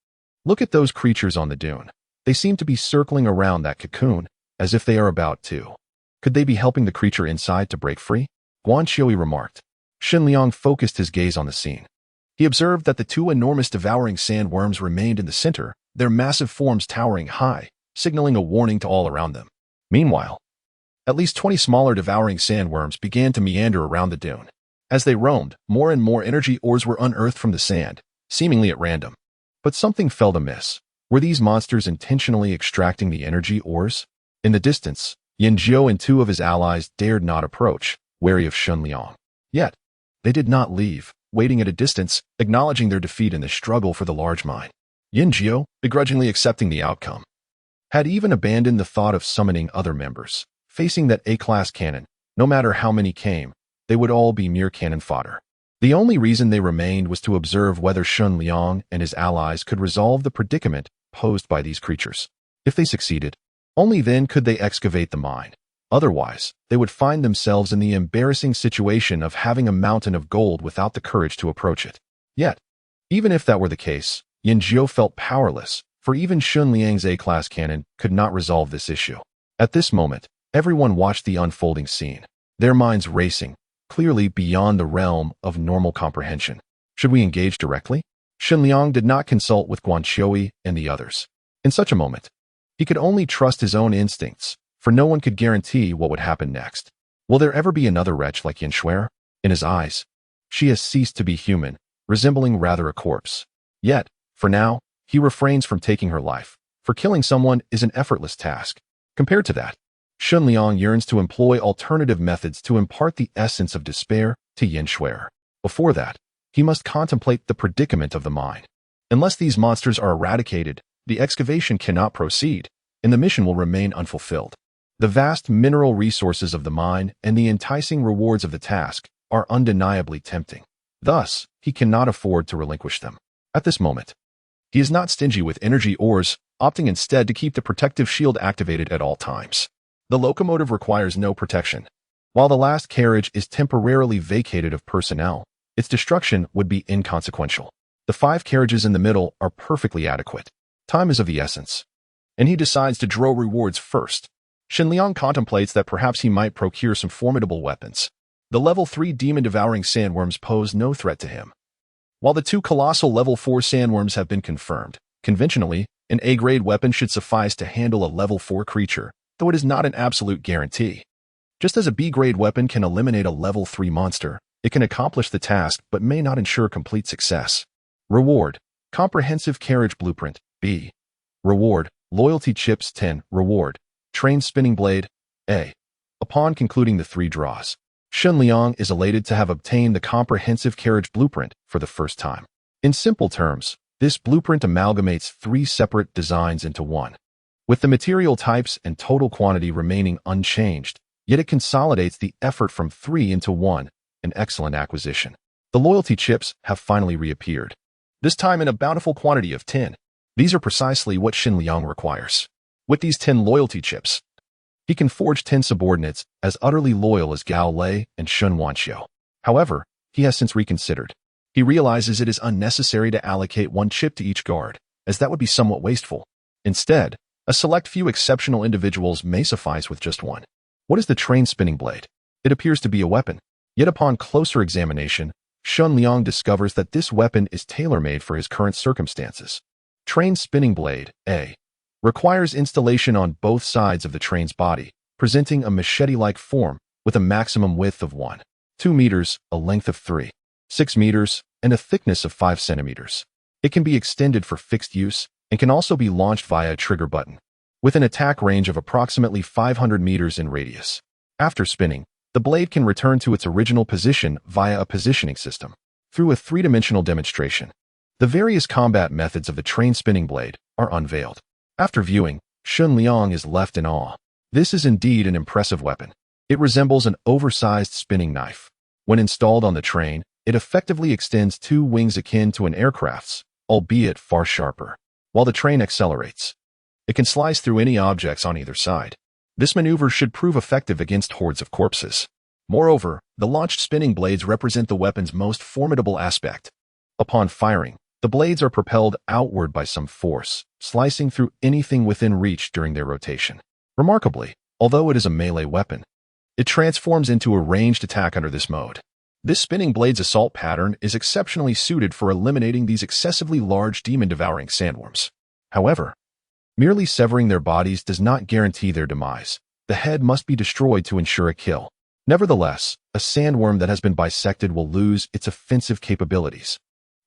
Look at those creatures on the dune. They seem to be circling around that cocoon, as if they are about to. Could they be helping the creature inside to break free? Guanqiui remarked. Shen Liang focused his gaze on the scene. He observed that the two enormous devouring sandworms remained in the center, their massive forms towering high, signaling a warning to all around them. Meanwhile, at least 20 smaller devouring sandworms began to meander around the dune. As they roamed, more and more energy ores were unearthed from the sand, seemingly at random. But something felt amiss. Were these monsters intentionally extracting the energy ores? In the distance, Yin Jiao and two of his allies dared not approach, wary of Shen Liang. Yet, they did not leave, waiting at a distance, acknowledging their defeat in the struggle for the large mine. Yin Jiao, begrudgingly accepting the outcome, had even abandoned the thought of summoning other members. Facing that A-class cannon, no matter how many came, they would all be mere cannon fodder. The only reason they remained was to observe whether Shen Liang and his allies could resolve the predicament posed by these creatures. If they succeeded, only then could they excavate the mine. Otherwise, they would find themselves in the embarrassing situation of having a mountain of gold without the courage to approach it. Yet, even if that were the case, Yin Jiao felt powerless, for even Shen Liang's A-class cannon could not resolve this issue. At this moment, everyone watched the unfolding scene, their minds racing, clearly beyond the realm of normal comprehension. Should we engage directly? Shen Liang did not consult with Guanqiui and the others. In such a moment, he could only trust his own instincts, for no one could guarantee what would happen next. Will there ever be another wretch like Yin Shuer? In his eyes, she has ceased to be human, resembling rather a corpse. Yet, for now, he refrains from taking her life, for killing someone is an effortless task. Compared to that, Shen Liang yearns to employ alternative methods to impart the essence of despair to Yin Shuer. Before that, he must contemplate the predicament of the mine. Unless these monsters are eradicated, the excavation cannot proceed, and the mission will remain unfulfilled. The vast mineral resources of the mine and the enticing rewards of the task are undeniably tempting. Thus, he cannot afford to relinquish them. At this moment, he is not stingy with energy ores, opting instead to keep the protective shield activated at all times. The locomotive requires no protection. While the last carriage is temporarily vacated of personnel, its destruction would be inconsequential. The 5 carriages in the middle are perfectly adequate. Time is of the essence, and he decides to draw rewards first. Shen Liang contemplates that perhaps he might procure some formidable weapons. The level 3 demon-devouring sandworms pose no threat to him, while the 2 colossal level 4 sandworms have been confirmed. Conventionally, an A-grade weapon should suffice to handle a level 4 creature, though it is not an absolute guarantee. Just as a B-grade weapon can eliminate a level 3 monster, it can accomplish the task but may not ensure complete success. Reward: Comprehensive Carriage Blueprint, B. Reward: Loyalty Chips 10. Reward: Train Spinning Blade, A. Upon concluding the 3 draws, Shen Liang is elated to have obtained the Comprehensive Carriage Blueprint for the first time. In simple terms, this blueprint amalgamates 3 separate designs into one, with the material types and total quantity remaining unchanged, yet it consolidates the effort from 3 into 1, an excellent acquisition. The loyalty chips have finally reappeared, this time in a bountiful quantity of 10. These are precisely what Shen Liang requires. With these 10 loyalty chips, he can forge 10 subordinates as utterly loyal as Gao Lei and Shun Wanxiu. However, he has since reconsidered. He realizes it is unnecessary to allocate 1 chip to each guard, as that would be somewhat wasteful. Instead, a select few exceptional individuals may suffice with just 1. What is the train spinning blade? It appears to be a weapon. Yet upon closer examination, Shen Liang discovers that this weapon is tailor-made for his current circumstances. Train spinning blade, A. Requires installation on both sides of the train's body, presenting a machete-like form with a maximum width of 1.2 meters, a length of 3.6 meters, and a thickness of 5 centimeters. It can be extended for fixed use and can also be launched via a trigger button, with an attack range of approximately 500 meters in radius. After spinning, the blade can return to its original position via a positioning system. Through a 3-dimensional demonstration, the various combat methods of the train spinning blade are unveiled. After viewing, Shen Liang is left in awe. This is indeed an impressive weapon. It resembles an oversized spinning knife. When installed on the train, it effectively extends 2 wings akin to an aircraft's, albeit far sharper. While the train accelerates, it can slice through any objects on either side. This maneuver should prove effective against hordes of corpses. Moreover, the launched spinning blades represent the weapon's most formidable aspect. Upon firing, the blades are propelled outward by some force, slicing through anything within reach during their rotation. Remarkably, although it is a melee weapon, it transforms into a ranged attack under this mode. This spinning blade's assault pattern is exceptionally suited for eliminating these excessively large demon-devouring sandworms. However, merely severing their bodies does not guarantee their demise. The head must be destroyed to ensure a kill. Nevertheless, a sandworm that has been bisected will lose its offensive capabilities.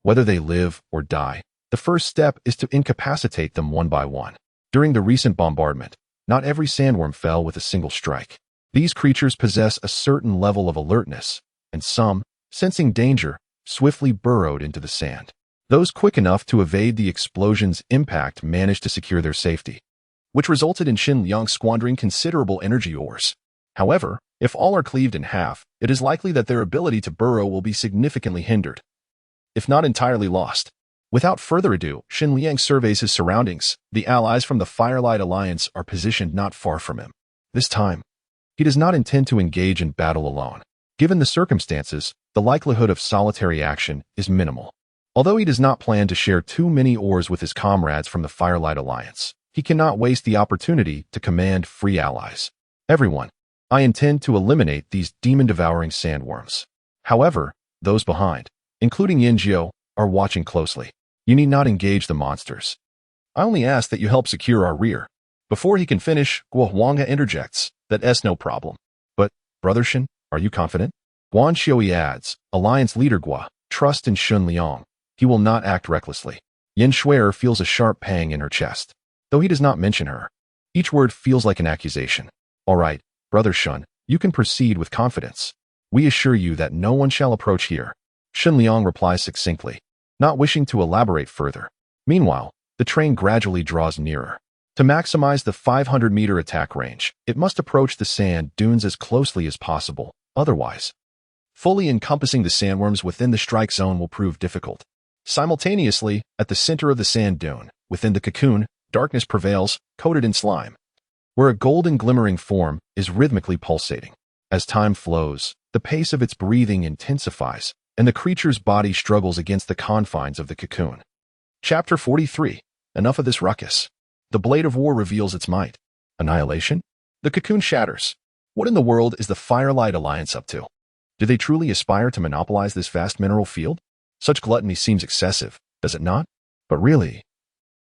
Whether they live or die, the first step is to incapacitate them one by one. During the recent bombardment, not every sandworm fell with a single strike. These creatures possess a certain level of alertness, and some, sensing danger, swiftly burrowed into the sand. Those quick enough to evade the explosion's impact managed to secure their safety, which resulted in Shen Liang squandering considerable energy ores. However, if all are cleaved in half, it is likely that their ability to burrow will be significantly hindered, if not entirely lost. Without further ado, Shen Liang surveys his surroundings. The allies from the Firelight Alliance are positioned not far from him. This time, he does not intend to engage in battle alone. Given the circumstances, the likelihood of solitary action is minimal. Although he does not plan to share too many ores with his comrades from the Firelight Alliance, he cannot waste the opportunity to command free allies. Everyone, I intend to eliminate these demon-devouring sandworms. However, those behind, including Yin Jiu, are watching closely. You need not engage the monsters. I only ask that you help secure our rear. Before he can finish, Guo Huanga interjects, that's no problem. But Brother Shen, are you confident? Guan Xiui adds, Alliance leader Gua, trust in Shen Liang. He will not act recklessly. Yin Shuier feels a sharp pang in her chest. Though he does not mention her, each word feels like an accusation. All right, Brother Shen, you can proceed with confidence. We assure you that no one shall approach here. Shen Liang replies succinctly, not wishing to elaborate further. Meanwhile, the train gradually draws nearer. To maximize the 500-meter attack range, it must approach the sand dunes as closely as possible. Otherwise, fully encompassing the sandworms within the strike zone will prove difficult. Simultaneously, at the center of the sand dune, within the cocoon, darkness prevails, coated in slime, where a golden glimmering form is rhythmically pulsating. As time flows, the pace of its breathing intensifies, and the creature's body struggles against the confines of the cocoon. Chapter 43. Enough of this ruckus. The blade of war reveals its might. Annihilation? The cocoon shatters. What in the world is the Firelight Alliance up to? Do they truly aspire to monopolize this vast mineral field? Such gluttony seems excessive, does it not? But really,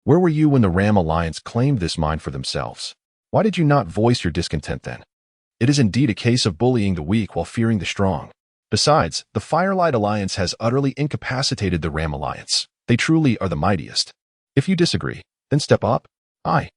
where were you when the Ram Alliance claimed this mine for themselves? Why did you not voice your discontent then? It is indeed a case of bullying the weak while fearing the strong. Besides, the Firelight Alliance has utterly incapacitated the Ram Alliance. They truly are the mightiest. If you disagree, then step up. I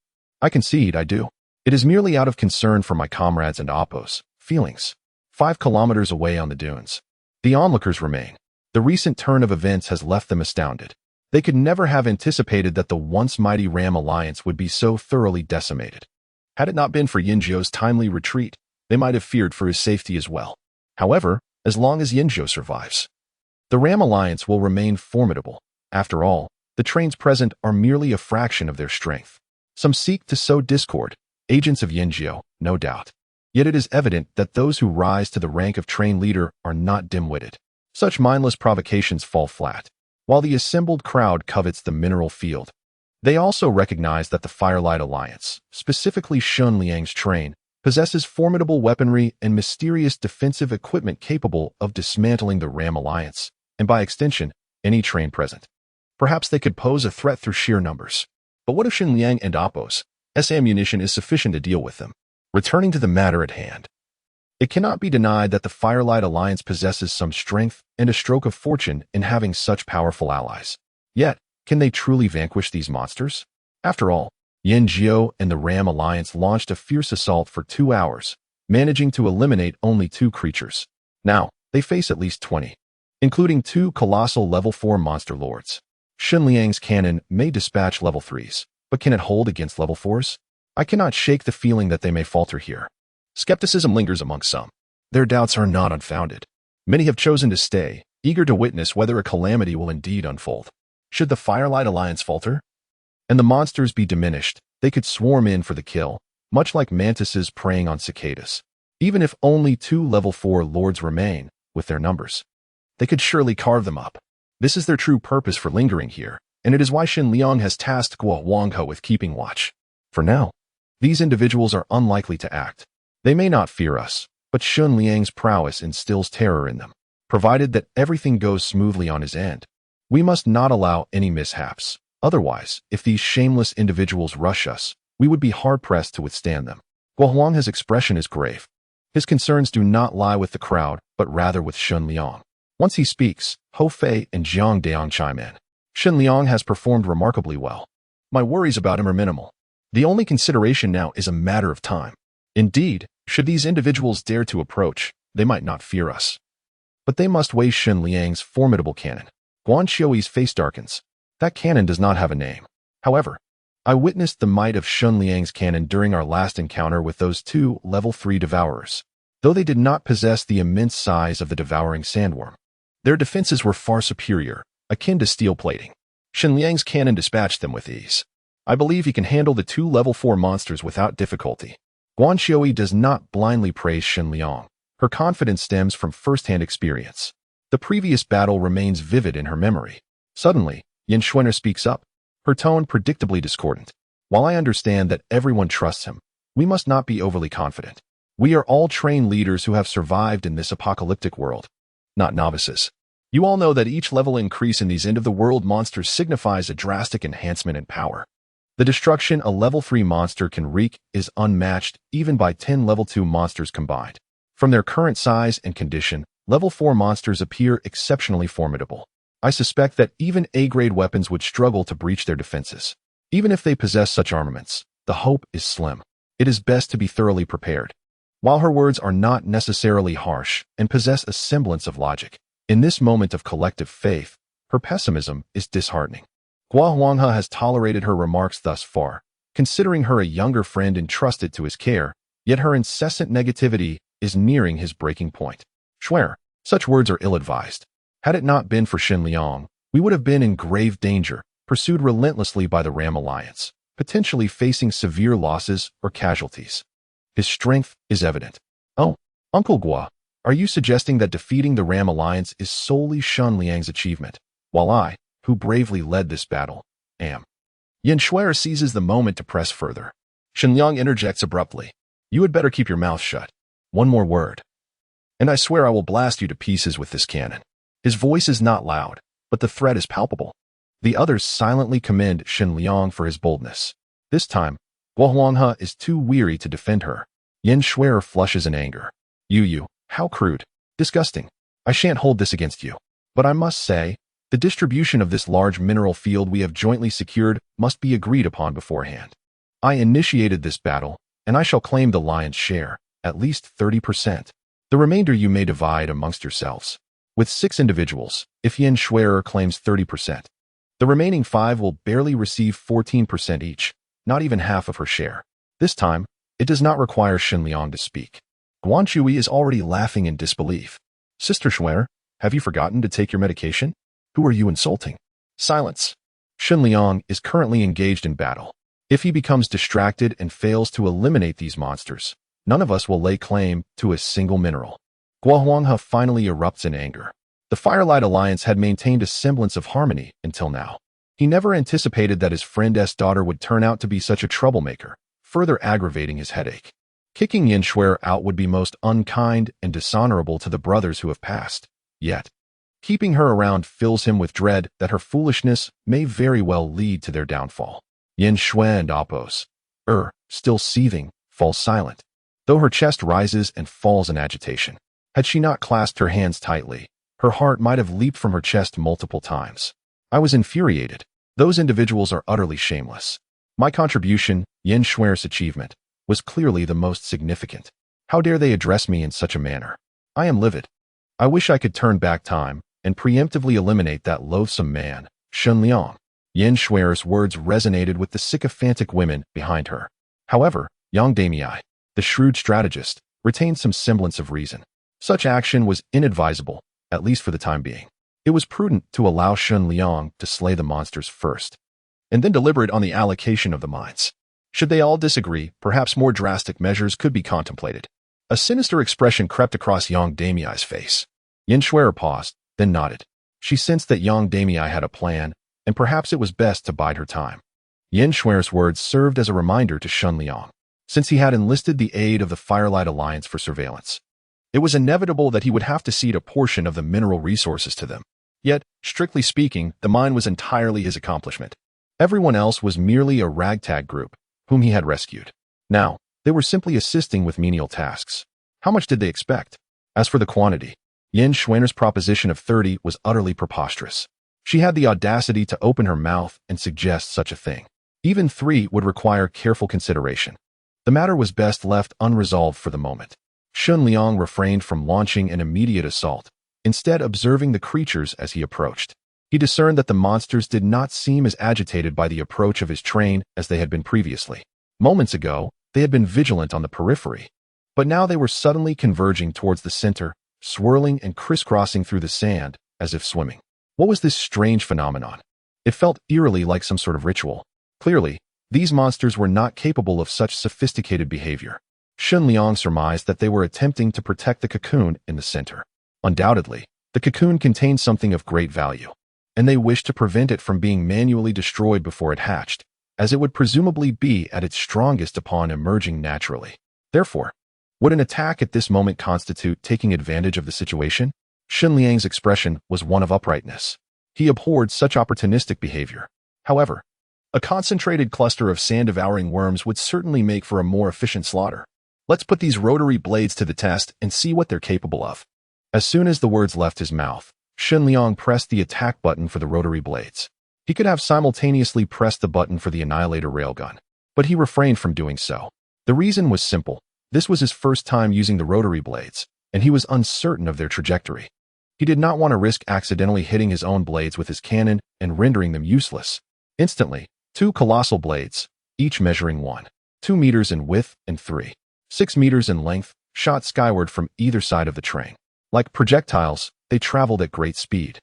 concede I do. It is merely out of concern for my comrades and oppos' feelings. 5 kilometers away on the dunes, the onlookers remain. The recent turn of events has left them astounded. They could never have anticipated that the once mighty Ram Alliance would be so thoroughly decimated. Had it not been for Yinzhou's timely retreat, they might have feared for his safety as well. However, as long as Yinzhou survives, the Ram Alliance will remain formidable. After all, the trains present are merely a fraction of their strength. Some seek to sow discord, agents of Yinzhou, no doubt. Yet it is evident that those who rise to the rank of train leader are not dim-witted. Such mindless provocations fall flat. While the assembled crowd covets the mineral field, they also recognize that the Firelight Alliance, specifically Shen Liang's train, possesses formidable weaponry and mysterious defensive equipment capable of dismantling the Ram Alliance, and by extension, any train present. Perhaps they could pose a threat through sheer numbers. But what if Shen Liang and oppos' ammunition is sufficient to deal with them? Returning to the matter at hand, it cannot be denied that the Firelight Alliance possesses some strength and a stroke of fortune in having such powerful allies. Yet, can they truly vanquish these monsters? After all, Yinzhou and the Ram Alliance launched a fierce assault for 2 hours, managing to eliminate only 2 creatures. Now, they face at least 20, including 2 colossal level 4 monster lords. Shen Liang's cannon may dispatch level 3s, but can it hold against level 4s? I cannot shake the feeling that they may falter here. Skepticism lingers among some. Their doubts are not unfounded. Many have chosen to stay, eager to witness whether a calamity will indeed unfold. Should the Firelight Alliance falter, and the monsters be diminished, they could swarm in for the kill, much like mantises preying on cicadas. Even if only 2 level 4 lords remain, with their numbers, they could surely carve them up. This is their true purpose for lingering here, and it is why Shen Liang has tasked Guo Wanghe with keeping watch. For now, these individuals are unlikely to act. They may not fear us, but Shen Liang's prowess instills terror in them. Provided that everything goes smoothly on his end, we must not allow any mishaps. Otherwise, if these shameless individuals rush us, we would be hard-pressed to withstand them. Guo Wanghe's expression is grave. His concerns do not lie with the crowd, but rather with Shen Liang. Once he speaks, Hou Fei and Jiang Deong chime in. Shen Liang has performed remarkably well. My worries about him are minimal. The only consideration now is a matter of time. Indeed, should these individuals dare to approach, they might not fear us. But they must weigh Shen Liang's formidable cannon. Guan Xiui's face darkens. That cannon does not have a name. However, I witnessed the might of Shen Liang's cannon during our last encounter with those 2 level 3 devourers. Though they did not possess the immense size of the devouring sandworm, their defenses were far superior, akin to steel plating. Shen Liang's cannon dispatched them with ease. I believe he can handle the 2 level 4 monsters without difficulty. Guan Xiui does not blindly praise Shen Liang. Her confidence stems from first-hand experience. The previous battle remains vivid in her memory. Suddenly, Yin Shuier speaks up, her tone predictably discordant. While I understand that everyone trusts him, we must not be overly confident. We are all trained leaders who have survived in this apocalyptic world, not novices. You all know that each level increase in these end-of-the-world monsters signifies a drastic enhancement in power. The destruction a level 3 monster can wreak is unmatched even by 10 level 2 monsters combined. From their current size and condition, level 4 monsters appear exceptionally formidable. I suspect that even A-grade weapons would struggle to breach their defenses. Even if they possess such armaments, the hope is slim. It is best to be thoroughly prepared. While her words are not necessarily harsh and possess a semblance of logic, in this moment of collective faith, her pessimism is disheartening. Guo Huanghe has tolerated her remarks thus far, considering her a younger friend entrusted to his care, yet her incessant negativity is nearing his breaking point. Swear, such words are ill-advised. Had it not been for Shen Liang, we would have been in grave danger, pursued relentlessly by the Ram Alliance, potentially facing severe losses or casualties. His strength is evident. Oh, Uncle Guo, are you suggesting that defeating the Ram Alliance is solely Shen Liang's achievement, while I, who bravely led this battle, am? Yin Shuer seizes the moment to press further. Shen Liang interjects abruptly. You had better keep your mouth shut. One more word, and I swear I will blast you to pieces with this cannon. His voice is not loud, but the threat is palpable. The others silently commend Shen Liang for his boldness. This time, Guo Huanghe is too weary to defend her. Yin Shuer flushes in anger. You, how crude. Disgusting. I shan't hold this against you. But I must say, the distribution of this large mineral field we have jointly secured must be agreed upon beforehand. I initiated this battle, and I shall claim the lion's share, at least 30%. The remainder you may divide amongst yourselves. With 6 individuals, if Yin Shuer claims 30%, the remaining 5 will barely receive 14% each, not even half of her share. This time, it does not require Shen Liang to speak. Guan Chui is already laughing in disbelief. Sister Shuer, have you forgotten to take your medication? Who are you insulting? Silence. Shen Liang is currently engaged in battle. If he becomes distracted and fails to eliminate these monsters, none of us will lay claim to a single mineral. Guo Huanghe finally erupts in anger. The Firelight Alliance had maintained a semblance of harmony until now. He never anticipated that his friend's daughter would turn out to be such a troublemaker, further aggravating his headache. Kicking Yin Shuer out would be most unkind and dishonorable to the brothers who have passed. Yet, keeping her around fills him with dread that her foolishness may very well lead to their downfall. Yin Shuer and Appos, still seething, falls silent, though her chest rises and falls in agitation. Had she not clasped her hands tightly, her heart might have leaped from her chest multiple times. I was infuriated. Those individuals are utterly shameless. My contribution, Yin Shuer's achievement, was clearly the most significant. How dare they address me in such a manner? I am livid. I wish I could turn back time and preemptively eliminate that loathsome man, Shen Liang. Yin Shuer's words resonated with the sycophantic women behind her. However, Yang Damei, the shrewd strategist, retained some semblance of reason. Such action was inadvisable, at least for the time being. It was prudent to allow Shen Liang to slay the monsters first, and then deliberate on the allocation of the mines. Should they all disagree, perhaps more drastic measures could be contemplated. A sinister expression crept across Yang Damei's face. Yin Shuer paused, then nodded. She sensed that Yang Damei had a plan, and perhaps it was best to bide her time. Yin Shuer's words served as a reminder to Shen Liang, since he had enlisted the aid of the Firelight Alliance for surveillance. It was inevitable that he would have to cede a portion of the mineral resources to them. Yet, strictly speaking, the mine was entirely his accomplishment. Everyone else was merely a ragtag group, whom he had rescued. Now, they were simply assisting with menial tasks. How much did they expect? As for the quantity, Yin Shuer's proposition of 30 was utterly preposterous. She had the audacity to open her mouth and suggest such a thing. Even 3 would require careful consideration. The matter was best left unresolved for the moment. Shen Liang refrained from launching an immediate assault, instead observing the creatures as he approached. He discerned that the monsters did not seem as agitated by the approach of his train as they had been previously. Moments ago, they had been vigilant on the periphery, but now they were suddenly converging towards the center, swirling and crisscrossing through the sand, as if swimming. What was this strange phenomenon? It felt eerily like some sort of ritual. Clearly, these monsters were not capable of such sophisticated behavior. Shen Liang surmised that they were attempting to protect the cocoon in the center. Undoubtedly, the cocoon contained something of great value, and they wished to prevent it from being manually destroyed before it hatched, as it would presumably be at its strongest upon emerging naturally. Therefore, would an attack at this moment constitute taking advantage of the situation? Shen Liang's expression was one of uprightness. He abhorred such opportunistic behavior. However, a concentrated cluster of sand-devouring worms would certainly make for a more efficient slaughter. Let's put these rotary blades to the test and see what they're capable of. As soon as the words left his mouth, Shen Liang pressed the attack button for the rotary blades. He could have simultaneously pressed the button for the Annihilator railgun, but he refrained from doing so. The reason was simple. This was his first time using the rotary blades, and he was uncertain of their trajectory. He did not want to risk accidentally hitting his own blades with his cannon and rendering them useless. Instantly, two colossal blades, each measuring 1.2 meters in width and 3.6 meters in length, shot skyward from either side of the train. Like projectiles, they traveled at great speed,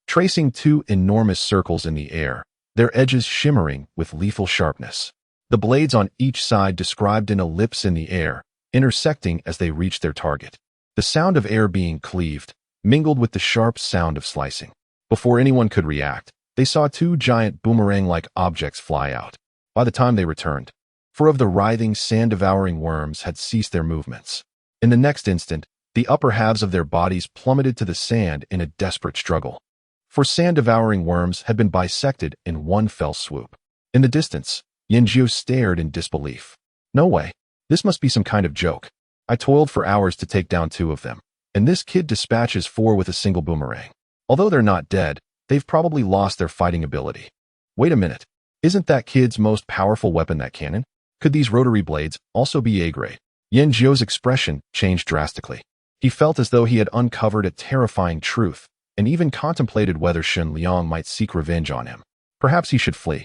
tracing two enormous circles in the air, their edges shimmering with lethal sharpness. The blades on each side described an ellipse in the air, intersecting as they reached their target. The sound of air being cleaved mingled with the sharp sound of slicing. Before anyone could react, they saw two giant boomerang-like objects fly out. By the time they returned, four of the writhing, sand-devouring worms had ceased their movements. In the next instant, the upper halves of their bodies plummeted to the sand in a desperate struggle. For sand-devouring worms had been bisected in one fell swoop. In the distance, Yanjiu stared in disbelief. No way. This must be some kind of joke. I toiled for hours to take down two of them, and this kid dispatches four with a single boomerang. Although they're not dead, they've probably lost their fighting ability. Wait a minute. Isn't that kid's most powerful weapon that cannon? Could these rotary blades also be A-grade? Yanjiu's expression changed drastically. He felt as though he had uncovered a terrifying truth, and even contemplated whether Shen Liang might seek revenge on him. Perhaps he should flee.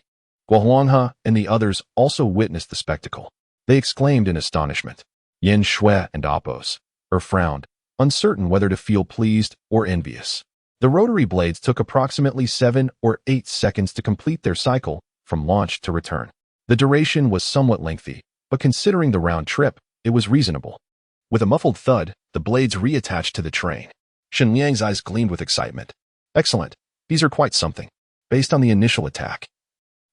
Guohuanghe and the others also witnessed the spectacle. They exclaimed in astonishment. Yen Shui and Appos frowned, uncertain whether to feel pleased or envious. The rotary blades took approximately 7 or 8 seconds to complete their cycle from launch to return. The duration was somewhat lengthy, but considering the round trip, it was reasonable. With a muffled thud, the blades reattached to the train. Shen Liang's eyes gleamed with excitement. Excellent. These are quite something. Based on the initial attack,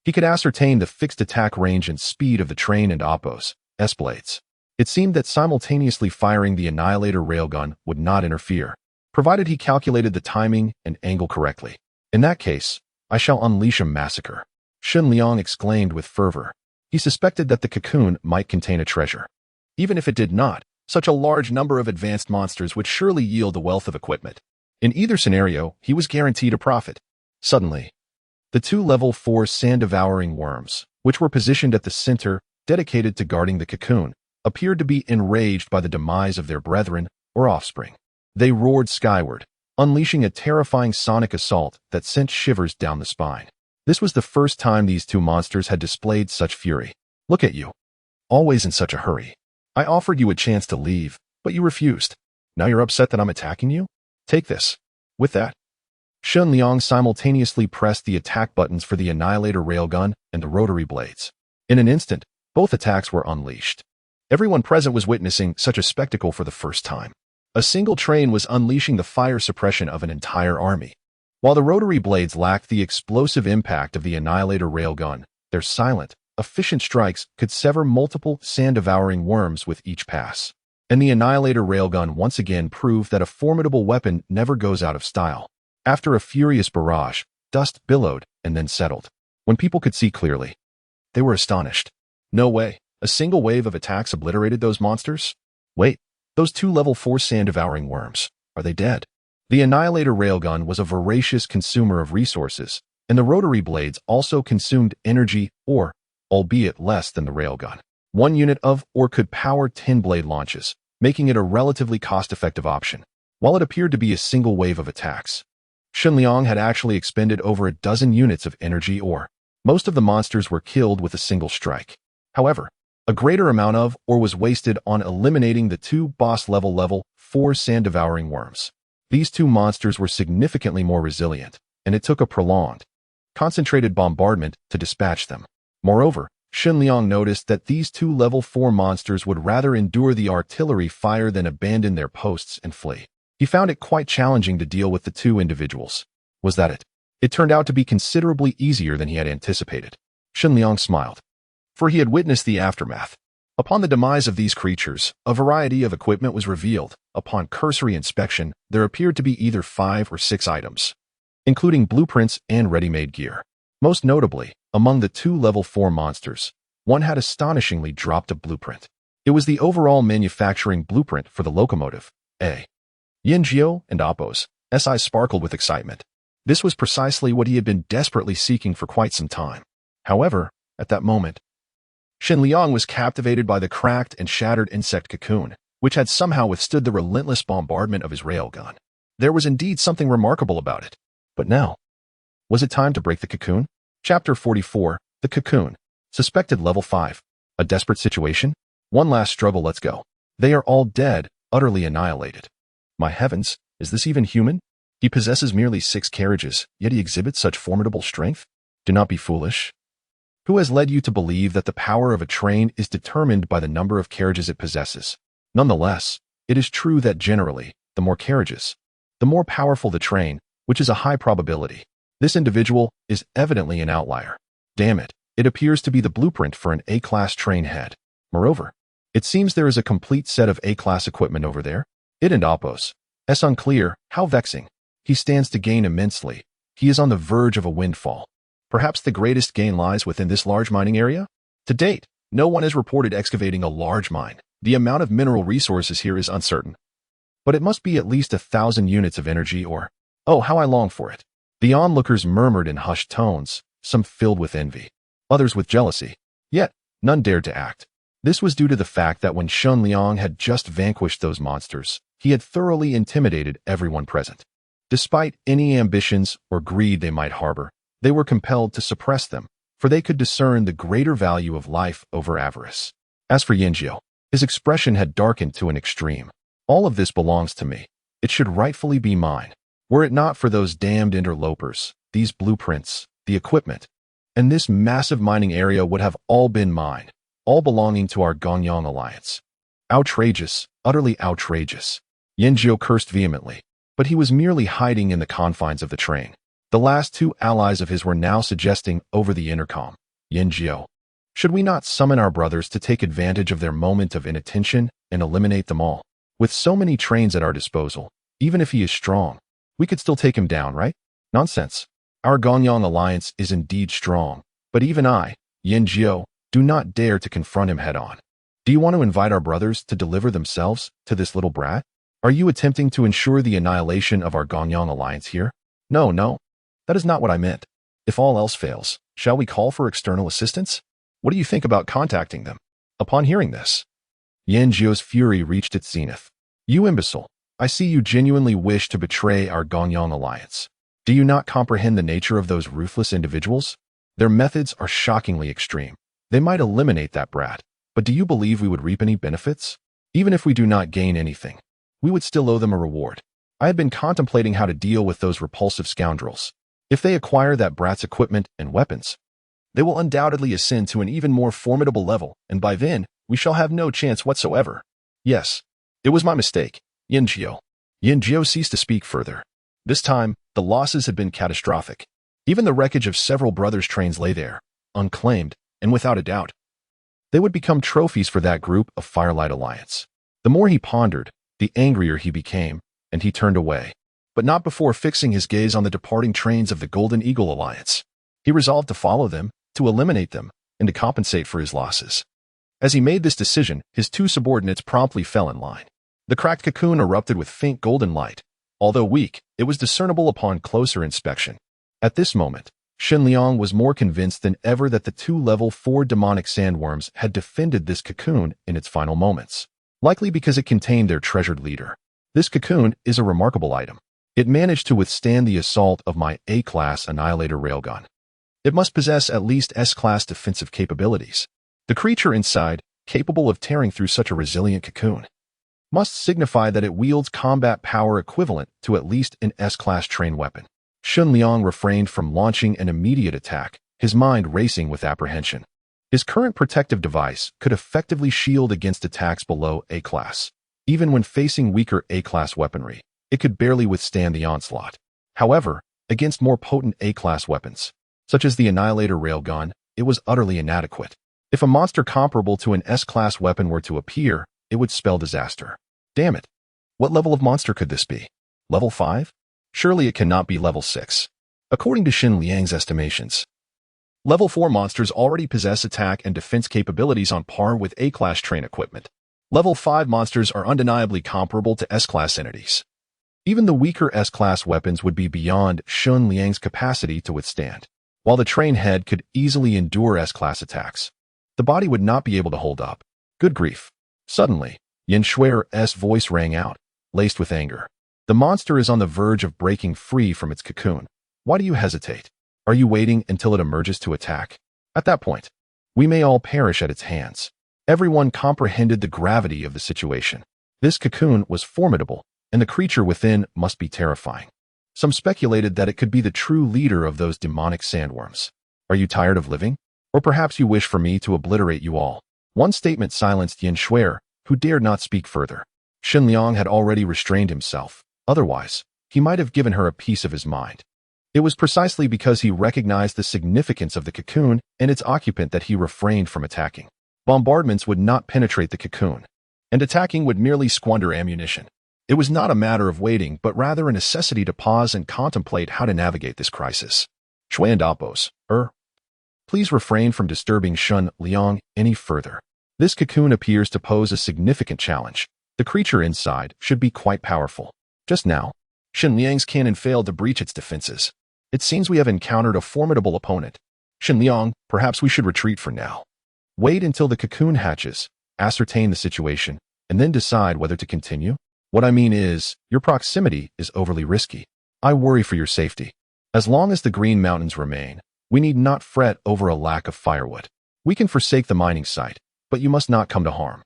he could ascertain the fixed attack range and speed of the train and Appos' blades. It seemed that simultaneously firing the Annihilator railgun would not interfere, provided he calculated the timing and angle correctly. In that case, I shall unleash a massacre. Shen Liang exclaimed with fervor. He suspected that the cocoon might contain a treasure. Even if it did not, such a large number of advanced monsters would surely yield a wealth of equipment. In either scenario, he was guaranteed a profit. Suddenly, the two level 4 sand-devouring worms, which were positioned at the center, dedicated to guarding the cocoon, appeared to be enraged by the demise of their brethren or offspring. They roared skyward, unleashing a terrifying sonic assault that sent shivers down the spine. This was the first time these two monsters had displayed such fury. Look at you. Always in such a hurry. I offered you a chance to leave, but you refused. Now you're upset that I'm attacking you? Take this. With that, Shen Liang simultaneously pressed the attack buttons for the Annihilator railgun and the rotary blades. In an instant, both attacks were unleashed. Everyone present was witnessing such a spectacle for the first time. A single train was unleashing the fire suppression of an entire army. While the rotary blades lacked the explosive impact of the Annihilator railgun, their silent, efficient strikes could sever multiple sand-devouring worms with each pass. And the Annihilator railgun once again proved that a formidable weapon never goes out of style. After a furious barrage, dust billowed and then settled. When people could see clearly, they were astonished. No way. A single wave of attacks obliterated those monsters? Wait, those two level 4 sand-devouring worms, are they dead? The Annihilator railgun was a voracious consumer of resources, and the rotary blades also consumed energy ore, albeit less than the railgun. One unit of ore could power 10 blade launches, making it a relatively cost-effective option. While it appeared to be a single wave of attacks, Shen Liang had actually expended over a dozen units of energy ore. Most of the monsters were killed with a single strike. However, a greater amount of ore was wasted on eliminating the two boss-level 4 sand-devouring worms. These two monsters were significantly more resilient, and it took a prolonged, concentrated bombardment to dispatch them. Moreover, Shen Liang noticed that these two level 4 monsters would rather endure the artillery fire than abandon their posts and flee. He found it quite challenging to deal with the two individuals. Was that it? It turned out to be considerably easier than he had anticipated. Shen Liang smiled, for he had witnessed the aftermath. Upon the demise of these creatures, a variety of equipment was revealed. Upon cursory inspection, there appeared to be either 5 or 6 items, including blueprints and ready-made gear. Most notably, among the two level 4 monsters, one had astonishingly dropped a blueprint. It was the overall manufacturing blueprint for the locomotive. Yanjiao and Appo's eyes sparkled with excitement. This was precisely what he had been desperately seeking for quite some time. However, at that moment, Shen Liang was captivated by the cracked and shattered insect cocoon, which had somehow withstood the relentless bombardment of his railgun. There was indeed something remarkable about it. But now, was it time to break the cocoon? Chapter 44, The Cocoon. Suspected level 5. A desperate situation? One last struggle, let's go. They are all dead, utterly annihilated. My heavens, is this even human? He possesses merely 6 carriages, yet he exhibits such formidable strength? Do not be foolish. Who has led you to believe that the power of a train is determined by the number of carriages it possesses? Nonetheless, it is true that generally, the more carriages, the more powerful the train, which is a high probability. This individual is evidently an outlier. Damn it, it appears to be the blueprint for an A-class train head. Moreover, it seems there is a complete set of A-class equipment over there. It and Appo's. It's unclear. How vexing. He stands to gain immensely. He is on the verge of a windfall. Perhaps the greatest gain lies within this large mining area? To date, no one has reported excavating a large mine. The amount of mineral resources here is uncertain. But it must be at least 1,000 units of energy or, oh, how I long for it. The onlookers murmured in hushed tones, some filled with envy, others with jealousy. Yet, none dared to act. This was due to the fact that when Shen Liang had just vanquished those monsters, he had thoroughly intimidated everyone present. Despite any ambitions or greed they might harbor, they were compelled to suppress them, for they could discern the greater value of life over avarice. As for Yanjiao, his expression had darkened to an extreme. All of this belongs to me. It should rightfully be mine. Were it not for those damned interlopers, these blueprints, the equipment, and this massive mining area would have all been mine, all belonging to our Gonyang alliance. Outrageous, utterly outrageous. Yanjiao cursed vehemently, but he was merely hiding in the confines of the train. The last 2 allies of his were now suggesting over the intercom, Yanjiao, should we not summon our brothers to take advantage of their moment of inattention and eliminate them all? With so many trains at our disposal, even if he is strong, we could still take him down, right? Nonsense. Our Gonyang alliance is indeed strong, but even I, Yanjiao, do not dare to confront him head-on. Do you want to invite our brothers to deliver themselves to this little brat? Are you attempting to ensure the annihilation of our Gonyang alliance here? No, that is not what I meant. If all else fails, shall we call for external assistance? What do you think about contacting them? Upon hearing this, Yanjiao's fury reached its zenith. You imbecile, I see you genuinely wish to betray our Gonyang alliance. Do you not comprehend the nature of those ruthless individuals? Their methods are shockingly extreme. They might eliminate that brat, but do you believe we would reap any benefits? Even if we do not gain anything, we would still owe them a reward. I had been contemplating how to deal with those repulsive scoundrels. If they acquire that brat's equipment and weapons, they will undoubtedly ascend to an even more formidable level, and by then, we shall have no chance whatsoever. Yes, it was my mistake. Yanjiao ceased to speak further. This time, the losses had been catastrophic. Even the wreckage of several brothers' trains lay there, unclaimed, and without a doubt, they would become trophies for that group of Firelight Alliance. The more he pondered, the angrier he became, and he turned away, but not before fixing his gaze on the departing trains of the Golden Eagle Alliance. He resolved to follow them, to eliminate them, and to compensate for his losses. As he made this decision, his 2 subordinates promptly fell in line. The cracked cocoon erupted with faint golden light. Although weak, it was discernible upon closer inspection. At this moment, Shen Liang was more convinced than ever that the 2 level 4 demonic sandworms had defended this cocoon in its final moments, likely because it contained their treasured leader. This cocoon is a remarkable item. It managed to withstand the assault of my A-class Annihilator railgun. It must possess at least S-class defensive capabilities. The creature inside, capable of tearing through such a resilient cocoon, must signify that it wields combat power equivalent to at least an S-class train weapon. Shen Liang refrained from launching an immediate attack, his mind racing with apprehension. His current protective device could effectively shield against attacks below A-class. Even when facing weaker A-class weaponry, it could barely withstand the onslaught. However, against more potent A-class weapons, such as the Annihilator railgun, it was utterly inadequate. If a monster comparable to an S-class weapon were to appear, it would spell disaster. Damn it. What level of monster could this be? Level 5? Surely it cannot be level 6. According to Shen Liang's estimations, level 4 monsters already possess attack and defense capabilities on par with A-class train equipment. Level 5 monsters are undeniably comparable to S-class entities. Even the weaker S-class weapons would be beyond Shen Liang's capacity to withstand. While the train head could easily endure S-class attacks, the body would not be able to hold up. Good grief. Suddenly, Yin Shui's voice rang out, laced with anger. The monster is on the verge of breaking free from its cocoon. Why do you hesitate? Are you waiting until it emerges to attack? At that point, we may all perish at its hands. Everyone comprehended the gravity of the situation. This cocoon was formidable, and the creature within must be terrifying. Some speculated that it could be the true leader of those demonic sandworms. Are you tired of living? Or perhaps you wish for me to obliterate you all? One statement silenced Yin Shui, who dared not speak further. Shen Liang had already restrained himself. Otherwise, he might have given her a piece of his mind. It was precisely because he recognized the significance of the cocoon and its occupant that he refrained from attacking. Bombardments would not penetrate the cocoon, and attacking would merely squander ammunition. It was not a matter of waiting, but rather a necessity to pause and contemplate how to navigate this crisis. Xuandapos, please refrain from disturbing Shen Liang any further. This cocoon appears to pose a significant challenge. The creature inside should be quite powerful. Just now, Shen Liang's cannon failed to breach its defenses. It seems we have encountered a formidable opponent. Shen Liang, perhaps we should retreat for now. Wait until the cocoon hatches, ascertain the situation, and then decide whether to continue. What I mean is, your proximity is overly risky. I worry for your safety. As long as the Green Mountains remain, we need not fret over a lack of firewood. We can forsake the mining site, but you must not come to harm.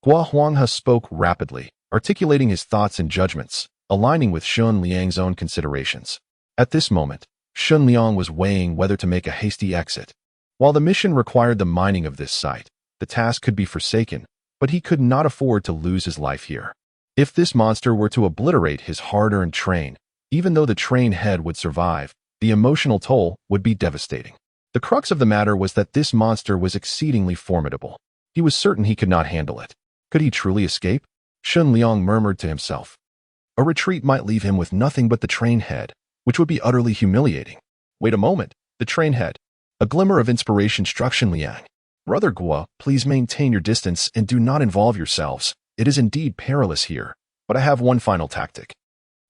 Gua Huanghe spoke rapidly, articulating his thoughts and judgments, aligning with Shen Liang's own considerations. At this moment, Shen Liang was weighing whether to make a hasty exit. While the mission required the mining of this site, the task could be forsaken, but he could not afford to lose his life here. If this monster were to obliterate his hard-earned train, even though the train head would survive, the emotional toll would be devastating. The crux of the matter was that this monster was exceedingly formidable. He was certain he could not handle it. Could he truly escape? Shen Liang murmured to himself. A retreat might leave him with nothing but the train head, which would be utterly humiliating. Wait a moment, the train head. A glimmer of inspiration struck Shen Liang. Brother Gua, please maintain your distance and do not involve yourselves. It is indeed perilous here, but I have one final tactic.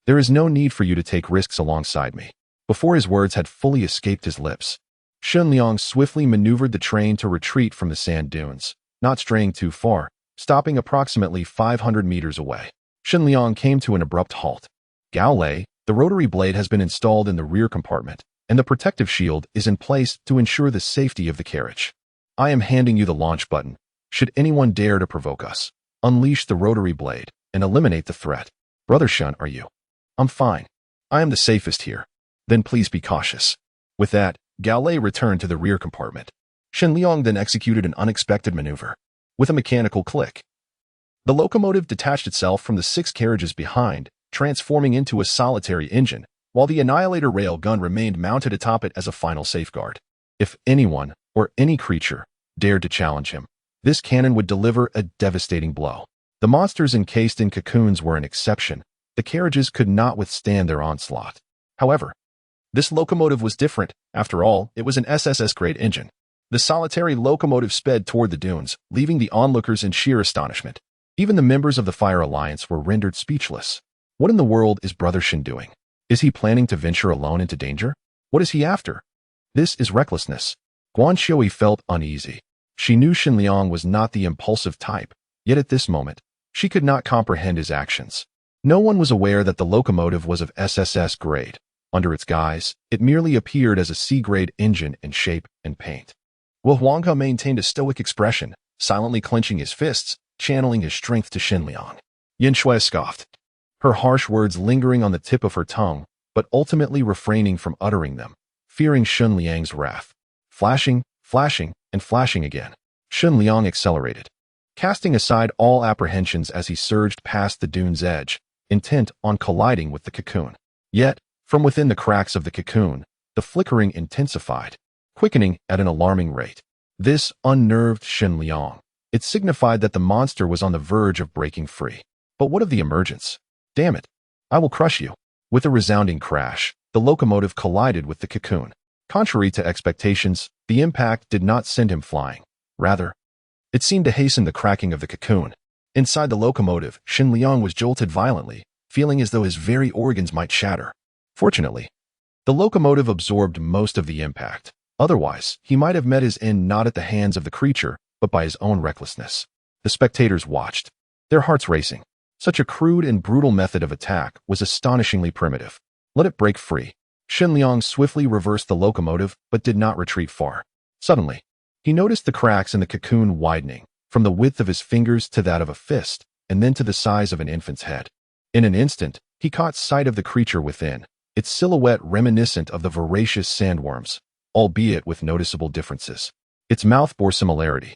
There is no need for you to take risks alongside me. Before his words had fully escaped his lips, Shen Liang swiftly maneuvered the train to retreat from the sand dunes, not straying too far, stopping approximately 500 meters away. Shen Liang came to an abrupt halt. Gao Lei, the rotary blade has been installed in the rear compartment, and the protective shield is in place to ensure the safety of the carriage. I am handing you the launch button. Should anyone dare to provoke us, unleash the rotary blade and eliminate the threat. Brother Shen, are you? I'm fine. I am the safest here. Then please be cautious. With that, Gao Lei returned to the rear compartment. Shen Liang then executed an unexpected maneuver. With a mechanical click, the locomotive detached itself from the 6 carriages behind, transforming into a solitary engine, while the Annihilator rail gun remained mounted atop it as a final safeguard. If anyone, or any creature, dared to challenge him, this cannon would deliver a devastating blow. The monsters encased in cocoons were an exception. The carriages could not withstand their onslaught. However, this locomotive was different. After all, it was an SSS-grade engine. The solitary locomotive sped toward the dunes, leaving the onlookers in sheer astonishment. Even the members of the Fire Alliance were rendered speechless. What in the world is Brother Shen doing? Is he planning to venture alone into danger? What is he after? This is recklessness. Guan Shui felt uneasy. She knew Shen Liang was not the impulsive type, yet at this moment, she could not comprehend his actions. No one was aware that the locomotive was of SSS grade. Under its guise, it merely appeared as a C-grade engine in shape and paint. Huanghe maintained a stoic expression, silently clenching his fists, channeling his strength to Shen Liang. Yin Shui scoffed, her harsh words lingering on the tip of her tongue, but ultimately refraining from uttering them, fearing Shen Liang's wrath. Flashing, and flashing again. Shen Liang accelerated, casting aside all apprehensions as he surged past the dune's edge, intent on colliding with the cocoon. Yet, from within the cracks of the cocoon, the flickering intensified, quickening at an alarming rate. This unnerved Shen Liang. It signified that the monster was on the verge of breaking free. But what of the emergence? Damn it! I will crush you. With a resounding crash, the locomotive collided with the cocoon. Contrary to expectations, the impact did not send him flying. Rather, it seemed to hasten the cracking of the cocoon. Inside the locomotive, Shen Liang was jolted violently, feeling as though his very organs might shatter. Fortunately, the locomotive absorbed most of the impact. Otherwise, he might have met his end not at the hands of the creature, but by his own recklessness. The spectators watched, their hearts racing. Such a crude and brutal method of attack was astonishingly primitive. Let it break free. Shen Liang swiftly reversed the locomotive, but did not retreat far. Suddenly, he noticed the cracks in the cocoon widening, from the width of his fingers to that of a fist, and then to the size of an infant's head. In an instant, he caught sight of the creature within, its silhouette reminiscent of the voracious sandworms, albeit with noticeable differences. Its mouth bore similarity,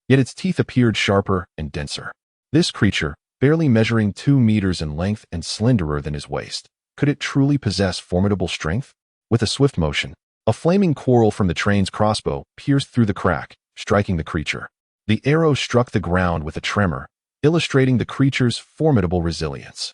yet its teeth appeared sharper and denser. This creature, barely measuring 2 meters in length and slenderer than his waist, could it truly possess formidable strength? With a swift motion, a flaming quarrel from the train's crossbow pierced through the crack, striking the creature. The arrow struck the ground with a tremor, illustrating the creature's formidable resilience.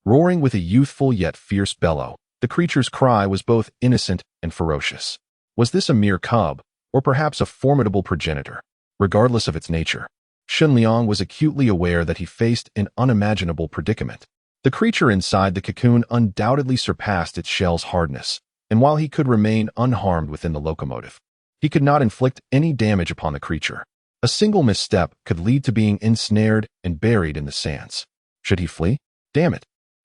Roaring with a youthful yet fierce bellow, the creature's cry was both innocent and ferocious. Was this a mere cub, or perhaps a formidable progenitor? Regardless of its nature, Shen Liang was acutely aware that he faced an unimaginable predicament. The creature inside the cocoon undoubtedly surpassed its shell's hardness, and while he could remain unharmed within the locomotive, he could not inflict any damage upon the creature. A single misstep could lead to being ensnared and buried in the sands. Should he flee? Damn it!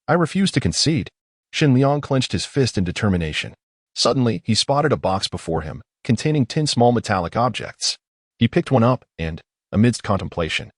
I refuse to concede. Shen Liang clenched his fist in determination. Suddenly, he spotted a box before him, containing 10 small metallic objects. He picked one up and, amidst contemplation,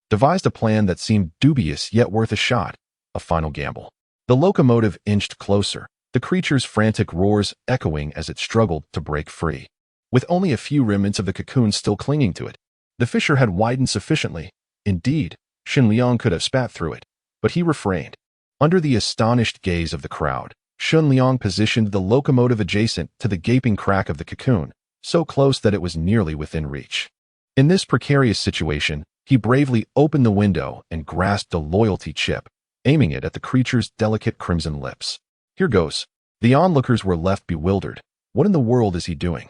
devised a plan that seemed dubious yet worth a shot, a final gamble. The locomotive inched closer, the creature's frantic roars echoing as it struggled to break free. With only a few remnants of the cocoon still clinging to it, the fissure had widened sufficiently. Indeed, Shen Liang could have spat through it, but he refrained. Under the astonished gaze of the crowd, Shen Liang positioned the locomotive adjacent to the gaping crack of the cocoon, so close that it was nearly within reach. In this precarious situation, he bravely opened the window and grasped a loyalty chip, aiming it at the creature's delicate crimson lips. Here goes. The onlookers were left bewildered. What in the world is he doing?